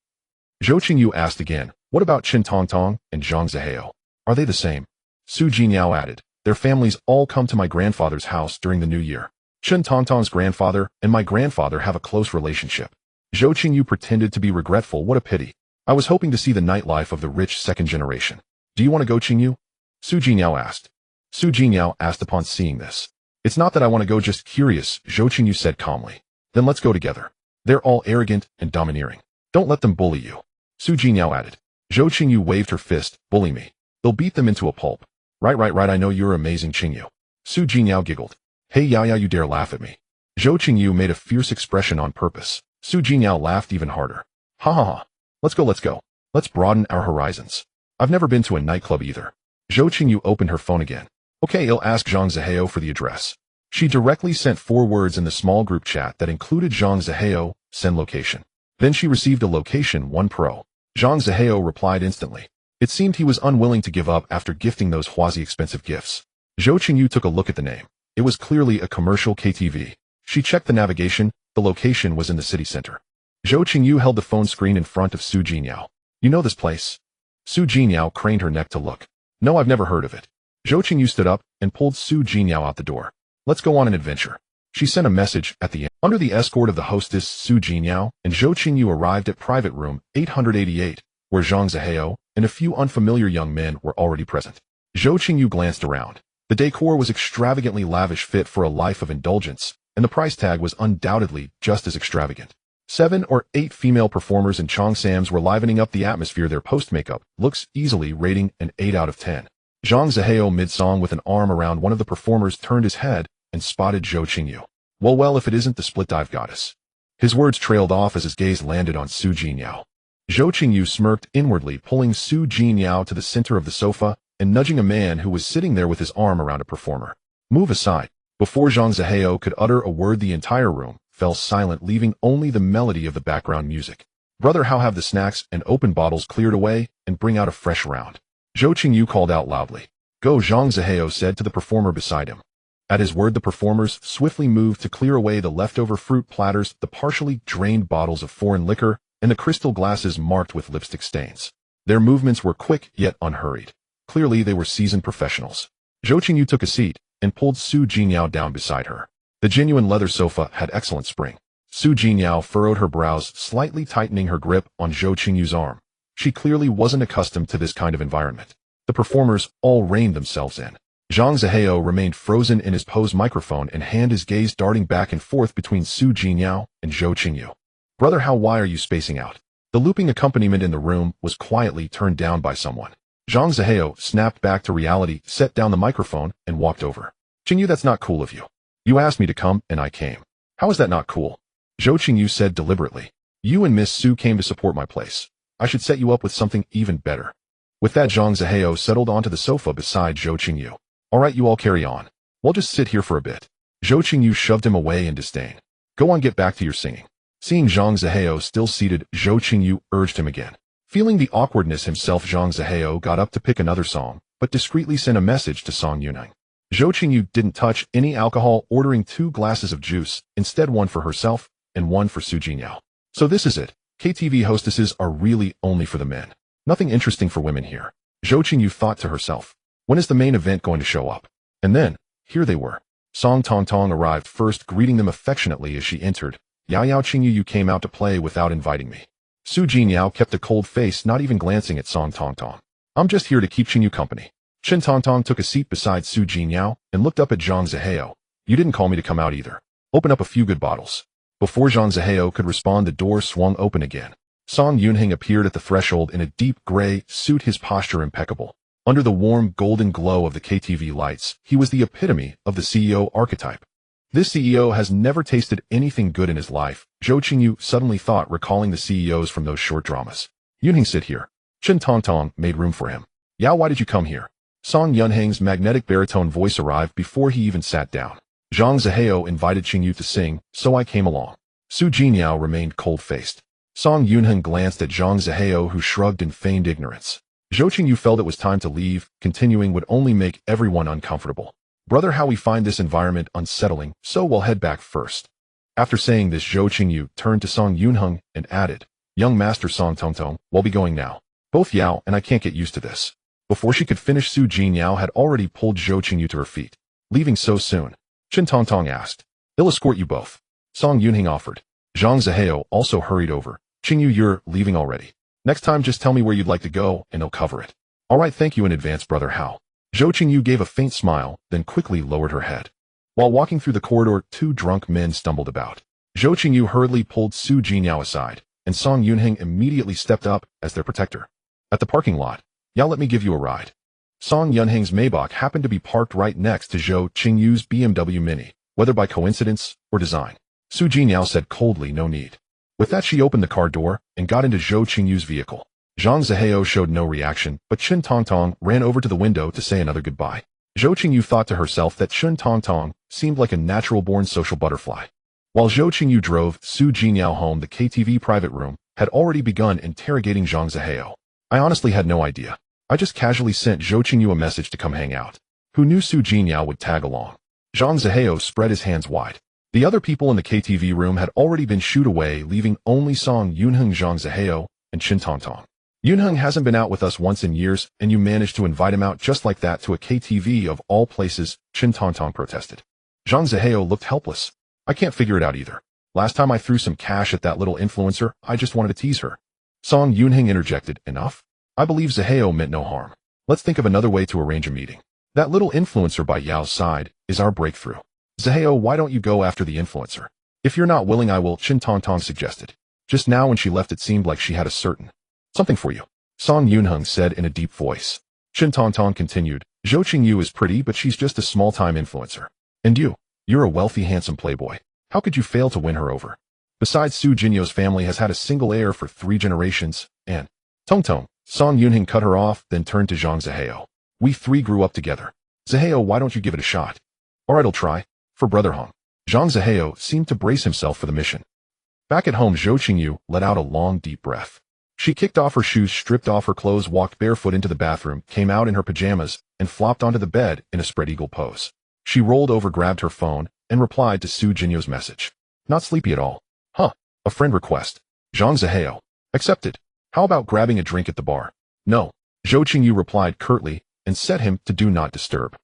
S1: Zhou Qingyu asked again, "What about Chen Tongtong and Zhang Zihao? Are they the same?" Su Jiniao added, "Their families all come to my grandfather's house during the new year. Chen Tongtong's grandfather and my grandfather have a close relationship." Zhou Qingyu pretended to be regretful. "What a pity. I was hoping to see the nightlife of the rich second generation. Do you want to go, Qingyu?" Su Jiniao asked. Su Jiniao asked upon seeing this. "It's not that I want to go, just curious," Zhou Qingyu said calmly. "Then let's go together. They're all arrogant and domineering. Don't let them bully you." Su Jiniao added. Zhou Qingyu waved her fist. "Bully me. They'll beat them into a pulp." Right, I know you're amazing, Qingyu." Su Jiniao giggled. "Hey Yaya, you dare laugh at me." Zhou Qingyu made a fierce expression on purpose. Su Jiniao laughed even harder. "Ha ha ha. Let's go. Let's broaden our horizons. I've never been to a nightclub either." Zhou Qingyu opened her phone again. "Okay, I'll ask Zhang Zihao for the address." She directly sent 4 words in the small group chat that included Zhang Zihao, "Send location." Then she received a location 1 Pro. Zhang Zihao replied instantly. It seemed he was unwilling to give up after gifting those quasi-expensive gifts. Zhou Qingyu took a look at the name. It was clearly a commercial KTV. She checked the navigation. The location was in the city center. Zhou Qingyu held the phone screen in front of Su Jiniao. "You know this place?" Su Jiniao craned her neck to look. "No, I've never heard of it." Zhou Qingyu stood up and pulled Su Jiniao out the door. "Let's go on an adventure." She sent a message at the end. Under the escort of the hostess Su Jiniao and Zhou Qingyu arrived at private room 888, where Zhang Zihao and a few unfamiliar young men were already present. Zhou Qingyu glanced around. The decor was extravagantly lavish, fit for a life of indulgence, and the price tag was undoubtedly just as extravagant. 7 or 8 female performers in cheongsams were livening up the atmosphere, their post-makeup looks easily rating an 8 out of 10. Zhang Zihao mid-song with an arm around one of the performers turned his head and spotted Zhou Qingyu. Well, if it isn't the split-dive goddess." His words trailed off as his gaze landed on Su Jiniao. Zhou Qingyu smirked inwardly, pulling Su Jiniao to the center of the sofa and nudging a man who was sitting there with his arm around a performer. "Move aside." Before Zhang Zihao could utter a word, the entire room fell silent, leaving only the melody of the background music. "Brother, how have the snacks and open bottles cleared away and bring out a fresh round?" Zhou Qingyu called out loudly. "Go," Zhang Zihao said to the performer beside him. At his word, the performers swiftly moved to clear away the leftover fruit platters, the partially drained bottles of foreign liquor, and the crystal glasses marked with lipstick stains. Their movements were quick yet unhurried. Clearly, they were seasoned professionals. Zhou Qingyu took a seat and pulled Su Jiniao down beside her. The genuine leather sofa had excellent spring. Su Jiniao furrowed her brows, slightly tightening her grip on Zhou Qingyu's arm. She clearly wasn't accustomed to this kind of environment. The performers all reined themselves in. Zhang Zihao remained frozen in his pose, microphone in hand, his gaze darting back and forth between Su Jiniao and Zhou Qingyu. "Brother, why are you spacing out?" The looping accompaniment in the room was quietly turned down by someone. Zhang Zihao snapped back to reality, set down the microphone, and walked over. "Qingyu, that's not cool of you. You asked me to come, and I came. How is that not cool?" Zhou Qingyu said deliberately. "You and Miss Su came to support my place. I should set you up with something even better." With that, Zhang Zihao settled onto the sofa beside Zhou Qingyu. "All right, you all carry on. We'll just sit here for a bit." Zhou Qingyu shoved him away in disdain. "Go on, get back to your singing." Seeing Zhang Zihao still seated, Zhou Qingyu urged him again. Feeling the awkwardness himself, Zhang Zihao got up to pick another song, but discreetly sent a message to Song Yuning. Zhou Qingyu didn't touch any alcohol, ordering 2 glasses of juice, instead 1 for herself and 1 for Su Jiniao. So this is it. KTV hostesses are really only for the men. Nothing interesting for women here. Zhou Qingyu thought to herself. When is the main event going to show up? And then, here they were. Song Tong Tong arrived first, greeting them affectionately as she entered. Yao Qingyu, you came out to play without inviting me. Su Jinyao kept a cold face, not even glancing at Song Tong Tong. I'm just here to keep Qingyu company. Chen Tong Tong took a seat beside Su Jinyao and looked up at Zhang Zihao. You didn't call me to come out either. Open up a few good bottles. Before Zhang Zihao could respond, the door swung open again. Song Yunheng appeared at the threshold in a deep gray suit, his posture impeccable. Under the warm golden glow of the KTV lights, he was the epitome of the CEO archetype. This CEO has never tasted anything good in his life, Zhou Qingyu suddenly thought, recalling the CEOs from those short dramas. Yunheng, sit here. Chen Tong Tong made room for him. Yao, why did you come here? Song Yunheng's magnetic baritone voice arrived before he even sat down. Zhang Zihao invited Qingyu to sing, so I came along. Su Jinyao remained cold-faced. Song Yunheng glanced at Zhang Zihao, who shrugged in feigned ignorance. Zhou Qingyu felt it was time to leave. Continuing would only make everyone uncomfortable. Brother, how we find this environment unsettling, so we'll head back first. After saying this, Zhou Qingyu turned to Song Yunheng and added, Young Master Song Tong Tong, we'll be going now. Both Yao and I can't get used to this. Before she could finish, Su Jinyao had already pulled Zhou Qingyu to her feet. Leaving so soon? Chen Tong Tong asked. They'll escort you both. Song Yunheng offered. Zhang Zihao also hurried over. Qingyu, you're leaving already. Next time just tell me where you'd like to go and I'll cover it. All right, thank you in advance, Brother Hao. Zhou Qingyu gave a faint smile, then quickly lowered her head. While walking through the corridor, two drunk men stumbled about. Zhou Qingyu hurriedly pulled Su Jinyao aside, and Song Yunheng immediately stepped up as their protector. At the parking lot, Yao, let me give you a ride. Song Yunheng's Maybach happened to be parked right next to Zhou Qingyu's BMW Mini, whether by coincidence or design. Su Jinyao said coldly, no need. With that, she opened the car door and got into Zhou Qingyu's vehicle. Zhang Zihao showed no reaction, but Chen Tong Tong ran over to the window to say another goodbye. Zhou Qingyu thought to herself that Chen Tong Tong seemed like a natural-born social butterfly. While Zhou Qingyu drove Su Jinyao home, the KTV private room had already begun interrogating Zhang Zihao. I honestly had no idea. I just casually sent Zhou Qingyu a message to come hang out. Who knew Su Jinyao would tag along? Zhang Zihao spread his hands wide. The other people in the KTV room had already been shooed away, leaving only Song Yunheng, Zhang Zihao, and Chen Tong Tong. Yunheng hasn't been out with us once in years, and you managed to invite him out just like that to a KTV of all places, Chen Tong Tong protested. Zhang Zihao looked helpless. I can't figure it out either. Last time I threw some cash at that little influencer, I just wanted to tease her. Song Yunheng interjected, enough? I believe Zihao meant no harm. Let's think of another way to arrange a meeting. That little influencer by Yao's side is our breakthrough. Zihao, why don't you go after the influencer? If you're not willing, I will, Chen Tong Tong suggested. Just now when she left, it seemed like she had a certain something for you. Song Yunheng said in a deep voice. Chen Tong Tong continued, Zhou Qingyu is pretty, but she's just a small-time influencer. And you're a wealthy, handsome playboy. How could you fail to win her over? Besides, Su Jinyu's family has had a single heir for 3 generations, and Tong Tong. Song Yunheng cut her off, then turned to Zhang Zihao. We 3 grew up together. Zihao, why don't you give it a shot? All right, I'll try. For Brother Hong. Zhang Zihao seemed to brace himself for the mission. Back at home, Zhou Qingyu let out a long, deep breath. She kicked off her shoes, stripped off her clothes, walked barefoot into the bathroom, came out in her pajamas, and flopped onto the bed in a spread eagle pose. She rolled over, grabbed her phone, and replied to Su Jinyu's message. Not sleepy at all. Huh. A friend request. Zhang Zihao. Accepted. How about grabbing a drink at the bar? No. Zhou Qingyu replied curtly and set him to do not disturb.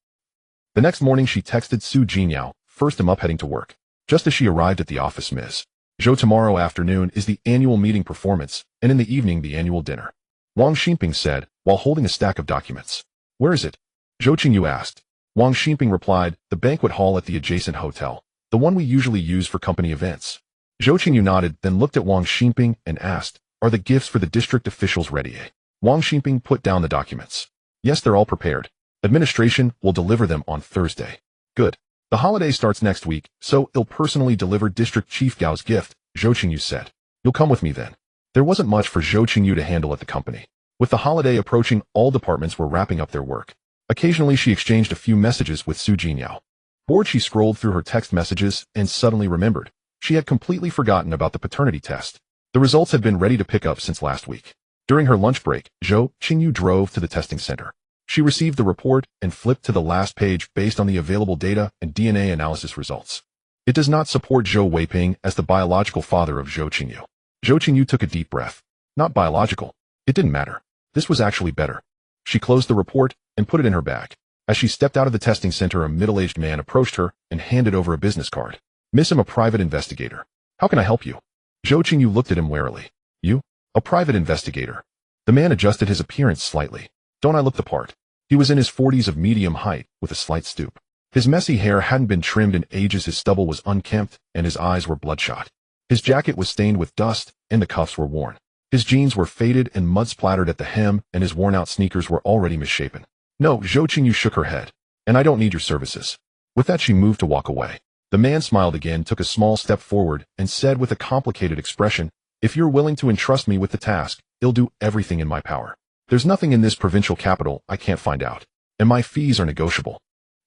S1: The next morning she texted Su Jinyao, first him up heading to work. Just as she arrived at the office, Ms. Zhou, tomorrow afternoon is the annual meeting performance, and in the evening the annual dinner. Wang Xinping said, while holding a stack of documents. Where is it? Zhou Qingyu asked. Wang Xinping replied, the banquet hall at the adjacent hotel, the one we usually use for company events. Zhou Qingyu nodded, then looked at Wang Xinping and asked, are the gifts for the district officials ready? Wang Xinping put down the documents. Yes, they're all prepared. Administration will deliver them on Thursday. Good. The holiday starts next week, so I'll personally deliver District Chief Gao's gift, Zhou Qingyu said. You'll come with me then. There wasn't much for Zhou Qingyu to handle at the company. With the holiday approaching, all departments were wrapping up their work. Occasionally she exchanged a few messages with Su Jinyao. Bored, she scrolled through her text messages and suddenly remembered. She had completely forgotten about the paternity test. The results had been ready to pick up since last week. During her lunch break, Zhou Qingyu drove to the testing center. She received the report and flipped to the last page based on the available data and DNA analysis results. It does not support Zhou Weiping as the biological father of Zhou Qingyu. Zhou Qingyu took a deep breath. Not biological. It didn't matter. This was actually better. She closed the report and put it in her bag. As she stepped out of the testing center, a middle-aged man approached her and handed over a business card. "Miss, I'm a private investigator. How can I help you?" Zhou Qingyu looked at him warily. "You? A private investigator?" The man adjusted his appearance slightly. "Don't I look the part?" He was in his 40s, of medium height, with a slight stoop. His messy hair hadn't been trimmed in ages, his stubble was unkempt, and his eyes were bloodshot. His jacket was stained with dust, and the cuffs were worn. His jeans were faded and mud-splattered at the hem, and his worn-out sneakers were already misshapen. "No," Zhou Qingyu shook her head. "And I don't need your services." With that, she moved to walk away. The man smiled again, took a small step forward, and said with a complicated expression, "If you're willing to entrust me with the task, I'll do everything in my power. There's nothing in this provincial capital I can't find out, and my fees are negotiable."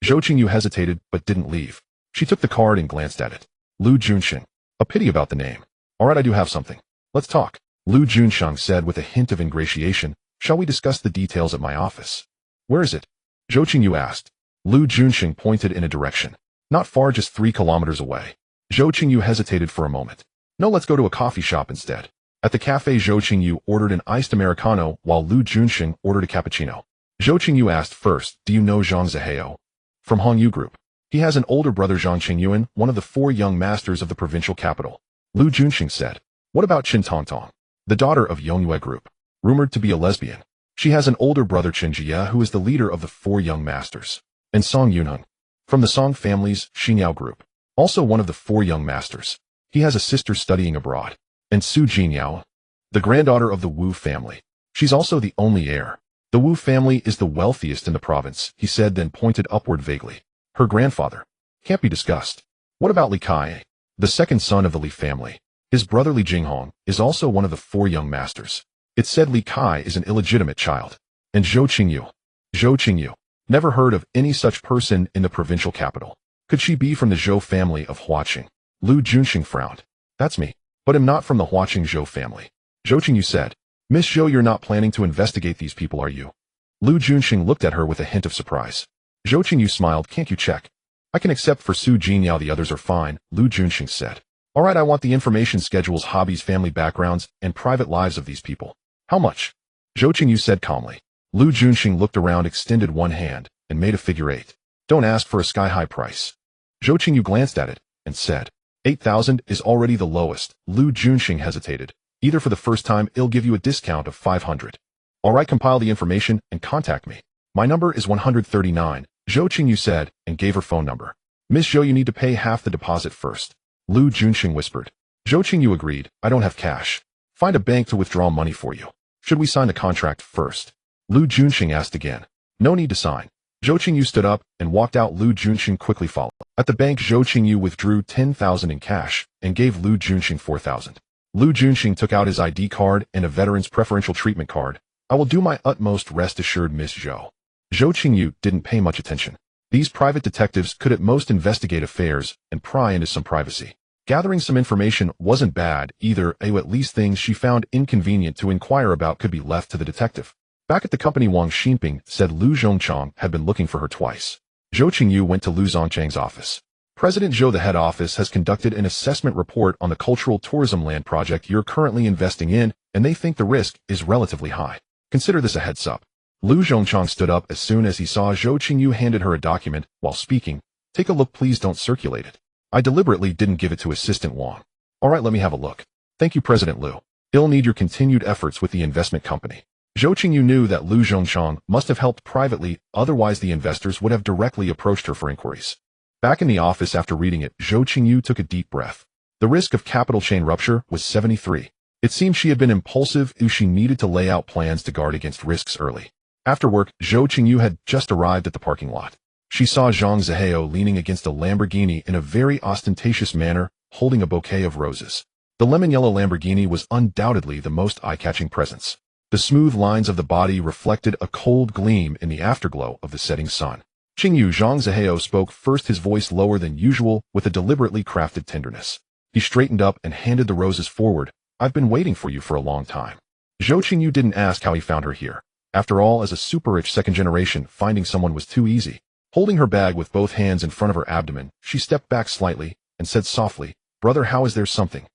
S1: Zhou Qingyu hesitated, but didn't leave. She took the card and glanced at it. Lu Junsheng. A pity about the name. "All right, I do have something. Let's talk," Lu Junsheng said with a hint of ingratiation. "Shall we discuss the details at my office?" "Where is it?" Zhou Qingyu asked. Lu Junsheng pointed in a direction. "Not far, just 3 kilometers away." Zhou Qingyu hesitated for a moment. "No, let's go to a coffee shop instead." At the cafe, Zhou Qingyu ordered an iced Americano while Lu Junsheng ordered a cappuccino. Zhou Qingyu asked first, "Do you know Zhang Zihao?" "From Hongyu Group. He has an older brother, Zhang Qingyuan, one of the 4 young masters of the provincial capital." Lu Junsheng said. "What about Qin Tongtong, the daughter of Yongyue Group, rumored to be a lesbian? She has an older brother, Qin Jie, who is the leader of the 4 young masters. And Song Yunheng, from the Song family's Xingyao Group, also one of the 4 young masters. He has a sister studying abroad. And Su Jinyao, the granddaughter of the Wu family. She's also the only heir. The Wu family is the wealthiest in the province," he said, then pointed upward vaguely. "Her grandfather can't be discussed. What about Li Kai, the second son of the Li family? His brother Li Jinghong is also one of the 4 young masters. It's said Li Kai is an illegitimate child. And Zhou Qingyu. Zhou Qingyu. Never heard of any such person in the provincial capital. Could she be from the Zhou family of Huaqing?" Lu Junsheng frowned. "That's me. But I'm not from the Huaqing Zhou family." Zhou Qingyu said. "Miss Zhou, you're not planning to investigate these people, are you?" Lu Junsheng looked at her with a hint of surprise. Zhou Qingyu smiled. "Can't you check?" "I can, except for Su Jinyao, the others are fine," Lu Junsheng said. "All right, I want the information, schedules, hobbies, family backgrounds, and private lives of these people." "How much?" Zhou Qingyu said calmly. Lu Junsheng looked around, extended one hand, and made a figure 8. "Don't ask for a sky-high price." Zhou Qingyu glanced at it and said, 8,000 is already the lowest." Lu Junsheng hesitated. "Either for the first time, I'll give you a discount of 500. "All right, compile the information and contact me. My number is 139, Zhou Qingyu said, and gave her phone number. "Miss Zhou, you need to pay half the deposit first," Lu Junsheng whispered. Zhou Qingyu agreed. "I don't have cash. Find a bank to withdraw money for you." "Should we sign the contract first?" Lu Junsheng asked again. "No need to sign." Zhou Qingyu stood up and walked out. Lu Junsheng quickly followed. At the bank, Zhou Qingyu withdrew 10,000 in cash and gave Lu Junsheng 4,000. Lu Junsheng took out his ID card and a veteran's preferential treatment card. "I will do my utmost, rest assured, Miss Zhou." Zhou Qingyu didn't pay much attention. These private detectives could at most investigate affairs and pry into some privacy. Gathering some information wasn't bad either, at least things she found inconvenient to inquire about could be left to the detective. Back at the company, Wang Xinping said Lu Zhongchang had been looking for her twice. Zhou Qingyu went to Lu Zhongchang's office. "President Zhou, the head office has conducted an assessment report on the cultural tourism land project you're currently investing in, and they think the risk is relatively high. Consider this a heads up." Lu Zhongchang stood up as soon as he saw Zhou Qingyu handed her a document while speaking. "Take a look, please don't circulate it. I deliberately didn't give it to Assistant Wang." "All right, let me have a look." "Thank you, President Lu. I'll need your continued efforts with the investment company." Zhou Qingyu knew that Lu Zhongchang must have helped privately, otherwise the investors would have directly approached her for inquiries. Back in the office after reading it, Zhou Qingyu took a deep breath. The risk of capital chain rupture was 73. It seemed she had been impulsive, and she needed to lay out plans to guard against risks early. After work, Zhou Qingyu had just arrived at the parking lot. She saw Zhang Zihao leaning against a Lamborghini in a very ostentatious manner, holding a bouquet of roses. The lemon-yellow Lamborghini was undoubtedly the most eye-catching presence. The smooth lines of the body reflected a cold gleam in the afterglow of the setting sun. "Qingyu," Zhang Zihao spoke first, his voice lower than usual, with a deliberately crafted tenderness. He straightened up and handed the roses forward. "I've been waiting for you for a long time." Zhou Qingyu didn't ask how he found her here. After all, as a super-rich second generation, finding someone was too easy. Holding her bag with both hands in front of her abdomen, she stepped back slightly and said softly, "Brother, how is there something?"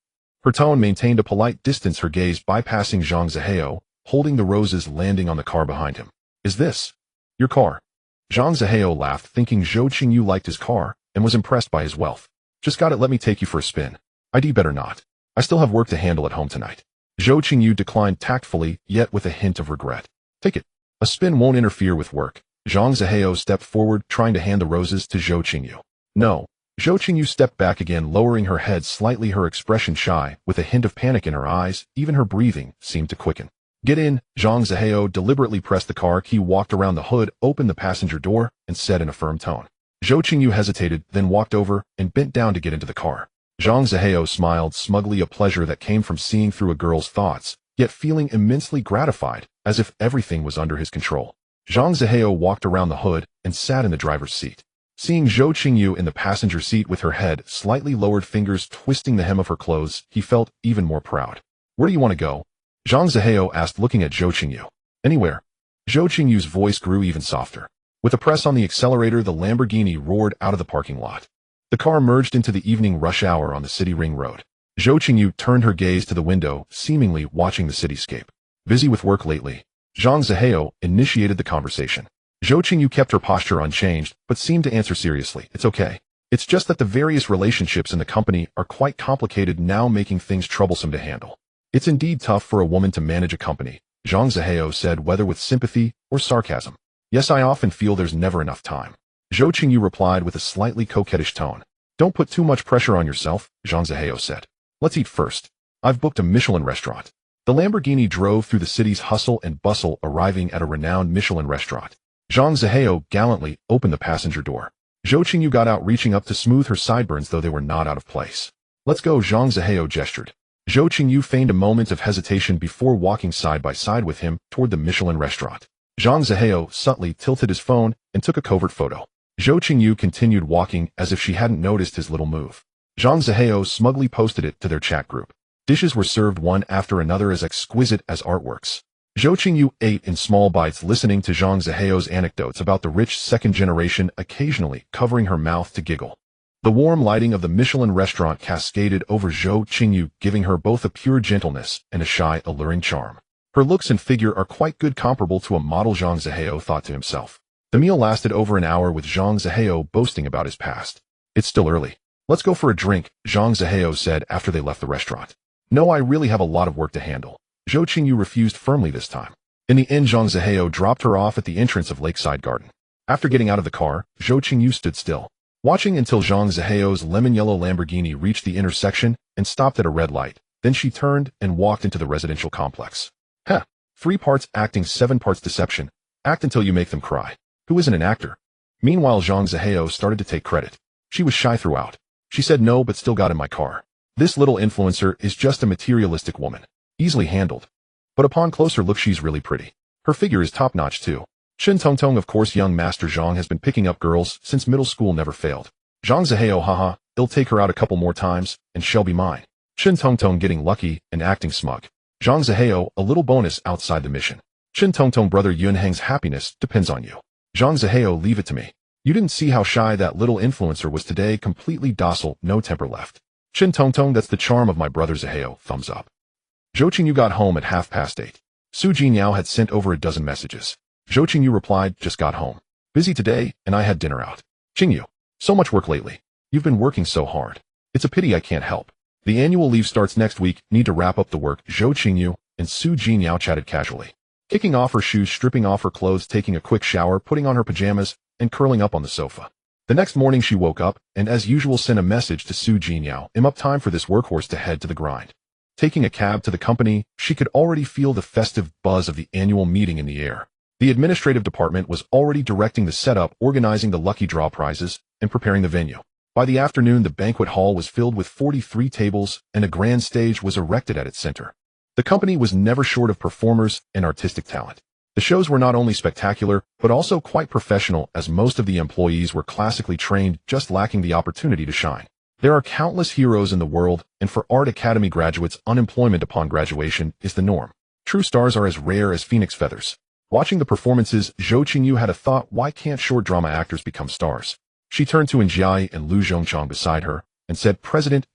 S1: Her tone maintained a polite distance, her gaze bypassing Zhang Zihao, holding the roses, landing on the car behind him. "Is this?" Your car. Zhang Zihao laughed, thinking Zhou Qingyu liked his car and was impressed by his wealth. Just got it, let me take you for a spin. I'd better not. I still have work to handle at home tonight. Zhou Qingyu declined tactfully, yet with a hint of regret. Take it. A spin won't interfere with work. Zhang Zihao stepped forward, trying to hand the roses to Zhou Qingyu. No. Zhou Qingyu stepped back again, lowering her head slightly, her expression shy, with a hint of panic in her eyes. Even her breathing seemed to quicken. Get in. Zhang Zihao deliberately pressed the car key, walked around the hood, opened the passenger door, and said in a firm tone. Zhou Qingyu hesitated, then walked over and bent down to get into the car. Zhang Zihao smiled smugly, a pleasure that came from seeing through a girl's thoughts, yet feeling immensely gratified, as if everything was under his control. Zhang Zihao walked around the hood and sat in the driver's seat. Seeing Zhou Qingyu in the passenger seat with her head slightly lowered, fingers twisting the hem of her clothes, he felt even more proud. Where do you want to go? Zhang Zihao asked, looking at Zhou Qingyu. Anywhere. Zhou Qingyu's voice grew even softer. With a press on the accelerator, the Lamborghini roared out of the parking lot. The car merged into the evening rush hour on the city ring road. Zhou Qingyu turned her gaze to the window, seemingly watching the cityscape. Busy with work lately? Zhang Zihao initiated the conversation. Zhou Qingyu kept her posture unchanged, but seemed to answer seriously. It's okay. It's just that the various relationships in the company are quite complicated now, making things troublesome to handle. It's indeed tough for a woman to manage a company, Zhang Zihao said, whether with sympathy or sarcasm. Yes, I often feel there's never enough time. Zhou Qingyu replied with a slightly coquettish tone. Don't put too much pressure on yourself, Zhang Zihao said. Let's eat first. I've booked a Michelin restaurant. The Lamborghini drove through the city's hustle and bustle, arriving at a renowned Michelin restaurant. Zhang Zihao gallantly opened the passenger door. Zhou Qingyu got out, reaching up to smooth her sideburns, though they were not out of place. Let's go, Zhang Zihao gestured. Zhou Qingyu feigned a moment of hesitation before walking side by side with him toward the Michelin restaurant. Zhang Zihao subtly tilted his phone and took a covert photo. Zhou Qingyu continued walking as if she hadn't noticed his little move. Zhang Zihao smugly posted it to their chat group. Dishes were served one after another, as exquisite as artworks. Zhou Qingyu ate in small bites, listening to Zhang Zihao's anecdotes about the rich second generation, occasionally covering her mouth to giggle. The warm lighting of the Michelin restaurant cascaded over Zhou Qingyu, giving her both a pure gentleness and a shy, alluring charm. Her looks and figure are quite good, comparable to a model, Zhang Zihao thought to himself. The meal lasted over an hour, with Zhang Zihao boasting about his past. It's still early. Let's go for a drink, Zhang Zihao said after they left the restaurant. No, I really have a lot of work to handle. Zhou Qingyu refused firmly this time. In the end, Zhang Zihao dropped her off at the entrance of Lakeside Garden. After getting out of the car, Zhou Qingyu stood still, watching until Zhang Zihao's lemon-yellow Lamborghini reached the intersection and stopped at a red light. Then she turned and walked into the residential complex. 3 parts acting, 7 parts deception. Act until you make them cry. Who isn't an actor? Meanwhile, Zhang Zihao started to take credit. She was shy throughout. She said no, but still got in my car. This little influencer is just a materialistic woman. Easily handled. But upon closer look, she's really pretty. Her figure is top-notch too. Chen Tongtong, of course, young Master Zhang has been picking up girls since middle school, never failed. Zhang Zihao, haha, I'll take her out a couple more times, and she'll be mine. Chen Tongtong getting lucky and acting smug. Zhang Zihao, a little bonus outside the mission. Chen Tongtong, brother Yunheng's happiness depends on you. Zhang Zihao, leave it to me. You didn't see how shy that little influencer was today, completely docile, no temper left. Chen Tongtong, that's the charm of my brother Zihao, thumbs up. Zhou Qingyu got home at 8:30. Su Jinyao had sent over a dozen messages. Zhou Qingyu replied, just got home. Busy today, and I had dinner out. Qingyu, so much work lately. You've been working so hard. It's a pity I can't help. The annual leave starts next week, need to wrap up the work. Zhou Qingyu and Su Jinyao chatted casually. Kicking off her shoes, stripping off her clothes, taking a quick shower, putting on her pajamas, and curling up on the sofa. The next morning she woke up, and as usual sent a message to Su Jinyao. I'm up, time for this workhorse to head to the grind. Taking a cab to the company, she could already feel the festive buzz of the annual meeting in the air. The administrative department was already directing the setup, organizing the lucky draw prizes, and preparing the venue. By the afternoon, the banquet hall was filled with 43 tables, and a grand stage was erected at its center. The company was never short of performers and artistic talent. The shows were not only spectacular, but also quite professional, as most of the employees were classically trained, just lacking the opportunity to shine. There are countless heroes in the world, and for art academy graduates, unemployment upon graduation is the norm. True stars are as rare as phoenix feathers. Watching the performances, Zhou Qingyu had a thought: why can't short drama actors become stars? She turned to Jiai and Lu Zhongchang beside her, and said, President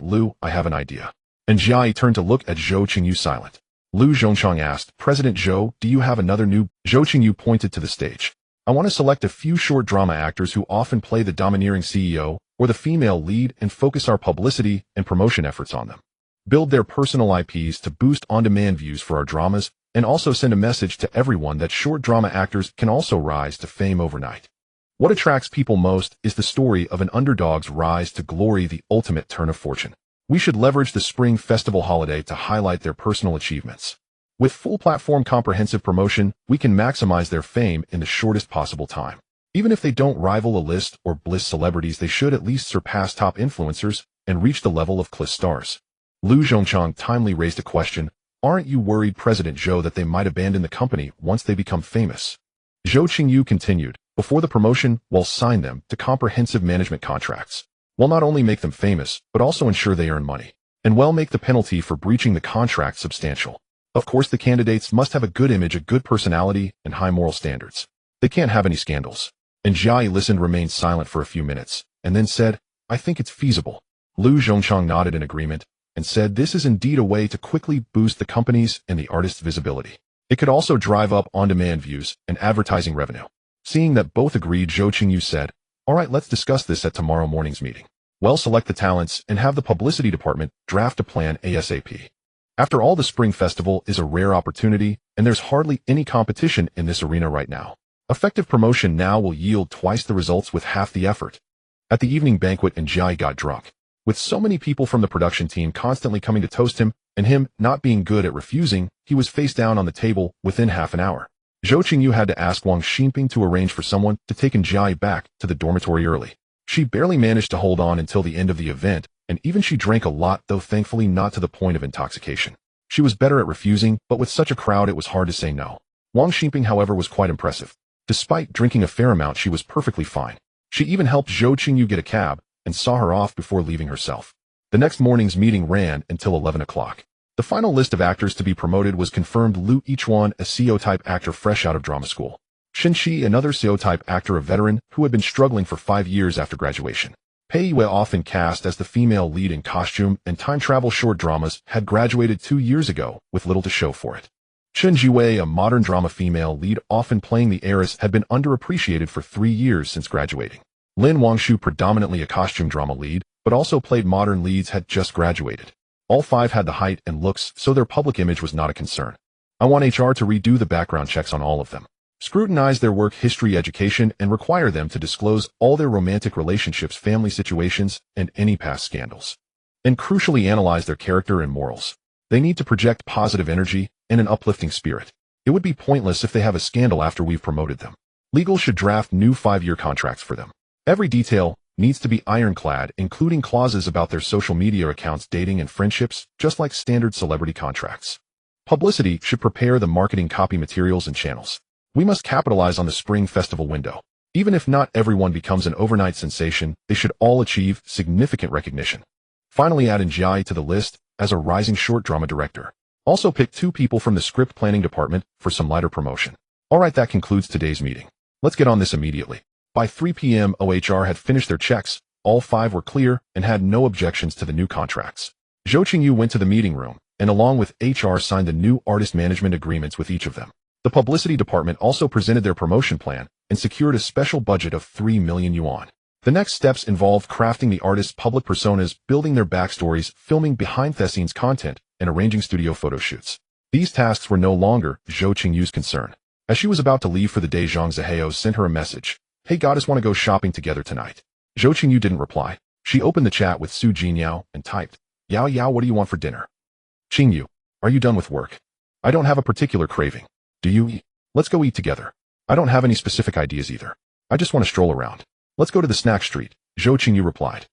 S1: Lu, I have an idea. And Jiai turned to look at Zhou Qingyu, silent. Lu Zhongchang asked, President Zhou, do you have another new? Zhou Qingyu pointed to the stage. I want to select a few short drama actors who often play the domineering CEO or the female lead and focus our publicity and promotion efforts on them. Build their personal IPs to boost on-demand views for our dramas, and also send a message to everyone that short drama actors can also rise to fame overnight. What attracts people most is the story of an underdog's rise to glory, the ultimate turn of fortune. We should leverage the Spring Festival holiday to highlight their personal achievements. With full platform comprehensive promotion, we can maximize their fame in the shortest possible time. Even if they don't rival a list or bliss celebrities, they should at least surpass top influencers and reach the level of Cliss stars. Lu Zhongchang timely raised a question: aren't you worried, President Zhou, that they might abandon the company once they become famous? Zhou Qingyu continued, before the promotion, we'll sign them to comprehensive management contracts. We'll not only make them famous, but also ensure they earn money. And we'll make the penalty for breaching the contract substantial. Of course, the candidates must have a good image, a good personality, and high moral standards. They can't have any scandals. And Jiayi listened, remained silent for a few minutes, and then said, I think it's feasible. Lu Zhongchang nodded in agreement, and said this is indeed a way to quickly boost the company's and the artist's visibility. It could also drive up on-demand views and advertising revenue. Seeing that both agreed, Zhou Qingyu said, all right, let's discuss this at tomorrow morning's meeting. We'll select the talents and have the publicity department draft a plan ASAP. After all, the Spring Festival is a rare opportunity, and there's hardly any competition in this arena right now. Effective promotion now will yield twice the results with half the effort. At the evening banquet, Jiayi got drunk. With so many people from the production team constantly coming to toast him, and him not being good at refusing, he was face down on the table within half an hour. Zhou Qingyu had to ask Wang Xinping to arrange for someone to take Jiayi back to the dormitory early. She barely managed to hold on until the end of the event, and even she drank a lot, though thankfully not to the point of intoxication. She was better at refusing, but with such a crowd it was hard to say no. Wang Xinping, however, was quite impressive. Despite drinking a fair amount, she was perfectly fine. She even helped Zhou Qingyu get a cab, and saw her off before leaving herself. The next morning's meeting ran until 11 o'clock. The final list of actors to be promoted was confirmed: Lu Yichuan, a CEO-type actor fresh out of drama school. Shen Shi, another CEO-type actor, a veteran who had been struggling for 5 years after graduation. Pei Yue, often cast as the female lead in costume and time travel short dramas, had graduated 2 years ago with little to show for it. Chen Jiwei, a modern drama female lead often playing the heiress, had been underappreciated for 3 years since graduating. Lin Wangshu, predominantly a costume drama lead, but also played modern leads, had just graduated. All 5 had the height and looks, so their public image was not a concern. I want HR to redo the background checks on all of them, scrutinize their work history, education, and require them to disclose all their romantic relationships, family situations, and any past scandals. And crucially, analyze their character and morals. They need to project positive energy and an uplifting spirit. It would be pointless if they have a scandal after we've promoted them. Legal should draft new 5-year contracts for them. Every detail needs to be ironclad, including clauses about their social media accounts, dating, and friendships, just like standard celebrity contracts. Publicity should prepare the marketing copy materials and channels. We must capitalize on the Spring Festival window. Even if not everyone becomes an overnight sensation, they should all achieve significant recognition. Finally, add Jiayi to the list as a rising short drama director. Also pick 2 people from the script planning department for some lighter promotion. Alright, that concludes today's meeting. Let's get on this immediately. By 3 p.m. OHR had finished their checks, all 5 were clear and had no objections to the new contracts. Zhou Qingyu went to the meeting room, and along with HR signed the new artist management agreements with each of them. The publicity department also presented their promotion plan and secured a special budget of 3 million yuan. The next steps involved crafting the artists' public personas, building their backstories, filming behind-the-scenes content, and arranging studio photo shoots. These tasks were no longer Zhou Qingyu's concern. As she was about to leave for the day, Zhang Zihao sent her a message. Hey goddess, want to go shopping together tonight? Zhou Qingyu didn't reply. She opened the chat with Su Jinyao and typed, Yao Yao, what do you want for dinner? Qingyu, are you done with work? I don't have a particular craving. Do you eat? Let's go eat together. I don't have any specific ideas either. I just want to stroll around. Let's go to the snack street, Zhou Qingyu replied.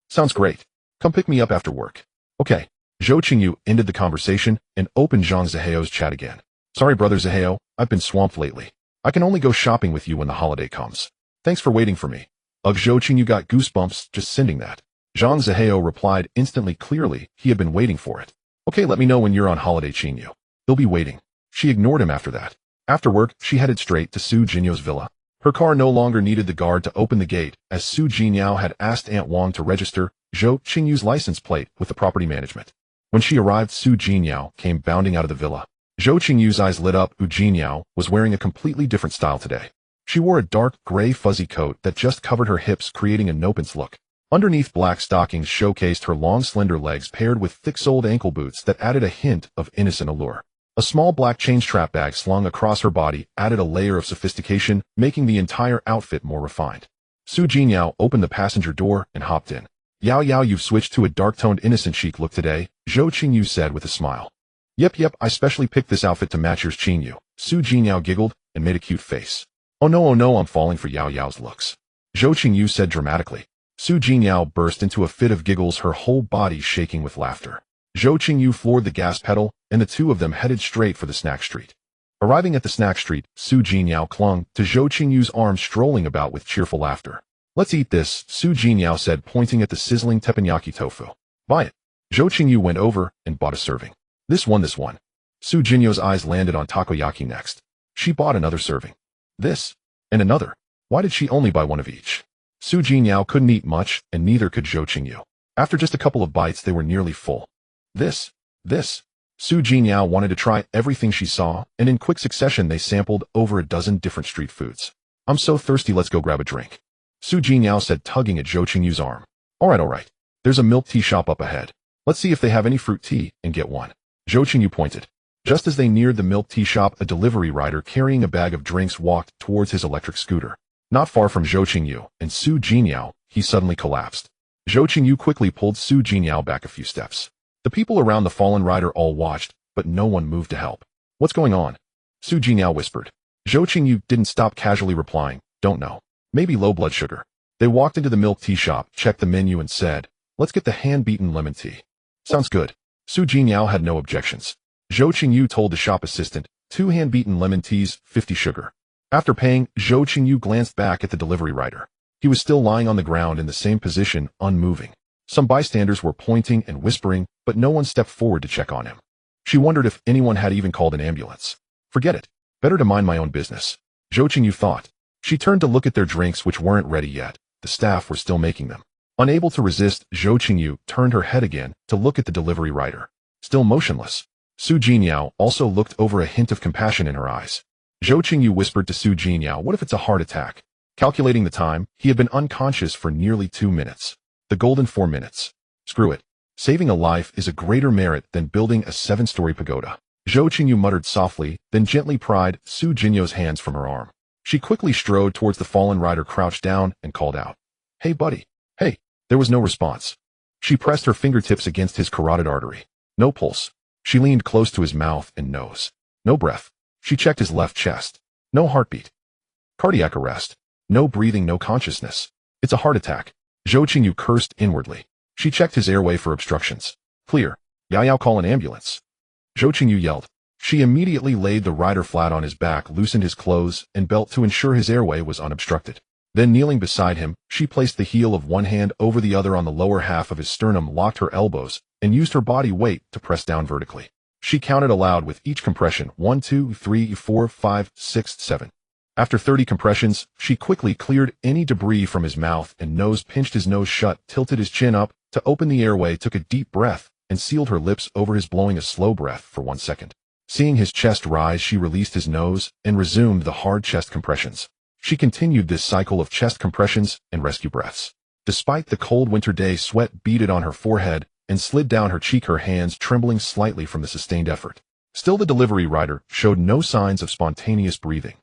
S1: Sounds great. Come pick me up after work. Okay. Zhou Qingyu ended the conversation and opened Zhang Zihao's chat again. Sorry, brother Zihao, I've been swamped lately. I can only go shopping with you when the holiday comes. Thanks for waiting for me. Ugh, Zhou Qingyu got goosebumps just sending that. Zhang Zihao replied instantly, clearly he had been waiting for it. Okay, let me know when you're on holiday, Qingyu. They'll be waiting. She ignored him after that. After work, she headed straight to Su Jinyao's villa. Her car no longer needed the guard to open the gate, as Su Jinyao had asked Aunt Wang to register Zhou Qingyu's license plate with the property management. When she arrived, Su Jinyao came bounding out of the villa. Zhou Qingyu's eyes lit up. Jinyao was wearing a completely different style today. She wore a dark gray fuzzy coat that just covered her hips, creating a nopance look. Underneath, black stockings showcased her long slender legs paired with thick-soled ankle boots that added a hint of innocent allure. A small black chain strap bag slung across her body added a layer of sophistication, making the entire outfit more refined. Zhou Qingyu opened the passenger door and hopped in. Yao, you've switched to a dark-toned innocent chic look today, Zhou Qingyu said with a smile. Yep, I specially picked this outfit to match yours, Qingyu. Zhou Qingyu giggled and made a cute face. Oh no, I'm falling for Yao's looks, Zhou Qingyu said dramatically. Zhou Qingyu burst into a fit of giggles, her whole body shaking with laughter. Zhou Qingyu floored the gas pedal, and the two of them headed straight for the snack street. Arriving at the snack street, Zhou Qingyu clung to Zhou Qingyu's arm, strolling about with cheerful laughter. Let's eat this, Zhou Qingyu said, pointing at the sizzling teppanyaki tofu. Buy it. Zhou Qingyu went over and bought a serving. This one. Zhou Qingyu's eyes landed on takoyaki next. She bought another serving. This. And another. Why did she only buy one of each? Zhou Qingyu couldn't eat much, and neither could Zhou Qingyu. After just a couple of bites, they were nearly full. This. Zhou Qingyu wanted to try everything she saw, and in quick succession they sampled over a dozen different street foods. I'm so thirsty, let's go grab a drink, Zhou Qingyu said, tugging at Zhou Qingyu's arm. Alright. There's a milk tea shop up ahead. Let's see if they have any fruit tea, and get one. Zhou Qingyu pointed. Just as they neared the milk tea shop, a delivery rider carrying a bag of drinks walked towards his electric scooter. Not far from Zhou Qingyu and Zhou Qingyu, he suddenly collapsed. Zhou Qingyu quickly pulled Zhou Qingyu back a few steps. The people around the fallen rider all watched, but no one moved to help. What's going on? Zhou Qingyu whispered. Zhou Qingyu didn't stop, casually replying, don't know. Maybe low blood sugar. They walked into the milk tea shop, checked the menu and said, let's get the hand-beaten lemon tea. Sounds good. Zhou Qingyu had no objections. Zhou Qingyu told the shop assistant, 2 hand-beaten lemon teas, 50 sugar. After paying, Zhou Qingyu glanced back at the delivery rider. He was still lying on the ground in the same position, unmoving. Some bystanders were pointing and whispering, but no one stepped forward to check on him. She wondered if anyone had even called an ambulance. Forget it. Better to mind my own business, Zhou Qingyu thought. She turned to look at their drinks, which weren't ready yet. The staff were still making them. Unable to resist, Zhou Qingyu turned her head again to look at the delivery rider. Still motionless. Zhou Qingyu also looked over, a hint of compassion in her eyes. Zhou Qingyu whispered to Zhou Qingyu, what if it's a heart attack? Calculating the time, he had been unconscious for nearly 2 minutes. The golden 4 minutes. Screw it. Saving a life is a greater merit than building a 7-story pagoda. Zhou Qingyu muttered softly, then gently pried Zhou Qingyu's hands from her arm. She quickly strode towards the fallen rider, crouched down, and called out, Hey buddy. Hey. There was no response. She pressed her fingertips against his carotid artery. No pulse. She leaned close to his mouth and nose. No breath. She checked his left chest. No heartbeat. Cardiac arrest. No breathing, no consciousness. It's a heart attack. Zhou Qingyu cursed inwardly. She checked his airway for obstructions. Clear. Yao, call an ambulance. Zhou Qingyu yelled. She immediately laid the rider flat on his back, loosened his clothes and belt to ensure his airway was unobstructed. Then, kneeling beside him, she placed the heel of one hand over the other on the lower half of his sternum, locked her elbows, and used her body weight to press down vertically. She counted aloud with each compression, 1, 2, 3, 4, 5, 6, 7. After 30 compressions, she quickly cleared any debris from his mouth and nose, pinched his nose shut, tilted his chin up to open the airway, took a deep breath, and sealed her lips over his, blowing a slow breath for 1 second. Seeing his chest rise, she released his nose and resumed the hard chest compressions. She continued this cycle of chest compressions and rescue breaths. Despite the cold winter day, sweat beaded on her forehead and slid down her cheek, her hands trembling slightly from the sustained effort. Still, the delivery rider showed no signs of spontaneous breathing.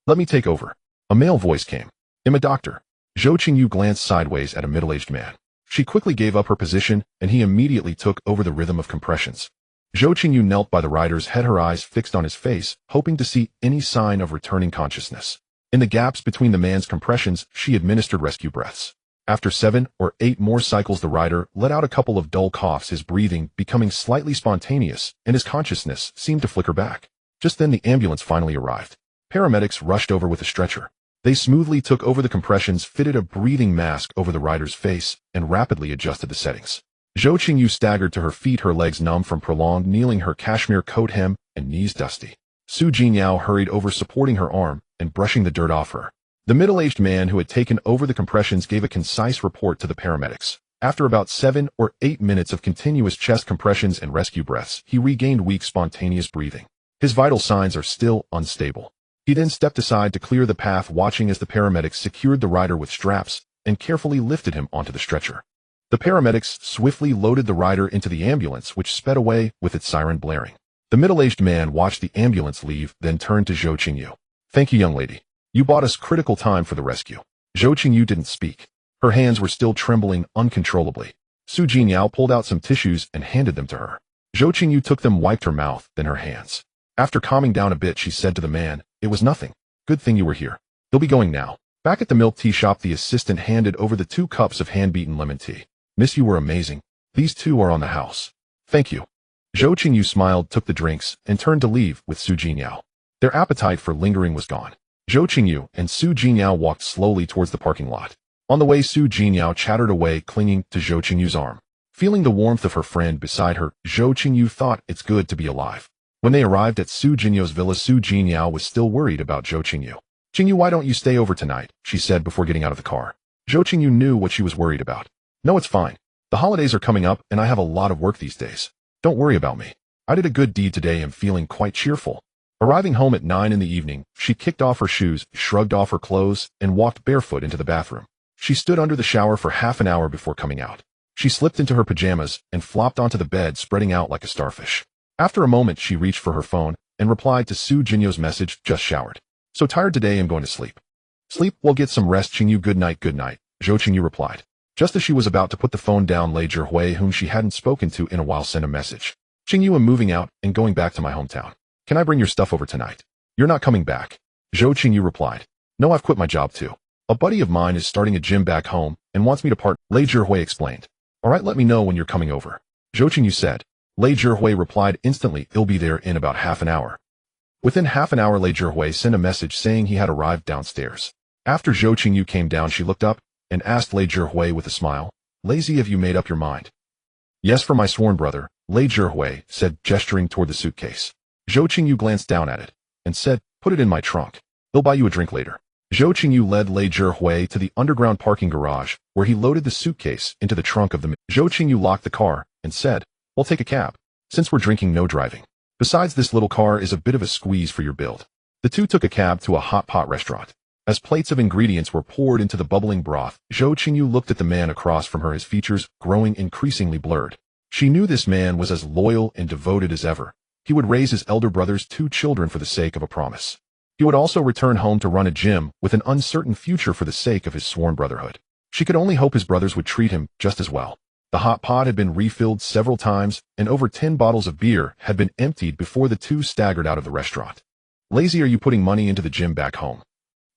S1: Let me take over. A male voice came. I'm a doctor. Zhou Qingyu glanced sideways at a middle-aged man. She quickly gave up her position, and he immediately took over the rhythm of compressions. Zhou Qingyu knelt by the rider's head, her eyes fixed on his face, hoping to see any sign of returning consciousness. In the gaps between the man's compressions, she administered rescue breaths. After 7 or 8 more cycles, the rider let out a couple of dull coughs, his breathing becoming slightly spontaneous, and his consciousness seemed to flicker back. Just then, the ambulance finally arrived. Paramedics rushed over with a stretcher. They smoothly took over the compressions, fitted a breathing mask over the rider's face, and rapidly adjusted the settings. Zhou Qingyu staggered to her feet, her legs numb from prolonged kneeling, her cashmere coat hem and knees dusty. Zhou Qingyu hurried over, supporting her arm and brushing the dirt off her. The middle-aged man who had taken over the compressions gave a concise report to the paramedics. After about 7 or 8 minutes of continuous chest compressions and rescue breaths, he regained weak, spontaneous breathing. His vital signs are still unstable. He then stepped aside to clear the path, watching as the paramedics secured the rider with straps and carefully lifted him onto the stretcher. The paramedics swiftly loaded the rider into the ambulance, which sped away with its siren blaring. The middle-aged man watched the ambulance leave, then turned to Zhou Qingyu. "Thank you, young lady. You bought us critical time for the rescue." Zhou Qingyu didn't speak. Her hands were still trembling uncontrollably. Su Jinyao pulled out some tissues and handed them to her. Zhou Qingyu took them, wiped her mouth, then her hands. After calming down a bit, she said to the man, "It was nothing. Good thing you were here. You'll be going now." Back at the milk tea shop, the assistant handed over the 2 cups of hand-beaten lemon tea. "Miss, you were amazing. These 2 are on the house." "Thank you." Zhou Qingyu smiled, took the drinks, and turned to leave with Su Jinyao. Their appetite for lingering was gone. Zhou Qingyu and Su Jinyao walked slowly towards the parking lot. On the way, Su Jinyao chattered away, clinging to Zhou Qingyu's arm. Feeling the warmth of her friend beside her, Zhou Qingyu thought it's good to be alive. When they arrived at Su Jinyu's villa, Su Jinyao was still worried about Zhou Qingyu. "Qingyu, why don't you stay over tonight?" she said before getting out of the car. Zhou Qingyu knew what she was worried about. "No, it's fine. The holidays are coming up and I have a lot of work these days. Don't worry about me. I did a good deed today and feeling quite cheerful." Arriving home at 9 in the evening, she kicked off her shoes, shrugged off her clothes, and walked barefoot into the bathroom. She stood under the shower for half an hour before coming out. She slipped into her pajamas and flopped onto the bed, spreading out like a starfish. After a moment, she reached for her phone and replied to Su Jinyu's message, "Just showered. So tired today, I'm going to sleep." "Sleep? Well, get some rest, Qingyu. Good night, good night," Zhou Qingyu replied. Just as she was about to put the phone down, Lei Zhihui, whom she hadn't spoken to in a while, sent a message. "Qingyu, I'm moving out and going back to my hometown. Can I bring your stuff over tonight?" "You're not coming back," Zhou Qingyu replied. "No, I've quit my job too. A buddy of mine is starting a gym back home and wants me to part," Lei Zhihui explained. "All right, let me know when you're coming over," Zhou Qingyu said. Lei Zhihui replied instantly, "He'll be there in about half an hour." Within half an hour, Lei Zhihui sent a message saying he had arrived downstairs. After Zhou Qingyu came down, she looked up and asked Lei Zhihui with a smile, "Lazy, have you made up your mind?" "Yes, for my sworn brother," Lei Zhihui said, gesturing toward the suitcase. Zhou Qingyu glanced down at it and said, "Put it in my trunk. They'll buy you a drink later." Zhou Qingyu led Lei Zhihui to the underground parking garage, where he loaded the suitcase into the trunk of the Zhou Qingyu locked the car and said, "We'll take a cab. Since we're drinking, no driving. Besides, this little car is a bit of a squeeze for your build." The two took a cab to a hot pot restaurant. As plates of ingredients were poured into the bubbling broth, Zhou Qingyu looked at the man across from her, his features growing increasingly blurred. She knew this man was as loyal and devoted as ever. He would raise his elder brother's 2 children for the sake of a promise. He would also return home to run a gym with an uncertain future for the sake of his sworn brotherhood. She could only hope his brothers would treat him just as well. The hot pot had been refilled several times, and over 10 bottles of beer had been emptied before the two staggered out of the restaurant. "Lazy, are you putting money into the gym back home?"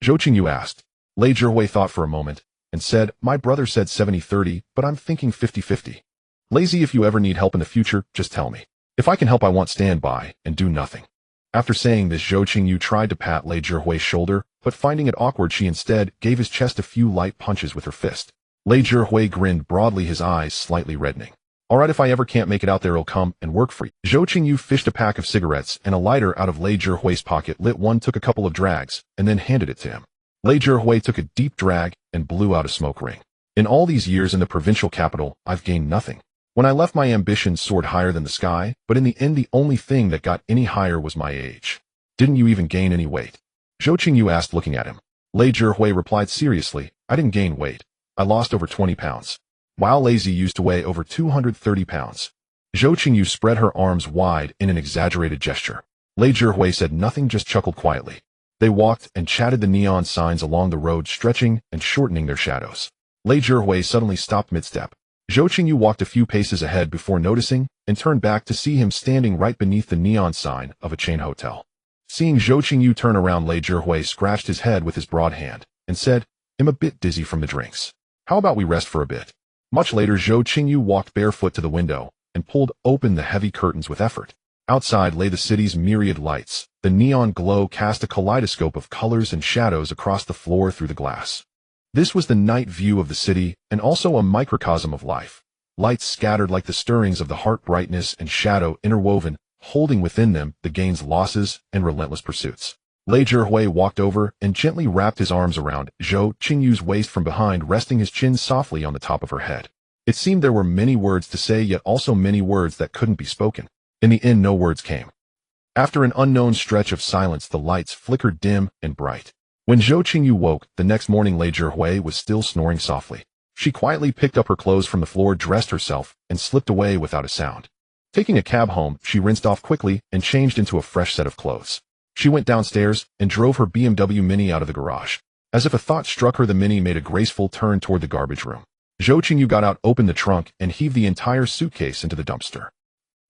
S1: Zhou Qingyu asked. Lei Zhihui thought for a moment and said, "My brother said 70-30, but I'm thinking 50-50. Lazy, if you ever need help in the future, just tell me. If I can help, I won't stand by and do nothing." After saying this, Zhou Qingyu tried to pat Lei Zhihui's shoulder, but finding it awkward, she instead gave his chest a few light punches with her fist. Lei Zhihui grinned broadly, his eyes slightly reddening. "All right, if I ever can't make it out there, I'll come and work for you." Zhou Qingyu fished a pack of cigarettes and a lighter out of Lei Zhihui's pocket, lit one, took a couple of drags, and then handed it to him. Lei Zhihui took a deep drag and blew out a smoke ring. "In all these years in the provincial capital, I've gained nothing. When I left, my ambitions soared higher than the sky, but in the end, the only thing that got any higher was my age." "Didn't you even gain any weight?" Zhou Qingyu asked, looking at him. Lei Zhihui replied seriously, "I didn't gain weight. I lost over 20 pounds. While Lazy used to weigh over 230 pounds. Zhou Qingyu spread her arms wide in an exaggerated gesture. Lei Zhihui said nothing, just chuckled quietly. They walked and chatted, the neon signs along the road stretching and shortening their shadows. Lei Zhihui suddenly stopped mid-step. Zhou Qingyu walked a few paces ahead before noticing and turned back to see him standing right beneath the neon sign of a chain hotel. Seeing Zhou Qingyu turn around, Lei Zhihui scratched his head with his broad hand and said, "I'm a bit dizzy from the drinks. How about we rest for a bit?" Much later, Zhou Qingyu walked barefoot to the window and pulled open the heavy curtains with effort. Outside lay the city's myriad lights. The neon glow cast a kaleidoscope of colors and shadows across the floor through the glass. This was the night view of the city, and also a microcosm of life. Lights scattered like the stirrings of the heart, brightness and shadow interwoven, holding within them the gains, losses, and relentless pursuits. Lei Zhihui walked over and gently wrapped his arms around Zhou Qingyu's waist from behind, resting his chin softly on the top of her head. It seemed there were many words to say, yet also many words that couldn't be spoken. In the end, no words came. After an unknown stretch of silence, the lights flickered dim and bright. When Zhou Qingyu woke the next morning, Lei Zhihui was still snoring softly. She quietly picked up her clothes from the floor, dressed herself, and slipped away without a sound. Taking a cab home, she rinsed off quickly and changed into a fresh set of clothes. She went downstairs and drove her BMW Mini out of the garage. As if a thought struck her, the Mini made a graceful turn toward the garbage room. Zhou Qingyu got out, opened the trunk, and heaved the entire suitcase into the dumpster.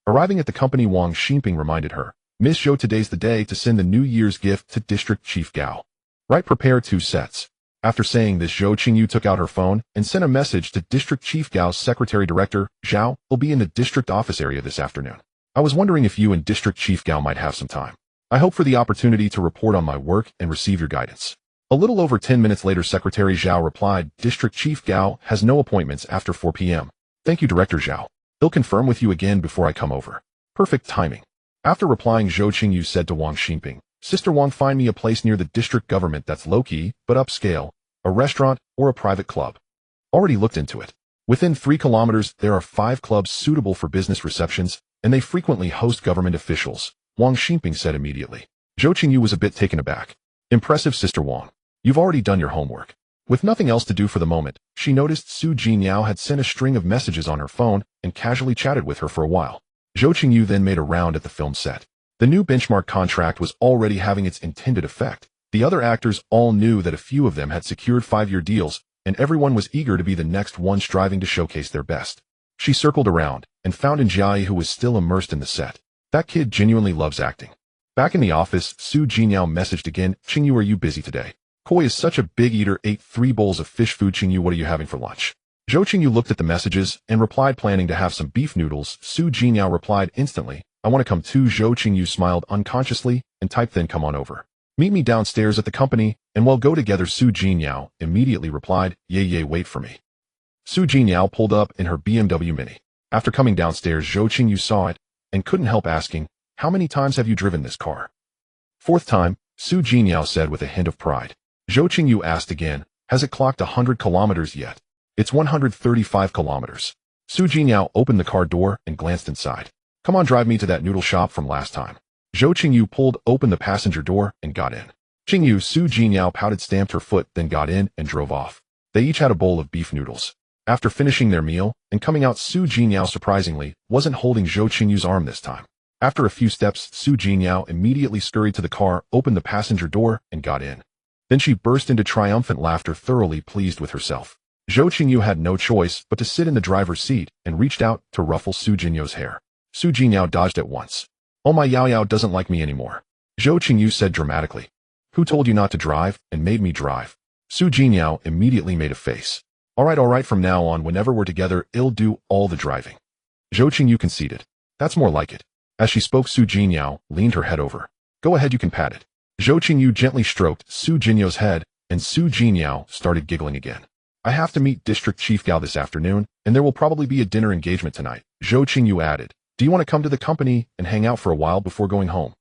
S1: Arriving at the company, Wang Xinping reminded her, "Miss Zhou, today's the day to send the New Year's gift to District Chief Gao. Right, prepare 2 sets. After saying this, Zhou Qingyu took out her phone and sent a message to District Chief Gao's Secretary Director, Zhao. Will be in the district office area this afternoon. I was wondering if you and District Chief Gao might have some time. I hope for the opportunity to report on my work and receive your guidance." A little over 10 minutes later, Secretary Zhao replied, "District Chief Gao has no appointments after 4 p.m. Thank you, Director Zhao. He'll confirm with you again before I come over." Perfect timing. After replying, Zhou Qingyu said to Wang Xinping, "Sister Wang, find me a place near the district government that's low-key, but upscale, a restaurant or a private club." Already looked into it. Within 3 kilometers, there are 5 clubs suitable for business receptions, and they frequently host government officials, Wang Xinping said immediately. Zhou Qingyu was a bit taken aback. Impressive, Sister Wang. You've already done your homework. With nothing else to do for the moment, she noticed Su Jinyao had sent a string of messages on her phone and casually chatted with her for a while. Zhou Qingyu then made a round at the film set. The new benchmark contract was already having its intended effect. The other actors all knew that a few of them had secured 5-year deals, and everyone was eager to be the next one, striving to showcase their best. She circled around and found Jiai, who was still immersed in the set. That kid genuinely loves acting. Back in the office, Su Jinyao messaged again, "Qingyu, are you busy today? Koi is such a big eater, ate 3 bowls of fish food. Qingyu, what are you having for lunch?" Zhou Qingyu looked at the messages and replied, planning to have some beef noodles. Su Jinyao replied instantly, "I want to come too." Zhou Qingyu smiled unconsciously and typed, "Then come on over. Meet me downstairs at the company, and we'll go together." Su Jinyao immediately replied, "Yay, wait for me." Su Jinyao pulled up in her BMW Mini. After coming downstairs, Zhou Qingyu saw it and couldn't help asking, "How many times have you driven this car?" "4th time, Su Jinyao said with a hint of pride. Zhou Qingyu asked again, "Has it clocked 100 kilometers yet?" "It's 135 kilometers. Su Jinyao opened the car door and glanced inside. "Come on, drive me to that noodle shop from last time." Zhou Qingyu pulled open the passenger door and got in. "Qingyu," Su Jinyao pouted, stamped her foot, then got in and drove off. They each had a bowl of beef noodles. After finishing their meal and coming out, Su Jinyao surprisingly wasn't holding Zhou Qingyu's arm this time. After a few steps, Su Jinyao immediately scurried to the car, opened the passenger door, and got in. Then she burst into triumphant laughter, thoroughly pleased with herself. Zhou Qingyu had no choice but to sit in the driver's seat and reached out to ruffle Su Jinyao hair. Su Jinyao dodged at once. "Oh, my Yao Yao doesn't like me anymore," Zhou Qingyu said dramatically. "Who told you not to drive and made me drive?" Su Jinyao immediately made a face. All right, from now on, whenever we're together, I'll do all the driving." Zhou Qingyu conceded. "That's more like it." As she spoke, Su Jinyao leaned her head over. "Go ahead, you can pat it." Zhou Qingyu gently stroked Su Jinyao's head, and Su Jinyao started giggling again. "I have to meet District Chief Gao this afternoon, and there will probably be a dinner engagement tonight," Zhou Qingyu added. "Do you want to come to the company and hang out for a while before going home?"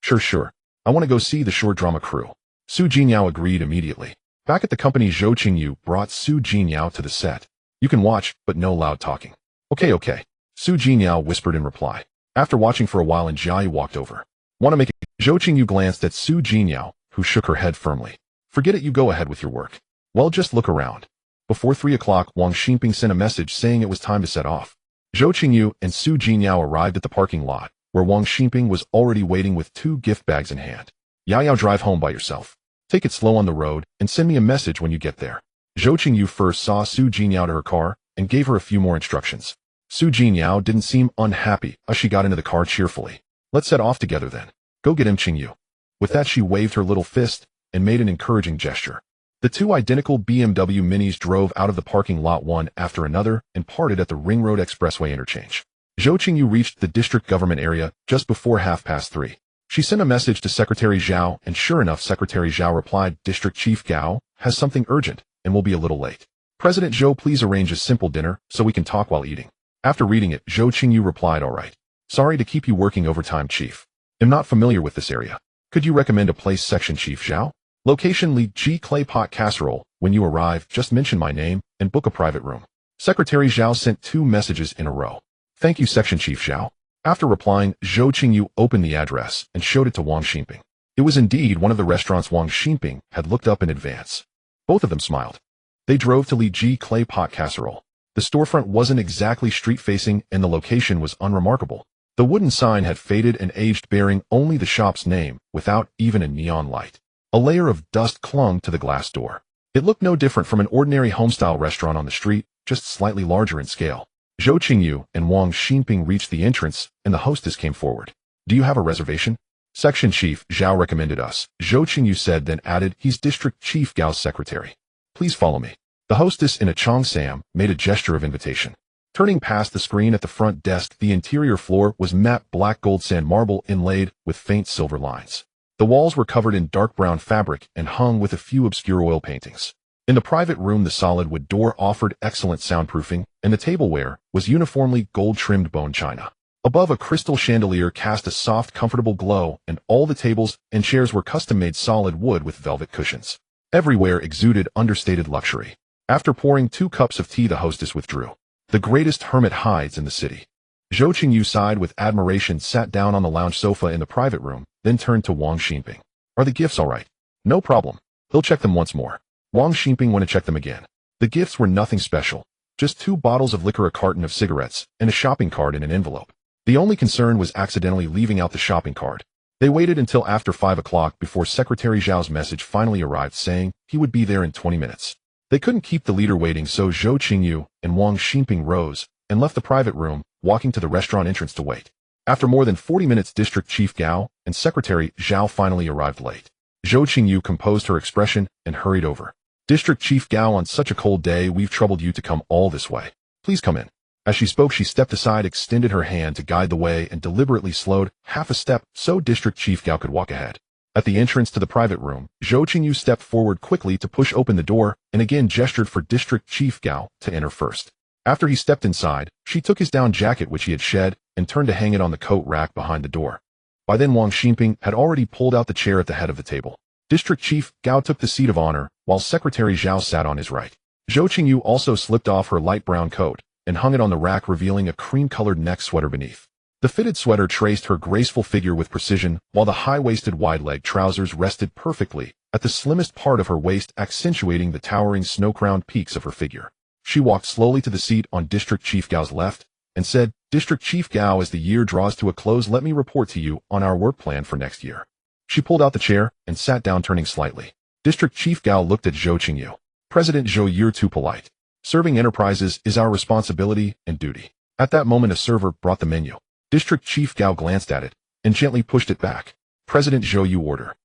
S1: Sure. I want to go see the short drama crew." Su Jinyao agreed immediately. Back at the company, Zhou Qingyu brought Su Jinyao to the set. "You can watch, but no loud talking." Okay. Su Jinyao whispered in reply. After watching for a while, Jiai walked over. "Want to make it?" Zhou Qingyu glanced at Su Jinyao, who shook her head firmly. "Forget it, you go ahead with your work." "Well, just look around." Before 3 o'clock, Wang Xinping sent a message saying it was time to set off. Zhou Qingyu and Su Jinyao arrived at the parking lot, where Wang Xinping was already waiting with 2 gift bags in hand. "Yao, drive home by yourself. Take it slow on the road, and send me a message when you get there." Zhou Qingyu first saw Su Jinyao to her car and gave her a few more instructions. Su Jinyao didn't seem unhappy as she got into the car cheerfully. "Let's set off together then. Go get him, Qingyu." With that, she waved her little fist and made an encouraging gesture. The 2 identical BMW Minis drove out of the parking lot one after another and parted at the Ring Road Expressway interchange. Zhou Qingyu reached the district government area just before 3:30. She sent a message to Secretary Zhao, and sure enough, Secretary Zhao replied, "District Chief Gao has something urgent and will be a little late. President Zhou, please arrange a simple dinner so we can talk while eating." After reading it, Zhou Qingyu replied, "All right. Sorry to keep you working overtime, Chief. I'm not familiar with this area. Could you recommend a place?" Section Chief Zhao. "Location: Li Ji Clay Pot Casserole. When you arrive, just mention my name and book a private room." Secretary Zhao sent 2 messages in a row. "Thank you, Section Chief Zhao." After replying, Zhou Qingyu opened the address and showed it to Wang Xinping. It was indeed one of the restaurants Wang Xinping had looked up in advance. Both of them smiled. They drove to Li Ji Clay Pot Casserole. The storefront wasn't exactly street-facing and the location was unremarkable. The wooden sign had faded and aged, bearing only the shop's name, without even a neon light. A layer of dust clung to the glass door. It looked no different from an ordinary home-style restaurant on the street, just slightly larger in scale. Zhou Qingyu and Wang Xinping reached the entrance, and the hostess came forward. "Do you have a reservation?" "Section Chief Zhao recommended us," Zhou Qingyu said, then added, "He's District Chief Gao's secretary. Please follow me." The hostess in a cheongsam made a gesture of invitation. Turning past the screen at the front desk, the interior floor was matte black gold sand marble inlaid with faint silver lines. The walls were covered in dark brown fabric and hung with a few obscure oil paintings. In the private room, the solid wood door offered excellent soundproofing, and the tableware was uniformly gold-trimmed bone china. Above, a crystal chandelier cast a soft, comfortable glow, and all the tables and chairs were custom-made solid wood with velvet cushions. Everywhere exuded understated luxury. After pouring 2 cups of tea, the hostess withdrew. "The greatest hermit hides in the city." Zhou Qingyu sighed with admiration, sat down on the lounge sofa in the private room, then turned to Wang Xinping. "Are the gifts all right?" "No problem. He'll check them once more." Wang Xinping went to check them again. The gifts were nothing special. Just 2 bottles of liquor, a carton of cigarettes, and a shopping card in an envelope. The only concern was accidentally leaving out the shopping card. They waited until after 5 o'clock before Secretary Zhao's message finally arrived saying he would be there in 20 minutes. They couldn't keep the leader waiting, so Zhou Qingyu and Wang Xinping rose and left the private room, walking to the restaurant entrance to wait. After more than 40 minutes, District Chief Gao and Secretary Zhao finally arrived late. Zhou Qingyu composed her expression and hurried over. "District Chief Gao, on such a cold day, we've troubled you to come all this way. Please come in." As she spoke, she stepped aside, extended her hand to guide the way, and deliberately slowed half a step so District Chief Gao could walk ahead. At the entrance to the private room, Zhou Qingyu stepped forward quickly to push open the door and again gestured for District Chief Gao to enter first. After he stepped inside, she took his down jacket, which he had shed, and turned to hang it on the coat rack behind the door. By then, Wang Xinping had already pulled out the chair at the head of the table. District Chief Gao took the seat of honor, while Secretary Zhao sat on his right. Zhou Qingyu also slipped off her light brown coat and hung it on the rack, revealing a cream-colored neck sweater beneath. The fitted sweater traced her graceful figure with precision, while the high-waisted wide-leg trousers rested perfectly at the slimmest part of her waist, accentuating the towering snow-crowned peaks of her figure. She walked slowly to the seat on District Chief Gao's left and said, "District Chief Gao, as the year draws to a close, let me report to you on our work plan for next year." She pulled out the chair and sat down, turning slightly. District Chief Gao looked at Zhou Qingyu. "President Zhou, you're too polite. Serving enterprises is our responsibility and duty." At that moment, a server brought the menu. District Chief Gao glanced at it and gently pushed it back. "President Zhou, you order."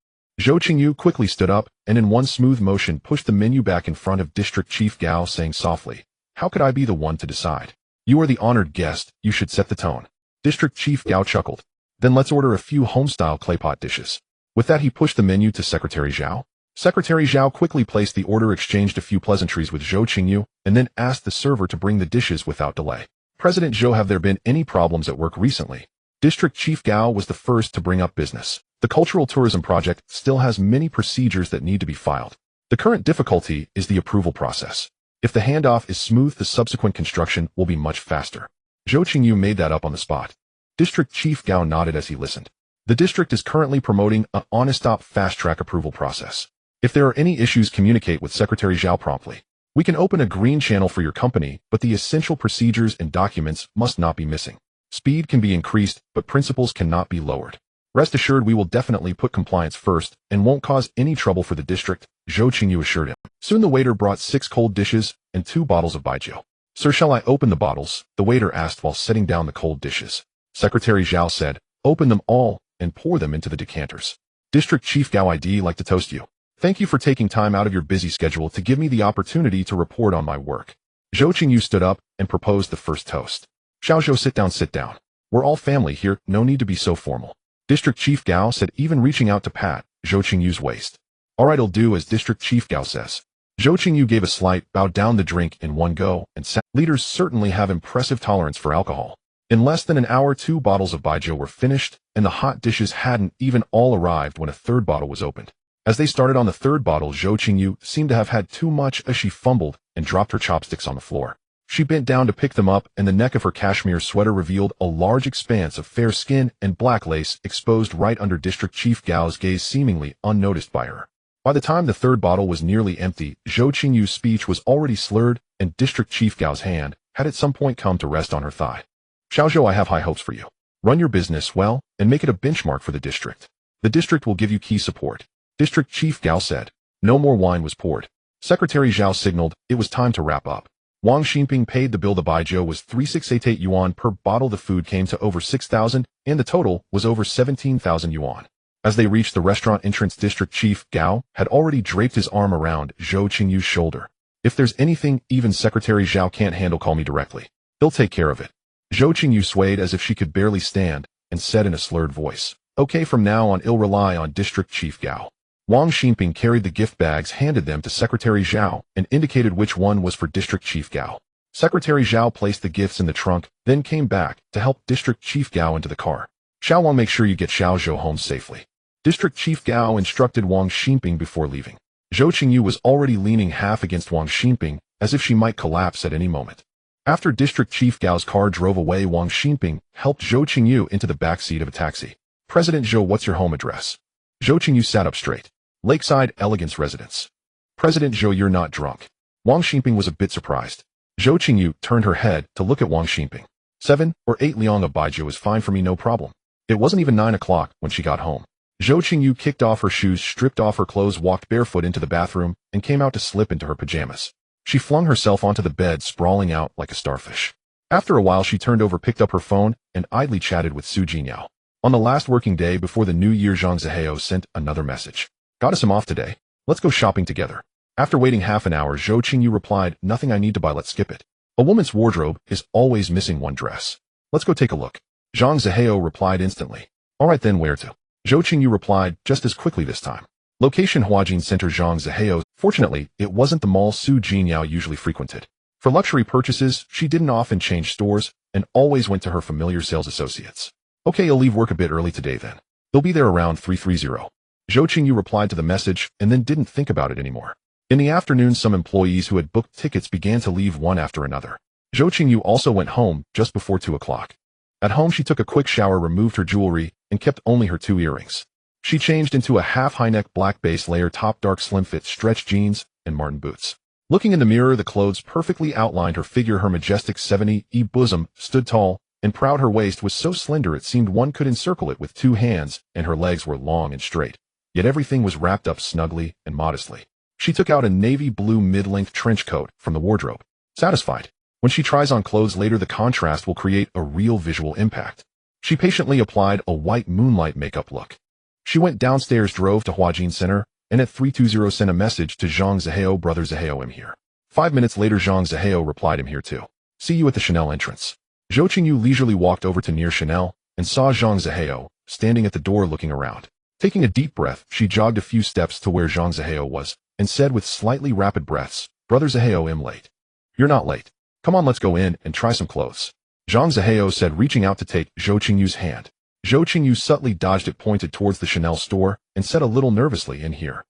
S1: Zhou Qingyu quickly stood up and in one smooth motion pushed the menu back in front of District Chief Gao, saying softly, "How could I be the one to decide? You are the honored guest, you should set the tone." District Chief Gao chuckled. "Then let's order a few home-style claypot dishes." With that, he pushed the menu to Secretary Zhao. Secretary Zhao quickly placed the order, exchanged a few pleasantries with Zhou Qingyu, and then asked the server to bring the dishes without delay. "President Zhou, have there been any problems at work recently?" District Chief Gao was the first to bring up business. "The cultural tourism project still has many procedures that need to be filed. The current difficulty is the approval process. If the handoff is smooth, the subsequent construction will be much faster." Zhou Qingyu made that up on the spot. District Chief Gao nodded as he listened. "The district is currently promoting a on-a-stop fast-track approval process. If there are any issues, communicate with Secretary Zhao promptly. We can open a green channel for your company, but the essential procedures and documents must not be missing. Speed can be increased, but principles cannot be lowered. Rest assured, we will definitely put compliance first and won't cause any trouble for the district," Zhou Qingyu assured him. Soon the waiter brought 6 cold dishes and 2 bottles of baijiu. "Sir, shall I open the bottles?" the waiter asked while setting down the cold dishes. Secretary Zhao said, "Open them all and pour them into the decanters." District Chief Gao, I'd like to toast you. Thank you for taking time out of your busy schedule to give me the opportunity to report on my work." Zhou Qingyu stood up and proposed the first toast. "Xiao Zhou, sit down, sit down. We're all family here, no need to be so formal." District Chief Gao said, even reaching out to pat Zhou Qingyu's waist. "All right, I'll do as District Chief Gao says." Zhou Qingyu gave a slight bow, down the drink in one go, and said, "Leaders certainly have impressive tolerance for alcohol." In less than an hour, 2 bottles of baijiu were finished, and the hot dishes hadn't even all arrived when a 3rd bottle was opened. As they started on the 3rd bottle, Zhou Qingyu seemed to have had too much as she fumbled and dropped her chopsticks on the floor. She bent down to pick them up, and the neck of her cashmere sweater revealed a large expanse of fair skin and black lace exposed right under District Chief Gao's gaze, seemingly unnoticed by her. By the time the third bottle was nearly empty, Zhou Qingyu's speech was already slurred, and District Chief Gao's hand had at some point come to rest on her thigh. Xiaozhou, I have high hopes for you. Run your business well, and make it a benchmark for the district. The district will give you key support. District Chief Gao said. No more wine was poured. Secretary Zhao signaled it was time to wrap up. Wang Xinping paid the bill. The baijiu was 3688 yuan per bottle. The food came to over 6,000, and the total was over 17,000 yuan. As they reached the restaurant entrance, District Chief Gao had already draped his arm around Zhou Qingyu's shoulder. If there's anything even Secretary Zhao can't handle, call me directly. He'll take care of it. Zhou Qingyu swayed as if she could barely stand, and said in a slurred voice, Okay, from now on I'll rely on District Chief Gao. Wang Xinping carried the gift bags, handed them to Secretary Zhao, and indicated which one was for District Chief Gao. Secretary Zhao placed the gifts in the trunk, then came back to help District Chief Gao into the car. Xiao Wang, make sure you get Xiaozhou home safely. District Chief Gao instructed Wang Xinping before leaving. Zhou Qingyu was already leaning half against Wang Xinping, as if she might collapse at any moment. After District Chief Gao's car drove away, Wang Xinping helped Zhou Qingyu into the back seat of a taxi. President Zhou, what's your home address? Zhou Qingyu sat up straight. Lakeside Elegance Residence. President Zhou, you're not drunk. Wang Xinping was a bit surprised. Zhou Qingyu turned her head to look at Wang Xinping. 7 or 8 liang of baijiu is fine for me, no problem. It wasn't even 9 o'clock when she got home. Zhou Qingyu kicked off her shoes, stripped off her clothes, walked barefoot into the bathroom, and came out to slip into her pajamas. She flung herself onto the bed, sprawling out like a starfish. After a while, she turned over, picked up her phone, and idly chatted with Su Jinyao. On the last working day before the new year, Zhang Zihao sent another message. Got us some off today. Let's go shopping together. After waiting half an hour, Zhou Qingyu replied, Nothing I need to buy, let's skip it. A woman's wardrobe is always missing one dress. Let's go take a look. Zhang Zihao replied instantly. Alright then, where to? Zhou Qingyu replied just as quickly this time. Location Huajin Center. Zhang Zihao. Fortunately, it wasn't the mall Su Jinyao usually frequented. For luxury purchases, she didn't often change stores and always went to her familiar sales associates. Okay, I'll leave work a bit early today then. They'll be there around 3:30. Zhou Qingyu replied to the message and then didn't think about it anymore. In the afternoon, some employees who had booked tickets began to leave one after another. Zhou Qingyu also went home just before 2 o'clock. At home, she took a quick shower, removed her jewelry, and kept only her 2 earrings. She changed into a half high-neck black base layer top, dark slim fit stretch jeans, and Martin boots. Looking in the mirror, the clothes perfectly outlined her figure. Her majestic 70E bosom stood tall and proud. Her waist was so slender it seemed one could encircle it with 2 hands, and her legs were long and straight. Yet everything was wrapped up snugly and modestly. She took out a navy blue mid-length trench coat from the wardrobe. Satisfied. When she tries on clothes later, the contrast will create a real visual impact. She patiently applied a white moonlight makeup look. She went downstairs, drove to Huajin Center, and at 3:20 sent a message to Zhang Zihao. Brother Zihao, I'm here. 5 minutes later, Zhang Zihao replied, I'm here too. See you at the Chanel entrance. Zhou Qingyu leisurely walked over to near Chanel and saw Zhang Zihao standing at the door looking around. Taking a deep breath, she jogged a few steps to where Zhang Zihao was and said with slightly rapid breaths, Brother Zihao, I'm late. You're not late. Come on, let's go in and try some clothes. Zhang Zihao said, reaching out to take Zhou Qingyu's hand. Zhou Qingyu subtly dodged it, pointed towards the Chanel store, and said a little nervously, in here.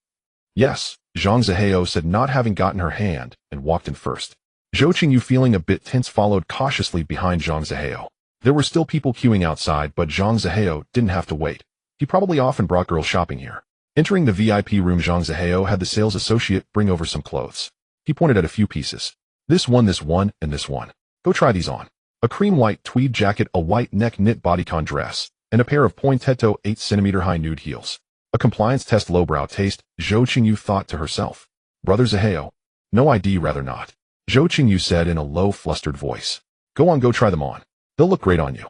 S1: Yes, Zhang Zihao said, not having gotten her hand, and walked in first. Zhou Qingyu, feeling a bit tense, followed cautiously behind Zhang Zihao. There were still people queuing outside, but Zhang Zihao didn't have to wait. He probably often brought girls shopping here. Entering the VIP room, Zhang Zihao had the sales associate bring over some clothes. He pointed at a few pieces. This one, and this one. Go try these on. A cream white tweed jacket, a white neck knit bodycon dress, and a pair of pointetto 8-centimeter high nude heels. A compliance test, lowbrow taste, Zhou Qingyu thought to herself. Brother Zihao. No ID, rather not. Zhou Qingyu said in a low, flustered voice. Go on, go try them on. They'll look great on you.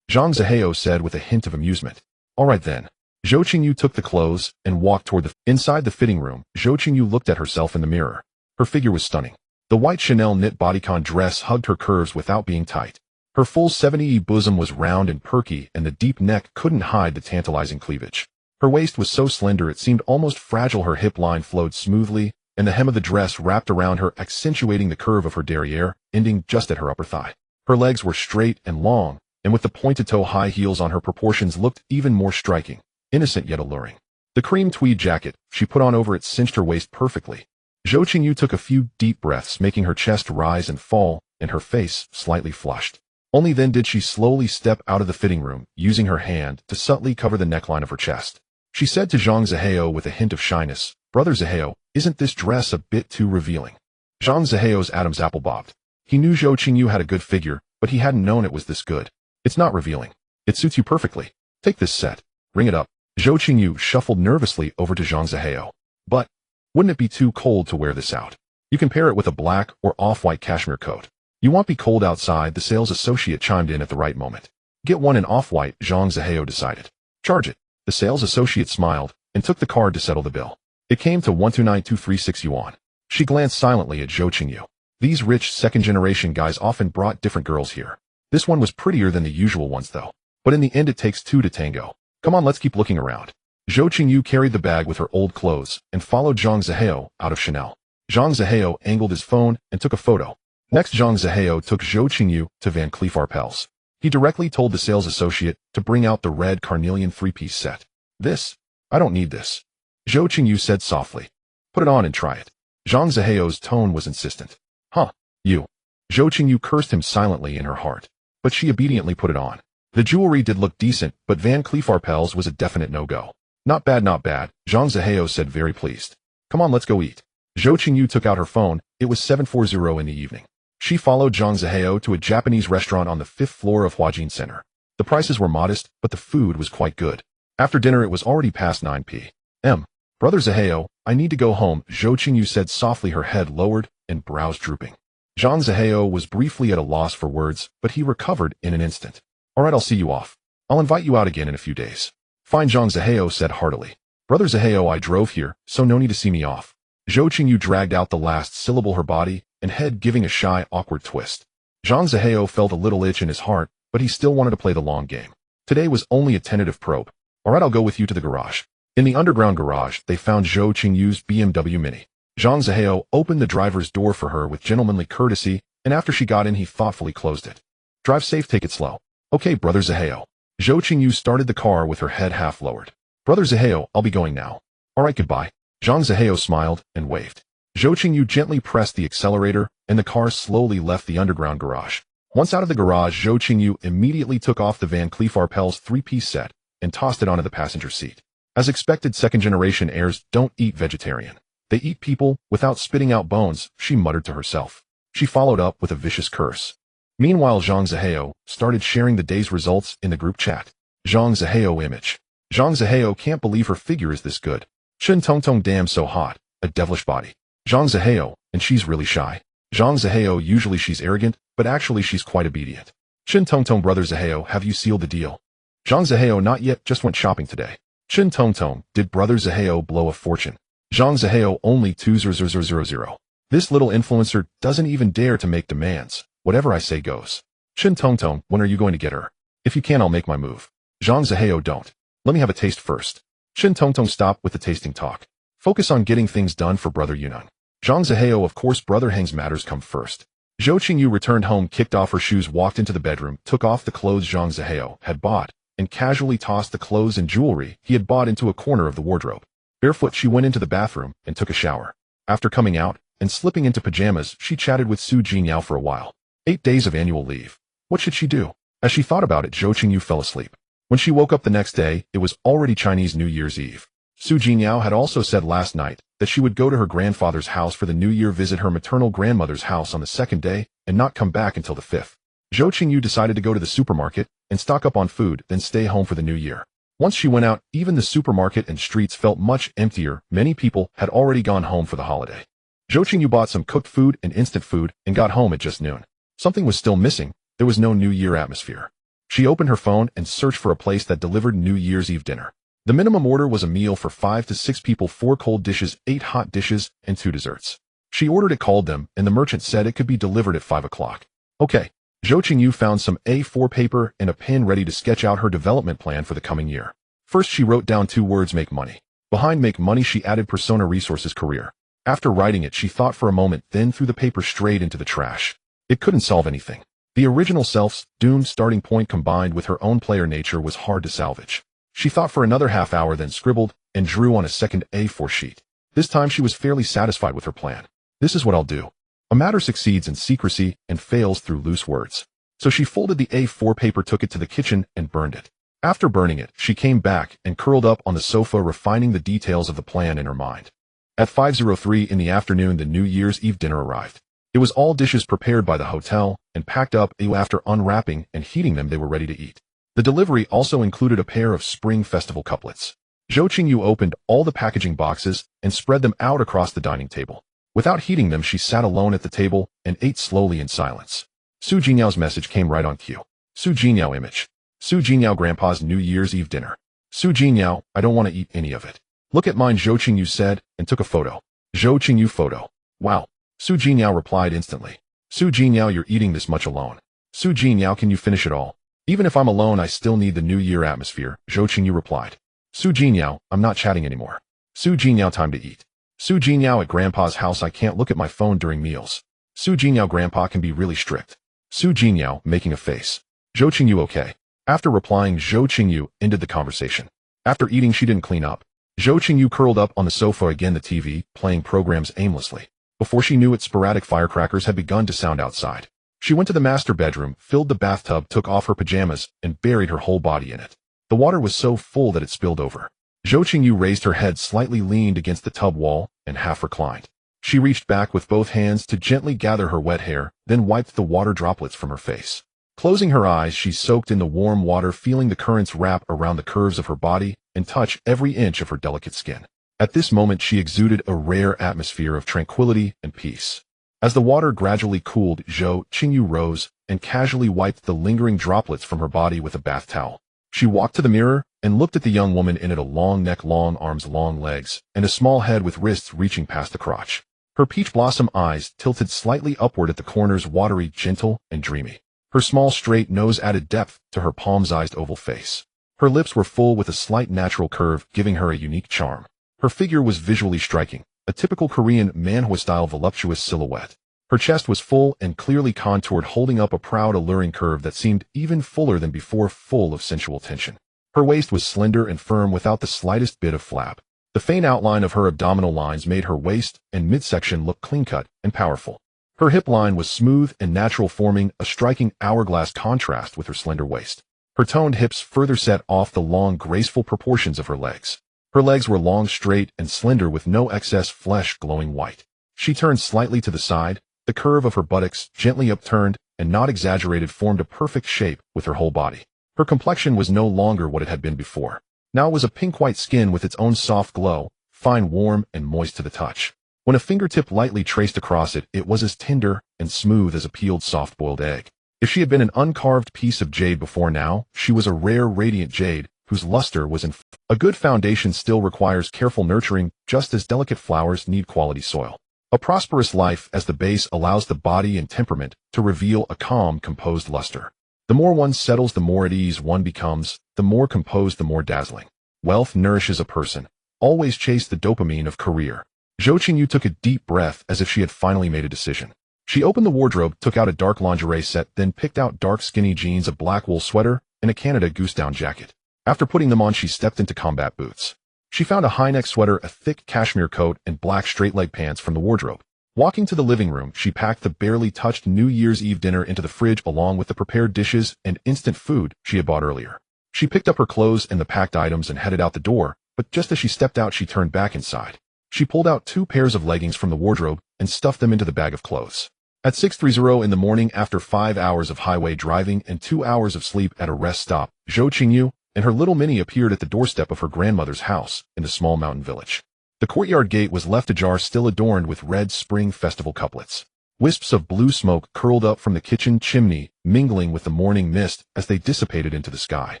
S1: Zhang Zihao said with a hint of amusement. All right then. Zhou Qingyu took the clothes and walked toward inside the fitting room. Zhou Qingyu looked at herself in the mirror. Her figure was stunning. The white Chanel knit bodycon dress hugged her curves without being tight. Her full 70E bosom was round and perky, and the deep neck couldn't hide the tantalizing cleavage. Her waist was so slender it seemed almost fragile. Her hip line flowed smoothly, and the hem of the dress wrapped around her, accentuating the curve of her derriere, ending just at her upper thigh. Her legs were straight and long, and with the pointed-toe high heels on, her proportions looked even more striking, innocent yet alluring. The cream tweed jacket she put on over it cinched her waist perfectly. Zhou Qingyu took a few deep breaths, making her chest rise and fall, and her face slightly flushed. Only then did she slowly step out of the fitting room, using her hand to subtly cover the neckline of her chest. She said to Zhang Zihao with a hint of shyness, "Brother Zihao, isn't this dress a bit too revealing?" Zhang Zihao's Adam's apple bobbed. He knew Zhou Qingyu had a good figure, but he hadn't known it was this good. "It's not revealing. It suits you perfectly. Take this set. Ring it up." Zhou Qingyu shuffled nervously over to Zhang Zihao. "But wouldn't it be too cold to wear this out? You can pair it with a black or off-white cashmere coat. You won't be cold outside," the sales associate chimed in at the right moment. "Get one in off-white," Zhang Zihao decided. "Charge it." The sales associate smiled and took the card to settle the bill. It came to 129,236 yuan. She glanced silently at Zhou Qingyu. These rich second-generation guys often brought different girls here. This one was prettier than the usual ones though. But in the end it takes two to tango. "Come on, let's keep looking around." Zhou Qingyu carried the bag with her old clothes and followed Zhang Zihao out of Chanel. Zhang Zihao angled his phone and took a photo. Next, Zhang Zihao took Zhou Qingyu to Van Cleef Arpels. He directly told the sales associate to bring out the red carnelian three-piece set. "This? I don't need this," Zhou Qingyu said softly. "Put it on and try it." Zhang Zihao's tone was insistent. "Huh, you." Zhou Qingyu cursed him silently in her heart, but she obediently put it on. The jewelry did look decent, but Van Cleef Arpels was a definite no-go. Not bad, Zhang Zihao said, very pleased. "Come on, let's go eat." Zhou Qingyu took out her phone. It was 7:40 in the evening. She followed Zhang Zihao to a Japanese restaurant on the 5th floor of Huajin Center. The prices were modest, but the food was quite good. After dinner it was already past 9 p.m. "Brother Zihao, I need to go home," Zhou Qingyu said softly, her head lowered and brows drooping. Zhang Zihao was briefly at a loss for words, but he recovered in an instant. "All right, I'll see you off. I'll invite you out again in a few days." "Fine," Zhang Zihao said heartily. "Brother Zihao, I drove here, so no need to see me off." Zhou Qingyu dragged out the last syllable, her body and head giving a shy, awkward twist. Zhang Zihao felt a little itch in his heart, but he still wanted to play the long game. Today was only a tentative probe. "All right, I'll go with you to the garage." In the underground garage, they found Zhou Qingyu's BMW Mini. Zhang Zihao opened the driver's door for her with gentlemanly courtesy, and after she got in, he thoughtfully closed it. "Drive safe, take it slow." "Okay, Brother Zihao." Zhou Qingyu started the car with her head half lowered. "Brother Zihao, I'll be going now." "All right, goodbye." Zhang Zihao smiled and waved. Zhou Qingyu gently pressed the accelerator, and the car slowly left the underground garage. Once out of the garage, Zhou Qingyu immediately took off the Van Cleef Arpels three-piece set and tossed it onto the passenger seat. As expected, second-generation heirs don't eat vegetarian. They eat people without spitting out bones, she muttered to herself. She followed up with a vicious curse. Meanwhile, Zhang Zihao started sharing the day's results in the group chat. Zhang Zihao image. Zhang Zihao can't believe her figure is this good. Chen Tongtong, damn, so hot. A devilish body. Zhang Zihao, and she's really shy. Zhang Zihao, usually she's arrogant, but actually she's quite obedient. Chen Tongtong, Brother Zihao, have you sealed the deal? Zhang Zihao, not yet, just went shopping today. Chen Tongtong, did Brother Zihao blow a fortune? Zhang Zihao, only 20000. This little influencer doesn't even dare to make demands. Whatever I say goes. Chen Tongtong, when are you going to get her? If you can, I'll make my move. Zhang Zihao, don't. Let me have a taste first. Chen Tongtong, stop with the tasting talk. Focus on getting things done for Brother Yunnan. Zhang Zihao, of course, Brother Hang's matters come first. Zhou Qingyu returned home, kicked off her shoes, walked into the bedroom, took off the clothes Zhang Zihao had bought, and casually tossed the clothes and jewelry he had bought into a corner of the wardrobe. Barefoot, she went into the bathroom and took a shower. After coming out and slipping into pajamas, she chatted with Su Jingyao for a while. 8 days of annual leave. What should she do? As she thought about it, Zhou Qingyu fell asleep. When she woke up the next day, it was already Chinese New Year's Eve. Su Jingyao had also said last night that she would go to her grandfather's house for the New Year, visit her maternal grandmother's house on the 2nd day, and not come back until the 5th. Zhou Qingyu decided to go to the supermarket and stock up on food, then stay home for the New Year. Once she went out, even the supermarket and streets felt much emptier. Many people had already gone home for the holiday. Zhou Qingyu bought some cooked food and instant food and got home at just noon. Something was still missing. There was no New Year atmosphere. She opened her phone and searched for a place that delivered New Year's Eve dinner. The minimum order was a meal for 5 to 6 people, 4 cold dishes, 8 hot dishes, and 2 desserts. She ordered it, called them, and the merchant said it could be delivered at 5 o'clock. Okay. Zhou Qingyu found some A4 paper and a pen ready to sketch out her development plan for the coming year. First, she wrote down 2 words: make money. Behind make money, she added persona resources career. After writing it, she thought for a moment, then threw the paper straight into the trash. It couldn't solve anything. The original self's doomed starting point combined with her own player nature was hard to salvage. She thought for another half hour, then scribbled and drew on a second A4 sheet. This time she was fairly satisfied with her plan. This is what I'll do. A matter succeeds in secrecy and fails through loose words. So she folded the A4 paper, took it to the kitchen, and burned it. After burning it, she came back and curled up on the sofa, refining the details of the plan in her mind. At 5:03 in the afternoon, the New Year's Eve dinner arrived. It was all dishes prepared by the hotel and packed up. After unwrapping and heating them, they were ready to eat. The delivery also included a pair of Spring Festival couplets. Zhou Qingyu opened all the packaging boxes and spread them out across the dining table. Without heating them, she sat alone at the table and ate slowly in silence. Su Jinyao's message came right on cue. Su Jinyao image. Su Jinyao Grandpa's New Year's Eve dinner. Su Jinyao, I don't want to eat any of it. Look at mine, Zhou Qingyu said, and took a photo. Zhou Qingyu photo. Wow. Su Jinyao replied instantly. Su Jinyao, you're eating this much alone. Su Jinyao, can you finish it all? Even if I'm alone, I still need the New Year atmosphere, Zhou Qingyu replied. Su Jinyao, I'm not chatting anymore. Su Jinyao, time to eat. Su Jinyao, at Grandpa's house I can't look at my phone during meals. Su Jinyao, Grandpa can be really strict. Su Jinyao, making a face. Zhou Qingyu, okay. After replying, Zhou Qingyu ended the conversation. After eating, she didn't clean up. Zhou Qingyu curled up on the sofa again, the TV playing programs aimlessly. Before she knew it, sporadic firecrackers had begun to sound outside. She went to the master bedroom, filled the bathtub, took off her pajamas, and buried her whole body in it. The water was so full that it spilled over. Zhou Qingyu raised her head, slightly leaned against the tub wall, and half reclined. She reached back with both hands to gently gather her wet hair, then wiped the water droplets from her face. Closing her eyes, she soaked in the warm water, feeling the currents wrap around the curves of her body and touch every inch of her delicate skin. At this moment, she exuded a rare atmosphere of tranquility and peace. As the water gradually cooled, Zhou Qingyu rose and casually wiped the lingering droplets from her body with a bath towel. She walked to the mirror and looked at the young woman in it, a long neck, long arms, long legs, and a small head with wrists reaching past the crotch. Her peach blossom eyes tilted slightly upward at the corners, watery, gentle, and dreamy. Her small straight nose added depth to her palm-sized oval face. Her lips were full with a slight natural curve, giving her a unique charm. Her figure was visually striking, a typical Korean manhwa-style voluptuous silhouette. Her chest was full and clearly contoured, holding up a proud, alluring curve that seemed even fuller than before, full of sensual tension. Her waist was slender and firm without the slightest bit of flap. The faint outline of her abdominal lines made her waist and midsection look clean-cut and powerful. Her hip line was smooth and natural, forming a striking hourglass contrast with her slender waist. Her toned hips further set off the long, graceful proportions of her legs. Her legs were long, straight, and slender with no excess flesh, glowing white. She turned slightly to the side. The curve of her buttocks, gently upturned and not exaggerated, formed a perfect shape with her whole body. Her complexion was no longer what it had been before. Now it was a pink-white skin with its own soft glow, fine, warm, and moist to the touch. When a fingertip lightly traced across it, it was as tender and smooth as a peeled soft-boiled egg. If she had been an uncarved piece of jade before now, she was a rare, radiant jade whose luster was in a good foundation still requires careful nurturing, just as delicate flowers need quality soil. A prosperous life as the base allows the body and temperament to reveal a calm, composed luster. The more one settles, the more at ease one becomes, the more composed, the more dazzling. Wealth nourishes a person. Always chase the dopamine of career. Zhou Qingyu took a deep breath as if she had finally made a decision. She opened the wardrobe, took out a dark lingerie set, then picked out dark skinny jeans, a black wool sweater, and a Canada Goose down jacket. After putting them on, she stepped into combat boots. She found a high-neck sweater, a thick cashmere coat, and black straight-leg pants from the wardrobe. Walking to the living room, she packed the barely touched New Year's Eve dinner into the fridge along with the prepared dishes and instant food she had bought earlier. She picked up her clothes and the packed items and headed out the door, but just as she stepped out, she turned back inside. She pulled out 2 pairs of leggings from the wardrobe and stuffed them into the bag of clothes. At 6:30 in the morning, after 5 hours of highway driving and 2 hours of sleep at a rest stop, Zhou Qingyu and her little Minnie appeared at the doorstep of her grandmother's house in the small mountain village. The courtyard gate was left ajar, still adorned with red Spring Festival couplets. Wisps of blue smoke curled up from the kitchen chimney, mingling with the morning mist as they dissipated into the sky.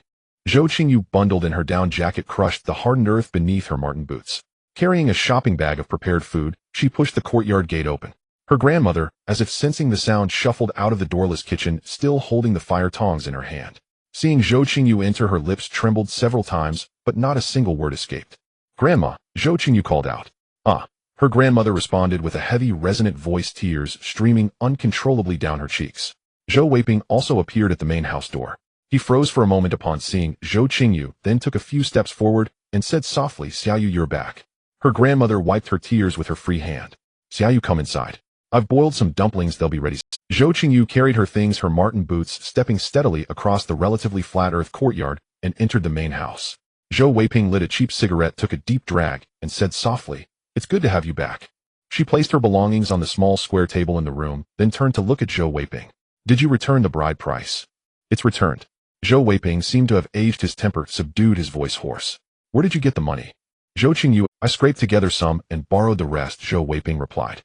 S1: Zhou Qingyu, bundled in her down jacket, crushed the hardened earth beneath her marten boots. Carrying a shopping bag of prepared food, she pushed the courtyard gate open. Her grandmother, as if sensing the sound, shuffled out of the doorless kitchen, still holding the fire tongs in her hand. Seeing Zhou Qingyu enter, her lips trembled several times, but not a single word escaped. "Grandma," Zhou Qingyu called out. "Ah." Her grandmother responded with a heavy, resonant voice, tears streaming uncontrollably down her cheeks. Zhou Weiping also appeared at the main house door. He froze for a moment upon seeing Zhou Qingyu, then took a few steps forward and said softly, "Xiaoyu, you're back." Her grandmother wiped her tears with her free hand. "Xiaoyu, come inside." I've boiled some dumplings, they'll be ready. Zhou Qingyu carried her things, her marten boots, stepping steadily across the relatively flat earth courtyard and entered the main house. Zhou Weiping lit a cheap cigarette, took a deep drag, and said softly, "It's good to have you back." She placed her belongings on the small square table in the room, then turned to look at Zhou Weiping. "Did you return the bride price?" "It's returned." Zhou Weiping seemed to have aged, his temper subdued, his voice hoarse. "Where did you get the money?" Zhou Qingyu, "I scraped together some and borrowed the rest," Zhou Weiping replied.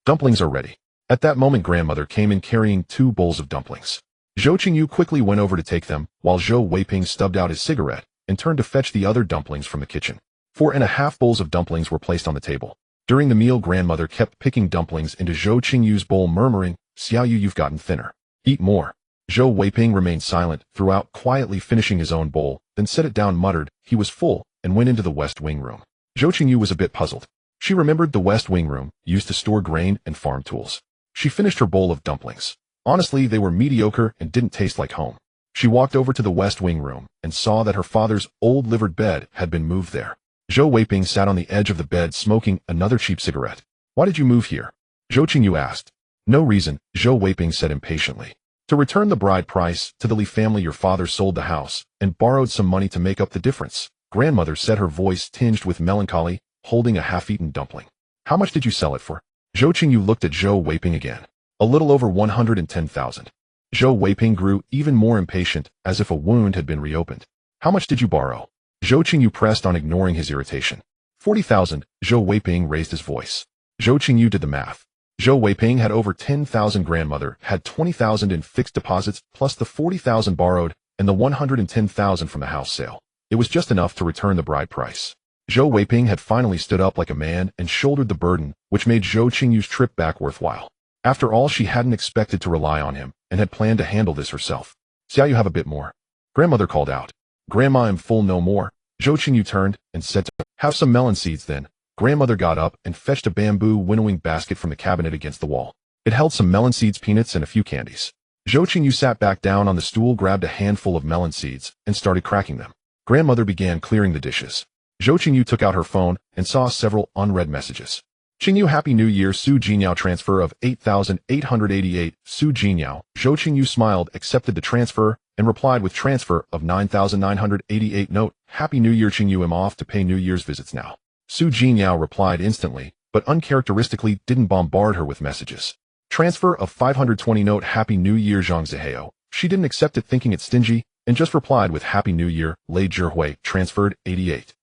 S1: "Dumplings are ready." At that moment grandmother came in carrying 2 bowls of dumplings. Zhou Qingyu quickly went over to take them, while Zhou Weiping stubbed out his cigarette and turned to fetch the other dumplings from the kitchen. 4.5 bowls of dumplings were placed on the table. During the meal grandmother kept picking dumplings into Zhou Qingyu's bowl, murmuring, "Xiaoyu, you've gotten thinner. Eat more." Zhou Weiping remained silent throughout, quietly finishing his own bowl, then set it down, muttered, "He was full," and went into the West Wing room. Zhou Qingyu was a bit puzzled. She remembered the West Wing room, used to store grain and farm tools. She finished her bowl of dumplings. Honestly, they were mediocre and didn't taste like home. She walked over to the West Wing room and saw that her father's old livered bed had been moved there. Zhou Weiping sat on the edge of the bed smoking another cheap cigarette. "Why did you move here?" Zhou Qingyu asked. "No reason," Zhou Weiping said impatiently. "To return the bride price to the Li family. Your father sold the house and borrowed some money to make up the difference." Grandmother said, her voice tinged with melancholy, holding a half-eaten dumpling. "How much did you sell it for?" Zhou Qingyu looked at Zhou Weiping again. "A little over 110,000. Zhou Weiping grew even more impatient, as if a wound had been reopened. "How much did you borrow?" Zhou Qingyu pressed on, ignoring his irritation. 40,000. Zhou Weiping raised his voice. Zhou Qingyu did the math. Zhou Weiping had over 10,000. Grandmother had 20,000 in fixed deposits, plus the 40,000 borrowed and the 110,000 from the house sale. It was just enough to return the bride price. Zhou Weiping had finally stood up like a man and shouldered the burden, which made Zhou Qingyu's trip back worthwhile. After all, she hadn't expected to rely on him and had planned to handle this herself. "Xiaoyu, have a bit more." Grandmother called out. "Grandma, I'm full, no more." Zhou Qingyu turned and said to her, "Have some melon seeds then." Grandmother got up and fetched a bamboo winnowing basket from the cabinet against the wall. It held some melon seeds, peanuts, and a few candies. Zhou Qingyu sat back down on the stool, grabbed a handful of melon seeds, and started cracking them. Grandmother began clearing the dishes. Zhou Qingyu took out her phone and saw several unread messages. "Qingyu, Happy New Year. Su Jinyao, transfer of 8,888. Su Jinyao." Zhou Qingyu smiled, accepted the transfer, and replied with transfer of 9,988. Note, "Happy New Year Qingyu, I'm off to pay New Year's visits now." Su Jinyao replied instantly, but uncharacteristically didn't bombard her with messages. Transfer of 520. Note, "Happy New Year Zhang Ziheo." She didn't accept it, thinking it stingy, and just replied with Happy New Year. Lei Zhihui transferred 88.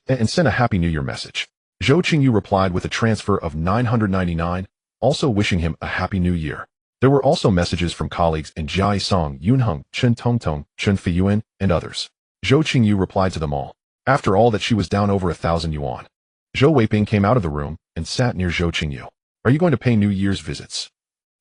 S1: And sent a Happy New Year message. Zhou Qingyu replied with a transfer of 999, also wishing him a Happy New Year. There were also messages from colleagues in Jia Song, Yunheng, Chen Tongtong, Chen Fiyuan, and others. Zhou Qingyu replied to them all. After all that, she was down over 1,000 yuan. Zhou Weiping came out of the room and sat near Zhou Qingyu. "Are you going to pay New Year's visits?"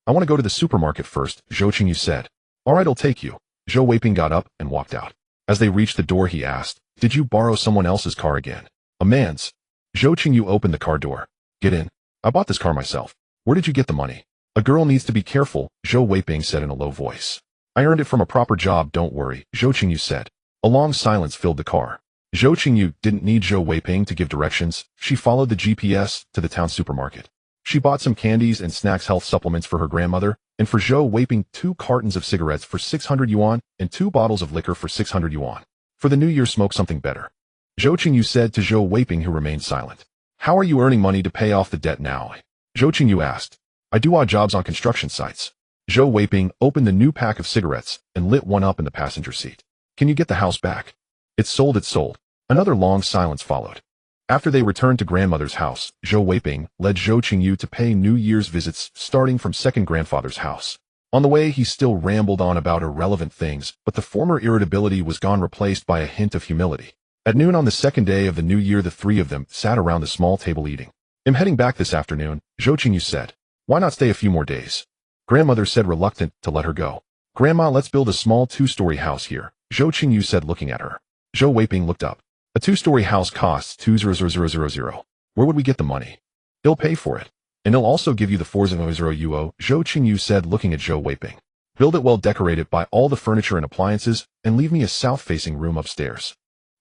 S1: "I want to go to the supermarket first," Zhou Qingyu said. "All right, I'll take you." Zhou Weiping got up and walked out. As they reached the door, he asked, "Did you borrow someone else's car again?" "A man's." Zhou Qingyu opened the car door. "Get in. I bought this car myself." "Where did you get the money?" "A girl needs to be careful," Zhou Weiping said in a low voice. "I earned it from a proper job, don't worry," Zhou Qingyu said. A long silence filled the car. Zhou Qingyu didn't need Zhou Weiping to give directions. She followed the GPS to the town supermarket. She bought some candies and snacks, health supplements for her grandmother, and for Zhou Weiping 2 cartons of cigarettes for 600 yuan and 2 bottles of liquor for 600 yuan. "For the New Year, smoke something better," Zhou Qingyu said to Zhou Weiping, who remained silent. "How are you earning money to pay off the debt now?" Zhou Qingyu asked. "I do odd jobs on construction sites." Zhou Weiping opened the new pack of cigarettes and lit one up in the passenger seat. "Can you get the house back?" It's sold, it's sold." Another long silence followed. After they returned to grandmother's house, Zhou Weiping led Zhou Qingyu to pay New Year's visits, starting from second grandfather's house. On the way, he still rambled on about irrelevant things, but the former irritability was gone, replaced by a hint of humility. At noon on the second day of the new year, the 3 of them sat around the small table eating. "I'm heading back this afternoon," Zhou Qingyu said. "Why not stay a few more days?" Grandmother said, reluctant to let her go. "Grandma, let's build a small 2-story house here," Zhou Qingyu said, looking at her. Zhou Weiping looked up. "A 2-story house costs 200,000. Where would we get the money?" "He'll pay for it. And he'll also give you the 400 yuo, Zhou Qingyu said, looking at Zhou Weiping. "Build it well, decorate it, buy all the furniture and appliances, and leave me a south-facing room upstairs."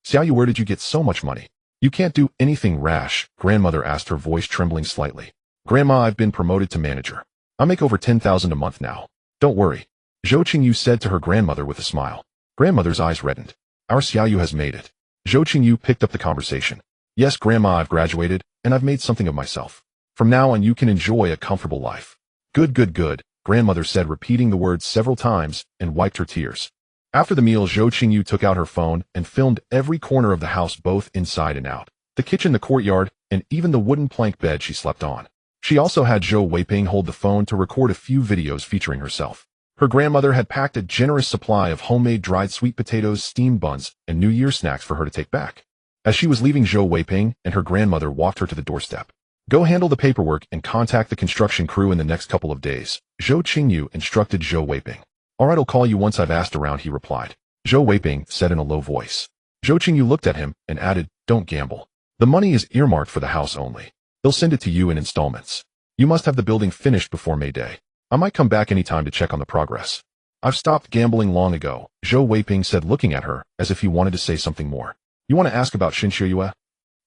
S1: "Xiaoyu, where did you get so much money?" "You can't do anything rash," grandmother asked, her voice trembling slightly. Grandma, I've been promoted to manager. I make over 10,000 a month now. Don't worry. Zhou Qingyu said to her grandmother with a smile. Grandmother's eyes reddened. Our Xiaoyu has made it. Zhou Qingyu picked up the conversation. Yes, Grandma, I've graduated, and I've made something of myself. From now on, you can enjoy a comfortable life. Good, good, good, Grandmother said, repeating the words several times, and wiped her tears. After the meal, Zhou Qingyu took out her phone and filmed every corner of the house, both inside and out. The kitchen, the courtyard, and even the wooden plank bed she slept on. She also had Zhou Weiping hold the phone to record a few videos featuring herself. Her grandmother had packed a generous supply of homemade dried sweet potatoes, steamed buns, and New Year snacks for her to take back. As she was leaving, Zhou Weiping and her grandmother walked her to the doorstep. Go handle the paperwork and contact the construction crew in the next couple of days, Zhou Qingyu instructed Zhou Weiping. All right, I'll call you once I've asked around, he replied. Zhou Weiping said in a low voice. Zhou Qingyu looked at him and added, don't gamble. The money is earmarked for the house only. They'll send it to you in installments. You must have the building finished before May Day. I might come back anytime to check on the progress. I've stopped gambling long ago, Zhou Weiping said, looking at her as if he wanted to say something more. You want to ask about Xinxiuyue?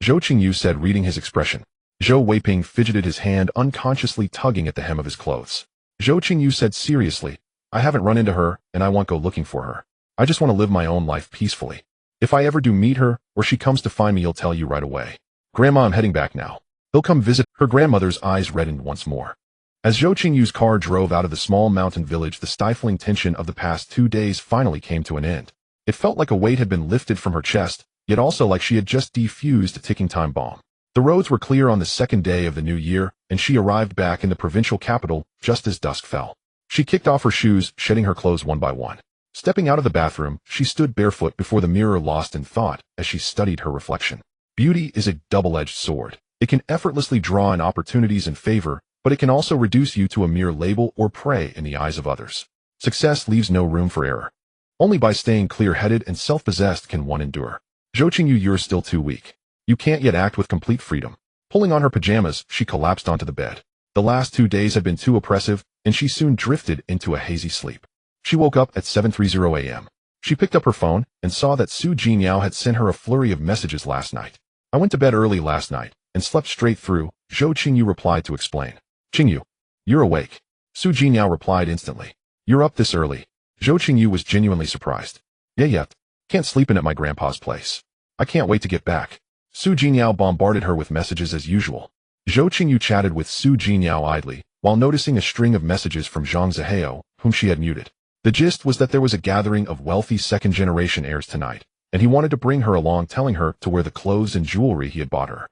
S1: Zhou Qingyu said, reading his expression. Zhou Weiping fidgeted his hand, unconsciously tugging at the hem of his clothes. Zhou Qingyu said seriously, I haven't run into her, and I won't go looking for her. I just want to live my own life peacefully. If I ever do meet her, or she comes to find me, you'll tell you right away. Grandma, I'm heading back now. He'll come visit. Her grandmother's eyes reddened once more. As Zhou Qingyu's car drove out of the small mountain village, the stifling tension of the past 2 days finally came to an end. It felt like a weight had been lifted from her chest, yet also like she had just defused a ticking time bomb. The roads were clear on the second day of the new year, and she arrived back in the provincial capital just as dusk fell. She kicked off her shoes, shedding her clothes one by one. Stepping out of the bathroom, she stood barefoot before the mirror, lost in thought as she studied her reflection. Beauty is a double-edged sword. It can effortlessly draw in opportunities and favor, but it can also reduce you to a mere label or prey in the eyes of others. Success leaves no room for error. Only by staying clear-headed and self-possessed can one endure. Zhou Qingyu, you're still too weak. You can't yet act with complete freedom. Pulling on her pajamas, she collapsed onto the bed. The last 2 days had been too oppressive, and she soon drifted into a hazy sleep. She woke up at 7:30 a.m. She picked up her phone and saw that Su Jingyao had sent her a flurry of messages last night. I went to bed early last night and slept straight through, Zhou Qingyu replied to explain. Qingyu, you're awake. Su Jingyao replied instantly. You're up this early. Zhou Qingyu was genuinely surprised. Yeah. Can't sleep in at my grandpa's place. I can't wait to get back. Su Jingyao bombarded her with messages as usual. Zhou Qingyu chatted with Su Jingyao idly, while noticing a string of messages from Zhang Zihao, whom she had muted. The gist was that there was a gathering of wealthy second-generation heirs tonight, and he wanted to bring her along, telling her to wear the clothes and jewelry he had bought her.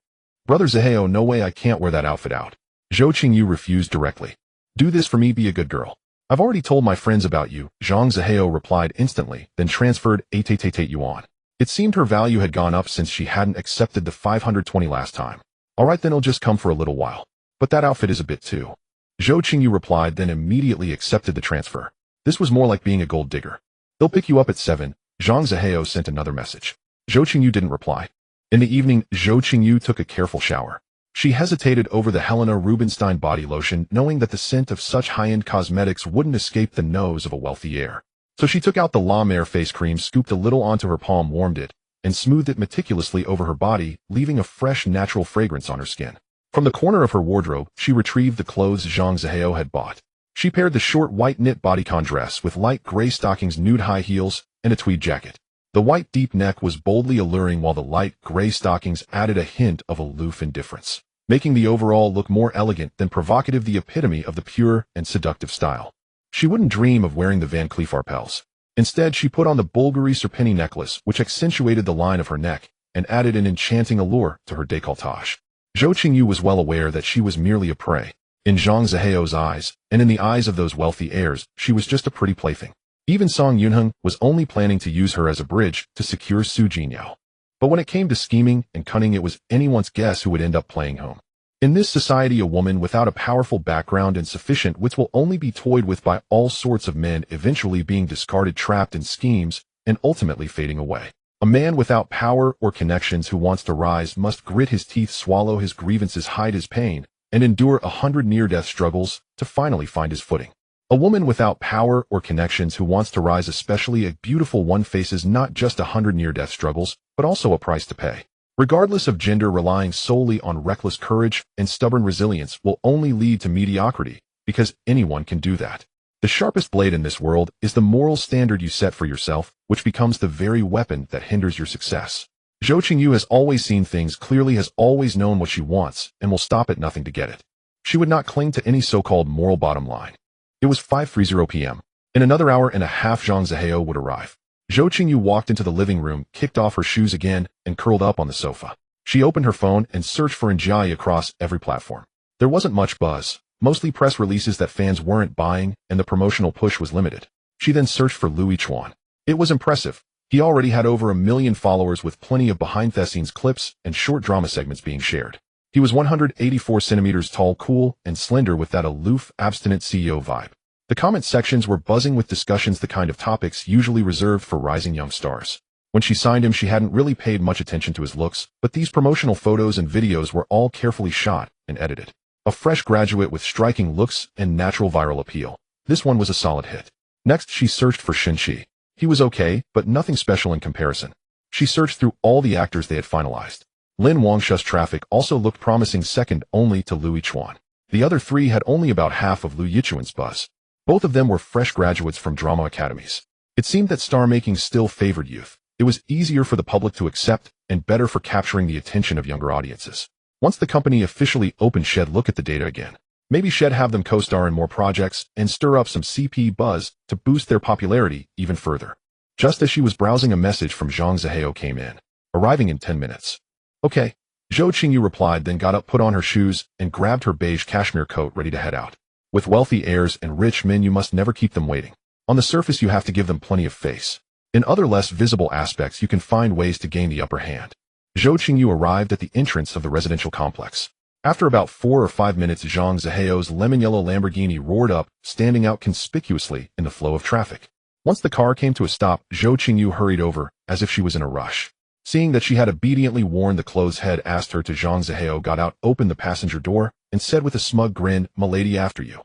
S1: Brother Zihao, no way, I can't wear that outfit out. Zhou Qingyu refused directly. Do this for me, be a good girl. I've already told my friends about you, Zhang Zihao replied instantly, then transferred 888 yuan. It seemed her value had gone up since she hadn't accepted the 520 last time. Alright then, I'll just come for a little while. But that outfit is a bit too. Zhou Qingyu replied, then immediately accepted the transfer. This was more like being a gold digger. They'll pick you up at 7, Zhang Zihao sent another message. Zhou Qingyu didn't reply. In the evening, Zhou Qingyu took a careful shower. She hesitated over the Helena Rubinstein body lotion, knowing that the scent of such high-end cosmetics wouldn't escape the nose of a wealthy heir. So she took out the La Mer face cream, scooped a little onto her palm, warmed it, and smoothed it meticulously over her body, leaving a fresh, natural fragrance on her skin. From the corner of her wardrobe, she retrieved the clothes Zhang Zihao had bought. She paired the short white knit bodycon dress with light gray stockings, nude high heels, and a tweed jacket. The white deep neck was boldly alluring, while the light gray stockings added a hint of aloof indifference, making the overall look more elegant than provocative, the epitome of the pure and seductive style. She wouldn't dream of wearing the Van Cleef Arpels. Instead, she put on the Bulgari serpini necklace, which accentuated the line of her neck and added an enchanting allure to her décolletage. Zhou Qingyu was well aware that she was merely a prey. In Zhang Zihao's eyes, and in the eyes of those wealthy heirs, she was just a pretty plaything. Even Song Yunheng was only planning to use her as a bridge to secure Su Jingyao. But when it came to scheming and cunning, it was anyone's guess who would end up playing home. In this society, a woman without a powerful background and sufficient wits will only be toyed with by all sorts of men, eventually being discarded, trapped in schemes, and ultimately fading away. A man without power or connections who wants to rise must grit his teeth, swallow his grievances, hide his pain, and endure 100 near-death struggles to finally find his footing. A woman without power or connections who wants to rise, especially a beautiful one, faces not just 100 near-death struggles, but also a price to pay. Regardless of gender, relying solely on reckless courage and stubborn resilience will only lead to mediocrity, because anyone can do that. The sharpest blade in this world is the moral standard you set for yourself, which becomes the very weapon that hinders your success. Zhou Qingyu has always seen things clearly, has always known what she wants, and will stop at nothing to get it. She would not cling to any so-called moral bottom line. It was 5:30 p.m. In another hour and a half, Zhang Zihao would arrive. Zhou Qingyu walked into the living room, kicked off her shoes again, and curled up on the sofa. She opened her phone and searched for Njai across every platform. There wasn't much buzz, mostly press releases that fans weren't buying, and the promotional push was limited. She then searched for Louis Chuan. It was impressive. He already had over 1 million followers, with plenty of behind-the-scenes clips and short drama segments being shared. He was 184 centimeters tall, cool, and slender, with that aloof, abstinent CEO vibe. The comment sections were buzzing with discussions, the kind of topics usually reserved for rising young stars. When she signed him, she hadn't really paid much attention to his looks, but these promotional photos and videos were all carefully shot and edited. A fresh graduate with striking looks and natural viral appeal. This one was a solid hit. Next, she searched for Shin Chi. He was okay, but nothing special in comparison. She searched through all the actors they had finalized. Lin Wangshu's traffic also looked promising, second only to Louis Chuan. The other three had only about half of Liu Yichuan's buzz. Both of them were fresh graduates from drama academies. It seemed that star-making still favored youth. It was easier for the public to accept and better for capturing the attention of younger audiences. Once the company officially opened, she'd look at the data again. Maybe she'd have them co-star in more projects and stir up some CP buzz to boost their popularity even further. Just as she was browsing, a message from Zhang Zihao came in. Arriving in 10 minutes. Okay. Zhou Qingyu replied, then got up, put on her shoes, and grabbed her beige cashmere coat, ready to head out. With wealthy heirs and rich men, you must never keep them waiting. On the surface, you have to give them plenty of face. In other less visible aspects, you can find ways to gain the upper hand. Zhou Qingyu arrived at the entrance of the residential complex. After about 4 or 5 minutes, Zhang Zihao's lemon-yellow Lamborghini roared up, standing out conspicuously in the flow of traffic. Once the car came to a stop, Zhou Qingyu hurried over, as if she was in a rush. Seeing that she had obediently worn the clothes, head asked her to. Zhang Zihao got out, opened the passenger door, and said with a smug grin, "Milady, after you."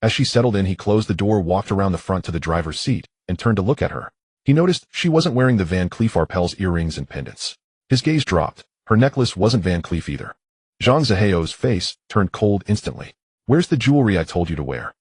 S1: As she settled in, he closed the door, walked around the front to the driver's seat, and turned to look at her. He noticed she wasn't wearing the Van Cleef Arpels earrings and pendants. His gaze dropped. Her necklace wasn't Van Cleef either. Zhang Zihao's face turned cold instantly. "Where's the jewelry I told you to wear?"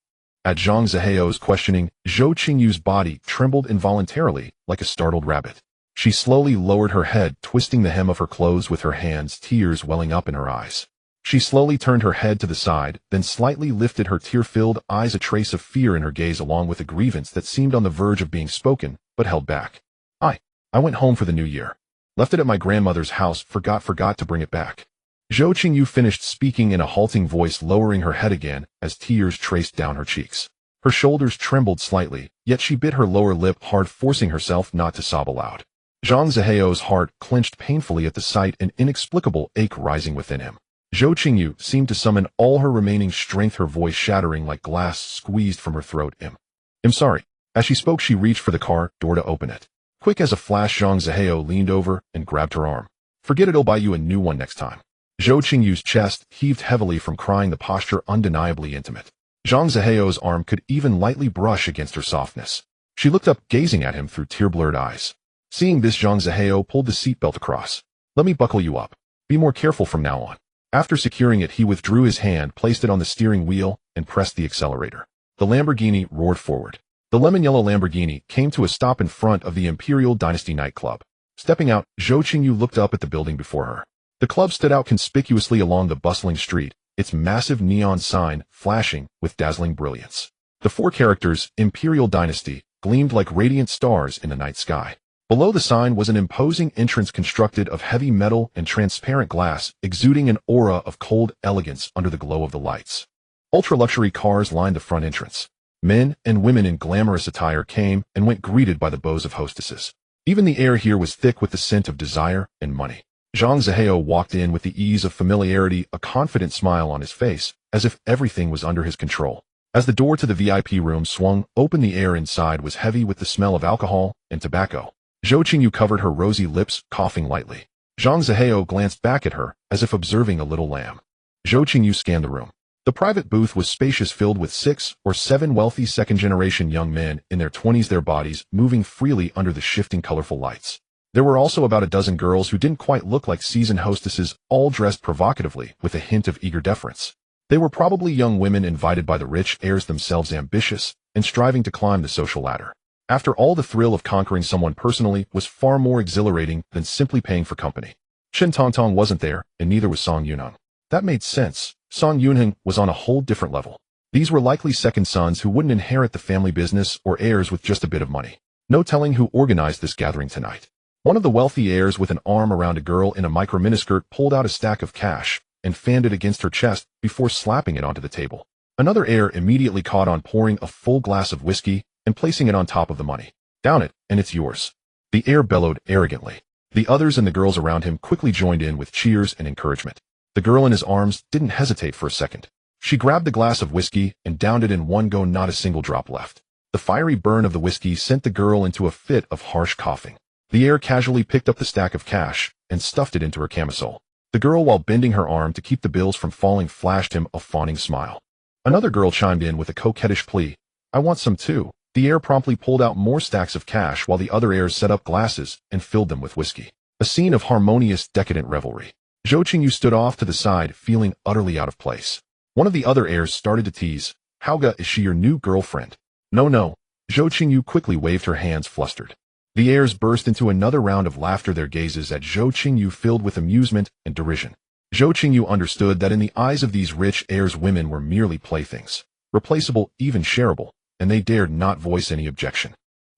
S1: At Zhang Zihao's questioning, Zhou Qingyu's body trembled involuntarily, like a startled rabbit. She slowly lowered her head, twisting the hem of her clothes with her hands, tears welling up in her eyes. She slowly turned her head to the side, then slightly lifted her tear-filled eyes, a trace of fear in her gaze along with a grievance that seemed on the verge of being spoken, but held back. I went home for the new year. Left it at my grandmother's house, forgot to bring it back." Zhou Qingyu finished speaking in a halting voice, lowering her head again as tears traced down her cheeks. Her shoulders trembled slightly, yet she bit her lower lip hard, forcing herself not to sob aloud. Zhang Zihao's heart clenched painfully at the sight, an inexplicable ache rising within him. Zhou Qingyu seemed to summon all her remaining strength, her voice shattering like glass squeezed from her throat. I'm sorry." As she spoke, she reached for the car door to open it. Quick as a flash, Zhang Zihao leaned over and grabbed her arm. "Forget it, I'll buy you a new one next time." Zhou Qingyu's chest heaved heavily from crying, the posture undeniably intimate. Zhang Zihao's arm could even lightly brush against her softness. She looked up, gazing at him through tear-blurred eyes. Seeing this, Zhang Zihao pulled the seatbelt across. "Let me buckle you up. Be more careful from now on." After securing it, he withdrew his hand, placed it on the steering wheel, and pressed the accelerator. The Lamborghini roared forward. The lemon-yellow Lamborghini came to a stop in front of the Imperial Dynasty nightclub. Stepping out, Zhou Qingyu looked up at the building before her. The club stood out conspicuously along the bustling street, its massive neon sign flashing with dazzling brilliance. The 4 characters, Imperial Dynasty, gleamed like radiant stars in the night sky. Below the sign was an imposing entrance constructed of heavy metal and transparent glass, exuding an aura of cold elegance under the glow of the lights. Ultra-luxury cars lined the front entrance. Men and women in glamorous attire came and went, greeted by the bows of hostesses. Even the air here was thick with the scent of desire and money. Zhang Zihao walked in with the ease of familiarity, a confident smile on his face, as if everything was under his control. As the door to the VIP room swung open, the air inside was heavy with the smell of alcohol and tobacco. Zhou Qingyu covered her rosy lips, coughing lightly. Zhang Zihao glanced back at her, as if observing a little lamb. Zhou Qingyu scanned the room. The private booth was spacious, filled with 6 or 7 wealthy second-generation young men in their 20s, their bodies moving freely under the shifting colorful lights. There were also about a dozen girls who didn't quite look like seasoned hostesses, all dressed provocatively with a hint of eager deference. They were probably young women invited by the rich heirs themselves, ambitious and striving to climb the social ladder. After all, the thrill of conquering someone personally was far more exhilarating than simply paying for company. Shen Tongtong wasn't there, and neither was Song Yunheng. That made sense. Song Yunheng was on a whole different level. These were likely second sons who wouldn't inherit the family business or heirs with just a bit of money. No telling who organized this gathering tonight. One of the wealthy heirs with an arm around a girl in a micro-miniskirt pulled out a stack of cash and fanned it against her chest before slapping it onto the table. Another heir immediately caught on pouring a full glass of whiskey and placing it on top of the money. Down it, and it's yours. The heir bellowed arrogantly. The others and the girls around him quickly joined in with cheers and encouragement. The girl in his arms didn't hesitate for a second. She grabbed the glass of whiskey and downed it in one go, not a single drop left. The fiery burn of the whiskey sent the girl into a fit of harsh coughing. The heir casually picked up the stack of cash and stuffed it into her camisole. The girl, while bending her arm to keep the bills from falling, flashed him a fawning smile. Another girl chimed in with a coquettish plea. I want some too. The heir promptly pulled out more stacks of cash while the other heirs set up glasses and filled them with whiskey. A scene of harmonious, decadent revelry. Zhou Qingyu stood off to the side, feeling utterly out of place. One of the other heirs started to tease. Hauga, is she your new girlfriend? No. Zhou Qingyu quickly waved her hands, flustered. The heirs burst into another round of laughter, their gazes at Zhou Qingyu filled with amusement and derision. Zhou Qingyu understood that in the eyes of these rich heirs, women were merely playthings, replaceable, even shareable, and they dared not voice any objection.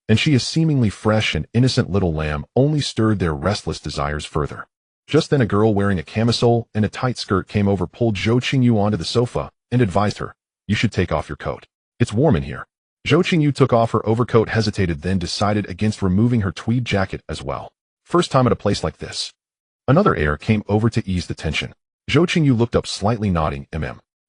S1: And she, a seemingly fresh and innocent little lamb, only stirred their restless desires further. Just then a girl wearing a camisole and a tight skirt came over, pulled Zhou Qingyu onto the sofa, and advised her, you should take off your coat. It's warm in here. Zhou Qingyu took off her overcoat, hesitated, then decided against removing her tweed jacket as well. First time at a place like this. Another heir came over to ease the tension. Zhou Qingyu looked up, slightly nodding.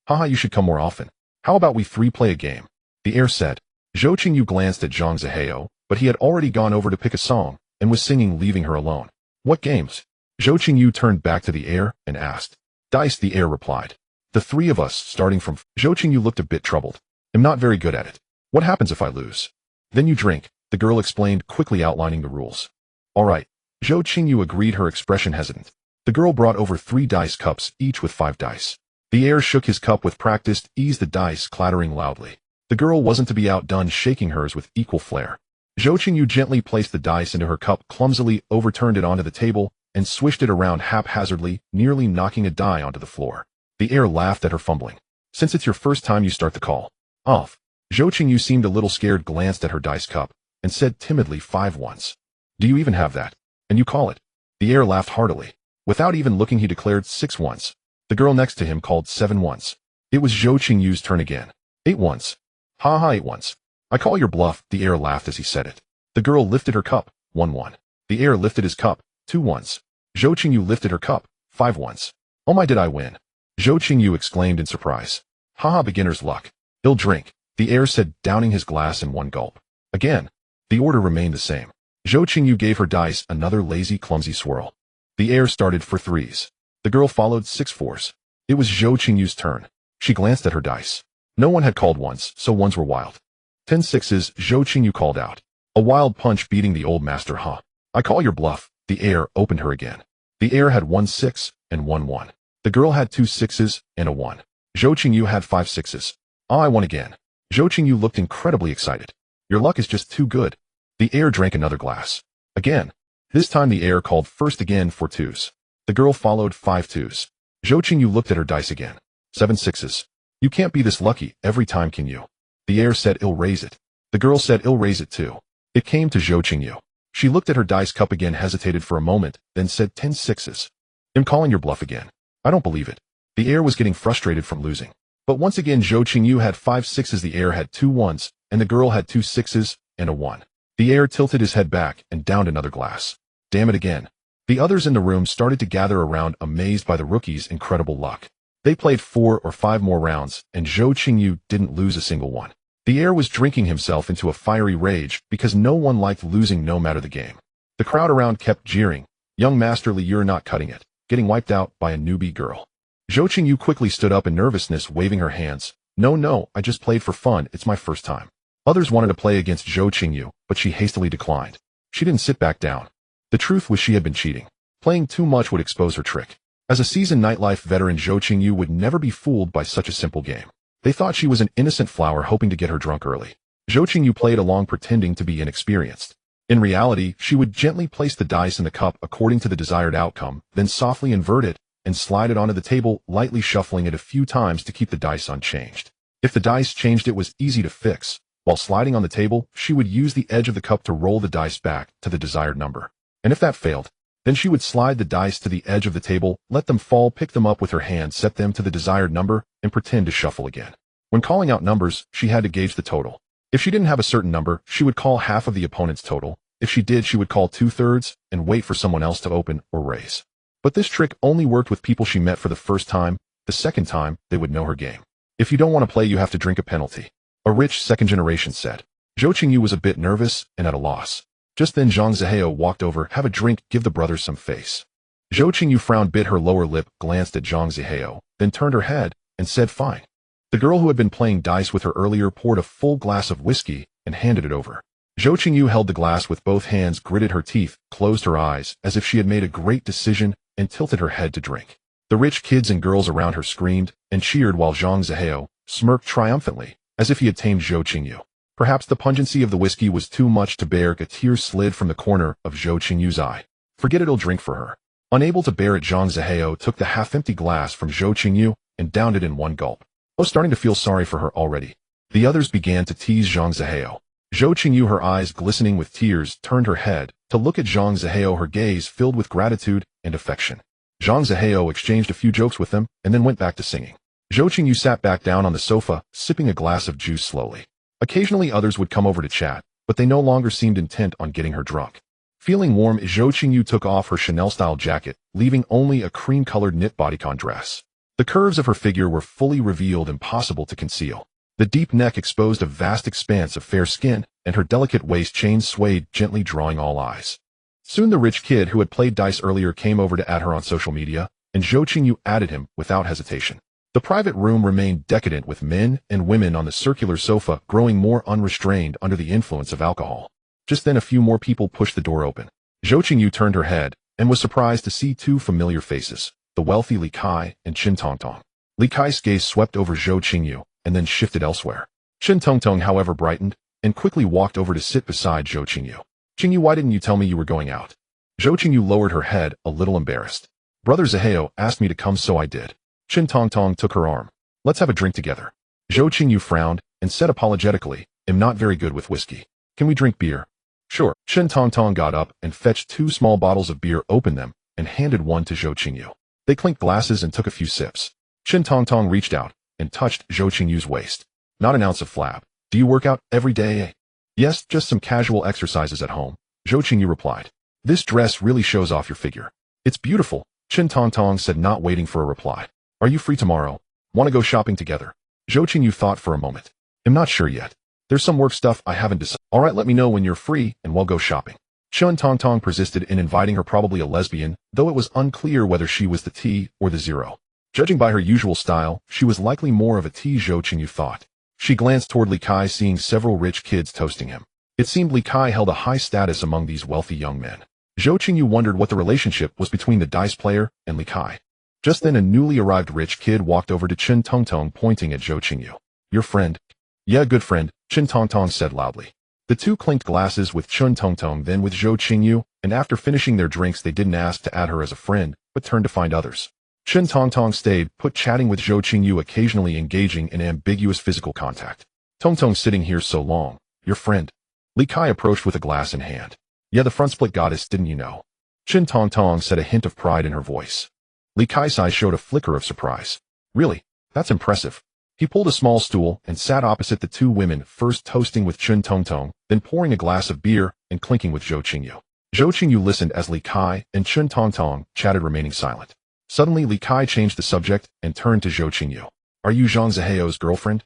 S1: Haha, you should come more often. How about we three play a game? The heir said. Zhou Qingyu glanced at Zhang Zihao, but he had already gone over to pick a song and was singing, leaving her alone. What games? Zhou Qingyu turned back to the heir and asked. Dice, the heir replied. The three of us, starting from... Zhou Qingyu looked a bit troubled. I'm not very good at it. What happens if I lose? Then you drink, the girl explained, quickly outlining the rules. All right. Zhou Qingyu agreed, her expression hesitant. The girl brought over 3 dice cups, each with 5 dice. The heir shook his cup with practiced ease, the dice clattering loudly. The girl wasn't to be outdone, shaking hers with equal flair. Zhou Qingyu gently placed the dice into her cup, clumsily overturned it onto the table, and swished it around haphazardly, nearly knocking a die onto the floor. The heir laughed at her fumbling. Since it's your first time, you start the call. Off. Zhou Qingyu seemed a little scared, glanced at her dice cup, and said timidly, 5 once. Do you even have that? And you call it? The heir laughed heartily. Without even looking, he declared 6 once. The girl next to him called 7 once. It was Zhou Qingyu's turn again. 8 once. Ha ha, 8 once. I call your bluff, the heir laughed as he said it. The girl lifted her cup, 1 1. The heir lifted his cup, 2 once. Zhou Qingyu lifted her cup, 5 once. Oh my, did I win? Zhou Qingyu exclaimed in surprise. Haha, beginner's luck. He'll drink, the heir said, downing his glass in one gulp. Again. The order remained the same. Zhou Qingyu gave her dice another lazy, clumsy swirl. The heir started for 3s. The girl followed 6 4s. It was Zhou Qingyu's turn. She glanced at her dice. No one had called once, so ones were wild. 10 6s, Zhou Qingyu called out. A wild punch beating the old master, huh? I call your bluff, the heir opened her again. The heir had 1 6 and 1 1. The girl had 2 6s and a 1. Zhou Qingyu had 5 6s. Ah, I won again. Zhou Qingyu looked incredibly excited. Your luck is just too good. The heir drank another glass. Again. This time the heir called first again for 2s. The girl followed 5 2s. Zhou Qingyu looked at her dice again. 7 6s. You can't be this lucky every time, can you? The heir said, I'll raise it. The girl said, I'll raise it too. It came to Zhou Qingyu. She looked at her dice cup again, hesitated for a moment, then said 10 6s. I'm calling your bluff again. I don't believe it. The heir was getting frustrated from losing. But once again Zhou Qingyu had 5 6s, the heir had 2 1s, and the girl had 2 6s and a 1. The heir tilted his head back and downed another glass. Damn it again. The others in the room started to gather around, amazed by the rookie's incredible luck. They played 4 or 5 more rounds, and Zhou Qingyu didn't lose a single one. The heir was drinking himself into a fiery rage because no one liked losing no matter the game. The crowd around kept jeering. Young Masterly, you're not cutting it. Getting wiped out by a newbie girl. Zhou Qingyu quickly stood up in nervousness, waving her hands. No, I just played for fun, it's my first time. Others wanted to play against Zhou Qingyu, but she hastily declined. She didn't sit back down. The truth was she had been cheating. Playing too much would expose her trick. As a seasoned nightlife veteran, Zhou Qingyu would never be fooled by such a simple game. They thought she was an innocent flower hoping to get her drunk early. Zhou Qingyu played along pretending to be inexperienced. In reality, she would gently place the dice in the cup according to the desired outcome, then softly invert it and slide it onto the table, lightly shuffling it a few times to keep the dice unchanged. If the dice changed, it was easy to fix. While sliding on the table, she would use the edge of the cup to roll the dice back to the desired number. And if that failed, then she would slide the dice to the edge of the table, let them fall, pick them up with her hand, set them to the desired number, and pretend to shuffle again. When calling out numbers, she had to gauge the total. If she didn't have a certain number, she would call half of the opponent's total. If she did, she would call 2/3 and wait for someone else to open or raise. But this trick only worked with people she met for the first time. The second time, they would know her game. If you don't want to play, you have to drink a penalty, a rich second generation said. Zhou Qingyu was a bit nervous and at a loss. Just then Zhang Zihao walked over. Have a drink, give the brothers some face. Zhou Qingyu frowned, bit her lower lip, glanced at Zhang Zihao, then turned her head and said fine. The girl who had been playing dice with her earlier poured a full glass of whiskey and handed it over. Zhou Qingyu held the glass with both hands, gritted her teeth, closed her eyes as if she had made a great decision, and tilted her head to drink. The rich kids and girls around her screamed and cheered while Zhang Zihao smirked triumphantly, as if he had tamed Zhou Qingyu. Perhaps the pungency of the whiskey was too much to bear. A tear slid from the corner of Zhou Qingyu's eye. Forget it'll drink for her. Unable to bear it, Zhang Zihao took the half-empty glass from Zhou Qingyu and downed it in one gulp. I was starting to feel sorry for her already. The others began to tease Zhang Zihao. Zhou Qingyu, her eyes glistening with tears, turned her head to look at Zhang Zihao, her gaze filled with gratitude and affection. Zhang Zihao exchanged a few jokes with them and then went back to singing. Zhou Qingyu sat back down on the sofa, sipping a glass of juice slowly. Occasionally others would come over to chat, but they no longer seemed intent on getting her drunk. Feeling warm, Zhou Qingyu took off her Chanel-style jacket, leaving only a cream-colored knit bodycon dress. The curves of her figure were fully revealed, impossible to conceal. The deep neck exposed a vast expanse of fair skin, and her delicate waist chain swayed, gently drawing all eyes. Soon the rich kid who had played dice earlier came over to add her on social media, and Zhou Qingyu added him without hesitation. The private room remained decadent, with men and women on the circular sofa growing more unrestrained under the influence of alcohol. Just then a few more people pushed the door open. Zhou Qingyu turned her head and was surprised to see two familiar faces, the wealthy Li Kai and Qin Tongtong. Li Kai's gaze swept over Zhou Qingyu and then shifted elsewhere. Qin Tongtong, however, brightened and quickly walked over to sit beside Zhou Qingyu. Qingyu, why didn't you tell me you were going out? Zhou Qingyu lowered her head, a little embarrassed. Brother Zihao asked me to come, so I did. Qin Tongtong took her arm. Let's have a drink together. Zhou Qingyu frowned and said apologetically, I'm not very good with whiskey. Can we drink beer? Sure. Qin Tongtong got up and fetched 2 small bottles of beer, opened them, and handed one to Zhou Qingyu. They clinked glasses and took a few sips. Qin Tongtong reached out and touched Zhou Qingyu's waist. Not an ounce of flab. Do you work out every day? Yes, just some casual exercises at home, Zhou Qingyu replied. This dress really shows off your figure. It's beautiful, Qin Tongtong said, not waiting for a reply. Are you free tomorrow? Want to go shopping together? Zhou Qingyu thought for a moment. I'm not sure yet. There's some work stuff I haven't decided. All right, let me know when you're free and we'll go shopping. Qin Tongtong persisted in inviting her, probably a lesbian, though it was unclear whether she was the T or the 0. Judging by her usual style, she was likely more of a T, Zhou Qingyu thought. She glanced toward Li Kai, seeing several rich kids toasting him. It seemed Li Kai held a high status among these wealthy young men. Zhou Qingyu wondered what the relationship was between the dice player and Li Kai. Just then a newly arrived rich kid walked over to Qin Tongtong, pointing at Zhou Qingyu. Your friend? Yeah, good friend, Qin Tongtong said loudly. The two clinked glasses with Qin Tongtong, then with Zhou Qingyu, and after finishing their drinks they didn't ask to add her as a friend, but turned to find others. Qin Tongtong stayed put, chatting with Zhou Qingyu, occasionally engaging in ambiguous physical contact. Tongtong, sitting here so long. Your friend? Li Kai approached with a glass in hand. Yeah, the front split goddess, didn't you know? Qin Tongtong said, a hint of pride in her voice. Li Kai's eyes showed a flicker of surprise. Really? That's impressive. He pulled a small stool and sat opposite the two women, first toasting with Qin Tongtong, then pouring a glass of beer and clinking with Zhou Qingyu. Zhou Qingyu listened as Li Kai and Qin Tongtong chatted, remaining silent. Suddenly Li Kai changed the subject and turned to Zhou Qingyu. Are you Zhang Zihao's girlfriend?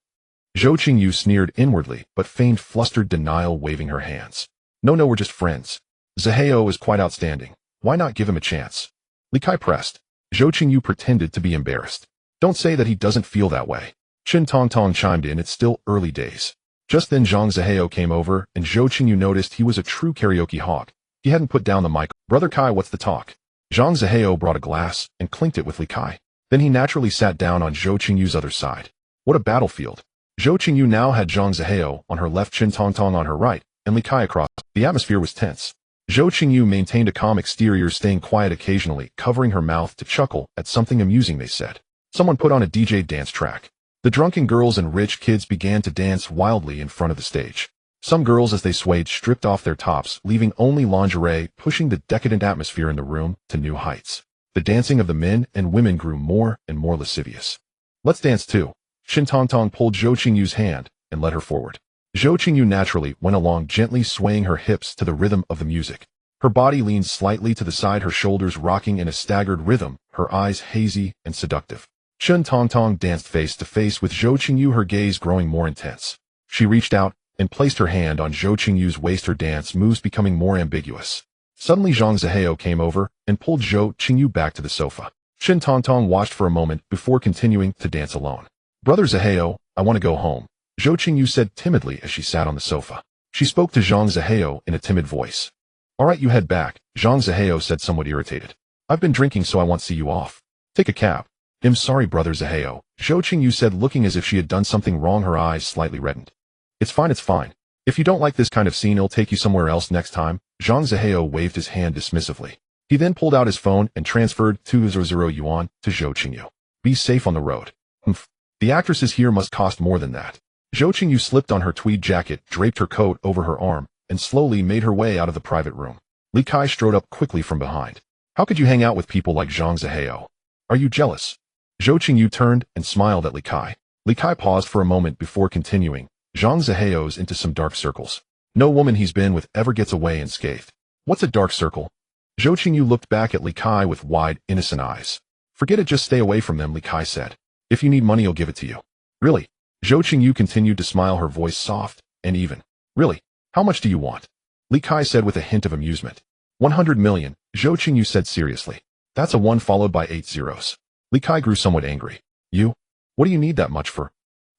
S1: Zhou Qingyu sneered inwardly, but feigned flustered denial, waving her hands. No, we're just friends. Zihao is quite outstanding. Why not give him a chance? Li Kai pressed. Zhou Qingyu pretended to be embarrassed. Don't say that he doesn't feel that way. Qin Tongtong chimed in, it's still early days. Just then Zhang Zihao came over, and Zhou Qingyu noticed he was a true karaoke hawk. He hadn't put down the mic. Brother Kai, what's the talk? Zhang Zihao brought a glass and clinked it with Li Kai. Then he naturally sat down on Zhou Qingyu's other side. What a battlefield. Zhou Qingyu now had Zhang Zihao on her left, Qin Tongtong on her right, and Li Kai across. The atmosphere was tense. Zhou Qingyu maintained a calm exterior, staying quiet occasionally, covering her mouth to chuckle at something amusing they said. Someone put on a DJ dance track. The drunken girls and rich kids began to dance wildly in front of the stage. Some girls, as they swayed, stripped off their tops, leaving only lingerie, pushing the decadent atmosphere in the room to new heights. The dancing of the men and women grew more and more lascivious. Let's dance too. Qin Tongtong pulled Zhou Qingyu's hand and led her forward. Zhou Qingyu naturally went along, gently swaying her hips to the rhythm of the music. Her body leaned slightly to the side, her shoulders rocking in a staggered rhythm, her eyes hazy and seductive. Qin Tongtong danced face to face with Zhou Qingyu, her gaze growing more intense. She reached out and placed her hand on Zhou Qingyu's waist, her dance moves becoming more ambiguous. Suddenly Zhang Zihao came over and pulled Zhou Qingyu back to the sofa. Qin Tongtong watched for a moment before continuing to dance alone. Brother Zihao, I want to go home, Zhou Qingyu said timidly as she sat on the sofa. She spoke to Zhang Zihao in a timid voice. All right, you head back, Zhang Zihao said, somewhat irritated. I've been drinking, so I want to see you off. Take a cab. I'm sorry, Brother Zihao, Zhou Qingyu said, looking as if she had done something wrong, her eyes slightly reddened. It's fine, it's fine. If you don't like this kind of scene, I'll take you somewhere else next time. Zhang Zihao waved his hand dismissively. He then pulled out his phone and transferred 200 yuan to Zhou Qingyu. Be safe on the road. Humph. The actresses here must cost more than that. Zhou Qingyu slipped on her tweed jacket, draped her coat over her arm, and slowly made her way out of the private room. Li Kai strode up quickly from behind. How could you hang out with people like Zhang Zihao? Are you jealous? Zhou Qingyu turned and smiled at Li Kai. Li Kai paused for a moment before continuing. Zhang Zihao's into some dark circles. No woman he's been with ever gets away unscathed. What's a dark circle? Zhou Qingyu looked back at Li Kai with wide, innocent eyes. Forget it, just stay away from them, Li Kai said. If you need money, I'll give it to you. Really? Zhou Qingyu continued to smile, her voice soft and even. Really? How much do you want? Li Kai said with a hint of amusement. 100 million, Zhou Qingyu said seriously. That's a 1 followed by 8 zeros. Li Kai grew somewhat angry. You? What do you need that much for?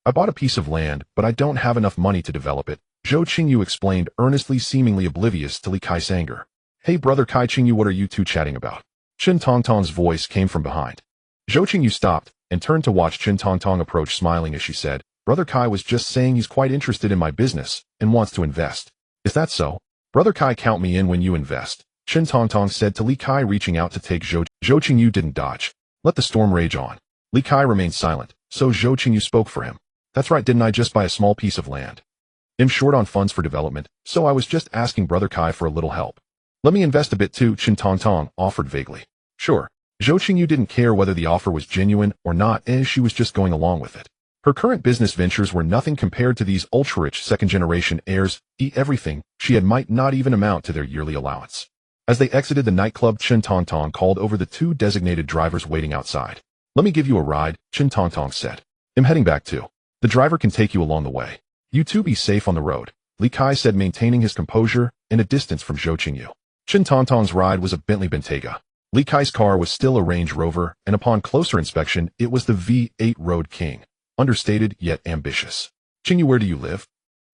S1: I bought a piece of land, but I don't have enough money to develop it, Zhou Qingyu explained earnestly, seemingly oblivious to Li Kai's anger. Hey, Brother Kai Qingyu, what are you two chatting about? Qin Tongtong's voice came from behind. Zhou Qingyu stopped and turned to watch Qin Tongtong approach, smiling as she said, Brother Kai was just saying he's quite interested in my business and wants to invest. Is that so? Brother Kai, count me in when you invest, Qin Tongtong said to Li Kai, reaching out to take Zhou Qingyu didn't dodge. Let the storm rage on. Li Kai remained silent, so Zhou Qingyu spoke for him. That's right, didn't I just buy a small piece of land? I'm short on funds for development, so I was just asking Brother Kai for a little help. Let me invest a bit too, Qin Tongtong offered vaguely. Sure. Zhou Qingyu didn't care whether the offer was genuine or not, as she was just going along with it. Her current business ventures were nothing compared to these ultra-rich second-generation heirs. Everything she had might not even amount to their yearly allowance. As they exited the nightclub, Qin Tongtong called over the 2 designated drivers waiting outside. Let me give you a ride, Qin Tongtong said. I'm heading back too. The driver can take you along the way. You two be safe on the road, Li Kai said, maintaining his composure and a distance from Zhou Qingyu. Qin Tongtong's ride was a Bentley Bentayga. Li Kai's car was still a Range Rover, and upon closer inspection, it was the V8 Road King. Understated yet ambitious. Qingyu, where do you live?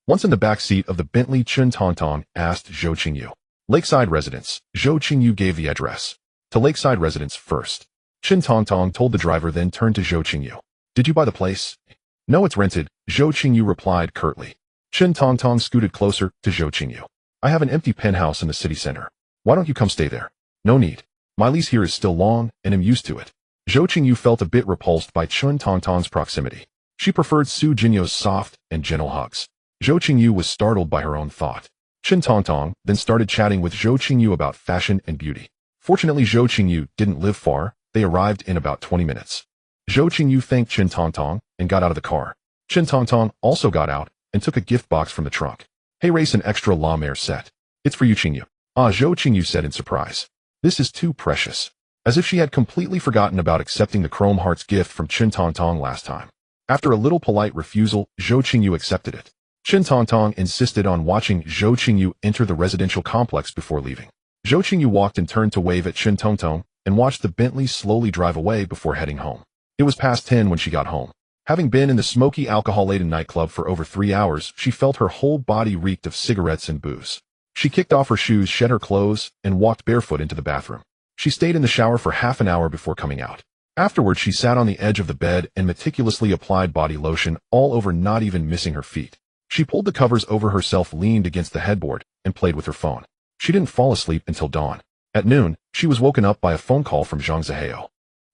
S1: Once in the back seat of the Bentley, Qin Tongtong asked Zhou Qingyu. Lakeside Residence. Zhou Qingyu gave the address. To Lakeside Residence first. Qin Tongtong told the driver, then turned to Zhou Qingyu. Did you buy the place? No, it's rented, Zhou Qingyu replied curtly. Qin Tongtong scooted closer to Zhou Qingyu. I have an empty penthouse in the city center. Why don't you come stay there? No need. My lease here is still long, and I'm used to it. Zhou Qingyu felt a bit repulsed by Qin Tongtong's proximity. She preferred Su Jinyo's soft and gentle hugs. Zhou Qingyu was startled by her own thought. Qin Tongtong then started chatting with Zhou Qingyu about fashion and beauty. Fortunately, Zhou Qingyu didn't live far. They arrived in about 20 minutes. Zhou Qingyu thanked Qin Tongtong and got out of the car. Qin Tongtong also got out and took a gift box from the trunk. Hey, race an extra La Mer set. It's for you, Qingyu. Ah, Zhou Qingyu said in surprise. This is too precious. As if she had completely forgotten about accepting the Chrome Hearts gift from Qin Tongtong last time. After a little polite refusal, Zhou Qingyu accepted it. Qin Tongtong insisted on watching Zhou Qingyu enter the residential complex before leaving. Zhou Qingyu walked and turned to wave at Qin Tongtong and watched the Bentley slowly drive away before heading home. It was past 10 when she got home. Having been in the smoky, alcohol-laden nightclub for over 3 hours, she felt her whole body reeked of cigarettes and booze. She kicked off her shoes, shed her clothes, and walked barefoot into the bathroom. She stayed in the shower for half an hour before coming out. Afterward, she sat on the edge of the bed and meticulously applied body lotion all over, not even missing her feet. She pulled the covers over herself, leaned against the headboard, and played with her phone. She didn't fall asleep until dawn. At noon, she was woken up by a phone call from Zhang Zihao.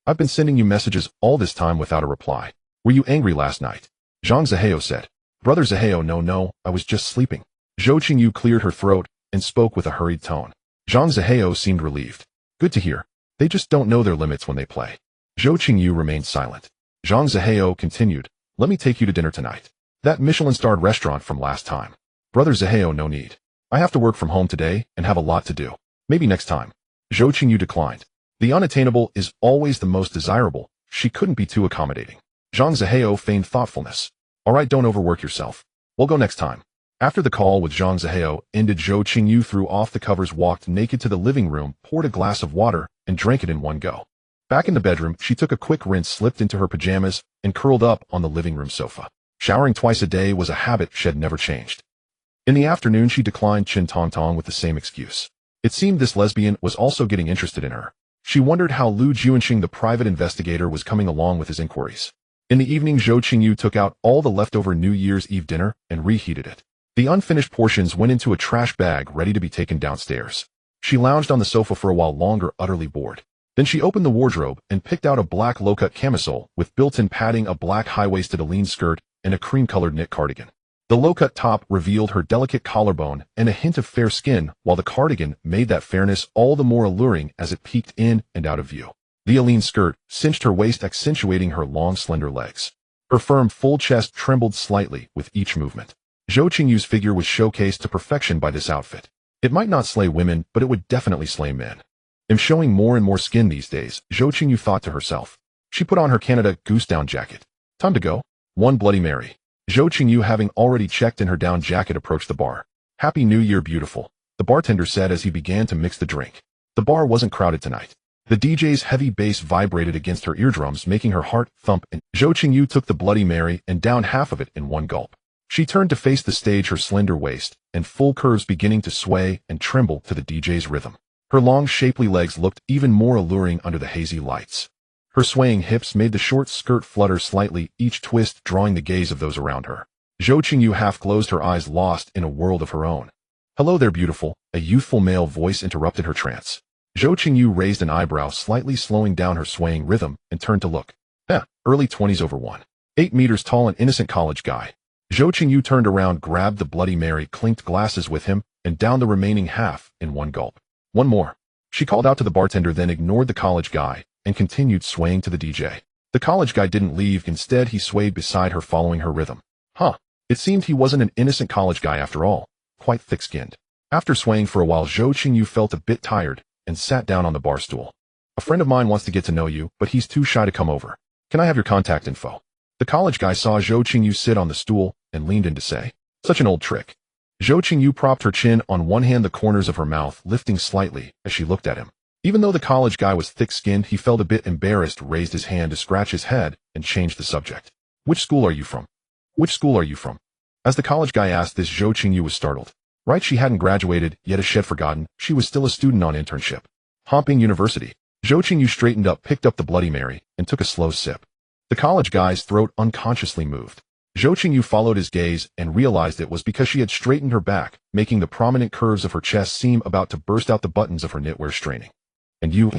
S1: "I've been sending you messages all this time without a reply. Were you angry last night?" Zhang Zihao said. "Brother Zihao, no, I was just sleeping." Zhou Qingyu cleared her throat and spoke with a hurried tone. Zhang Zihao seemed relieved. "Good to hear. They just don't know their limits when they play." Zhou Qingyu remained silent. Zhang Zihao continued, "Let me take you to dinner tonight. That Michelin-starred restaurant from last time." "Brother Zihao, no need. I have to work from home today and have a lot to do. Maybe next time." Zhou Qingyu declined. The unattainable is always the most desirable. She couldn't be too accommodating. Zhang Zihao feigned thoughtfulness. "All right, don't overwork yourself. We'll go next time." After the call with Zhang Zihao ended, Zhou Qingyu threw off the covers, walked naked to the living room, poured a glass of water, and drank it in one go. Back in the bedroom, she took a quick rinse, slipped into her pajamas, and curled up on the living room sofa. Showering twice a day was a habit she had never changed. In the afternoon, she declined Chin Tong Tong with the same excuse. It seemed this lesbian was also getting interested in her. She wondered how Lu Juanxing, the private investigator, was coming along with his inquiries. In the evening, Zhou Qingyu took out all the leftover New Year's Eve dinner and reheated it. The unfinished portions went into a trash bag ready to be taken downstairs. She lounged on the sofa for a while longer, utterly bored. Then she opened the wardrobe and picked out a black low-cut camisole with built-in padding, a black high-waisted Aline skirt, and a cream-colored knit cardigan. The low-cut top revealed her delicate collarbone and a hint of fair skin, while the cardigan made that fairness all the more alluring as it peeked in and out of view. The Aline skirt cinched her waist, accentuating her long, slender legs. Her firm, full chest trembled slightly with each movement. Zhou Qingyu's figure was showcased to perfection by this outfit. It might not slay women, but it would definitely slay men. "I'm showing more and more skin these days," Zhou Qingyu thought to herself. She put on her Canada Goose down jacket. "Time to go." One Bloody Mary. Zhou Qingyu, having already checked in her down jacket, approached the bar. "Happy New Year, beautiful," the bartender said as he began to mix the drink. The bar wasn't crowded tonight. The DJ's heavy bass vibrated against her eardrums, making her heart thump, and Zhou Qingyu took the Bloody Mary and downed half of it in one gulp. She turned to face the stage, her slender waist and full curves beginning to sway and tremble to the DJ's rhythm. Her long, shapely legs looked even more alluring under the hazy lights. Her swaying hips made the short skirt flutter slightly, each twist drawing the gaze of those around her. Zhou Qingyu half closed her eyes, lost in a world of her own. "Hello there, beautiful," a youthful male voice interrupted her trance. Zhou Qingyu raised an eyebrow, slightly slowing down her swaying rhythm, and turned to look. Early 20s, over 1.8 meters tall, an innocent college guy. Zhou Qingyu turned around, grabbed the Bloody Mary, clinked glasses with him, and downed the remaining half in one gulp. "One more," she called out to the bartender, then ignored the college guy and continued swaying to the DJ. The college guy didn't leave. Instead, he swayed beside her, following her rhythm. It seemed he wasn't an innocent college guy after all, quite thick-skinned. After swaying for a while, Zhou Qingyu felt a bit tired and sat down on the bar stool. "A friend of mine wants to get to know you, but he's too shy to come over. Can I have your contact info?" The college guy saw Zhou Qingyu sit on the stool and leaned in to say, "Such an old trick." Zhou Qingyu propped her chin on one hand, the corners of her mouth lifting slightly as she looked at him. Even though the college guy was thick-skinned, he felt a bit embarrassed, raised his hand to scratch his head, and changed the subject. "Which school are you from?" "Which school are you from?" As the college guy asked this, Zhou Qingyu was startled. Right, she hadn't graduated, yet as she had forgotten, she was still a student on internship. Hongping University. Zhou Qingyu straightened up, picked up the Bloody Mary, and took a slow sip. The college guy's throat unconsciously moved. Zhou Qingyu followed his gaze and realized it was because she had straightened her back, making the prominent curves of her chest seem about to burst out, the buttons of her knitwear straining. "And you?"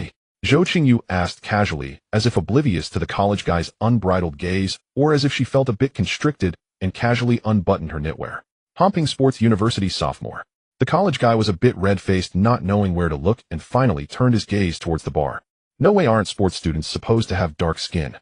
S1: Zhou Qingyu asked casually, as if oblivious to the college guy's unbridled gaze, or as if she felt a bit constricted, and casually unbuttoned her knitwear. "Hongping Sports University sophomore." The college guy was a bit red-faced, not knowing where to look, and finally turned his gaze towards the bar. "No way, aren't sports students supposed to have dark skin?"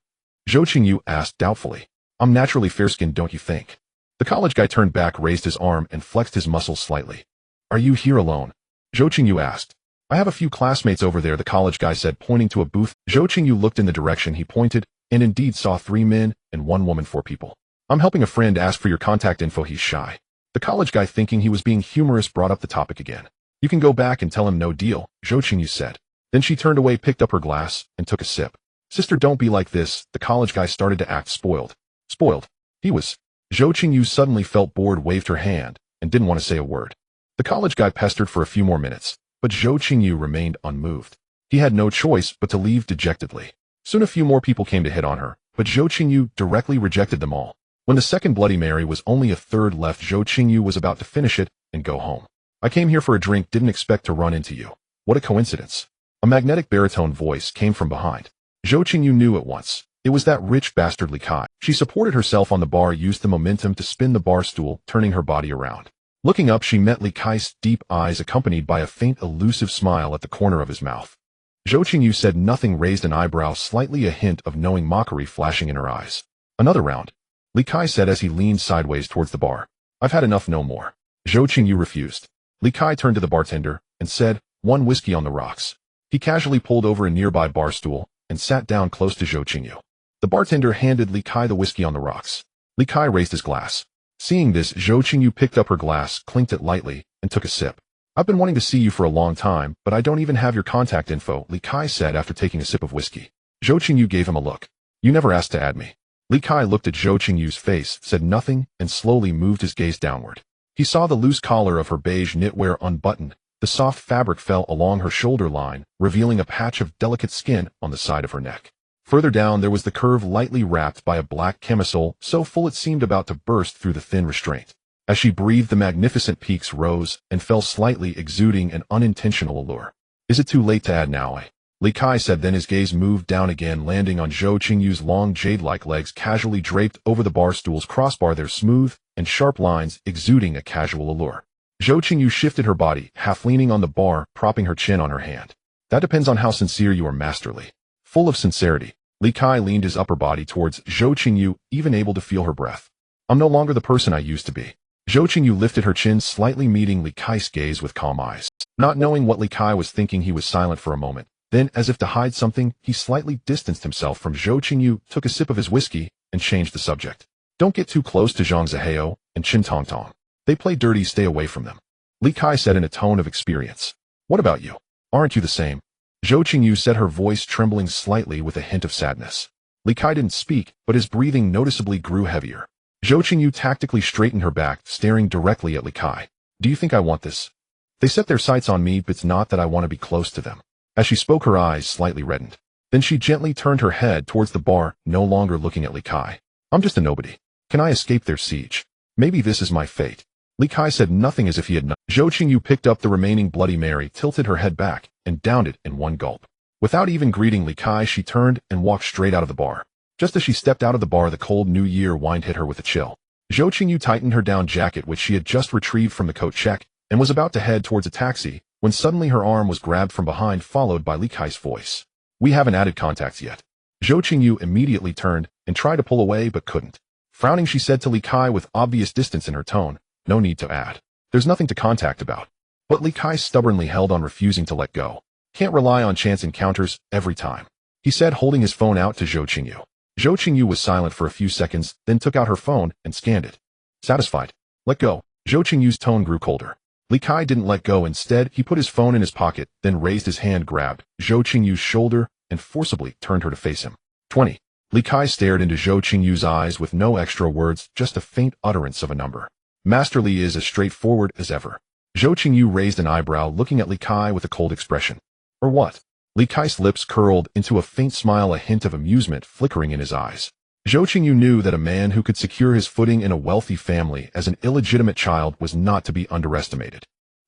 S1: Zhou Qingyu asked doubtfully. "I'm naturally fair-skinned, don't you think?" The college guy turned back, raised his arm, and flexed his muscles slightly. "Are you here alone?" Zhou Qingyu asked. "I have a few classmates over there," the college guy said, pointing to a booth. Zhou Qingyu looked in the direction he pointed, and indeed saw 3 men and 1 woman, 4 people. "I'm helping a friend ask for your contact info. He's shy." The college guy, thinking he was being humorous, brought up the topic again. "You can go back and tell him no deal," Zhou Qingyu said. Then she turned away, picked up her glass, and took a sip. "Sister, don't be like this." The college guy started to act spoiled. Spoiled? He was. Zhou Qingyu suddenly felt bored, waved her hand, and didn't want to say a word. The college guy pestered for a few more minutes, but Zhou Qingyu remained unmoved. He had no choice but to leave dejectedly. Soon a few more people came to hit on her, but Zhou Qingyu directly rejected them all. When the second Bloody Mary was only a third left, Zhou Qingyu was about to finish it and go home. I came here for a drink, didn't expect to run into you. What a coincidence. A magnetic baritone voice came from behind. Zhou Qingyu knew at once. It was that rich bastard Li Kai. She supported herself on the bar, used the momentum to spin the bar stool, turning her body around. Looking up, she met Li Kai's deep eyes accompanied by a faint elusive smile at the corner of his mouth. Zhou Qingyu said nothing, raised an eyebrow, slightly a hint of knowing mockery flashing in her eyes. Another round. Li Kai said as he leaned sideways towards the bar. I've had enough, no more. Zhou Qingyu refused. Li Kai turned to the bartender and said, one whiskey on the rocks. He casually pulled over a nearby bar stool and sat down close to Zhou Qingyu. The bartender handed Li Kai the whiskey on the rocks. Li Kai raised his glass. Seeing this, Zhou Qingyu picked up her glass, clinked it lightly, and took a sip. I've been wanting to see you for a long time, but I don't even have your contact info, Li Kai said after taking a sip of whiskey. Zhou Qingyu gave him a look. You never asked to add me. Li Kai looked at Zhou Qingyu's face, said nothing, and slowly moved his gaze downward. He saw the loose collar of her beige knitwear unbuttoned. The soft fabric fell along her shoulder line, revealing a patch of delicate skin on the side of her neck. Further down there was the curve lightly wrapped by a black camisole, so full it seemed about to burst through the thin restraint. As she breathed, the magnificent peaks rose and fell slightly, exuding an unintentional allure. Is it too late to add now? Li Kai said, then his gaze moved down again, landing on Zhou Qingyu's long jade-like legs casually draped over the bar stool's crossbar, their smooth and sharp lines exuding a casual allure. Zhou Qingyu shifted her body, half leaning on the bar, propping her chin on her hand. That depends on how sincere you are, masterly. Full of sincerity, Li Kai leaned his upper body towards Zhou Qingyu, even able to feel her breath. I'm no longer the person I used to be. Zhou Qingyu lifted her chin slightly, meeting Li Kai's gaze with calm eyes. Not knowing what Li Kai was thinking, he was silent for a moment. Then, as if to hide something, he slightly distanced himself from Zhou Qingyu, took a sip of his whiskey, and changed the subject. Don't get too close to Zhang Zihao and Qin Tongtong. They play dirty, stay away from them. Li Kai said in a tone of experience. What about you? Aren't you the same? Zhou Qingyu said, her voice trembling slightly with a hint of sadness. Li Kai didn't speak, but his breathing noticeably grew heavier. Zhou Qingyu tactically straightened her back, staring directly at Li Kai. Do you think I want this? They set their sights on me, but it's not that I want to be close to them. As she spoke, her eyes slightly reddened. Then she gently turned her head towards the bar, no longer looking at Li Kai. I'm just a nobody. Can I escape their siege? Maybe this is my fate. Li Kai said nothing, as if he had not. Zhou Qingyu picked up the remaining Bloody Mary, tilted her head back, and downed it in one gulp. Without even greeting Li Kai, she turned and walked straight out of the bar. Just as she stepped out of the bar, the cold New Year wind hit her with a chill. Zhou Qingyu tightened her down jacket, which she had just retrieved from the coat check, and was about to head towards a taxi, when suddenly her arm was grabbed from behind, followed by Li Kai's voice. We haven't added contacts yet. Zhou Qingyu immediately turned and tried to pull away, but couldn't. Frowning, she said to Li Kai with obvious distance in her tone, no need to add. There's nothing to contact about. But Li Kai stubbornly held on, refusing to let go. Can't rely on chance encounters every time, he said, holding his phone out to Zhou Qingyu. Zhou Qingyu was silent for a few seconds, then took out her phone and scanned it. Satisfied. Let go. Zhou Qingyu's tone grew colder. Li Kai didn't let go. Instead, he put his phone in his pocket, then raised his hand, grabbed Zhou Qingyu's shoulder, and forcibly turned her to face him. 20. Li Kai stared into Zhou Qingyu's eyes with no extra words, just a faint utterance of a number. Master Li is as straightforward as ever. Zhou Qingyu raised an eyebrow, looking at Li Kai with a cold expression. Or what? Li Kai's lips curled into a faint smile, a hint of amusement flickering in his eyes. Zhou Qingyu knew that a man who could secure his footing in a wealthy family as an illegitimate child was not to be underestimated.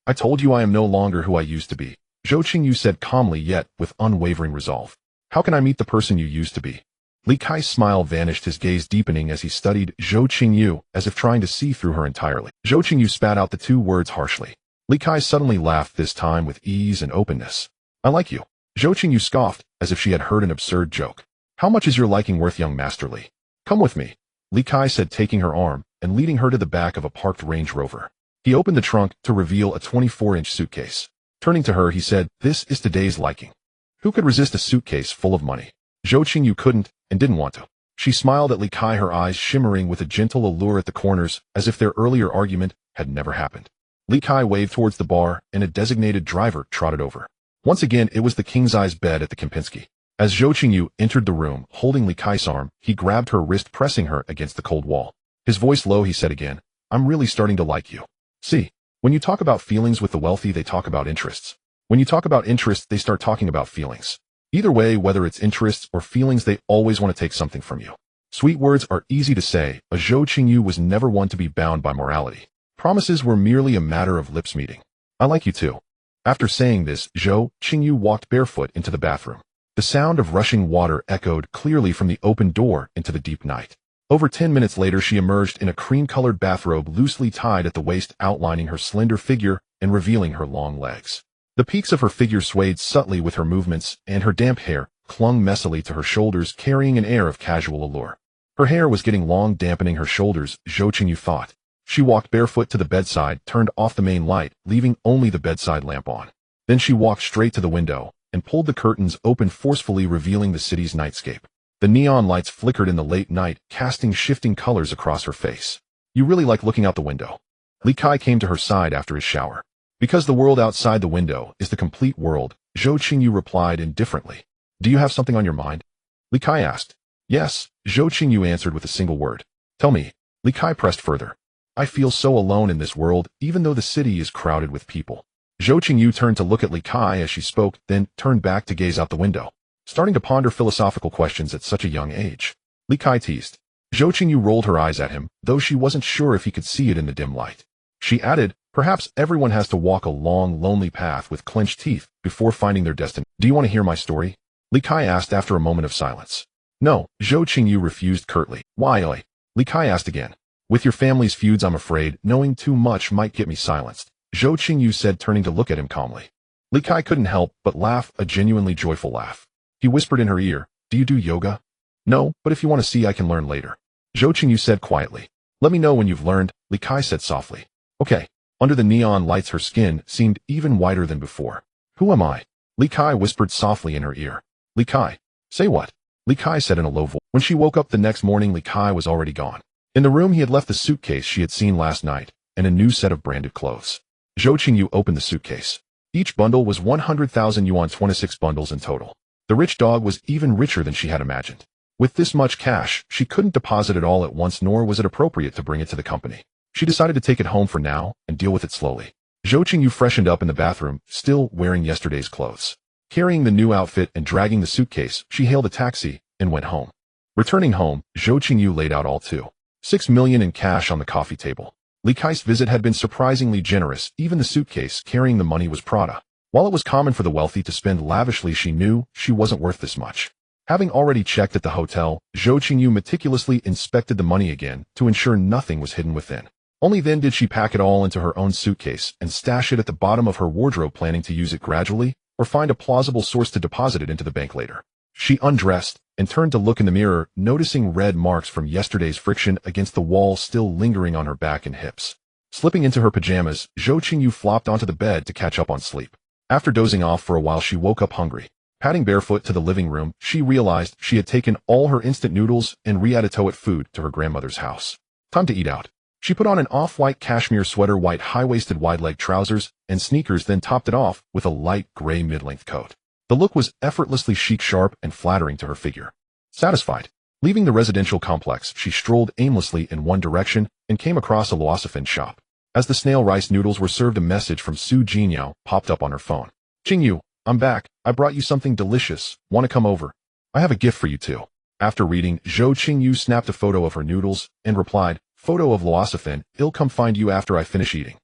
S1: I told you I am no longer who I used to be, Zhou Qingyu said calmly, yet with unwavering resolve. How can I meet the person you used to be? Li Kai's smile vanished, his gaze deepening as he studied Zhou Qingyu, as if trying to see through her entirely. Zhou Qingyu spat out the two words harshly. Li Kai suddenly laughed, this time with ease and openness. I like you. Zhou Qingyu scoffed, as if she had heard an absurd joke. How much is your liking worth, young Master Li? Come with me, Li Kai said, taking her arm and leading her to the back of a parked Range Rover. He opened the trunk to reveal a 24-inch suitcase. Turning to her, he said, this is today's liking. Who could resist a suitcase full of money? Zhou Qingyu couldn't and didn't want to. She smiled at Li Kai, her eyes shimmering with a gentle allure at the corners, as if their earlier argument had never happened. Li Kai waved towards the bar, and a designated driver trotted over. Once again, it was the king-size bed at the Kempinski. As Zhou Qingyu entered the room, holding Li Kai's arm, he grabbed her wrist, pressing her against the cold wall. His voice low, he said again, I'm really starting to like you. See. When you talk about feelings with the wealthy, they talk about interests. When you talk about interests, they start talking about feelings. Either way, whether it's interests or feelings, they always want to take something from you. Sweet words are easy to say. A Zhou Qingyu was never one to be bound by morality. Promises were merely a matter of lips meeting. I like you too. After saying this, Zhou Qingyu walked barefoot into the bathroom. The sound of rushing water echoed clearly from the open door into the deep night. Over 10 minutes later, she emerged in a cream-colored bathrobe loosely tied at the waist, outlining her slender figure and revealing her long legs. The peaks of her figure swayed subtly with her movements, and her damp hair clung messily to her shoulders, carrying an air of casual allure. Her hair was getting long, dampening her shoulders, Zhou Qingyu thought. She walked barefoot to the bedside, turned off the main light, leaving only the bedside lamp on. Then she walked straight to the window and pulled the curtains open forcefully, revealing the city's nightscape. The neon lights flickered in the late night, casting shifting colors across her face. You really like looking out the window. Li Kai came to her side after his shower. Because the world outside the window is the complete world, Zhou Qingyu replied indifferently. Do you have something on your mind? Li Kai asked. Yes, Zhou Qingyu answered with a single word. Tell me. Li Kai pressed further. I feel so alone in this world, even though the city is crowded with people. Zhou Qingyu turned to look at Li Kai as she spoke, then turned back to gaze out the window, starting to ponder philosophical questions at such a young age. Li Kai teased. Zhou Qingyu rolled her eyes at him, though she wasn't sure if he could see it in the dim light. She added, perhaps everyone has to walk a long, lonely path with clenched teeth before finding their destiny. Do you want to hear my story? Li Kai asked after a moment of silence. No, Zhou Qingyu refused curtly. Why, oi? Li Kai asked again. With your family's feuds, I'm afraid knowing too much might get me silenced, Zhou Qingyu said, turning to look at him calmly. Li Kai couldn't help but laugh, a genuinely joyful laugh. He whispered in her ear, do you do yoga? No, but if you want to see, I can learn later. Zhou Qingyu said quietly. Let me know when you've learned, Li Kai said softly. Okay. Under the neon lights, her skin seemed even whiter than before. Who am I? Li Kai whispered softly in her ear. Li Kai. Say what? Li Kai said in a low voice. When she woke up the next morning, Li Kai was already gone. In the room, he had left the suitcase she had seen last night and a new set of branded clothes. Zhou Qingyu opened the suitcase. Each bundle was 100,000 yuan, 26 bundles in total. The rich dog was even richer than she had imagined. With this much cash, she couldn't deposit it all at once, nor was it appropriate to bring it to the company. She decided to take it home for now and deal with it slowly. Zhou Qingyu freshened up in the bathroom, still wearing yesterday's clothes. Carrying the new outfit and dragging the suitcase, she hailed a taxi and went home. Returning home, Zhou Qingyu laid out all 2.6 million in cash on the coffee table. Li Kai's visit had been surprisingly generous. Even the suitcase carrying the money was Prada. While it was common for the wealthy to spend lavishly, she knew she wasn't worth this much. Having already checked at the hotel, Zhou Qingyu meticulously inspected the money again to ensure nothing was hidden within. Only then did she pack it all into her own suitcase and stash it at the bottom of her wardrobe, planning to use it gradually or find a plausible source to deposit it into the bank later. She undressed and turned to look in the mirror, noticing red marks from yesterday's friction against the wall still lingering on her back and hips. Slipping into her pajamas, Zhou Qingyu flopped onto the bed to catch up on sleep. After dozing off for a while, she woke up hungry. Padding barefoot to the living room, she realized she had taken all her instant noodles and rigatto food to her grandmother's house. Time to eat out. She put on an off-white cashmere sweater, white high-waisted wide-leg trousers, and sneakers, then topped it off with a light gray mid-length coat. The look was effortlessly chic, sharp, and flattering to her figure. Satisfied, leaving the residential complex, she strolled aimlessly in one direction and came across a Luosifan shop. As the snail rice noodles were served, a message from Zhou Qingyu popped up on her phone. Qingyu, I'm back. I brought you something delicious. Want to come over? I have a gift for you too. After reading, Zhou Qingyu snapped a photo of her noodles and replied, photo of Luosifan, I'll come find you after I finish eating.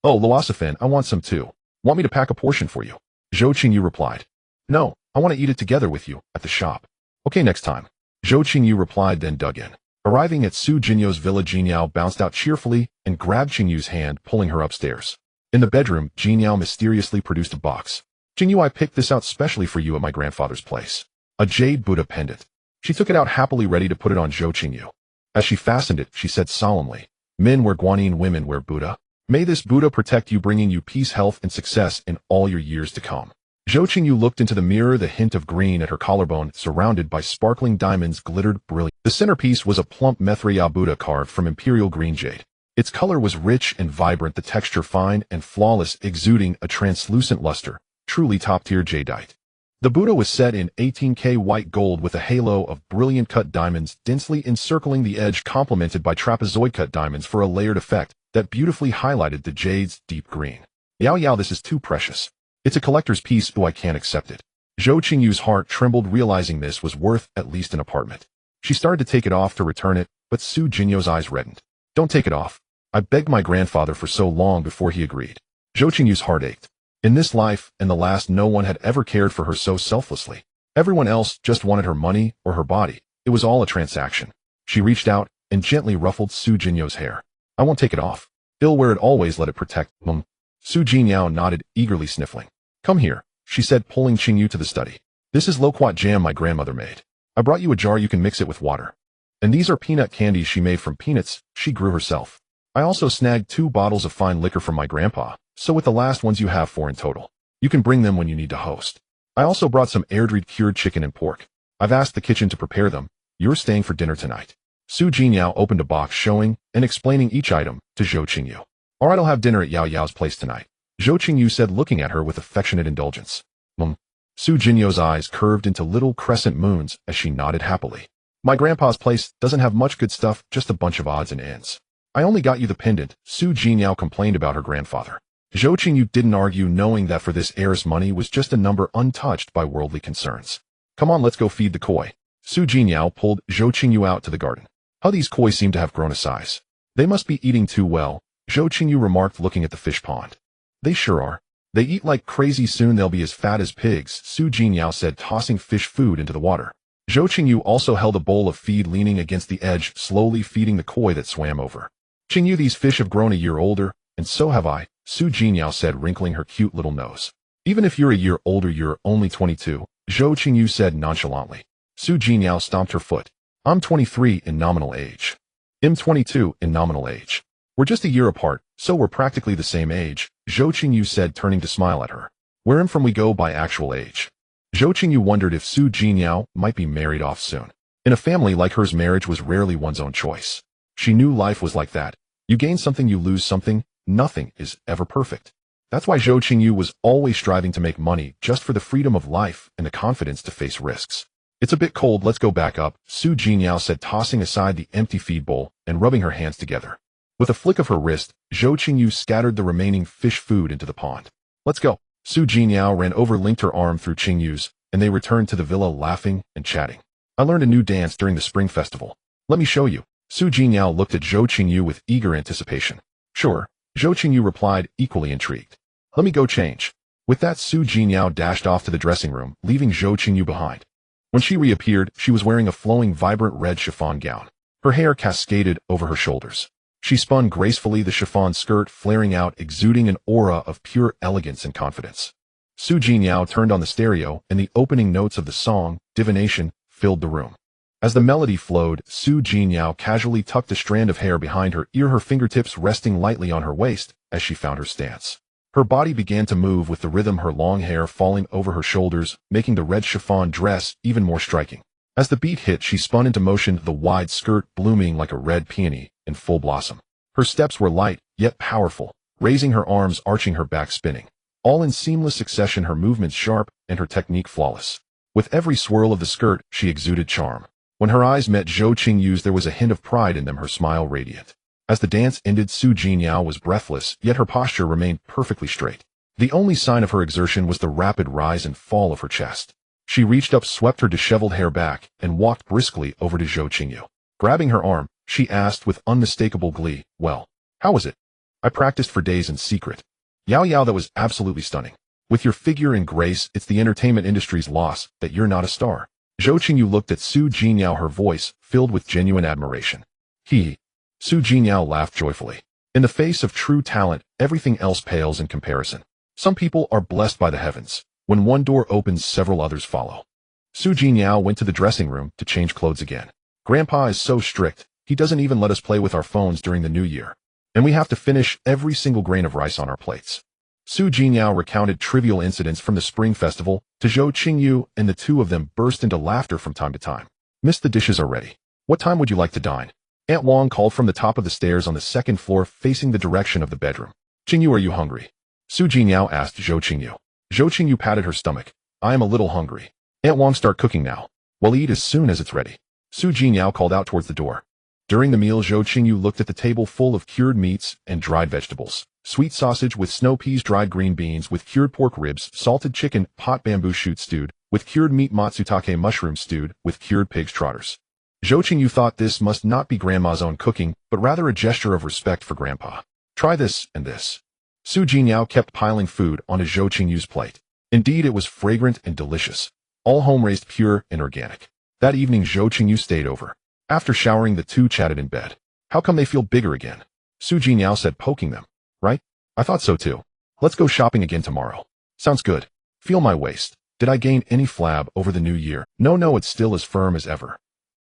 S1: Oh, Luosifan, I want some too. Want me to pack a portion for you? Zhou Qingyu replied. No, I want to eat it together with you at the shop. Okay, next time. Zhou Qingyu replied, then dug in. Arriving at Zhou Jinyo's villa, Jinyao bounced out cheerfully and grabbed Qingyu's hand, pulling her upstairs. In the bedroom, Jinyao mysteriously produced a box. Qingyu, I picked this out specially for you at my grandfather's place. A jade Buddha pendant. She took it out happily, ready to put it on Zhou Qingyu. As she fastened it, she said solemnly, men wear guanyin, women wear Buddha. May this Buddha protect you, bringing you peace, health, and success in all your years to come. Zhou Qingyu looked into the mirror. The hint of green at her collarbone, surrounded by sparkling diamonds, glittered brilliant. The centerpiece was a plump Methreya Buddha carved from imperial green jade. Its color was rich and vibrant, the texture fine and flawless, exuding a translucent luster, truly top-tier jadeite. The Buddha was set in 18K white gold with a halo of brilliant cut diamonds densely encircling the edge, complemented by trapezoid cut diamonds for a layered effect that beautifully highlighted the jade's deep green. Yao Yao, this is too precious. It's a collector's piece, I can't accept it. Zhou Qingyu's heart trembled, realizing this was worth at least an apartment. She started to take it off to return it, but Su Jinyo's eyes reddened. Don't take it off. I begged my grandfather for so long before he agreed. Zhou Qingyu's heart ached. In this life and the last, no one had ever cared for her so selflessly. Everyone else just wanted her money or her body. It was all a transaction. She reached out and gently ruffled Su Jinyo's hair. I won't take it off. I'll wear it always, let it protect. Su Jinyo nodded, eagerly sniffling. Come here, she said, pulling Qingyu to the study. This is loquat jam my grandmother made. I brought you a jar, you can mix it with water. And these are peanut candies she made from peanuts she grew herself. I also snagged 2 bottles of fine liquor from my grandpa, so with the last ones you have 4 in total. You can bring them when you need to host. I also brought some air-dried cured chicken and pork. I've asked the kitchen to prepare them. You're staying for dinner tonight. Su Jinyo opened a box showing and explaining each item to Zhou Qingyu. Alright, I'll have dinner at Yao Yao's place tonight, Zhou Qingyu said, looking at her with affectionate indulgence. Su Jinyo's eyes curved into little crescent moons as she nodded happily. My grandpa's place doesn't have much good stuff, just a bunch of odds and ends. I only got you the pendant, Su Jinyo complained about her grandfather. Zhou Qingyu didn't argue, knowing that for this heiress money was just a number untouched by worldly concerns. Come on, let's go feed the koi. Su Jinyo pulled Zhou Qingyu out to the garden. How these koi seem to have grown a size. They must be eating too well, Zhou Qingyu remarked, looking at the fish pond. They sure are. They eat like crazy, soon they'll be as fat as pigs, Su Jinyo said, tossing fish food into the water. Zhou Qingyu also held a bowl of feed, leaning against the edge, slowly feeding the koi that swam over. Qingyu, these fish have grown a year older, and so have I, Su Jinyo said, wrinkling her cute little nose. Even if you're a year older, you're only 22, Zhou Qingyu said nonchalantly. Su Jinyo stomped her foot. I'm 23 in nominal age. I'm 22 in nominal age. We're just a year apart, so we're practically the same age, Zhou Qingyu said, turning to smile at her. Where am from we go by actual age. Zhou Qingyu wondered if Su Jinyo might be married off soon. In a family like hers, marriage was rarely one's own choice. She knew life was like that. You gain something, you lose something. Nothing is ever perfect. That's why Zhou Qingyu was always striving to make money, just for the freedom of life and the confidence to face risks. It's a bit cold, let's go back up, Su Jinyo said, tossing aside the empty feed bowl and rubbing her hands together. With a flick of her wrist, Zhou Qingyu scattered the remaining fish food into the pond. Let's go. Su Jinyo ran over, linked her arm through Qingyu's, and they returned to the villa, laughing and chatting. I learned a new dance during the spring festival. Let me show you. Su Jinyo looked at Zhou Qingyu with eager anticipation. Sure, Zhou Qingyu replied, equally intrigued. Let me go change. With that, Su Jinyo dashed off to the dressing room, leaving Zhou Qingyu behind. When she reappeared, she was wearing a flowing, vibrant red chiffon gown. Her hair cascaded over her shoulders. She spun gracefully, the chiffon skirt flaring out, exuding an aura of pure elegance and confidence. Su Jinyo turned on the stereo, and the opening notes of the song, Divination, filled the room. As the melody flowed, Su Jinyo casually tucked a strand of hair behind her ear, her fingertips resting lightly on her waist as she found her stance. Her body began to move with the rhythm, her long hair falling over her shoulders, making the red chiffon dress even more striking. As the beat hit, she spun into motion, the wide skirt blooming like a red peony in full blossom. Her steps were light, yet powerful, raising her arms, arching her back, spinning. All in seamless succession, her movements sharp and her technique flawless. With every swirl of the skirt, she exuded charm. When her eyes met Zhou Qingyu's, there was a hint of pride in them, her smile radiant. As the dance ended, Su Jinyo was breathless, yet her posture remained perfectly straight. The only sign of her exertion was the rapid rise and fall of her chest. She reached up, swept her disheveled hair back, and walked briskly over to Zhou Qingyu. Grabbing her arm, she asked with unmistakable glee, well, how was it? I practiced for days in secret. Yao Yao, that was absolutely stunning. With your figure and grace, it's the entertainment industry's loss that you're not a star. Zhou Qingyu looked at Su Jinyo, her voice filled with genuine admiration. Su Jinyo laughed joyfully. In the face of true talent, everything else pales in comparison. Some people are blessed by the heavens. When one door opens, several others follow. Su Jinyo went to the dressing room to change clothes again. Grandpa is so strict, he doesn't even let us play with our phones during the new year. And we have to finish every single grain of rice on our plates. Su Jinyo recounted trivial incidents from the spring festival to Zhou Qingyu, and the two of them burst into laughter from time to time. Miss, the dishes are ready. What time would you like to dine? Aunt Wang called from the top of the stairs on the second floor, facing the direction of the bedroom. Qingyu, are you hungry? Su Jinyo asked Zhou Qingyu. Zhou Qingyu patted her stomach. I am a little hungry. Aunt Wang, start cooking now. We'll eat as soon as it's ready. Su Jinyo called out towards the door. During the meal, Zhou Qingyu looked at the table full of cured meats and dried vegetables. Sweet sausage with snow peas, dried green beans with cured pork ribs, salted chicken, pot bamboo shoot stewed, with cured meat, matsutake mushroom stewed, with cured pig's trotters. Zhou Qingyu thought this must not be Grandma's own cooking, but rather a gesture of respect for Grandpa. Try this and this. Su Jinyao kept piling food onto Zhou Qingyu's plate. Indeed, it was fragrant and delicious. All home-raised, pure, and organic. That evening, Zhou Qingyu stayed over. After showering, the two chatted in bed. How come they feel bigger again? Su Jinyao said, poking them. Right? I thought so too. Let's go shopping again tomorrow. Sounds good. Feel my waist. Did I gain any flab over the new year? No, it's still as firm as ever.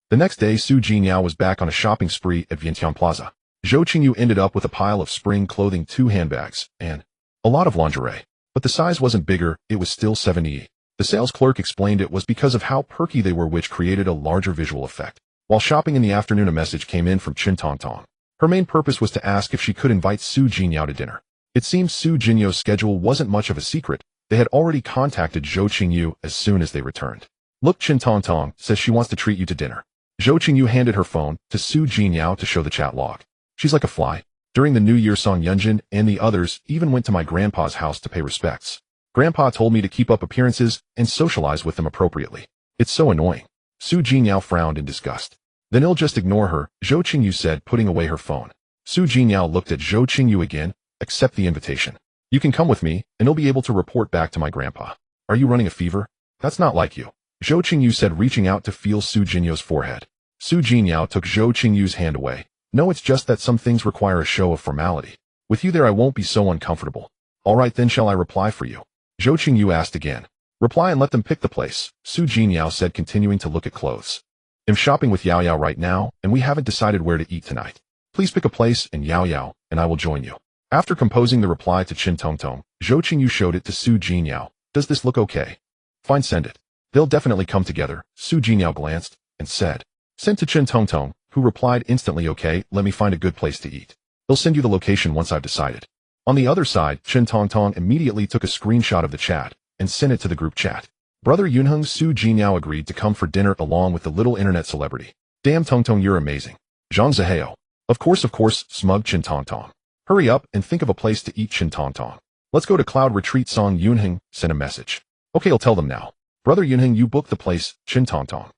S1: The next day, Su Jinyao was back on a shopping spree at Vientiane Plaza. Zhou Qingyu ended up with a pile of spring clothing, 2 handbags, and a lot of lingerie. But the size wasn't bigger, it was still 70. The sales clerk explained it was because of how perky they were, which created a larger visual effect. While shopping in the afternoon, a message came in from Chen Tongtong. Her main purpose was to ask if she could invite Su Jinyao to dinner. It seems Su Jinyao's schedule wasn't much of a secret. They had already contacted Zhou Qingyu as soon as they returned. Look, Chen Tongtong says she wants to treat you to dinner. Zhou Qingyu handed her phone to Su Jinyao to show the chat log. She's like a fly. During the New Year, Song Yunjin and the others even went to my grandpa's house to pay respects. Grandpa told me to keep up appearances and socialize with them appropriately. It's so annoying. Su Jinyao frowned in disgust. Then he'll just ignore her, Zhou Qingyu said, putting away her phone. Su Jinyao looked at Zhou Qingyu again. Accept the invitation. You can come with me, and he'll be able to report back to my grandpa. Are you running a fever? That's not like you. Zhou Qingyu said, reaching out to feel Su Jinyao's forehead. Su Jinyao took Zhou Qingyu's hand away. No, it's just that some things require a show of formality. With you there, I won't be so uncomfortable. All right, then shall I reply for you? Zhou Qingyu asked again. Reply and let them pick the place, Su Jinyao said, continuing to look at clothes. I'm shopping with Yao Yao right now, and we haven't decided where to eat tonight. Please pick a place in Yao Yao, and I will join you. After composing the reply to Chen Tongtong, Zhou Qingyu showed it to Su Jinyao. Does this look okay? Fine, send it. They'll definitely come together, Su Jinyao glanced and said. Sent to Chen Tongtong, who replied instantly, okay, let me find a good place to eat. They'll send you the location once I've decided. On the other side, Chen Tongtong immediately took a screenshot of the chat and sent it to the group chat. Brother Yunheng, Su Jinyao agreed to come for dinner along with the little internet celebrity. Damn, Tongtong, you're amazing. Zhang Zihao. Of course, smug Chen Tongtong. Hurry up and think of a place to eat, Chen Tongtong. Let's go to Cloud Retreat, Song Yunheng sent a message. Okay, I'll tell them now. Brother Yunheng, you booked the place, Chen Tongtong.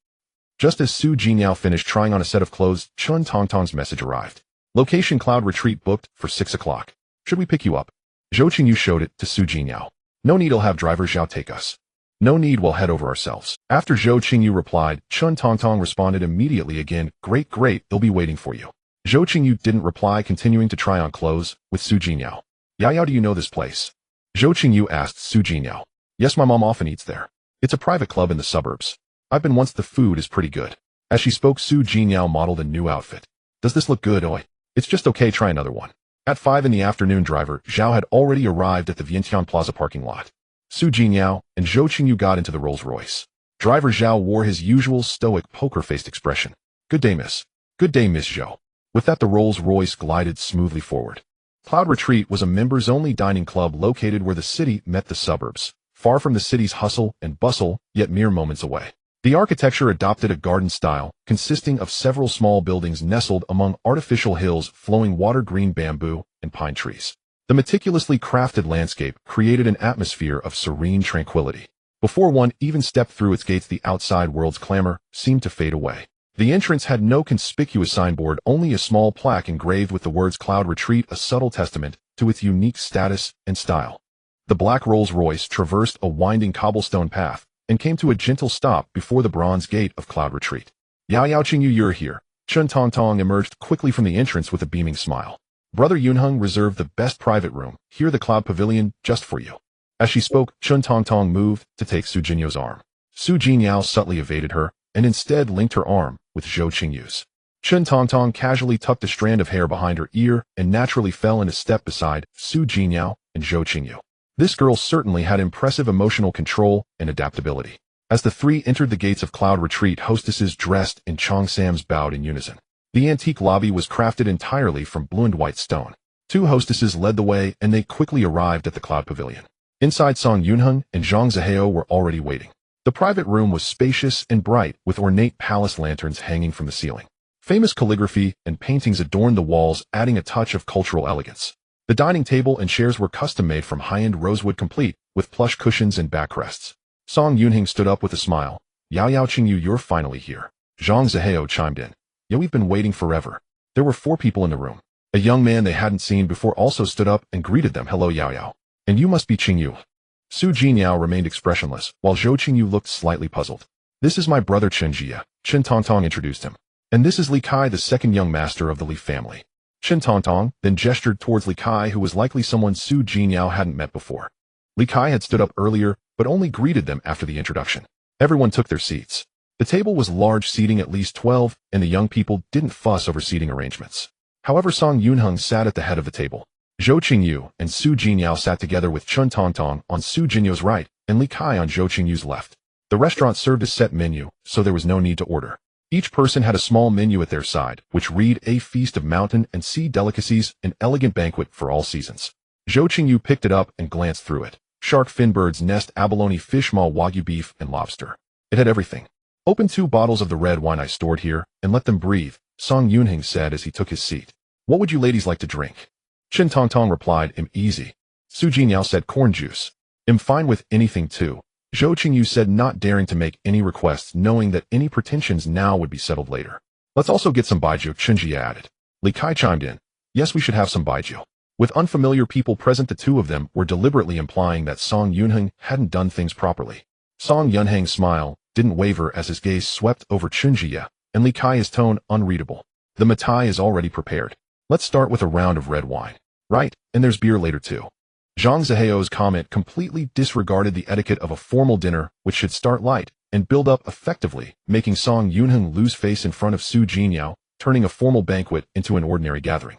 S1: Just as Su Jinyao finished trying on a set of clothes, Chen Tongtong's message arrived. Location: Cloud Retreat booked for 6 o'clock. Should we pick you up? Zhou Qingyu showed it to Su Jinyao. No need, I'll have driver Zhao take us. No need, we'll head over ourselves. After Zhou Qingyu replied, Chen Tongtong responded immediately again, great, they'll be waiting for you. Zhou Qingyu didn't reply, continuing to try on clothes with Su Jinyao. Yao Yao, do you know this place? Zhou Qingyu asked Su Jinyao. Yes, my mom often eats there. It's a private club in the suburbs. I've been once, the food is pretty good. As she spoke, Su Jinyao modeled a new outfit. Does this look good, oi? It's just okay, try another one. At 5 in the afternoon, driver Zhao had already arrived at the Vientiane Plaza parking lot. Su Jinyao and Zhou Qingyu got into the Rolls-Royce. Driver Zhao wore his usual stoic, poker-faced expression. Good day, miss. Good day, Miss Zhou. With that, the Rolls-Royce glided smoothly forward. Cloud Retreat was a members-only dining club located where the city met the suburbs, far from the city's hustle and bustle, yet mere moments away. The architecture adopted a garden style, consisting of several small buildings nestled among artificial hills flowing water, green bamboo, and pine trees. The meticulously crafted landscape created an atmosphere of serene tranquility. Before one even stepped through its gates, the outside world's clamor seemed to fade away. The entrance had no conspicuous signboard, only a small plaque engraved with the words Cloud Retreat, a subtle testament to its unique status and style. The black Rolls-Royce traversed a winding cobblestone path and came to a gentle stop before the bronze gate of Cloud Retreat. Yao Qingyu, you're here. Chen Tongtong emerged quickly from the entrance with a beaming smile. Brother Yunheng reserved the best private room, here the Cloud Pavilion, just for you. As she spoke, Chen Tongtong moved to take Su Jinyao arm. Su Jinyao subtly evaded her and instead linked her arm with Zhou Qingyu's. Chen Tongtong casually tucked a strand of hair behind her ear and naturally fell in a step beside Su Jinyao and Zhou Qingyu. This girl certainly had impressive emotional control and adaptability. As the three entered the gates of Cloud Retreat, hostesses dressed in cheongsams bowed in unison. The antique lobby was crafted entirely from blue and white stone. 2 hostesses led the way, and they quickly arrived at the Cloud Pavilion. Inside, Song Yunheng and Zhang Zihao were already waiting. The private room was spacious and bright, with ornate palace lanterns hanging from the ceiling. Famous calligraphy and paintings adorned the walls, adding a touch of cultural elegance. The dining table and chairs were custom-made from high-end rosewood complete, with plush cushions and backrests. Song Yunheng stood up with a smile. Yao Qingyu, you're finally here. Zhang Zihao chimed in. Yeah, we've been waiting forever. There were 4 people in the room. A young man they hadn't seen before also stood up and greeted them. Hello, Yao. And you must be Qingyu. Su Jinyao remained expressionless, while Zhou Qingyu looked slightly puzzled. This is my brother Chen Jia, Chen Tongtong introduced him. And this is Li Kai, the second young master of the Li family. Chen Tongtong then gestured towards Li Kai, who was likely someone Su Jinyao hadn't met before. Li Kai had stood up earlier, but only greeted them after the introduction. Everyone took their seats. The table was large, seating at least 12, and the young people didn't fuss over seating arrangements. However, Song Yunheng sat at the head of the table. Zhou Qingyu and Su Jinyao sat together with Chen Tongtong on Su Jinyu's right and Li Kai on Zhou Qingyu's left. The restaurant served a set menu, so there was no need to order. Each person had a small menu at their side, which read a feast of mountain and sea delicacies, an elegant banquet for all seasons. Zhou Qingyu picked it up and glanced through it. Shark fin, bird's nest, abalone, fish maw, wagyu beef, and lobster. It had everything. Open 2 bottles of the red wine I stored here, and let them breathe, Song Yunheng said as he took his seat. What would you ladies like to drink? Chen Tongtong replied, easy. Su Jinyao said corn juice. Fine with anything too. Zhou Qingyu said, not daring to make any requests, knowing that any pretensions now would be settled later. Let's also get some baijiu, Chen Jia added. Li Kai chimed in. Yes, we should have some baijiu. With unfamiliar people present, the 2 of them were deliberately implying that Song Yunheng hadn't done things properly. Song Yunheng's smile didn't waver as his gaze swept over Chen Jia, and Li Kai's tone unreadable. The matai is already prepared. Let's start with a round of red wine. Right, and there's beer later too. Zhang Zihao's comment completely disregarded the etiquette of a formal dinner, which should start light and build up effectively, making Song Yunheng lose face in front of Su Jinyao, turning a formal banquet into an ordinary gathering.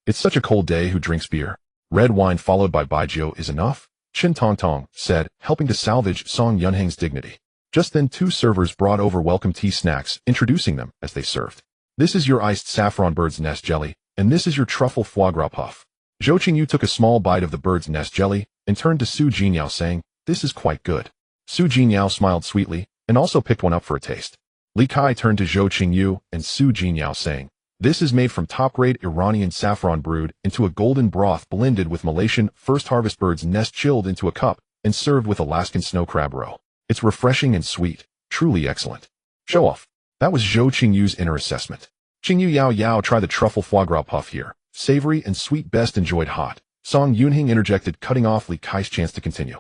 S1: It's such a cold day, who drinks beer? Red wine followed by baijiu is enough, Chen Tongtong said, helping to salvage Song Yunheng's dignity. Just then 2 servers brought over welcome tea snacks, introducing them as they served. This is your iced saffron bird's nest jelly, and this is your truffle foie gras puff. Zhou Qingyu took a small bite of the bird's nest jelly and turned to Su Jinyao saying, this is quite good. Su Jinyao smiled sweetly and also picked one up for a taste. Li Kai turned to Zhou Qingyu and Su Jinyao saying, this is made from top-grade Iranian saffron brewed into a golden broth blended with Malaysian first harvest bird's nest, chilled into a cup and served with Alaskan snow crab roe. It's refreshing and sweet, truly excellent. Show off. That was Zhou Qingyu's inner assessment. Qingyu Yao, try the truffle foie gras puff here. Savory and sweet, best enjoyed hot. Song Yunheng interjected, cutting off Li Kai's chance to continue.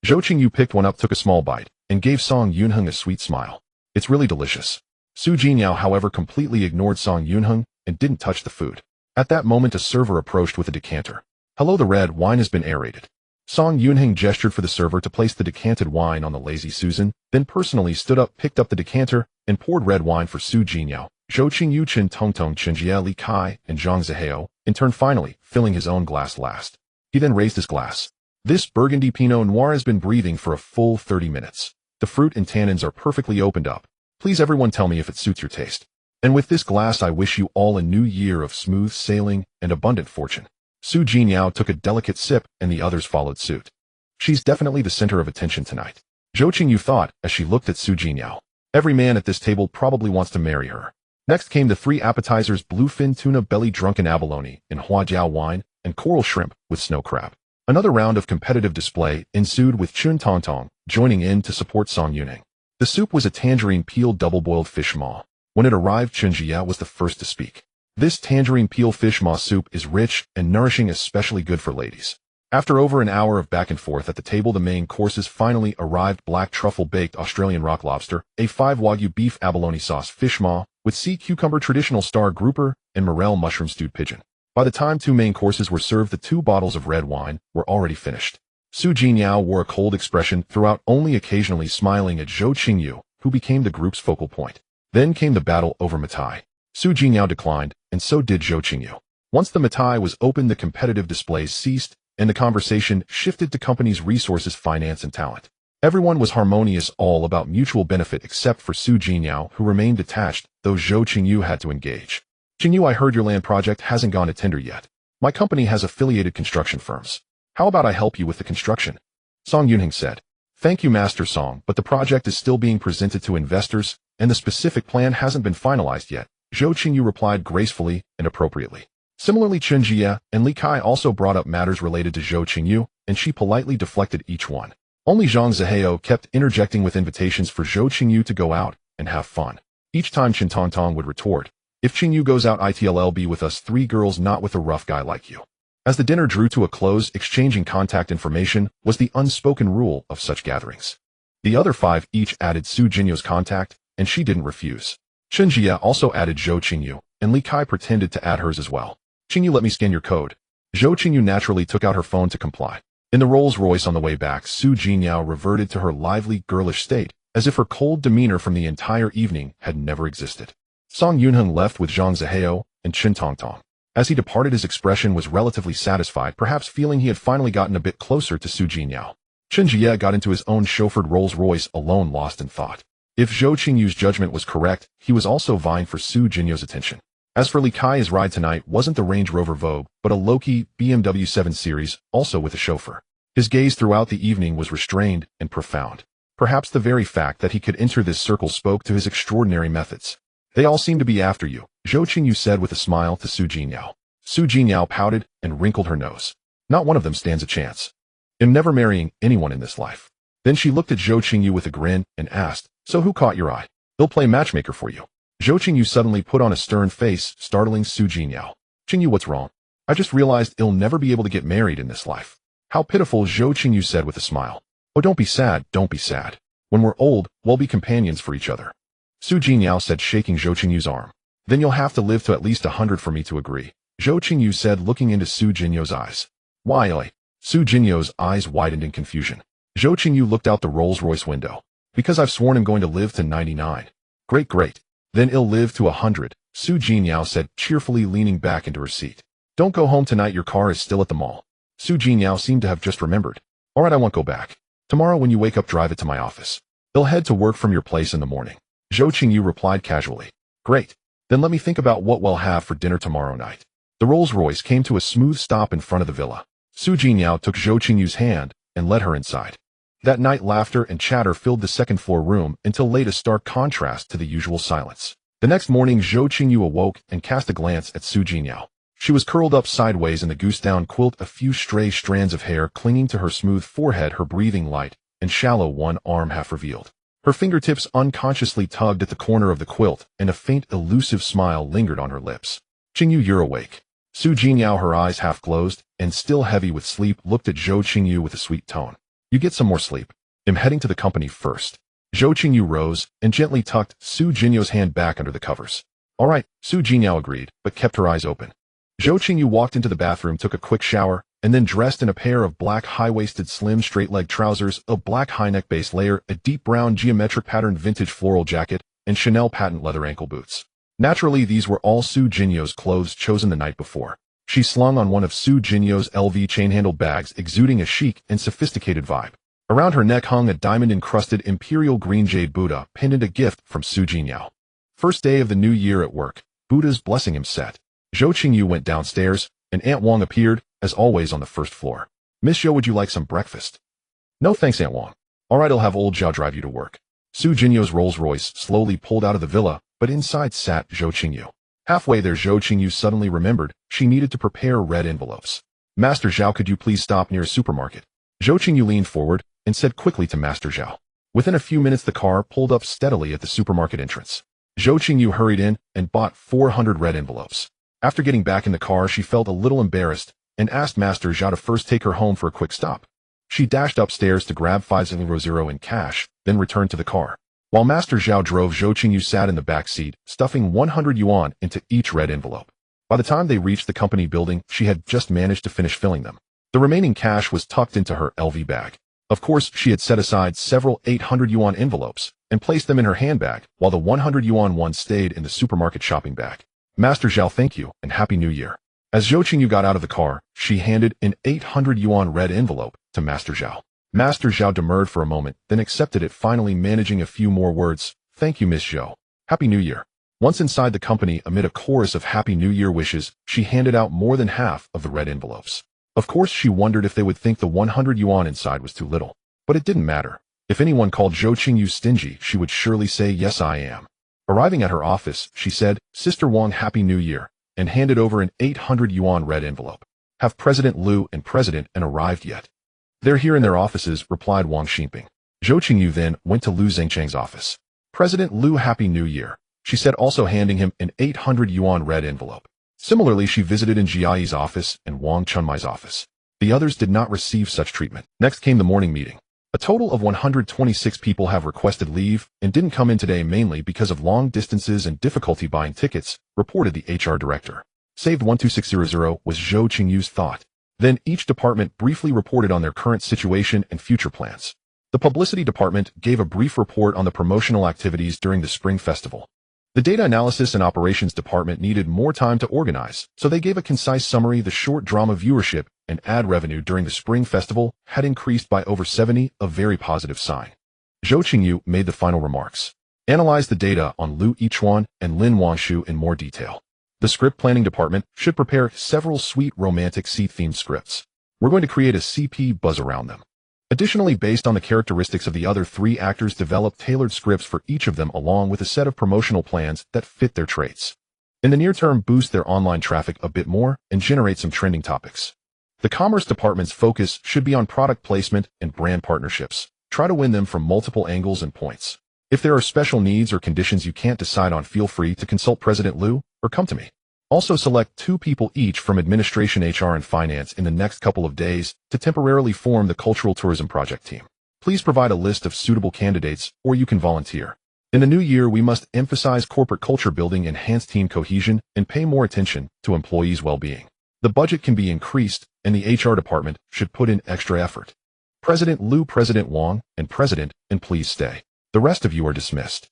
S1: Zhou Qingyu picked one up, took a small bite, and gave Song Yunheng a sweet smile. It's really delicious. Su Jinyao, however, completely ignored Song Yunheng and didn't touch the food. At that moment, a server approached with a decanter. Hello, the red wine has been aerated. Song Yunheng gestured for the server to place the decanted wine on the Lazy Susan, then personally stood up, picked up the decanter, and poured red wine for Su Jinyao, Zhou Qingyu, Chen Tongtong, Chen Jia, Li Kai, and Zhang Zihao, in turn finally, filling his own glass last. He then raised his glass. This Burgundy Pinot Noir has been breathing for a full 30 minutes. The fruit and tannins are perfectly opened up. Please everyone tell me if it suits your taste. And with this glass I wish you all a new year of smooth sailing and abundant fortune. Su Jinyao took a delicate sip and the others followed suit. She's definitely the center of attention tonight, Zhou Qingyu thought as she looked at Su Jinyao. Every man at this table probably wants to marry her. Next came the 3 appetizers: bluefin tuna, belly drunken abalone, and huajiao wine, and coral shrimp with snow crab. Another round of competitive display ensued with Chen Tongtong joining in to support Song Yunheng. The soup was a tangerine peel double-boiled fish maw. When it arrived, Chen Jia was the first to speak. This tangerine peel fish maw soup is rich and nourishing, especially good for ladies. After over an hour of back and forth at the table, the main courses finally arrived: black truffle baked Australian rock lobster, A5 wagyu beef abalone sauce fish maw with sea cucumber traditional star grouper, and morel mushroom stewed pigeon. By the time 2 main courses were served, the 2 bottles of red wine were already finished. Su Jinyao wore a cold expression throughout, only occasionally smiling at Zhou Qingyu, who became the group's focal point. Then came the battle over matai. Su Jinyao declined, and so did Zhou Qingyu. Once the matai was opened, the competitive displays ceased, and the conversation shifted to company's resources, finance, and talent. Everyone was harmonious, all about mutual benefit except for Su Jinyao, who remained detached, though Zhou Qingyu had to engage. Qingyu, I heard your land project hasn't gone to tender yet. My company has affiliated construction firms. How about I help you with the construction? Song Yunheng said. Thank you, Master Song, but the project is still being presented to investors, and the specific plan hasn't been finalized yet. Zhou Qingyu replied gracefully and appropriately. Similarly, Chen Jie and Li Kai also brought up matters related to Zhou Qingyu, and she politely deflected each one. Only Zhang Zihao kept interjecting with invitations for Zhou Qingyu to go out and have fun. Each time Chen Tongtong would retort, "If Qingyu goes out, it'll be with us 3 girls, not with a rough guy like you." As the dinner drew to a close, exchanging contact information was the unspoken rule of such gatherings. The other 5 each added Su Jinyu's contact, and she didn't refuse. Chen Jie also added Zhou Qingyu, and Li Kai pretended to add hers as well. "Qingyu, let me scan your code." Zhou Qingyu naturally took out her phone to comply. In the Rolls-Royce on the way back, Su Jinyao reverted to her lively, girlish state, as if her cold demeanor from the entire evening had never existed. Song Yunheng left with Zhang Zihao and Chen Tongtong. As he departed, his expression was relatively satisfied, perhaps feeling he had finally gotten a bit closer to Su Jinyao. Chen Jie got into his own chauffeured Rolls-Royce alone, lost in thought. If Zhou Qingyu's judgment was correct, he was also vying for Su Jinyu's attention. As for Li Kai, his ride tonight wasn't the Range Rover Vogue, but a low-key BMW 7 Series, also with a chauffeur. His gaze throughout the evening was restrained and profound. Perhaps the very fact that he could enter this circle spoke to his extraordinary methods. "They all seem to be after you," Zhou Qingyu said with a smile to Su Jinyao. Su Jinyao pouted and wrinkled her nose. "Not one of them stands a chance. I'm never marrying anyone in this life." Then she looked at Zhou Qingyu with a grin and asked, "So who caught your eye? He'll play matchmaker for you." Zhou Qingyu suddenly put on a stern face, startling Su Jinyao. "Qingyu, what's wrong? I just realized he'll never be able to get married in this life." "How pitiful," Zhou Qingyu said with a smile. "Oh, don't be sad, don't be sad. When we're old, we'll be companions for each other." Su Jinyao said, shaking Zhou Qingyu's arm. "Then you'll have to live to at least 100 for me to agree," Zhou Qingyu said, looking into Su Jinyo's eyes. "Why, oi?" Su Jinyo's eyes widened in confusion. Zhou Qingyu looked out the Rolls-Royce window. "Because I've sworn I'm going to live to 99. Great, great. Then he'll live to 100, Su Jinyao said, cheerfully leaning back into her seat. "Don't go home tonight, your car is still at the mall." Su Jinyao seemed to have just remembered. "All right, I won't go back. Tomorrow when you wake up, drive it to my office. He'll head to work from your place in the morning." Zhou Qingyu replied casually. "Great. Then let me think about what we'll have for dinner tomorrow night." The Rolls-Royce came to a smooth stop in front of the villa. Su Jinyao took Zhou Qingyu's hand and led her inside. That night, laughter and chatter filled the second-floor room until laid a stark contrast to the usual silence. The next morning, Zhou Qingyu awoke and cast a glance at Su Jinyao. She was curled up sideways in the goose-down quilt, a few stray strands of hair clinging to her smooth forehead, her breathing light and shallow, one arm half revealed. Her fingertips unconsciously tugged at the corner of the quilt, and a faint, elusive smile lingered on her lips. "Qingyu, you're awake." Su Jinyao, her eyes half closed and still heavy with sleep, looked at Zhou Qingyu with a sweet tone. "You get some more sleep. I'm heading to the company first." Zhou Qingyu rose and gently tucked Su Jinyo's hand back under the covers. "All right," Su Jinyao agreed, but kept her eyes open. Zhou Qingyu walked into the bathroom, took a quick shower, and then dressed in a pair of black high-waisted slim straight-leg trousers, a black high-neck base layer, a deep brown geometric patterned vintage floral jacket, and Chanel patent leather ankle boots. Naturally, these were all Su Jinyo's clothes chosen the night before. She slung on one of Su Jinyo's LV chain-handled bags, exuding a chic and sophisticated vibe. Around her neck hung a diamond-encrusted imperial green jade Buddha, pendant, a gift from Su Jinyao. First day of the new year at work, Buddha's blessing him set. Zhou Qingyu went downstairs, and Aunt Wang appeared, as always, on the first floor. "Miss Zhou, would you like some breakfast?" "No thanks, Aunt Wang. All right, I'll have old Zhao drive you to work." Su Jinyo's Rolls-Royce slowly pulled out of the villa, but inside sat Zhou Qingyu. Halfway there, Zhou Qingyu suddenly remembered she needed to prepare red envelopes. "Master Zhao, could you please stop near a supermarket?" Zhou Qingyu leaned forward and said quickly to Master Zhao. Within a few minutes, the car pulled up steadily at the supermarket entrance. Zhou Qingyu hurried in and bought 400 red envelopes. After getting back in the car, she felt a little embarrassed and asked Master Zhao to first take her home for a quick stop. She dashed upstairs to grab 500 in cash, then returned to the car. While Master Zhao drove, Zhou Qingyu sat in the back seat, stuffing 100 yuan into each red envelope. By the time they reached the company building, she had just managed to finish filling them. The remaining cash was tucked into her LV bag. Of course, she had set aside several 800 yuan envelopes and placed them in her handbag, while the 100 yuan one stayed in the supermarket shopping bag. "Master Zhao, thank you, and Happy New Year." As Zhou Qingyu got out of the car, she handed an 800 yuan red envelope to Master Zhao. Master Zhao demurred for a moment, then accepted it, finally managing a few more words. "Thank you, Miss Zhou. Happy New Year." Once inside the company, amid a chorus of Happy New Year wishes, she handed out more than half of the red envelopes. Of course, she wondered if they would think the 100 yuan inside was too little. But it didn't matter. If anyone called Zhou Qingyu stingy, she would surely say, "Yes, I am." Arriving at her office, she said, "Sister Wang, Happy New Year," and handed over an 800 yuan red envelope. "Have President Liu and President N arrived yet?" "They're here in their offices," replied Wang Xinping. Zhou Qingyu then went to Liu Zhengcheng's office. "President Liu, Happy New Year," she said, also handing him an 800 yuan red envelope. Similarly, she visited in Jiayi's office and Wang Chunmai's office. The others did not receive such treatment. Next came the morning meeting. A total of 126 people have requested leave and didn't come in today mainly because of long distances and difficulty buying tickets, reported the HR director. Saved 12600 was Zhou Qingyu's thought. Then each department briefly reported on their current situation and future plans. The publicity department gave a brief report on the promotional activities during the Spring Festival. The data analysis and operations department needed more time to organize, so they gave a concise summary. The short drama viewership and ad revenue during the Spring Festival had increased by over 70, a very positive sign. Zhou Qingyu made the final remarks. Analyze the data on Liu Yichuan and Lin Wangshu in more detail. The script planning department should prepare several sweet romantic sea-themed scripts. We're going to create a CP buzz around them. Additionally, based on the characteristics of the other three actors, develop tailored scripts for each of them along with a set of promotional plans that fit their traits. In the near term, boost their online traffic a bit more and generate some trending topics. The commerce department's focus should be on product placement and brand partnerships. Try to win them from multiple angles and points. If there are special needs or conditions you can't decide on, feel free to consult President Liu or come to me. Also select 2 people each from administration, HR, and finance in the next couple of days to temporarily form the cultural tourism project team. Please provide a list of suitable candidates or you can volunteer. In the new year, we must emphasize corporate culture building, enhance team cohesion, and pay more attention to employees' well-being. The budget can be increased and the HR department should put in extra effort. President Liu, President Wang, and President, and please stay. The rest of you are dismissed.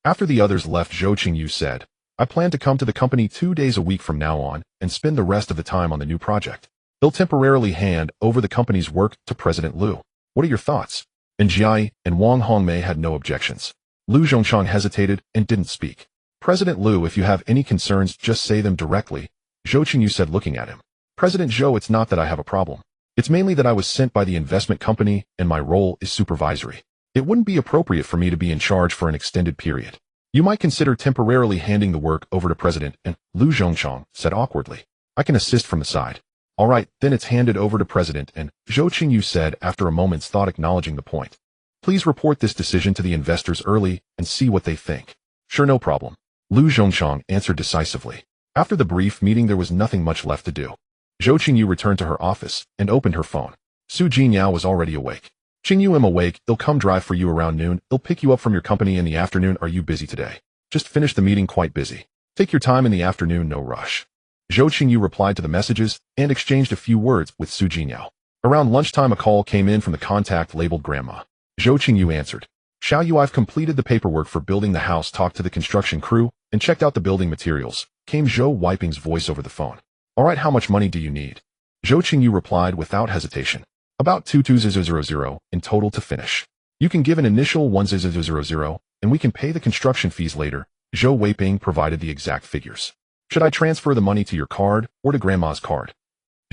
S1: After the others left, Zhou Qingyu said, "I plan to come to the company 2 days a week from now on and spend the rest of the time on the new project." They'll temporarily hand over the company's work to President Liu. What are your thoughts? And Jiayi and Wang Hongmei had no objections. Liu Zhongchang hesitated and didn't speak. "President Liu, if you have any concerns, just say them directly," Zhou Qingyu said, looking at him. "President Zhou, it's not that I have a problem. It's mainly that I was sent by the investment company and my role is supervisory. It wouldn't be appropriate for me to be in charge for an extended period. You might consider temporarily handing the work over to President," and Liu Zhongchang said awkwardly, "I can assist from the side." "All right, then it's handed over to President," and Zhou Qingyu said after a moment's thought, acknowledging the point. "Please report this decision to the investors early and see what they think." "Sure, no problem," Liu Zhongchang answered decisively. After the brief meeting, there was nothing much left to do. Zhou Qingyu returned to her office and opened her phone. Su Jinyao was already awake. "Qingyu, I'm awake. They'll come drive for you around noon. They'll pick you up from your company in the afternoon. Are you busy today?" "Just finished the meeting, quite busy." "Take your time in the afternoon, no rush." Zhou Qingyu replied to the messages and exchanged a few words with Su Jinyao. Around lunchtime, a call came in from the contact labeled Grandma. Zhou Qingyu answered. "Xiaoyu, I've completed the paperwork for building the house, talked to the construction crew, and checked out the building materials," came Zhou Weiping's voice over the phone. "All right, how much money do you need?" Zhou Qingyu replied without hesitation. "About 2,200 in total to finish. You can give an initial 1,000, and we can pay the construction fees later." Zhou Weiping provided the exact figures. "Should I transfer the money to your card or to Grandma's card?"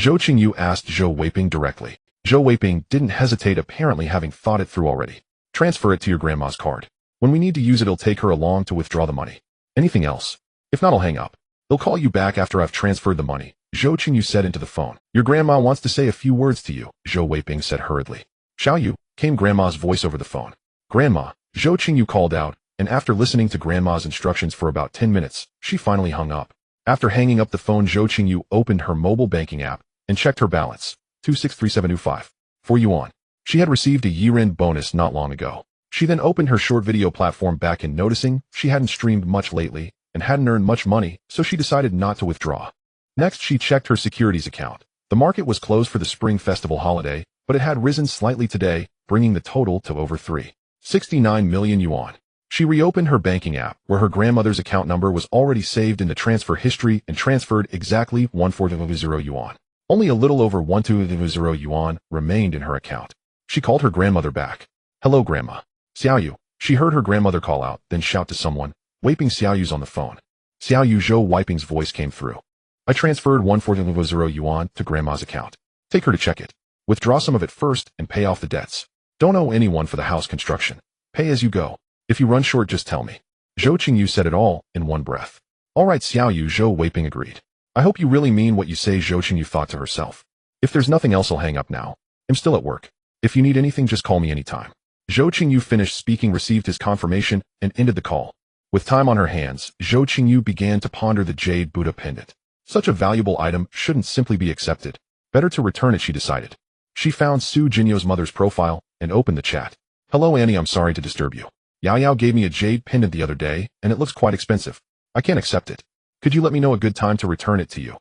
S1: Zhou Qingyu asked Zhou Weiping directly. Zhou Weiping didn't hesitate, apparently having thought it through already. "Transfer it to your Grandma's card. When we need to use it, it'll take her along to withdraw the money. Anything else? If not, I'll hang up. They'll call you back after I've transferred the money," Zhou Qingyu said into the phone. "Your grandma wants to say a few words to you," Zhou Weiping said hurriedly. "Xiaoyu," came Grandma's voice over the phone. "Grandma," Zhou Qingyu called out, and after listening to Grandma's instructions for about 10 minutes, she finally hung up. After hanging up the phone, Zhou Qingyu opened her mobile banking app and checked her balance. 263725. 4 yuan. She had received a year-end bonus not long ago. She then opened her short video platform back in, noticing she hadn't streamed much lately and hadn't earned much money, so she decided not to withdraw. Next, she checked her securities account. The market was closed for the Spring Festival holiday, but it had risen slightly today, bringing the total to over 369 million yuan. She reopened her banking app, where her grandmother's account number was already saved in the transfer history, and transferred exactly 140 yuan. Only a little over 120 yuan remained in her account. She called her grandmother back. "Hello, Grandma." "Xiaoyu." She heard her grandmother call out, then shout to someone. Weiping, Xiaoyu's on the phone. "Xiaoyu," Zhou Weiping's voice came through. "I transferred 140 yuan to Grandma's account. Take her to check it. Withdraw some of it first and pay off the debts. Don't owe anyone for the house construction. Pay as you go. If you run short, just tell me." Zhou Qingyu said it all in one breath. All right, Xiaoyu, Zhou Weiping agreed. I hope you really mean what you say, Zhou Qingyu thought to herself. If there's nothing else, I'll hang up now. I'm still at work. If you need anything, just call me anytime. Zhou Qingyu finished speaking, received his confirmation, and ended the call. With time on her hands, Zhou Qingyu began to ponder the jade Buddha pendant. Such a valuable item shouldn't simply be accepted. Better to return it, she decided. She found Su Jinyo's mother's profile and opened the chat. Hello Annie, I'm sorry to disturb you. Yao Yao gave me a jade pendant the other day, and it looks quite expensive. I can't accept it. Could you let me know a good time to return it to you?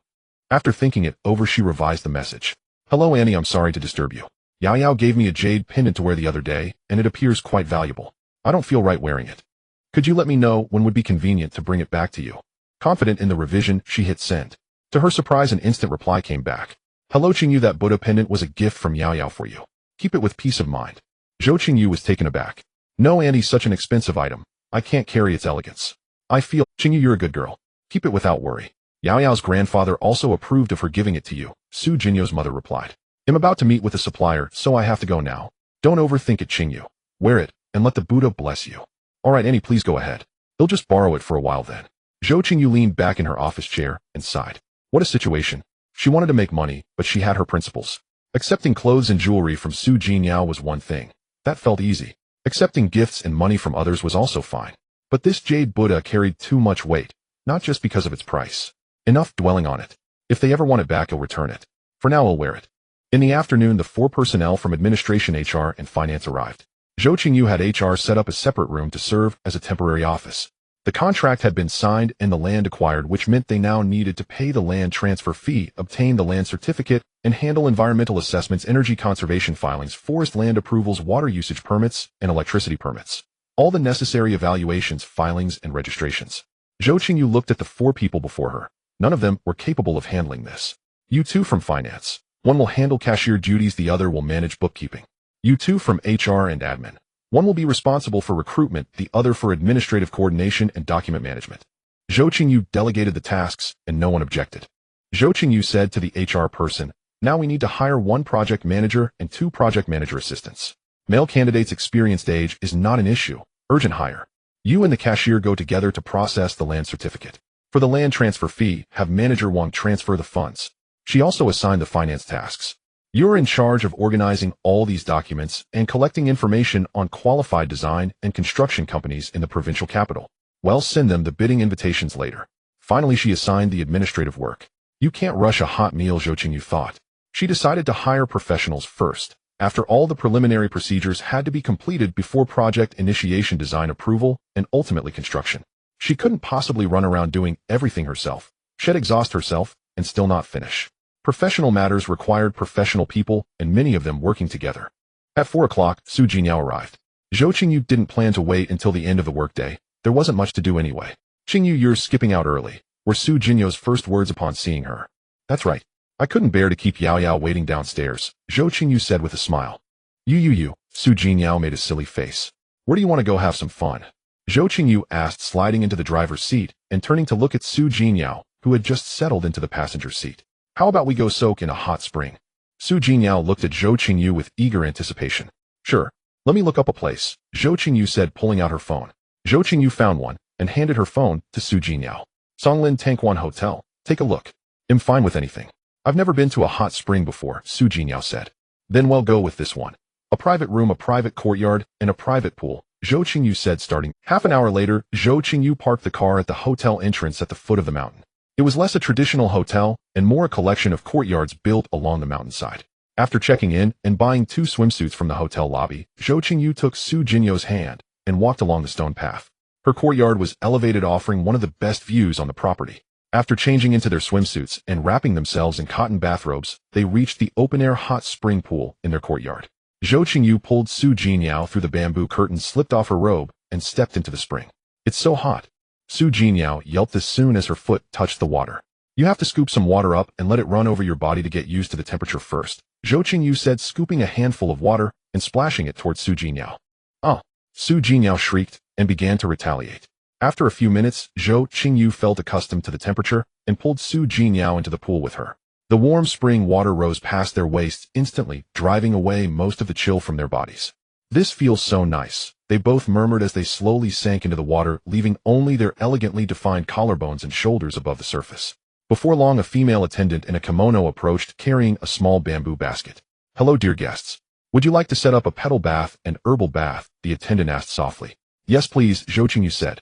S1: After thinking it over, she revised the message. Hello Annie, I'm sorry to disturb you. Yao Yao gave me a jade pendant to wear the other day, and it appears quite valuable. I don't feel right wearing it. Could you let me know when would be convenient to bring it back to you? Confident in the revision, she hit send. To her surprise, an instant reply came back. Hello Qingyu, that Buddha pendant was a gift from Yao Yao for you. Keep it with peace of mind. Zhou Qingyu was taken aback. No Annie, such an expensive item. I can't carry its elegance. I feel, Qingyu, you're a good girl. Keep it without worry. Yao Yao's grandfather also approved of her giving it to you, Su Jinyo's mother replied. I'm about to meet with a supplier, so I have to go now. Don't overthink it, Qingyu. Wear it, and let the Buddha bless you. All right, Annie, please go ahead. He'll just borrow it for a while then. Zhou Qingyu leaned back in her office chair and sighed. What a situation. She wanted to make money, but she had her principles. Accepting clothes and jewelry from Su Jinyao was one thing. That felt easy. Accepting gifts and money from others was also fine. But this jade Buddha carried too much weight, not just because of its price. Enough dwelling on it. If they ever want it back, he'll return it. For now, he'll wear it. In the afternoon, the 4 personnel from administration, HR, and finance arrived. Zhou Qingyu had HR set up a separate room to serve as a temporary office. The contract had been signed and the land acquired, which meant they now needed to pay the land transfer fee, obtain the land certificate, and handle environmental assessments, energy conservation filings, forest land approvals, water usage permits, and electricity permits. All the necessary evaluations, filings, and registrations. Zhou Qingyu looked at the 4 people before her. None of them were capable of handling this. You 2 from finance. One will handle cashier duties, the other will manage bookkeeping. You 2 from HR and admin. One will be responsible for recruitment, the other for administrative coordination and document management. Zhou Qingyu delegated the tasks, and no one objected. Zhou Qingyu said to the HR person, now we need to hire 1 project manager and 2 project manager assistants. Male candidates' experienced age is not an issue. Urgent hire. You and the cashier go together to process the land certificate. For the land transfer fee, have manager Wang transfer the funds. She also assigned the finance tasks. You're in charge of organizing all these documents and collecting information on qualified design and construction companies in the provincial capital. Well, send them the bidding invitations later. Finally, she assigned the administrative work. You can't rush a hot meal, Zhou Qingyu thought. She decided to hire professionals first. After all, the preliminary procedures had to be completed before project initiation, design approval, and ultimately construction. She couldn't possibly run around doing everything herself. She'd exhaust herself and still not finish. Professional matters required professional people, and many of them working together. At 4 o'clock, Su Jinyao arrived. Zhou Qingyu didn't plan to wait until the end of the workday. There wasn't much to do anyway. Qingyu, you're skipping out early, were Su Jinyo's first words upon seeing her. That's right. I couldn't bear to keep Yao Yao waiting downstairs, Zhou Qingyu said with a smile. You, Su Jinyao made a silly face. Where do you want to go have some fun? Zhou Qingyu asked, sliding into the driver's seat and turning to look at Su Jinyao, who had just settled into the passenger seat. How about we go soak in a hot spring? Su Jinyao looked at Zhou Qingyu with eager anticipation. Sure. Let me look up a place, Zhou Qingyu said, pulling out her phone. Zhou Qingyu found one and handed her phone to Su Jinyao. Songlin Tankwan Hotel. Take a look. I'm fine with anything. I've never been to a hot spring before, Su Jinyao said. Then we'll go with this one. A private room, a private courtyard, and a private pool, Zhou Qingyu said, starting. Half an hour later, Zhou Qingyu parked the car at the hotel entrance at the foot of the mountain. It was less a traditional hotel and more a collection of courtyards built along the mountainside. After checking in and buying 2 swimsuits from the hotel lobby, Zhou Qingyu took Su Jinyo's hand and walked along the stone path. Her courtyard was elevated, offering one of the best views on the property. After changing into their swimsuits and wrapping themselves in cotton bathrobes, they reached the open-air hot spring pool in their courtyard. Zhou Qingyu pulled Su Jinyao through the bamboo curtain, slipped off her robe, and stepped into the spring. It's so hot. Su Jinyao yelped as soon as her foot touched the water. You have to scoop some water up and let it run over your body to get used to the temperature first, Zhou Qingyu said, scooping a handful of water and splashing it towards Su Jinyao. Oh! Su Jinyao shrieked and began to retaliate. After a few minutes, Zhou Qingyu felt accustomed to the temperature and pulled Su Jinyao into the pool with her. The warm spring water rose past their waists instantly, driving away most of the chill from their bodies. This feels so nice, they both murmured as they slowly sank into the water, leaving only their elegantly defined collarbones and shoulders above the surface. Before long, a female attendant in a kimono approached, carrying a small bamboo basket. "Hello, dear guests. Would you like to set up a petal bath and herbal bath?" the attendant asked softly. "Yes, please," Zhou Qingyu said.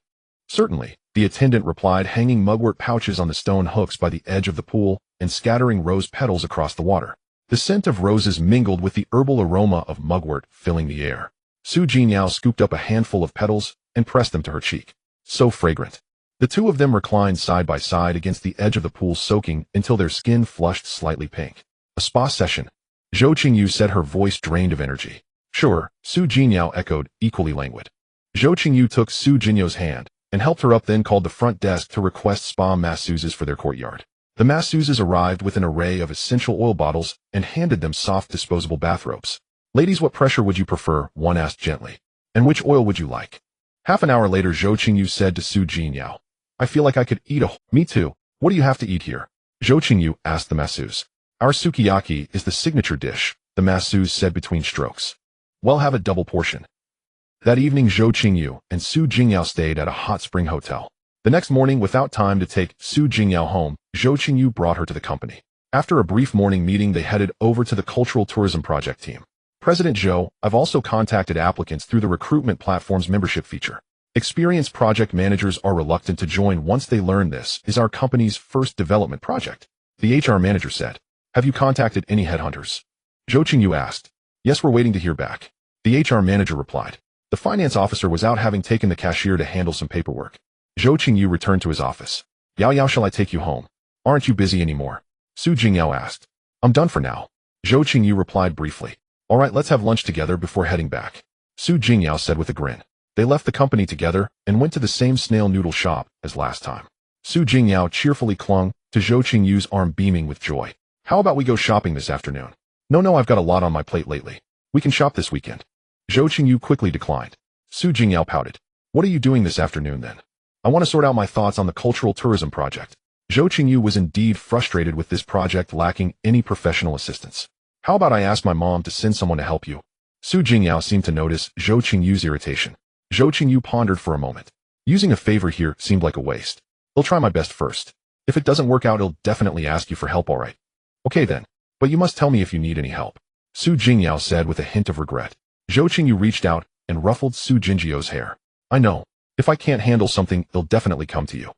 S1: "Certainly," the attendant replied, hanging mugwort pouches on the stone hooks by the edge of the pool and scattering rose petals across the water. The scent of roses mingled with the herbal aroma of mugwort, filling the air. Su Jingniao scooped up a handful of petals and pressed them to her cheek. So fragrant. The two of them reclined side by side against the edge of the pool, soaking until their skin flushed slightly pink. "A spa session," Zhou Qingyu said, her voice drained of energy. "Sure," Su Jingniao echoed, equally languid. Zhou Qingyu took Su Jingniao's hand and helped her up, then called the front desk to request spa masseuses for their courtyard. The masseuses arrived with an array of essential oil bottles and handed them soft disposable bathrobes. "Ladies, what pressure would you prefer?" one asked gently. "And which oil would you like?" Half an hour later, Zhou Qingyu said to Su Jingniao, "I feel like I could eat a Me too. What do you have to eat here?" Zhou Qingyu asked the masseuse. "Our sukiyaki is the signature dish," the masseuse said between strokes. "Well, have a double portion." That evening, Zhou Qingyu and Su Jingniao stayed at a hot spring hotel. The next morning, without time to take Su Jingniao home, Zhou Qingyu brought her to the company. After a brief morning meeting, they headed over to the Cultural Tourism Project team. "President Zhou, I've also contacted applicants through the recruitment platform's membership feature. Experienced project managers are reluctant to join once they learn this is our company's first development project," the HR manager said. "Have you contacted any headhunters?" Zhou Qingyu asked. "Yes, we're waiting to hear back," the HR manager replied. The finance officer was out, having taken the cashier to handle some paperwork. Zhou Qingyu returned to his office. Yao, shall I take you home? Aren't you busy anymore?" Su Jingniao asked. "I'm done for now," Zhou Qingyu replied briefly. "All right, let's have lunch together before heading back," Su Jingniao said with a grin. They left the company together and went to the same snail noodle shop as last time. Su Jingniao cheerfully clung to Zhou Qingyu's arm, beaming with joy. "How about we go shopping this afternoon?" No, I've got a lot on my plate lately. We can shop this weekend." Zhou Qingyu quickly declined. Su Jingniao pouted. "What are you doing this afternoon then?" "I want to sort out my thoughts on the cultural tourism project." Zhou Qingyu was indeed frustrated with this project lacking any professional assistance. "How about I ask my mom to send someone to help you?" Su Jingniao seemed to notice Zhou Qingyu's irritation. Zhou Qingyu pondered for a moment. Using a favor here seemed like a waste. "I'll try my best first. If it doesn't work out, I'll definitely ask you for help, all right?" "Okay then. But you must tell me if you need any help," Su Jingniao said with a hint of regret. Zhou Qingyu reached out and ruffled Su Jingniao's hair. "I know. If I can't handle something, it'll definitely come to you."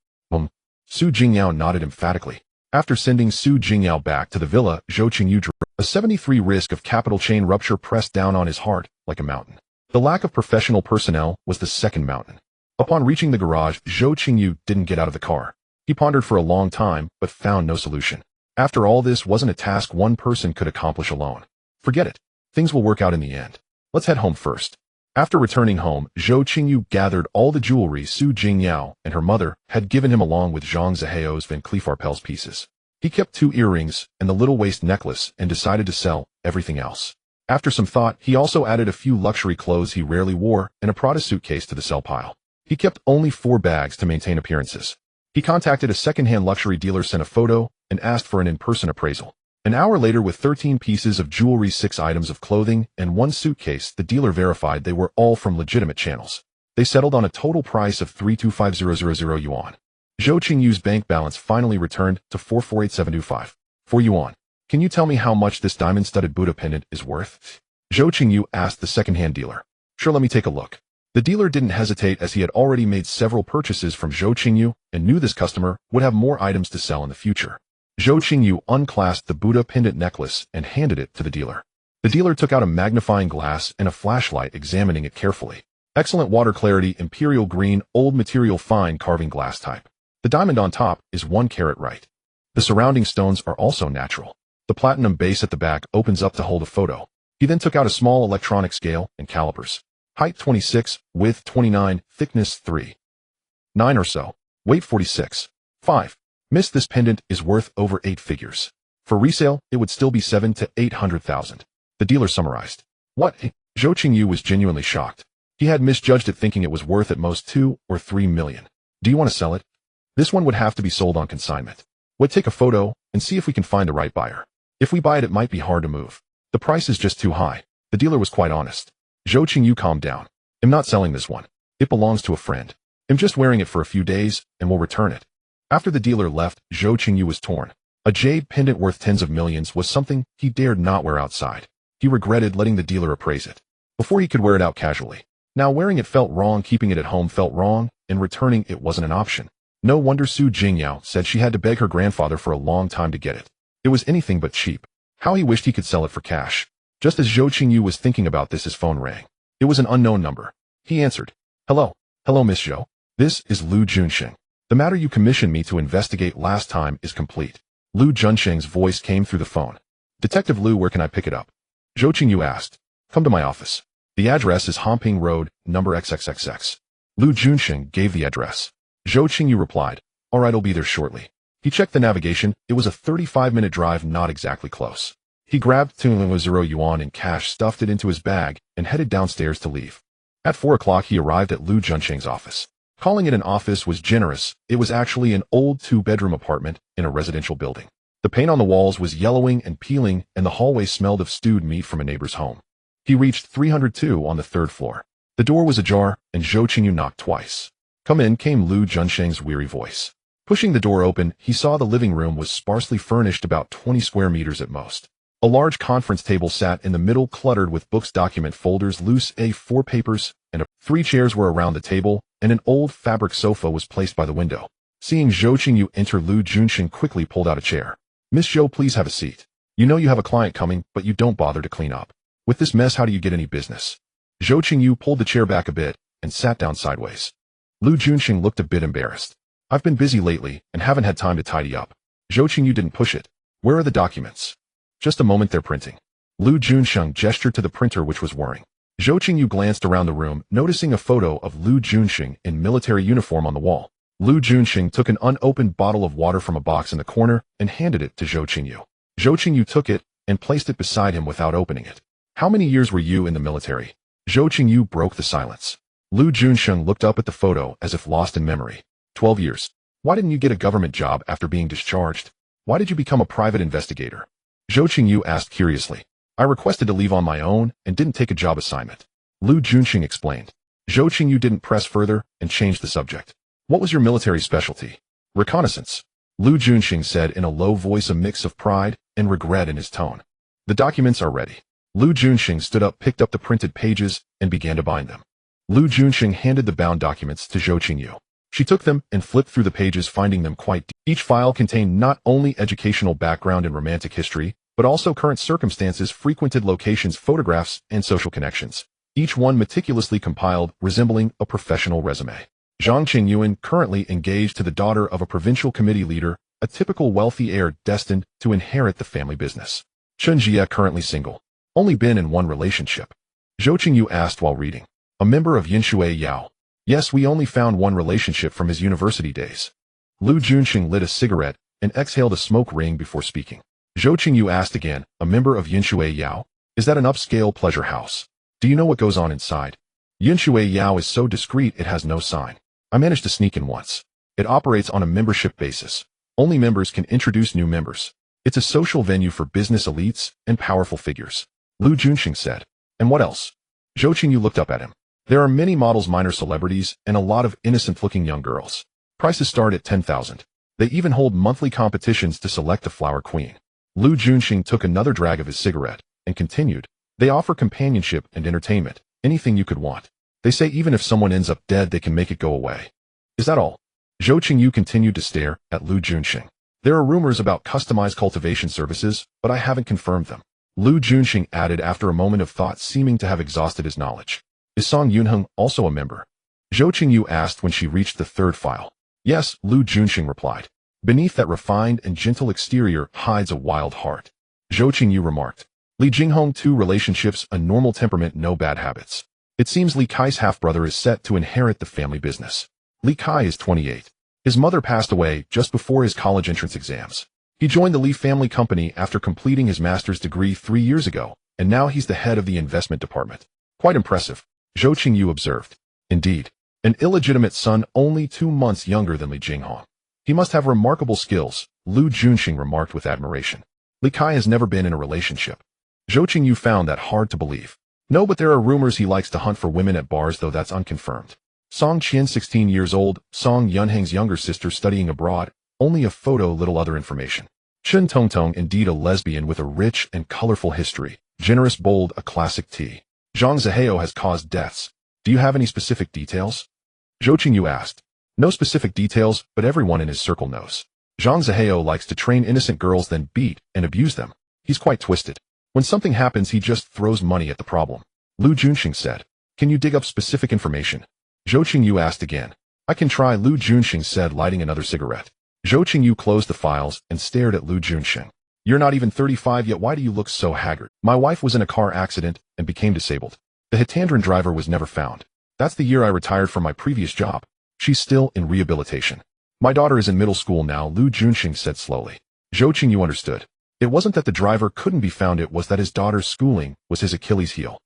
S1: Su Jingniao nodded emphatically. After sending Su Jingniao back to the villa, Zhou Qingyu drew a 73 risk of capital chain rupture pressed down on his heart like a mountain. The lack of professional personnel was the second mountain. Upon reaching the garage, Zhou Qingyu didn't get out of the car. He pondered for a long time, but found no solution. After all, this wasn't a task one person could accomplish alone. Forget it. Things will work out in the end. Let's head home first. After returning home, Zhou Qingyu gathered all the jewelry Su Jingniao and her mother had given him, along with Zhang Zihao's Van Cleef Arpels pieces. He kept 2 earrings and the little waist necklace and decided to sell everything else. After some thought, he also added a few luxury clothes he rarely wore and a Prada suitcase to the sell pile. He kept only 4 bags to maintain appearances. He contacted a second-hand luxury dealer, sent a photo, and asked for an in-person appraisal. An hour later, with 13 pieces of jewelry, 6 items of clothing, and 1 suitcase, the dealer verified they were all from legitimate channels. They settled on a total price of 325,000 yuan. Zhou Qingyu's bank balance finally returned to 448,725. 4 yuan. "Can you tell me how much this diamond-studded Buddha pendant is worth?" Zhou Qingyu asked the second-hand dealer. "Sure, let me take a look." The dealer didn't hesitate, as he had already made several purchases from Zhou Qingyu and knew this customer would have more items to sell in the future. Zhou Qingyu unclasped the Buddha pendant necklace and handed it to the dealer. The dealer took out a magnifying glass and a flashlight, examining it carefully. Excellent water clarity, imperial green, old material, fine carving glass type. The diamond on top is 1 carat right. The surrounding stones are also natural. The platinum base at the back opens up to hold a photo. He then took out a small electronic scale and calipers. Height 26, width 29, thickness 3.9 or so, weight 46.5. "Miss, this pendant is worth over 8 figures. For resale, it would still be 7 to 800,000. The dealer summarized. "What?" Zhou Qingyu was genuinely shocked. He had misjudged it, thinking it was worth at most 2 or 3 million. "Do you want to sell it?" "This one would have to be sold on consignment. We'll take a photo and see if we can find the right buyer. If we buy it, it might be hard to move. The price is just too high." The dealer was quite honest. Zhou Qingyu calmed down. I'm not selling this one. It belongs to a friend. I'm just wearing it for a few days and will return it. After the dealer left, Zhou Qingyu was torn. A jade pendant worth tens of millions was something he dared not wear outside. He regretted letting the dealer appraise it. Before he could wear it out casually. Now wearing it felt wrong, keeping it at home felt wrong, and returning it wasn't an option. No wonder Zhou Qingyu said she had to beg her grandfather for a long time to get it. It was anything but cheap. How he wished he could sell it for cash. Just as Zhou Qingyu was thinking about this, his phone rang. It was an unknown number. He answered. Hello. Hello, Miss Zhou. This is Lu Junsheng. The matter you commissioned me to investigate last time is complete. Lu Junsheng's voice came through the phone. Detective Lu, where can I pick it up? Zhou Qingyu asked. Come to my office. The address is Hongping Road, number XXXX. Lu Junsheng gave the address. Zhou Qingyu replied. All right, I'll be there shortly. He checked the navigation. It was a 35-minute drive, not exactly close. He grabbed 200 yuan in cash, stuffed it into his bag, and headed downstairs to leave. At 4 o'clock, he arrived at Lu Junsheng's office. Calling it an office was generous. It was actually an old 2-bedroom apartment in a residential building. The paint on the walls was yellowing and peeling, and the hallway smelled of stewed meat from a neighbor's home. He reached 302 on the 3rd floor. The door was ajar, and Zhou Qingyu knocked twice. Come in, came Lu Junsheng's weary voice. Pushing the door open, he saw the living room was sparsely furnished, about 20 square meters at most. A large conference table sat in the middle, cluttered with books, document folders, loose A4 papers, and 3 chairs were around the table, and an old fabric sofa was placed by the window. Seeing Zhou Qingyu enter, Lu Junsheng quickly pulled out a chair. Miss Zhou, please have a seat. You know you have a client coming, but you don't bother to clean up. With this mess, how do you get any business? Zhou Qingyu pulled the chair back a bit and sat down sideways. Lu Junsheng looked a bit embarrassed. I've been busy lately and haven't had time to tidy up. Zhou Qingyu didn't push it. Where are the documents? Just a moment, they're printing. Lu Junsheng gestured to the printer, which was whirring. Zhou Qingyu glanced around the room, noticing a photo of Lu Junsheng in military uniform on the wall. Lu Junsheng took an unopened bottle of water from a box in the corner and handed it to Zhou Qingyu. Zhou Qingyu took it and placed it beside him without opening it. How many years were you in the military? Zhou Qingyu broke the silence. Lu Junsheng looked up at the photo as if lost in memory. 12 years. Why didn't you get a government job after being discharged? Why did you become a private investigator? Zhou Qingyu asked curiously. I requested to leave on my own and didn't take a job assignment. Lu Junsheng explained. Zhou Qingyu didn't press further and changed the subject. What was your military specialty? Reconnaissance. Lu Junsheng said in a low voice, a mix of pride and regret in his tone. The documents are ready. Lu Junsheng stood up, picked up the printed pages, and began to bind them. Lu Junsheng handed the bound documents to Zhou Qingyu. She took them and flipped through the pages, finding them quite deep. Each file contained not only educational background and romantic history, but also current circumstances, frequented locations, photographs, and social connections. Each one meticulously compiled, resembling a professional resume. Zhang Qingyuan, currently engaged to the daughter of a provincial committee leader, a typical wealthy heir destined to inherit the family business. Chen Jie, currently single. Only been in one relationship. Zhou Qingyu asked while reading. A member of Yinshui Yao. Yes, we only found one relationship from his university days. Lu Junsheng lit a cigarette and exhaled a smoke ring before speaking. Zhou Qingyu asked again, a member of Yinshui Yao? Is that an upscale pleasure house? Do you know what goes on inside? Yinshui Yao is so discreet it has no sign. I managed to sneak in once. It operates on a membership basis. Only members can introduce new members. It's a social venue for business elites and powerful figures. Lu Junsheng said. And what else? Zhou Qingyu looked up at him. There are many models, minor celebrities, and a lot of innocent-looking young girls. Prices start at 10,000. They even hold monthly competitions to select the flower queen. Lu Junsheng took another drag of his cigarette and continued. They offer companionship and entertainment, anything you could want. They say even if someone ends up dead, they can make it go away. Is that all? Zhou Qingyu continued to stare at Lu Junsheng. There are rumors about customized cultivation services, but I haven't confirmed them. Lu Junsheng added after a moment of thought, seeming to have exhausted his knowledge. Is Song Yunheng also a member? Zhou Qingyu asked when she reached the 3rd file. Yes, Lu Junsheng replied. Beneath that refined and gentle exterior hides a wild heart. Zhou Qingyu remarked. Li Jinghong, 2 relationships, a normal temperament, no bad habits. It seems Li Kai's half-brother is set to inherit the family business. Li Kai is 28. His mother passed away just before his college entrance exams. He joined the Li family company after completing his master's degree 3 years ago, and now he's the head of the investment department. Quite impressive, Zhou Qingyu observed. Indeed. An illegitimate son only 2 months younger than Li Jinghong. He must have remarkable skills, Lu Junsheng remarked with admiration. Li Kai has never been in a relationship. Zhou Qingyu found that hard to believe. No, but there are rumors he likes to hunt for women at bars, though that's unconfirmed. Song Qian, 16 years old, Song Yunheng's younger sister studying abroad, only a photo, little other information. Chen Tongtong, indeed a lesbian with a rich and colorful history, generous, bold, a classic T. Zhang Zihao has caused deaths. Do you have any specific details? Zhou Qingyu asked. No specific details, but everyone in his circle knows. Zhang Zihao likes to train innocent girls, then beat and abuse them. He's quite twisted. When something happens, he just throws money at the problem. Lu Junxing said. Can you dig up specific information? Zhou Qingyu asked again. I can try, Lu Junxing said, lighting another cigarette. Zhou Qingyu closed the files and stared at Lu Junxing. You're not even 35 yet, why do you look so haggard? My wife was in a car accident and became disabled. The Hitandran driver was never found. That's the year I retired from my previous job. She's still in rehabilitation. My daughter is in middle school now, Lu Junxing said slowly. Zhou Qingyu understood. It wasn't that the driver couldn't be found, it was that his daughter's schooling was his Achilles heel.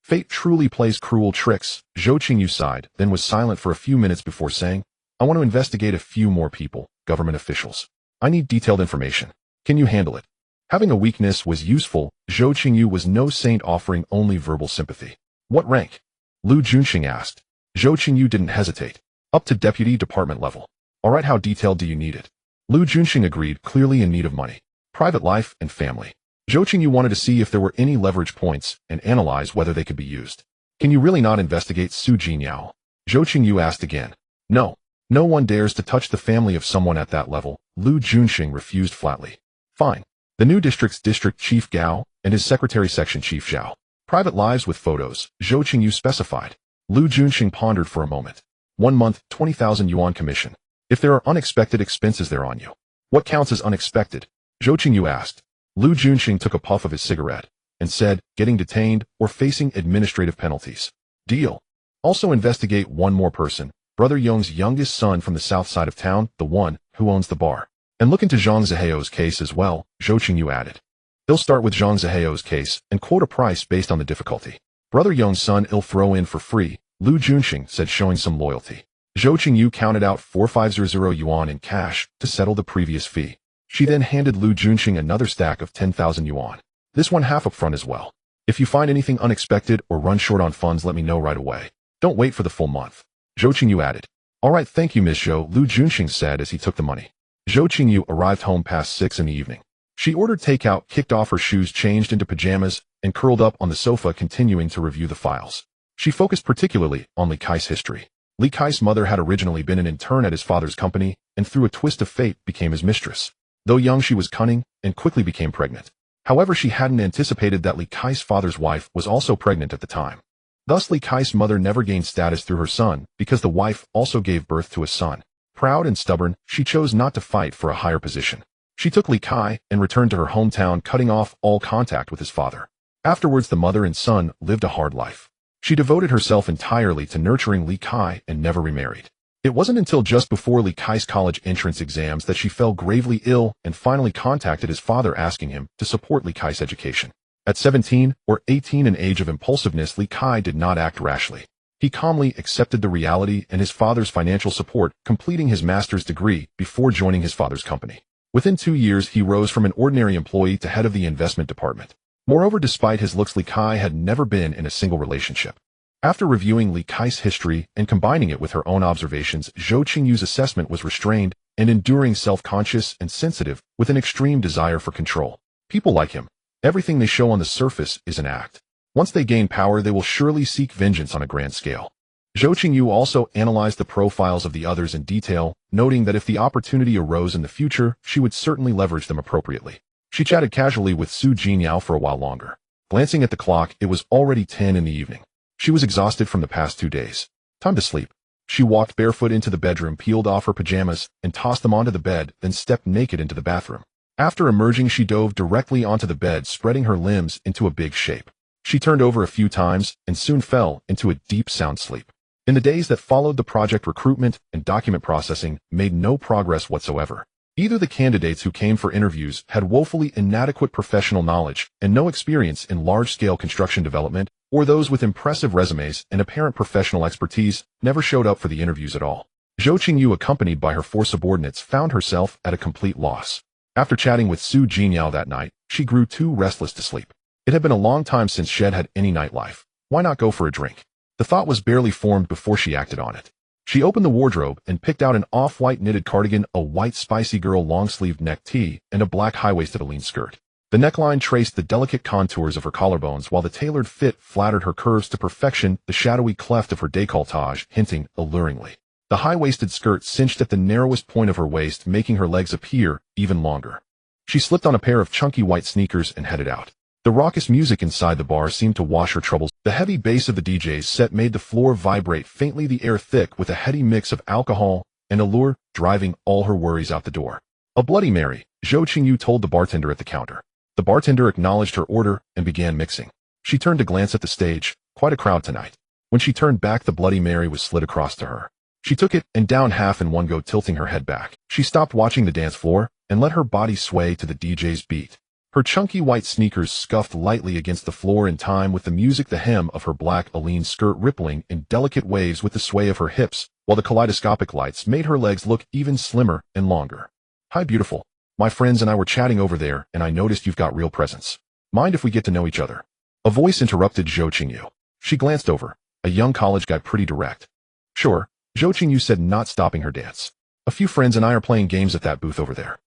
S1: Fate truly plays cruel tricks, Zhou Qingyu sighed, then was silent for a few minutes before saying, I want to investigate a few more people, government officials. I need detailed information. Can you handle it? Having a weakness was useful. Zhou Qingyu was no saint, offering only verbal sympathy. What rank? Lu Junxing asked. Zhou Qingyu didn't hesitate. Up to deputy department level. All right, how detailed do you need it? Lu Junxing agreed, clearly in need of money. Private life and family. Zhou Qingyu wanted to see if there were any leverage points and analyze whether they could be used. Can you really not investigate Su Jinyao? Zhou Qingyu asked again. No. No one dares to touch the family of someone at that level. Lu Junxing refused flatly. Fine. The new district's district chief Gao and his secretary section chief Zhao. Private lives with photos, Zhou Qingyu specified. Lu Junxing pondered for a moment. 1 month, 20,000 yuan commission. If there are unexpected expenses there on you. What counts as unexpected? Zhou Qingyu asked. Lu Junxing took a puff of his cigarette and said, getting detained or facing administrative penalties. Deal. Also investigate one more person, Brother Yong's youngest son from the south side of town, the one who owns the bar. And look into Zhang Zihao's case as well, Zhou Qingyu added. They'll start with Zhang Zihao's case and quote a price based on the difficulty. Brother Yong's son he'll throw in for free, Lu Junxing said, showing some loyalty. Zhou Qingyu counted out 4,500 yuan in cash to settle the previous fee. She then handed Lu Junxing another stack of 10,000 yuan. This one half up front as well. If you find anything unexpected or run short on funds, let me know right away. Don't wait for the full month. Zhou Qingyu added. All right, thank you, Ms. Zhou, Lu Junxing said as he took the money. Zhou Qingyu arrived home past 6 in the evening. She ordered takeout, kicked off her shoes, changed into pajamas, and curled up on the sofa, continuing to review the files. She focused particularly on Li Kai's history. Li Kai's mother had originally been an intern at his father's company, and through a twist of fate became his mistress. Though young, she was cunning and quickly became pregnant. However, she hadn't anticipated that Li Kai's father's wife was also pregnant at the time. Thus, Li Kai's mother never gained status through her son because the wife also gave birth to a son. Proud and stubborn, she chose not to fight for a higher position. She took Li Kai and returned to her hometown, cutting off all contact with his father. Afterwards, the mother and son lived a hard life. She devoted herself entirely to nurturing Li Kai and never remarried. It wasn't until just before Li Kai's college entrance exams that she fell gravely ill and finally contacted his father, asking him to support Li Kai's education. At 17 or 18, an age of impulsiveness, Li Kai did not act rashly. He calmly accepted the reality and his father's financial support, completing his master's degree before joining his father's company. Within 2 years, he rose from an ordinary employee to head of the investment department. Moreover, despite his looks, Li Kai had never been in a single relationship. After reviewing Li Kai's history and combining it with her own observations, Zhou Qingyu's assessment was restrained and enduring, self-conscious and sensitive, with an extreme desire for control. People like him. Everything they show on the surface is an act. Once they gain power, they will surely seek vengeance on a grand scale. Zhou Qingyu also analyzed the profiles of the others in detail, noting that if the opportunity arose in the future, she would certainly leverage them appropriately. She chatted casually with Su Jinyao for a while longer. Glancing at the clock, it was already 10 in the evening. She was exhausted from the past 2 days. Time to sleep. She walked barefoot into the bedroom, peeled off her pajamas, and tossed them onto the bed, then stepped naked into the bathroom. After emerging, she dove directly onto the bed, spreading her limbs into a big shape. She turned over a few times and soon fell into a deep, sound sleep. In the days that followed, the project recruitment and document processing made no progress whatsoever. Either the candidates who came for interviews had woefully inadequate professional knowledge and no experience in large-scale construction development, or those with impressive resumes and apparent professional expertise never showed up for the interviews at all. Zhou Qingyu, accompanied by her 4 subordinates, found herself at a complete loss. After chatting with Su Jinyao that night, she grew too restless to sleep. It had been a long time since she had had any nightlife. Why not go for a drink? The thought was barely formed before she acted on it. She opened the wardrobe and picked out an off-white knitted cardigan, a white spicy girl long-sleeved neck tee, and a black high-waisted Aline skirt. The neckline traced the delicate contours of her collarbones while the tailored fit flattered her curves to perfection, the shadowy cleft of her décolletage hinting alluringly. The high-waisted skirt cinched at the narrowest point of her waist, making her legs appear even longer. She slipped on a pair of chunky white sneakers and headed out. The raucous music inside the bar seemed to wash her troubles. The heavy bass of the DJ's set made the floor vibrate faintly, the air thick with a heady mix of alcohol and allure, driving all her worries out the door. A Bloody Mary, Zhou Qingyu told the bartender at the counter. The bartender acknowledged her order and began mixing. She turned to glance at the stage. Quite a crowd tonight. When she turned back, the Bloody Mary was slid across to her. She took it and downed half in one go, tilting her head back. She stopped watching the dance floor and let her body sway to the DJ's beat. Her chunky white sneakers scuffed lightly against the floor in time with the music, the hem of her black Aline skirt rippling in delicate waves with the sway of her hips, while the kaleidoscopic lights made her legs look even slimmer and longer. Hi, beautiful. My friends and I were chatting over there, and I noticed you've got real presence. Mind if we get to know each other? A voice interrupted Zhou Qingyu. She glanced over. A young college guy, pretty direct. Sure, Zhou Qingyu said, not stopping her dance. A few friends and I are playing games at that booth over there.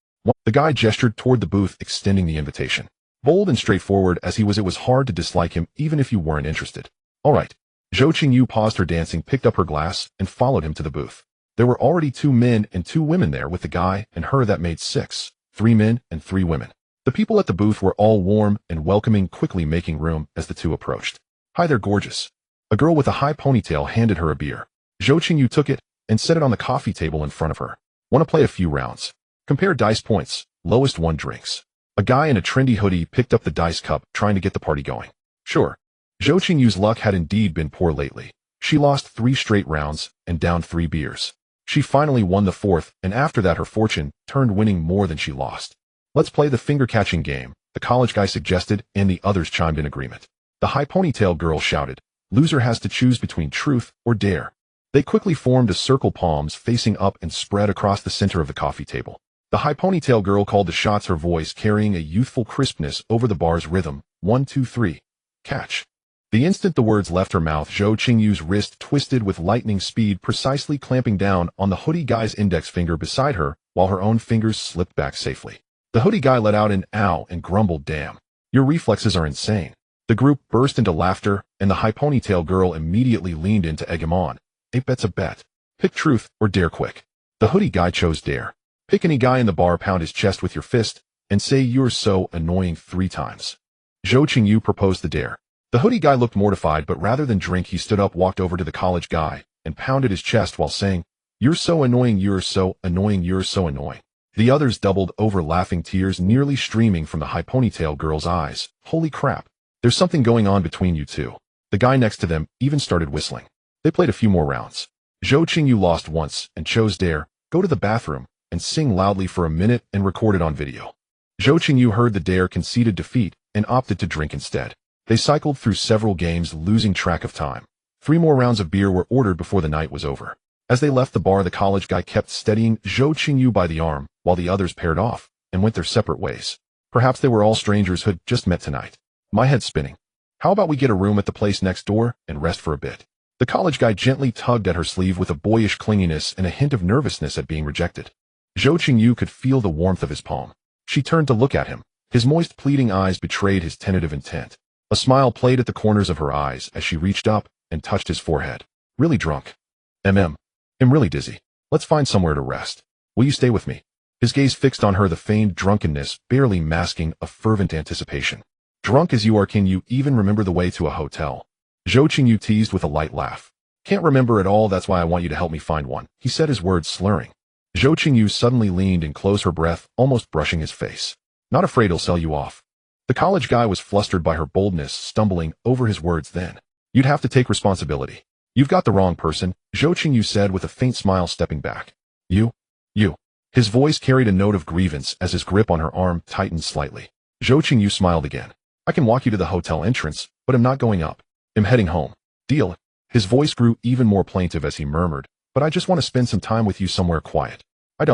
S1: The guy gestured toward the booth, extending the invitation. Bold and straightforward as he was, it was hard to dislike him even if you weren't interested. All right. Zhou Qingyu paused her dancing, picked up her glass, and followed him to the booth. There were already 2 men and 2 women there. With the guy and her, that made 6. 3 men and 3 women. The people at the booth were all warm and welcoming, quickly making room as the 2 approached. Hi there, gorgeous. A girl with a high ponytail handed her a beer. Zhou Qingyu took it and set it on the coffee table in front of her. Want to play a few rounds? Compare dice points. Lowest one drinks. A guy in a trendy hoodie picked up the dice cup, trying to get the party going. Sure. Zhou Qingyu's luck had indeed been poor lately. She lost 3 straight rounds and downed 3 beers. She finally won the 4th, and after that her fortune turned, winning more than she lost. Let's play the finger-catching game, the college guy suggested, and the others chimed in agreement. The high ponytail girl shouted, loser has to choose between truth or dare. They quickly formed a circle, palms facing up and spread across the center of the coffee table. The high ponytail girl called the shots, her voice carrying a youthful crispness over the bar's rhythm. 1, 2, 3. Catch. The instant the words left her mouth, Zhou Qingyu's wrist twisted with lightning speed, precisely clamping down on the hoodie guy's index finger beside her, while her own fingers slipped back safely. The hoodie guy let out an ow and grumbled, damn. Your reflexes are insane. The group burst into laughter, and the high ponytail girl immediately leaned in to egg him on. A bet's a bet. Pick truth or dare quick. The hoodie guy chose dare. Pick any guy in the bar, pound his chest with your fist, and say you're so annoying 3 times. Zhou Qingyu proposed the dare. The hoodie guy looked mortified, but rather than drink, he stood up, walked over to the college guy, and pounded his chest while saying, you're so annoying, you're so annoying, you're so annoying. The others doubled over, laughing, tears nearly streaming from the high ponytail girl's eyes. Holy crap. There's something going on between you 2. The guy next to them even started whistling. They played a few more rounds. Zhou Qingyu lost once and chose dare, go to the bathroom, and sing loudly for a minute and record it on video. Zhou Qingyu heard the dare, conceded defeat, and opted to drink instead. They cycled through several games, losing track of time. 3 more rounds of beer were ordered before the night was over. As they left the bar, the college guy kept steadying Zhou Qingyu by the arm, while the others paired off and went their separate ways. Perhaps they were all strangers who'd just met tonight. My head's spinning. How about we get a room at the place next door and rest for a bit? The college guy gently tugged at her sleeve with a boyish clinginess and a hint of nervousness at being rejected. Zhou Qingyu could feel the warmth of his palm. She turned to look at him. His moist, pleading eyes betrayed his tentative intent. A smile played at the corners of her eyes as she reached up and touched his forehead. Really drunk. I'm really dizzy. Let's find somewhere to rest. Will you stay with me? His gaze fixed on her, the feigned drunkenness barely masking a fervent anticipation. Drunk as you are, can you even remember the way to a hotel? Zhou Qingyu teased with a light laugh. Can't remember at all, that's why I want you to help me find one. He said, his words slurring. Zhou Qingyu suddenly leaned and closed her breath, almost brushing his face. Not afraid he'll sell you off. The college guy was flustered by her boldness, stumbling over his words. Then, you'd have to take responsibility. You've got the wrong person, Zhou Qingyu said with a faint smile, stepping back. You. His voice carried a note of grievance as his grip on her arm tightened slightly. Zhou Qingyu smiled again. I can walk you to the hotel entrance, but I'm not going up. I'm heading home. Deal? His voice grew even more plaintive as he murmured, but I just want to spend some time with you somewhere quiet. I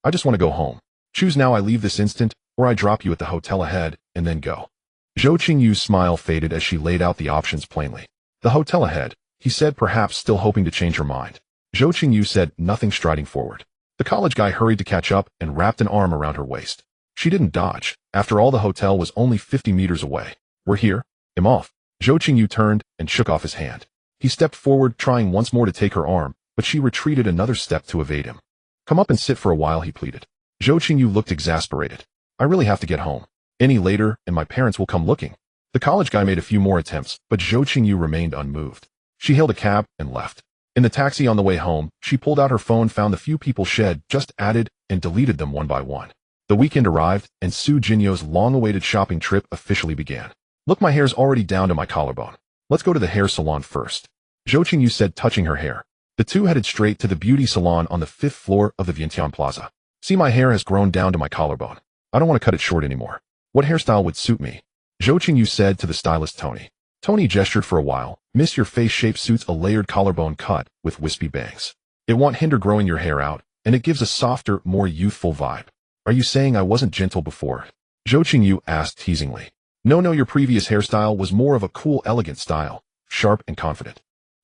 S1: just want to go home. Choose now, I leave this instant, or I drop you at the hotel ahead, and then go. Zhou Qingyu's smile faded as she laid out the options plainly. The hotel ahead, he said, perhaps still hoping to change her mind. Zhou Qingyu said nothing, striding forward. The college guy hurried to catch up and wrapped an arm around her waist. She didn't dodge. After all, the hotel was only 50 meters away. We're here. I'm off. Zhou Qingyu turned and shook off his hand. He stepped forward, trying once more to take her arm, but she retreated another step to evade him. Come up and sit for a while, he pleaded. Zhou Qingyu looked exasperated. I really have to get home. Any later, and my parents will come looking. The college guy made a few more attempts, but Zhou Qingyu remained unmoved. She hailed a cab and left. In the taxi on the way home, she pulled out her phone, found the few people shed, just added, and deleted them one by one. The weekend arrived, and Zhou Qingyu's long-awaited shopping trip officially began. Look, my hair's already down to my collarbone. Let's go to the hair salon first, Zhou Qingyu said, touching her hair. The two headed straight to the beauty salon on the 5th floor of the Vientiane Plaza. See, my hair has grown down to my collarbone. I don't want to cut it short anymore. What hairstyle would suit me? Zhou Qingyu said to the stylist Tony. Tony gestured for a while. Miss, your face shape suits a layered collarbone cut with wispy bangs. It won't hinder growing your hair out, and it gives a softer, more youthful vibe. Are you saying I wasn't gentle before? Zhou Qingyu asked teasingly. No, your previous hairstyle was more of a cool, elegant style, sharp and confident.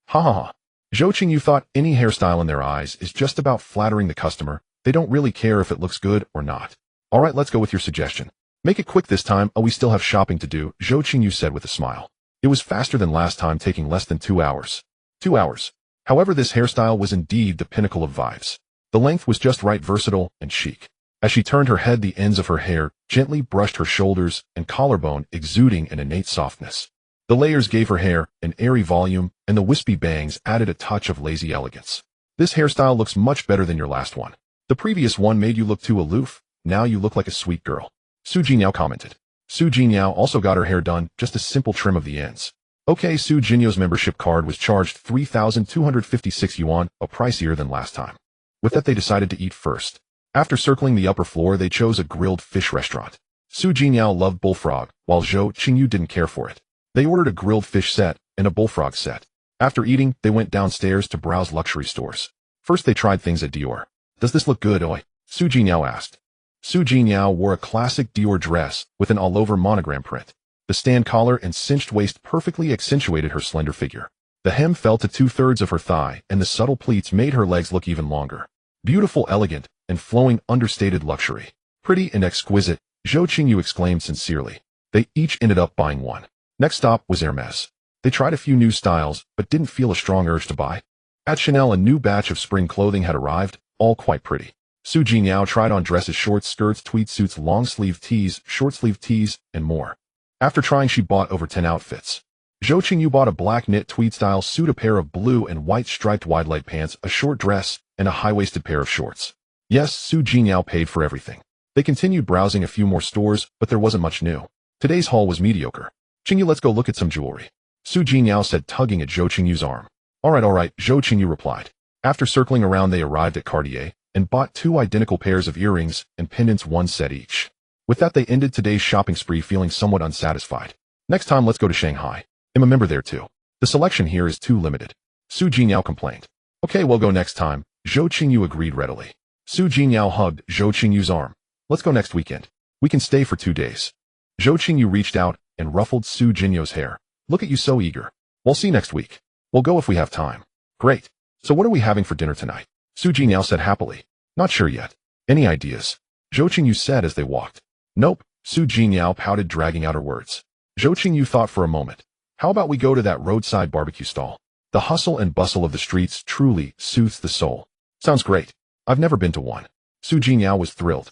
S1: Ha ha ha. Zhou Qingyu thought any hairstyle in their eyes is just about flattering the customer. They don't really care if it looks good or not. All right, let's go with your suggestion. Make it quick this time. We still have shopping to do, Zhou Qingyu said with a smile. It was faster than last time, taking less than 2 hours. 2 hours. However, this hairstyle was indeed the pinnacle of vibes. The length was just right, versatile and chic. As she turned her head, the ends of her hair gently brushed her shoulders and collarbone, exuding an innate softness. The layers gave her hair an airy volume, and the wispy bangs added a touch of lazy elegance. This hairstyle looks much better than your last one. The previous one made you look too aloof. Now you look like a sweet girl, Zhou Qingyu commented. Zhou Qingyu also got her hair done, just a simple trim of the ends. Okay, Zhou Qingyu's membership card was charged 3,256 yuan, a pricier than last time. With that, they decided to eat first. After circling the upper floor, they chose a grilled fish restaurant. Zhou Qingyu loved bullfrog, while Zhou Qingyu didn't care for it. They ordered a grilled fish set and a bullfrog set. After eating, they went downstairs to browse luxury stores. First, they tried things at Dior. Does this look good, oi? Zhou Qingyu asked. Zhou Qingyu wore a classic Dior dress with an all-over monogram print. The stand collar and cinched waist perfectly accentuated her slender figure. The hem fell to 2/3 of her thigh, and the subtle pleats made her legs look even longer. Beautiful, elegant, and flowing, understated luxury. Pretty and exquisite, Zhou Qingyu exclaimed sincerely. They each ended up buying one. Next stop was Hermes. They tried a few new styles, but didn't feel a strong urge to buy. At Chanel, a new batch of spring clothing had arrived, all quite pretty. Zhou Qingyu tried on dresses, shorts, skirts, tweed suits, long-sleeve tees, short-sleeve tees, and more. After trying, she bought over 10 outfits. Zhou Qingyu bought a black knit tweed-style suit, a pair of blue and white striped wide-leg pants, a short dress, and a high-waisted pair of shorts. Yes, Zhou Qingyu paid for everything. They continued browsing a few more stores, but there wasn't much new. Today's haul was mediocre. Qingyu, let's go look at some jewelry, Zhou Qingyu said, tugging at Zhou Qingyu's arm. All right, Zhou Qingyu replied. After circling around, they arrived at Cartier and bought 2 identical pairs of earrings and pendants, 1 set each. With that, they ended today's shopping spree feeling somewhat unsatisfied. Next time, let's go to Shanghai. I'm a member there too. The selection here is too limited, Zhou Qingyu complained. Okay, we'll go next time, Zhou Qingyu agreed readily. Zhou Qingyu hugged Zhou Qingyu's arm. Let's go next weekend. We can stay for 2 days. Zhou Qingyu reached out and ruffled Zhou Qingyu's hair. Look at you, so eager. We'll see next week. We'll go if we have time. Great. So what are we having for dinner tonight? Zhou Qingyu said happily. Not sure yet. Any ideas? Zhou Qingyu said as they walked. Nope, Zhou Qingyu pouted, dragging out her words. Zhou Qingyu thought for a moment. How about we go to that roadside barbecue stall? The hustle and bustle of the streets truly soothes the soul. Sounds great. I've never been to one. Zhou Qingyu was thrilled.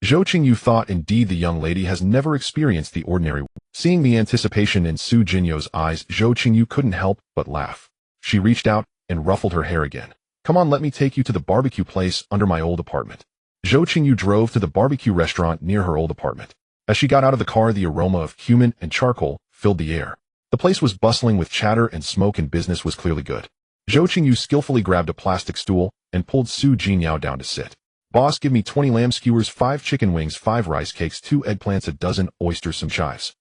S1: Zhou Qingyu thought indeed the young lady has never experienced the ordinary. Seeing the anticipation in Zhou Qingyu's eyes, Zhou Qingyu couldn't help but laugh. She reached out and ruffled her hair again. Come on, let me take you to the barbecue place under my old apartment. Zhou Qingyu drove to the barbecue restaurant near her old apartment. As she got out of the car, the aroma of cumin and charcoal filled the air. The place was bustling with chatter and smoke, and business was clearly good. Zhou Qingyu skillfully grabbed a plastic stool and pulled Zhou Qingyu down to sit. Boss, give me 20 lamb skewers, 5 chicken wings, 5 rice cakes, 2 eggplants, a dozen oysters, some chives.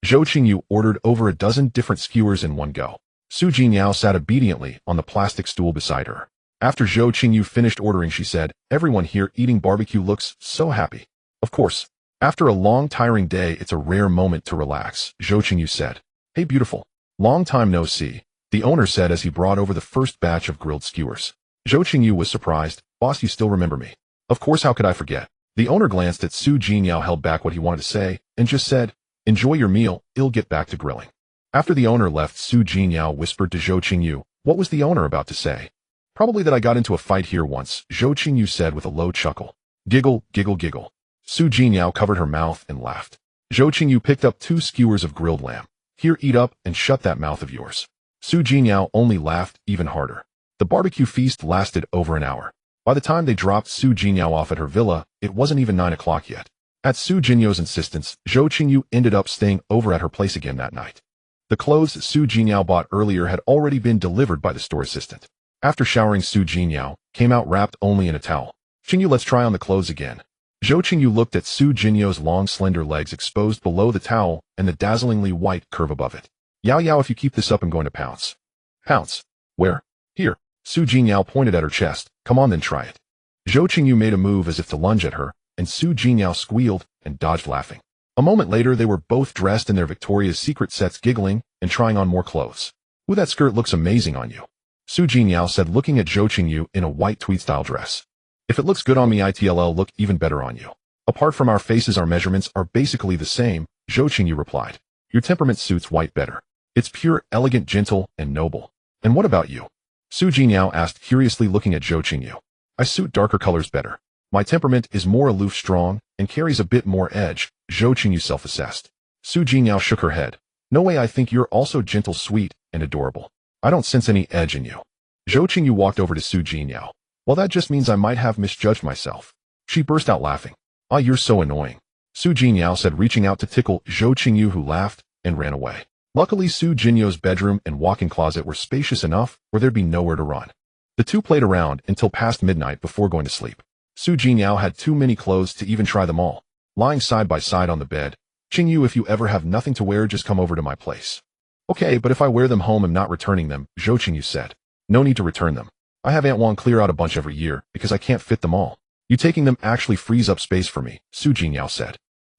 S1: Zhou Qingyu ordered over a dozen different skewers in one go. Zhou Qingyu sat obediently on the plastic stool beside her. After Zhou Qingyu finished ordering, she said, everyone here eating barbecue looks so happy. Of course. After a long, tiring day, it's a rare moment to relax, Zhou Qingyu said. Hey, beautiful. Long time no see, the owner said as he brought over the first batch of grilled skewers. Zhou Qingyu was surprised. Boss, you still remember me? Of course, how could I forget? The owner glanced at Zhou Qingyu, held back what he wanted to say, and just said, enjoy your meal, I'll get back to grilling. After the owner left, Zhou Qingyu whispered to Zhou Qingyu, what was the owner about to say? Probably that I got into a fight here once, Zhou Qingyu said with a low chuckle. Giggle, giggle, giggle. Zhou Qingyu covered her mouth and laughed. Zhou Qingyu picked up 2 skewers of grilled lamb. Here, eat up and shut that mouth of yours. Zhou Qingyu only laughed even harder. The barbecue feast lasted over an hour. By the time they dropped Zhou Qingyu off at her villa, it wasn't even 9 o'clock yet. At Zhou Jingyu's insistence, Zhou Qingyu ended up staying over at her place again that night. The clothes Zhou Qingyu bought earlier had already been delivered by the store assistant. After showering, Zhou Qingyu came out wrapped only in a towel. Qingyu, let's try on the clothes again. Zhou Qingyu looked at Zhou Jinyu's long slender legs exposed below the towel and the dazzlingly white curve above it. Yao Yao, if you keep this up, I'm going to pounce. Pounce? Where? Here. Zhou Jinyu pointed at her chest. Come on then, try it. Zhou Qingyu made a move as if to lunge at her, and Zhou Jinyu squealed and dodged laughing. A moment later, they were both dressed in their Victoria's Secret sets, giggling and trying on more clothes. Ooh, that skirt looks amazing on you, Zhou Jinyu said, looking at Zhou Qingyu in a white tweed-style dress. If it looks good on me, it'll look even better on you. Apart from our faces, our measurements are basically the same, Zhou Qingyu replied. Your temperament suits white better. It's pure, elegant, gentle, and noble. And what about you? Zhou Jinyu asked curiously, looking at Zhou Qingyu. I suit darker colors better. My temperament is more aloof, strong, and carries a bit more edge, Zhou Qingyu self-assessed. Zhou Jinyu shook her head. No way, I think you're also gentle, sweet, and adorable. I don't sense any edge in you. Zhou Qingyu walked over to Zhou Jinyu. Well, that just means I might have misjudged myself. She burst out laughing. Ah, you're so annoying, Zhou Jinyu said, reaching out to tickle Zhou Qingyu, who laughed and ran away. Luckily, Zhou Jinyu's bedroom and walk-in closet were spacious enough where there'd be nowhere to run. The two played around until past midnight before going to sleep. Zhou Jinyu had too many clothes to even try them all. Lying side by side on the bed, Qingyu, if you ever have nothing to wear, just come over to my place. Okay, but if I wear them home, I'm not returning them, Zhou Qingyu said. No need to return them. I have Aunt Wang clear out a bunch every year because I can't fit them all. You taking them actually frees up space for me, Zhou Jinyu said.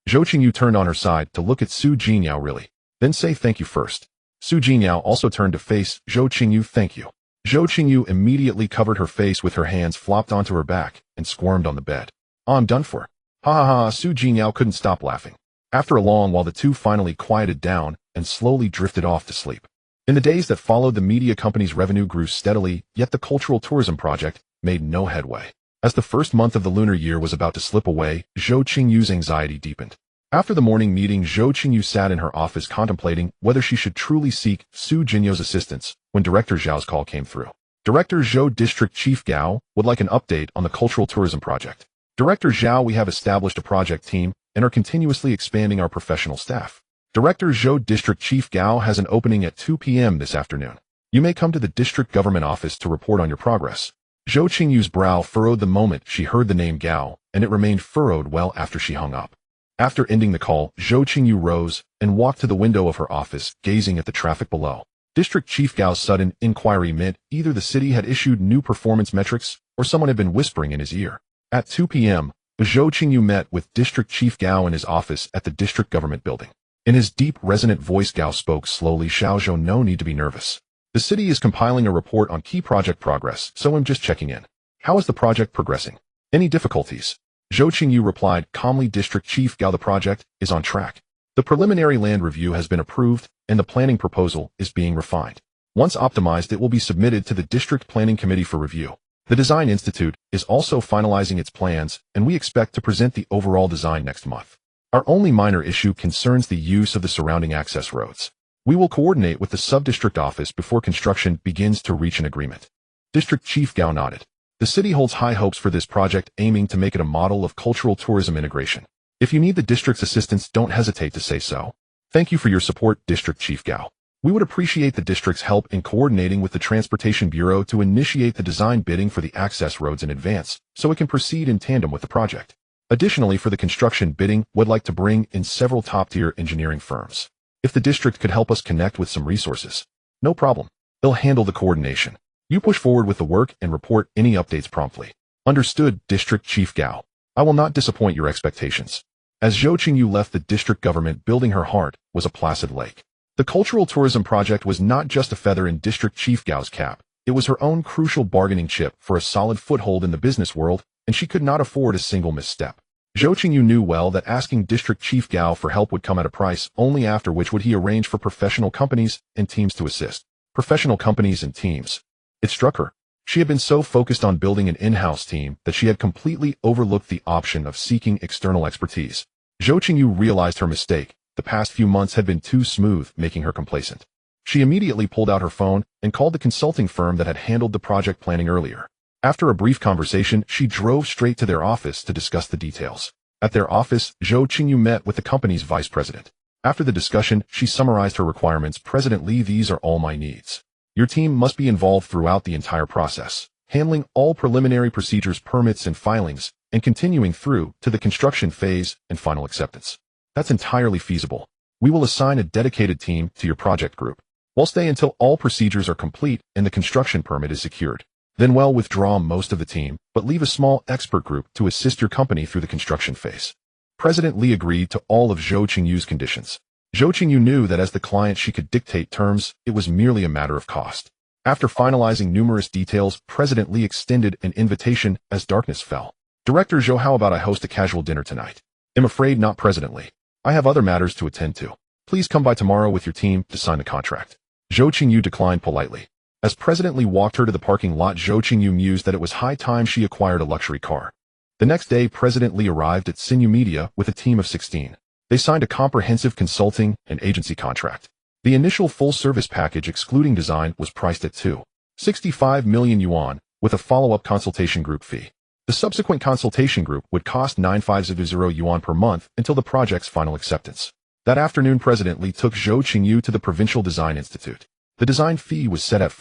S1: Zhou Qingyu turned on her side to look at Zhou Jinyu. Really? Then say thank you first. Zhou Jinyu also turned to face Zhou Qingyu. Thank you. Zhou Qingyu immediately covered her face with her hands, flopped onto her back, and squirmed on the bed. Oh, I'm done for. Ha ha ha, Zhou Jinyu couldn't stop laughing. After a long while, the two finally quieted down and slowly drifted off to sleep. In the days that followed, the media company's revenue grew steadily, yet the cultural tourism project made no headway. As the first month of the lunar year was about to slip away, Zhou Qingyu's anxiety deepened. After the morning meeting, Zhou Qingyu sat in her office contemplating whether she should truly seek Zhou Jinyu's assistance when Director Zhao's call came through. Director Zhou, District Chief Gao, would like an update on the cultural tourism project. Director Zhao, we have established a project team and are continuously expanding our professional staff. Director Zhou, District Chief Gao has an opening at 2 p.m. this afternoon. You may come to the district government office to report on your progress. Zhou Qingyu's brow furrowed the moment she heard the name Gao, and it remained furrowed well after she hung up. After ending the call, Zhou Qingyu rose and walked to the window of her office, gazing at the traffic below. District Chief Gao's sudden inquiry meant either the city had issued new performance metrics or someone had been whispering in his ear. At 2 p.m., Zhou Qingyu met with District Chief Gao in his office at the district government building. In his deep, resonant voice, Gao spoke slowly. Xiaozhou, no need to be nervous. The city is compiling a report on key project progress, so I'm just checking in. How is the project progressing? Any difficulties? Zhou Qingyu replied calmly. District Chief Gao, the project is on track. The preliminary land review has been approved, and the planning proposal is being refined. Once optimized, it will be submitted to the District Planning Committee for review. The Design Institute is also finalizing its plans, and we expect to present the overall design next month. Our only minor issue concerns the use of the surrounding access roads. We will coordinate with the sub-district office before construction begins to reach an agreement. District Chief Gao nodded. The city holds high hopes for this project, aiming to make it a model of cultural tourism integration. If you need the district's assistance, don't hesitate to say so. Thank you for your support, District Chief Gao. We would appreciate the district's help in coordinating with the Transportation Bureau to initiate the design bidding for the access roads in advance, so it can proceed in tandem with the project. Additionally, for the construction bidding, we'd like to bring in several top-tier engineering firms. If the district could help us connect with some resources. No problem. They'll handle the coordination. You push forward with the work and report any updates promptly. Understood, District Chief Gao. I will not disappoint your expectations. As Zhou Qingyu left the district government building, her heart was a placid lake. The cultural tourism project was not just a feather in District Chief Gao's cap. It was her own crucial bargaining chip for a solid foothold in the business world, and she could not afford a single misstep. Zhou Qingyu knew well that asking District Chief Gao for help would come at a price, only after which would he arrange for professional companies and teams to assist. Professional companies and teams. It struck her. She had been so focused on building an in-house team that she had completely overlooked the option of seeking external expertise. Zhou Qingyu realized her mistake. The past few months had been too smooth, making her complacent. She immediately pulled out her phone and called the consulting firm that had handled the project planning earlier. After a brief conversation, she drove straight to their office to discuss the details. At their office, Zhou Qingyu met with the company's vice president. After the discussion, she summarized her requirements. President Li, these are all my needs. Your team must be involved throughout the entire process, handling all preliminary procedures, permits, and filings, and continuing through to the construction phase and final acceptance. That's entirely feasible. We will assign a dedicated team to your project group. We'll stay until all procedures are complete and the construction permit is secured. Then we'll withdraw most of the team, but leave a small expert group to assist your company through the construction phase. President Li agreed to all of Zhou Qingyu's conditions. Zhou Qingyu knew that as the client she could dictate terms, it was merely a matter of cost. After finalizing numerous details, President Li extended an invitation as darkness fell. Director Zhou, how about I host a casual dinner tonight? I'm afraid not, President Li. I have other matters to attend to. Please come by tomorrow with your team to sign the contract. Zhou Qingyu declined politely. As President Li walked her to the parking lot, Zhou Qingyu mused that it was high time she acquired a luxury car. The next day, President Li arrived at Xinyu Media with a team of 16. They signed a comprehensive consulting and agency contract. The initial full-service package, excluding design, was priced at 265 million yuan, with a follow-up consultation group fee. The subsequent consultation group would cost 950 yuan per month until the project's final acceptance. That afternoon, President Li took Zhou Qingyu to the Provincial Design Institute. The design fee was set at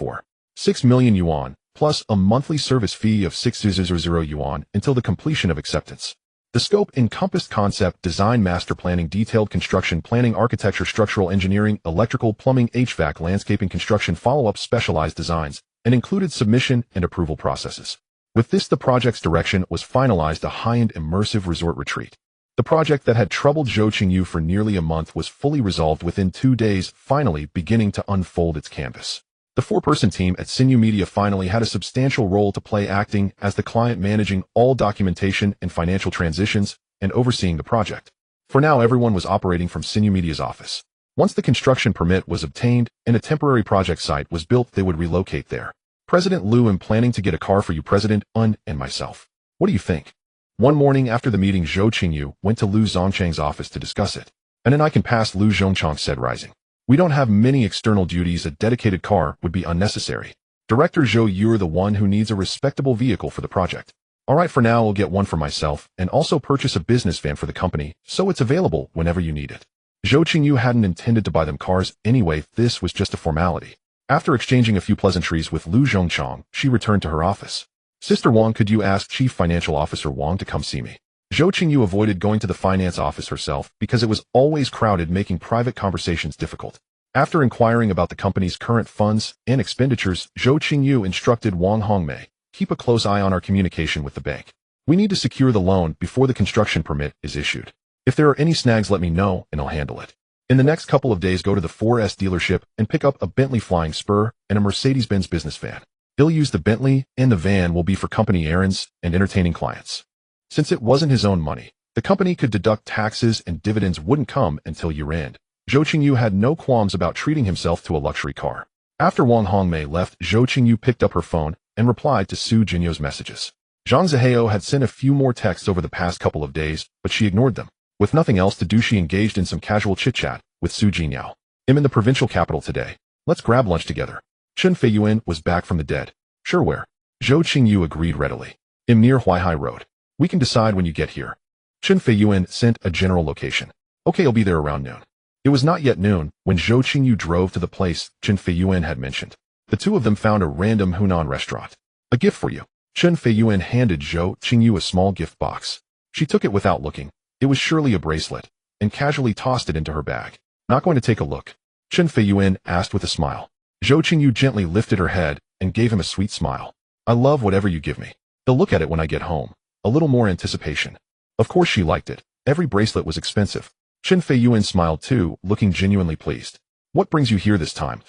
S1: 6 million yuan, plus a monthly service fee of 600 yuan until the completion of acceptance. The scope encompassed concept, design, master planning, detailed construction planning, architecture, structural engineering, electrical, plumbing, HVAC, landscaping, construction, follow-up, specialized designs, and included submission and approval processes. With this, the project's direction was finalized: a high-end immersive resort retreat. The project that had troubled Zhou Qingyu for nearly a month was fully resolved within 2 days, finally beginning to unfold its canvas. The 4-person team at Xinyu Media finally had a substantial role to play, acting as the client, managing all documentation and financial transitions, and overseeing the project. For now, everyone was operating from Xinyu Media's office. Once the construction permit was obtained and a temporary project site was built, they would relocate there. President Lu, I'm planning to get a car for you, President Un, and myself. What do you think? One morning after the meeting, Zhou Qingyu went to Lu Zongchang's office to discuss it. And then I can pass, Lu Zongchang said, rising. We don't have many external duties. A dedicated car would be unnecessary. Director Zhou, you're the one who needs a respectable vehicle for the project. All right, for now I'll get one for myself and also purchase a business van for the company, so it's available whenever you need it. Zhou Qingyu hadn't intended to buy them cars anyway. This was just a formality. After exchanging a few pleasantries with Lu Zongchang, she returned to her office. Sister Wang, could you ask Chief Financial Officer Wang to come see me? Zhou Qingyu avoided going to the finance office herself because it was always crowded, making private conversations difficult. After inquiring about the company's current funds and expenditures, Zhou Qingyu instructed Wang Hongmei, keep a close eye on our communication with the bank. We need to secure the loan before the construction permit is issued. If there are any snags, let me know and I'll handle it. In the next couple of days, go to the 4S dealership and pick up a Bentley Flying Spur and a Mercedes-Benz business van. He'll use the Bentley, and the van will be for company errands and entertaining clients. Since it wasn't his own money, the company could deduct taxes and dividends wouldn't come until year-end. Zhou Qingyu had no qualms about treating himself to a luxury car. After Wang Hongmei left, Zhou Qingyu picked up her phone and replied to Su Jinyo's messages. Zhang Zihao had sent a few more texts over the past couple of days, but she ignored them. With nothing else to do, she engaged in some casual chit-chat with Su Jinyao. I'm in the provincial capital today. Let's grab lunch together. Chen Feiyuan was back from the dead. Sure, where? Zhou Qingyu agreed readily. I'm near Huaihai Road. We can decide when you get here. Chen Feiyuan sent a general location. Okay, I'll be there around noon. It was not yet noon when Zhou Qingyu drove to the place Chen Feiyuan had mentioned. The two of them found a random Hunan restaurant. A gift for you. Chen Feiyuan handed Zhou Qingyu a small gift box. She took it without looking. It was surely a bracelet, and casually tossed it into her bag. Not going to take a look? Chen Feiyuan asked with a smile. Zhou Qingyu gently lifted her head and gave him a sweet smile. I love whatever you give me. I'll look at it when I get home. A little more anticipation. Of course she liked it. Every bracelet was expensive. Chen Feiyuan smiled too, looking genuinely pleased. What brings you here this time?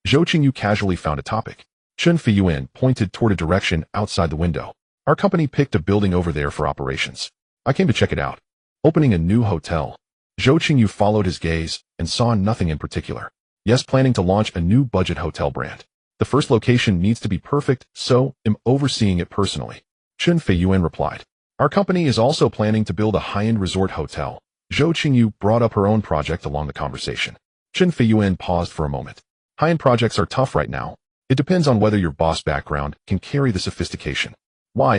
S1: Zhou Qingyu casually found a topic. Chen Feiyuan pointed toward a direction outside the window. Our company picked a building over there for operations. I came to check it out. Opening a new hotel. Zhou Qingyu followed his gaze and saw nothing in particular. Yes, planning to launch a new budget hotel brand. The first location needs to be perfect, so I'm overseeing it personally. Chen Feiyuan replied. Our company is also planning to build a high-end resort hotel. Zhou Qingyu brought up her own project along the conversation. Chen Feiyuan paused for a moment. High-end projects are tough right now. It depends on whether your boss background can carry the sophistication. Why?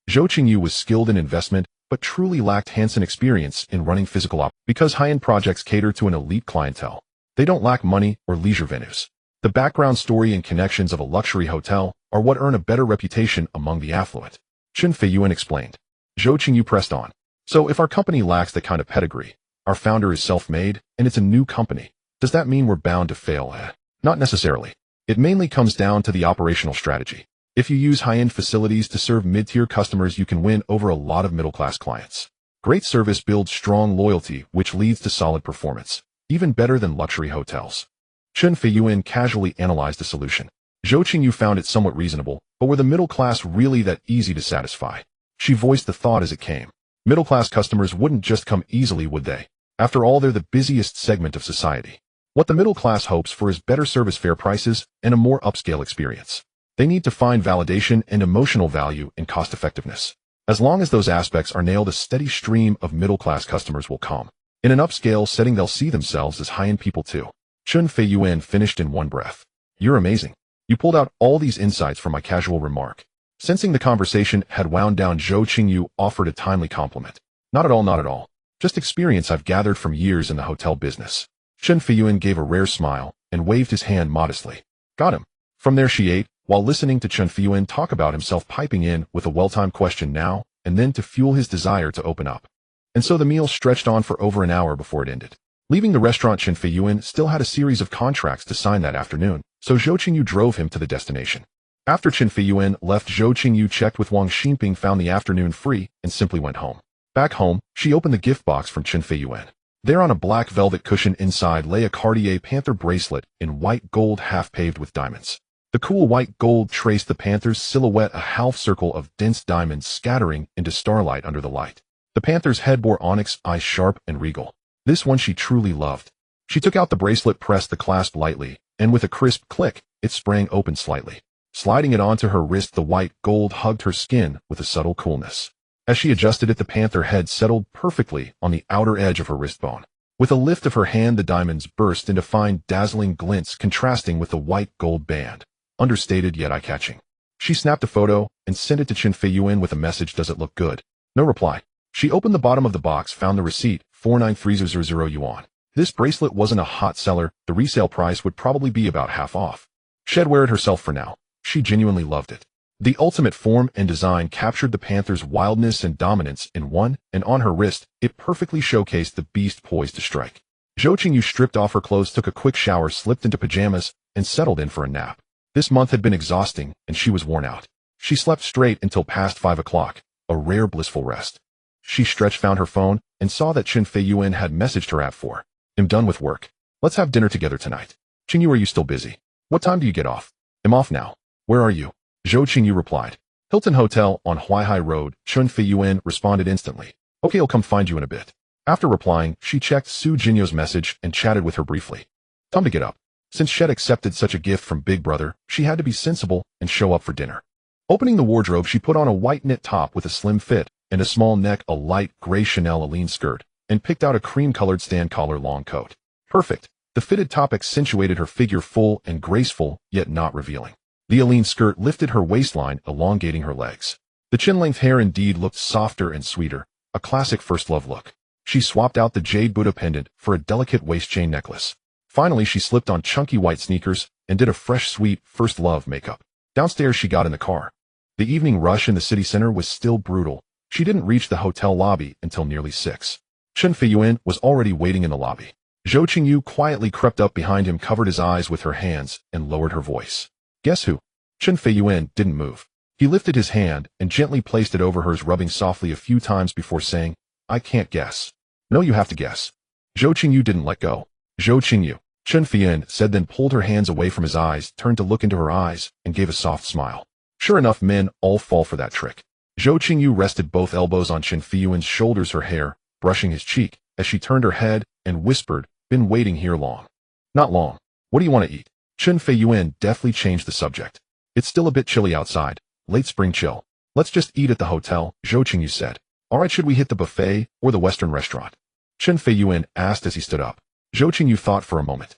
S1: Zhou Qingyu was skilled in investment, but truly lacked hands-on experience in running physical ops because high-end projects cater to an elite clientele. They don't lack money or leisure venues. The background story and connections of a luxury hotel are what earn a better reputation among the affluent. Chen Feiyuan explained. Zhou Qingyu pressed on. So if our company lacks that kind of pedigree, our founder is self-made, and it's a new company, does that mean we're bound to fail? Not necessarily. It mainly comes down to the operational strategy. If you use high-end facilities to serve mid-tier customers, you can win over a lot of middle-class clients. Great service builds strong loyalty, which leads to solid performance, even better than luxury hotels. Chen Feiyuan casually analyzed the solution. Zhou Qingyu found it somewhat reasonable, but were the middle class really that easy to satisfy? She voiced the thought as it came. Middle-class customers wouldn't just come easily, would they? After all, they're the busiest segment of society. What the middle class hopes for is better service, fair prices, and a more upscale experience. They need to find validation and emotional value in cost-effectiveness. As long as those aspects are nailed, a steady stream of middle-class customers will come. In an upscale setting, they'll see themselves as high-end people too. Chen Feiyuan finished in one breath. You're amazing. You pulled out all these insights from my casual remark. Sensing the conversation had wound down, Zhou Qingyu offered a timely compliment. Not at all, not at all. Just experience I've gathered from years in the hotel business. Chen Feiyuan gave a rare smile and waved his hand modestly. Got him. From there she ate, while listening to Chen Feiyuan talk about himself, piping in with a well-timed question now and then to fuel his desire to open up. And so the meal stretched on for over an hour before it ended. Leaving the restaurant, Chen Feiyuan still had a series of contracts to sign that afternoon, so Zhou Qingyu drove him to the destination. After Chen Feiyuan left, Zhou Qingyu checked with Wang Xinping, found the afternoon free, and simply went home. Back home, she opened the gift box from Chen Feiyuan. There on a black velvet cushion inside lay a Cartier Panther bracelet in white gold, half paved with diamonds. The cool white gold traced the panther's silhouette, a half circle of dense diamonds scattering into starlight under the light. The panther's head bore onyx, eyes sharp and regal. This one she truly loved. She took out the bracelet, pressed the clasp lightly, and with a crisp click, it sprang open slightly. Sliding it onto her wrist, the white gold hugged her skin with a subtle coolness. As she adjusted it, the panther head settled perfectly on the outer edge of her wristbone. With a lift of her hand, the diamonds burst into fine, dazzling glints, contrasting with the white gold band. Understated yet eye-catching. She snapped a photo and sent it to Chen Feiyuan with a message. Does it look good? No reply. She opened the bottom of the box, found the receipt, 493000 yuan. This bracelet wasn't a hot seller. The resale price would probably be about half off. She'd wear it herself for now. She genuinely loved it. The ultimate form and design captured the panther's wildness and dominance in one, and on her wrist, it perfectly showcased the beast poised to strike. Zhou Qingyu stripped off her clothes, took a quick shower, slipped into pajamas, and settled in for a nap. This month had been exhausting, and she was worn out. She slept straight until past 5 o'clock, a rare blissful rest. She stretched, found her phone, and saw that Chen Feiyuan had messaged her at 4. I'm done with work. Let's have dinner together tonight. Qingyu, are you still busy? What time do you get off? I'm off now. Where are you? Zhou Qingyu replied. Hilton Hotel on Huaihai Road. Chen Feiyuan responded instantly. Okay, I'll come find you in a bit. After replying, she checked Su Jinyo's message and chatted with her briefly. Time to get up. Since she'd accepted such a gift from Big Brother, she had to be sensible and show up for dinner. Opening the wardrobe, she put on a white knit top with a slim fit and a small neck, a light gray Chanel Aline skirt, and picked out a cream-colored stand collar long coat. Perfect. The fitted top accentuated her figure, full and graceful, yet not revealing. The Aline skirt lifted her waistline, elongating her legs. The chin-length hair indeed looked softer and sweeter, a classic first love look. She swapped out the jade Buddha pendant for a delicate waist chain necklace. Finally, she slipped on chunky white sneakers and did a fresh, sweet first love makeup. Downstairs, she got in the car. The evening rush in the city center was still brutal. She didn't reach the hotel lobby until nearly 6. Chen Feiyuan was already waiting in the lobby. Zhou Qingyu quietly crept up behind him, covered his eyes with her hands, and lowered her voice. Guess who? Chen Feiyuan didn't move. He lifted his hand and gently placed it over hers, rubbing softly a few times before saying, I can't guess. No, you have to guess. Zhou Qingyu didn't let go. Zhou Qingyu. Chen Fian said, then pulled her hands away from his eyes, turned to look into her eyes, and gave a soft smile. Sure enough, men all fall for that trick. Zhou Qingyu rested both elbows on Chen Fiyuan's shoulders, her hair brushing his cheek, as she turned her head and whispered, "Been waiting here long." "Not long. What do you want to eat?" Chen Fiyuan deftly changed the subject. "It's still a bit chilly outside. Late spring chill. Let's just eat at the hotel," Zhou Qingyu said. "All right, should we hit the buffet or the Western restaurant?" Chen Fiyuan asked as he stood up. Zhou Qingyu thought for a moment.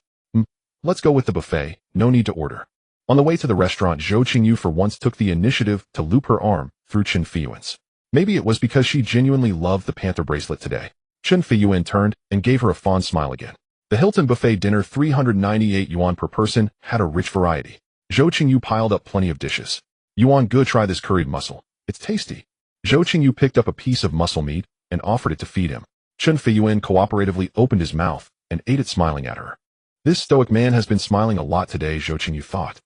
S1: Let's go with the buffet, no need to order." On the way to the restaurant, Zhou Qingyu for once took the initiative to loop her arm through Chen Fiyuan's. Maybe it was because she genuinely loved the panther bracelet today. Chen Fiyuan turned and gave her a fond smile again. The Hilton buffet dinner, 398 yuan per person, had a rich variety. Zhou Qingyu piled up plenty of dishes. "Yuan, good, try this curried mussel. It's tasty." Zhou Qingyu picked up a piece of mussel meat and offered it to feed him. Chen Fiyuan cooperatively opened his mouth and ate it, smiling at her. This stoic man has been smiling a lot today, Zhou Qingyu thought.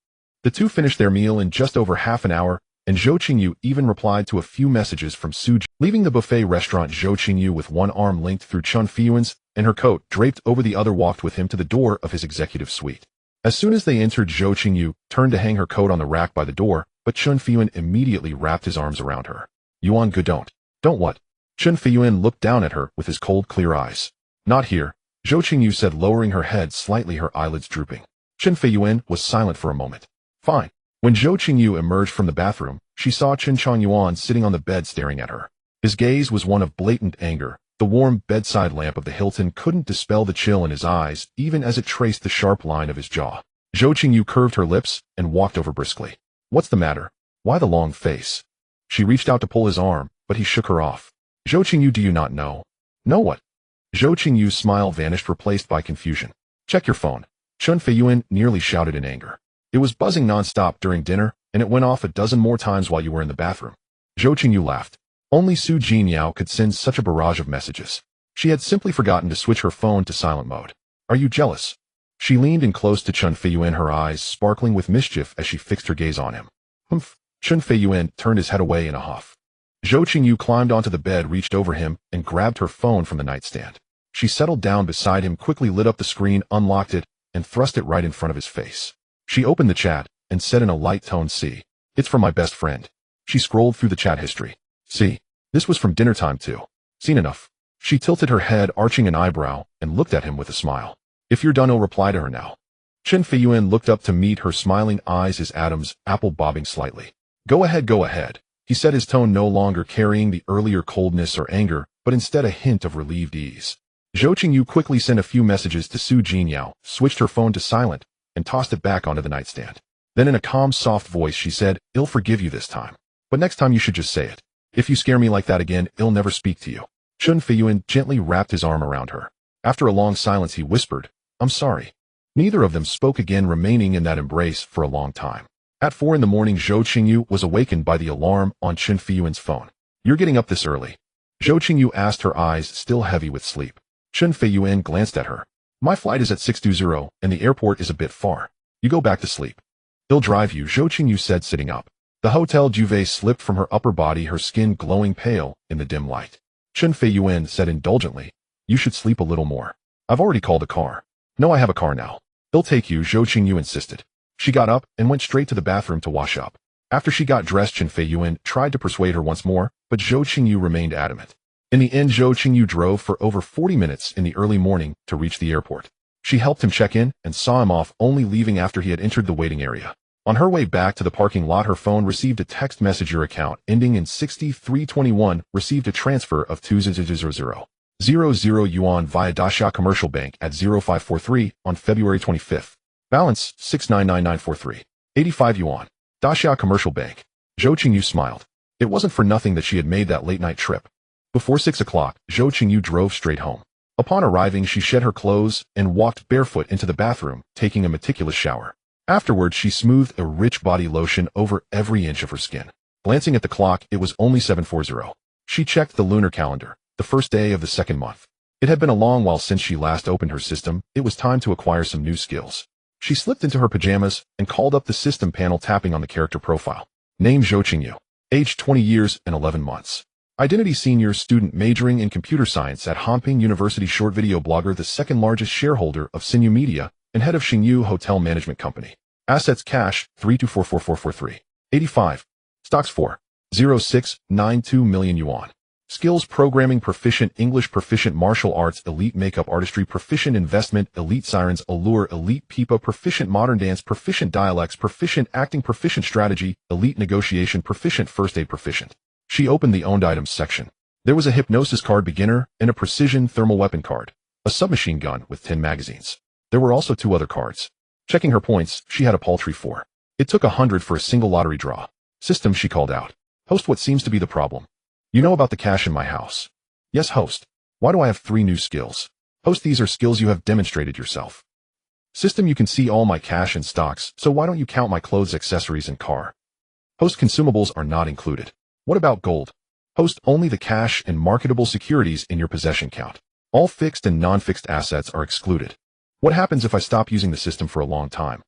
S1: The two finished their meal in just over half an hour, and Zhou Qingyu even replied to a few messages from Su. Leaving the buffet restaurant, Zhou Qingyu, with one arm linked through Chen Fiyuan's and her coat draped over the other, walked with him to the door of his executive suite. As soon as they entered, Zhou Qingyu turned to hang her coat on the rack by the door, but Chen Fiyuan immediately wrapped his arms around her. "Yuan, good, don't what?" Chen Fiyuan looked down at her with his cold, clear eyes. "Not here," Zhou Qingyu said, lowering her head slightly, her eyelids drooping. Chen Fiyuan was silent for a moment. "Fine." When Zhou Qingyu emerged from the bathroom, she saw Chen Changyuan sitting on the bed staring at her. His gaze was one of blatant anger. The warm bedside lamp of the Hilton couldn't dispel the chill in his eyes, even as it traced the sharp line of his jaw. Zhou Qingyu curved her lips and walked over briskly. "What's the matter? Why the long face?" She reached out to pull his arm, but he shook her off. "Zhou Qingyu, do you not know?" "Know what?" Zhou Qingyu's smile vanished, replaced by confusion. "Check your phone," Chen Fiyuan nearly shouted in anger. "It was buzzing non-stop during dinner, and it went off a dozen more times while you were in the bathroom." Zhou Qingyu laughed. Only Su Jinyao could send such a barrage of messages. She had simply forgotten to switch her phone to silent mode. "Are you jealous?" She leaned in close to Chen Fiyuan, her eyes sparkling with mischief as she fixed her gaze on him. "Humph." Chen Fiyuan turned his head away in a huff. Zhou Qingyu climbed onto the bed, reached over him, and grabbed her phone from the nightstand. She settled down beside him, quickly lit up the screen, unlocked it, and thrust it right in front of his face. She opened the chat and said in a light tone, "See, it's from my best friend." She scrolled through the chat history. "See, this was from dinner time too. Seen enough." She tilted her head, arching an eyebrow, and looked at him with a smile. "If you're done, I'll reply to her now." Chen Fiyuan looked up to meet her smiling eyes, his Adam's apple bobbing slightly. Go ahead," he said, his tone no longer carrying the earlier coldness or anger, but instead a hint of relieved ease. Zhou Qingyu quickly sent a few messages to Su Jinyao, switched her phone to silent, and tossed it back onto the nightstand. Then in a calm, soft voice she said, "I'll forgive you this time. But next time you should just say it. If you scare me like that again, I'll never speak to you." Chen Fiyuan gently wrapped his arm around her. After a long silence he whispered, "I'm sorry." Neither of them spoke again, remaining in that embrace for a long time. At 4 in the morning, Zhou Qingyu was awakened by the alarm on Chen Fiyuan's phone. "You're getting up this early?" Zhou Qingyu asked, her eyes still heavy with sleep. Chen Fiyuan glanced at her. "My flight is at 6:20, and the airport is a bit far. You go back to sleep. I'll drive you," Zhou Qingyu said, sitting up. The hotel duvet slipped from her upper body, her skin glowing pale in the dim light. Chen Fiyuan said indulgently, "You should sleep a little more. I've already called a car." "No, I have a car now. I'll take you," Zhou Qingyu insisted. She got up and went straight to the bathroom to wash up. After she got dressed, Chen Fiyuan tried to persuade her once more, but Zhou Qingyu remained adamant. In the end, Zhou Qingyu drove for over 40 minutes in the early morning to reach the airport. She helped him check in and saw him off, only leaving after he had entered the waiting area. On her way back to the parking lot, her phone received a text message. "Your account ending in 6321 received a transfer of 2,000 yuan via Daxia Commercial Bank at 0543 on February 25th. Balance 699943. 85 yuan. Daxia Commercial Bank." Zhou Qingyu smiled. It wasn't for nothing that she had made that late-night trip. Before 6 o'clock, Zhou Qingyu drove straight home. Upon arriving, she shed her clothes and walked barefoot into the bathroom, taking a meticulous shower. Afterwards, she smoothed a rich body lotion over every inch of her skin. Glancing at the clock, it was only 7:40. She checked the lunar calendar, the first day of the second month. It had been a long while since she last opened her system. It was time to acquire some new skills. She slipped into her pajamas and called up the system panel, tapping on the character profile. Name: Zhou Qingyu. Age: 20 years and 11 months. Identity: senior student majoring in computer science at Hongping University. Short video blogger, the second largest shareholder of Sinyu Media, and head of Qingyu Hotel Management Company. Assets cash, 324443. 85. Stocks 4.0692 million yuan. Skills programming proficient, English proficient, martial arts, elite makeup artistry proficient, investment, elite sirens, allure, elite pipa proficient, modern dance proficient, dialects proficient, acting proficient, strategy, elite negotiation proficient, first aid proficient. She opened the owned items section. There was a hypnosis card beginner and a precision thermal weapon card, a submachine gun with 10 magazines. There were also 2 other cards. Checking her points, she had a paltry 4. It took 100 for a single lottery draw. System, she called out. Host, what seems to be the problem? You know about the cash in my house. Yes, host. Why do I have 3 new skills? Host, these are skills you have demonstrated yourself. System, you can see all my cash and stocks, so why don't you count my clothes, accessories, and car? Host, consumables are not included. What about gold? Host, only the cash and marketable securities in your possession count. All fixed and non-fixed assets are excluded. What happens if I stop using the system for a long time?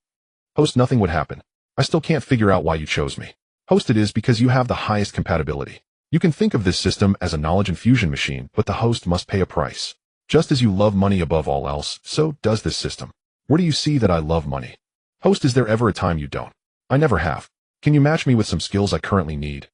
S1: Host, nothing would happen. I still can't figure out why you chose me. Host, it is because you have the highest compatibility. You can think of this system as a knowledge infusion machine, but the host must pay a price. Just as you love money above all else, so does this system. Where do you see that I love money? Host, is there ever a time you don't? I never have. Can you match me with some skills I currently need?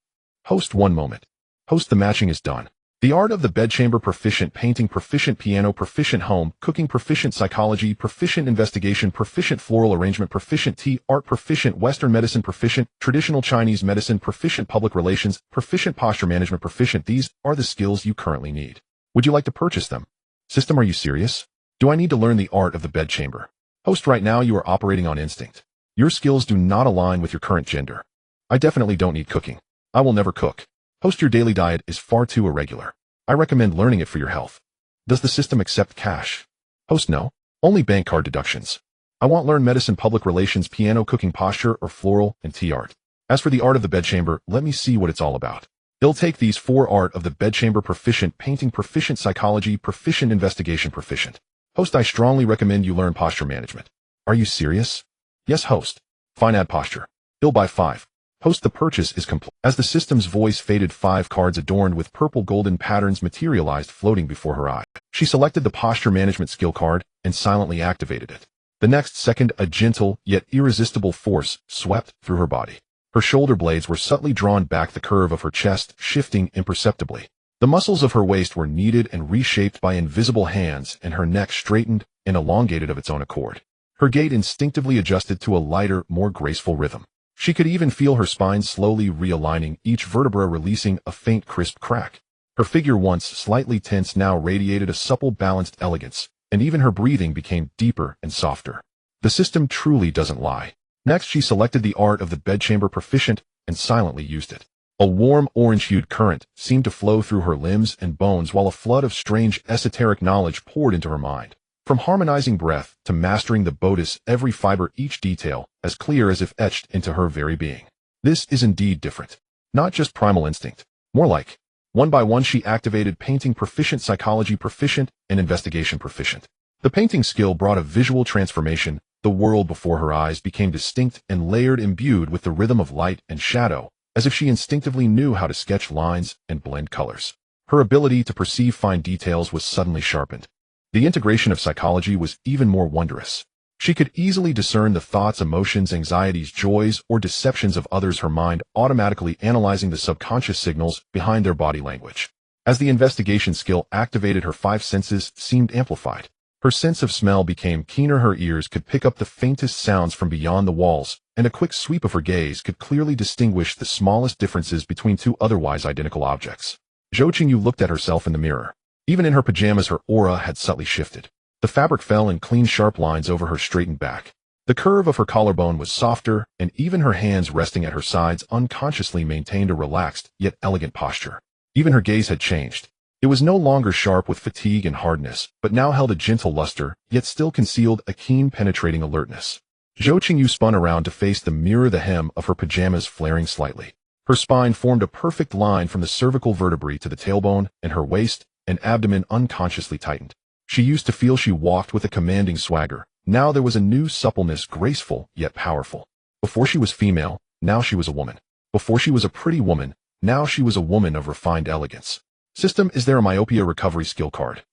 S1: Host, one moment. Host, the matching is done. The art of the bedchamber proficient, painting proficient, piano proficient, home cooking proficient, psychology proficient, investigation proficient, floral arrangement proficient, tea art proficient, western medicine proficient, traditional Chinese medicine proficient, public relations proficient, posture management proficient. These are the skills you currently need. Would you like to purchase them? System, are you serious? Do I need to learn the art of the bedchamber? Host, right now you are operating on instinct. Your skills do not align with your current gender. I definitely don't need cooking. I will never cook. Host, your daily diet is far too irregular. I recommend learning it for your health. Does the system accept cash? Host, no. Only bank card deductions. I won't learn medicine, public relations, piano, cooking, posture, or floral and tea art. As for the art of the bedchamber, let me see what it's all about. It'll take these 4 art of the bedchamber proficient, painting proficient, psychology proficient, investigation proficient. Host, I strongly recommend you learn posture management. Are you serious? Yes, host. Fine, add posture. Ill by 5. Host, the purchase is complete. As the system's voice faded, 5 cards adorned with purple golden patterns materialized floating before her eye. She selected the posture management skill card and silently activated it. The next second, a gentle yet irresistible force swept through her body. Her shoulder blades were subtly drawn back, the curve of her chest shifting imperceptibly. The muscles of her waist were kneaded and reshaped by invisible hands, and her neck straightened and elongated of its own accord. Her gait instinctively adjusted to a lighter, more graceful rhythm. She could even feel her spine slowly realigning, each vertebra releasing a faint, crisp crack. Her figure, once slightly tense, now radiated a supple, balanced elegance, and even her breathing became deeper and softer. The system truly doesn't lie. Next, she selected the art of the bedchamber proficient and silently used it. A warm, orange-hued current seemed to flow through her limbs and bones, while a flood of strange, esoteric knowledge poured into her mind. From harmonizing breath to mastering the bodhis, every fiber, each detail, as clear as if etched into her very being. This is indeed different. Not just primal instinct. More like, one by one she activated painting proficient, psychology proficient, and investigation proficient. The painting skill brought a visual transformation. The world before her eyes became distinct and layered, imbued with the rhythm of light and shadow, as if she instinctively knew how to sketch lines and blend colors. Her ability to perceive fine details was suddenly sharpened. The integration of psychology was even more wondrous. She could easily discern the thoughts, emotions, anxieties, joys, or deceptions of others, her mind automatically analyzing the subconscious signals behind their body language. As the investigation skill activated, her 5 senses seemed amplified. Her sense of smell became keener, her ears could pick up the faintest sounds from beyond the walls, and a quick sweep of her gaze could clearly distinguish the smallest differences between 2 otherwise identical objects. Zhou Qingyu looked at herself in the mirror. Even in her pajamas, her aura had subtly shifted. The fabric fell in clean, sharp lines over her straightened back. The curve of her collarbone was softer, and even her hands resting at her sides unconsciously maintained a relaxed, yet elegant posture. Even her gaze had changed. It was no longer sharp with fatigue and hardness, but now held a gentle luster, yet still concealed a keen, penetrating alertness. Zhou Qingyu spun around to face the mirror, the hem of her pajamas flaring slightly. Her spine formed a perfect line from the cervical vertebrae to the tailbone, and her waist and abdomen unconsciously tightened. She used to feel she walked with a commanding swagger. Now there was a new suppleness, graceful yet powerful. Before she was female, now she was a woman. Before she was a pretty woman, now she was a woman of refined elegance. System, is there a myopia recovery skill card?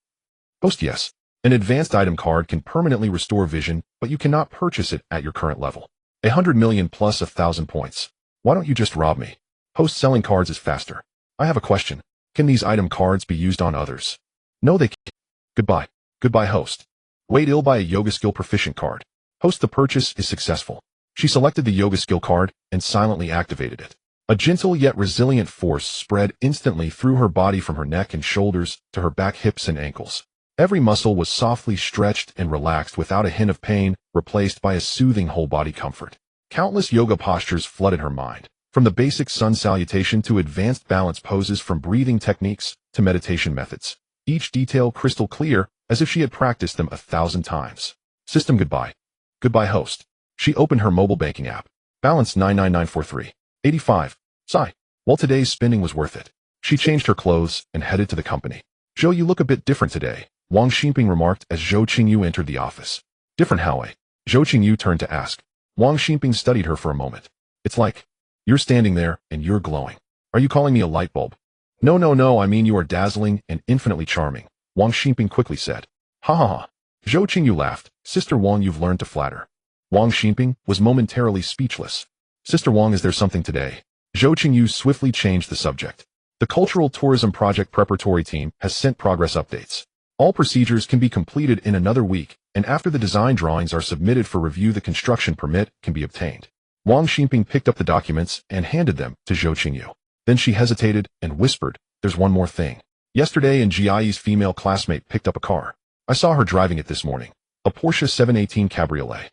S1: Host, yes. An advanced item card can permanently restore vision, but you cannot purchase it at your current level. 100 million plus 1,000 points. Why don't you just rob me? Host selling cards is faster. I have a question. Can these item cards be used on others? No, they can't. Goodbye. Goodbye, host. Wait, I'll buy a yoga skill proficient card. Host, the purchase is successful. She selected the yoga skill card and silently activated it. A gentle yet resilient force spread instantly through her body from her neck and shoulders to her back, hips, and ankles. Every muscle was softly stretched and relaxed without a hint of pain, replaced by a soothing whole-body comfort. Countless yoga postures flooded her mind, from the basic sun salutation to advanced balance poses, from breathing techniques to meditation methods. Each detail crystal clear, as if she had practiced them 1,000 times. System, goodbye. Goodbye, host. She opened her mobile banking app. Balance 99943. 85. Sigh. Well, today's spending was worth it. She changed her clothes and headed to the company. Zhou, you look a bit different today, Wang Xinping remarked as Zhou Qingyu entered the office. Different how, eh? Zhou Qingyu turned to ask. Wang Xinping studied her for a moment. It's like, you're standing there and you're glowing. Are you calling me a light bulb? No, I mean you are dazzling and infinitely charming, Wang Xinping quickly said. Ha ha ha. Zhou Qingyu laughed. Sister Wang, you've learned to flatter. Wang Xinping was momentarily speechless. Sister Wang, is there something today? Zhou Qingyu swiftly changed the subject. The Cultural Tourism Project Preparatory Team has sent progress updates. All procedures can be completed in another week, and after the design drawings are submitted for review, the construction permit can be obtained. Wang Xinping picked up the documents and handed them to Zhou Qingyu. Then she hesitated and whispered, there's one more thing. Yesterday, Jiai's female classmate picked up a car. I saw her driving it this morning. A Porsche 718 Cabriolet.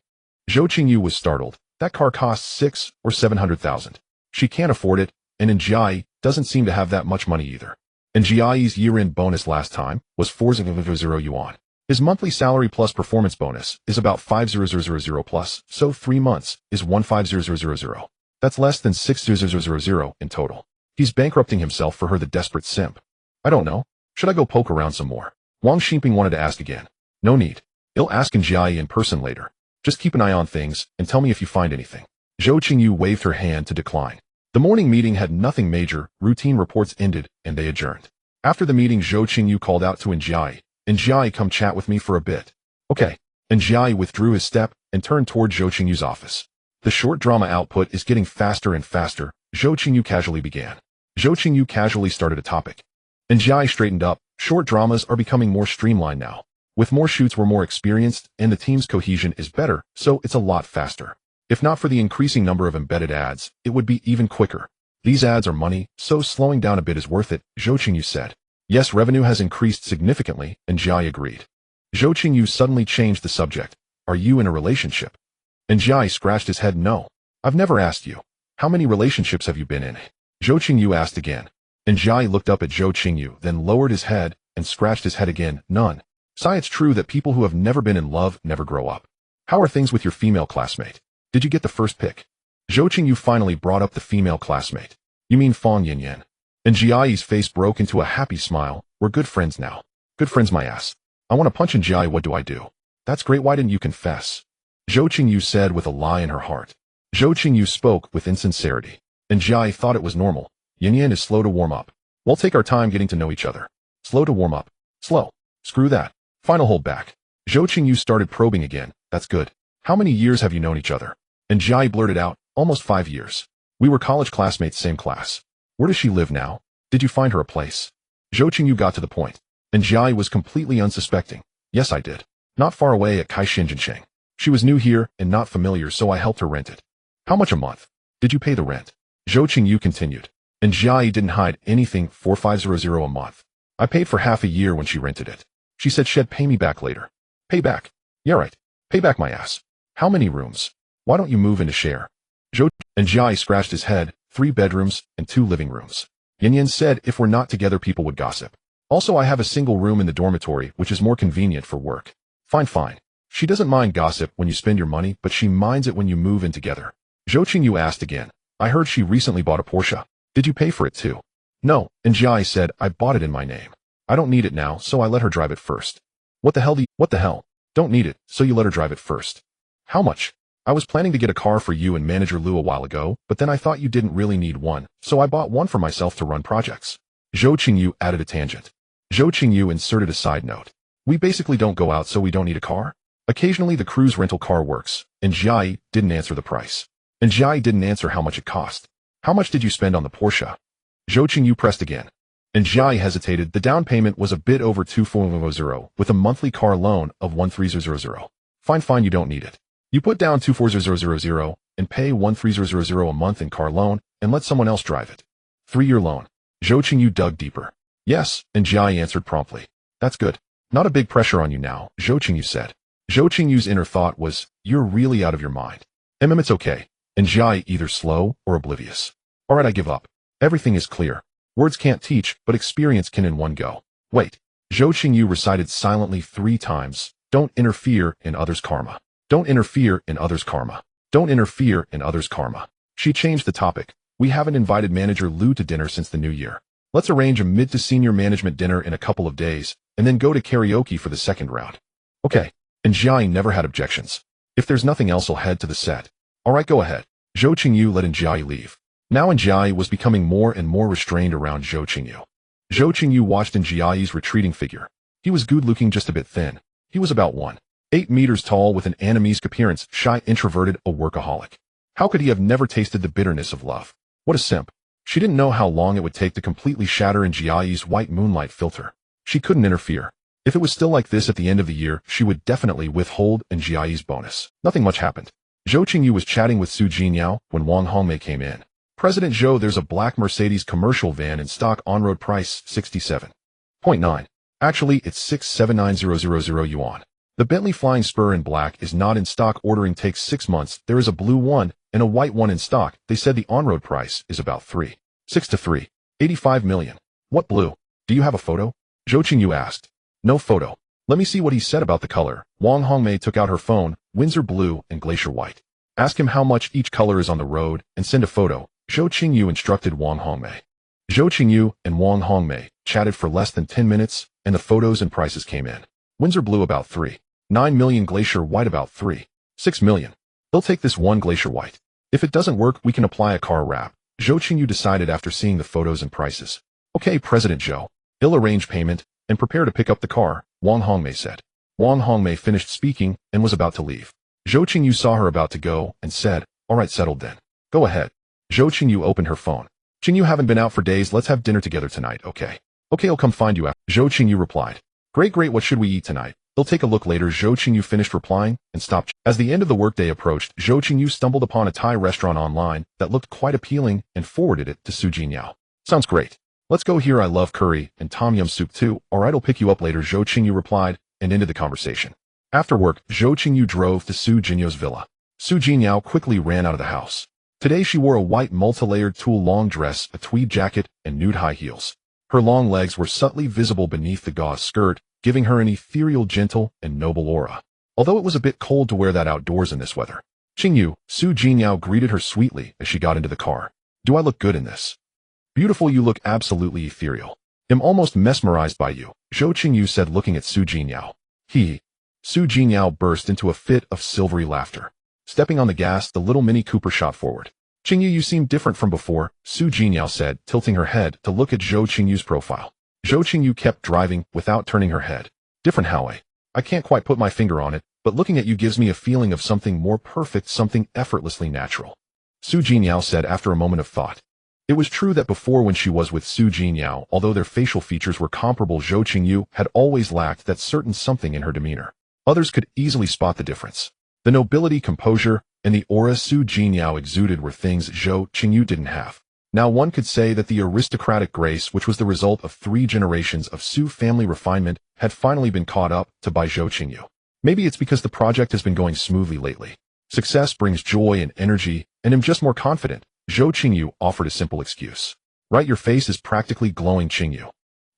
S1: Zhou Qingyu was startled. That car costs 6 or 700,000. She can't afford it, and Jiai doesn't seem to have that much money either. And Jiai's year-end bonus last time was 4,000 yuan. His monthly salary plus performance bonus is about 5,000 plus, so 3 months is 15,000. That's less than 6,000 in total. He's bankrupting himself for her, the desperate simp. I don't know. Should I go poke around some more? Wang Xinping wanted to ask again. No need. I'll ask Jiai in person later. Just keep an eye on things and tell me if you find anything. Zhou Qingyu waved her hand to decline. The morning meeting had nothing major, routine reports ended, and they adjourned. After the meeting, Zhou Qingyu called out to Jiai. Jiai, come chat with me for a bit. Okay. Jiai withdrew his step and turned toward Zhou Qingyu's office. The short drama output is getting faster and faster, Zhou Qingyu casually began. Zhou Qingyu casually started a topic. Jiai straightened up. Short dramas are becoming more streamlined now. With more shoots, we're more experienced, and the team's cohesion is better, so it's a lot faster. If not for the increasing number of embedded ads, it would be even quicker. These ads are money, so slowing down a bit is worth it, Zhou Qingyu said. Yes, revenue has increased significantly, and Jiai agreed. Zhou Qingyu suddenly changed the subject. Are you in a relationship? Jiai scratched his head. No. I've never asked you. How many relationships have you been in? Zhou Qingyu asked again. Jiai looked up at Zhou Qingyu, then lowered his head and scratched his head again. None. Sigh, it's true that people who have never been in love never grow up. How are things with your female classmate? Did you get the first pick? Zhou Qingyu finally brought up the female classmate. You mean Fang Yanyan? Jiai's face broke into a happy smile. We're good friends now. Good friends, my ass. I want to punch Jiai. What do I do? That's great. Why didn't you confess? Zhou Qingyu said with a lie in her heart. Zhou Qingyu spoke with insincerity. Jiai thought it was normal. Yanyan is slow to warm up. We'll take our time getting to know each other. Slow to warm up. Slow. Screw that. Final hold back. Zhou Qingyu started probing again. That's good. How many years have you known each other? Jiai blurted out, almost 5 years. We were college classmates, same class. Where does she live now? Did you find her a place? Zhou Qingyu got to the point. Jiai was completely unsuspecting. Yes, I did. Not far away at Kaixinjiansheng. She was new here and not familiar, so I helped her rent it. How much a month? Did you pay the rent? Zhou Qingyu continued. Jiai didn't hide anything. 4,500 a month. I paid for half a year when she rented it. She said she'd pay me back later. Pay back? Yeah, right. Pay back my ass. How many rooms? Why don't you move in to share? Jiai scratched his head. 3 bedrooms and 2 living rooms. Yanyan said if we're not together, people would gossip. Also, I have a single room in the dormitory, which is more convenient for work. Fine. She doesn't mind gossip when you spend your money, but she minds it when you move in together. Zhou Qingyu asked again. I heard she recently bought a Porsche. Did you pay for it too? No, Jiai said I bought it in my name. I don't need it now, so I let her drive it first. What the hell? Don't need it, so you let her drive it first. How much? I was planning to get a car for you and Manager Lu a while ago, but then I thought you didn't really need one, so I bought one for myself to run projects. Zhou Qingyu added a tangent. Zhou Qingyu inserted a side note. We basically don't go out, so we don't need a car. Occasionally the cruise rental car works, and Jiai didn't answer the price. And Jiai didn't answer how much it cost. How much did you spend on the Porsche? Zhou Qingyu pressed again. And Jiai hesitated. The down payment was a bit over 2,400 with a monthly car loan of 1,300. Fine, you don't need it. You put down 2,400 and pay 1,300 a month in car loan and let someone else drive it. 3-year loan. Zhou Qingyu dug deeper. Yes, and Jiai answered promptly. That's good. Not a big pressure on you now, Zhou Qingyu said. Zhou Qingyu's inner thought was, you're really out of your mind. It's okay. And Jiai either slow or oblivious. Alright, I give up. Everything is clear. Words can't teach, but experience can in one go. Wait. Zhou Qingyu recited silently 3 times. Don't interfere in others' karma. Don't interfere in others' karma. Don't interfere in others' karma. She changed the topic. We haven't invited manager Lu to dinner since the new year. Let's arrange a mid to senior management dinner in a couple of days, and then go to karaoke for the second round. Okay. And Jiai never had objections. If there's nothing else, I'll head to the set. Alright, go ahead. Zhou Qingyu let Jiai leave. Now Jiai was becoming more and more restrained around Zhou Qingyu. Zhou Qingyu watched Jiai's retreating figure. He was good-looking, just a bit thin. He was about 1.8 meters tall with an anemic appearance, shy, introverted, a workaholic. How could he have never tasted the bitterness of love? What a simp. She didn't know how long it would take to completely shatter Jiai's white moonlight filter. She couldn't interfere. If it was still like this at the end of the year, she would definitely withhold Jiai's bonus. Nothing much happened. Zhou Qingyu was chatting with Su Jinyao when Wang Hongmei came in. President Zhou, there's a black Mercedes commercial van in stock, on-road price 67.9. Actually, it's 679,000 yuan. The Bentley Flying Spur in black is not in stock. Ordering takes 6 months. There is a blue one and a white one in stock. They said the on-road price is about 85 million. What blue? Do you have a photo? Zhou Qingyu asked. No photo. Let me see what he said about the color. Wang Hongmei took out her phone, Windsor blue and glacier white. Ask him how much each color is on the road and send a photo. Zhou Qingyu instructed Wang Hongmei. Zhou Qingyu and Wang Hongmei chatted for less than 10 minutes, and the photos and prices came in. Windsor blue about 3.9 million, glacier white about 3.6 million. They'll take this one glacier white. If it doesn't work, we can apply a car wrap. Zhou Qingyu decided after seeing the photos and prices. Okay, President Zhou. He'll arrange payment and prepare to pick up the car, Wang Hongmei said. Wang Hongmei finished speaking and was about to leave. Zhou Qingyu saw her about to go and said, alright, settled then. Go ahead. Zhou Qingyu opened her phone. Qingyu, haven't been out for days. Let's have dinner together tonight, okay? Okay, I'll come find you after. Zhou Qingyu replied. Great, what should we eat tonight? They'll take a look later. Zhou Qingyu finished replying and stopped. As the end of the workday approached, Zhou Qingyu stumbled upon a Thai restaurant online that looked quite appealing and forwarded it to Su Jinyao. Sounds great. Let's go here. I love curry and tom yum soup too. Alright, I'll pick you up later, Zhou Qingyu replied and ended the conversation. After work, Zhou Qingyu drove to Su Jinyao's villa. Su Jinyao quickly ran out of the house. Today she wore a white multi-layered tulle long dress, a tweed jacket, and nude high heels. Her long legs were subtly visible beneath the gauze skirt, giving her an ethereal, gentle, and noble aura. Although it was a bit cold to wear that outdoors in this weather. Qingyu, Su Jinyao greeted her sweetly as she got into the car. Do I look good in this? Beautiful, you look absolutely ethereal. I'm almost mesmerized by you, Zhou Qingyu said, looking at Su Jinyao. Su Jinyao burst into a fit of silvery laughter. Stepping on the gas, the little Mini Cooper shot forward. Qingyu, you seem different from before, Su Jinyao said, tilting her head to look at Zhou Qingyu's profile. Zhou Qingyu kept driving without turning her head. Different how? I can't quite put my finger on it, but looking at you gives me a feeling of something more perfect, something effortlessly natural. Su Jinyao said after a moment of thought. It was true that before, when she was with Su Jinyao, although their facial features were comparable, Zhou Qingyu had always lacked that certain something in her demeanor. Others could easily spot the difference. The nobility, composure, and the aura Su Jinyao exuded were things Zhou Qingyu didn't have. Now one could say that the aristocratic grace, which was the result of 3 generations of Su family refinement, had finally been caught up to by Zhou Qingyu. Maybe it's because the project has been going smoothly lately. Success brings joy and energy, and I'm just more confident. Zhou Qingyu offered a simple excuse. Right, your face is practically glowing, Qingyu.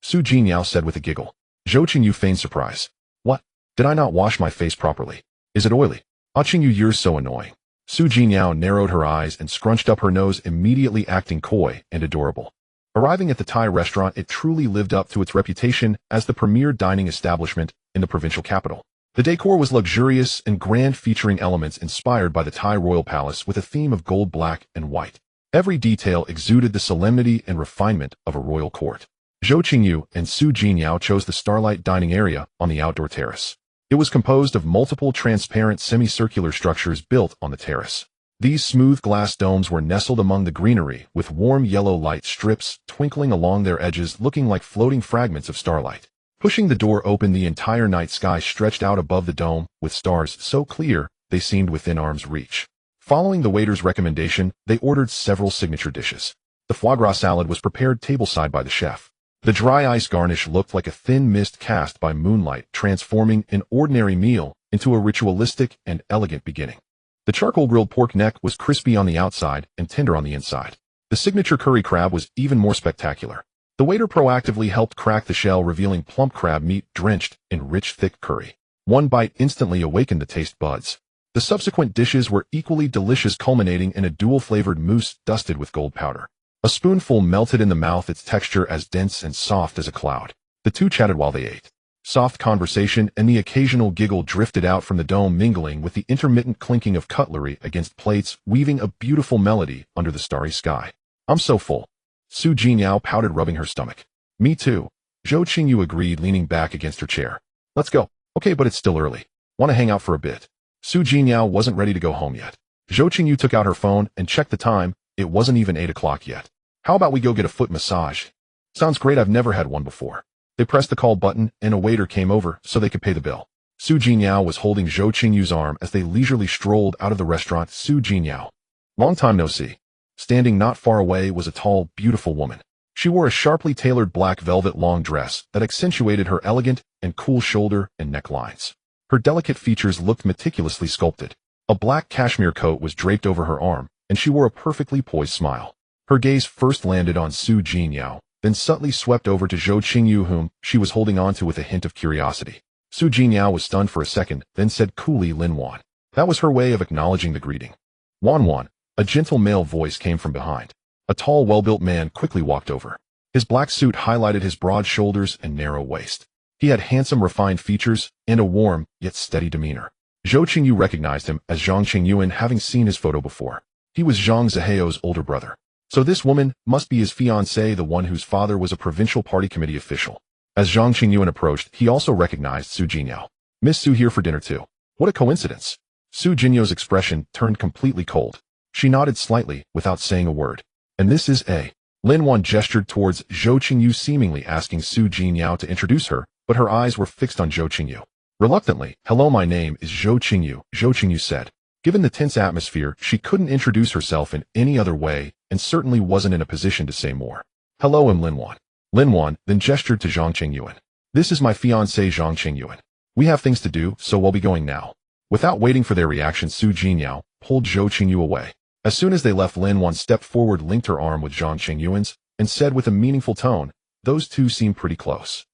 S1: Su Jinyao said with a giggle. Zhou Qingyu feigned surprise. What? Did I not wash my face properly? Is it oily? Ah, Qingyu, you're so annoying. Su Jinyao narrowed her eyes and scrunched up her nose, immediately acting coy and adorable. Arriving at the Thai restaurant, it truly lived up to its reputation as the premier dining establishment in the provincial capital. The decor was luxurious and grand, featuring elements inspired by the Thai royal palace with a theme of gold, black, and white. Every detail exuded the solemnity and refinement of a royal court. Zhou Qingyu and Su Jinyao chose the starlight dining area on the outdoor terrace. It was composed of multiple transparent semicircular structures built on the terrace. These smooth glass domes were nestled among the greenery, with warm yellow light strips twinkling along their edges looking like floating fragments of starlight. Pushing the door open, the entire night sky stretched out above the dome, with stars so clear they seemed within arm's reach. Following the waiter's recommendation, they ordered several signature dishes. The foie gras salad was prepared tableside by the chef. The dry ice garnish looked like a thin mist cast by moonlight, transforming an ordinary meal into a ritualistic and elegant beginning. The charcoal-grilled pork neck was crispy on the outside and tender on the inside. The signature curry crab was even more spectacular. The waiter proactively helped crack the shell, revealing plump crab meat drenched in rich, thick curry. One bite instantly awakened the taste buds. The subsequent dishes were equally delicious, culminating in a dual-flavored mousse dusted with gold powder. A spoonful melted in the mouth, its texture as dense and soft as a cloud. The two chatted while they ate. Soft conversation and the occasional giggle drifted out from the dome, mingling with the intermittent clinking of cutlery against plates, weaving a beautiful melody under the starry sky. "I'm so full." Su Jinyao pouted, rubbing her stomach. "Me too," Zhou Qingyu agreed, leaning back against her chair. "Let's go." "Okay, but it's still early. Want to hang out for a bit." Su Jinyao wasn't ready to go home yet. Zhou Qingyu took out her phone and checked the time. It wasn't even 8 o'clock yet. "How about we go get a foot massage?" "Sounds great, I've never had one before." They pressed the call button and a waiter came over so they could pay the bill. Su Jinyao was holding Zhou Qingyu's arm as they leisurely strolled out of the restaurant. Su Jinyao. "Long time no see." Standing not far away was a tall, beautiful woman. She wore a sharply tailored black velvet long dress that accentuated her elegant and cool shoulder and neck lines. Her delicate features looked meticulously sculpted. A black cashmere coat was draped over her arm, and she wore a perfectly poised smile. Her gaze first landed on Su Jinyao, then subtly swept over to Zhou Qingyu, whom she was holding onto with a hint of curiosity. Su Jinyao was stunned for a second, then said coolly, "Lin Wan." That was her way of acknowledging the greeting. "Wan Wan." A gentle male voice came from behind. A tall, well-built man quickly walked over. His black suit highlighted his broad shoulders and narrow waist. He had handsome, refined features and a warm, yet steady demeanor. Zhou Qingyu recognized him as Zhou Qingyu, having seen his photo before. He was Zhang Ziheo's older brother. So this woman must be his fiancée, the one whose father was a provincial party committee official. As Zhang Qingyu approached, he also recognized Su Jinyao. "Miss Su here for dinner too. What a coincidence." Su Jinyu's expression turned completely cold. She nodded slightly, without saying a word. "And this is A." Lin Wan gestured towards Zhou Qingyu, seemingly asking Su Jinyao to introduce her, but her eyes were fixed on Zhou Qingyu. Reluctantly, "Hello, my name is Zhou Qingyu," Zhou Qingyu said. Given the tense atmosphere, she couldn't introduce herself in any other way, and certainly wasn't in a position to say more. "Hello, I'm Lin Wan." Lin Wan then gestured to Zhang Qingyu. "This is my fiancée, Zhang Qingyu. We have things to do, so we'll be going now." Without waiting for their reaction, Su Jinyao pulled Zhou Qingyu away. As soon as they left, Lin Wan stepped forward, linked her arm with Zhang Qingyu's, and said with a meaningful tone, "Those two seem pretty close.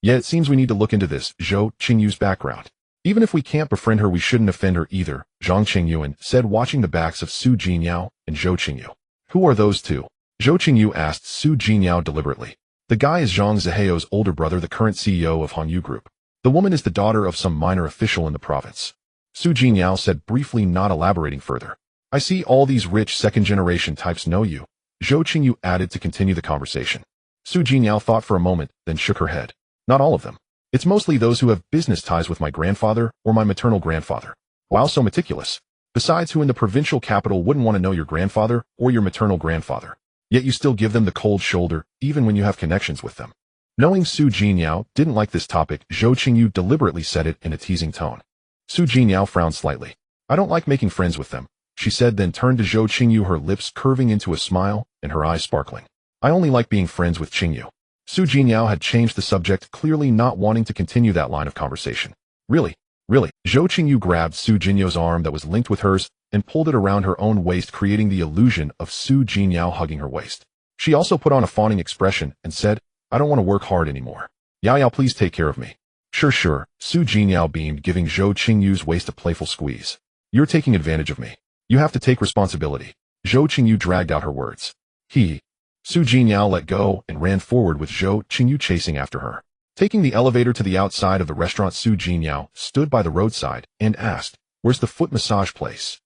S1: Yeah, it seems we need to look into this, Zhou Qingyu's background. Even if we can't befriend her, we shouldn't offend her either," Zhang Qingyu said, watching the backs of Su Jinyao and Zhou Qingyu. "Who are those two?" Zhou Qingyu asked Su Jinyao deliberately. "The guy is Zhang Ziheo's older brother, the current CEO of Hongyu Group. The woman is the daughter of some minor official in the province." Su Jinyao said briefly, not elaborating further. "I see all these rich second-generation types know you," Zhou Qingyu added to continue the conversation. Su Jinyao thought for a moment, then shook her head. "Not all of them. It's mostly those who have business ties with my grandfather or my maternal grandfather." "Wow, so meticulous. Besides, who in the provincial capital wouldn't want to know your grandfather or your maternal grandfather? Yet you still give them the cold shoulder, even when you have connections with them." Knowing Su Jinyao didn't like this topic, Zhou Qingyu deliberately said it in a teasing tone. Su Jinyao frowned slightly. "I don't like making friends with them," she said, then turned to Zhou Qingyu, her lips curving into a smile and her eyes sparkling. "I only like being friends with Qingyu." Su Jinyao had changed the subject, clearly not wanting to continue that line of conversation. "Really? Really?" Zhou Qingyu grabbed Su Jinyu's arm that was linked with hers and pulled it around her own waist, creating the illusion of Su Jinyao hugging her waist. She also put on a fawning expression and said, "I don't want to work hard anymore. Yao, please take care of me." Sure, Su Jinyao beamed, giving Zhou Qingyu's waist a playful squeeze. "You're taking advantage of me. You have to take responsibility." Zhou Qingyu dragged out her words. Su Jinyao let go and ran forward with Zhou Qingyu chasing after her. Taking the elevator to the outside of the restaurant, Su Jinyao stood by the roadside and asked, "Where's the foot massage place?"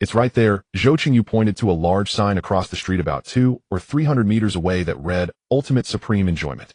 S1: It's right there. Zhou Qingyu pointed to a large sign across the street about 200 or 300 meters away that read, Ultimate Supreme Enjoyment.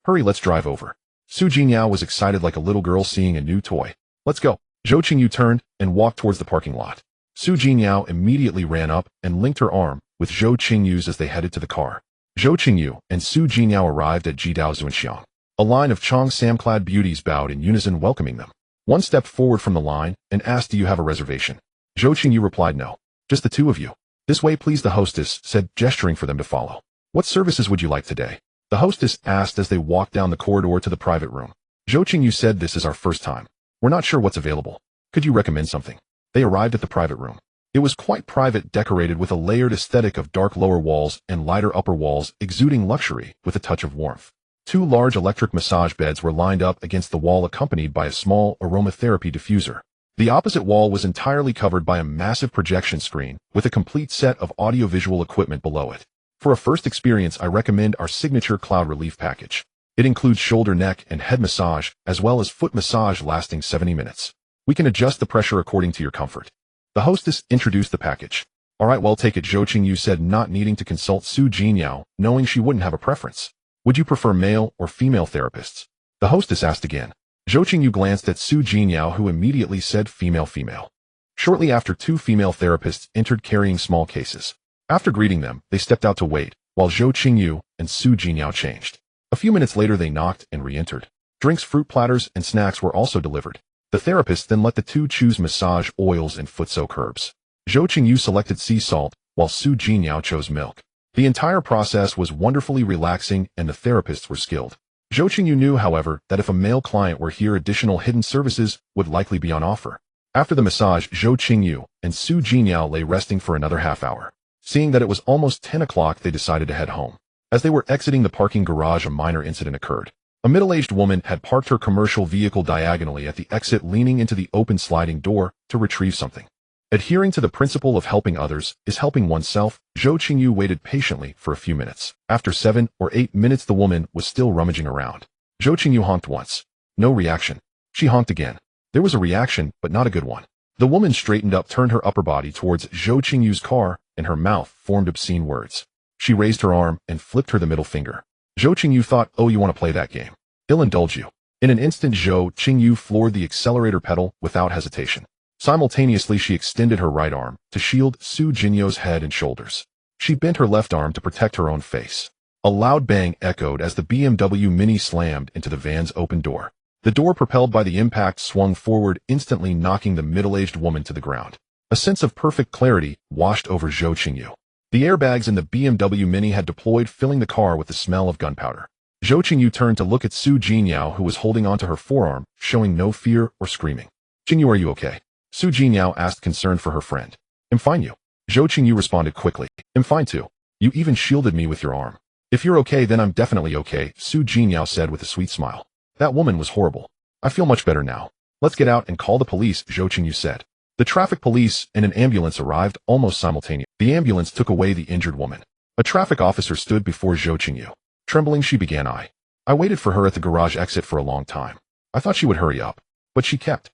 S1: Hurry, let's drive over. Su Jingyao was excited like a little girl seeing a new toy. Let's go. Zhou Qingyu turned and walked towards the parking lot. Su Jingyao immediately ran up and linked her arm with Zhou Qingyu's as they headed to the car. Zhou Qingyu and Su Jingyao arrived at Jidao Zunxiang. A line of Cheongsam-clad beauties bowed in unison welcoming them. One stepped forward from the line and asked, do you have a reservation? Zhou Qingyu replied, no. Just the two of you. This way please, the hostess said, gesturing for them to follow. What services would you like today? The hostess asked as they walked down the corridor to the private room. Zhou Qingyu said, this is our first time. We're not sure what's available. Could you recommend something? They arrived at the private room. It was quite private, decorated with a layered aesthetic of dark lower walls and lighter upper walls, exuding luxury with a touch of warmth. Two large electric massage beds were lined up against the wall, accompanied by a small aromatherapy diffuser. The opposite wall was entirely covered by a massive projection screen with a complete set of audiovisual equipment below it. For a first experience, I recommend our signature cloud relief package. It includes shoulder, neck, and head massage, as well as foot massage lasting 70 minutes. We can adjust the pressure according to your comfort. The hostess introduced the package. All right, well, take it, Zhou Qingyu said, not needing to consult Su Jingyao, knowing she wouldn't have a preference. Would you prefer male or female therapists? The hostess asked again. Zhou Qingyu glanced at Su Jingyao, who immediately said female. Shortly after, two female therapists entered carrying small cases. After greeting them, they stepped out to wait, while Zhou Qingyu and Su Jingyao changed. A few minutes later, they knocked and re-entered. Drinks, fruit platters, and snacks were also delivered. The therapist then let the two choose massage oils and foot soak herbs. Zhou Qingyu selected sea salt, while Su Jingyao chose milk. The entire process was wonderfully relaxing and the therapists were skilled. Zhou Qingyu knew, however, that if a male client were here, additional hidden services would likely be on offer. After the massage, Zhou Qingyu and Su Jingyao lay resting for another half hour. Seeing that it was almost 10 o'clock, they decided to head home. As they were exiting the parking garage, a minor incident occurred. A middle-aged woman had parked her commercial vehicle diagonally at the exit, leaning into the open sliding door to retrieve something. Adhering to the principle of helping others is helping oneself, Zhou Qingyu waited patiently for a few minutes. After 7 or 8 minutes, the woman was still rummaging around. Zhou Qingyu honked once. No reaction. She honked again. There was a reaction, but not a good one. The woman straightened up, turned her upper body towards Zhou Qingyu's car, and her mouth formed obscene words. She raised her arm and flipped her the middle finger. Zhou Qingyu thought, oh, you want to play that game? He'll indulge you. In an instant, Zhou Qingyu floored the accelerator pedal without hesitation. Simultaneously, she extended her right arm to shield Su Jinyo's head and shoulders. She bent her left arm to protect her own face. A loud bang echoed as the BMW Mini slammed into the van's open door. The door, propelled by the impact, swung forward, instantly knocking the middle-aged woman to the ground. A sense of perfect clarity washed over Zhou Qingyu. The airbags in the BMW Mini had deployed, filling the car with the smell of gunpowder. Zhou Qingyu turned to look at Su Jingyao, who was holding onto her forearm, showing no fear or screaming. Qingyu, are you okay? Su Jingyao asked, concerned for her friend. I'm fine, you. Zhou Qingyu responded quickly. I'm fine too. You even shielded me with your arm. If you're okay, then I'm definitely okay, Su Jingyao said with a sweet smile. That woman was horrible. I feel much better now. Let's get out and call the police, Zhou Qingyu said. The traffic police and an ambulance arrived almost simultaneously. The ambulance took away the injured woman. A traffic officer stood before Zhou Qingyu. Trembling, she began, I waited for her at the garage exit for a long time. I thought she would hurry up. But she kept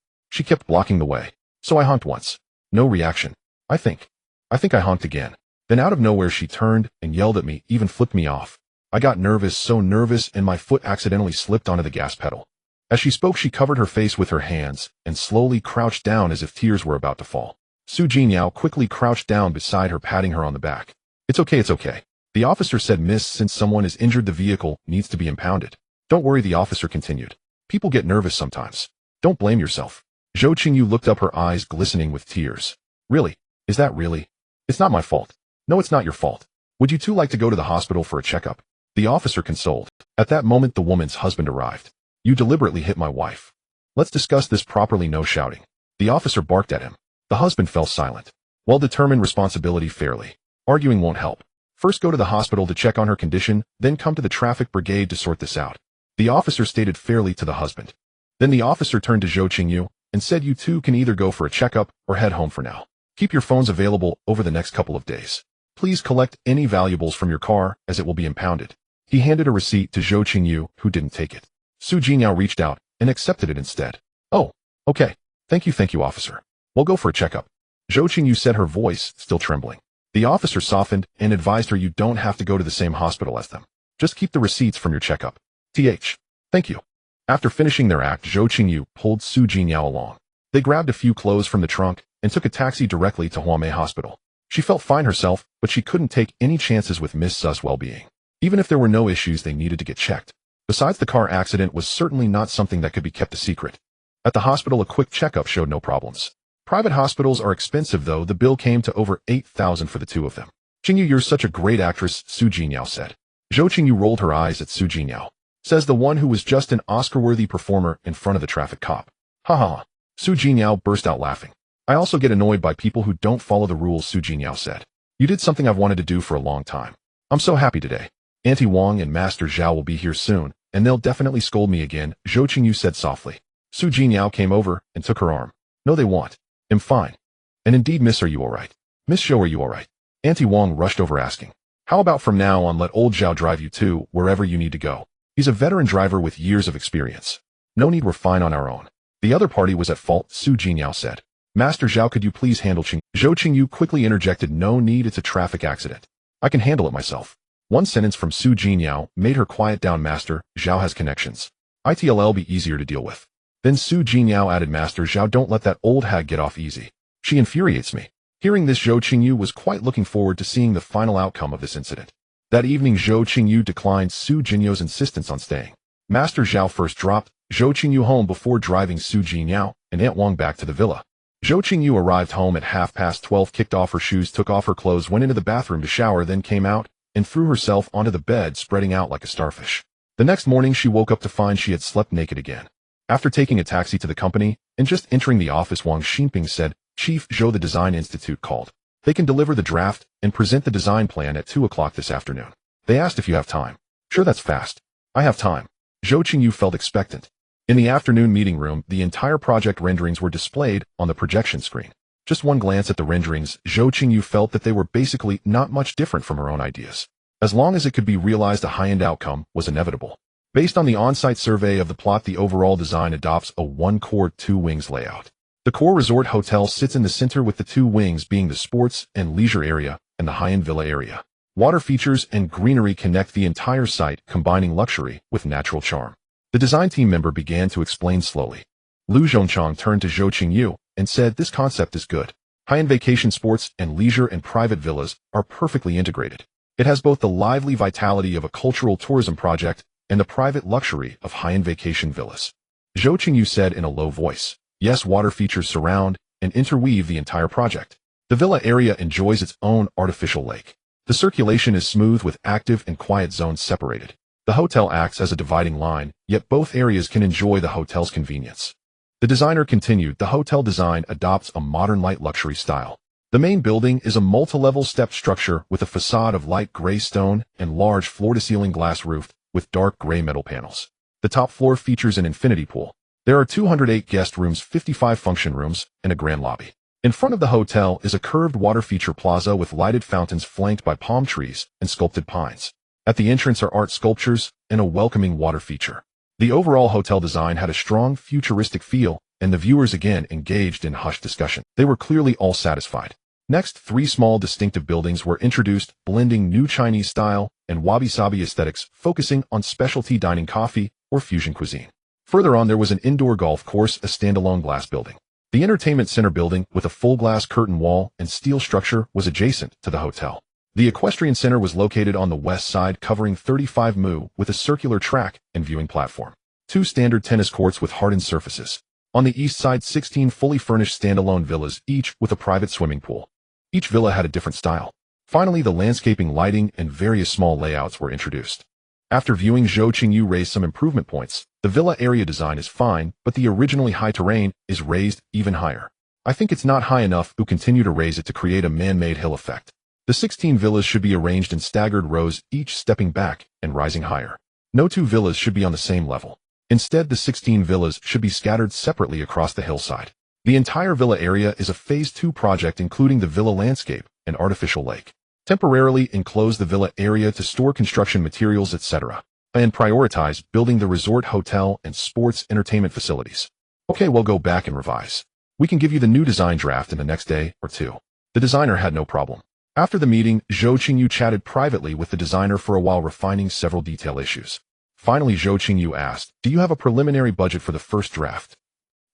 S1: blocking the way. So I honked once. No reaction. I think I honked again. Then out of nowhere she turned and yelled at me, even flipped me off. I got nervous, so nervous, and my foot accidentally slipped onto the gas pedal. As she spoke, she covered her face with her hands and slowly crouched down as if tears were about to fall. Su Jingyao quickly crouched down beside her, patting her on the back. It's okay, it's okay. The officer said, Miss, since someone is injured, the vehicle needs to be impounded. Don't worry, the officer continued. People get nervous sometimes. Don't blame yourself. Zhou Qingyu looked up, her eyes glistening with tears. Really? Is that really? It's not my fault. No, it's not your fault. Would you two like to go to the hospital for a checkup? The officer consoled. At that moment, the woman's husband arrived. You deliberately hit my wife. Let's discuss this properly, no shouting. The officer barked at him. The husband fell silent. Well, determine responsibility fairly. Arguing won't help. First go to the hospital to check on her condition, then come to the traffic brigade to sort this out. The officer stated fairly to the husband. Then the officer turned to Zhou Qingyu and said, you two can either go for a checkup or head home for now. Keep your phones available over the next couple of days. Please collect any valuables from your car as it will be impounded. He handed a receipt to Zhou Qingyu, who didn't take it. Su Jingyao reached out and accepted it instead. Oh, okay. Thank you, officer. We'll go for a checkup. Zhou Qingyu said, her voice still trembling. The officer softened and advised her, you don't have to go to the same hospital as them. Just keep the receipts from your checkup. Thank you. After finishing their act, Zhou Qingyu pulled Su Jinyao along. They grabbed a few clothes from the trunk and took a taxi directly to Huamei Hospital. She felt fine herself, but she couldn't take any chances with Miss Su's well-being. Even if there were no issues, they needed to get checked. Besides, the car accident was certainly not something that could be kept a secret. At the hospital, a quick checkup showed no problems. Private hospitals are expensive, though. The bill came to over 8,000 for the two of them. Qingyu, you're such a great actress, Su Jinyao said. Zhou Qingyu rolled her eyes at Su Jinyao. Says the one who was just an Oscar-worthy performer in front of the traffic cop. Ha ha. Su Jinyao burst out laughing. I also get annoyed by people who don't follow the rules, Su Jinyao said. You did something I've wanted to do for a long time. I'm so happy today. Auntie Wang and Master Zhao will be here soon, and they'll definitely scold me again, Zhou Qingyu said softly. Su Jinyao came over and took her arm. No, they won't. I'm fine. And indeed, miss, are you alright? Miss Zhou, are you alright? Auntie Wang rushed over asking. How about from now on let old Zhao drive you to wherever you need to go? He's a veteran driver with years of experience. No need, we're fine on our own. The other party was at fault, Su Jinyao said. Master Zhao, could you please handle Qingyu? Zhou Qingyu quickly interjected, no need, it's a traffic accident. I can handle it myself. One sentence from Su Jinyao made her quiet down. Master Zhao has connections. It'll be easier to deal with. Then Su Jinyao added, Master Zhao, don't let that old hag get off easy. She infuriates me. Hearing this, Zhou Qingyu was quite looking forward to seeing the final outcome of this incident. That evening, Zhou Qingyu declined Su Jinyao's insistence on staying. Master Zhao first dropped Zhou Qingyu home before driving Su Jinyao and Aunt Wang back to the villa. Zhou Qingyu arrived home at 12:30, kicked off her shoes, took off her clothes, went into the bathroom to shower, then came out and threw herself onto the bed, spreading out like a starfish. The next morning, she woke up to find she had slept naked again. After taking a taxi to the company and just entering the office, Wang Xinping said, Chief Zhou, the Design Institute called. They can deliver the draft and present the design plan at 2 o'clock this afternoon. They asked if you have time. Sure, that's fast. I have time. Zhou Qingyu felt expectant. In the afternoon meeting room, the entire project renderings were displayed on the projection screen. Just one glance at the renderings, Zhou Qingyu felt that they were basically not much different from her own ideas. As long as it could be realized, a high-end outcome was inevitable. Based on the on-site survey of the plot, the overall design adopts a one-core, two-wings layout. The core resort hotel sits in the center, with the two wings being the sports and leisure area and the high-end villa area. Water features and greenery connect the entire site, combining luxury with natural charm. The design team member began to explain slowly. Lu Zhongchang turned to Zhou Qingyu and said, this concept is good. High-end vacation sports and leisure and private villas are perfectly integrated. It has both the lively vitality of a cultural tourism project and the private luxury of high-end vacation villas. Zhou Qingyu said in a low voice. Yes, water features surround and interweave the entire project. The villa area enjoys its own artificial lake. The circulation is smooth with active and quiet zones separated. The hotel acts as a dividing line, yet both areas can enjoy the hotel's convenience. The designer continued, the hotel design adopts a modern light luxury style. The main building is a multi-level step structure with a facade of light gray stone and large floor-to-ceiling glass roof with dark gray metal panels. The top floor features an infinity pool. There are 208 guest rooms, 55 function rooms, and a grand lobby. In front of the hotel is a curved water feature plaza with lighted fountains flanked by palm trees and sculpted pines. At the entrance are art sculptures and a welcoming water feature. The overall hotel design had a strong futuristic feel, and the viewers again engaged in hushed discussion. They were clearly all satisfied. Next, 3 small distinctive buildings were introduced, blending new Chinese style and wabi-sabi aesthetics, focusing on specialty dining, coffee, or fusion cuisine. Further on, there was an indoor golf course, a standalone glass building. The entertainment center building, with a full glass curtain wall and steel structure, was adjacent to the hotel. The equestrian center was located on the west side, covering 35 mu, with a circular track and viewing platform. 2 standard tennis courts with hardened surfaces. On the east side, 16 fully furnished standalone villas, each with a private swimming pool. Each villa had a different style. Finally, the landscaping, lighting, and various small layouts were introduced. After viewing, Zhou Qingyu raised some improvement points. The villa area design is fine, but the originally high terrain is raised even higher. I think it's not high enough to continue to raise it to create a man-made hill effect. The 16 villas should be arranged in staggered rows, each stepping back and rising higher. No 2 villas should be on the same level. Instead, the 16 villas should be scattered separately across the hillside. The entire villa area is a Phase 2 project, including the villa landscape and artificial lake. Temporarily enclose the villa area to store construction materials, etc. And prioritize building the resort hotel and sports entertainment facilities. Okay, we'll go back and revise. We can give you the new design draft in the next day or two. The designer had no problem. After the meeting, Zhou Qingyu chatted privately with the designer for a while, refining several detail issues. Finally, Zhou Qingyu asked, "Do you have a preliminary budget for the first draft?"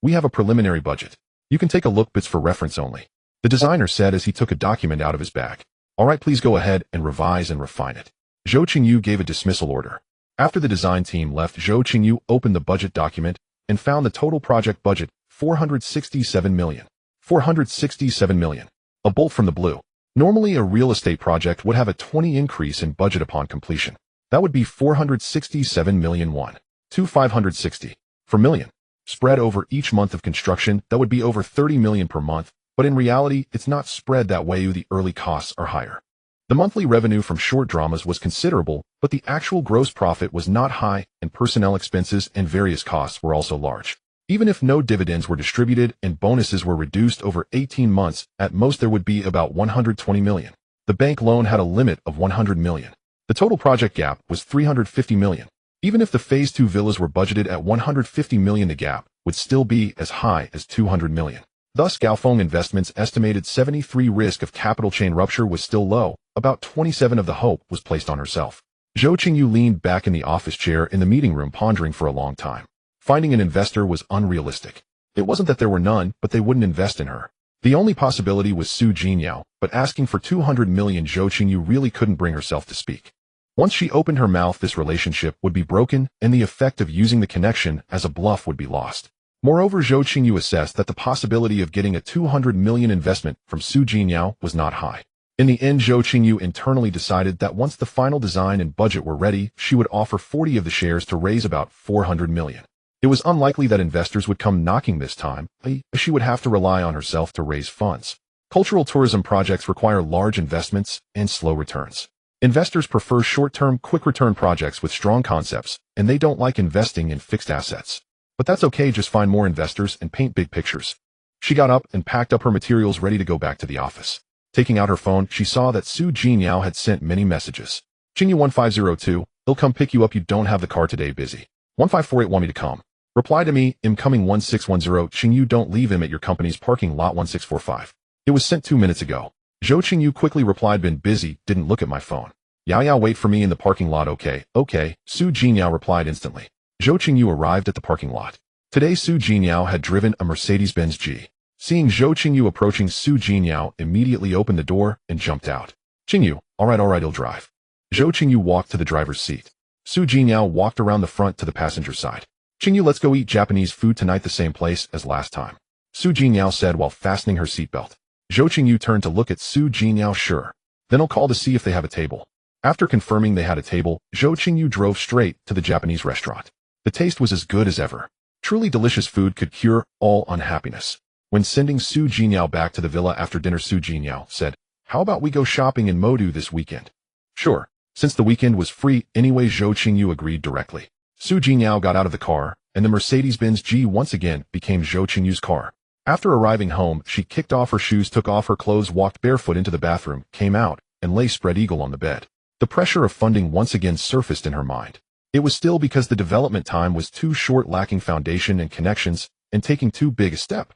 S1: "We have a preliminary budget. You can take a look, but it's for reference only," the designer said as he took a document out of his bag. "All right, please go ahead and revise and refine it." Zhou Qingyu gave a dismissal order. After the design team left, Zhou Qingyu opened the budget document and found the total project budget, 467 million. 467 million. A bolt from the blue. Normally, a real estate project would have a 20 increase in budget upon completion. That would be 467 million won. 560 per million. Spread over each month of construction, that would be over 30 million per month, but in reality, it's not spread that way. The early costs are higher. The monthly revenue from short dramas was considerable, but the actual gross profit was not high, and personnel expenses and various costs were also large. Even if no dividends were distributed and bonuses were reduced over 18 months, at most there would be about 120 million. The bank loan had a limit of 100 million. The total project gap was 350 million. Even if the Phase 2 villas were budgeted at 150 million, the gap would still be as high as 200 million. Thus, Gaofeng Investment's estimated 73 risk of capital chain rupture was still low. About 27 of the hope was placed on herself. Zhou Qingyu leaned back in the office chair in the meeting room, pondering for a long time. Finding an investor was unrealistic. It wasn't that there were none, but they wouldn't invest in her. The only possibility was Zhou Qingyu, but asking for 200 million, Zhou Qingyu really couldn't bring herself to speak. Once she opened her mouth, this relationship would be broken, and the effect of using the connection as a bluff would be lost. Moreover, Zhou Qingyu assessed that the possibility of getting a 200 million investment from Zhou Qingyu was not high. In the end, Zhou Qingyu internally decided that once the final design and budget were ready, she would offer 40 of the shares to raise about 400 million. It was unlikely that investors would come knocking this time. She would have to rely on herself to raise funds. Cultural tourism projects require large investments and slow returns. Investors prefer short-term, quick-return projects with strong concepts, and they don't like investing in fixed assets. But that's okay, just find more investors and paint big pictures. She got up and packed up her materials, ready to go back to the office. Taking out her phone, she saw that Zhou Qingyu had sent many messages. "Qingyu 1502, he'll come pick you up. You don't have the car today, busy. 1548 want me to come. Reply to me, incoming 1610, Qingyu, don't leave him at your company's parking lot 1645. It was sent 2 minutes ago." Zhou Qingyu quickly replied, "Been busy, didn't look at my phone." "Yeah, wait for me in the parking lot, okay." Zhou Qingyu replied instantly. Zhou Qingyu arrived at the parking lot. Today, Zhou Qingyu had driven a Mercedes-Benz G. Seeing Zhou Qingyu approaching, Zhou Qingyu immediately opened the door and jumped out. "Qingyu, all right, I'll drive." Zhou Qingyu walked to the driver's seat. Zhou Qingyu walked around the front to the passenger side. "Qingyu, let's go eat Japanese food tonight, the same place as last time," Zhou Qingyu said while fastening her seatbelt. Zhou Qingyu turned to look at Zhou Qingyu. "Sure. Then I'll call to see if they have a table." After confirming they had a table, Zhou Qingyu drove straight to the Japanese restaurant. The taste was as good as ever. Truly delicious food could cure all unhappiness. When sending Zhou Qingyu back to the villa after dinner, Zhou Qingyu said, "How about we go shopping in Modu this weekend?" "Sure." Since the weekend was free anyway, Zhou Qingyu agreed directly. Zhou Qingyu got out of the car, and the Mercedes-Benz G once again became Zhou Qingyu's car. After arriving home, she kicked off her shoes, took off her clothes, walked barefoot into the bathroom, came out, and lay spread eagle on the bed. The pressure of funding once again surfaced in her mind. It was still because the development time was too short, lacking foundation and connections, and taking too big a step.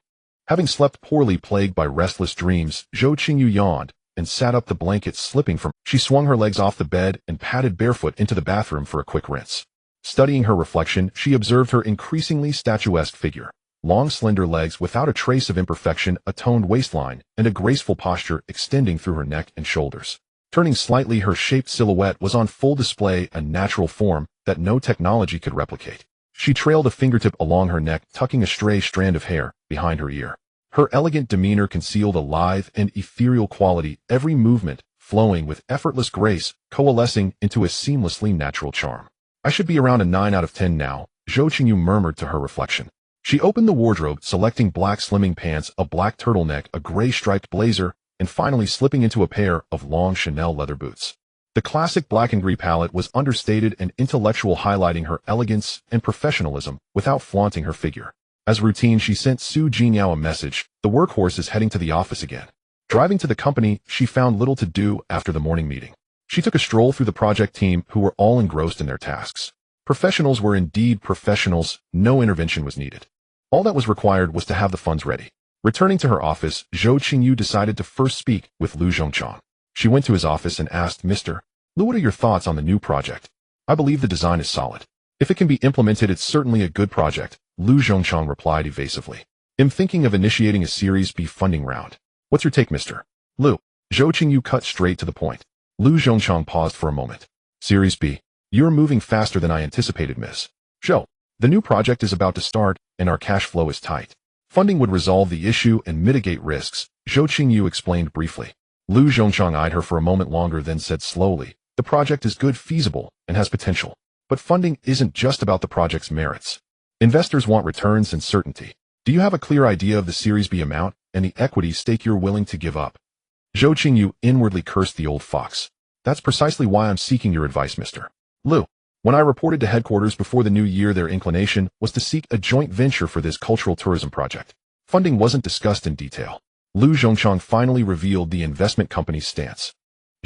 S1: Having slept poorly, plagued by restless dreams, Zhou Qingyu yawned and sat up, the blanket slipping from her. She swung her legs off the bed and padded barefoot into the bathroom for a quick rinse. Studying her reflection, she observed her increasingly statuesque figure. Long, slender legs without a trace of imperfection, a toned waistline, and a graceful posture extending through her neck and shoulders. Turning slightly, her shaped silhouette was on full display, a natural form that no technology could replicate. She trailed a fingertip along her neck, tucking a stray strand of hair behind her ear. Her elegant demeanor concealed a lithe and ethereal quality, every movement flowing with effortless grace, coalescing into a seamlessly natural charm. "I should be around a 9 out of 10 now," Zhou Qingyu murmured to her reflection. She opened the wardrobe, selecting black slimming pants, a black turtleneck, a gray striped blazer, and finally slipping into a pair of long Chanel leather boots. The classic black and gray palette was understated and intellectual, highlighting her elegance and professionalism without flaunting her figure. As routine, she sent Zhou Qingyu a message: "The workhorse is heading to the office again." Driving to the company, she found little to do after the morning meeting. She took a stroll through the project team, who were all engrossed in their tasks. Professionals were indeed professionals, no intervention was needed. All that was required was to have the funds ready. Returning to her office, Zhou Qingyu decided to first speak with Lu Zhongchang. She went to his office and asked, Mr. Lu, what are your thoughts on the new project? I believe the design is solid. If it can be implemented, it's certainly a good project, Lu Zhongchang replied evasively. I'm thinking of initiating a Series B funding round. What's your take, Mr. Lu? Zhou Qingyu cut straight to the point. Lu Zhongchang paused for a moment. Series B. You're moving faster than I anticipated, Miss Zhou. The new project is about to start, and our cash flow is tight. Funding would resolve the issue and mitigate risks, Zhou Qingyu explained briefly. Lu Zhongchang eyed her for a moment longer, then said slowly, the project is good, feasible, and has potential. But funding isn't just about the project's merits. Investors want returns and certainty. Do you have a clear idea of the Series B amount and the equity stake you're willing to give up? Zhou Qingyu inwardly cursed the old fox. That's precisely why I'm seeking your advice, Mr. Lu. When I reported to headquarters before the new year, their inclination was to seek a joint venture for this cultural tourism project. Funding wasn't discussed in detail. Lu Zhongchang finally revealed the investment company's stance.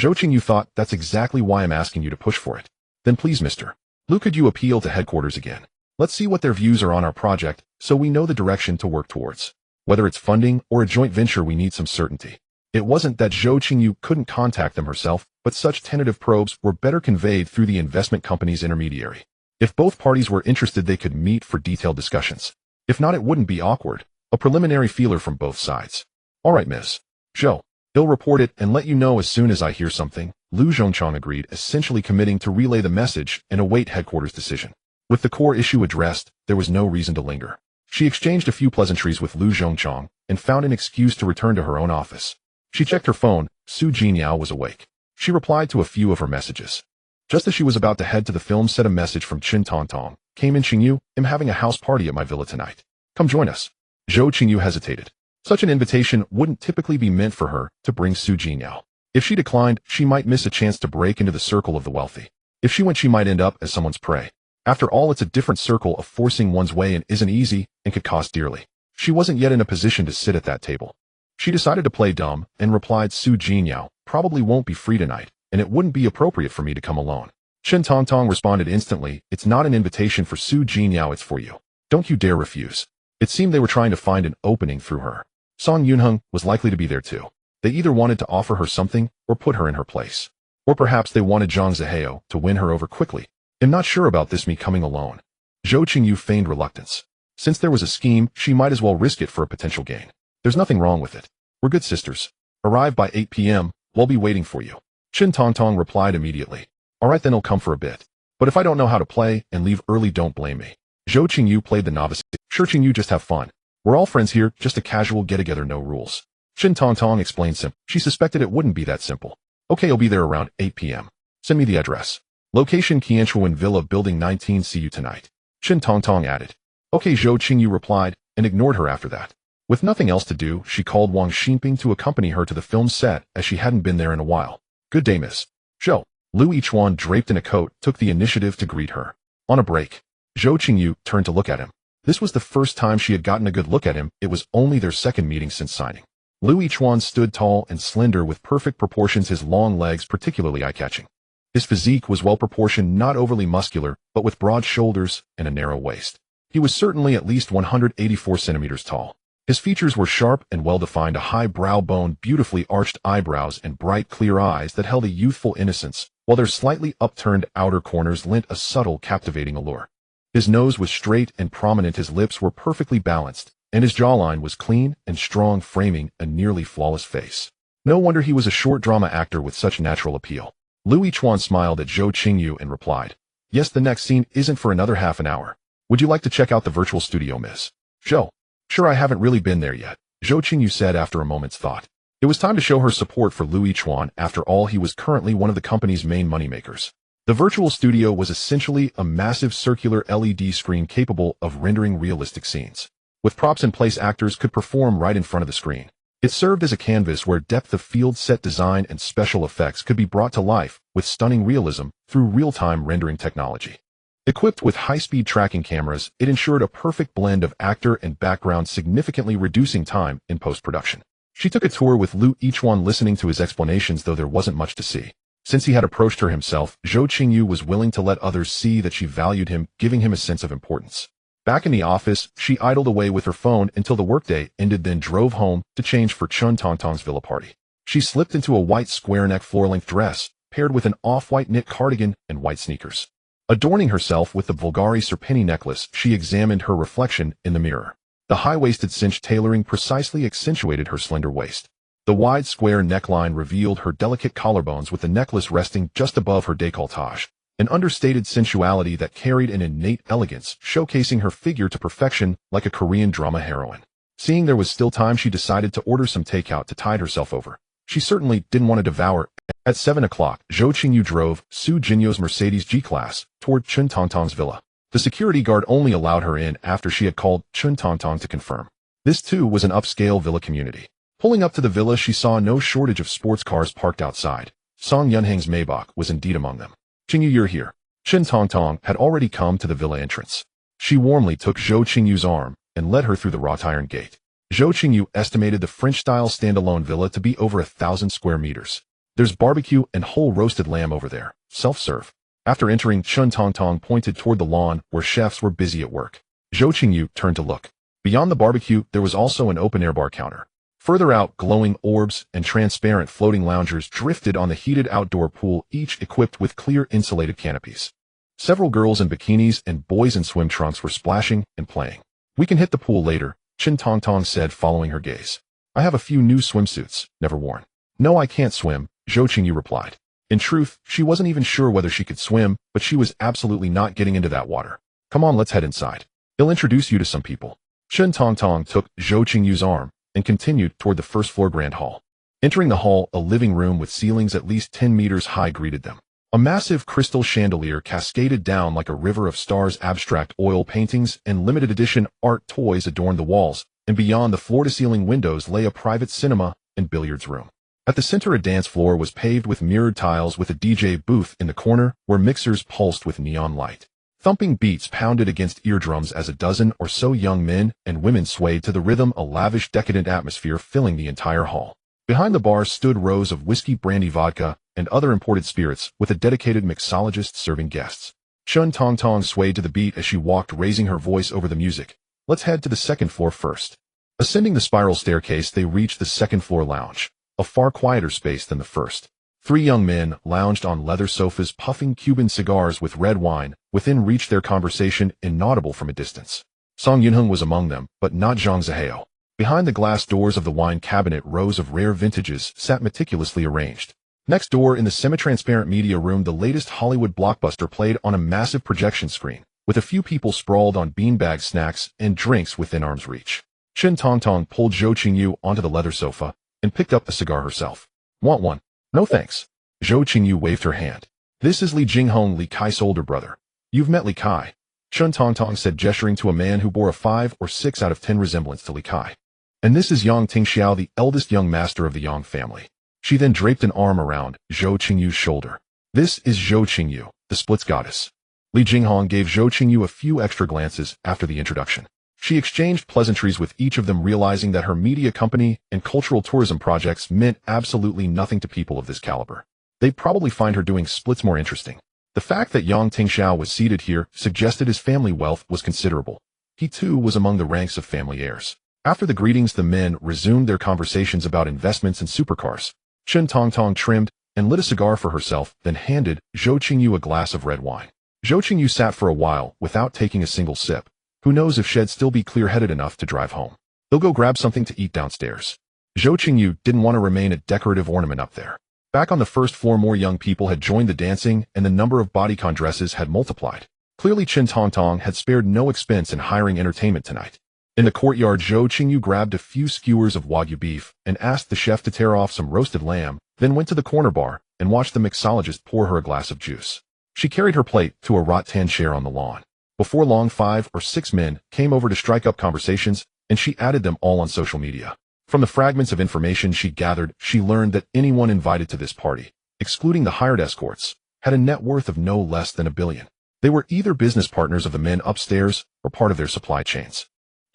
S1: Zhou Qingyu thought, that's exactly why I'm asking you to push for it. Then please, Mr. Lu, could you appeal to headquarters again? Let's see what their views are on our project, so we know the direction to work towards. Whether it's funding or a joint venture, we need some certainty. It wasn't that Zhou Qingyu couldn't contact them herself, but such tentative probes were better conveyed through the investment company's intermediary. If both parties were interested, they could meet for detailed discussions. If not, it wouldn't be awkward. A preliminary feeler from both sides. All right, Miss Zhou. I'll report it and let you know as soon as I hear something, Lu Zhongchang agreed, essentially committing to relay the message and await headquarters' decision. With the core issue addressed, there was no reason to linger. She exchanged a few pleasantries with Lu Zhongchang and found an excuse to return to her own office. She checked her phone. Su Jinyao was awake. She replied to a few of her messages. Just as she was about to head to the film set, a message from Qin Tongtong came in. Qingyu, I'm having a house party at my villa tonight. Come join us. Zhou Qingyu hesitated. Such an invitation wouldn't typically be meant for her to bring Su Jinyao. If she declined, she might miss a chance to break into the circle of the wealthy. If she went, she might end up as someone's prey. After all, it's a different circle of forcing one's way in isn't easy and could cost dearly. She wasn't yet in a position to sit at that table. She decided to play dumb and replied, Su Jinyao probably won't be free tonight, and it wouldn't be appropriate for me to come alone. Qin Tongtong responded instantly, it's not an invitation for Su Jinyao, it's for you. Don't you dare refuse. It seemed they were trying to find an opening through her. Song Yunheng was likely to be there too. They either wanted to offer her something or put her in her place. Or perhaps they wanted Zhang Zihao to win her over quickly. I'm not sure about this, me coming alone. Zhou Qingyu feigned reluctance. Since there was a scheme, she might as well risk it for a potential gain. There's nothing wrong with it. We're good sisters. Arrive by 8 p.m., we'll be waiting for you. Qin Tongtong replied immediately. All right, then I'll come for a bit. But if I don't know how to play and leave early, don't blame me. Zhou Qingyu played the novice. Sure, Qingyu, just have fun. We're all friends here, just a casual get-together, no rules. Qin Tongtong explained simply. She suspected it wouldn't be that simple. Okay, I'll be there around 8 p.m. Send me the address. Location Qianchuan Villa, Building 19. See you tonight. Qin Tongtong added. Okay, Zhou Qingyu replied, and ignored her after that. With nothing else to do, she called Wang Xinping to accompany her to the film set, as she hadn't been there in a while. Good day, Miss Zhou. Lu Yichuan, draped in a coat, took the initiative to greet her. On a break, Zhou Qingyu turned to look at him. This was the first time she had gotten a good look at him. It was only their second meeting since signing. Lu Yichuan stood tall and slender with perfect proportions, his long legs particularly eye-catching. His physique was well-proportioned, not overly muscular, but with broad shoulders and a narrow waist. He was certainly at least 184 centimeters tall. His features were sharp and well-defined, a high brow bone, beautifully arched eyebrows, and bright, clear eyes that held a youthful innocence, while their slightly upturned outer corners lent a subtle, captivating allure. His nose was straight and prominent, his lips were perfectly balanced, and his jawline was clean and strong, framing a nearly flawless face. No wonder he was a short drama actor with such natural appeal. Lu Yichuan smiled at Zhou Qingyu and replied, yes, the next scene isn't for another half an hour. Would you like to check out the virtual studio, Miss Zhou? Sure, I haven't really been there yet, Zhou Qingyu said after a moment's thought. It was time to show her support for Lu Yichuan. After all, he was currently one of the company's main moneymakers. The virtual studio was essentially a massive circular LED screen capable of rendering realistic scenes. With props in place, actors could perform right in front of the screen. It served as a canvas where depth of field, set design, and special effects could be brought to life with stunning realism through real-time rendering technology. Equipped with high-speed tracking cameras, it ensured a perfect blend of actor and background, significantly reducing time in post-production. She took a tour with Lu Yichuan, listening to his explanations, though there wasn't much to see. Since he had approached her himself, Zhou Qingyu was willing to let others see that she valued him, giving him a sense of importance. Back in the office, she idled away with her phone until the workday ended, then drove home to change for Chun Tongtong's villa party. She slipped into a white square-neck floor-length dress, paired with an off-white knit cardigan and white sneakers. Adorning herself with the Bulgari Serpini necklace, she examined her reflection in the mirror. The high-waisted cinched tailoring precisely accentuated her slender waist. The wide square neckline revealed her delicate collarbones, with the necklace resting just above her décolletage, an understated sensuality that carried an innate elegance, showcasing her figure to perfection like a Korean drama heroine. Seeing there was still time, she decided to order some takeout to tide herself over. She certainly didn't want to devour. At 7 o'clock, Zhou Qingyu drove Zhou Qingyu's Mercedes G-Class toward Chun Tongtong's villa. The security guard only allowed her in after she had called Chun Tongtong to confirm. This too was an upscale villa community. Pulling up to the villa, she saw no shortage of sports cars parked outside. Song Yunhang's Maybach was indeed among them. Qingyu, you're here. Chun Tongtong had already come to the villa entrance. She warmly took Zhou Qingyu's arm and led her through the wrought iron gate. Zhou Qingyu estimated the French-style standalone villa to be over 1,000 square meters. There's barbecue and whole roasted lamb over there, self-serve. After entering, Chun Tongtong pointed toward the lawn where chefs were busy at work. Zhou Qingyu turned to look. Beyond the barbecue, there was also an open-air bar counter. Further out, glowing orbs and transparent floating loungers drifted on the heated outdoor pool, each equipped with clear insulated canopies. Several girls in bikinis and boys in swim trunks were splashing and playing. We can hit the pool later, Chun Tongtong said, following her gaze. I have a few new swimsuits, never worn. No, I can't swim, Zhou Qingyu replied. In truth, she wasn't even sure whether she could swim, but she was absolutely not getting into that water. Come on, let's head inside. He'll introduce you to some people. Chun Tongtong took Zhou Qingyu's arm and continued toward the first-floor grand hall. Entering the hall, a living room with ceilings at least 10 meters high greeted them. A massive crystal chandelier cascaded down like a river of stars. Abstract oil paintings and limited edition art toys adorned the walls, and beyond the floor-to-ceiling windows lay a private cinema and billiards room. At the center, a dance floor was paved with mirrored tiles, with a DJ booth in the corner where mixers pulsed with neon light. Thumping beats pounded against eardrums as a dozen or so young men and women swayed to the rhythm, a lavish, decadent atmosphere filling the entire hall. Behind the bar stood rows of whiskey, brandy, vodka, and other imported spirits, with a dedicated mixologist serving guests. Chun Tongtong swayed to the beat as she walked, raising her voice over the music. Let's head to the second floor first. Ascending the spiral staircase, they reached the second-floor lounge, a far quieter space than the first. 3 young men lounged on leather sofas, puffing Cuban cigars with red wine. Within reach, their conversation inaudible from a distance. Song Yunhang was among them, but not Zhang Zihao. Behind the glass doors of the wine cabinet, rows of rare vintages sat meticulously arranged. Next door, in the semi-transparent media room, the latest Hollywood blockbuster played on a massive projection screen, with a few people sprawled on beanbag snacks and drinks within arm's reach. Chun Tongtong pulled Zhou Qingyu onto the leather sofa and picked up a cigar herself. Want one? No thanks. Zhou Qingyu waved her hand. This is Li Jinghong, Li Kai's older brother. You've met Li Kai, Chun Tongtong said, gesturing to a man who bore a 5 or 6 out of 10 resemblance to Li Kai. And this is Yang Tingxiao, the eldest young master of the Yang family. She then draped an arm around Zhou Qingyu's shoulder. This is Zhou Qingyu, the splits goddess. Li Jinghong gave Zhou Qingyu a few extra glances after the introduction. She exchanged pleasantries with each of them, realizing that her media company and cultural tourism projects meant absolutely nothing to people of this caliber. They'd probably find her doing splits more interesting. The fact that Yang Tingxiao was seated here suggested his family wealth was considerable. He too was among the ranks of family heirs. After the greetings, the men resumed their conversations about investments and supercars. Chun Tongtong trimmed and lit a cigar for herself, then handed Zhou Qingyu a glass of red wine. Zhou Qingyu sat for a while without taking a single sip. Who knows if she'd still be clear-headed enough to drive home. They'll go grab something to eat downstairs. Zhou Qingyu didn't want to remain a decorative ornament up there. Back on the first floor, more young people had joined the dancing, and the number of bodycon dresses had multiplied. Clearly, Chun Tongtong had spared no expense in hiring entertainment tonight. In the courtyard, Zhou Qingyu grabbed a few skewers of Wagyu beef and asked the chef to tear off some roasted lamb, then went to the corner bar and watched the mixologist pour her a glass of juice. She carried her plate to a rattan chair on the lawn. Before long, 5 or 6 men came over to strike up conversations, and she added them all on social media. From the fragments of information she gathered, she learned that anyone invited to this party, excluding the hired escorts, had a net worth of no less than $1 billion. They were either business partners of the men upstairs or part of their supply chains.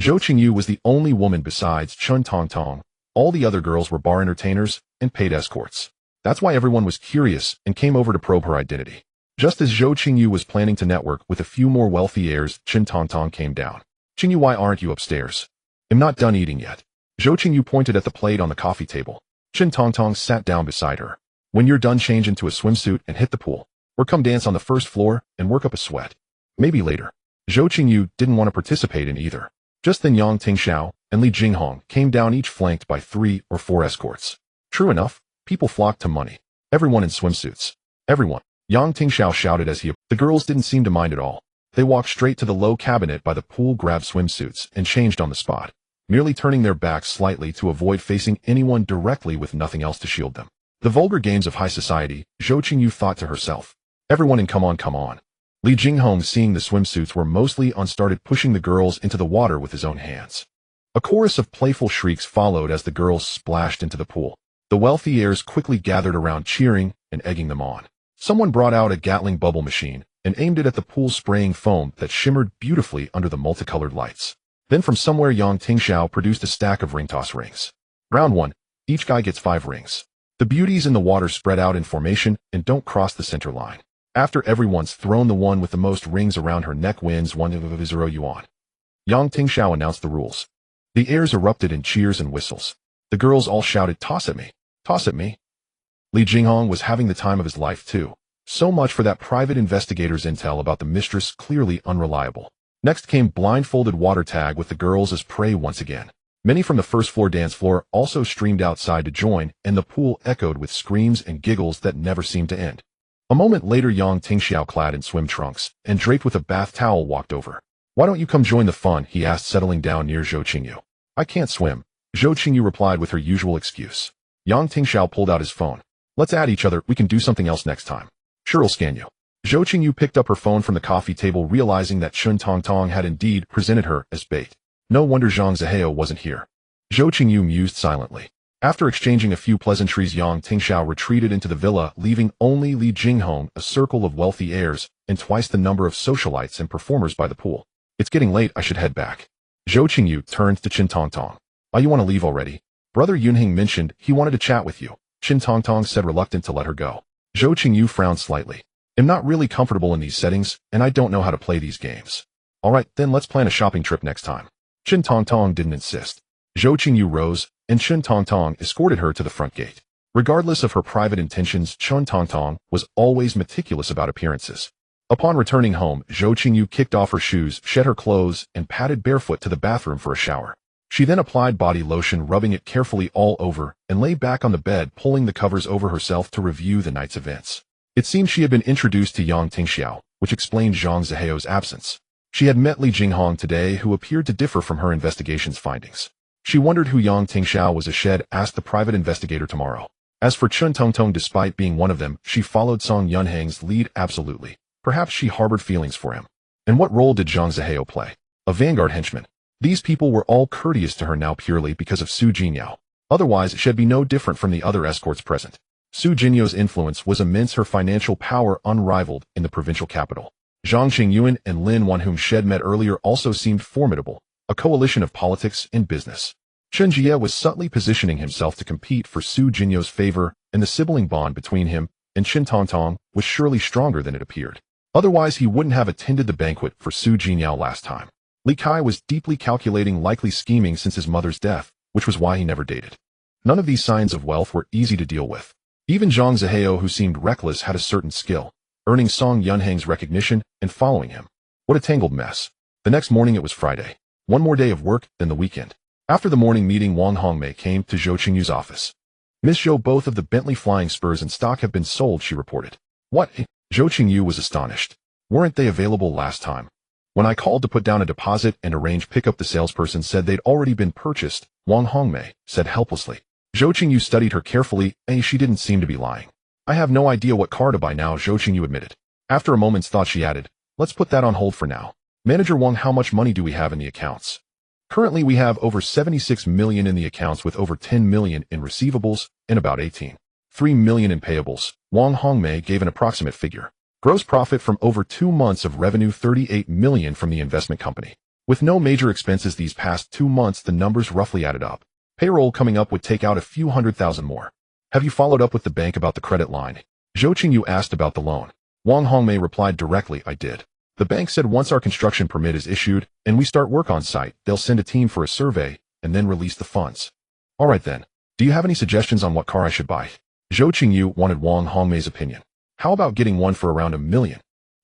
S1: Zhou Qingyu was the only woman besides Chun Tongtong. All the other girls were bar entertainers and paid escorts. That's why everyone was curious and came over to probe her identity. Just as Zhou Qingyu was planning to network with a few more wealthy heirs, Chen Tongtong came down. "Qingyu, why aren't you upstairs?" "I'm not done eating yet." Zhou Qingyu pointed at the plate on the coffee table. Chen Tongtong sat down beside her. "When you're done, change into a swimsuit and hit the pool. Or come dance on the first floor and work up a sweat. Maybe later." Zhou Qingyu didn't want to participate in either. Just then Yang Tingxiao and Li Jinghong came down, each flanked by 3 or 4 escorts. True enough, people flocked to money. Everyone in swimsuits. Everyone. Yang Tingxiao shouted as he approached. The girls didn't seem to mind at all. They walked straight to the low cabinet by the pool, grabbed swimsuits, and changed on the spot, merely turning their backs slightly to avoid facing anyone directly with nothing else to shield them. The vulgar games of high society, Zhou Qingyu thought to herself. Everyone in, come on, come on. Li Jinghong, seeing the swimsuits were mostly on, started pushing the girls into the water with his own hands. A chorus of playful shrieks followed as the girls splashed into the pool. The wealthy heirs quickly gathered around, cheering and egging them on. Someone brought out a Gatling bubble machine and aimed it at the pool, spraying foam that shimmered beautifully under the multicolored lights. Then from somewhere, Yang Tingxiao produced a stack of ring toss rings. Round 1. Each guy gets 5 rings. The beauties in the water spread out in formation and don't cross the center line. After everyone's thrown, the one with the most rings around her neck wins 1,000 yuan. Yang Tingxiao announced the rules. The heirs erupted in cheers and whistles. The girls all shouted, "Toss at me! Toss at me!" Li Jinghong was having the time of his life too. So much for that private investigator's intel about the mistress, clearly unreliable. Next came blindfolded water tag with the girls as prey once again. Many from the first floor dance floor also streamed outside to join, and the pool echoed with screams and giggles that never seemed to end. A moment later, Yang Tingxiao, clad in swim trunks and draped with a bath towel, walked over. "Why don't you come join the fun?" he asked, settling down near Zhou Qingyu. "I can't swim," Zhou Qingyu replied with her usual excuse. Yang Tingxiao pulled out his phone. "Let's add each other. We can do something else next time." "Sure, I'll scan you." Zhou Qingyu picked up her phone from the coffee table, realizing that Chen Tongtong had indeed presented her as bait. No wonder Zhang Zihao wasn't here. Zhou Qingyu mused silently. After exchanging a few pleasantries, Yang Tingxiao retreated into the villa, leaving only Li Jinghong, a circle of wealthy heirs, and twice the number of socialites and performers by the pool. "It's getting late. I should head back." Zhou Qingyu turned to Chen Tongtong. "Oh, you want to leave already? Brother Yunhing mentioned he wanted to chat with you," Chen Tongtong said, reluctant to let her go. Zhou Qingyu frowned slightly. "I'm not really comfortable in these settings, and I don't know how to play these games." "All right, then let's plan a shopping trip next time." Chen Tongtong didn't insist. Zhou Qingyu rose, and Chen Tongtong escorted her to the front gate. Regardless of her private intentions, Chen Tongtong was always meticulous about appearances. Upon returning home, Zhou Qingyu kicked off her shoes, shed her clothes, and padded barefoot to the bathroom for a shower. She then applied body lotion, rubbing it carefully all over, and lay back on the bed, pulling the covers over herself to review the night's events. It seemed she had been introduced to Yang Tingxiao, which explained Zhang Zihao's absence. She had met Li Jinghong today, who appeared to differ from her investigation's findings. She wondered who Yang Tingxiao was. Asked the private investigator tomorrow. As for Chen Tongtong, despite being one of them, she followed Song Yunhang's lead absolutely. Perhaps she harbored feelings for him. And what role did Zhang Zihao play? A vanguard henchman. These people were all courteous to her now purely because of Su Jinyao. Otherwise, she'd be no different from the other escorts present. Su Jinyao's influence was immense, her financial power unrivaled in the provincial capital. Zhang Qingyuan and Lin Wan, whom Shed met earlier, also seemed formidable, a coalition of politics and business. Chen Jie was subtly positioning himself to compete for Su Jinyao's favor, and the sibling bond between him and Chen Tongtong was surely stronger than it appeared. Otherwise, he wouldn't have attended the banquet for Su Jinyao last time. Li Kai was deeply calculating, likely scheming since his mother's death, which was why he never dated. None of these signs of wealth were easy to deal with. Even Zhang Zihao, who seemed reckless, had a certain skill, earning Song Yunhang's recognition and following him. What a tangled mess. The next morning it was Friday. One more day of work, then the weekend. After the morning meeting, Wang Hongmei came to Zhou Qingyu's office. "Miss Zhou, both of the Bentley flying spurs in stock have been sold," she reported. "What?" Zhou Qingyu was astonished. "Weren't they available last time? When I called to put down a deposit and arrange pickup, the salesperson said they'd already been purchased," Wang Hongmei said helplessly. Zhou Qingyu studied her carefully, and she didn't seem to be lying. "I have no idea what car to buy now," Zhou Qingyu admitted. After a moment's thought, she added, "Let's put that on hold for now. Manager Wang, how much money do we have in the accounts?" "Currently we have over 76 million in the accounts, with over 10 million in receivables and about 18.3 million in payables." Wang Hongmei gave an approximate figure. Gross profit from over 2 months of revenue, 38 million from the investment company. With no major expenses these past 2 months, the numbers roughly added up. Payroll coming up would take out a few 100,000 more. "Have you followed up with the bank about the credit line?" Zhou Qingyu asked about the loan. Wang Hongmei replied directly, I did. The bank said once our construction permit is issued and we start work on site, they'll send a team for a survey and then release the funds. All right then. Do you have any suggestions on what car I should buy? Zhou Qingyu wanted Wang Hongmei's opinion. How about getting one for around $1 million?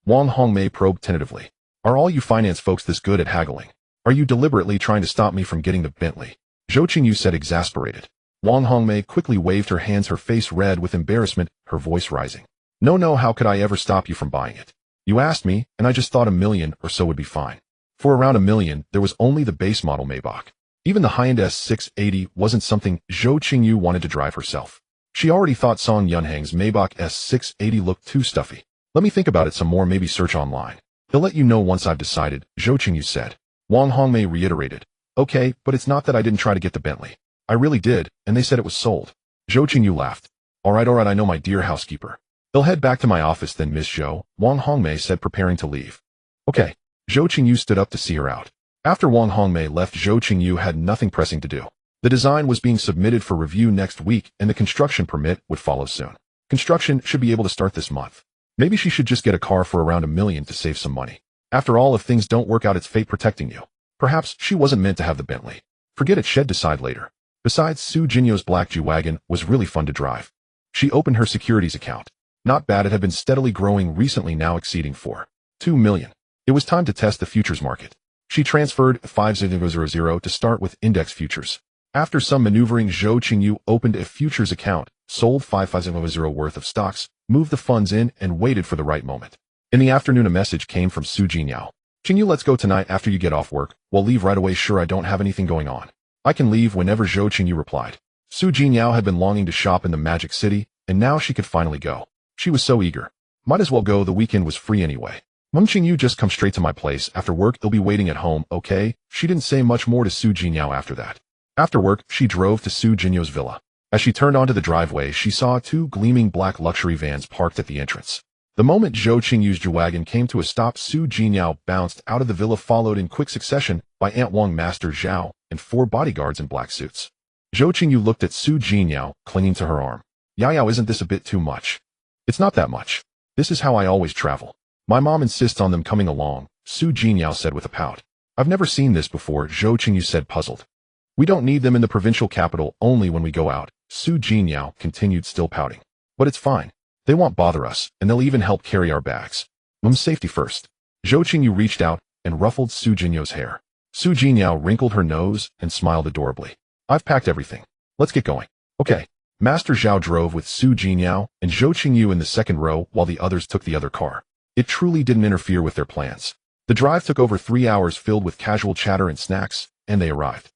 S1: Wang Hongmei probed tentatively. Are all you finance folks this good at haggling? Are you deliberately trying to stop me from getting the Bentley? Zhou Qingyu said, exasperated. Wang Hongmei quickly waved her hands, her face red with embarrassment, her voice rising. No, how could I ever stop you from buying it? You asked me, and I just thought $1 million or so would be fine. For around $1 million, there was only the base model Maybach. Even the high-end S680 wasn't something Zhou Qingyu wanted to drive herself. She already thought Song Yunhang's Maybach S680 looked too stuffy. Let me think about it some more, maybe search online. He'll let you know once I've decided, Zhou Qingyu said. Wang Hongmei reiterated. Okay, but it's not that I didn't try to get the Bentley. I really did, and they said it was sold. Zhou Qingyu laughed. All right, I know, my dear housekeeper. He'll head back to my office then, Miss Zhou, Wang Hongmei said, preparing to leave. Okay. Zhou Qingyu stood up to see her out. After Wang Hongmei left, Zhou Qingyu had nothing pressing to do. The design was being submitted for review next week, and the construction permit would follow soon. Construction should be able to start this month. Maybe she should just get a car for around $1 million to save some money. After all, if things don't work out, it's fate protecting you. Perhaps she wasn't meant to have the Bentley. Forget it, she'd decide later. Besides, Su Jinyo's black G-Wagon was really fun to drive. She opened her securities account. Not bad, it had been steadily growing recently, now exceeding $4.2 million. It was time to test the futures market. She transferred 5000 to start with index futures. After some maneuvering, Zhou Qingyu opened a futures account, sold 5000 worth of stocks, moved the funds in, and waited for the right moment. In the afternoon, a message came from Su Jinyo. Qingyu, let's go tonight after you get off work. We'll leave right away. Sure, I don't have anything going on. I can leave whenever, Zhou Qingyu replied. Su Jinyo had been longing to shop in the Magic City, and now she could finally go. She was so eager. Might as well go, the weekend was free anyway. Qingyu, just come straight to my place. After work, they'll be waiting at home, okay? She didn't say much more to Su Jinyo after that. After work, she drove to Su Jinyo's villa. As she turned onto the driveway, she saw 2 gleaming black luxury vans parked at the entrance. The moment Zhou Qingyu's G-Wagon came to a stop, Su Jinyo bounced out of the villa, followed in quick succession by Aunt Wang, Master Zhao, and 4 bodyguards in black suits. Zhou Qingyu looked at Su Jinyo, clinging to her arm. Yao, isn't this a bit too much? It's not that much. This is how I always travel. My mom insists on them coming along, Su Jinyo said with a pout. I've never seen this before, Zhou Qingyu said, puzzled. We don't need them in the provincial capital, only when we go out, Su Jinyo continued, still pouting. But it's fine. They won't bother us, and they'll even help carry our bags. Safety first. Zhou Qingyu reached out and ruffled Su Jinyo's hair. Su Jinyo wrinkled her nose and smiled adorably. I've packed everything. Let's get going. Okay. Master Zhao drove with Su Jinyo and Zhou Qingyu in the second row while the others took the other car. It truly didn't interfere with their plans. The drive took over 3 hours, filled with casual chatter and snacks, and they arrived.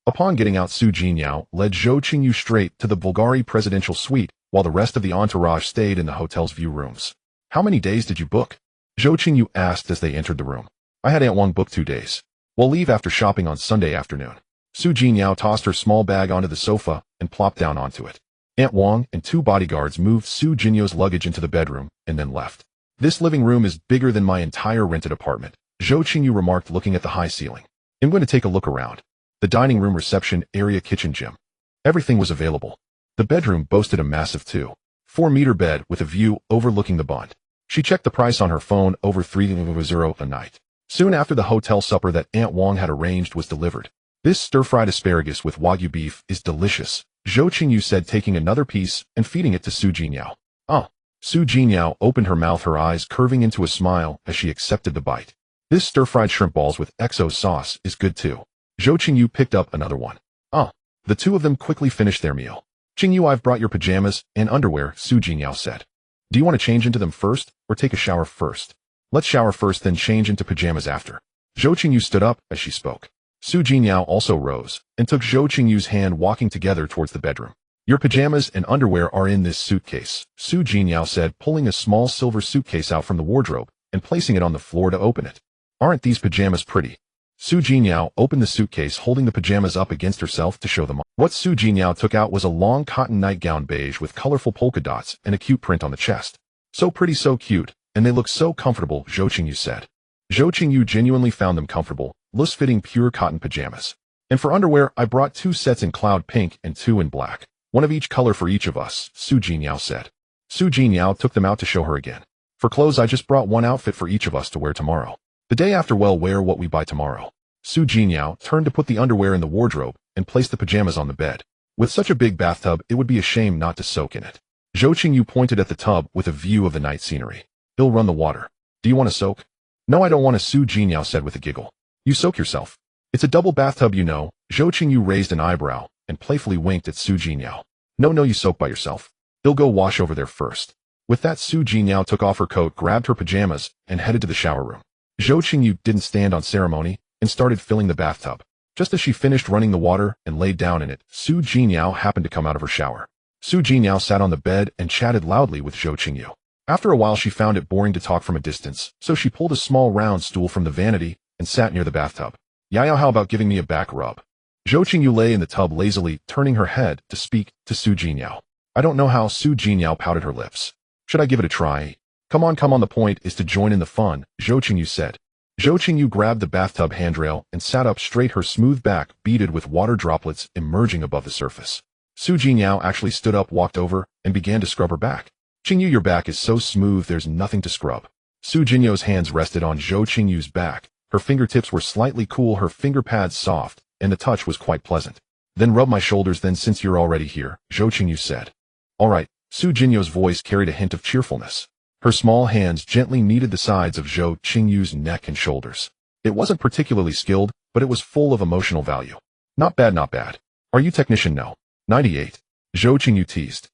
S1: Upon getting out, Su Jinyo led Zhou Qingyu straight to the Bulgari presidential suite, while the rest of the entourage stayed in the hotel's view rooms. How many days did you book? Zhou Qingyu asked as they entered the room. I had Aunt Wang book 2 days. We'll leave after shopping on Sunday afternoon. Su Jinyo tossed her small bag onto the sofa and plopped down onto it. Aunt Wang and 2 bodyguards moved Su Jinyo's luggage into the bedroom and then left. This living room is bigger than my entire rented apartment, Zhou Qingyu remarked, looking at the high ceiling. I'm going to take a look around. The dining room, reception area, kitchen, gym. Everything was available. The bedroom boasted a massive 2.4-meter bed with a view overlooking the Bund. She checked the price on her phone, over $3.0 a night. Soon after, the hotel supper that Aunt Wang had arranged was delivered. This stir-fried asparagus with Wagyu beef is delicious, Zhou Qingyu said, taking another piece and feeding it to Su Jinyo. Oh. Su Jinyo opened her mouth, her eyes curving into a smile as she accepted the bite. This stir-fried shrimp balls with XO sauce is good too. Zhou Qingyu picked up another one. Oh. The 2 of them quickly finished their meal. Qingyu, I've brought your pajamas and underwear, Su Jinyo said. Do you want to change into them first or take a shower first? Let's shower first, then change into pajamas after. Zhou Qingyu stood up as she spoke. Su Jinyo also rose and took Zhou Qingyu's hand, walking together towards the bedroom. Your pajamas and underwear are in this suitcase, Su Jinyo said, pulling a small silver suitcase out from the wardrobe and placing it on the floor to open it. Aren't these pajamas pretty? Su Jinyo opened the suitcase, holding the pajamas up against herself to show them off. What Su Jinyo took out was a long cotton nightgown, beige with colorful polka dots and a cute print on the chest. So pretty, so cute, and they look so comfortable, Zhou Qingyu said. Zhou Qingyu genuinely found them comfortable, loose-fitting pure cotton pajamas. And for underwear, I brought 2 sets in cloud pink and 2 in black. One of each color for each of us, Su Jinyo said. Su Jinyo took them out to show her again. For clothes, I just brought one outfit for each of us to wear tomorrow. The day after, we'll wear what we buy tomorrow. Zhou Qingyu turned to put the underwear in the wardrobe and placed the pajamas on the bed. With such a big bathtub, it would be a shame not to soak in it. Zhou Qingyu pointed at the tub with a view of the night scenery. He'll run the water. Do you want to soak? No, I don't want to, Zhou Qingyu said with a giggle. You soak yourself. It's a double bathtub, you know. Zhou Qingyu raised an eyebrow and playfully winked at Zhou Qingyu. No, you soak by yourself. He'll go wash over there first. With that, Zhou Qingyu took off her coat, grabbed her pajamas, and headed to the shower room. Zhou Qingyu didn't stand on ceremony and started filling the bathtub. Just as she finished running the water and laid down in it, Zhou Qingyu happened to come out of her shower. Zhou Qingyu sat on the bed and chatted loudly with Zhou Qingyu. After a while, she found it boring to talk from a distance, so she pulled a small round stool from the vanity and sat near the bathtub. Yaya, how about giving me a back rub? Zhou Qingyu lay in the tub lazily, turning her head to speak to Zhou Qingyu. I don't know how. Zhou Qingyu pouted her lips. Should I give it a try? Come on, the point is to join in the fun, Zhou Qingyu said. Zhou Qingyu grabbed the bathtub handrail and sat up straight, her smooth back beaded with water droplets emerging above the surface. Zhou Qingyu actually stood up, walked over, and began to scrub her back. Qingyu, your back is so smooth, there's nothing to scrub. Zhou Jinyo's hands rested on Zhou Qingyu's back. Her fingertips were slightly cool, her finger pads soft, and the touch was quite pleasant. Then rub my shoulders then, since you're already here, Zhou Qingyu said. All right. Zhou Jinyo's voice carried a hint of cheerfulness. Her small hands gently kneaded the sides of Zhou Qingyu's neck and shoulders. It wasn't particularly skilled, but it was full of emotional value. Not bad, not bad. Are you technician? No. 98. Zhou Qingyu teased.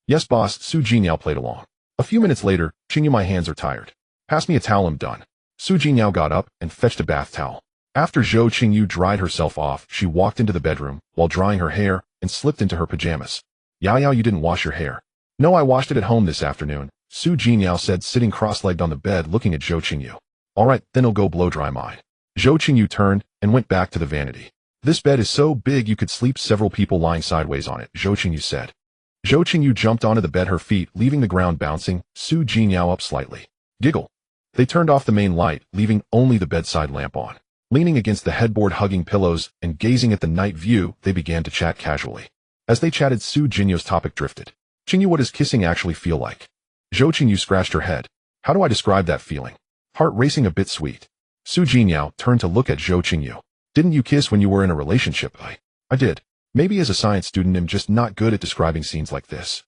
S1: Yes, boss. Zhou Qingyu played along. A few minutes later, Qingyu, my hands are tired. Pass me a towel, I'm done. Zhou Qingyu got up and fetched a bath towel. After Zhou Qingyu dried herself off, she walked into the bedroom while drying her hair and slipped into her pajamas. Yaya, you didn't wash your hair. No, I washed it at home this afternoon, Zhou Qingyu said, sitting cross-legged on the bed looking at Zhou Qingyu. All right, then I'll go blow dry mine. Zhou Qingyu turned and went back to the vanity. This bed is so big you could sleep several people lying sideways on it, Zhou Qingyu said. Zhou Qingyu jumped onto the bed, her feet leaving the ground, bouncing Zhou Qingyu up slightly. Giggle. They turned off the main light, leaving only the bedside lamp on. Leaning against the headboard, hugging pillows, and gazing at the night view, they began to chat casually. As they chatted, Zhou Jinyo's topic drifted. Qingyu, what does kissing actually feel like? Zhou Qingyu scratched her head. How do I describe that feeling? Heart racing, a bit sweet. Zhou Jinyo turned to look at Zhou Qingyu. Didn't you kiss when you were in a relationship? I did. Maybe as a science student I'm just not good at describing scenes like this.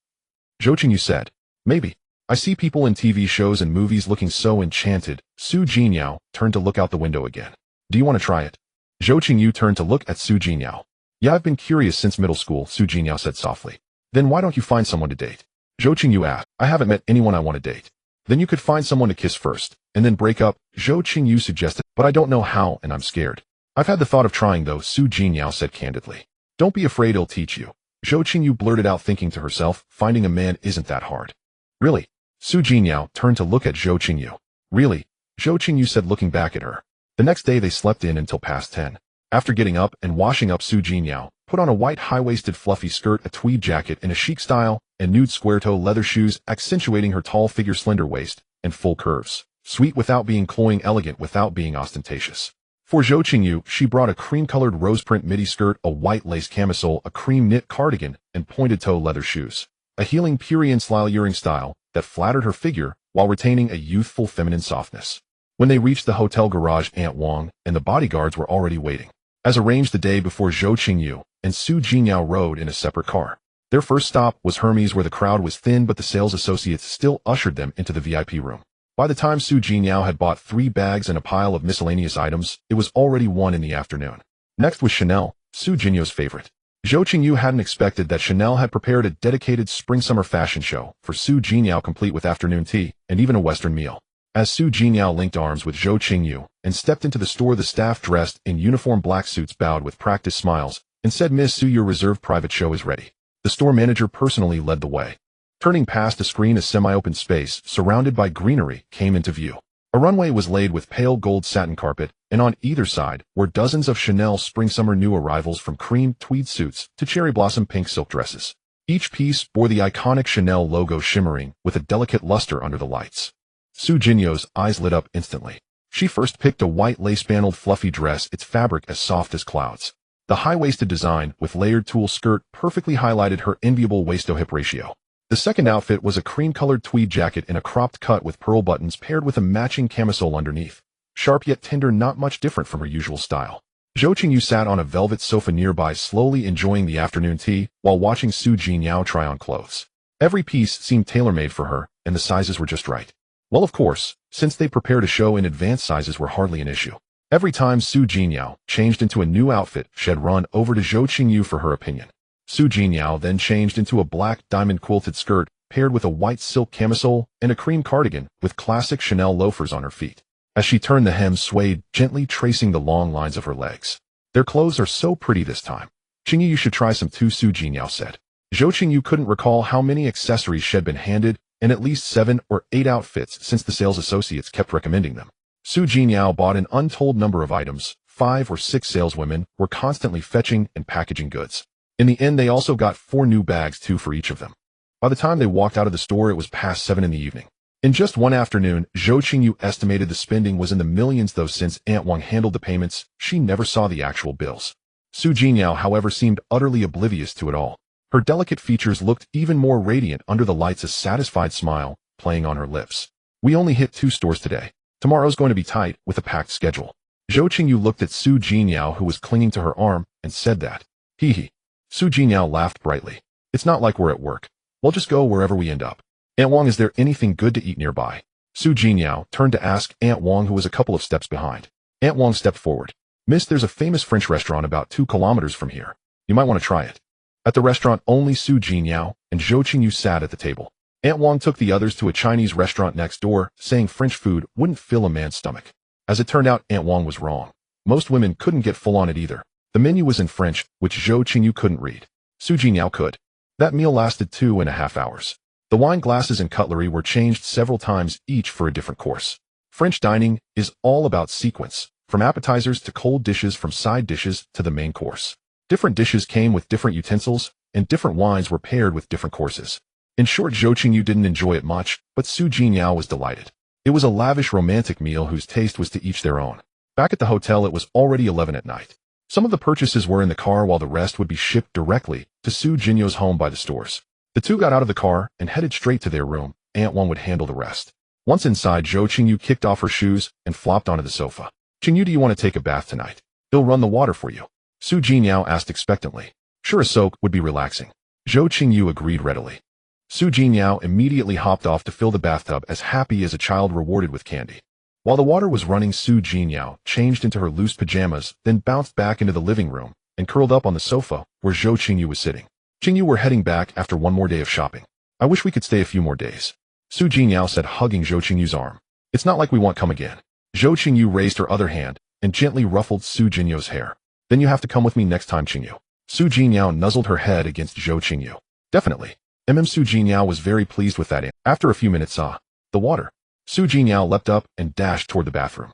S1: Zhou Qingyu said. Maybe. I see people in TV shows and movies looking so enchanted. Zhou Jinyo turned to look out the window again. Do you want to try it? Zhou Qingyu turned to look at Zhou Jinyo. Yeah, I've been curious since middle school, Zhou Jinyo said softly. Then why don't you find someone to date? Zhou Qingyu asked. I haven't met anyone I want to date. Then you could find someone to kiss first, and then break up, Zhou Qingyu suggested, but I don't know how and I'm scared. I've had the thought of trying though, Zhou Jinyo said candidly. Don't be afraid, he'll teach you. Zhou Qingyu blurted out, thinking to herself, finding a man isn't that hard. Really? Zhou Jinyo turned to look at Zhou Qingyu. Really? Zhou Qingyu said, looking back at her. The next day they slept in until past 10. After getting up and washing up, Zhou Jinyo put on a white high-waisted fluffy skirt, a tweed jacket in a chic style, and nude square-toe leather shoes, accentuating her tall figure, slender waist, and full curves. Sweet without being cloying, elegant without being ostentatious. For Zhou Qingyu, she brought a cream-colored rose-print midi skirt, a white lace camisole, a cream knit cardigan, and pointed-toe leather shoes. A healing Purian-style earring style that flattered her figure while retaining a youthful feminine softness. When they reached the hotel garage, Aunt Wang and the bodyguards were already waiting. As arranged the day before, Zhou Qingyu and Zhou Jinyo rode in a separate car. Their first stop was Hermes, where the crowd was thin but the sales associates still ushered them into the VIP room. By the time Zhou Jinyo had bought 3 bags and a pile of miscellaneous items, it was already 1 in the afternoon. Next was Chanel, Zhou Jinyo's favorite. Zhou Qingyu hadn't expected that Chanel had prepared a dedicated spring-summer fashion show for Zhou Jinyo, complete with afternoon tea and even a Western meal. As Zhou Jinyo linked arms with Zhou Qingyu and stepped into the store, the staff dressed in uniform black suits bowed with practiced smiles and said, Miss Zhou, your reserved private show is ready. The store manager personally led the way. Turning past a screen, a semi-open space surrounded by greenery came into view. A runway was laid with pale gold satin carpet, and on either side were dozens of Chanel spring-summer new arrivals, from cream tweed suits to cherry blossom pink silk dresses. Each piece bore the iconic Chanel logo shimmering with a delicate luster under the lights. Zhou Jinyo's eyes lit up instantly. She first picked a white lace-paneled fluffy dress, its fabric as soft as clouds. The high-waisted design with layered tulle skirt perfectly highlighted her enviable waist-to-hip ratio. The second outfit was a cream-colored tweed jacket in a cropped cut with pearl buttons paired with a matching camisole underneath. Sharp yet tender, not much different from her usual style. Zhou Qingyu sat on a velvet sofa nearby, slowly enjoying the afternoon tea while watching Su Jingyao try on clothes. Every piece seemed tailor-made for her, and the sizes were just right. Well, of course, since they prepared a show in advance, sizes were hardly an issue. Every time Su Jingyao changed into a new outfit, she'd run over to Zhou Qingyu for her opinion. Su Jingyao then changed into a black diamond-quilted skirt paired with a white silk camisole and a cream cardigan with classic Chanel loafers on her feet. As she turned, the hem swayed, gently tracing the long lines of her legs. Their clothes are so pretty this time. Qingyu, you should try some too, Su Jingyao said. Zhou Qingyu couldn't recall how many accessories she'd been handed, and at least 7 or 8 outfits since the sales associates kept recommending them. Su Jingyao bought an untold number of items. 5 or 6 saleswomen were constantly fetching and packaging goods. In the end, they also got 4 new bags, 2 for each of them. By the time they walked out of the store, it was past 7 in the evening. In just one afternoon, Zhou Qingyu estimated the spending was in the millions, though since Aunt Wang handled the payments, she never saw the actual bills. Su Jingyao, however, seemed utterly oblivious to it all. Her delicate features looked even more radiant under the lights, a satisfied smile playing on her lips. We only hit 2 stores today. Tomorrow's going to be tight with a packed schedule. Zhou Qingyu looked at Su Jingyao, who was clinging to her arm, and said that. Hee hee. Su Jingyao laughed brightly. It's not like we're at work. We'll just go wherever we end up. Aunt Wang, is there anything good to eat nearby? Su Jingyao turned to ask Aunt Wang, who was a couple of steps behind. Aunt Wang stepped forward. Miss, there's a famous French restaurant about 2 kilometers from here. You might want to try it. At the restaurant, only Su Jingyao and Zhou Qingyu sat at the table. Aunt Wang took the others to a Chinese restaurant next door, saying French food wouldn't fill a man's stomach. As it turned out, Aunt Wang was wrong. Most women couldn't get full on it either. The menu was in French, which Zhou Qingyu couldn't read. Su Jingyao could. That meal lasted 2.5 hours. The wine glasses and cutlery were changed several times, each for a different course. French dining is all about sequence, from appetizers to cold dishes, from side dishes to the main course. Different dishes came with different utensils, and different wines were paired with different courses. In short, Zhou Qingyu didn't enjoy it much, but Su Jingyao was delighted. It was a lavish, romantic meal whose taste was to each their own. Back at the hotel, it was already 11 at night. Some of the purchases were in the car, while the rest would be shipped directly to Su Jinyu's home by the stores. The 2 got out of the car and headed straight to their room. Aunt Wang would handle the rest. Once inside, Zhou Qingyu kicked off her shoes and flopped onto the sofa. Qingyu, do you want to take a bath tonight? He'll run the water for you. Su Jingyao asked expectantly. Sure, a soak would be relaxing. Zhou Qingyu agreed readily. Su Jingyao immediately hopped off to fill the bathtub, as happy as a child rewarded with candy. While the water was running, Su Jingyao changed into her loose pajamas, then bounced back into the living room and curled up on the sofa where Zhou Qingyu was sitting. Qingyu, we're heading back after one more day of shopping. I wish we could stay a few more days. Su Jingyao said, hugging Zhou Qingyu's arm. It's not like we won't come again. Zhou Qingyu raised her other hand and gently ruffled Su Jinyu's hair. Then you have to come with me next time, Qingyu. Su Jingyao nuzzled her head against Zhou Qingyu. Definitely. Su Jingyao was very pleased with that. After a few minutes, the water. Su Jingyao leapt up and dashed toward the bathroom.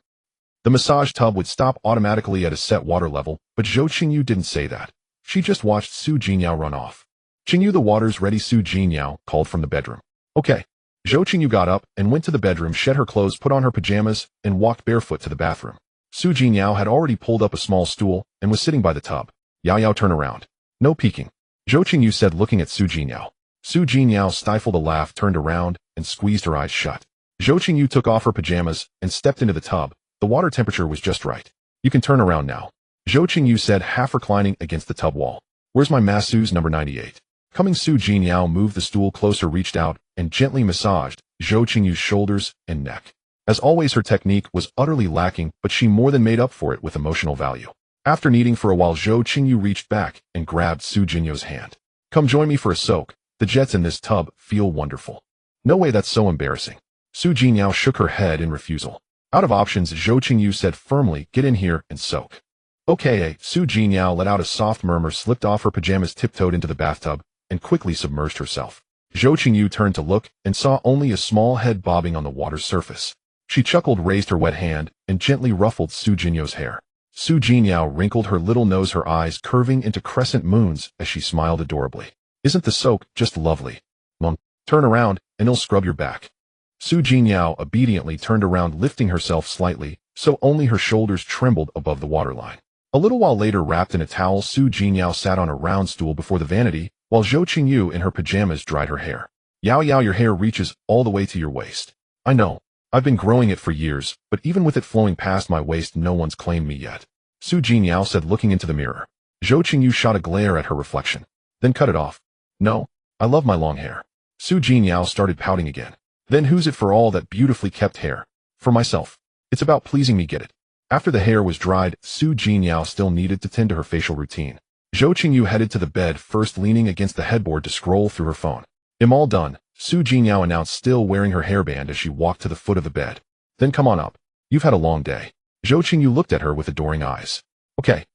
S1: The massage tub would stop automatically at a set water level, but Zhou Qingyu didn't say that. She just watched Su Jingyao run off. Qingyu, the water's ready, Su Jingyao called from the bedroom. Okay. Zhou Qingyu got up and went to the bedroom, shed her clothes, put on her pajamas, and walked barefoot to the bathroom. Su Jingyao had already pulled up a small stool and was sitting by the tub. Yao, turn around. No peeking. Zhou Qingyu said, looking at Su Jingyao. Su Jingyao stifled a laugh, turned around, and squeezed her eyes shut. Zhou Qingyu took off her pajamas and stepped into the tub. The water temperature was just right. You can turn around now. Zhou Qingyu said, half reclining against the tub wall. Where's my masseuse number 98? Coming, Su Jingyao moved the stool closer, reached out, and gently massaged Zhou Qingyu's shoulders and neck. As always, her technique was utterly lacking, but she more than made up for it with emotional value. After kneading for a while, Zhou Qingyu reached back and grabbed Su Jinyu's hand. Come join me for a soak. The jets in this tub feel wonderful. No way, that's so embarrassing. Su Jinyao shook her head in refusal. Out of options, Zhou Qingyu said firmly, get in here and soak. Okay, Su Jingyao let out a soft murmur, slipped off her pajamas, tiptoed into the bathtub, and quickly submerged herself. Zhou Qingyu turned to look and saw only a small head bobbing on the water's surface. She chuckled, raised her wet hand, and gently ruffled Su Jinyu's hair. Su Jingyao wrinkled her little nose, her eyes curving into crescent moons as she smiled adorably. Isn't the soak just lovely? Mom, turn around and it'll scrub your back. Su Jingyao obediently turned around, lifting herself slightly, so only her shoulders trembled above the waterline. A little while later, wrapped in a towel, Su Jingyao sat on a round stool before the vanity, while Zhou Qingyu in her pajamas dried her hair. Yao Yao, your hair reaches all the way to your waist. I know. I've been growing it for years, but even with it flowing past my waist, no one's claimed me yet. Su Jinyao said, looking into the mirror. Zhou Qingyu shot a glare at her reflection, then cut it off. No, I love my long hair. Su Jinyao started pouting again. Then who's it for all that beautifully kept hair? For myself. It's about pleasing me, get it? After the hair was dried, Su Jinyao still needed to tend to her facial routine. Zhou Qingyu headed to the bed, first leaning against the headboard to scroll through her phone. I'm all done, Su Jinyao announced, still wearing her hairband as she walked to the foot of the bed. Then come on up. You've had a long day. Zhou Qingyu looked at her with adoring eyes. Okay.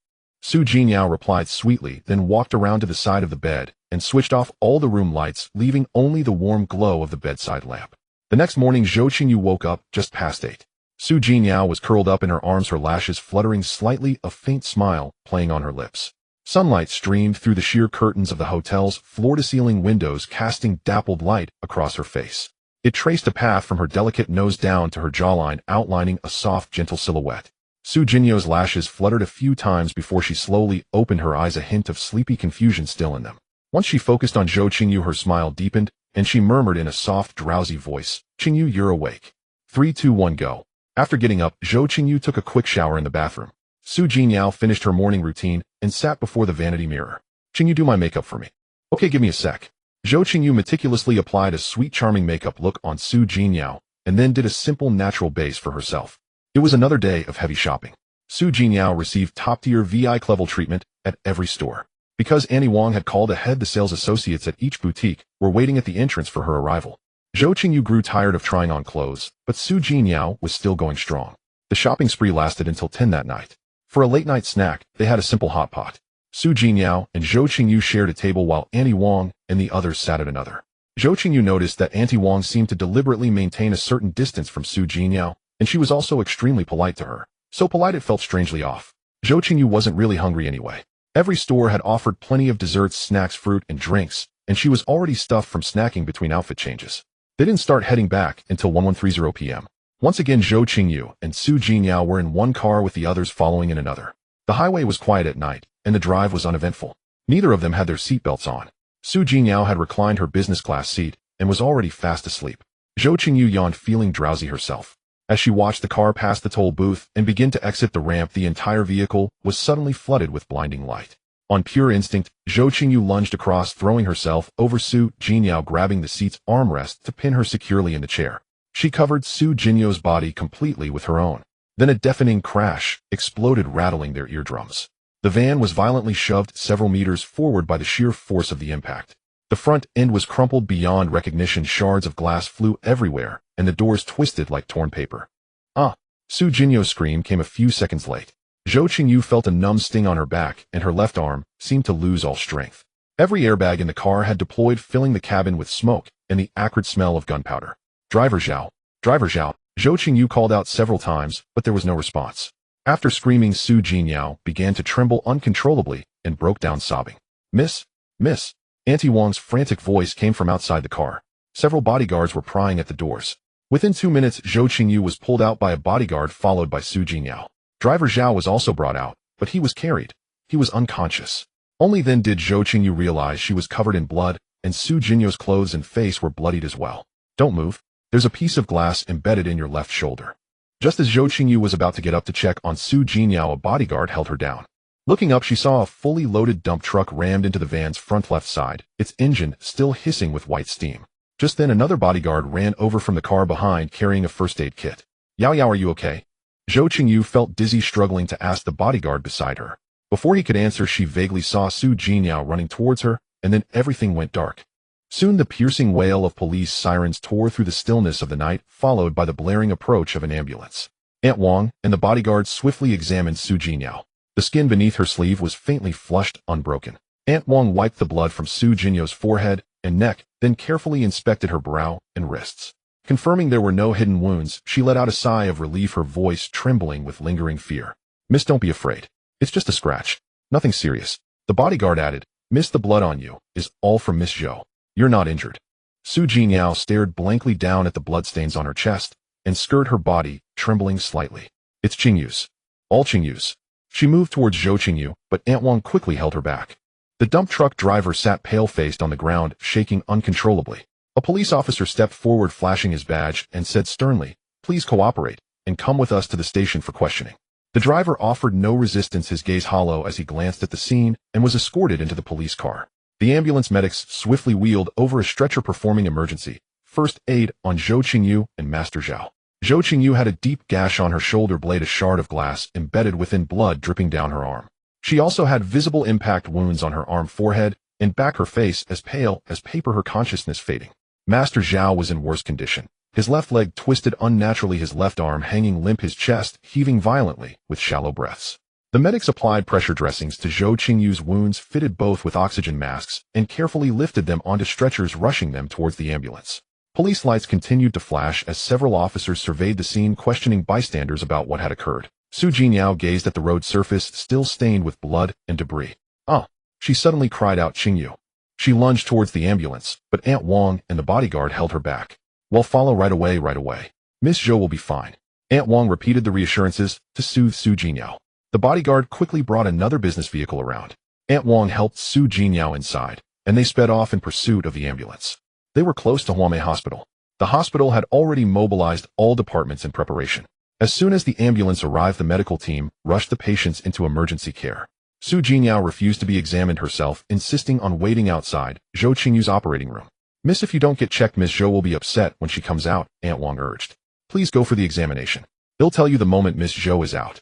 S1: Su Jinyao replied sweetly, then walked around to the side of the bed and switched off all the room lights, leaving only the warm glow of the bedside lamp. The next morning, Zhou Qingyu woke up just past 8. Su Jinyao was curled up in her arms, her lashes fluttering slightly, a faint smile playing on her lips. Sunlight streamed through the sheer curtains of the hotel's floor-to-ceiling windows, casting dappled light across her face. It traced a path from her delicate nose down to her jawline, outlining a soft, gentle silhouette. Su Jinyu's lashes fluttered a few times before she slowly opened her eyes, a hint of sleepy confusion still in them. Once she focused on Zhou Qingyu, her smile deepened, and she murmured in a soft, drowsy voice, "Qingyu, you're awake. 3, 2, 1, go." After getting up, Zhou Qingyu took a quick shower in the bathroom. Su Jinyao finished her morning routine and sat before the vanity mirror. "Qingyu, do my makeup for me." "Okay, give me a sec." Zhou Qingyu meticulously applied a sweet, charming makeup look on Su Jinyao, and then did a simple, natural base for herself. It was another day of heavy shopping. Su Jinyao received top-tier VIP level treatment at every store. Because Annie Wong had called ahead, the sales associates at each boutique were waiting at the entrance for her arrival. Zhou Qingyu grew tired of trying on clothes, but Su Jinyao was still going strong. The shopping spree lasted until 10 that night. For a late-night snack, they had a simple hot pot. Su Jinyao and Zhou Qingyu shared a table while Annie Wong and the others sat at another. Zhou Qingyu noticed that Auntie Wong seemed to deliberately maintain a certain distance from Su Jinyao, and she was also extremely polite to her. So polite it felt strangely off. Zhou Qingyu wasn't really hungry anyway. Every store had offered plenty of desserts, snacks, fruit, and drinks, and she was already stuffed from snacking between outfit changes. They didn't start heading back until 11:30 p.m. Once again, Zhou Qingyu and Su Jinyao were in one car with the others following in another. The highway was quiet at night, and the drive was uneventful. Neither of them had their seatbelts on. Su Jinyao had reclined her business class seat and was already fast asleep. Zhou Qingyu yawned, feeling drowsy herself. As she watched the car pass the toll booth and begin to exit the ramp, the entire vehicle was suddenly flooded with blinding light. On pure instinct, Zhou Qingyu lunged across, throwing herself over Su Jinyao, grabbing the seat's armrest to pin her securely in the chair. She covered Su Jinyu's body completely with her own. Then a deafening crash exploded, rattling their eardrums. The van was violently shoved several meters forward by the sheer force of the impact. The front end was crumpled beyond recognition, shards of glass flew everywhere, and the doors twisted like torn paper. "Ah!" Su Jinyu's scream came a few seconds late. Zhou Qingyu felt a numb sting on her back, and her left arm seemed to lose all strength. Every airbag in the car had deployed, filling the cabin with smoke and the acrid smell of gunpowder. "Driver Zhao! Driver Zhao!" Zhou Qingyu called out several times, but there was no response. After screaming, Su Jinyao began to tremble uncontrollably and broke down sobbing. "Miss? Miss?" Auntie Wong's frantic voice came from outside the car. Several bodyguards were prying at the doors. Within 2 minutes, Zhou Qingyu was pulled out by a bodyguard, followed by Su Jinyao. Driver Zhao was also brought out, but he was carried. He was unconscious. Only then did Zhou Qingyu realize she was covered in blood, and Su Jinyu's clothes and face were bloodied as well. "Don't move. There's a piece of glass embedded in your left shoulder." Just as Zhou Qingyu was about to get up to check on Su Jinyao, a bodyguard held her down. Looking up, she saw a fully loaded dump truck rammed into the van's front left side, its engine still hissing with white steam. Just then, another bodyguard ran over from the car behind, carrying a first aid kit. "Yao Yao, are you okay?" Zhou Qingyu felt dizzy, struggling to ask the bodyguard beside her. Before he could answer, she vaguely saw Su Jinyao running towards her, and then everything went dark. Soon the piercing wail of police sirens tore through the stillness of the night, followed by the blaring approach of an ambulance. Aunt Wong and the bodyguard swiftly examined Su Jinyao. The skin beneath her sleeve was faintly flushed, unbroken. Aunt Wong wiped the blood from Su Jinyu's forehead and neck, then carefully inspected her brow and wrists. Confirming there were no hidden wounds, she let out a sigh of relief, her voice trembling with lingering fear. "Miss, don't be afraid. It's just a scratch. Nothing serious." The bodyguard added, "Miss, the blood on you is all from Miss Zhou. You're not injured." Su Jinyao stared blankly down at the bloodstains on her chest and stirred her body, trembling slightly. "It's Qingyu's. All Qingyu's." She moved towards Zhou Qingyu, but Aunt Wong quickly held her back. The dump truck driver sat pale-faced on the ground, shaking uncontrollably. A police officer stepped forward flashing his badge and said sternly, "Please cooperate, and come with us to the station for questioning." The driver offered no resistance, his gaze hollow as he glanced at the scene, and was escorted into the police car. The ambulance medics swiftly wheeled over a stretcher performing emergency first aid on Zhou Qingyu and Master Zhao. Zhou Qingyu had a deep gash on her shoulder blade, a shard of glass embedded within blood dripping down her arm. She also had visible impact wounds on her arm, forehead, and back, her face as pale as paper, her consciousness fading. Master Zhao was in worse condition. His left leg twisted unnaturally, his left arm hanging limp, his chest heaving violently with shallow breaths. The medics applied pressure dressings to Zhou Qingyu's wounds, fitted both with oxygen masks, and carefully lifted them onto stretchers, rushing them towards the ambulance. Police lights continued to flash as several officers surveyed the scene, questioning bystanders about what had occurred. Zhou Qingyu gazed at the road surface, still stained with blood and debris. "Ah!" she suddenly cried out, "Qingyu." She lunged towards the ambulance, but Aunt Wang and the bodyguard held her back. "Well, follow right away, right away. Miss Zhou will be fine." Aunt Wang repeated the reassurances to soothe Zhou Qingyu. The bodyguard quickly brought another business vehicle around. Aunt Wang helped Zhou Qingyu inside, and they sped off in pursuit of the ambulance. They were close to Huame Hospital. The hospital had already mobilized all departments in preparation. As soon as the ambulance arrived, the medical team rushed the patients into emergency care. Zhou Qingyu refused to be examined herself, insisting on waiting outside Zhou Qingyu's operating room. "Miss, if you don't get checked, Miss Zhou will be upset when she comes out," Aunt Wang urged. "Please go for the examination. They'll tell you the moment Miss Zhou is out."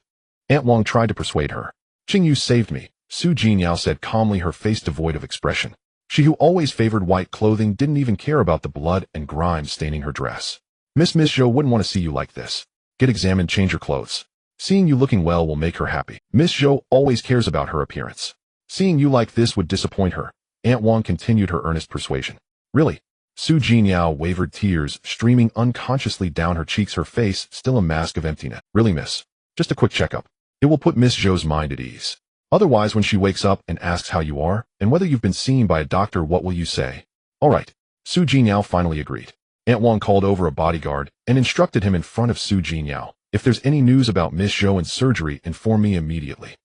S1: Aunt Wang tried to persuade her. "Qingyu saved me," Zhou Qingyu said calmly, her face devoid of expression. She, who always favored white clothing, didn't even care about the blood and grime staining her dress. Miss Zhou wouldn't want to see you like this. Get examined, change your clothes. Seeing you looking well will make her happy. Miss Zhou always cares about her appearance. Seeing you like this would disappoint her." Aunt Wang continued her earnest persuasion. "Really?" Zhou Qingyu wavered, tears streaming unconsciously down her cheeks, her face still a mask of emptiness. "Really, miss? Just a quick checkup. It will put Miss Zhou's mind at ease. Otherwise, when she wakes up and asks how you are, and whether you've been seen by a doctor, what will you say?" "All right." Zhou Qingyu finally agreed. Aunt Wang called over a bodyguard and instructed him in front of Zhou Qingyu, "If there's any news about Miss Zhou and surgery, inform me immediately."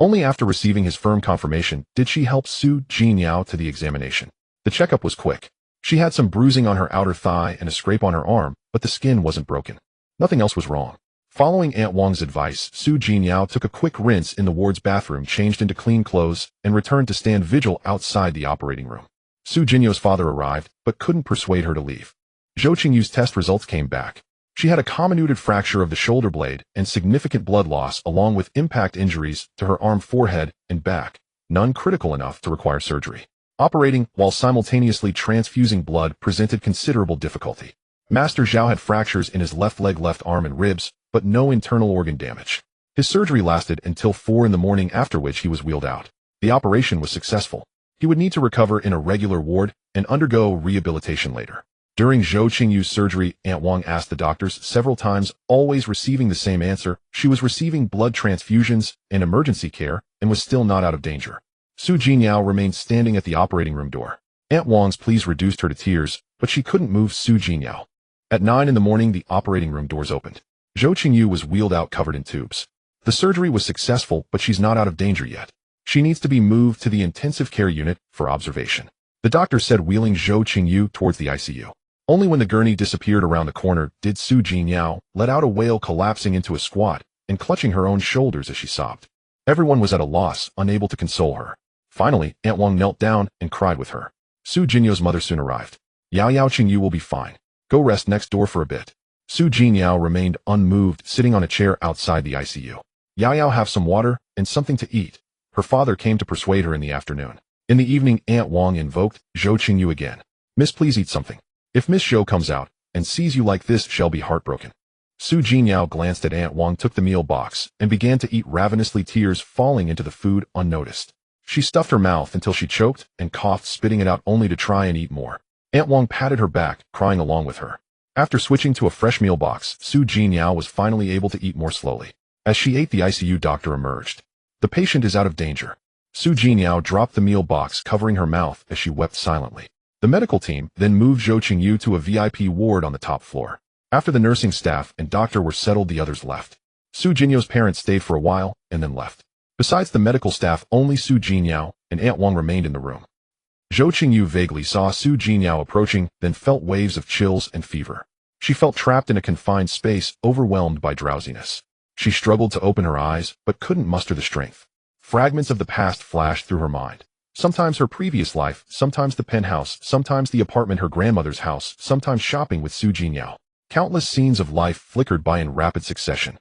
S1: Only after receiving his firm confirmation did she help Zhou Qingyu to the examination. The checkup was quick. She had some bruising on her outer thigh and a scrape on her arm, but the skin wasn't broken. Nothing else was wrong. Following Aunt Wang's advice, Zhou Qingyu took a quick rinse in the ward's bathroom, changed into clean clothes, and returned to stand vigil outside the operating room. Zhou Qingyu's father arrived, but couldn't persuade her to leave. Zhou Qingyu's test results came back. She had a comminuted fracture of the shoulder blade and significant blood loss, along with impact injuries to her arm, forehead, and back, none critical enough to require surgery. Operating while simultaneously transfusing blood presented considerable difficulty. Master Zhao had fractures in his left leg, left arm, and ribs, but no internal organ damage. His surgery lasted until 4 in the morning, after which he was wheeled out. The operation was successful. He would need to recover in a regular ward and undergo rehabilitation later. During Zhou Qingyu's surgery, Aunt Wang asked the doctors several times, always receiving the same answer: she was receiving blood transfusions and emergency care and was still not out of danger. Zhou Qingyu remained standing at the operating room door. Aunt Wang's pleas reduced her to tears, but she couldn't move Zhou Qingyu. At 9 in the morning, the operating room doors opened. Zhou Qingyu was wheeled out covered in tubes. The surgery was successful, but she's not out of danger yet. She needs to be moved to the intensive care unit for observation, the doctor said, wheeling Zhou Qingyu towards the ICU. Only when the gurney disappeared around the corner did Zhou Qingyu let out a wail, collapsing into a squat and clutching her own shoulders as she sobbed. Everyone was at a loss, unable to console her. Finally, Aunt Wang knelt down and cried with her. Zhou Qingyu's mother soon arrived. "Yao Qingyu will be fine. Go rest next door for a bit." Zhou Qingyu remained unmoved, sitting on a chair outside the ICU. "Yao, have some water and something to eat." Her father came to persuade her in the afternoon. In the evening, Aunt Wang invoked Zhou Qingyu again. "Miss, please eat something. If Miss Zhou comes out and sees you like this, she'll be heartbroken." Zhou Qingyu glanced at Aunt Wang, took the meal box, and began to eat ravenously, tears falling into the food unnoticed. She stuffed her mouth until she choked and coughed, spitting it out only to try and eat more. Aunt Wang patted her back, crying along with her. After switching to a fresh meal box, Zhou Qingyu was finally able to eat more slowly. As she ate, the ICU doctor emerged. "The patient is out of danger." Zhou Qingyu dropped the meal box, covering her mouth as she wept silently. The medical team then moved Zhou Qingyu to a VIP ward on the top floor. After the nursing staff and doctor were settled, the others left. Zhou Qingyu's parents stayed for a while and then left. Besides the medical staff, only Zhou Qingyu and Aunt Wang remained in the room. Zhou Qingyu vaguely saw Su Jinyao approaching, then felt waves of chills and fever. She felt trapped in a confined space, overwhelmed by drowsiness. She struggled to open her eyes, but couldn't muster the strength. Fragments of the past flashed through her mind. Sometimes her previous life, sometimes the penthouse, sometimes the apartment her grandmother's house, sometimes shopping with Su Jinyao. Countless scenes of life flickered by in rapid succession.